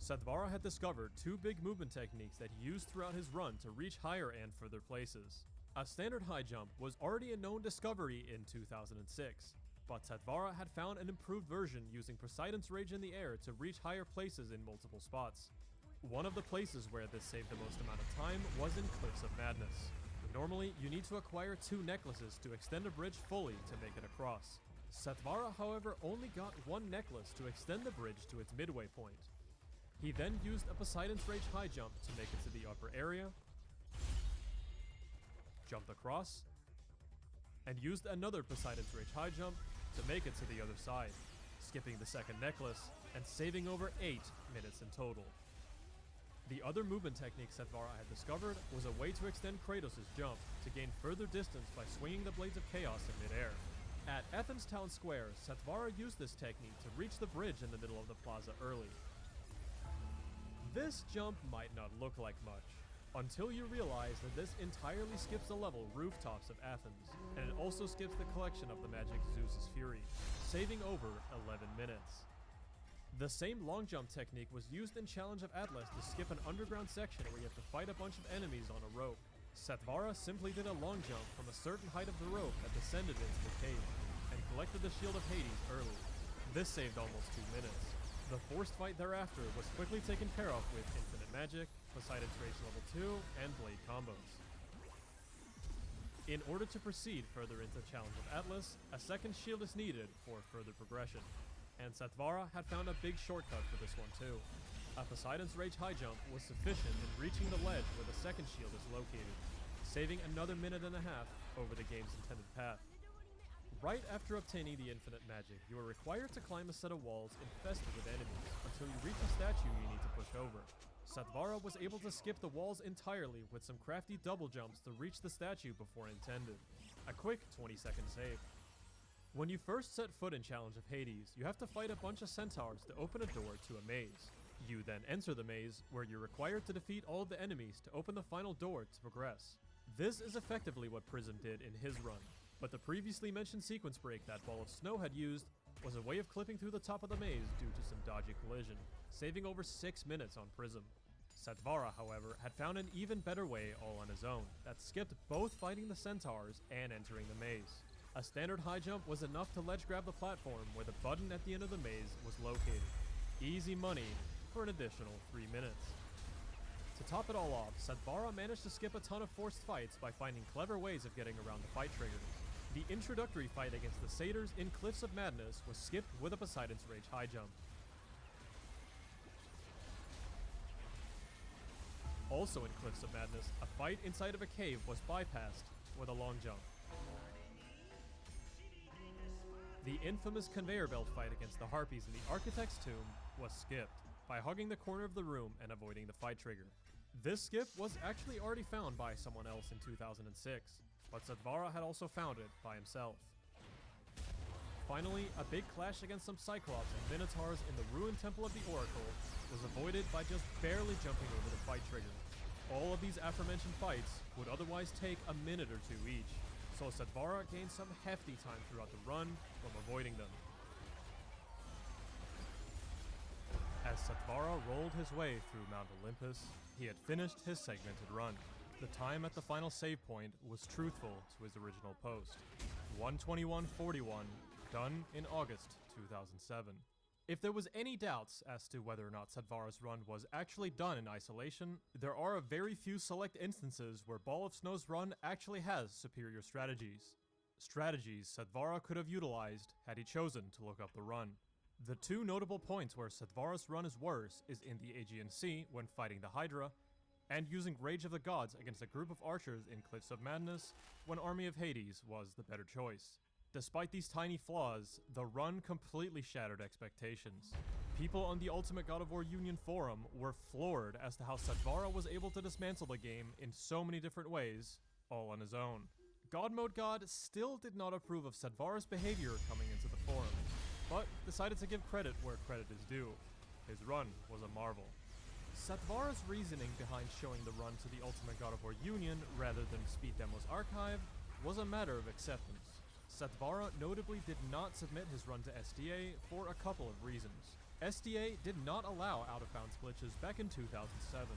Satvara had discovered two big movement techniques that he used throughout his run to reach higher and further places. A standard high jump was already a known discovery in 2006, but Satvara had found an improved version using Poseidon's Rage in the air to reach higher places in multiple spots. One of the places where this saved the most amount of time was in Cliffs of Madness. Normally, you need to acquire two necklaces to extend a bridge fully to make it across. Satvara, however, only got one necklace to extend the bridge to its midway point. He then used a Poseidon's Rage high jump to make it to the upper area, jumped across, and used another Poseidon's Rage high jump to make it to the other side, skipping the second necklace and saving over 8 minutes in total. The other movement technique Satvara had discovered was a way to extend Kratos' jump to gain further distance by swinging the Blades of Chaos in midair. At Athens Town Square, Satvara used this technique to reach the bridge in the middle of the plaza early. This jump might not look like much, until you realize that this entirely skips the level Rooftops of Athens, and it also skips the collection of the magic Zeus's Fury, saving over 11 minutes. The same long jump technique was used in Challenge of Atlas to skip an underground section where you have to fight a bunch of enemies on a rope. Satvara simply did a long jump from a certain height of the rope that descended into the cave, and collected the Shield of Hades early. This saved almost 2 minutes. The forced fight thereafter was quickly taken care of with Infinite Magic, Poseidon's Rage level 2, and Blade combos. In order to proceed further into Challenge of Atlas, a second shield is needed for further progression, and Satvara had found a big shortcut for this one too. A Poseidon's Rage high jump was sufficient in reaching the ledge where the second shield is located, saving another minute and a half over the game's intended path. Right after obtaining the Infinite Magic, you are required to climb a set of walls infested with enemies until you reach a statue you need to push over. Satvara was able to skip the walls entirely with some crafty double jumps to reach the statue before intended. A quick 20-second save. When you first set foot in Challenge of Hades, you have to fight a bunch of centaurs to open a door to a maze. You then enter the maze, where you're required to defeat all of the enemies to open the final door to progress. This is effectively what Prism did in his run, but the previously mentioned sequence break that Ball of Snow had used was a way of clipping through the top of the maze due to some dodgy collision, saving over 6 minutes on Prism. Satvara, however, had found an even better way all on his own, that skipped both fighting the centaurs and entering the maze. A standard high jump was enough to ledge grab the platform where the button at the end of the maze was located. Easy money for an additional 3 minutes. To top it all off, Satvara managed to skip a ton of forced fights by finding clever ways of getting around the fight triggers. The introductory fight against the satyrs in Cliffs of Madness was skipped with a Poseidon's Rage high jump. Also in Cliffs of Madness, a fight inside of a cave was bypassed with a long jump. The infamous conveyor belt fight against the Harpies in the Architect's Tomb was skipped by hugging the corner of the room and avoiding the fight trigger. This skip was actually already found by someone else in 2006, but Satvara had also found it by himself. Finally, a big clash against some Cyclops and Minotaurs in the ruined Temple of the Oracle was avoided by just barely jumping over the fight trigger. All of these aforementioned fights would otherwise take a minute or 2 each, so Satvara gained some hefty time throughout the run from avoiding them. As Satvara rolled his way through Mount Olympus, he had finished his segmented run. the time at the final save point was truthful to his original post. 1:21:41, done in August 2007. If there was any doubts as to whether or not Sadvara's run was actually done in isolation, there are a very few select instances where Ball of Snow's run actually has superior strategies. Strategies Sadvara could have utilized had he chosen to look up the run. The two notable points where Sadvara's run is worse is in the Aegean Sea when fighting the Hydra, and using Rage of the Gods against a group of archers in Cliffs of Madness when Army of Hades was the better choice. Despite these tiny flaws, the run completely shattered expectations. People on the Ultimate God of War Union forum were floored as to how Sadvara was able to dismantle the game in so many different ways, all on his own. God Mode God still did not approve of Sadvara's behavior coming into the forum, but decided to give credit where credit is due. His run was a marvel. Sadvara's reasoning behind showing the run to the Ultimate God of War Union rather than Speed Demo's archive was a matter of acceptance. Sadvara notably did not submit his run to SDA for a couple of reasons. SDA did not allow out-of-bounds glitches back in 2007,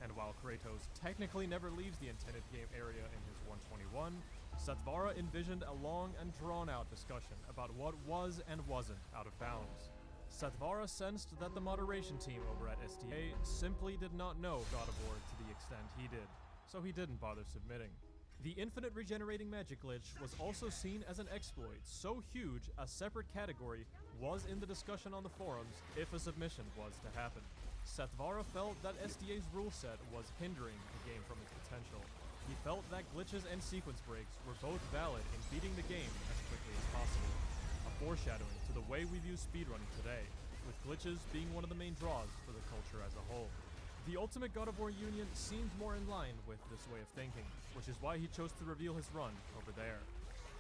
and while Kratos technically never leaves the intended game area in his 121, Sadvara envisioned a long and drawn-out discussion about what was and wasn't out of bounds. Sadvara sensed that the moderation team over at SDA simply did not know God of War to the extent he did, so he didn't bother submitting. The infinite regenerating magic glitch was also seen as an exploit so huge a separate category was in the discussion on the forums if a submission was to happen. Sadvara felt that SDA's rule set was hindering the game from its potential. He felt that glitches and sequence breaks were both valid in beating the game as quickly as possible. A foreshadowing to the way we view speedrunning today, with glitches being one of the main draws for the culture as a whole. The Ultimate God of War Union seemed more in line with this way of thinking, which is why he chose to reveal his run over there.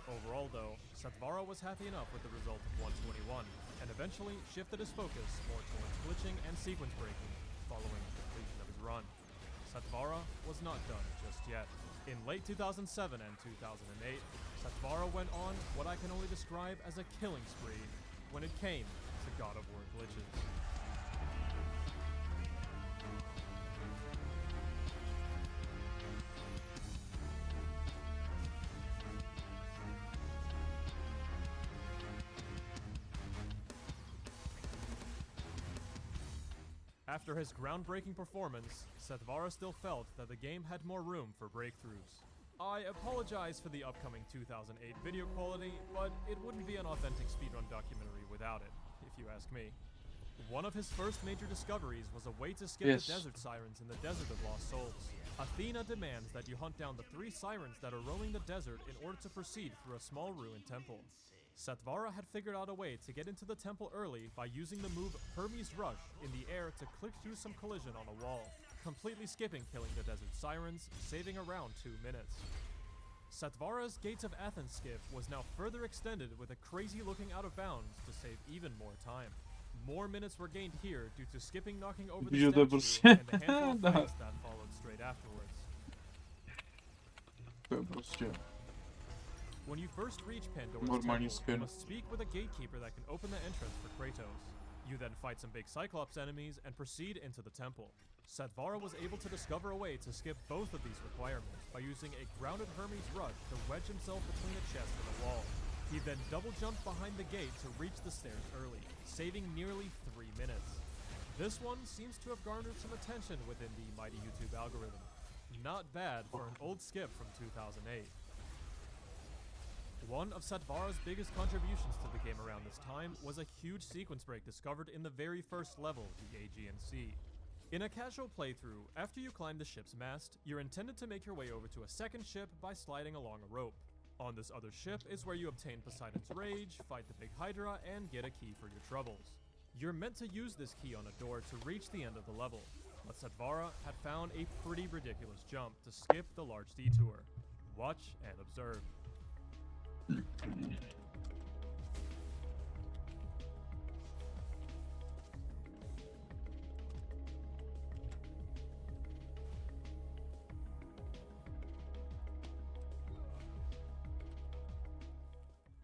Overall though, Sadvara was happy enough with the result of 121, and eventually shifted his focus more towards glitching and sequence breaking following the completion of his run. Sadvara was not done just yet. In late 2007 and 2008, Sadvara went on what I can only describe as a killing spree when it came to God of War glitches. After his groundbreaking performance, Sadvara still felt that the game had more room for breakthroughs. I apologize for the upcoming 2008 video quality, but it wouldn't be an authentic speedrun documentary without it, if you ask me. One of his first major discoveries was a way to skip the desert sirens in the Desert of Lost Souls. Athena demands that you hunt down the 3 sirens that are roaming the desert in order to proceed through a small ruined temple. Sadvara had figured out a way to get into the temple early by using the move Hermes Rush in the air to click through some collision on a wall, completely skipping killing the desert sirens, saving around 2 minutes. Sadvara's Gates of Athens skip was now further extended with a crazy looking out of bounds to save even more time. More minutes were gained here due to skipping knocking over the statue and the handful of fights that followed straight afterwards. When you first reach Pandora's temple, you must speak with a gatekeeper that can open the entrance for Kratos. You then fight some big Cyclops enemies and proceed into the temple. Sadvara was able to discover a way to skip both of these requirements by using a grounded Hermes Rush to wedge himself between a chest and a wall. He then double jumped behind the gate to reach the stairs early, saving nearly 3 minutes. This one seems to have garnered some attention within the mighty YouTube algorithm. Not bad for an old skip from 2008. One of Sadvara's biggest contributions to the game around this time was a huge sequence break discovered in the very first level, the Aegean Sea. In a casual playthrough, after you climb the ship's mast, you're intended to make your way over to a second ship by sliding along a rope. On this other ship is where you obtain Poseidon's Rage, fight the big Hydra, and get a key for your troubles. You're meant to use this key on a door to reach the end of the level, but Sadvara had found a pretty ridiculous jump to skip the large detour. Watch and observe.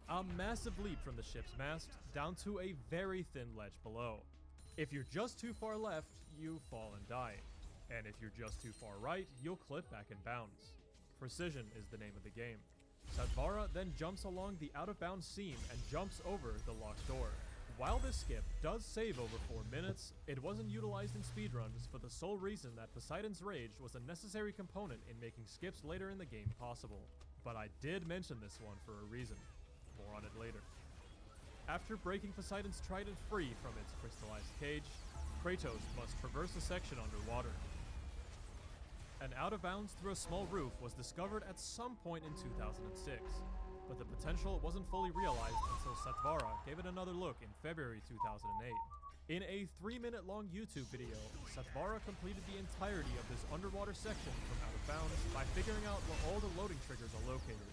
A massive leap from the ship's mast down to a very thin ledge below. If you're just too far left, you fall and die. And if you're just too far right, you'll clip back in bounds. Precision is the name of the game. Satvara then jumps along the out-of-bounds seam and jumps over the locked door. While this skip does save over 4 minutes, it wasn't utilized in speedruns for the sole reason that Poseidon's Rage was a necessary component in making skips later in the game possible. But I did mention this one for a reason. More on it later. After breaking Poseidon's trident free from its crystallized cage, Kratos must traverse a section underwater. An out-of-bounds through a small roof was discovered at some point in 2006, but the potential wasn't fully realized until Satvara gave it another look in February 2008. In a 3-minute long YouTube video, Satvara completed the entirety of this underwater section from out of bounds by figuring out where all the loading triggers are located.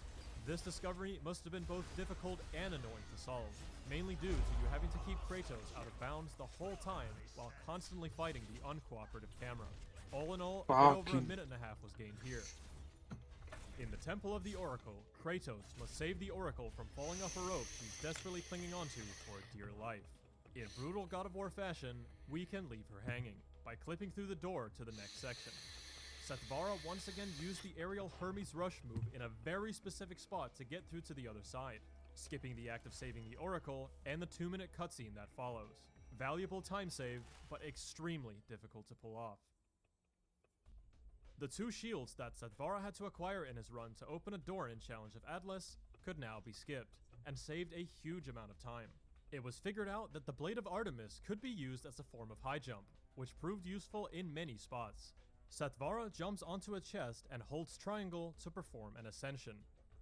This discovery must have been both difficult and annoying to solve, mainly due to you having to keep Kratos out of bounds the whole time while constantly fighting the uncooperative camera. All in all, over a minute and a half was gained here. In the Temple of the Oracle, Kratos must save the Oracle from falling off a rope she's desperately clinging onto for dear life. In brutal God of War fashion, we can leave her hanging by clipping through the door to the next section. Satvara once again used the aerial Hermes Rush move in a very specific spot to get through to the other side, skipping the act of saving the Oracle and the 2-minute cutscene that follows. Valuable time saved, but extremely difficult to pull off. The 2 shields that Satvara had to acquire in his run to open a door in Challenge of Atlas could now be skipped, and saved a huge amount of time. It was figured out that the Blade of Artemis could be used as a form of high jump, which proved useful in many spots. Satvara jumps onto a chest and holds triangle to perform an ascension.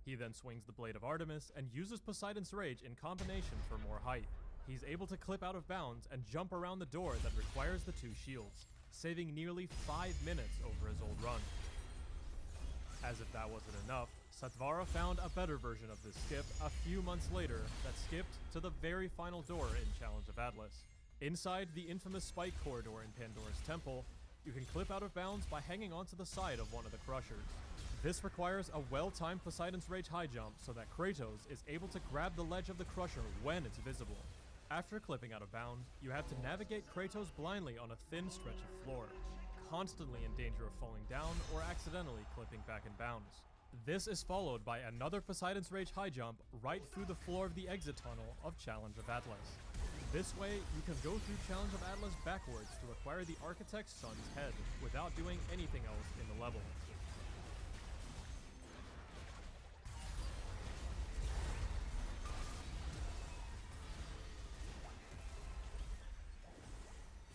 He then swings the Blade of Artemis and uses Poseidon's Rage in combination for more height. He's able to clip out of bounds and jump around the door that requires the 2 shields, saving nearly 5 minutes over his old run. As if that wasn't enough, Satvara found a better version of this skip a few months later that skipped to the very final door in Challenge of Atlas. Inside the infamous spike corridor in Pandora's Temple, you can clip out of bounds by hanging onto the side of one of the crushers. This requires a well-timed Poseidon's Rage high jump so that Kratos is able to grab the ledge of the crusher when it's visible. After clipping out of bounds, you have to navigate Kratos blindly on a thin stretch of floor, constantly in danger of falling down or accidentally clipping back in bounds. This is followed by another Poseidon's Rage high jump right through the floor of the exit tunnel of Challenge of Atlas. This way, you can go through Challenge of Atlas backwards to acquire the Architect's son's head without doing anything else in the level.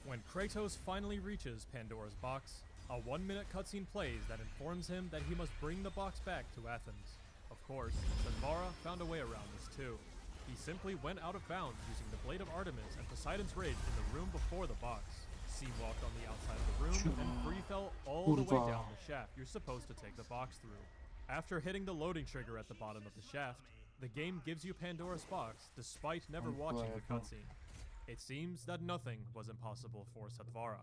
When Kratos finally reaches Pandora's box, a 1-minute cutscene plays that informs him that he must bring the box back to Athens. Of course, Satvara found a way around this too. He simply went out of bounds using the Blade of Artemis and Poseidon's Rage in the room before the box. C-walked on the outside of the room and free fell all the way down the shaft you're supposed to take the box through. After hitting the loading trigger at the bottom of the shaft, the game gives you Pandora's box despite never watching the cutscene. It seems that nothing was impossible for Satvara.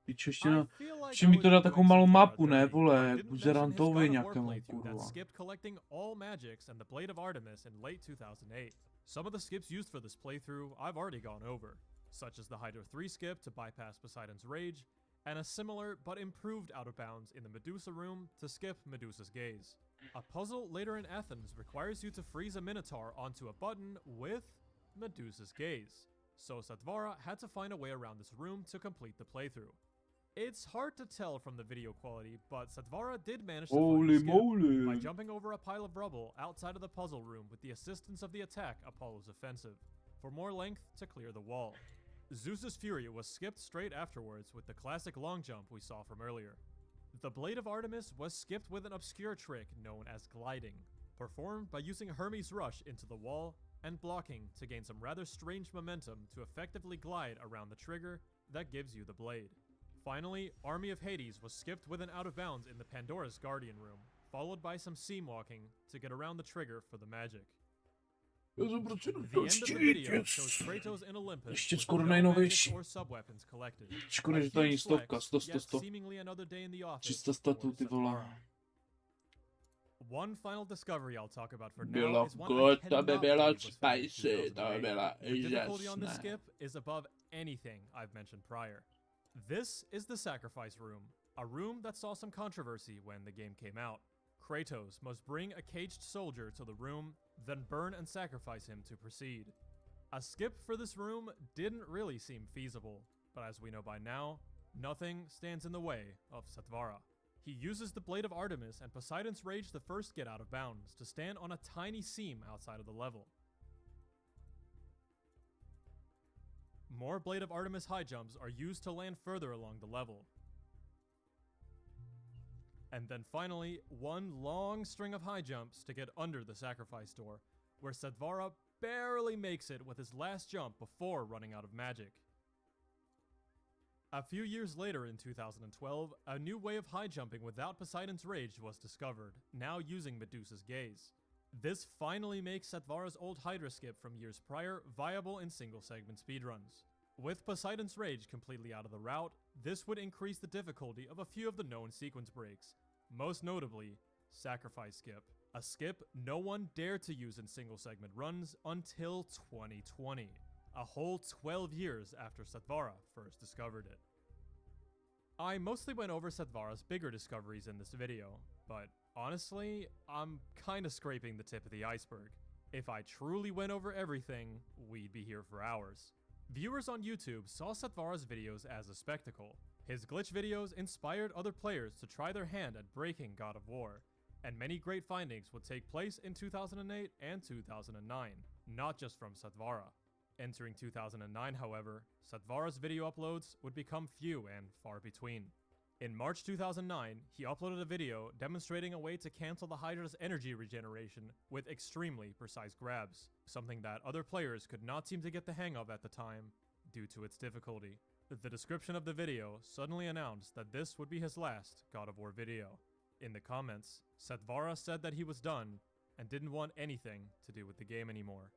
Pič, ještě mi to dá takovou malou mapu, ne, vole, jako Zerantovi nějakému, kurva. Skipped collecting all magics and the Blade of Artemis in late 2008. Some of the skips used for this playthrough I've already gone over, such as the Hydra 3 skip to bypass Poseidon's Rage, and a similar but improved out of bounds in the Medusa room to skip Medusa's Gaze. A puzzle later in Athens requires you to freeze a Minotaur onto a button with Medusa's Gaze, so Satvara had to find a way around this room to complete the playthrough. It's hard to tell from the video quality, but Satvara did manage to find the skip by jumping over a pile of rubble outside of the puzzle room with the assistance of the attack Apollo's offensive, for more length to clear the wall. Zeus's Fury was skipped straight afterwards with the classic long jump we saw from earlier. The Blade of Artemis was skipped with an obscure trick known as gliding, performed by using Hermes Rush into the wall and blocking to gain some rather strange momentum to effectively glide around the trigger that gives you the blade. Finally, Army of Hades was skipped with an out of bounds in the Pandora's Guardian room, followed by some seam walking to get around the trigger for the magic. The end of the video shows Kratos in Olympus Ještě with skoro no nejnovější. magic or sub-weapons collected. Škoda, že to není stovka, 100, 300 statů, ty vole. One final discovery I'll talk about for now Bylo is one good, I to by cannot bylo believe was found in spicy, to by 2008. bylo The difficulty on this úžasné. skip is above anything I've mentioned prior. This is the sacrifice room, a room that saw some controversy when the game came out. Kratos must bring a caged soldier to the room, then burn and sacrifice him to proceed. A skip for this room didn't really seem feasible, but as we know by now, nothing stands in the way of Satvara. He uses the Blade of Artemis and Poseidon's Rage the first get out of bounds to stand on a tiny seam outside of the level. More Blade of Artemis high jumps are used to land further along the level. And then finally, one long string of high jumps to get under the sacrifice door, where Satvara barely makes it with his last jump before running out of magic. A few years later in 2012, a new way of high jumping without Poseidon's Rage was discovered, now using Medusa's Gaze. This finally makes Satvara's old Hydra skip from years prior viable in single segment speedruns. With Poseidon's Rage completely out of the route, this would increase the difficulty of a few of the known sequence breaks, most notably Sacrifice Skip, a skip no one dared to use in single segment runs until 2020, a whole 12 years after Satvara first discovered it. I mostly went over Satvara's bigger discoveries in this video, but honestly, I'm kinda scraping the tip of the iceberg. If I truly went over everything, we'd be here for hours. Viewers on YouTube saw Satvara's videos as a spectacle. His glitch videos inspired other players to try their hand at breaking God of War, and many great findings would take place in 2008 and 2009, not just from Satvara. Entering 2009, however, Satvara's video uploads would become few and far between. In March 2009, he uploaded a video demonstrating a way to cancel the Hydra's energy regeneration with extremely precise grabs, something that other players could not seem to get the hang of at the time due to its difficulty. The description of the video suddenly announced that this would be his last God of War video. In the comments, Satvara said that he was done and didn't want anything to do with the game anymore.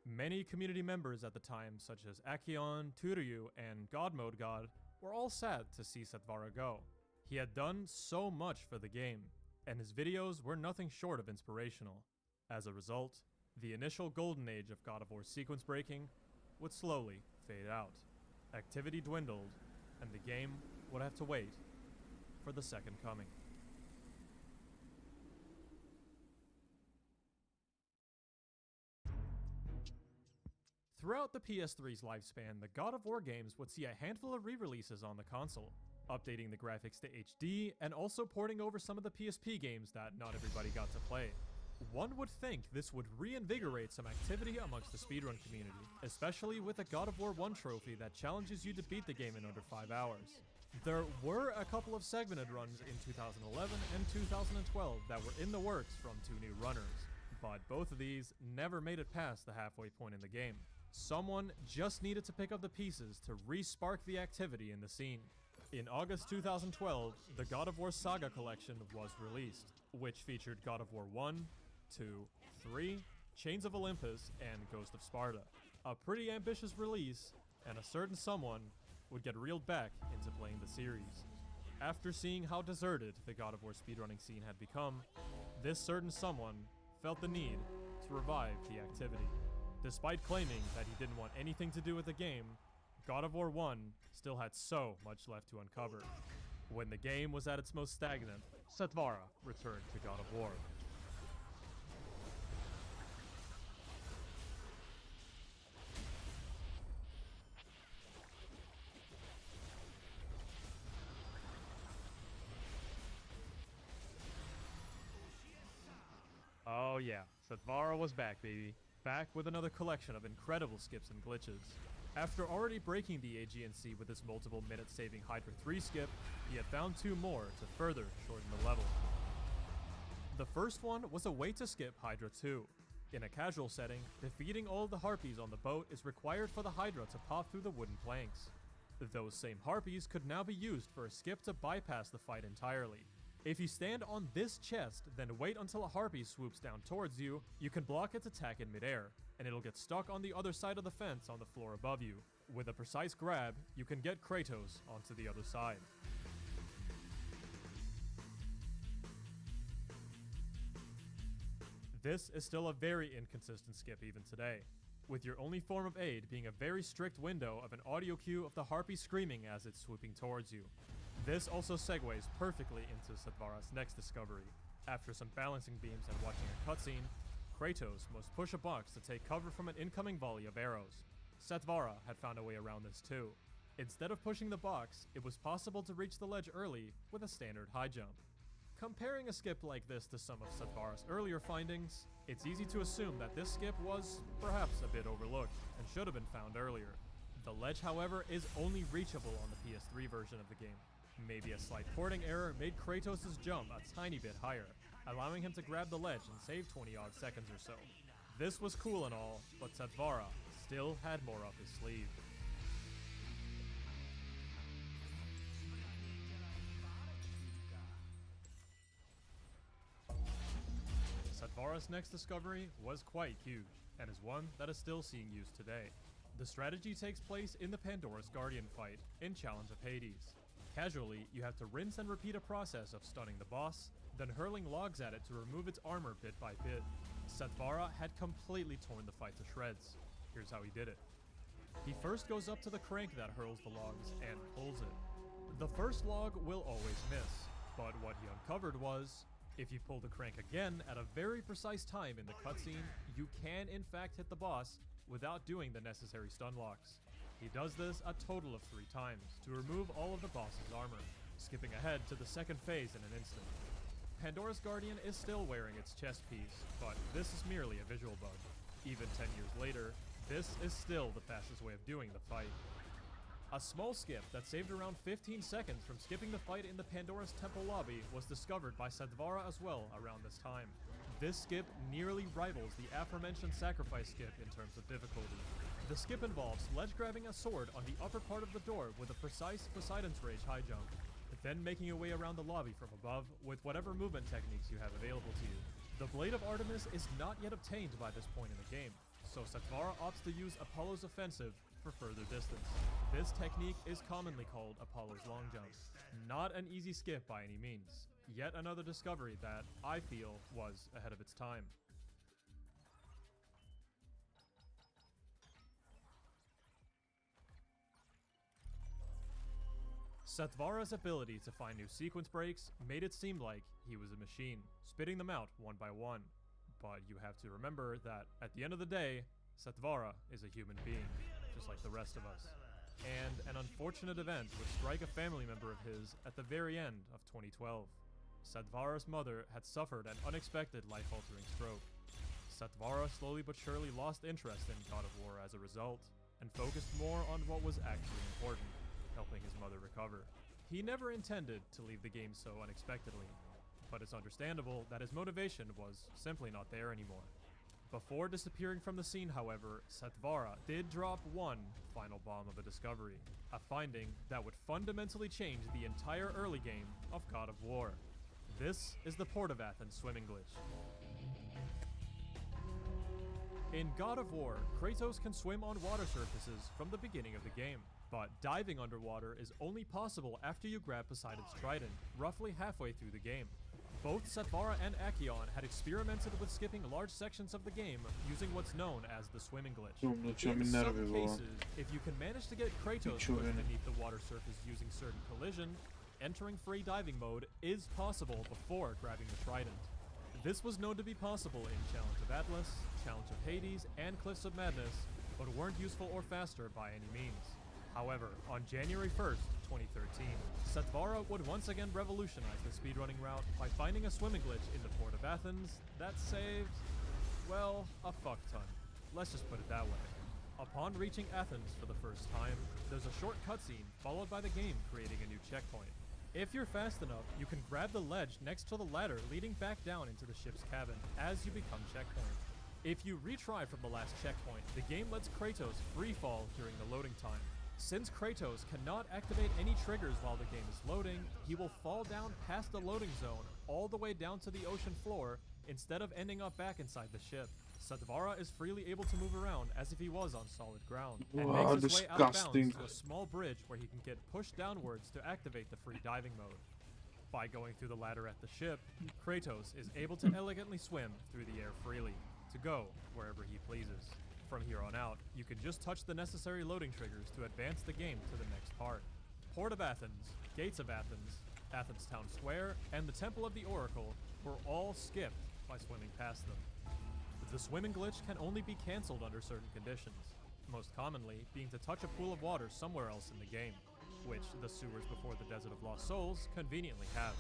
Many community members at the time, such as Akion, Turyu, and God Mode God, were all sad to see Satvara go. He had done so much for the game, and his videos were nothing short of inspirational. As a result, the initial golden age of God of War sequence breaking would slowly fade out. Activity dwindled, and the game would have to wait for the second coming. Throughout the PS3's lifespan, the God of War games would see a handful of re-releases on the console, updating the graphics to HD and also porting over some of the PSP games that not everybody got to play. One would think this would reinvigorate some activity amongst the speedrun community, especially with a God of War 1 trophy that challenges you to beat the game in under 5 hours. There were a couple of segmented runs in 2011 and 2012 that were in the works from two new runners, but both of these never made it past the halfway point in the game. Someone just needed to pick up the pieces to re-spark the activity in the scene. In August 2012, the God of War Saga Collection was released, which featured God of War 1, 2, 3, Chains of Olympus, and Ghost of Sparta. A pretty ambitious release, and a certain someone would get reeled back into playing the series. After seeing how deserted the God of War speedrunning scene had become, this certain someone felt the need to revive the activity. Despite claiming that he didn't want anything to do with the game, God of War 1 still had so much left to uncover. When the game was at its most stagnant, Satvara returned to God of War. Oh yeah, Satvara was back, baby. Back with another collection of incredible skips and glitches. After already breaking the AGNC with his multiple minute-saving Hydra 3 skip, he had found two more to further shorten the level. The first one was a way to skip Hydra 2. In a casual setting, defeating all of the harpies on the boat is required for the Hydra to pop through the wooden planks. Those same harpies could now be used for a skip to bypass the fight entirely. If you stand on this chest, then wait until a harpy swoops down towards you, you can block its attack in midair, and it'll get stuck on the other side of the fence on the floor above you. With a precise grab, you can get Kratos onto the other side. This is still a very inconsistent skip even today. with your only form of aid being a very strict window of an audio cue of the harpy screaming as it's swooping towards you. This also segues perfectly into Satvara's next discovery. After some balancing beams and watching a cutscene, Kratos must push a box to take cover from an incoming volley of arrows. Satvara had found a way around this too. Instead of pushing the box, it was possible to reach the ledge early with a standard high jump. Comparing a skip like this to some of Satvara's earlier findings, it's easy to assume that this skip was perhaps a bit overlooked and should have been found earlier. The ledge, however, is only reachable on the PS3 version of the game. Maybe a slight porting error made Kratos' jump a tiny bit higher, allowing him to grab the ledge and save 20-odd seconds or so. This was cool and all, but Satvara still had more up his sleeve. Satvara's next discovery was quite huge, and is one that is still seeing use today. The strategy takes place in the Pandora's Guardian fight in Challenge of Hades. Casually, you have to rinse and repeat a process of stunning the boss, then hurling logs at it to remove its armor bit by bit. Satvara had completely torn the fight to shreds. Here's how he did it. He first goes up to the crank that hurls the logs and pulls it. The first log will always miss, but what he uncovered was, if you pull the crank again at a very precise time in the cutscene, you can in fact hit the boss without doing the necessary stun locks. He does this a total of 3 times to remove all of the boss's armor, skipping ahead to the second phase in an instant. Pandora's Guardian is still wearing its chest piece, but this is merely a visual bug. Even 10 years later, this is still the fastest way of doing the fight. A small skip that saved around 15 seconds from skipping the fight in the Pandora's Temple lobby was discovered by Satvara as well around this time. This skip nearly rivals the aforementioned sacrifice skip in terms of difficulty. The skip involves ledge grabbing a sword on the upper part of the door with a precise Poseidon's Rage high jump, then making your way around the lobby from above with whatever movement techniques you have available to you. The Blade of Artemis is not yet obtained by this point in the game, so Satvara opts to use Apollo's Offensive for further distance. This technique is commonly called Apollo's Long Jump. Not an easy skip by any means. Yet another discovery that, I feel, was ahead of its time. Satvara's ability to find new sequence breaks made it seem like he was a machine, spitting them out one by one. But you have to remember that, at the end of the day, Satvara is a human being, just like the rest of us. And an unfortunate event would strike a family member of his at the very end of 2012. Satvara's mother had suffered an unexpected life-altering stroke. Satvara slowly but surely lost interest in God of War as a result, and focused more on what was actually important, helping his mother recover. He never intended to leave the game so unexpectedly, but it's understandable that his motivation was simply not there anymore. Before disappearing from the scene, however, Satvara did drop one final bomb of a discovery, a finding that would fundamentally change the entire early game of God of War. This is the Port of Athens swimming glitch. In God of War, Kratos can swim on water surfaces from the beginning of the game, but diving underwater is only possible after you grab Poseidon's trident, roughly halfway through the game. Both Satvara and Acheon had experimented with skipping large sections of the game using what's known as the swimming glitch. In some cases, if you can manage to get Kratos pushed beneath the water surface using certain collision, entering free diving mode is possible before grabbing the trident. This was known to be possible in Challenge of Atlas, Challenge of Hades, and Cliffs of Madness, but weren't useful or faster by any means. However, on January 1st, 2013, Satvara would once again revolutionize the speedrunning route by finding a swimming glitch in the Port of Athens that saved, well, a fuck ton. Let's just put it that way. Upon reaching Athens for the first time, there's a short cutscene followed by the game creating a new checkpoint. If you're fast enough, you can grab the ledge next to the ladder leading back down into the ship's cabin as you become checkpoint. If you retry from the last checkpoint, the game lets Kratos free fall during the loading time. Since Kratos cannot activate any triggers while the game is loading, he will fall down past the loading zone all the way down to the ocean floor instead of ending up back inside the ship. Satvara is freely able to move around as if he was on solid ground, and makes his way out of bounds to a small bridge where he can get pushed downwards to activate the free diving mode. By going through the ladder at the ship, Kratos is able to elegantly swim through the air freely, to go wherever he pleases. From here on out, you can just touch the necessary loading triggers to advance the game to the next part. Port of Athens, Gates of Athens, Athens Town Square, and the Temple of the Oracle were all skipped by swimming past them. The swimming glitch can only be cancelled under certain conditions, most commonly being to touch a pool of water somewhere else in the game, which the sewers before the Desert of Lost Souls conveniently have.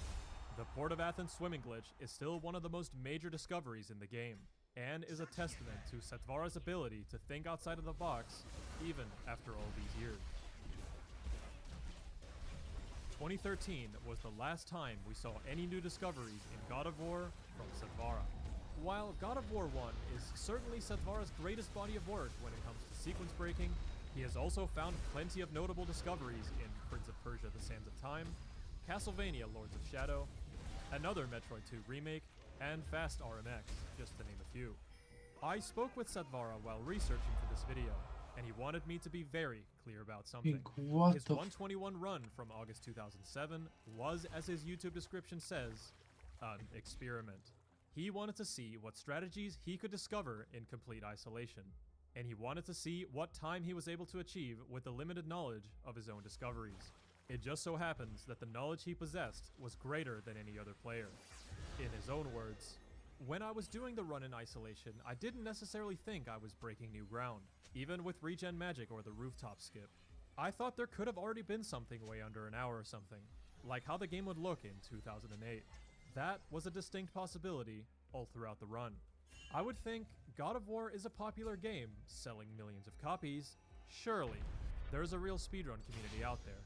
The Port of Athens swimming glitch is still one of the most major discoveries in the game, and is a testament to Setvara's ability to think outside of the box, even after all these years. 2013 was the last time we saw any new discoveries in God of War from Setvara. While God of War 1 is certainly Setvara's greatest body of work when it comes to sequence breaking, he has also found plenty of notable discoveries in Prince of Persia: The Sands of Time, Castlevania: Lords of Shadow, another Metroid 2 remake, and Fast RMX, just to name a few. I spoke with Setvara while researching for this video, and he wanted me to be very clear about something. What His 121 run from August 2007 was, as his YouTube description says, an experiment. He wanted to see what strategies he could discover in complete isolation, and he wanted to see what time he was able to achieve with the limited knowledge of his own discoveries. It just so happens that the knowledge he possessed was greater than any other player. In his own words, "When I was doing the run in isolation, I didn't necessarily think I was breaking new ground, even with regen magic or the rooftop skip. I thought there could have already been something way under an hour or something, like how the game would look in 2008. That was a distinct possibility all throughout the run. I would think God of War is a popular game, selling millions of copies. Surely, there's a real speedrun community out there."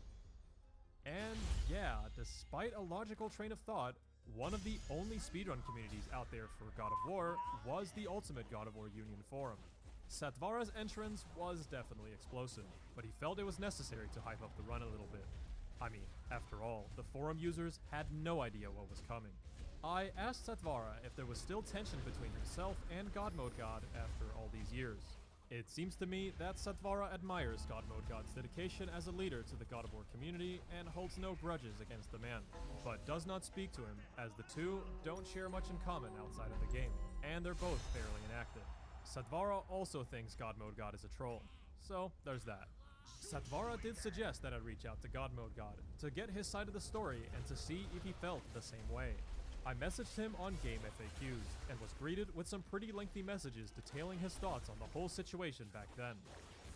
And yeah, despite a logical train of thought, one of the only speedrun communities out there for God of War was the Ultimate God of War Union forum. Setvara's entrance was definitely explosive, but he felt it was necessary to hype up the run a little bit. I mean, after all, the forum users had no idea what was coming. I asked Setvara if there was still tension between himself and God Mode God after all these years. It seems to me that Setvara admires God Mode God's dedication as a leader to the God of War community and holds no grudges against the man, but does not speak to him, as the two don't share much in common outside of the game, and they're both fairly inactive. Setvara also thinks God Mode God is a troll, so there's that. Setvara did suggest that I reach out to God Mode God to get his side of the story and to see if he felt the same way. I messaged him on Game FAQs and was greeted with some pretty lengthy messages detailing his thoughts on the whole situation back then.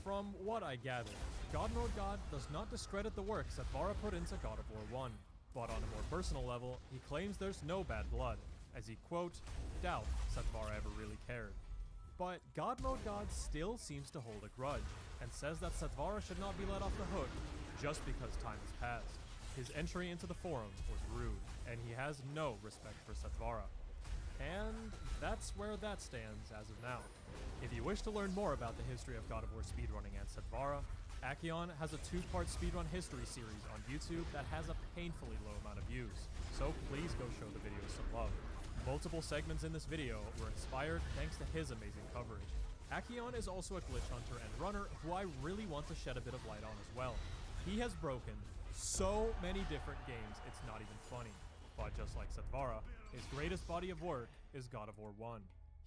From what I gathered, God Mode God does not discredit the work Setvara put into God of War 1, but on a more personal level, he claims there's no bad blood, as he, quote, doubt Setvara ever really cared. But God Mode God still seems to hold a grudge, and says that Setvara should not be let off the hook just because time has passed. His entry into the forum was rude, and he has no respect for Setvara. And that's where that stands as of now. If you wish to learn more about the history of God of War speedrunning and Setvara, Akion has a 2-part speedrun history series on YouTube that has a painfully low amount of views, so please go show the video some love. Multiple segments in this video were inspired thanks to his amazing coverage. Akion is also a glitch hunter and runner who I really want to shed a bit of light on as well. He has broken so many different games, it's not even funny. But just like Setvara, his greatest body of work is God of War 1.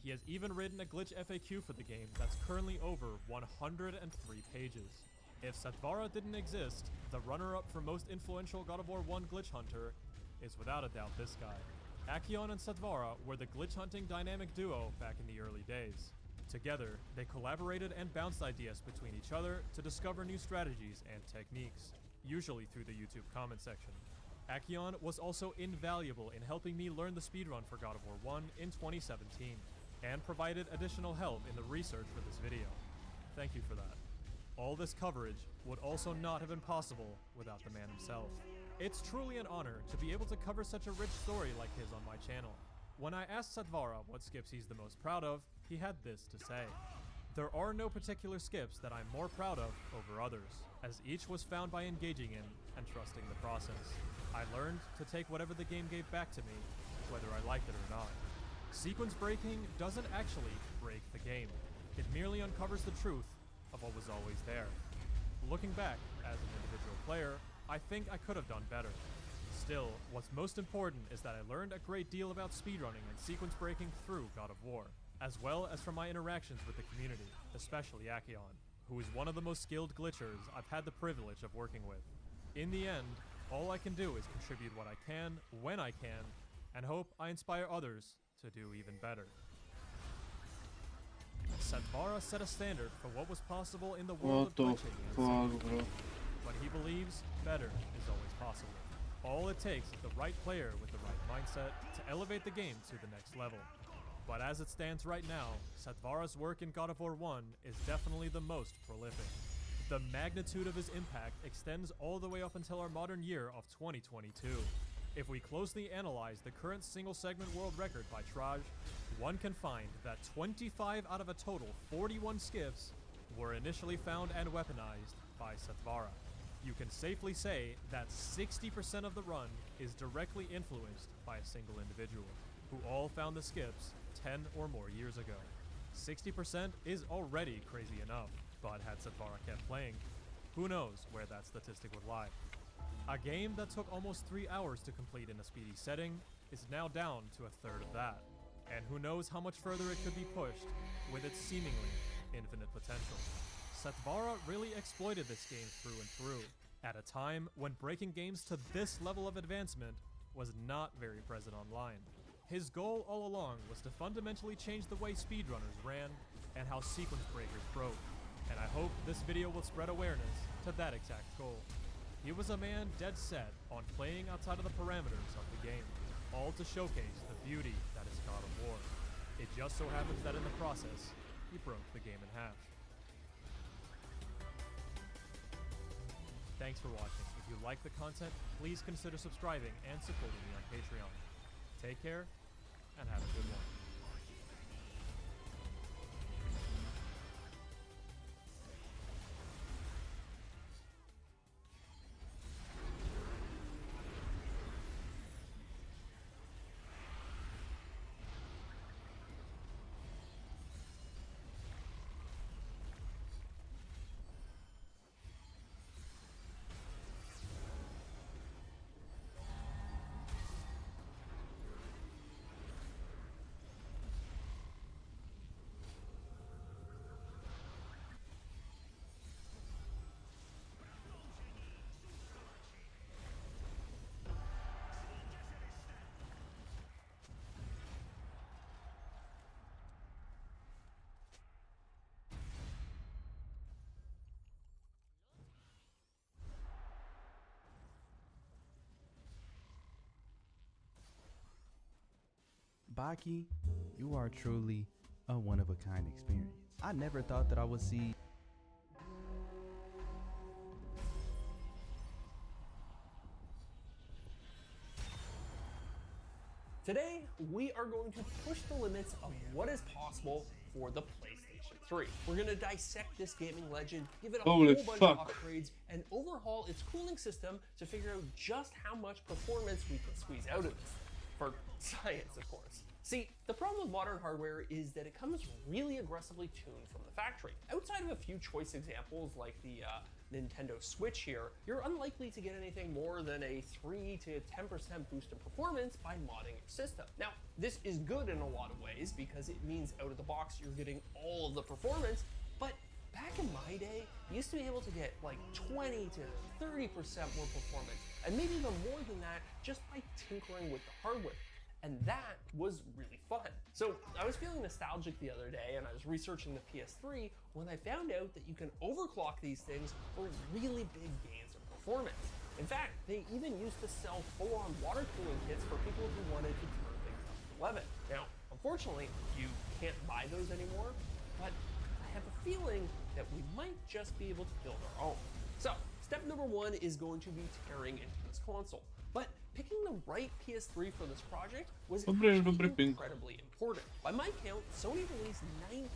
He has even written a glitch FAQ for the game that's currently over 103 pages. If Setvara didn't exist, the runner-up for most influential God of War 1 glitch hunter is without a doubt this guy. Akion and Setvara were the glitch hunting dynamic duo back in the early days. Together, they collaborated and bounced ideas between each other to discover new strategies and techniques, usually through the YouTube comment section. Akion was also invaluable in helping me learn the speedrun for God of War 1 in 2017, and provided additional help in the research for this video. Thank you for that. All this coverage would also not have been possible without the man himself. It's truly an honor to be able to cover such a rich story like his on my channel. When I asked Setvara what skips he's the most proud of, he had this to say. There are no particular skips that I'm more proud of over others, as each was found by engaging in and trusting the process. I learned to take whatever the game gave back to me, whether I liked it or not. Sequence breaking doesn't actually break the game. It merely uncovers the truth of what was always there. Looking back, as an individual player, I think I could have done better. Still, what's most important is that I learned a great deal about speedrunning and sequence breaking through God of War. as well as from my interactions with the community, especially Akion, who is one of the most skilled glitchers I've had the privilege of working with. In the end, all I can do is contribute what I can, when I can, and hope I inspire others to do even better. Satvara set a standard for what was possible in the world of glitching and singing, but he believes better is always possible. All it takes is the right player with the right mindset to elevate the game to the next level. But as it stands right now, Satvara's work in God of War 1 is definitely the most prolific. The magnitude of his impact extends all the way up until our modern year of 2022. If we closely analyze the current single segment world record by Traj, one can find that 25 out of a total 41 skiffs were initially found and weaponized by Satvara. You can safely say that 60% of the run is directly influenced by a single individual, who all found the skips 10 or more years ago. 60% is already crazy enough, but had Satvara kept playing, who knows where that statistic would lie. A game that took almost 3 hours to complete in a speedy setting is now down to a third of that, and who knows how much further it could be pushed with its seemingly infinite potential. Satvara really exploited this game through and through, at a time when breaking games to this level of advancement was not very present online. His goal all along was to fundamentally change the way speedrunners ran and how sequence breakers broke, and I hope this video will spread awareness to that exact goal. He was a man dead set on playing outside of the parameters of the game, all to showcase the beauty that is God of War. It just so happens that in the process, he broke the game in half. Thanks for watching. If you like the content, please consider subscribing and supporting me on Patreon. Take care, and have a good one. Baki, you are truly a one-of-a-kind experience. I never thought that I would see Today, we are going to push the limits of what is possible for the PlayStation 3. We're going to dissect this gaming legend, give it a Holy whole bunch fuck. of upgrades, and overhaul its cooling system to figure out just how much performance we can squeeze out of this. For science, of course. See, the problem with modern hardware is that it comes really aggressively tuned from the factory. Outside of a few choice examples like the Nintendo Switch here, you're unlikely to get anything more than a 3 to 10% boost in performance by modding your system. Now, this is good in a lot of ways because it means out of the box you're getting all of the performance, but back in my day, you used to be able to get like 20 to 30% more performance, and maybe even more than that just by tinkering with the hardware. And that was really fun. So I was feeling nostalgic the other day and I was researching the PS3 when I found out that you can overclock these things for really big gains in performance. In fact, they even used to sell full-on water cooling kits for people who wanted to turn things up to 11. Now, unfortunately, you can't buy those anymore, but I have a feeling that we might just be able to build our own. So, step number one is going to be tearing into this console. But picking the right PS3 for this project was incredibly important. By my count, Sony released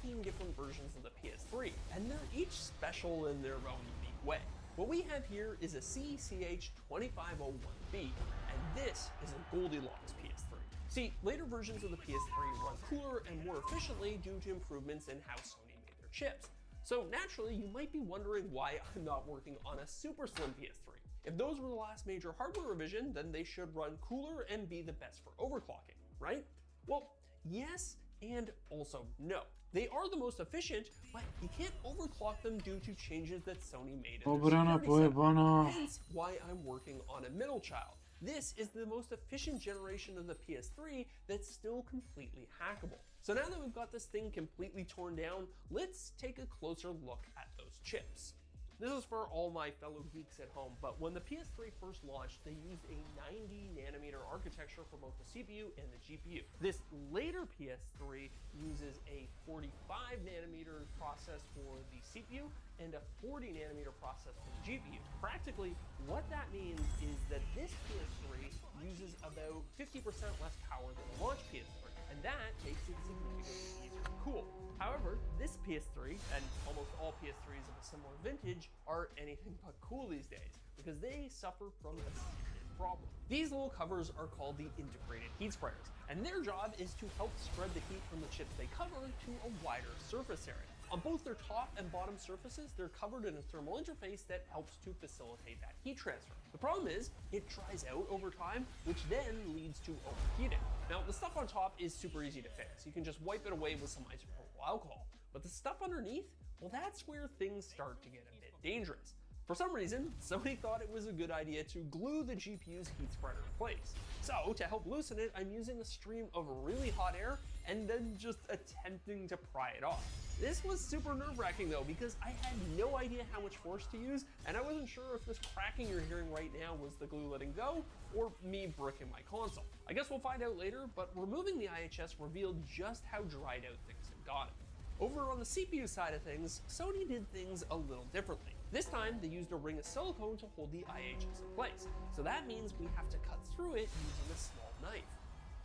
19 different versions of the PS3, and they're each special in their own unique way. What we have here is a CECH2501B, and this is a Goldilocks PS3. See, later versions of the PS3 run cooler and more efficiently due to improvements in how Sony made their chips. So naturally, you might be wondering why I'm not working on a super slim PS3. If those were the last major hardware revision, then they should run cooler and be the best for overclocking, right? Well, yes and also no. They are the most efficient, but you can't overclock them due to changes that Sony made in their Obrana security pojebana. setup. Hence why I'm working on a middle child. This is the most efficient generation of the PS3 that's still completely hackable. So now that we've got this thing completely torn down, let's take a closer look at those chips. This is for all my fellow geeks at home, but when the PS3 first launched, they used a 90nm architecture for both the CPU and the GPU. This later PS3 uses a 45nm process for the CPU and a 40nm process for the GPU. Practically, what that means is that this PS3 uses about 50% less power than the launch PS3, and that makes it significantly easier to cool. However, this PS3, and almost all PS3s of a similar vintage, are anything but cool these days, because they suffer from a serious problem. These little covers are called the integrated heat spreaders, and their job is to help spread the heat from the chips they cover to a wider surface area. On both their top and bottom surfaces, they're covered in a thermal interface that helps to facilitate that heat transfer. The problem is, it dries out over time, which then leads to overheating. Now, the stuff on top is super easy to fix. You can just wipe it away with some isopropyl alcohol. But the stuff underneath, well, that's where things start to get a bit dangerous. For some reason, Sony thought it was a good idea to glue the GPU's heat spreader in place. So, to help loosen it, I'm using a stream of really hot air and then just attempting to pry it off. This was super nerve-wracking though, because I had no idea how much force to use, and I wasn't sure if this cracking you're hearing right now was the glue letting go, or me bricking my console. I guess we'll find out later, but removing the IHS revealed just how dried out things had gotten. Over on the CPU side of things, Sony did things a little differently. This time, they used a ring of silicone to hold the IHS in place, so that means we have to cut through it using a small knife.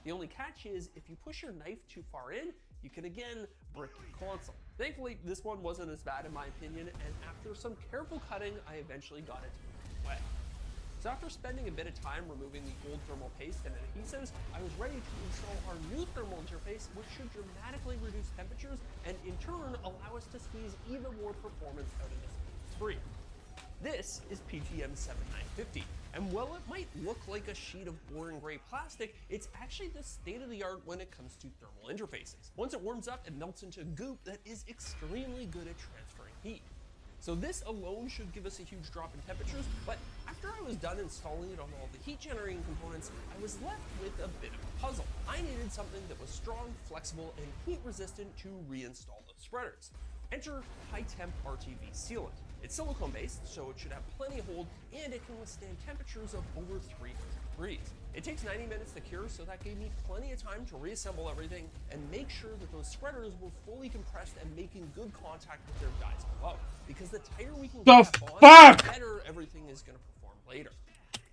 The only catch is, if you push your knife too far in, you can again brick your console. Thankfully, this one wasn't as bad in my opinion, and after some careful cutting, I eventually got it to move away. So after spending a bit of time removing the old thermal paste and adhesives, I was ready to install our new thermal interface, which should dramatically reduce temperatures and in turn allow us to squeeze even more performance out of this PS3. This is PTM7950, and while it might look like a sheet of boring gray plastic, it's actually the state-of-the-art when it comes to thermal interfaces. Once it warms up, it melts into goop that is extremely good at transferring heat. So this alone should give us a huge drop in temperatures, but after I was done installing it on all the heat generating components, I was left with a bit of a puzzle. I needed something that was strong, flexible, and heat resistant to reinstall those spreaders. Enter high temp RTV sealant. It's silicone based, so it should have plenty of hold, and it can withstand temperatures of over 300 degrees. It takes 90 minutes to cure, so that gave me plenty of time to reassemble everything and make sure that those spreaders were fully compressed and making good contact with their dies below. Because the tighter we can get that bond, the better everything is going to perform later.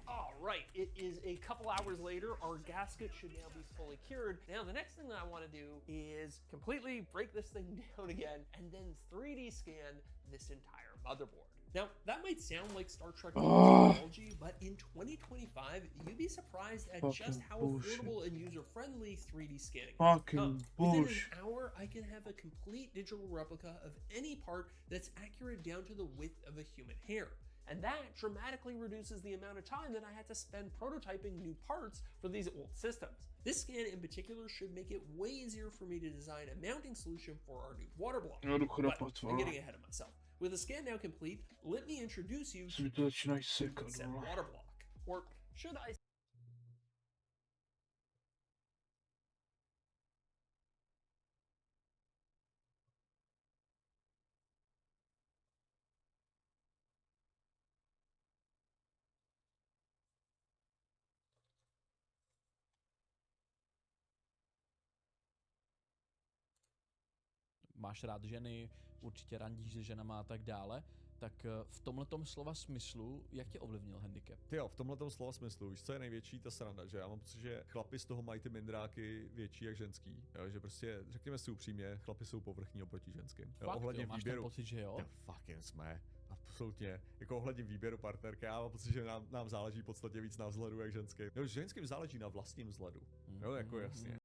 Alright, it is a couple hours later. Our gasket should now be fully cured. Now the next thing that I want to do is completely break this thing down again and then 3D scan this entire motherboard. Now, that might sound like Star Trek technology, but in 2025, you'd be surprised at just how affordable and user-friendly 3D scanning has become. Within an hour, I can have a complete digital replica of any part that's accurate down to the width of a human hair. And that dramatically reduces the amount of time that I had to spend prototyping new parts for these old systems. This scan in particular should make it way easier for me to design a mounting solution for our new water block. But I'm getting ahead of myself. With the scan now complete, let me introduce you to the said water block. Or should I... Máš rád ženy, určitě randíš se ženama a tak dále, tak v tomhletom slova smyslu, jak tě ovlivnil handicap? Tyjo, v tomhletom slova smyslu, víš co je největší ta sranda, že já mám pocit, že chlapi z toho mají ty mindráky větší jak ženský, jo, že prostě, řekněme si upřímně, chlapi jsou povrchní oproti ženským. Jo, Fakt, ohledně jo, máš výběru. ten pocit, že jo? Jo, fucking jsme. Absolutně. Jako ohledně výběru partnerky, já mám pocit, že nám záleží v podstatě víc na vzhledu jak ženským. Jo, ženským záleží na vlastním vzhledu. Jo, jako jasně.